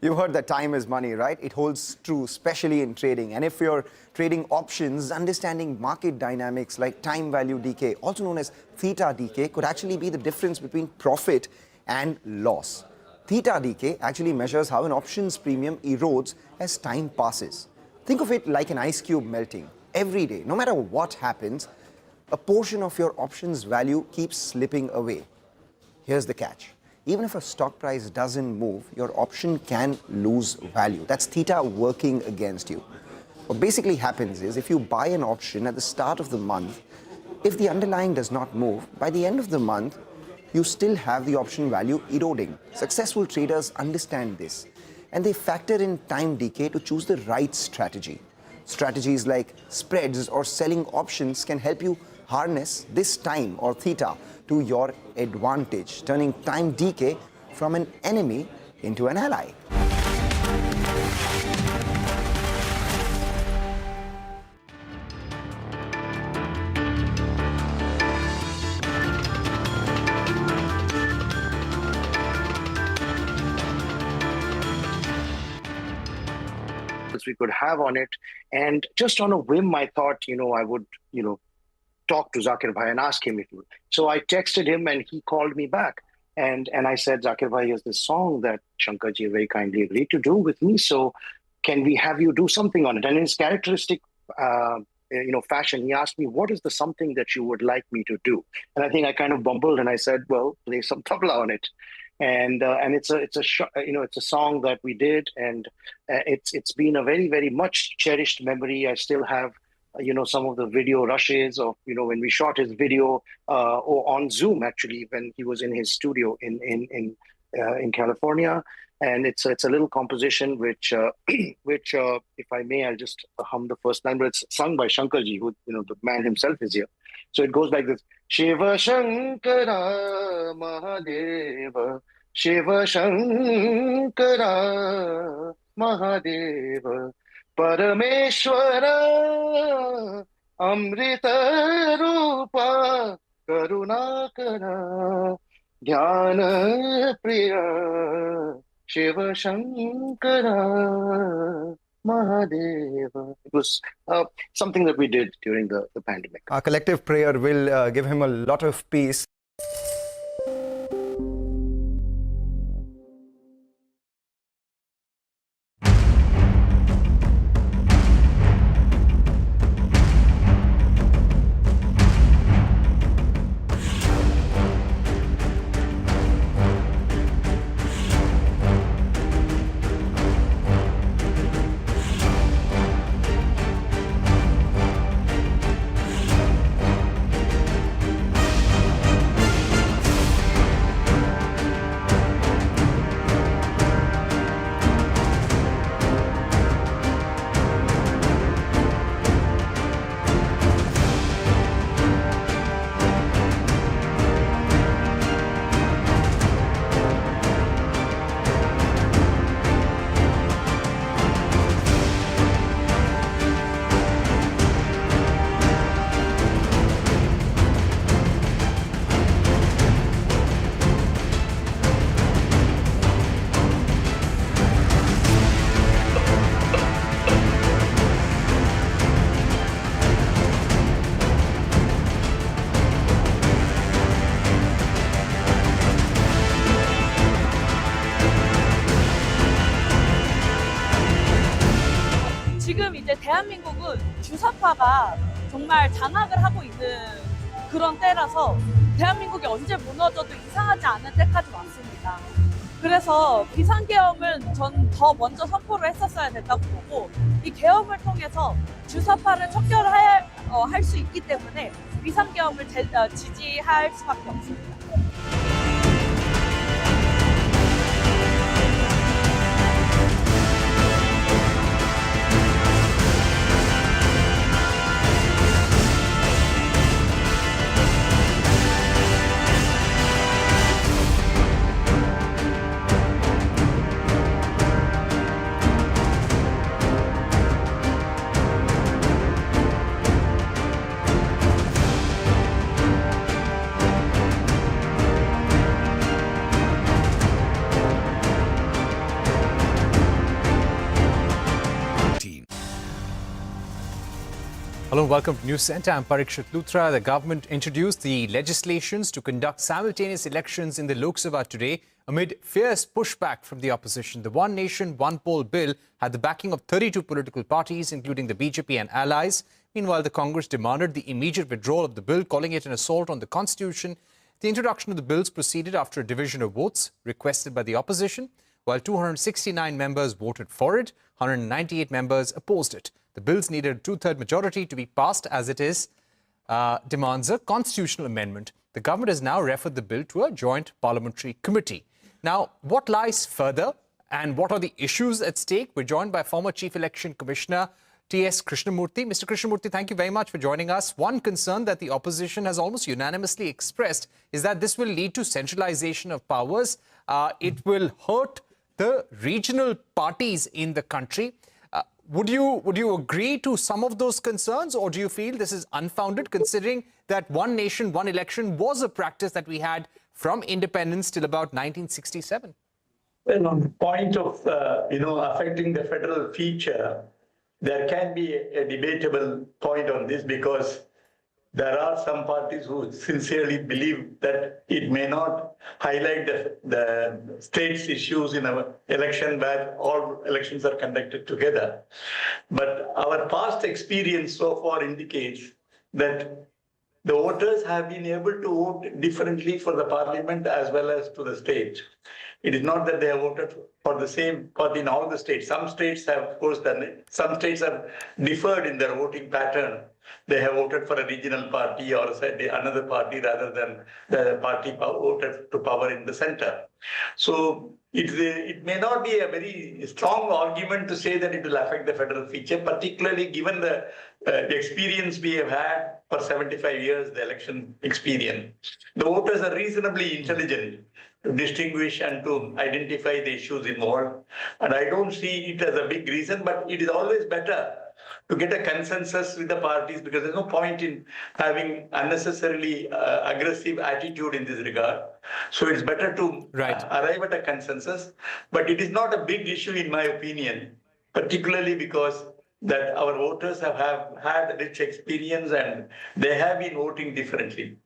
[SPEAKER 14] You've heard that time is money, right? It holds true, especially in trading. And if you're trading options, understanding market dynamics like time value decay, also known as theta decay, could actually be the difference between profit and loss. Theta decay actually measures how an options premium erodes as time passes. Think of it like an ice cube melting. Every day, no matter what happens, a portion of your options value keeps slipping away. Here's the catch. Even if a stock price doesn't move, your option can lose value. That's theta working against you. What basically happens is if you buy an option at the start of the month, if the underlying does not move, by the end of the month, you still have the option value eroding. Successful traders understand this, and they factor in time decay to choose the right strategy. Strategies like spreads or selling options can help you harness this time or theta to your advantage, turning time decay from an enemy into an ally.
[SPEAKER 3] We could have on it, and just on a whim I thought I would talk to Zakir Bhai and ask him if he would. So I texted him and he called me back, and I said, Zakir Bhai, here's this song that Shankarji very kindly agreed to do with me, so can we have you do something on it? And in his characteristic fashion, he asked me, what is the something that you would like me to do? And I think I kind of bumbled and I said, well, play some tabla on it. And it's a song that we did, and it's been a very, very much cherished memory. I still have some of the video rushes of when we shot his video or on Zoom, actually, when he was in his studio in California. And it's a little composition which if I may, I'll just hum the first line, but it's sung by Shankarji, who the man himself is here. So it goes like this: Shiva Shankara Mahadeva, Shiva Shankara Mahadeva, Parameshwara Amrita Rupa Karunakara Dhyana Priya Shiva Shankara Mahadeva. It was something that we did during the pandemic.
[SPEAKER 14] Our collective prayer will give him a lot of peace.
[SPEAKER 6] 지금 이제 대한민국은 주사파가 정말 장악을 하고 있는 그런 때라서 대한민국이 언제 무너져도 이상하지 않은 때까지 왔습니다. 그래서 비상계엄은 전 더 먼저 선포를 했었어야 된다고 보고, 이 계엄을 통해서 주사파를 척결할 수 있기 때문에 비상계엄을 지지할 수밖에 없습니다.
[SPEAKER 22] Hello and welcome to News Centre. I'm Parikshit Luthra. The government introduced the legislations to conduct simultaneous elections in the Lok Sabha today amid fierce pushback from the opposition. The One Nation, One Poll bill had the backing of 32 political parties, including the BJP and allies. Meanwhile, the Congress demanded the immediate withdrawal of the bill, calling it an assault on the Constitution. The introduction of the bills proceeded after a division of votes requested by the opposition. while 269 members voted for it. 198 members opposed it. The bills needed a two-third majority to be passed, as it is demands a constitutional amendment. The government has now referred the bill to a joint parliamentary committee. Now, what lies further and what are the issues at stake? We're joined by former Chief Election Commissioner T.S. Krishnamurthy. Mr. Krishnamurthy, thank you very much for joining us. One concern that the opposition has almost unanimously expressed is that this will lead to centralization of powers. It will hurt the regional parties in the country. Would you agree to some of those concerns, or do you feel this is unfounded, considering that one nation, one election was a practice that we had from independence till about 1967?
[SPEAKER 9] Well, on the point of affecting the federal feature, there can be a debatable point on this, because there are some parties who sincerely believe that it may not highlight the state's issues in an election where all elections are conducted together. But our past experience so far indicates that the voters have been able to vote differently for the parliament as well as to the state. It is not that they have voted for the same party in all the states. Some states have, of course, done it. Some states have differed in their voting pattern. They have voted for a regional party or another party rather than the party voted to power in the center. So it may not be a very strong argument to say that it will affect the federal feature, particularly given the experience we have had for 75 years, the election experience. The voters are reasonably intelligent to distinguish and to identify the issues involved. And I don't see it as a big reason, but it is always better to get a consensus with the parties, because there's no point in having unnecessarily aggressive attitude in this regard. So it's better to arrive at a consensus. But it is not a big issue in my opinion, particularly because that our voters have had rich experience and they have been voting differently.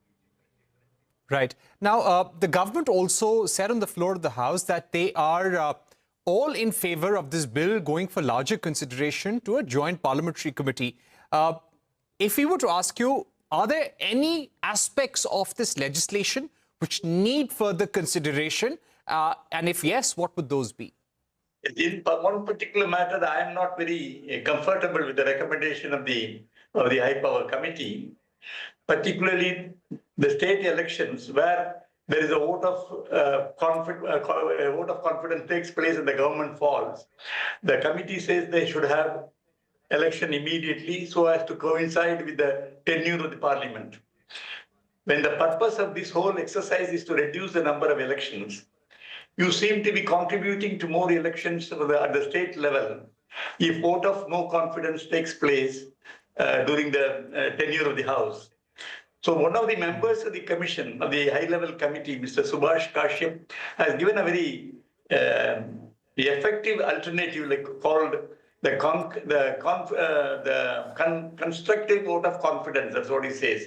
[SPEAKER 22] Right. Now, the government also said on the floor of the House that they are all in favor of this bill going for larger consideration to a joint parliamentary committee. If we were to ask you, are there any aspects of this legislation which need further consideration? And if yes, what would those be?
[SPEAKER 9] In one particular matter, I am not very comfortable with the recommendation of the High Power Committee, particularly the state elections where there is a vote of confidence takes place and the government falls. The committee says they should have election immediately so as to coincide with the tenure of the parliament. When the purpose of this whole exercise is to reduce the number of elections, you seem to be contributing to more elections at the state level if vote of no confidence takes place during the tenure of the House. So one of the members of the commission, of the high-level committee, Mr. Subhash Kashyap, has given a very effective alternative called the constructive vote of confidence. That's what he says.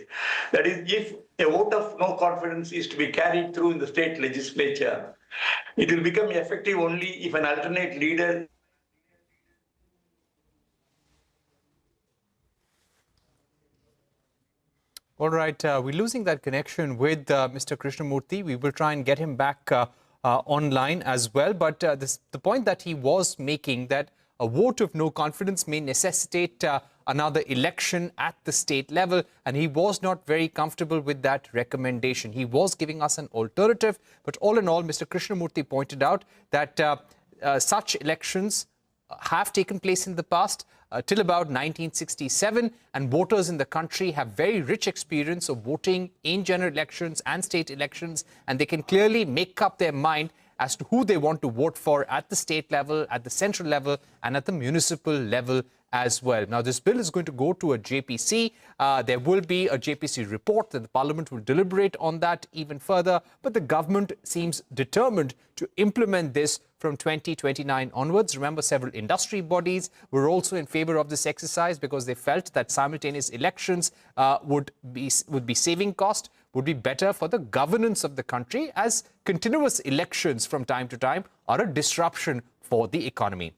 [SPEAKER 9] That is, if a vote of no confidence is to be carried through in the state legislature, it will become effective only if an alternate leader .
[SPEAKER 22] All right, we're losing that connection with Mr. Krishnamurthy. We will try and get him back online as well. But the point that he was making, that a vote of no confidence may necessitate another election at the state level, and he was not very comfortable with that recommendation. He was giving us an alternative, but all in all, Mr. Krishnamurthy pointed out that such elections have taken place in the past till about 1967, and voters in the country have very rich experience of voting in general elections and state elections, and they can clearly make up their mind as to who they want to vote for at the state level, at the central level, and at the municipal level as well. Now, this bill is going to go to a JPC. There will be a JPC report that the Parliament will deliberate on that even further, but the government seems determined to implement this from 2029 onwards. Remember, several industry bodies were also in favor of this exercise because they felt that simultaneous elections would be saving cost, would be better for the governance of the country, as continuous elections from time to time are a disruption for the economy.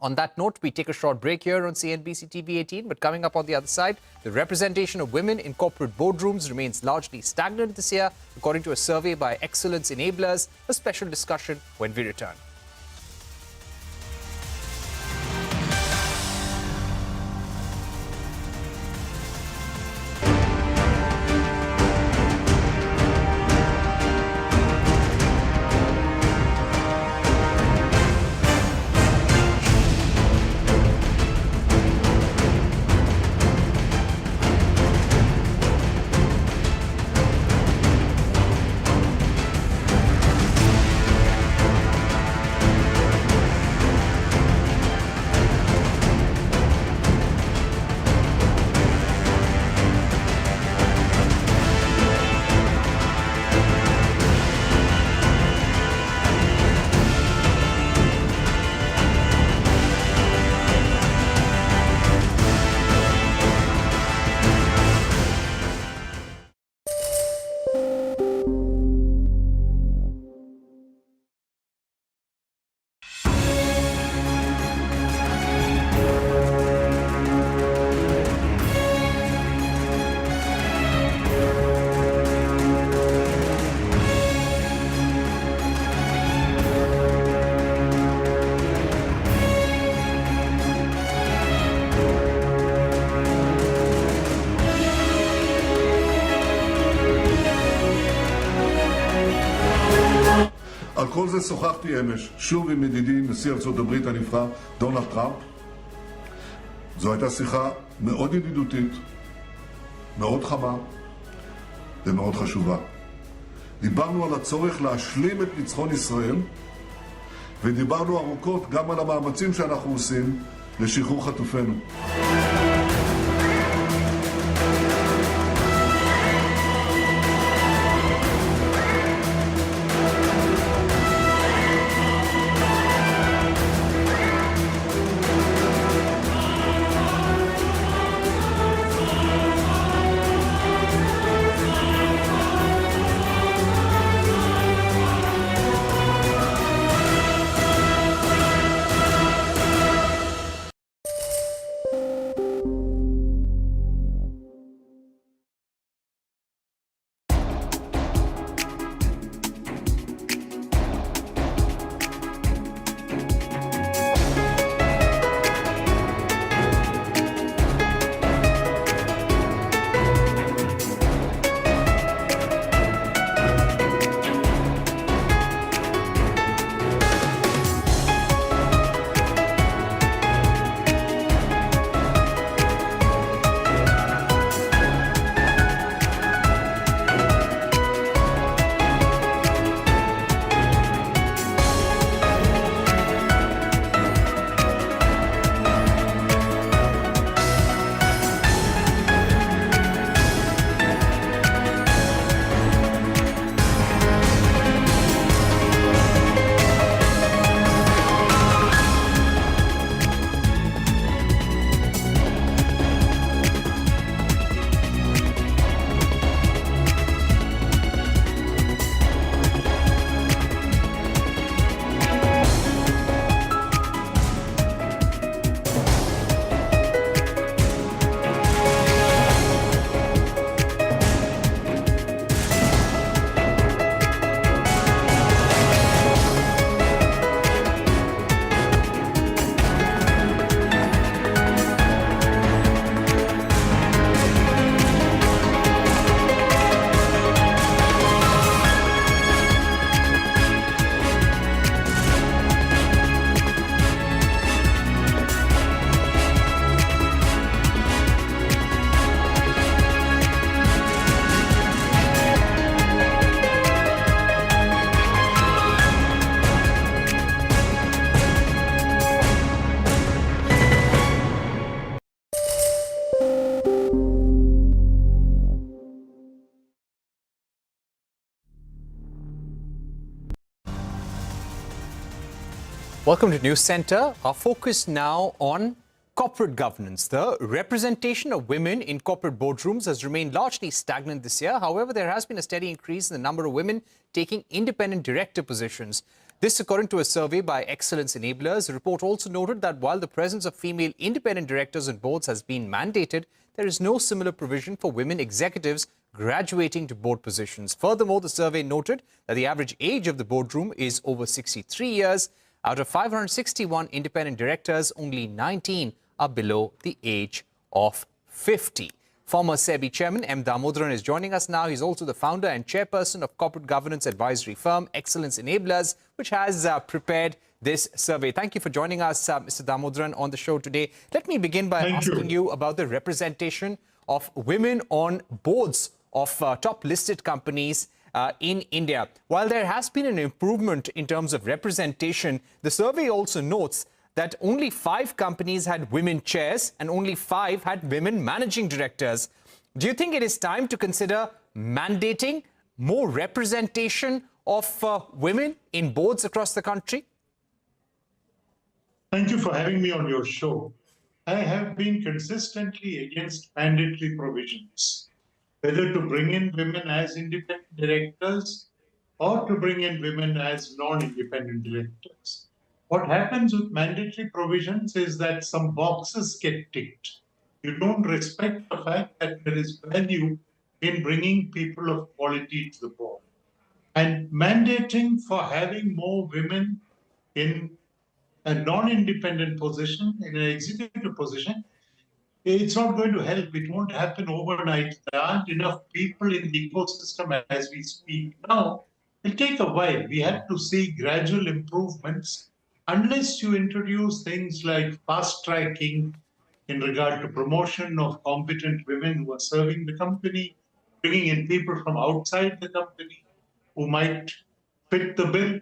[SPEAKER 22] On that note, we take a short break here on CNBC TV18, but coming up on the other side, the representation of women in corporate boardrooms remains largely stagnant this year, according to a survey by Excellence Enablers. A special discussion when we return.
[SPEAKER 8] כל זה שוחחתי אמש, שוב עם ידידי נשיא ארצות הברית הנבחר, דונלד טראמפ. זו הייתה שיחה מאוד ידידותית, מאוד חמה ומאוד חשובה. דיברנו על הצורך להשלים את ניצחון ישראל, ודיברנו ארוכות גם על המאמצים שאנחנו עושים לשחרור חטופינו.
[SPEAKER 22] Welcome to News Center. Our focus now on corporate governance. The representation of women in corporate boardrooms has remained largely stagnant this year. However, there has been a steady increase in the number of women taking independent director positions. This according to a survey by Excellence Enablers. The report also noted that while the presence of female independent directors on boards has been mandated, there is no similar provision for women executives graduating to board positions. Furthermore, the survey noted that the average age of the boardroom is over 63 years. Out of 561 independent directors, only 19 are below the age of 50. Former SEBI chairman M. Damodaran is joining us now. He's also the founder and chairperson of corporate governance advisory firm Excellence Enablers, which has prepared this survey. Thank you for joining us, Mr. Damodaran, on the show today. Let me begin by asking you about the representation of women on boards of top listed companies in India. While there has been an improvement in terms of representation, the survey also notes that only 5 companies had women chairs and only 5 had women managing directors. Do you think it is time to consider mandating more representation of women in boards across the country?
[SPEAKER 19] Thank you for having me on your show. I have been consistently against mandatory provisions, whether to bring in women as independent directors or to bring in women as non-independent directors. What happens with mandatory provisions is that some boxes get ticked. You don't respect the fact that there is value in bringing people of quality to the board. And mandating for having more women in a non-independent position, in an executive position, it's not going to help. It won't happen overnight. There aren't enough people in the ecosystem as we speak now It'll take a while. We have to see gradual improvements unless you introduce things like fast tracking in regard to promotion of competent women who are serving the company, bringing in people from outside the company who might fit the bill.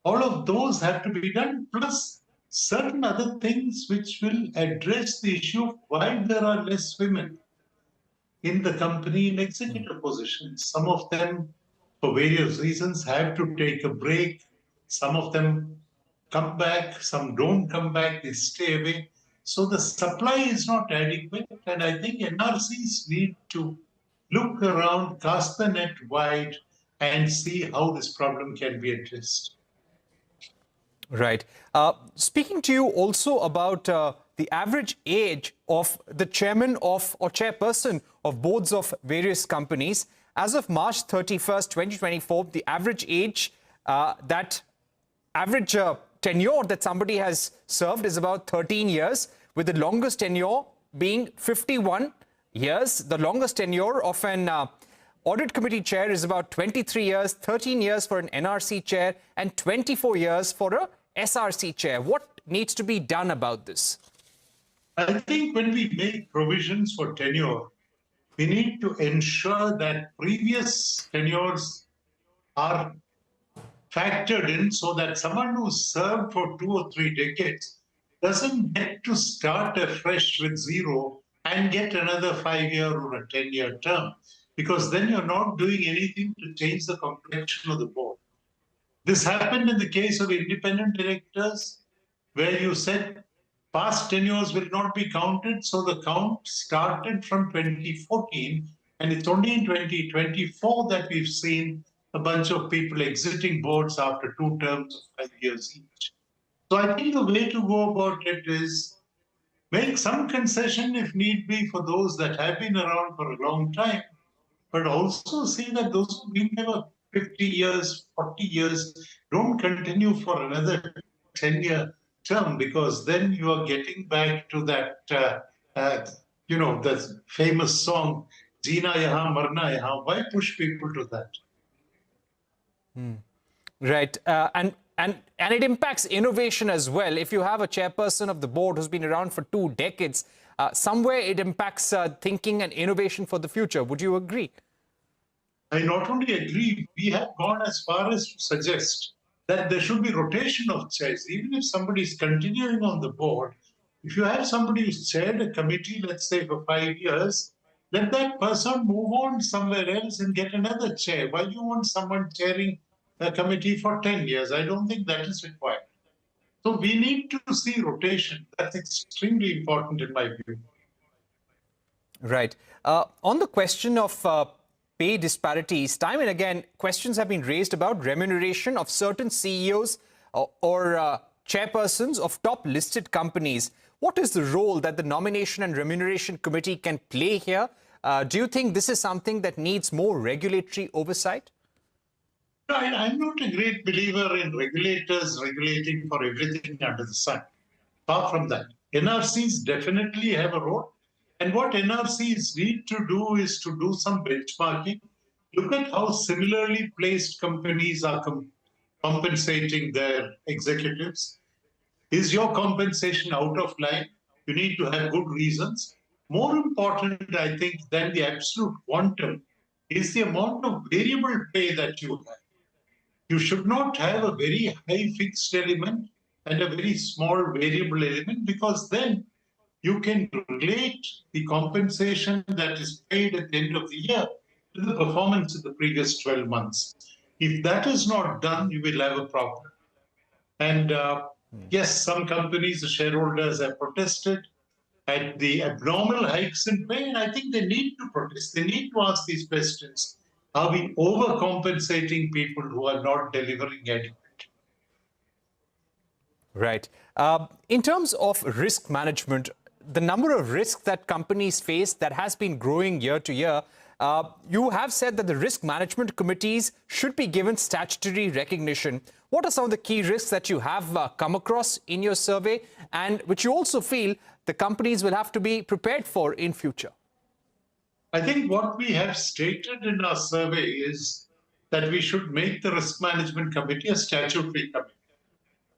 [SPEAKER 19] All of those have to be done, plus certain other things which will address the issue of why there are less women in the company in executive positions. Some of them, for various reasons, have to take a break. Some of them come back, some don't come back, they stay away. So the supply is not adequate, and I think NRCs need to look around, cast the net wide, and see how this problem can be addressed.
[SPEAKER 22] Right. Speaking to you also about the average age of the chairman of or chairperson of boards of various companies. As of March 31st, 2024, the average age, tenure that somebody has served is about 13 years, with the longest tenure being 51 years. The longest tenure of an audit committee chair is about 23 years, 13 years for an NRC chair, and 24 years for a SRC chair. What needs to be done about this?
[SPEAKER 19] I think when we make provisions for tenure, we need to ensure that previous tenures are factored in so that someone who served for 2 or 3 decades doesn't get to start afresh with zero and get another 5-year or a 10-year term, because then you're not doing anything to change the complexion of the board. This happened in the case of independent directors, where you said past tenures will not be counted, so the count started from 2014, and it's only in 2024 that we've seen a bunch of people exiting boards after 2 terms of 5 years each. So I think the way to go about it is make some concession if need be for those that have been around for a long time, but also see that those who've been there 50 years, 40 years, don't continue for another 10-year term, because then you are getting back to that, the famous song, Jeena Yahan, Marna Yahan. Why push people to that?
[SPEAKER 22] Right. And it impacts innovation as well. If you have a chairperson of the board who's been around for 2 decades, somewhere it impacts thinking and innovation for the future. Would you agree?
[SPEAKER 19] I not only agree, we have gone as far as to suggest that there should be rotation of chairs. Even if somebody is continuing on the board, if you have somebody who's chaired a committee, let's say for 5 years, let that person move on somewhere else and get another chair. Why do you want someone chairing a committee for 10 years? I don't think that is required. So we need to see rotation. That's extremely important in my view.
[SPEAKER 22] Right. On the question of pay disparities, time and again, questions have been raised about remuneration of certain CEOs or chairpersons of top listed companies. What is the role that the Nomination and Remuneration Committee can play here? Do you think this is something that needs more regulatory oversight?
[SPEAKER 19] No, I'm not a great believer in regulators regulating for everything under the sun. Far from that. NRCs definitely have a role. And what NRCs need to do is to do some benchmarking. Look at how similarly placed companies are compensating their executives. Is your compensation out of line? You need to have good reasons. More important, I think, than the absolute quantum is the amount of variable pay that you have. You should not have a very high fixed element and a very small variable element, because then you can relate the compensation that is paid at the end of the year to the performance of the previous 12 months. If that is not done, you will have a problem. And yes, some companies, the shareholders have protested at the abnormal hikes in pay, and I think they need to protest. They need to ask these questions. Are we overcompensating people who are not delivering adequate?
[SPEAKER 22] Right. In terms of risk management, the number of risks that companies face that has been growing year to year, you have said that the risk management committees should be given statutory recognition. What are some of the key risks that you have come across in your survey, and which you also feel the companies will have to be prepared for in future?
[SPEAKER 19] I think what we have stated in our survey is that we should make the Risk Management Committee a statutory committee.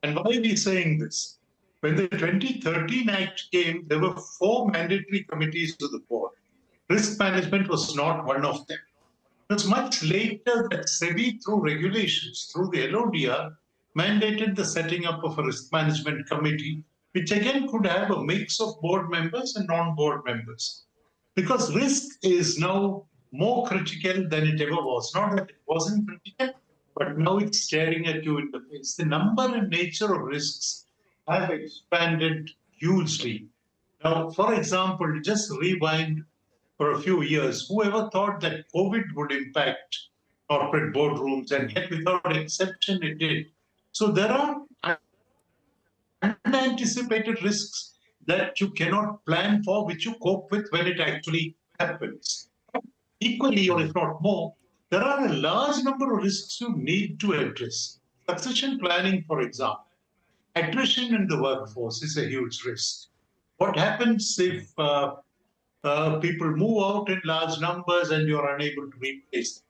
[SPEAKER 19] And why are we saying this? When the 2013 Act came, there were 4 mandatory committees to the board. Risk management was not one of them. It was much later that SEBI, through regulations, through the LODR, mandated the setting up of a risk management committee, which again could have a mix of board members and non-board members. Because risk is now more critical than it ever was. Not that it wasn't critical, but now it's staring at you in the face. The number and nature of risks have expanded hugely. Now, for example, just rewind for a few years, whoever thought that COVID would impact corporate boardrooms, and yet without exception it did. So there are unanticipated risks that you cannot plan for, which you cope with when it actually happens. Equally, or if not more, there are a large number of risks you need to address. Succession planning, for example. Attrition in the workforce is a huge risk. What happens if people move out in large numbers and you're unable to replace them?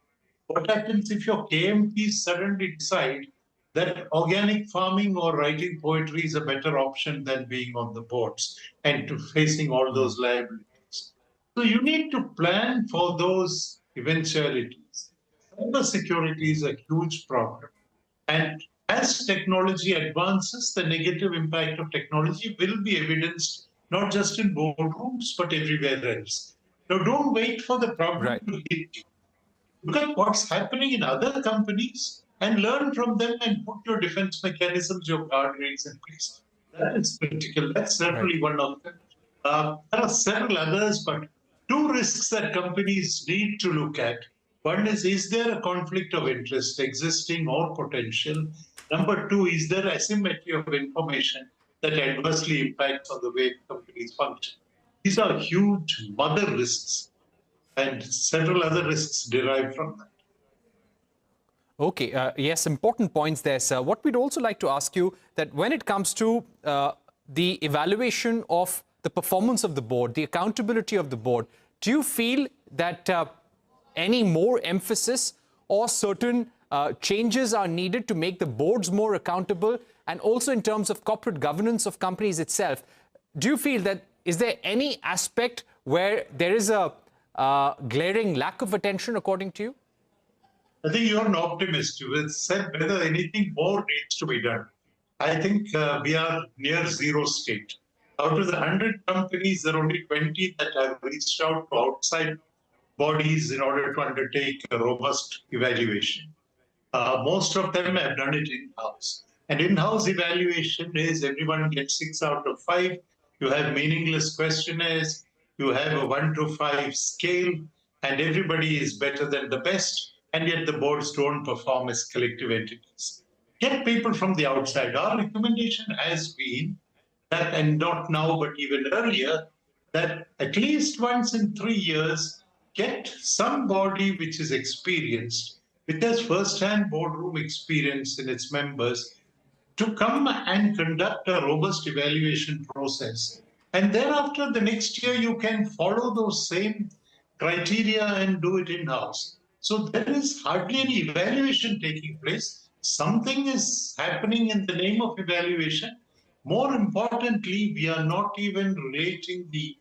[SPEAKER 19] What happens if your KMPs suddenly decide that organic farming or writing poetry is a better option than being on the boards and to facing all those liabilities? So you need to plan for those eventualities. Cybersecurity is a huge problem. And as technology advances, the negative impact of technology will be evidenced not just in boardrooms, but everywhere else. Now, don't wait for the problem to hit you. Look at what's happening in other companies and learn from them and put your defense mechanisms, your guardrails in place. That is critical. That's certainly one of them. There are several others, but 2 risks that companies need to look at. One is there a conflict of interest, existing or potential? Number 2, is there asymmetry of information that adversely impacts on the way companies function? These are huge mother risks, and several other risks derive from that.
[SPEAKER 22] Okay, yes, important points there, sir. What we'd also like to ask you that when it comes to the evaluation of the performance of the board, the accountability of the board, do you feel that any more emphasis or certain changes are needed to make the boards more accountable? And also in terms of corporate governance of companies itself, do you feel that is there any aspect where there is a glaring lack of attention according to you?
[SPEAKER 19] I think you're an optimist. You have said whether anything more needs to be done. I think we are near zero state. Out of the 100 companies, there are only 20 that have reached out to outside bodies in order to undertake a robust evaluation. Most of them have done it in-house. And in-house evaluation is everyone gets 6 out of 5. You have meaningless questionnaires. You have a 1 to 5 scale, and everybody is better than the best. And yet the boards don't perform as collective entities. Get people from the outside. Our recommendation has been that, and not now, but even earlier, that at least once in 3 years, get somebody which is experienced, which has first-hand boardroom experience in its members, to come and conduct a robust evaluation process. And thereafter, the next year, you can follow those same criteria and do it in-house. So there is hardly any evaluation taking place. Something is happening in the name of evaluation. More importantly, we are not even relating the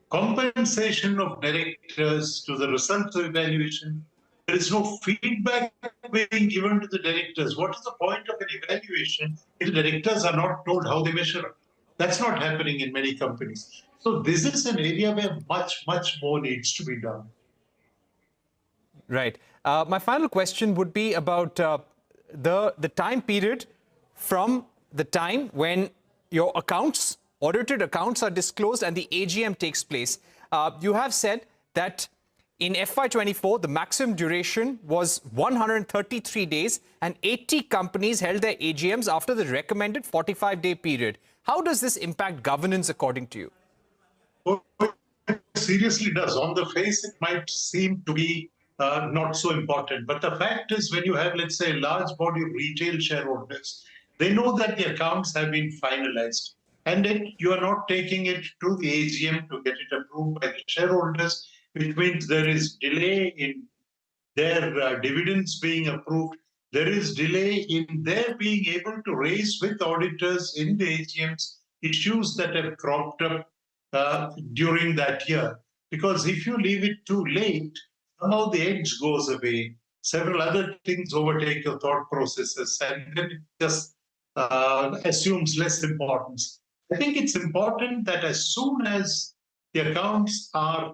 [SPEAKER 19] compensation of directors to the results of evaluation. There is no feedback being given to the directors. What is the point of an evaluation if the directors are not told how they measure it? That's not happening in many companies. So this is an area where much, much more needs to be done.
[SPEAKER 22] Right. My final question would be about the time period from the time when your accounts, audited accounts, are disclosed and the AGM takes place. You have said that in FY24, the maximum duration was 133 days and 80 companies held their AGMs after the recommended 45-day period. How does this impact governance according to you?
[SPEAKER 19] Well, it seriously does. On the face, it might seem to be not so important. But the fact is, when you have, let's say, a large body of retail shareholders, they know that the accounts have been finalized. And then you are not taking it to the AGM to get it approved by the shareholders, which means there is delay in their dividends being approved. There is delay in their being able to raise with auditors in the AGMs issues that have cropped up during that year. Because if you leave it too late, somehow the edge goes away. Several other things overtake your thought processes, and then it just assumes less importance. I think it's important that as soon as the accounts are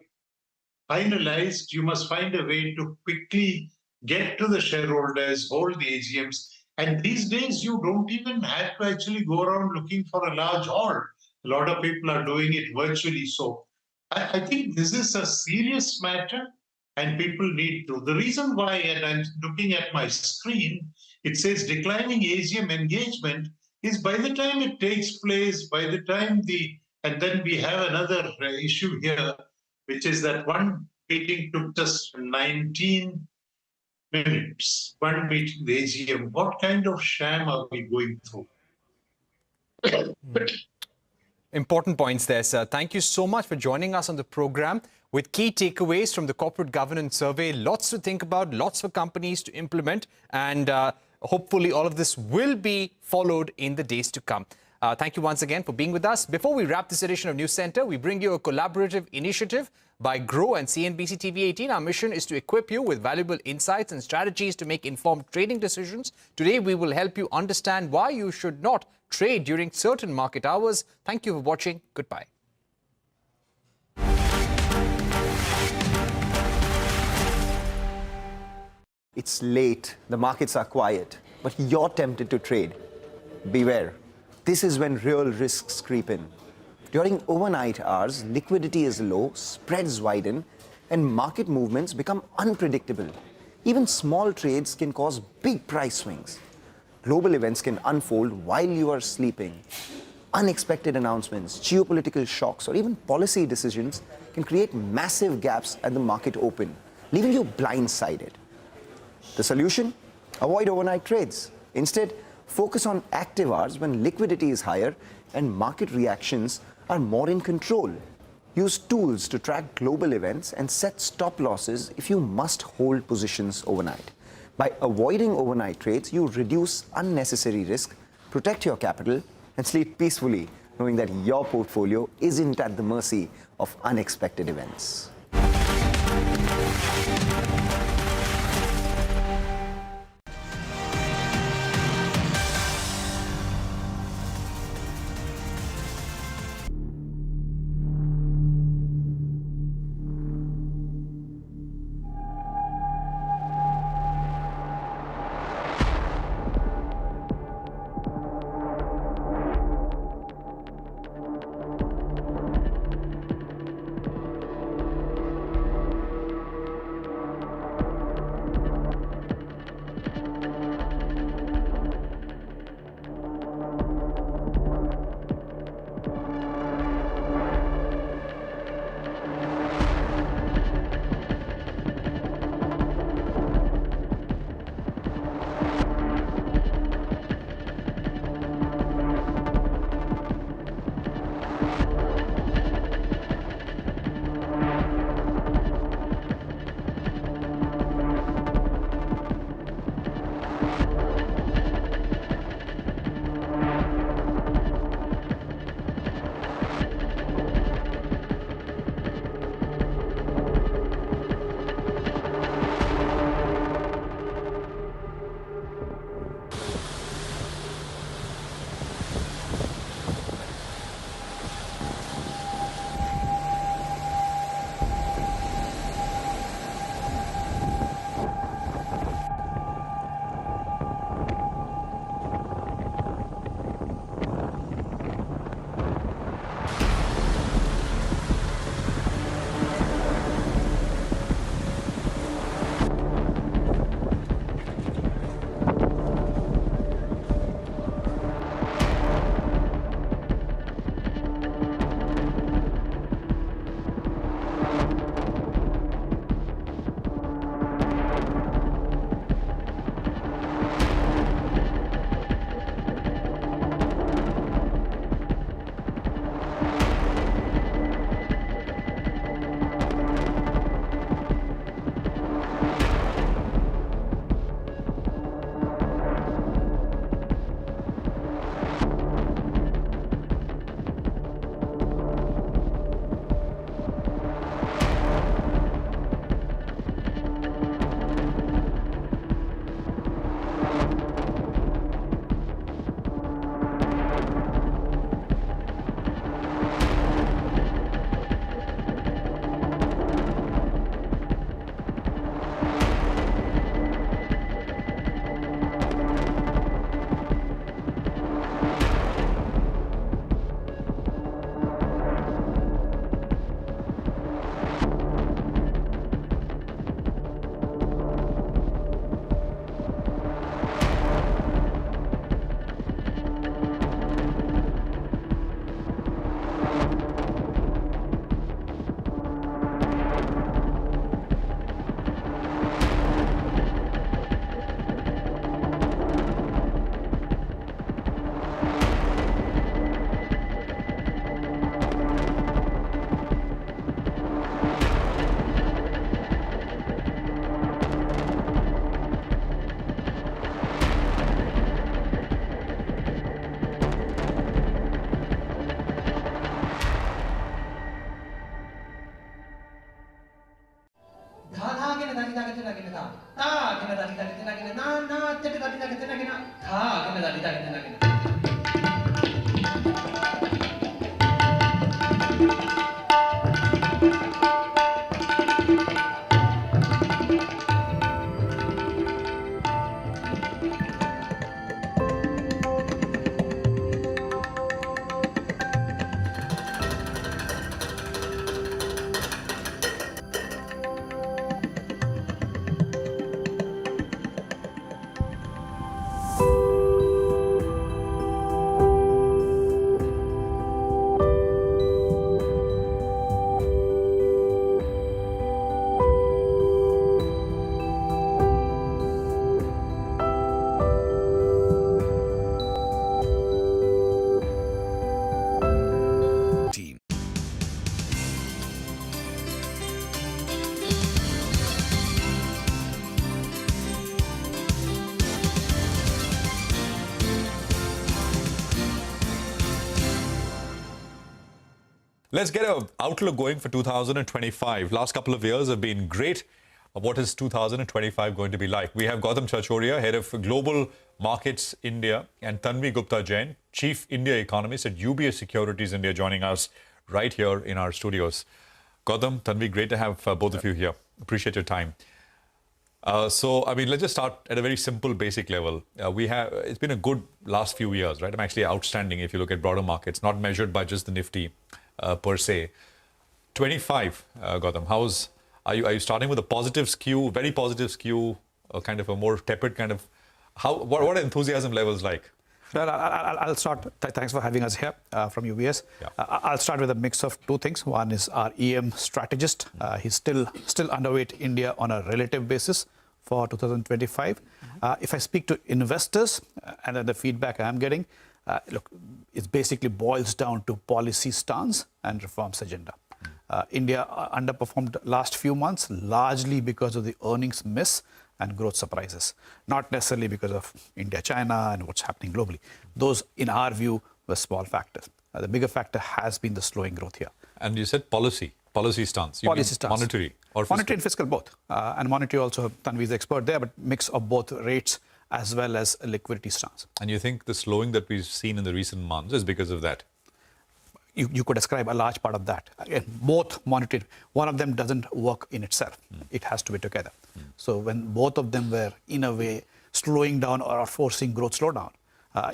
[SPEAKER 19] finalized, you must find a way to quickly get to the shareholders, hold the AGMs. And these days, you don't even have to actually go around looking for a large hall. A lot of people are doing it virtually. So I think this is a serious matter and people need to. The reason why, and I'm looking at my screen, it says declining AGM engagement is by the time it takes place, by the time and then we have another issue here, which is that one meeting took just 19 minutes. One meeting, the AGM. What kind of sham are we going through?
[SPEAKER 22] Important points there, sir. Thank you so much for joining us on the program with key takeaways from the corporate governance survey. Lots to think about, lots for companies to implement, and hopefully all of this will be followed in the days to come. Thank you once again for being with us. Before we wrap this edition of News Center, we bring you a collaborative initiative by Grow and CNBC TV18. Our mission is to equip you with valuable insights and strategies to make informed trading decisions. Today, we will help you understand why you should not trade during certain market hours. Thank you for watching. Goodbye.
[SPEAKER 14] It's late, the markets are quiet, but you're tempted to trade. Beware. This is when real risks creep in. During overnight hours, liquidity is low, spreads widen, and market movements become unpredictable. Even small trades can cause big price swings. Global events can unfold while you are sleeping. Unexpected announcements, geopolitical shocks, or even policy decisions can create massive gaps at the market open, leaving you blindsided. The solution? Avoid overnight trades. Instead, focus on active hours when liquidity is higher and market reactions are more in control. Use tools to track global events and set stop losses if you must hold positions overnight. By avoiding overnight trades, you reduce unnecessary risk, protect your capital, and sleep peacefully, knowing that your portfolio isn't at the mercy of unexpected events.
[SPEAKER 12] Let's get an outlook going for 2025. Last couple of years have been great. What is 2025 going to be like? We have Gautam Chachoria, Head of Global Markets India, and Tanvi Gupta Jain, Chief India Economist at UBS Securities India, joining us right here in our studios. Gautam, Tanvi, great to have both of you here. Appreciate your time. Let's just start at a very simple, basic level. It's been a good last few years, right? Actually outstanding if you look at broader markets, not measured by just the Nifty per se. 25, Gautam, are you starting with a positive skew, very positive skew, or kind of a more tepid kind of, what are enthusiasm levels like?
[SPEAKER 18] Well, I'll start. Thanks for having us here from UBS. Yeah. I'll start with a mix of two things. One is our EM strategist. He's still underweight India on a relative basis for 2025. If I speak to investors and the feedback I'm getting, look, it basically boils down to policy stance and reforms agenda. India underperformed last few months largely because of the earnings miss and growth surprises, not necessarily because of India, China and what's happening globally. Those, in our view, were small factors. The bigger factor has been the slowing growth here.
[SPEAKER 12] And you said policy stance.
[SPEAKER 18] Policy stance.
[SPEAKER 12] Monetary or fiscal?
[SPEAKER 18] Monetary and fiscal both. And monetary also, Tanvi is the expert there, but mix of both rates as well as a liquidity stance.
[SPEAKER 12] And you think the slowing that we've seen in the recent months is because of that?
[SPEAKER 18] You could ascribe a large part of that. Again, both monetary, one of them doesn't work in itself. It has to be together. So when both of them were, in a way, slowing down or forcing growth slowdown,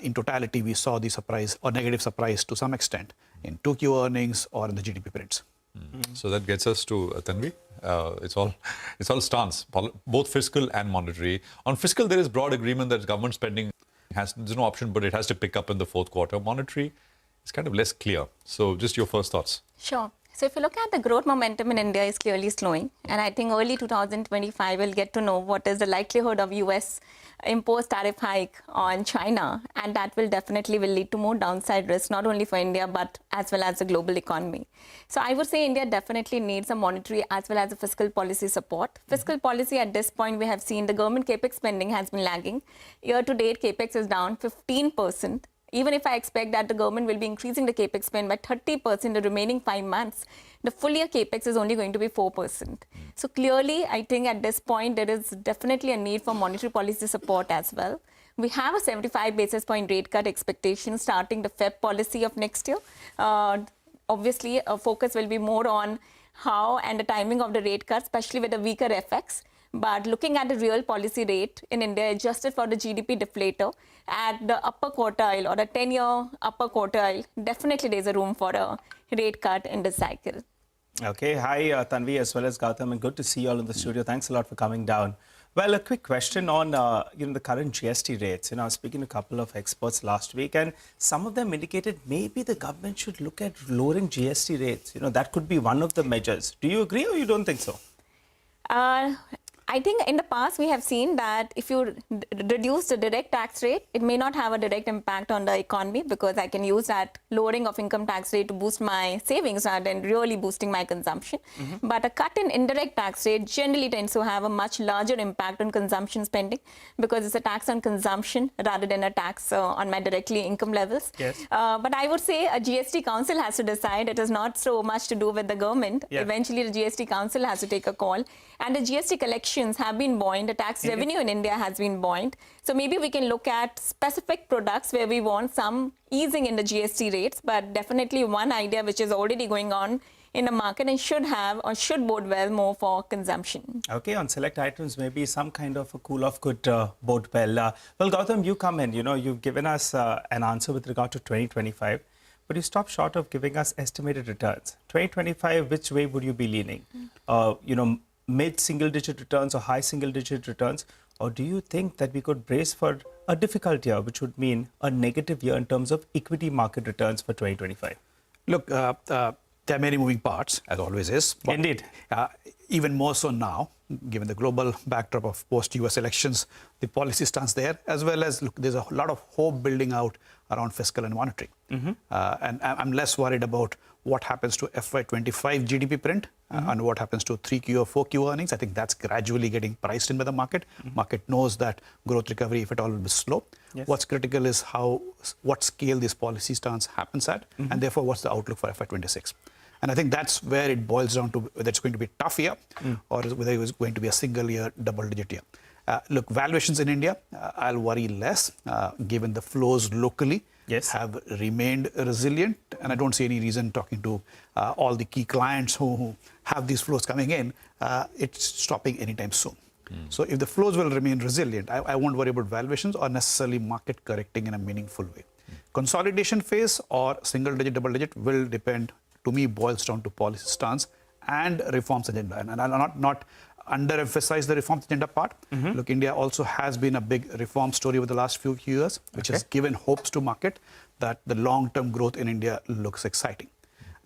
[SPEAKER 18] in totality, we saw the surprise or negative surprise to some extent in 2Q earnings or in the GDP prints.
[SPEAKER 12] So that gets us to Tanvi. It's all stance, both fiscal and monetary. On fiscal, there is broad agreement that government spending there's no option, but it has to pick up in the fourth quarter. Monetary, it's kind of less clear. So just your first thoughts.
[SPEAKER 23] Sure. So if you look at the growth momentum in India is clearly slowing. And I think early 2025 we'll get to know what is the likelihood of US imposed tariff hike on China. And that will lead to more downside risk, not only for India, but as well as the global economy. So I would say India definitely needs a monetary as well as a fiscal policy support. Fiscal policy at this point, we have seen the government capex spending has been lagging. Year to date, capex is down 15%. Even if I expect that the government will be increasing the capex spend by 30% in the remaining 5 months, the full year capex is only going to be 4%. So clearly, I think at this point, there is definitely a need for monetary policy support as well. We have a 75 basis point rate cut expectation starting the Feb policy of next year. Obviously, a focus will be more on how and the timing of the rate cut, especially with the weaker FX. But looking at the real policy rate in India, adjusted for the GDP deflator, at the upper quartile or the 10-year upper quartile, definitely there's a room for a rate cut in this cycle.
[SPEAKER 24] Okay. Hi, Tanvi, as well as Gautam, and good to see you all in the studio. Thanks a lot for coming down. Well, a quick question on the current GST rates. I was speaking to a couple of experts last week, and some of them indicated maybe the government should look at lowering GST rates. That could be one of the measures. Do you agree or you don't think so?
[SPEAKER 23] I think in the past we have seen that if you reduce the direct tax rate, it may not have a direct impact on the economy because I can use that lowering of income tax rate to boost my savings rather than really boosting my consumption. But a cut in indirect tax rate generally tends to have a much larger impact on consumption spending because it's a tax on consumption rather than a tax on my directly income levels.
[SPEAKER 24] Yes.
[SPEAKER 23] But I would say a GST council has to decide. It has not so much to do with the government.
[SPEAKER 24] Yeah.
[SPEAKER 23] Eventually, the GST council has to take a call. And the GST collection collections have been buoyant. The tax revenue in India has been buoyant. So maybe we can look at specific products where we want some easing in the GST rates, but definitely one idea which is already going on in the market and should have or should bode well more for consumption.
[SPEAKER 24] Okay, on select items, maybe some kind of a cool-off could bode well. Well, Gautam, you come in. You've given us an answer with regard to 2025, but you stop short of giving us estimated returns. 2025, which way would you be leaning? Mid-single-digit returns or high single-digit returns? Or do you think that we could brace for a difficult year, which would mean a negative year in terms of equity market returns for 2025?
[SPEAKER 18] Look, there are many moving parts, as always is. But,
[SPEAKER 24] indeed.
[SPEAKER 18] Even more so now, given the global backdrop of post-US elections, the policy stance there, as well as, look, there's a lot of hope building out around fiscal and monetary. And I'm less worried about what happens to FY25 GDP print and what happens to 3Q or 4Q earnings. I think that's gradually getting priced in by the market. Market knows that growth recovery, if at all, will be slow.
[SPEAKER 24] Yes.
[SPEAKER 18] What's critical is what scale this policy stance happens at, and therefore what's the outlook for FY26. And I think that's where it boils down to whether it's going to be a tough year or whether it was going to be a single year, double-digit year. Look, valuations in India, I'll worry less, given the flows locally have remained resilient. And I don't see any reason, talking to all the key clients who have these flows coming in, it's stopping anytime soon. So if the flows will remain resilient, I won't worry about valuations or necessarily market correcting in a meaningful way. Consolidation phase or single-digit, double-digit will depend, to me, boils down to policy stance and reforms agenda. And I'll not underemphasize the reforms agenda part. Look, India also has been a big reform story over the last few years, which has given hopes to market that the long-term growth in India looks exciting.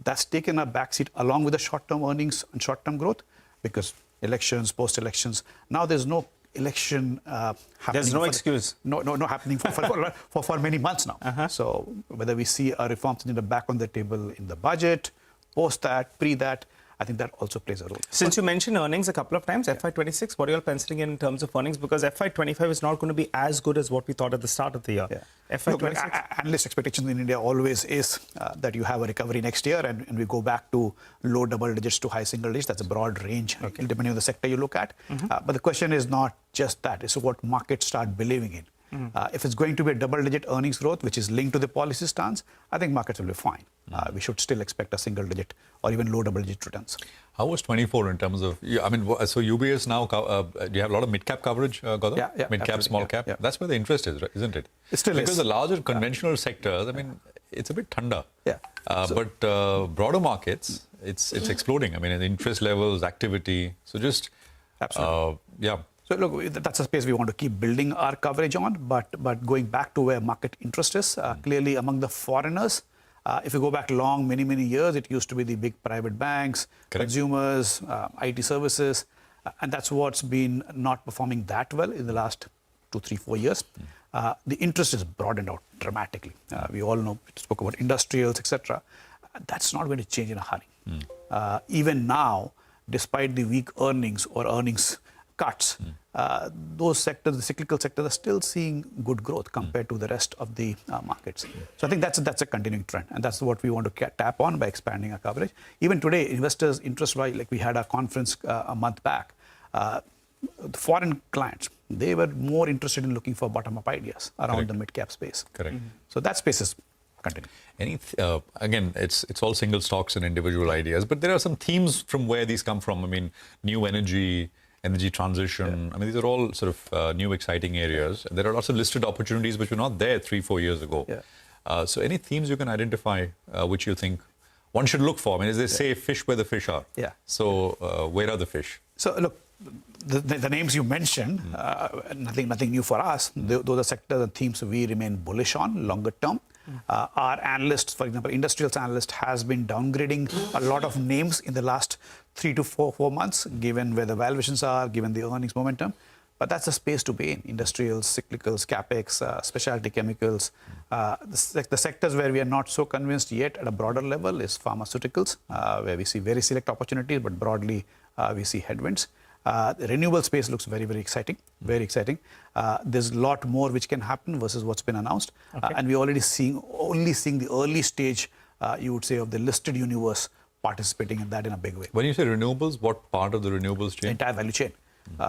[SPEAKER 18] That's taken a backseat along with the short-term earnings and short-term growth, because elections, post-elections, now there's no election happening.
[SPEAKER 24] There's no excuse.
[SPEAKER 18] No happening for many months now. So whether we see a reforms agenda back on the table in the budget, post that, pre that, I think that also plays a role.
[SPEAKER 24] Since you mentioned earnings a couple of times, FY26, what are you all penciling in terms of earnings? Because FY25 is not going to be as good as what we thought at the start of the year. FY26?
[SPEAKER 18] Analyst expectations in India always is that you have a recovery next year and we go back to low double digits to high single digits. That's a broad range, depending on the sector you look at. But the question is not just that. It's what markets start believing in. If it's going to be a double-digit earnings growth, which is linked to the policy stance, I think markets will be fine. We should still expect a single-digit or even low double-digit returns.
[SPEAKER 12] How was 24 in terms of, I mean, so UBS now, do you have a lot of mid-cap coverage, Gautam?
[SPEAKER 18] Yeah,
[SPEAKER 12] mid-cap, small-cap?
[SPEAKER 18] Yeah.
[SPEAKER 12] That's where the interest is, isn't it?
[SPEAKER 18] It still
[SPEAKER 12] because
[SPEAKER 18] is.
[SPEAKER 12] the larger conventional sectors, I mean, it's a bit thanda.
[SPEAKER 18] Yeah.
[SPEAKER 12] But broader markets, it's exploding. I mean, the interest levels, activity. So just,
[SPEAKER 18] Absolutely. So look, that's a space we want to keep building our coverage on, but going back to where market interest is, clearly among the foreigners, if you go back long, many years, it used to be the big private banks, consumers, IT services, and that's what's been not performing that well in the last 2, 3, 4 years. The interest is broadened out dramatically. We all know, we spoke about industrials, etc. That's not going to change in a hurry. Even now, despite the weak earnings or earnings cuts, those sectors, the cyclical sectors, are still seeing good growth compared to the rest of the markets. So I think that's a continuing trend, and that's what we want to tap on by expanding our coverage. Even today, investors' interest, like we had a conference a month back, the foreign clients, they were more interested in looking for bottom-up ideas around the mid-cap space. So that space is continuing.
[SPEAKER 12] Again, it's all single stocks and individual ideas, but there are some themes from where these come from. I mean, new energy transition. I mean, these are all sort of new exciting areas. There are lots of listed opportunities which were not there 3-4 years ago. So any themes you can identify which you think one should look for? I mean, as they say, fish where the fish are. So where are the fish?
[SPEAKER 18] So look, the names you mentioned, nothing new for us. Those are sectors and themes we remain bullish on longer term. Our analysts, for example, industrials analyst has been downgrading a lot of names in the last 3 to 4 months, given where the valuations are, given the earnings momentum. But that's a space to be in. Industrials, cyclicals, capex, specialty chemicals. The sectors where we are not so convinced yet at a broader level is pharmaceuticals, where we see very select opportunities, but broadly we see headwinds. The renewable space looks very exciting, very exciting. There's a lot more which can happen versus what's been announced. And we're already only seeing the early stage, you would say, of the listed universe participating in that in a big way.
[SPEAKER 12] When you say renewables, what part of the renewables chain?
[SPEAKER 18] The entire value chain.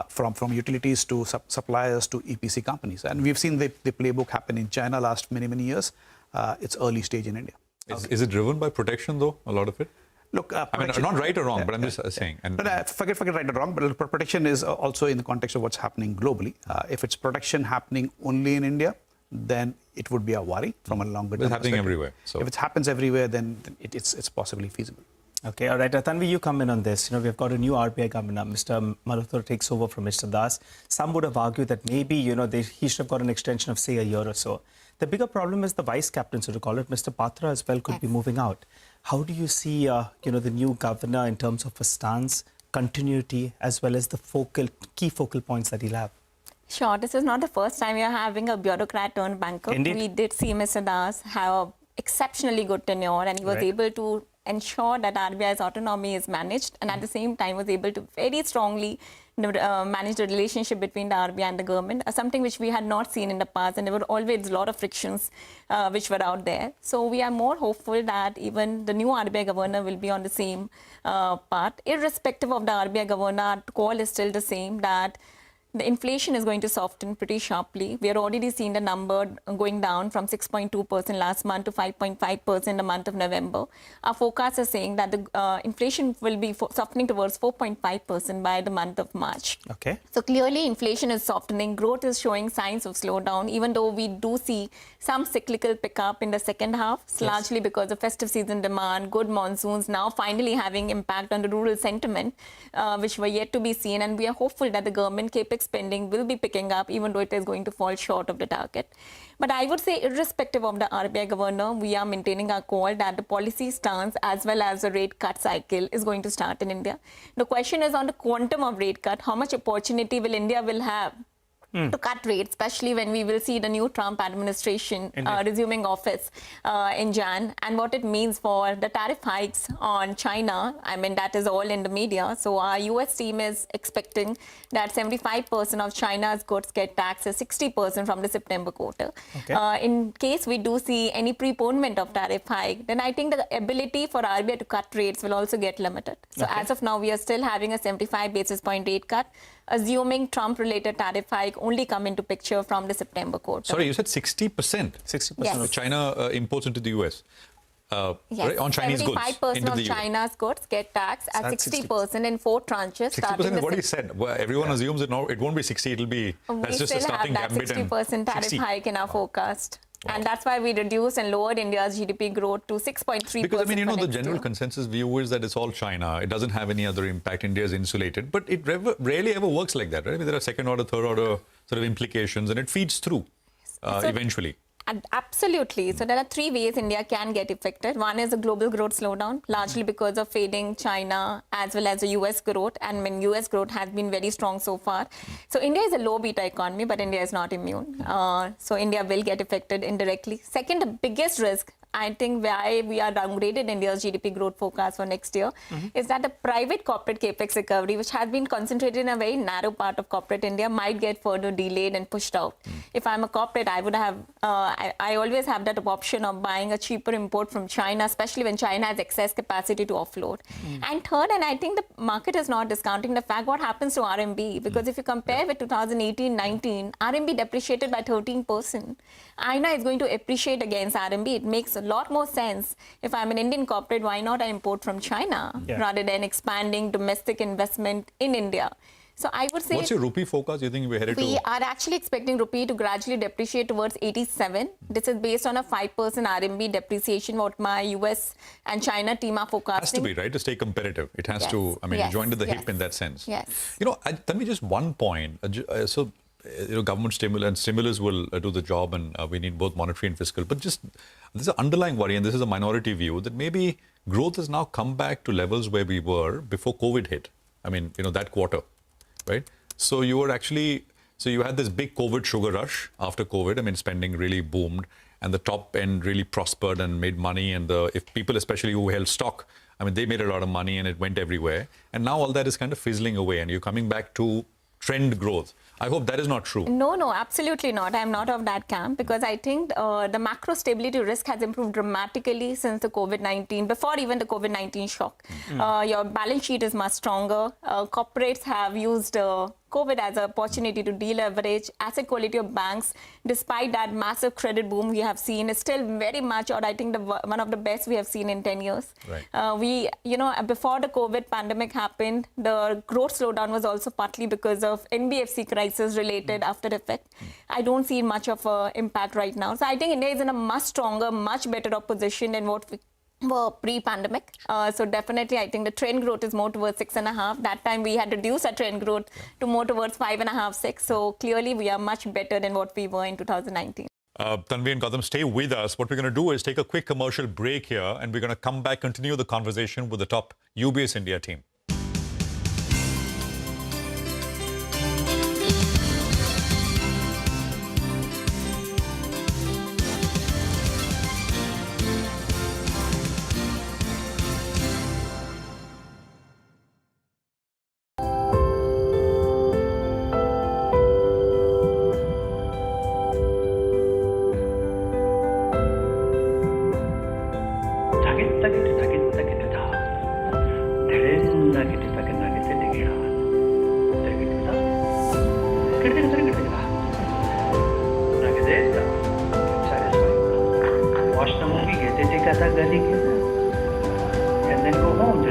[SPEAKER 18] from utilities to suppliers to EPC companies. And we've seen the playbook happen in China last many years. It's early stage in India.
[SPEAKER 12] Is it driven by protection, though, a lot of it?
[SPEAKER 18] Look,
[SPEAKER 12] I mean, not right or wrong, but I'm just saying. And
[SPEAKER 18] forget right or wrong, but protection is also in the context of what's happening globally. If it's protection happening only in India, then it would be a worry from a longer term.
[SPEAKER 12] It's happening everywhere. So
[SPEAKER 18] if it happens everywhere, then it's possibly feasible.
[SPEAKER 24] Okay, all right. Tanvi, you come in on this. We've got a new RBI governor. Mr. Malhotra takes over from Mr. Das. Some would have argued that maybe, he should have got an extension of, say, a year or so. The bigger problem is the vice captain, so to call it, Mr. Patra as well, could be moving out. How do you see, the new governor in terms of a stance, continuity, as well as the key focal points that he'll have?
[SPEAKER 23] Sure, this is not the first time we are having a bureaucrat turned banker.
[SPEAKER 24] Indeed.
[SPEAKER 23] We did see Mr. Das have exceptionally good tenure, and he was able to ensure that RBI's autonomy is managed, and at the same time was able to very strongly manage the relationship between the RBI and the government, something which we had not seen in the past, and there were always a lot of frictions which were out there. So we are more hopeful that even the new RBI governor will be on the same path. Irrespective of the RBI governor, our call is still the same, that the inflation is going to soften pretty sharply. We are already seeing the number going down from 6.2% last month to 5.5% in the month of November. Our forecast is saying that the inflation will be softening towards 4.5% by the month of March.
[SPEAKER 24] Okay.
[SPEAKER 23] So clearly inflation is softening. Growth is showing signs of slowdown, even though we do see some cyclical pickup in the second half, largely because of festive season demand, good monsoons now finally having impact on the rural sentiment, which were yet to be seen. And we are hopeful that the government capex spending will be picking up, even though it is going to fall short of the target. But I would say, irrespective of the RBI governor, we are maintaining our call that the policy stance as well as the rate cut cycle is going to start in India. The question is on the quantum of rate cut, how much opportunity will India have to cut rates, especially when we will see the new Trump administration resuming office in Jan, and what it means for the tariff hikes on China. I mean, that is all in the media. So our US team is expecting that 75% of China's goods get taxed as 60% from the September quarter. Okay. In case we do see any preponement of tariff hike, then I think the ability for RBI to cut rates will also get limited. So as of now, we are still having a 75 basis point rate cut, assuming Trump-related tariff hike only come into picture from the September quarter.
[SPEAKER 12] Sorry, you said 60%?
[SPEAKER 24] 60%
[SPEAKER 12] of China imports into the US.
[SPEAKER 23] Yes.
[SPEAKER 12] On Chinese goods.
[SPEAKER 23] 75% of China's goods get taxed at 60% in 4 tranches.
[SPEAKER 12] 60% is what he said. Well, everyone assumes it won't be 60, it'll be, that's just a starting gambit.
[SPEAKER 23] We still have that 60% tariff hike in our forecast. Wow. And that's why we reduced and lowered India's GDP growth to 6.3%.
[SPEAKER 12] Because, I mean, the general consensus view is that it's all China. It doesn't have any other impact. India is insulated. But it rarely ever works like that, right? I mean, there are second order, third order sort of implications, and it feeds through eventually.
[SPEAKER 23] Absolutely. So there are 3 ways India can get affected. One is a global growth slowdown, largely because of fading China as well as the US growth. And when US growth has been very strong so far. So India is a low beta economy, but India is not immune. So India will get affected indirectly. Second, the biggest risk, I think why we are downgraded India's GDP growth forecast for next year is that the private corporate capex recovery, which has been concentrated in a very narrow part of corporate India, might get further delayed and pushed out. If I'm a corporate, I would have, I always have that option of buying a cheaper import from China, especially when China has excess capacity to offload. And third, and I think the market is not discounting the fact what happens to RMB, because if you compare with 2018-19, RMB depreciated by 13%. INA is going to appreciate against RMB. It makes a lot more sense. If I'm an Indian corporate, why not I import from China rather than expanding domestic investment in India? So I would say...
[SPEAKER 12] What's your rupee forecast? You think we're headed
[SPEAKER 23] We are actually expecting rupee to gradually depreciate towards 87. This is based on a 5% RMB depreciation, what my US and China team are forecasting.
[SPEAKER 12] It has to be, right, to stay competitive. It has to, I mean, join to the hip in that sense.
[SPEAKER 23] Yes.
[SPEAKER 12] Tell me just one point. Government stimulus will do the job, and we need both monetary and fiscal. But just there's an underlying worry, and this is a minority view, that maybe growth has now come back to levels where we were before COVID hit. I mean, that quarter, right? So you were actually, you had this big COVID sugar rush after COVID. I mean, spending really boomed, and the top end really prospered and made money. And if people, especially who held stock, I mean, they made a lot of money, and it went everywhere. And now all that is kind of fizzling away, and you're coming back to trend growth. I hope that is not true.
[SPEAKER 23] No, absolutely not. I'm not of that camp, because I think the macro stability risk has improved dramatically since the COVID-19, before even the COVID-19 shock. Your balance sheet is much stronger. Corporates have used COVID as an opportunity to deleverage. Asset quality of banks, despite that massive credit boom we have seen, is still very much, or I think one of the best we have seen in 10 years.
[SPEAKER 12] Right.
[SPEAKER 23] Before the COVID pandemic happened, the growth slowdown was also partly because of NBFC crisis related after effect. I don't see much of an impact right now. So I think India is in a much stronger, much better position than what we were pre-pandemic. So definitely, I think the trend growth is more towards 6.5. That time we had reduced our trend growth to more towards 5.5, 6. So clearly, we are much better than what we were in 2019.
[SPEAKER 12] Tanvi and Gautam, stay with us. What we're going to do is take a quick commercial break here, and we're going to come back, continue the conversation with the top UBS India team.
[SPEAKER 10] Watch the movie, get a ticket, and then go home.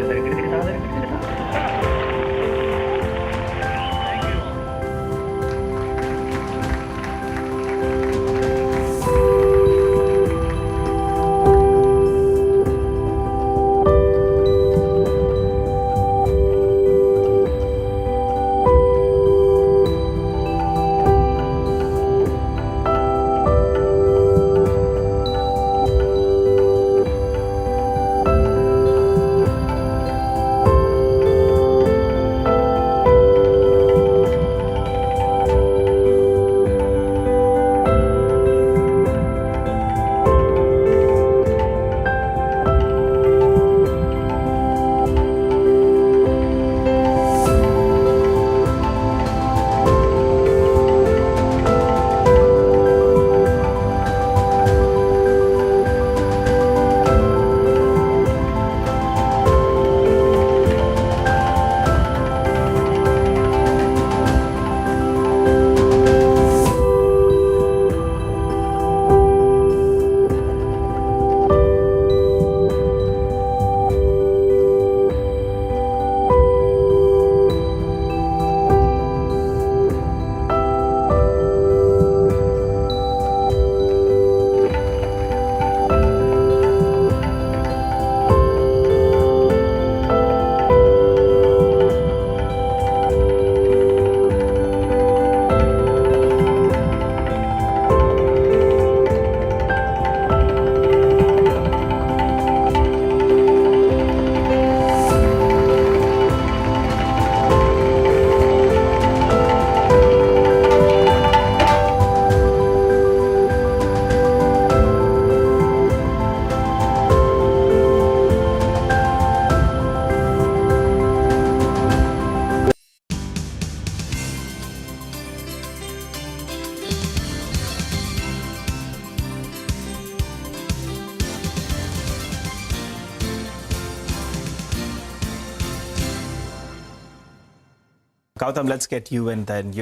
[SPEAKER 24] Gautam, let's get you in then.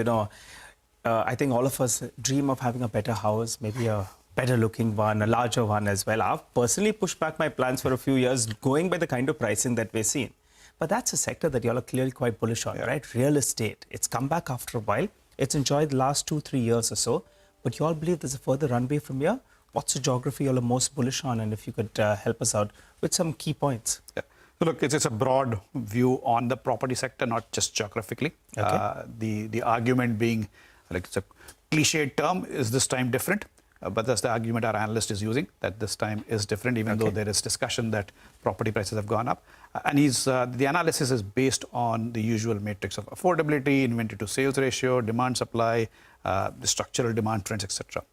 [SPEAKER 24] I think all of us dream of having a better house, maybe a better looking one, a larger one as well. I've personally pushed back my plans for a few years, going by the kind of pricing that we're seeing. But that's a sector that y'all are clearly quite bullish on, right? Real estate. It's come back after a while. It's enjoyed the last 2-3 years or so. But y'all believe there's a further runway from here? What's the geography y'all are most bullish on? And if you could help us out with some key points.
[SPEAKER 18] Yeah. So look, it's a broad view on the property sector, not just geographically. Okay. The argument being, like it's a cliched term, is this time different? But that's the argument our analyst is using, that this time is different, even though there is discussion that property prices have gone up. And the analysis is based on the usual matrix of affordability, inventory to sales ratio, demand supply, the structural demand trends, etc.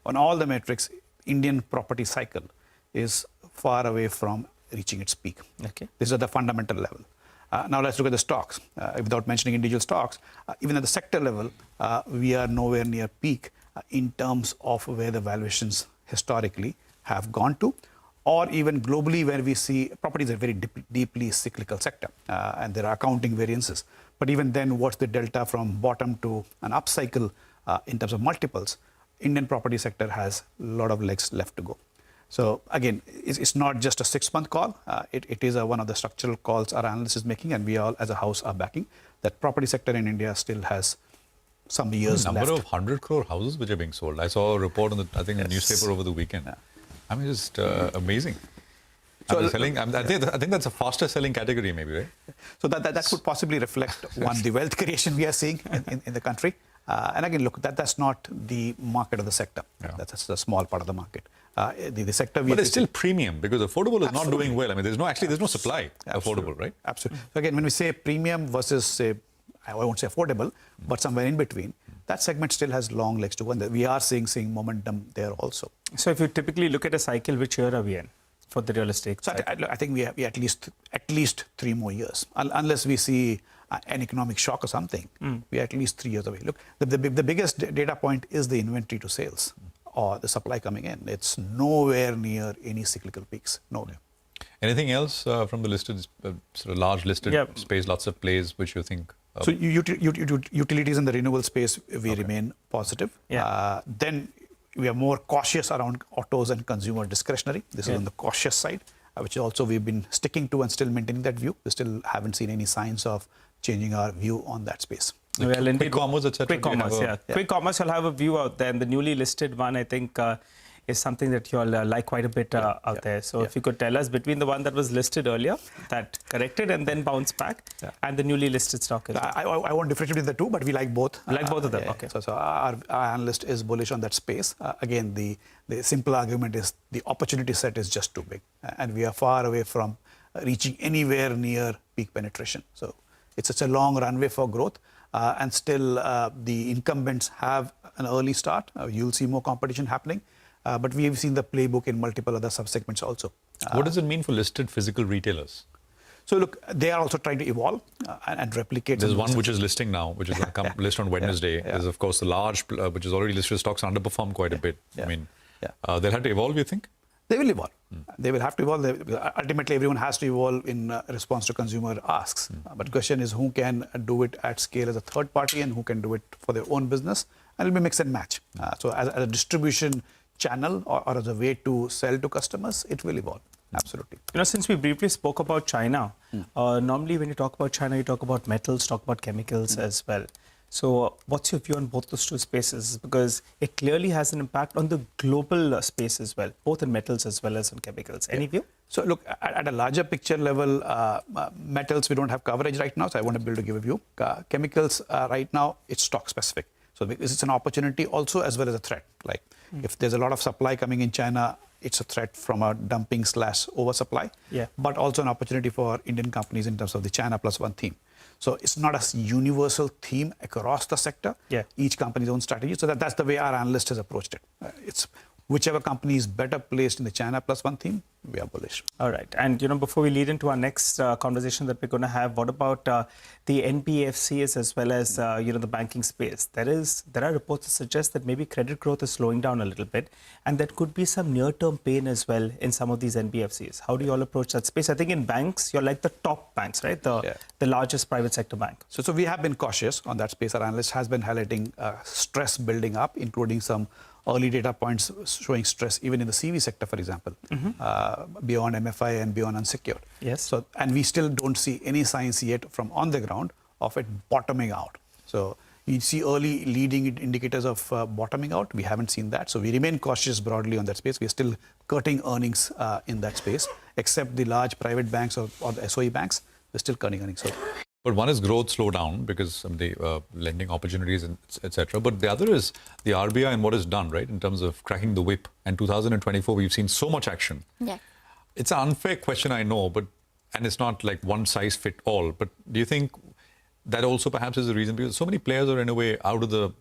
[SPEAKER 18] On all the metrics, Indian property cycle is far away from reaching its peak. Okay. This is at the fundamental level. Now let's look at the stocks. Without mentioning individual stocks, even at the sector level, we are nowhere near peak in terms of where the valuations historically have gone to, or even globally where we see property is a very deeply cyclical sector and there are accounting variances. But even then, what's the delta from bottom to an upcycle in terms of multiples? Indian property sector has a lot of legs left to go. So again, it's not just a 6-month call. It is one of the structural calls our analyst is making, and we all as a house are backing that property sector in India still has some years left.
[SPEAKER 12] Number of 100 crore houses which are being sold. I saw a report on the newspaper over the weekend. I mean, just amazing. So selling. I think that's a faster selling category, maybe, right?
[SPEAKER 18] So that could possibly reflect the wealth creation we are seeing in the country. And again, look, that's not the market of the sector. That's a small part of the market. The sector.
[SPEAKER 12] But it's still premium because affordable is not doing well. I mean, there's no supply affordable, right?
[SPEAKER 18] Absolutely. So again, when we say premium versus say, I won't say affordable, but somewhere in between, that segment still has long legs to go. And we are seeing momentum there also.
[SPEAKER 24] So if you typically look at a cycle, which year are we in for the real estate?
[SPEAKER 18] So I think we have at least 3 more years, unless we see an economic shock or something. We are at least 3 years away. Look, the biggest data point is the inventory to sales or the supply coming in. It's nowhere near any cyclical peaks. Nowhere.
[SPEAKER 12] Anything else from the listed, sort of large listed space, lots of plays which you think?
[SPEAKER 18] So utilities in the renewable space, we remain positive. Then we are more cautious around autos and consumer discretionary. This is on the cautious side, which also we've been sticking to and still maintaining that view. We still haven't seen any signs of changing our view on that space.
[SPEAKER 24] Well, indeed.
[SPEAKER 12] Quick commerce, etc.
[SPEAKER 24] Quick commerce, Quick commerce, you'll have a view out there. And the newly listed one, I think, is something that you'll like quite a bit out there. So if you could tell us between the one that was listed earlier, that corrected and then bounced back, and the newly listed stock.
[SPEAKER 18] I won't differentiate between the two, but we like both.
[SPEAKER 24] Like both of them, okay.
[SPEAKER 18] So our analyst is bullish on that space. Again, the simple argument is the opportunity set is just too big. And we are far away from reaching anywhere near peak penetration. So it's such a long runway for growth. And still, the incumbents have an early start. You'll see more competition happening. But we have seen the playbook in multiple other subsegments also.
[SPEAKER 12] What does it mean for listed physical retailers?
[SPEAKER 18] So look, they are also trying to evolve and replicate.
[SPEAKER 12] There's one which is listing now, which is going to come list on Wednesday. There's of course the large, which is already listed stocks underperformed quite a bit. I mean, they'll have to evolve, you think?
[SPEAKER 18] They will evolve. They will have to evolve. Ultimately, everyone has to evolve in response to consumer asks. But the question is who can do it at scale as a third party and who can do it for their own business. And it'll be mix and match. So as a distribution channel or as a way to sell to customers, it will evolve. Absolutely.
[SPEAKER 24] You know, since we briefly spoke about China, normally when you talk about China, you talk about metals, talk about chemicals as well. So what's your view on both those two spaces? Because it clearly has an impact on the global space as well, both in metals as well as on chemicals. Any view?
[SPEAKER 18] So look, at a larger picture level, metals, we don't have coverage right now, so I won't be able to give a view. Chemicals, right now, it's stock specific. So it's an opportunity also as well as a threat. Like if there's a lot of supply coming in China, it's a threat from a dumping / oversupply, but also an opportunity for Indian companies in terms of the China Plus One theme. So it's not a universal theme across the sector. Each company's own strategy. So that's the way our analyst has approached it. It's whichever company is better placed in the China Plus One theme, we are bullish.
[SPEAKER 24] All right. And, you know, before we lead into our next conversation that we're going to have, what about the NBFCs as well as, you know, the banking space? There are reports that suggest that maybe credit growth is slowing down a little bit, and there could be some near-term pain as well in some of these NBFCs. How do you all approach that space? I think in banks, you're like the top banks, right? The largest private sector bank.
[SPEAKER 18] So we have been cautious on that space. Our analyst has been highlighting stress building up, including some early data points showing stress even in the CV sector, for example, beyond MFI and beyond unsecured. So, and we still don't see any signs yet from on the ground of it bottoming out. So you see early leading indicators of bottoming out. We haven't seen that. So we remain cautious broadly on that space. We're still cutting earnings in that space, except the large private banks or the SOE banks, we're still cutting earnings. So,
[SPEAKER 12] but one is growth slow down because of the lending opportunities, and etc. But the other is the RBI and what is done, right, in terms of cracking the whip. And 2024, we've seen so much action. It's an unfair question, I know, and it's not like one size fit all. But do you think that also perhaps is the reason? Because so many players are in a way out of the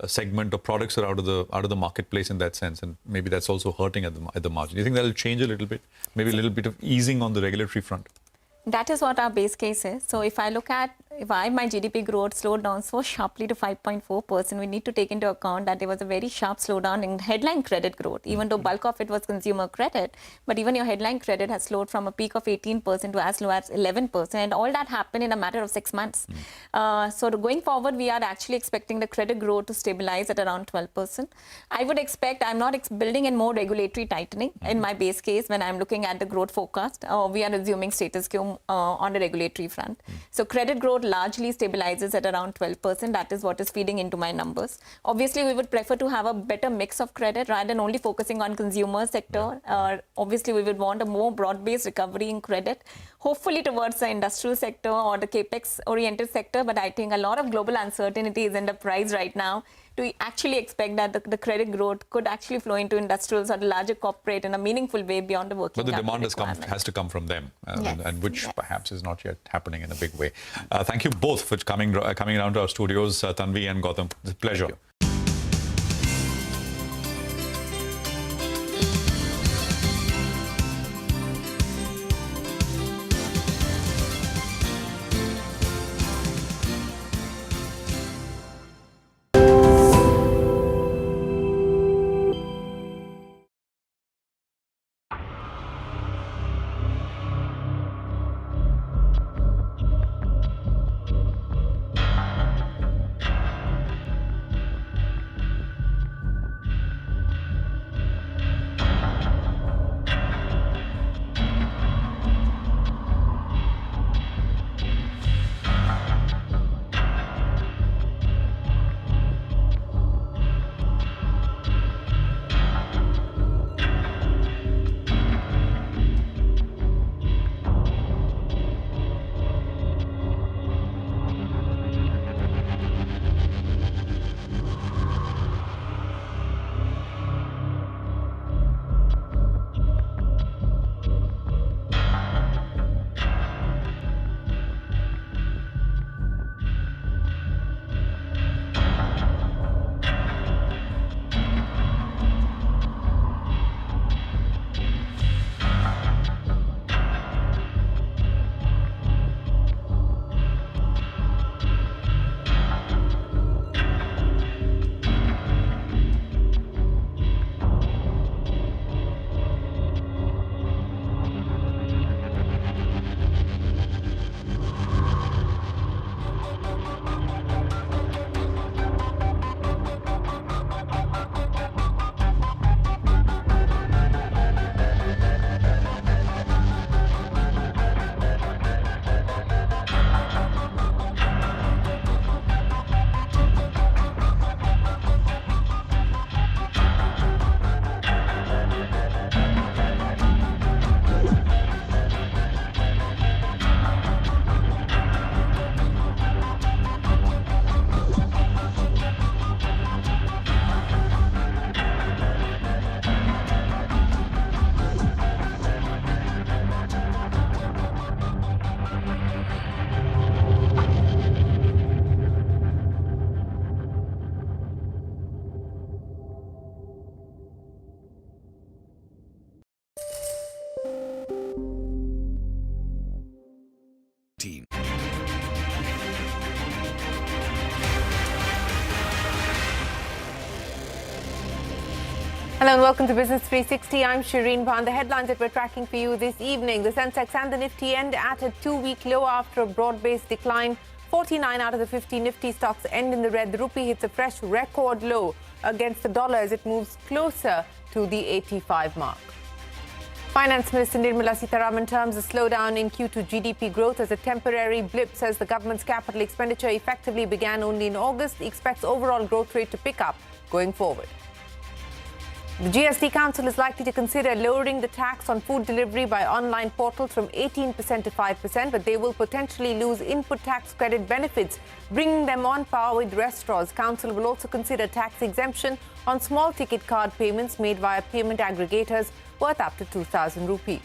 [SPEAKER 12] segment, or products are out of the marketplace in that sense, and maybe that's also hurting at the margin. Do you think that'll change a little bit? Maybe a little bit of easing on the regulatory front?
[SPEAKER 23] That is what our base case is. So if I look at why my GDP growth slowed down so sharply to 5.4%, we need to take into account that there was a very sharp slowdown in headline credit growth, even though bulk of it was consumer credit. But even your headline credit has slowed from a peak of 18% to as low as 11%. And all that happened in a matter of 6 months. So going forward, we are actually expecting the credit growth to stabilize at around 12%. I would expect, I'm not building in more regulatory tightening in my base case when I'm looking at the growth forecast. We are assuming status quo on the regulatory front. So credit growth largely stabilizes at around 12%. That is what is feeding into my numbers. Obviously, we would prefer to have a better mix of credit rather than only focusing on consumer sector. Obviously, we would want a more broad-based recovery in credit, hopefully towards the industrial sector or the capex-oriented sector. But I think a lot of global uncertainty is in the price right now to actually expect that the credit growth could actually flow into industrials or the larger corporate in a meaningful way beyond the working capital.
[SPEAKER 12] But the demand has to come from them, and which perhaps is not yet happening in a big way. Thank you both for coming around to our studios, Tanvi and Gautam. It's a pleasure.
[SPEAKER 4] Hello and welcome to Business 360. I'm Shriram Finance. The headlines that we're tracking for you this evening. The Sensex and the Nifty end at a two-week low after a broad-based decline. 49 out of the 50 Nifty stocks end in the red. The rupee hits a fresh record low against the dollar as it moves closer to the 85 mark. Finance Minister Nirmala Sitharaman terms a slowdown in Q2 GDP growth as a temporary blip, says the government's capital expenditure effectively began only in August. He expects overall growth rate to pick up going forward. The GST Council is likely to consider lowering the tax on food delivery by online portals from 18% to 5%, but they will potentially lose input tax credit benefits, bringing them on par with restaurants. Council will also consider tax exemption on small ticket card payments made via payment aggregators worth up to 2,000 rupees.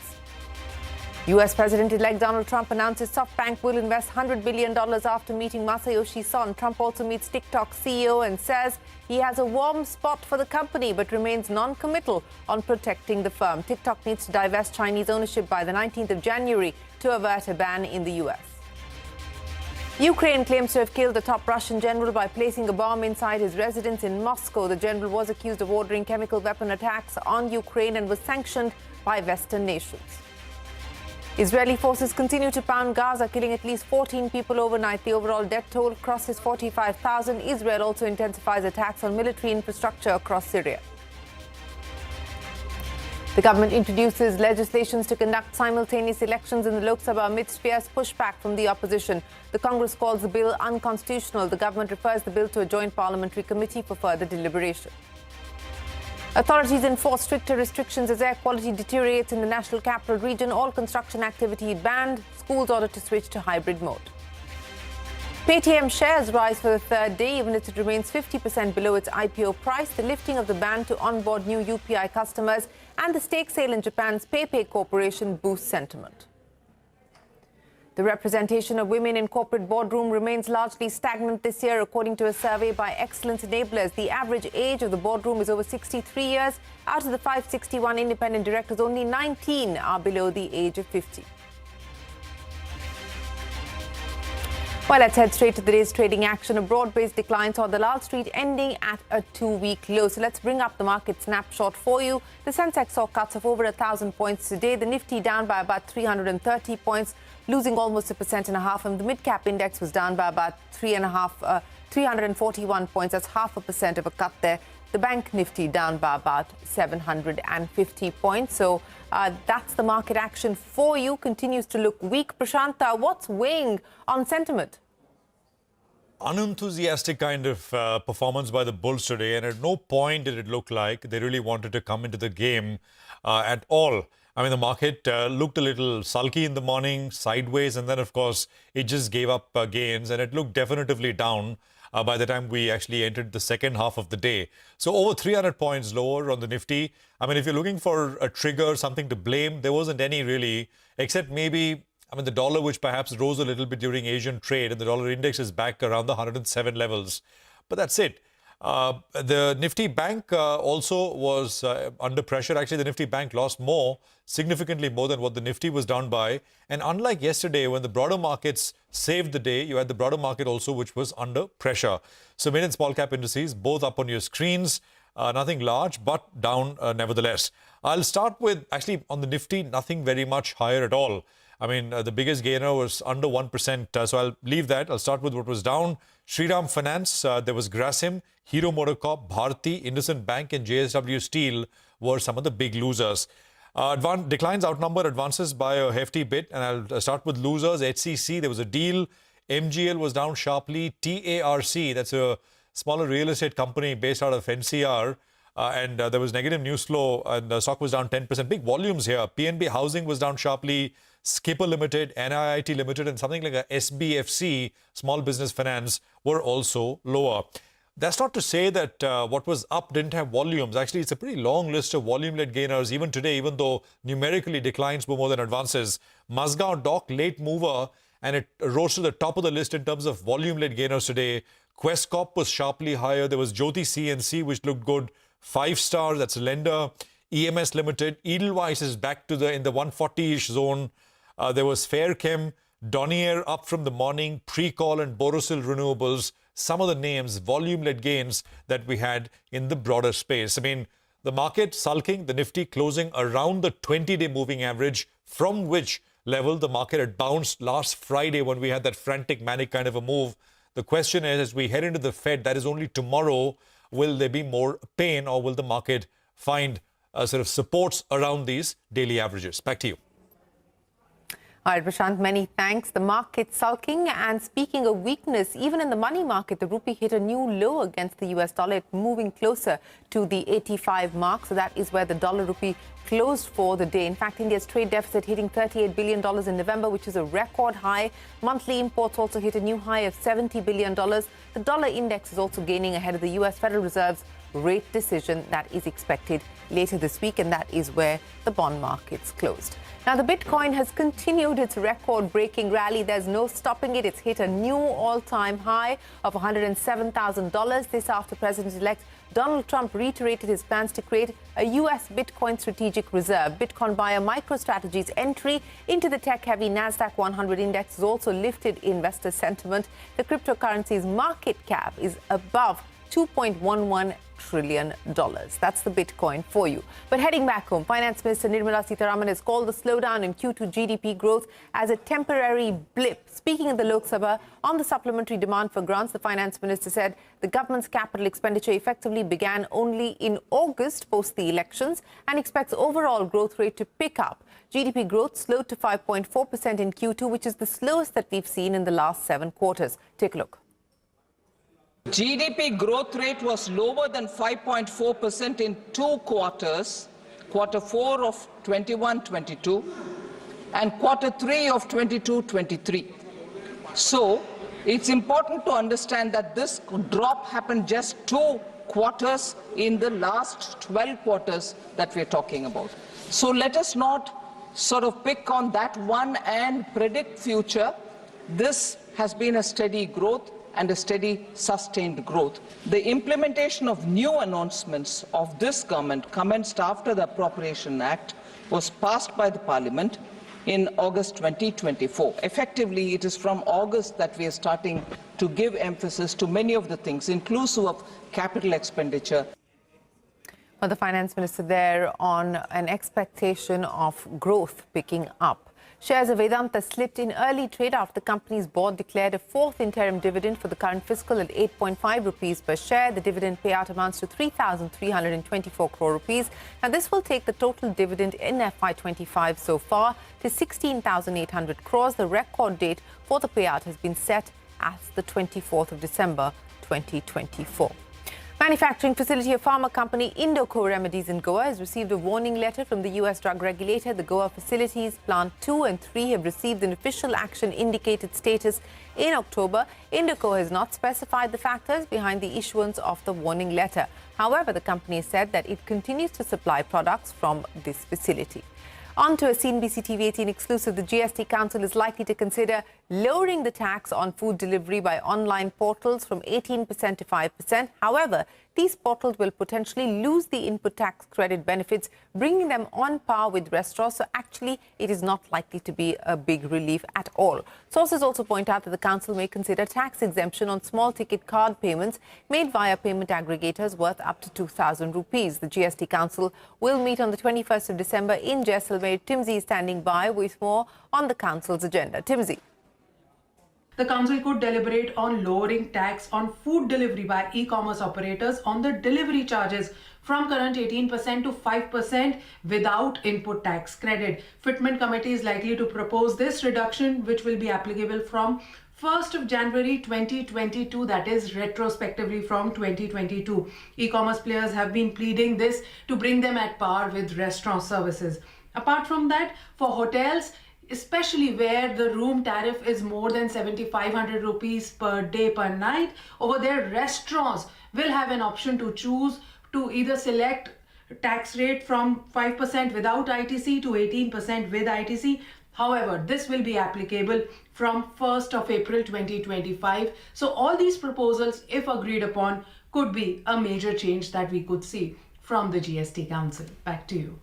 [SPEAKER 4] US President-elect Donald Trump announces SoftBank will invest $100 billion after meeting Masayoshi Son. Trump also meets TikTok CEO and says he has a warm spot for the company but remains non-committal on protecting the firm. TikTok needs to divest Chinese ownership by the 19th of January to avert a ban in the US. Ukraine claims to have killed the top Russian general by placing a bomb inside his residence in Moscow. The general was accused of ordering chemical weapon attacks on Ukraine and was sanctioned by Western nations. Israeli forces continue to pound Gaza, killing at least 14 people overnight. The overall death toll crosses 45,000. Israel also intensifies attacks on military infrastructure across Syria. The government introduces legislations to conduct simultaneous elections in the Lok Sabha amidst fierce pushback from the opposition. The Congress calls the bill unconstitutional. The government refers the bill to a joint parliamentary committee for further deliberation. Authorities enforce stricter restrictions as air quality deteriorates in the national capital region. All construction activity banned. Schools ordered to switch to hybrid mode. Paytm shares rise for the third day, even as it remains 50% below its IPO price. The lifting of the ban to onboard new UPI customers and the stake sale in Japan's PayPay Corporation boosts sentiment. The representation of women in corporate boardroom remains largely stagnant this year, according to a survey by Excellence Enablers. The average age of the boardroom is over 63 years. Out of the 561 independent directors, only 19 are below the age of 50. Well, let's head straight to the day's trading action. A broad-based decline saw the Lal Street ending at a two-week low. So let's bring up the market snapshot for you. The Sensex saw cuts of over 1,000 points today. The Nifty down by about 330 points, losing almost 1.5%. And the Midcap index was down by about 341 points. That's 0.5% of a cut there. The Bank Nifty down by about 750 points. So that's the market action for you. Continues to look weak. Prashant, what's weighing on sentiment?
[SPEAKER 12] Unenthusiastic kind of performance by the Bulls today, and at no point did it look like they really wanted to come into the game at all. I mean, the market looked a little sulky in the morning, sideways, and then, of course, it just gave up gains, and it looked definitively down by the time we actually entered the second half of the day. So over 300 points lower on the Nifty. I mean, if you're looking for a trigger, something to blame, there wasn't any really, except maybe, I mean, the dollar, which perhaps rose a little bit during Asian trade, and the dollar index is back around the 107 levels. But that's it. The Nifty Bank also was under pressure. Actually, the Nifty Bank lost more, significantly more than what the Nifty was down by. And unlike yesterday, when the broader markets saved the day, you had the broader market also, which was under pressure. So mid and small cap indices, both up on your screens. Nothing large, but down nevertheless. I'll start with, actually, on the Nifty, nothing very much higher at all. I mean, the biggest gainer was under 1%. So I'll leave that. I'll start with what was down. Shriram Finance, there was Grasim, Hero MotoCorp, Bharti, IndusInd Bank and JSW Steel were some of the big losers. Declines outnumber advances by a hefty bit. And I'll start with losers. HCC, there was a deal. MGL was down sharply. TARC, that's a smaller real estate company based out of NCR. And there was negative news flow and the stock was down 10%. Big volumes here. PNB Housing was down sharply. Skipper Limited, NIIT Limited and something like a SBFC, Small Business Finance, were also lower. That's not to say that what was up didn't have volumes. Actually, it's a pretty long list of volume-led gainers even today, even though numerically declines were more than advances. Mazgaon Dock, late mover, and it rose to the top of the list in terms of volume-led gainers today. Quest Corp was sharply higher. There was Jyoti CNC, which looked good. 5 stars, that's a lender. EMS Limited. Edelweiss is back to in the 140-ish zone. There was Fairchem, Donier up from the morning, Precol and Borosil Renewables. Some of the names, volume-led gains that we had in the broader space. I mean, the market sulking, the Nifty closing around the 20-day moving average, from which level the market had bounced last Friday when we had that frantic, manic kind of a move. The question is, as we head into the Fed, that is only tomorrow, will there be more pain or will the market find sort of supports around these daily averages? Back to you.
[SPEAKER 4] All right, Prashant, many thanks. The market sulking, and speaking of weakness, even in the money market, the rupee hit a new low against the US dollar, moving closer to the 85 mark. So that is where the dollar rupee closed for the day. In fact, India's trade deficit hitting $38 billion in November, which is a record high. Monthly imports also hit a new high of $70 billion. The dollar index is also gaining ahead of the US Federal Reserve's rate decision that is expected later this week, and that is where the bond markets closed. Now, the Bitcoin has continued its record-breaking rally. There's no stopping it. It's hit a new all-time high of $107,000. This after President-elect Donald Trump reiterated his plans to create a U.S. Bitcoin strategic reserve. Bitcoin buyer MicroStrategy's entry into the tech-heavy NASDAQ 100 index has also lifted investor sentiment. The cryptocurrency's market cap is above $2.11 trillion. That's the Bitcoin for you. But heading back home, Finance Minister Nirmala Sitharaman has called the slowdown in Q2 GDP growth as a temporary blip. Speaking in the Lok Sabha on the supplementary demand for grants, the Finance Minister said the government's capital expenditure effectively began only in August post the elections and expects overall growth rate to pick up. GDP growth slowed to 5.4% in Q2, which is the slowest that we've seen in the last 7 quarters. Take a look.
[SPEAKER 11] GDP growth rate was lower than 5.4% in 2 quarters, quarter 4 of 21-22 and quarter 3 of 22-23. So it's important to understand that this drop happened just 2 quarters in the last 12 quarters that we're talking about. So let us not sort of pick on that one and predict future. This has been a steady growth and a steady, sustained growth. The implementation of new announcements of this government commenced after the Appropriation Act was passed by the Parliament in August 2024. Effectively, it is from August that we are starting to give emphasis to many of the things, inclusive of capital expenditure.
[SPEAKER 4] Well, the Finance Minister there on an expectation of growth picking up. Shares of Vedanta slipped in early trade after the company's board declared a 4th interim dividend for the current fiscal at 8.5 rupees per share. The dividend payout amounts to 3,324 crore rupees. Now, this will take the total dividend in FY25 so far to 16,800 crores. The record date for the payout has been set as the 24th of December 2024. Manufacturing facility of pharma company Indoco Remedies in Goa has received a warning letter from the U.S. drug regulator. The Goa facilities, Plant 2 and 3, have received an official action indicated status in October. Indoco has not specified the factors behind the issuance of the warning letter. However, the company has said that it continues to supply products from this facility. On to a CNBC TV18 exclusive. The GST Council is likely to consider lowering the tax on food delivery by online portals from 18% to 5%. However, these portals will potentially lose the input tax credit benefits, bringing them on par with restaurants. So actually, it is not likely to be a big relief at all. Sources also point out that the council may consider tax exemption on small ticket card payments made via payment aggregators worth up to 2,000 rupees. The GST Council will meet on the 21st of December in Jaisalmer. Timsy is standing by with more on the council's agenda. Timsy.
[SPEAKER 13] The council could deliberate on lowering tax on food delivery by e-commerce operators on the delivery charges from current 18% to 5% without input tax credit. Fitment Committee is likely to propose this reduction, which will be applicable from 1st of January 2022, that is retrospectively from 2022. E-commerce players have been pleading this to bring them at par with restaurant services. Apart from that, for hotels, especially where the room tariff is more than 7,500 rupees per day per night, over there restaurants will have an option to choose to either select tax rate from 5% without ITC to 18% with ITC. However, this will be applicable from 1st of April 2025. So all these proposals, if agreed upon, could be a major change that we could see from the GST Council. Back to you.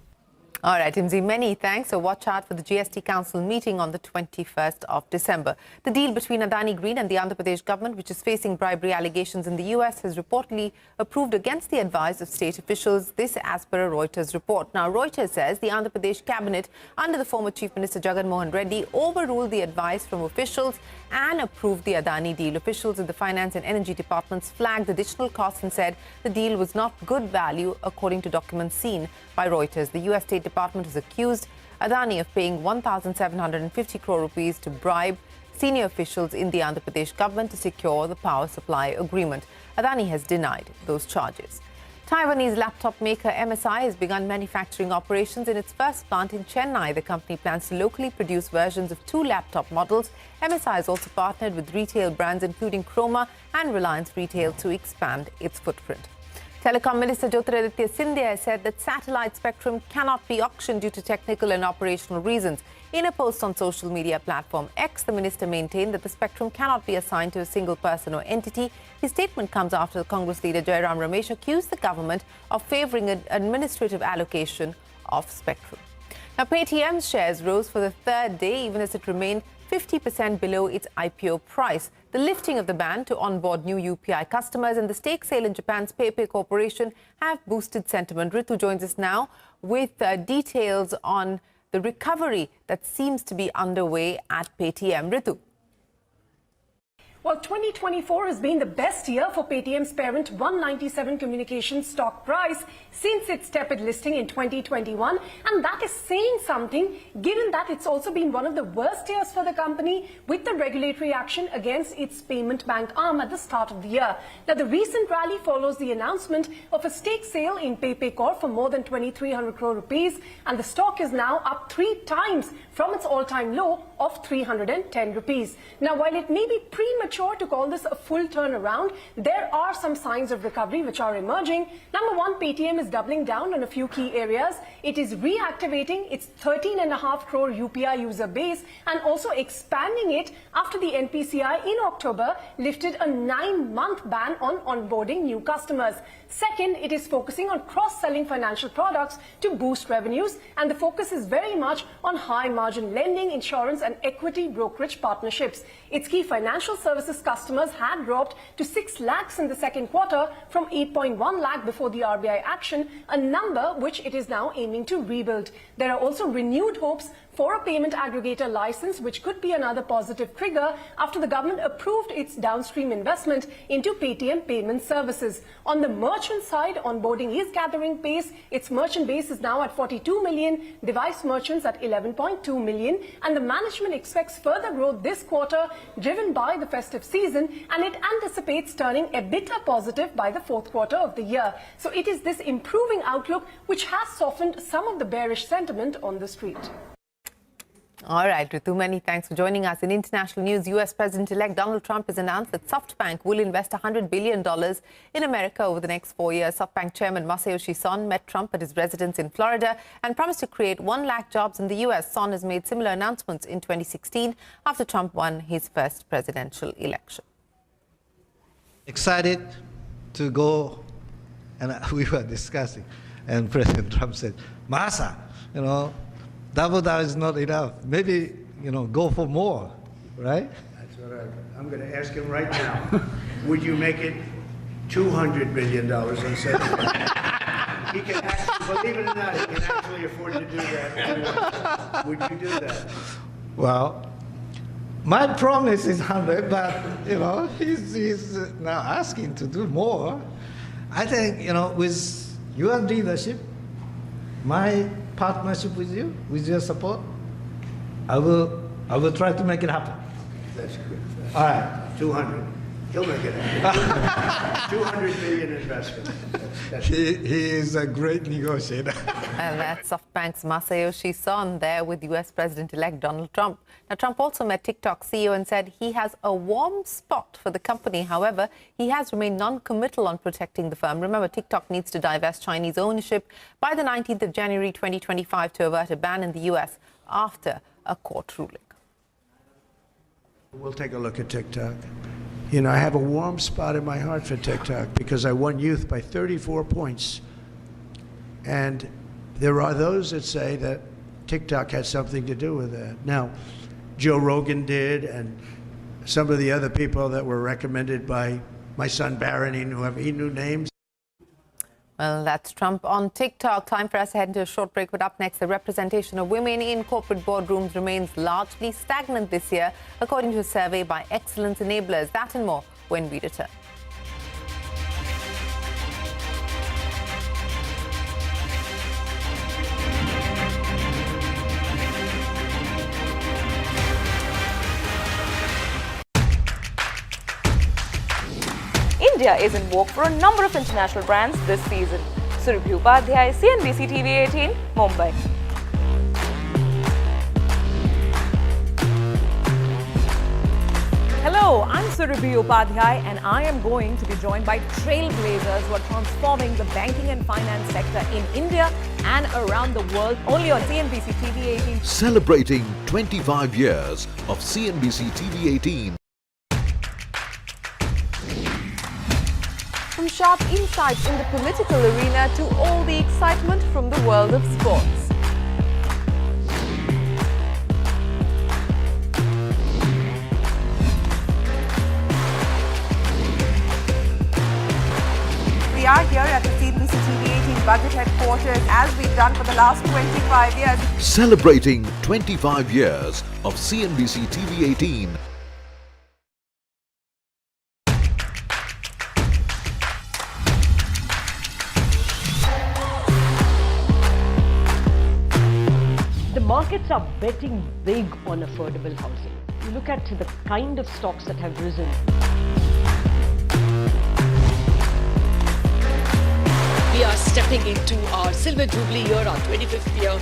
[SPEAKER 4] All right, Timsy, many thanks. So watch out for the GST Council meeting on the 21st of December. The deal between Adani Green and the Andhra Pradesh government, which is facing bribery allegations in the US, has reportedly approved against the advice of state officials. This as per a Reuters report. Now, Reuters says the Andhra Pradesh cabinet under the former Chief Minister Jagan Mohan Reddy overruled the advice from officials and approved the Adani deal. Officials in the Finance and Energy departments flagged additional costs and said the deal was not good value, according to documents seen by Reuters. The US State Department has accused Adani of paying 1,750 crore rupees to bribe senior officials in the Andhra Pradesh government to secure the power supply agreement. Adani has denied those charges. Taiwanese laptop maker MSI has begun manufacturing operations in its first plant in Chennai. The company plans to locally produce versions of 2 laptop models. MSI has also partnered with retail brands including Chroma and Reliance Retail to expand its footprint. Telecom Minister Jyotiraditya Scindia has said that satellite spectrum cannot be auctioned due to technical and operational reasons. In a post on social media platform X, the minister maintained that the spectrum cannot be assigned to a single person or entity. His statement comes after the Congress leader Jairam Ramesh accused the government of favouring an administrative allocation of spectrum. Now, Paytm's shares rose for the third day, even as it remained 50% below its IPO price. The lifting of the ban to onboard new UPI customers and the stake sale in Japan's PayPay Corporation have boosted sentiment. Ritu joins us now with details on the recovery that seems to be underway at Paytm. Ritu.
[SPEAKER 2] Well, 2024 has been the best year for Paytm's parent 197 Communications stock price since its tepid listing in 2021. And that is saying something, given that it's also been one of the worst years for the company with the regulatory action against its payment bank arm at the start of the year. Now, the recent rally follows the announcement of a stake sale in PayPay Corp for more than 2,300 crore rupees. And the stock is now up 3 times from its all-time low of 310 rupees. Now, while it may be premature to call this a full turnaround, there are some signs of recovery which are emerging. Number one, Paytm is doubling down on a few key areas. It is reactivating its 13.5 crore UPI user base and also expanding it after the NPCI in October lifted a 9-month ban on onboarding new customers. Second, it is focusing on cross-selling financial products to boost revenues, and the focus is very much on high-margin lending, insurance and equity brokerage partnerships. Its key financial services customers had dropped to 6 lakhs in the second quarter from 8.1 lakh before the RBI action, a number which it is now aiming to rebuild. There are also renewed hopes for a payment aggregator license, which could be another positive trigger after the government approved its downstream investment into Paytm payment services. On the merchant side, onboarding is gathering pace. Its merchant base is now at 42 million, device merchants at 11.2 million, and the management expects further growth this quarter, driven by the festive season, and it anticipates turning EBITDA positive by the fourth quarter of the year. So it is this improving outlook which has softened some of the bearish sentiment on the street.
[SPEAKER 4] All right, Ritu, many thanks for joining us. In international news, US President-elect Donald Trump has announced that SoftBank will invest $100 billion in America over the next 4 years. SoftBank chairman Masayoshi Son met Trump at his residence in Florida and promised to create 1 lakh jobs in the US. Son has made similar announcements in 2016 after Trump won his first presidential election.
[SPEAKER 15] Excited to go, and we were discussing, and President Trump said, Masa, double down is not enough. Maybe, go for more, right?
[SPEAKER 16] That's what I'm going to ask him right now. Would you make it $200 billion instead of He can actually, believe it or not, he can actually afford to do that. Would you do that?
[SPEAKER 15] Well, my promise is 100, but, he's now asking to do more. I think, with your leadership, my partnership with you, with your support, I will try to make it happen.
[SPEAKER 16] That's good.
[SPEAKER 15] All right.
[SPEAKER 16] 200. He'll make it happen. 200 billion investment.
[SPEAKER 15] He is a great negotiator.
[SPEAKER 4] And that's SoftBank's Masayoshi Son there with US President-elect Donald Trump. Now, Trump also met TikTok CEO and said he has a warm spot for the company. However, he has remained non-committal on protecting the firm. Remember, TikTok needs to divest Chinese ownership by the 19th of January 2025 to avert a ban in the US after a court ruling.
[SPEAKER 16] We'll take a look at TikTok. I have a warm spot in my heart for TikTok because I won youth by 34 points. And there are those that say that TikTok had something to do with that. Now, Joe Rogan did, and some of the other people that were recommended by my son Barron, he knew names.
[SPEAKER 4] Well, that's Trump on TikTok. Time for us to head into a short break. But up next, the representation of women in corporate boardrooms remains largely stagnant this year, according to a survey by Excellence Enablers. That and more when we return.
[SPEAKER 20] India is in vogue for a number of international brands this season. Surabhi Upadhyay, CNBC TV18, Mumbai. Hello, Hello, I'm Surabhi Upadhyay and I am going to be joined by trailblazers who are transforming the banking and finance sector in India and around the world, only on CNBC TV18.
[SPEAKER 5] Celebrating 25 years of CNBC TV18.
[SPEAKER 4] From sharp insights in the political arena to all the excitement from the world of sports. We are here at the CNBC TV18 budget headquarters as we've done for the last 25 years.
[SPEAKER 5] Celebrating 25 years of CNBC TV18.
[SPEAKER 7] The markets are betting big on affordable housing. You look at the kind of stocks that have risen.
[SPEAKER 17] We are stepping into our Silver Jubilee year, our 25th year,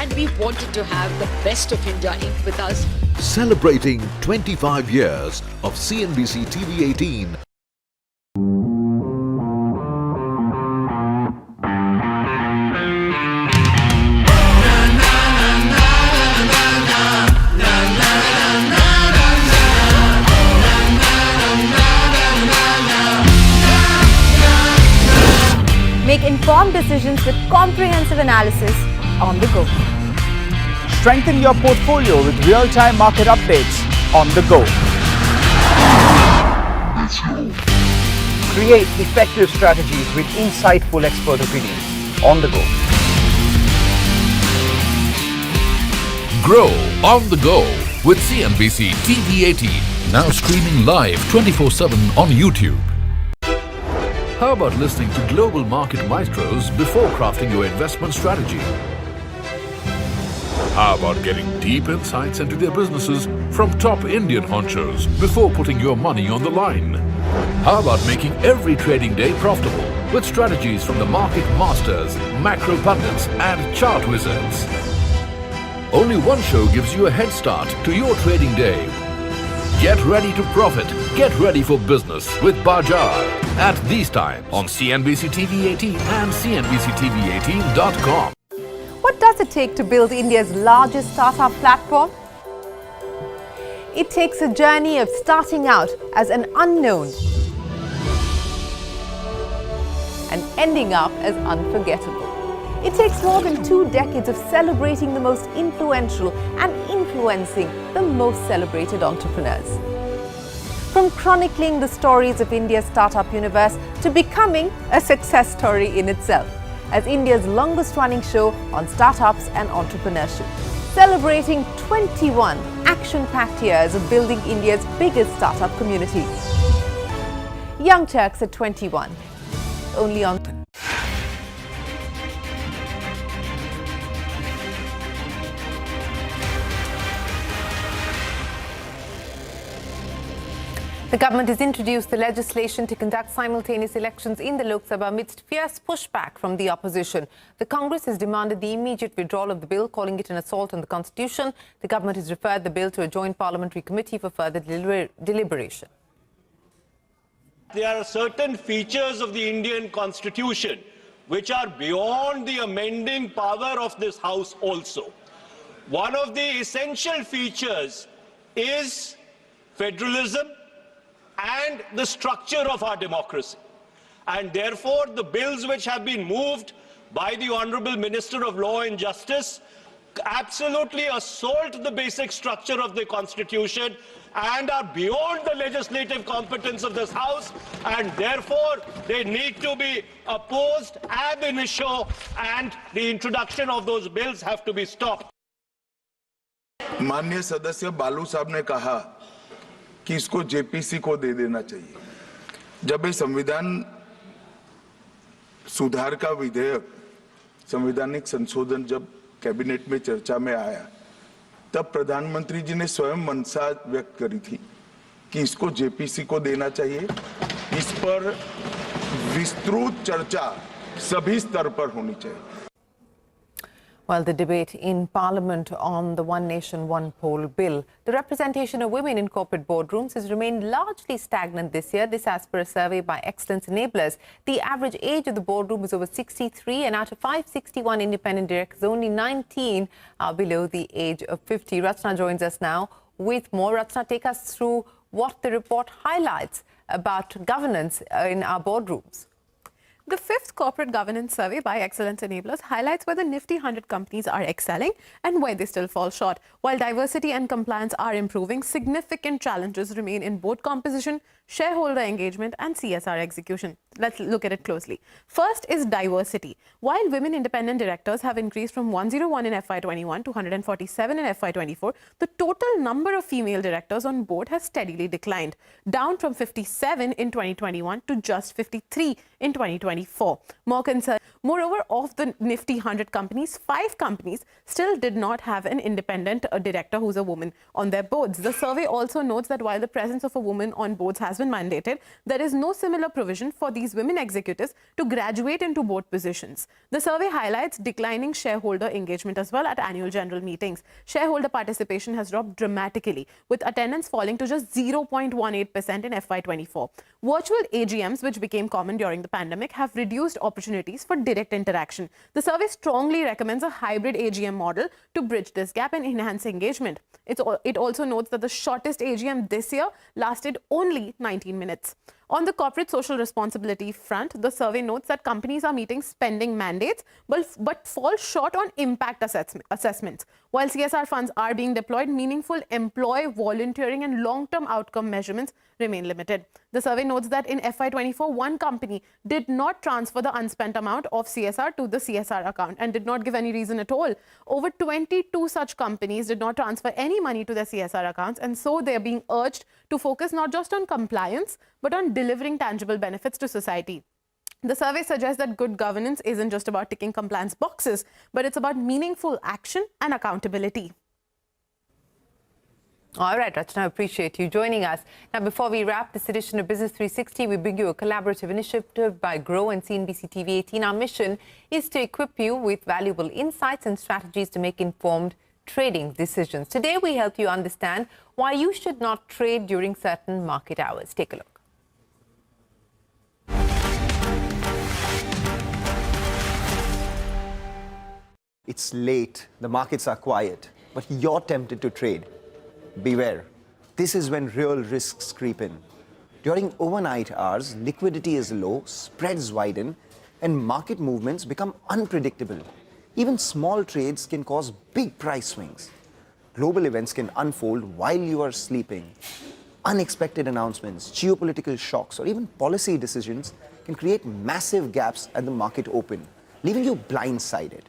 [SPEAKER 17] and we wanted to have the best of India Inc. with us.
[SPEAKER 5] Celebrating 25 years of CNBC TV18.
[SPEAKER 21] Make informed decisions with comprehensive analysis on the go.
[SPEAKER 25] Strengthen your portfolio with real-time market updates on the go. Create effective strategies with insightful expert opinions on the go.
[SPEAKER 26] Grow on the go with CNBC TV18. Now streaming live 24/7 on YouTube. How about listening to global market maestros before crafting your investment strategy? How about getting deep insights into their businesses from top Indian honchos before putting your money on the line? How about making every trading day profitable with strategies from the market masters, macro pundits and chart wizards? Only one show gives you a head start to your trading day. Get ready to profit. Get ready for business with Bajar at these times on CNBC TV18 and CNBCTV18.com.
[SPEAKER 4] What does it take to build India's largest startup platform? It takes a journey of starting out as an unknown and ending up as unforgettable. It takes more than 2 decades of celebrating the most influential and influencing the most celebrated entrepreneurs. From chronicling the stories of India's startup universe to becoming a success story in itself as India's longest running show on startups and entrepreneurship, celebrating 21 action-packed years of building India's biggest startup community. Young Turks at 21, only on The government has introduced the legislation to conduct simultaneous elections in the Lok Sabha amidst fierce pushback from the opposition. The Congress has demanded the immediate withdrawal of the bill, calling it an assault on the Constitution. The government has referred the bill to a joint parliamentary committee for further deliberation.
[SPEAKER 27] There are certain features of the Indian Constitution which are beyond the amending power of this House also. One of the essential features is federalism and the structure of our democracy. And therefore, the bills which have been moved by the Honorable Minister of Law and Justice absolutely assault the basic structure of the Constitution and are beyond the legislative competence of this House, and therefore they need to be opposed ab initio, and the introduction of those bills have to be stopped.
[SPEAKER 28] माननीय सदस्य बालू साहब ने कहा कि इसको JPC को दे देना चाहिए। जब ये संविधान सुधार का विधेयक, संवैधानिक संशोधन जब कैबिनेट में चर्चा में आया, तब प्रधानमंत्री जी ने स्वयं मंशा व्यक्त करी थी कि इसको जेपीसी को देना चाहिए। इस पर विस्तृत चर्चा सभी स्तर पर होनी चाहिए।
[SPEAKER 4] Well, the debate in Parliament on the One Nation, One Poll bill. The representation of women in corporate boardrooms has remained largely stagnant this year. This as per a survey by Excellence Enablers. The average age of the boardroom is over 63, and out of 561 independent directors, only 19 are below the age of 50. Rachna joins us now with more. Rachna, take us through what the report highlights about governance in our boardrooms.
[SPEAKER 1] The fifth corporate governance survey by Excellence Enablers highlights where the Nifty 100 companies are excelling and where they still fall short. While diversity and compliance are improving, significant challenges remain in board composition, shareholder engagement and CSR execution. Let's look at it closely. First is diversity. While women independent directors have increased from 101 in FY21 to 147 in FY24, the total number of female directors on board has steadily declined, down from 57 in 2021 to just 53 in 2024. Moreover, of the Nifty 100 companies, 5 companies still did not have an independent director who's a woman on their boards. The survey also notes that while the presence of a woman on boards has been mandated, there is no similar provision for these women executives to graduate into board positions. The survey highlights declining shareholder engagement as well at annual general meetings. Shareholder participation has dropped dramatically, with attendance falling to just 0.18% in FY24. Virtual AGMs, which became common during the pandemic, have reduced opportunities for direct interaction. The survey strongly recommends a hybrid AGM model to bridge this gap and enhance engagement. It also notes that the shortest AGM this year lasted only 19 minutes. On the corporate social responsibility front, the survey notes that companies are meeting spending mandates but fall short on impact assessments. While CSR funds are being deployed, meaningful employee volunteering and long-term outcome measurements remain limited. The survey notes that in FY24, one company did not transfer the unspent amount of CSR to the CSR account and did not give any reason at all. Over 22 such companies did not transfer any money to their CSR accounts, and so they are being urged to focus not just on compliance but on delivering tangible benefits to society. The survey suggests that good governance isn't just about ticking compliance boxes, but it's about meaningful action and accountability.
[SPEAKER 4] All right, Rachna, I appreciate you joining us. Now, before we wrap this edition of Business 360, we bring you a collaborative initiative by Grow and CNBC TV18. Our mission is to equip you with valuable insights and strategies to make informed trading decisions. Today, we help you understand why you should not trade during certain market hours. Take a look.
[SPEAKER 3] It's late, the markets are quiet, but you're tempted to trade. Beware, this is when real risks creep in. During overnight hours, liquidity is low, spreads widen, and market movements become unpredictable. Even small trades can cause big price swings. Global events can unfold while you are sleeping. Unexpected announcements, geopolitical shocks, or even policy decisions can create massive gaps at the market open, leaving you blindsided.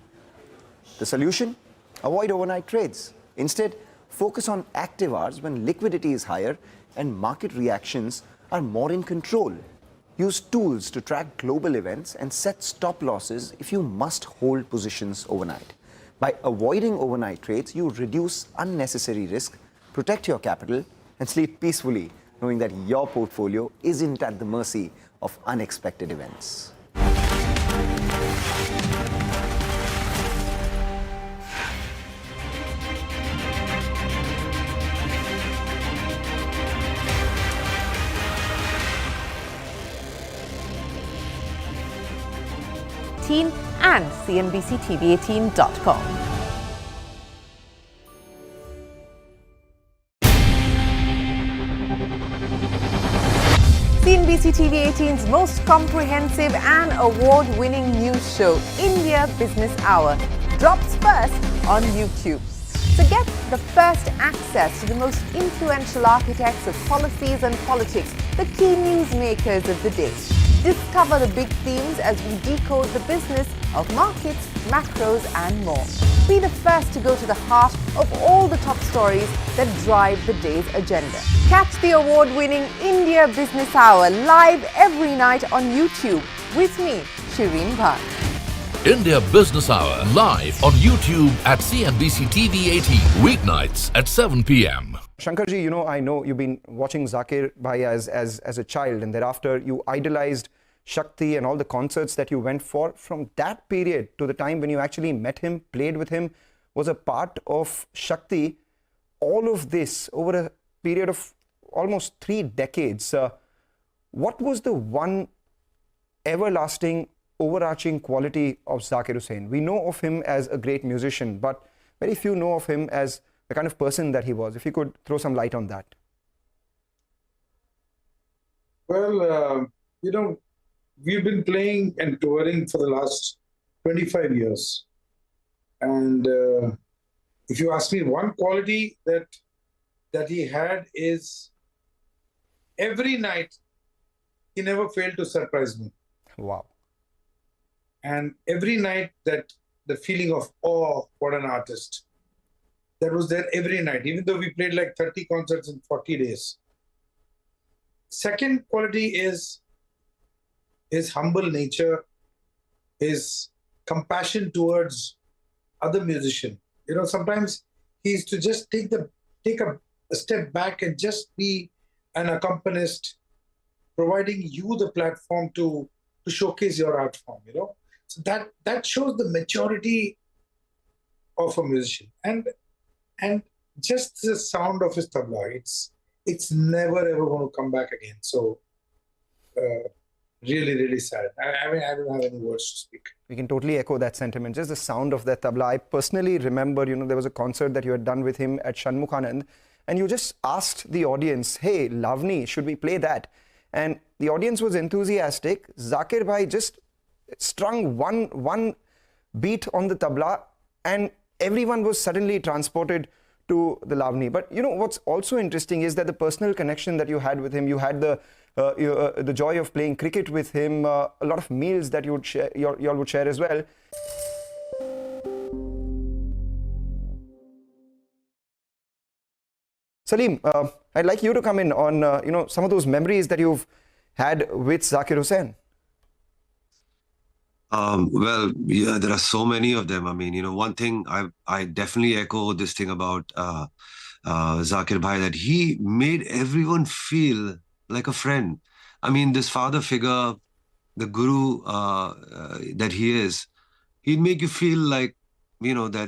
[SPEAKER 3] The solution? Avoid overnight trades. Instead, focus on active hours when liquidity is higher and market reactions are more in control. Use tools to track global events and set stop losses if you must hold positions overnight. By avoiding overnight trades, you reduce unnecessary risk, protect your capital, and sleep peacefully, knowing that your portfolio isn't at the mercy of unexpected events.
[SPEAKER 4] And CNBCTV18.com. CNBC TV18's most comprehensive and award-winning news show, India Business Hour, drops first on YouTube. So get the first access to the most influential architects of policies and politics, the key newsmakers of the day. Discover the big themes as we decode the business of markets, macros and more. Be the first to go to the heart of all the top stories that drive the day's agenda. Catch the award-winning India Business Hour live every night on YouTube with me, Shriram Finance.
[SPEAKER 26] India Business Hour live on YouTube at CNBC TV18 weeknights at 7 p.m.
[SPEAKER 6] Shankarji, I know you've been watching Zakir Bhai as a child, and thereafter you idolized
[SPEAKER 3] Shakti and all the concerts that you went for, from that period to the time when you actually met him, played with him, was a part of Shakti, all of this over a period of almost 3 decades. What was the one everlasting, overarching quality of Zakir Hussain? We know of him as a great musician, but very few know of him as the kind of person that he was. If you could throw some light on that.
[SPEAKER 15] Well, we've been playing and touring for the last 25 years. And if you ask me, one quality that he had is every night he never failed to surprise me.
[SPEAKER 3] Wow.
[SPEAKER 15] And every night that the feeling of, oh, what an artist, that was there every night, even though we played like 30 concerts in 40 days. Second quality is his humble nature, his compassion towards other musicians. Sometimes he used to just take a step back and just be an accompanist, providing you the platform to showcase your art form. So that shows the maturity of a musician, and just the sound of his tabla. It's never ever going to come back again. So really, really sad. I mean, I don't have any words to speak.
[SPEAKER 3] We can totally echo that sentiment. Just the sound of that tabla. I personally remember, there was a concert that you had done with him at Shanmukhanand, and you just asked the audience, hey, Lavani, should we play that? And the audience was enthusiastic. Zakir Bhai just strung one beat on the tabla, and everyone was suddenly transported to the Lavani. But what's also interesting is that the personal connection that you had with him, you had the joy of playing cricket with him, a lot of meals that you would share, y'all would share as well. Salim, I'd like you to come in on some of those memories that you've had with Zakir Hussain.
[SPEAKER 6] Well, yeah, there are so many of them. I mean, one thing I definitely echo this thing about Zakir Bhai, that he made everyone feel like a friend. I mean, this father figure, the guru that he is, he'd make you feel like, that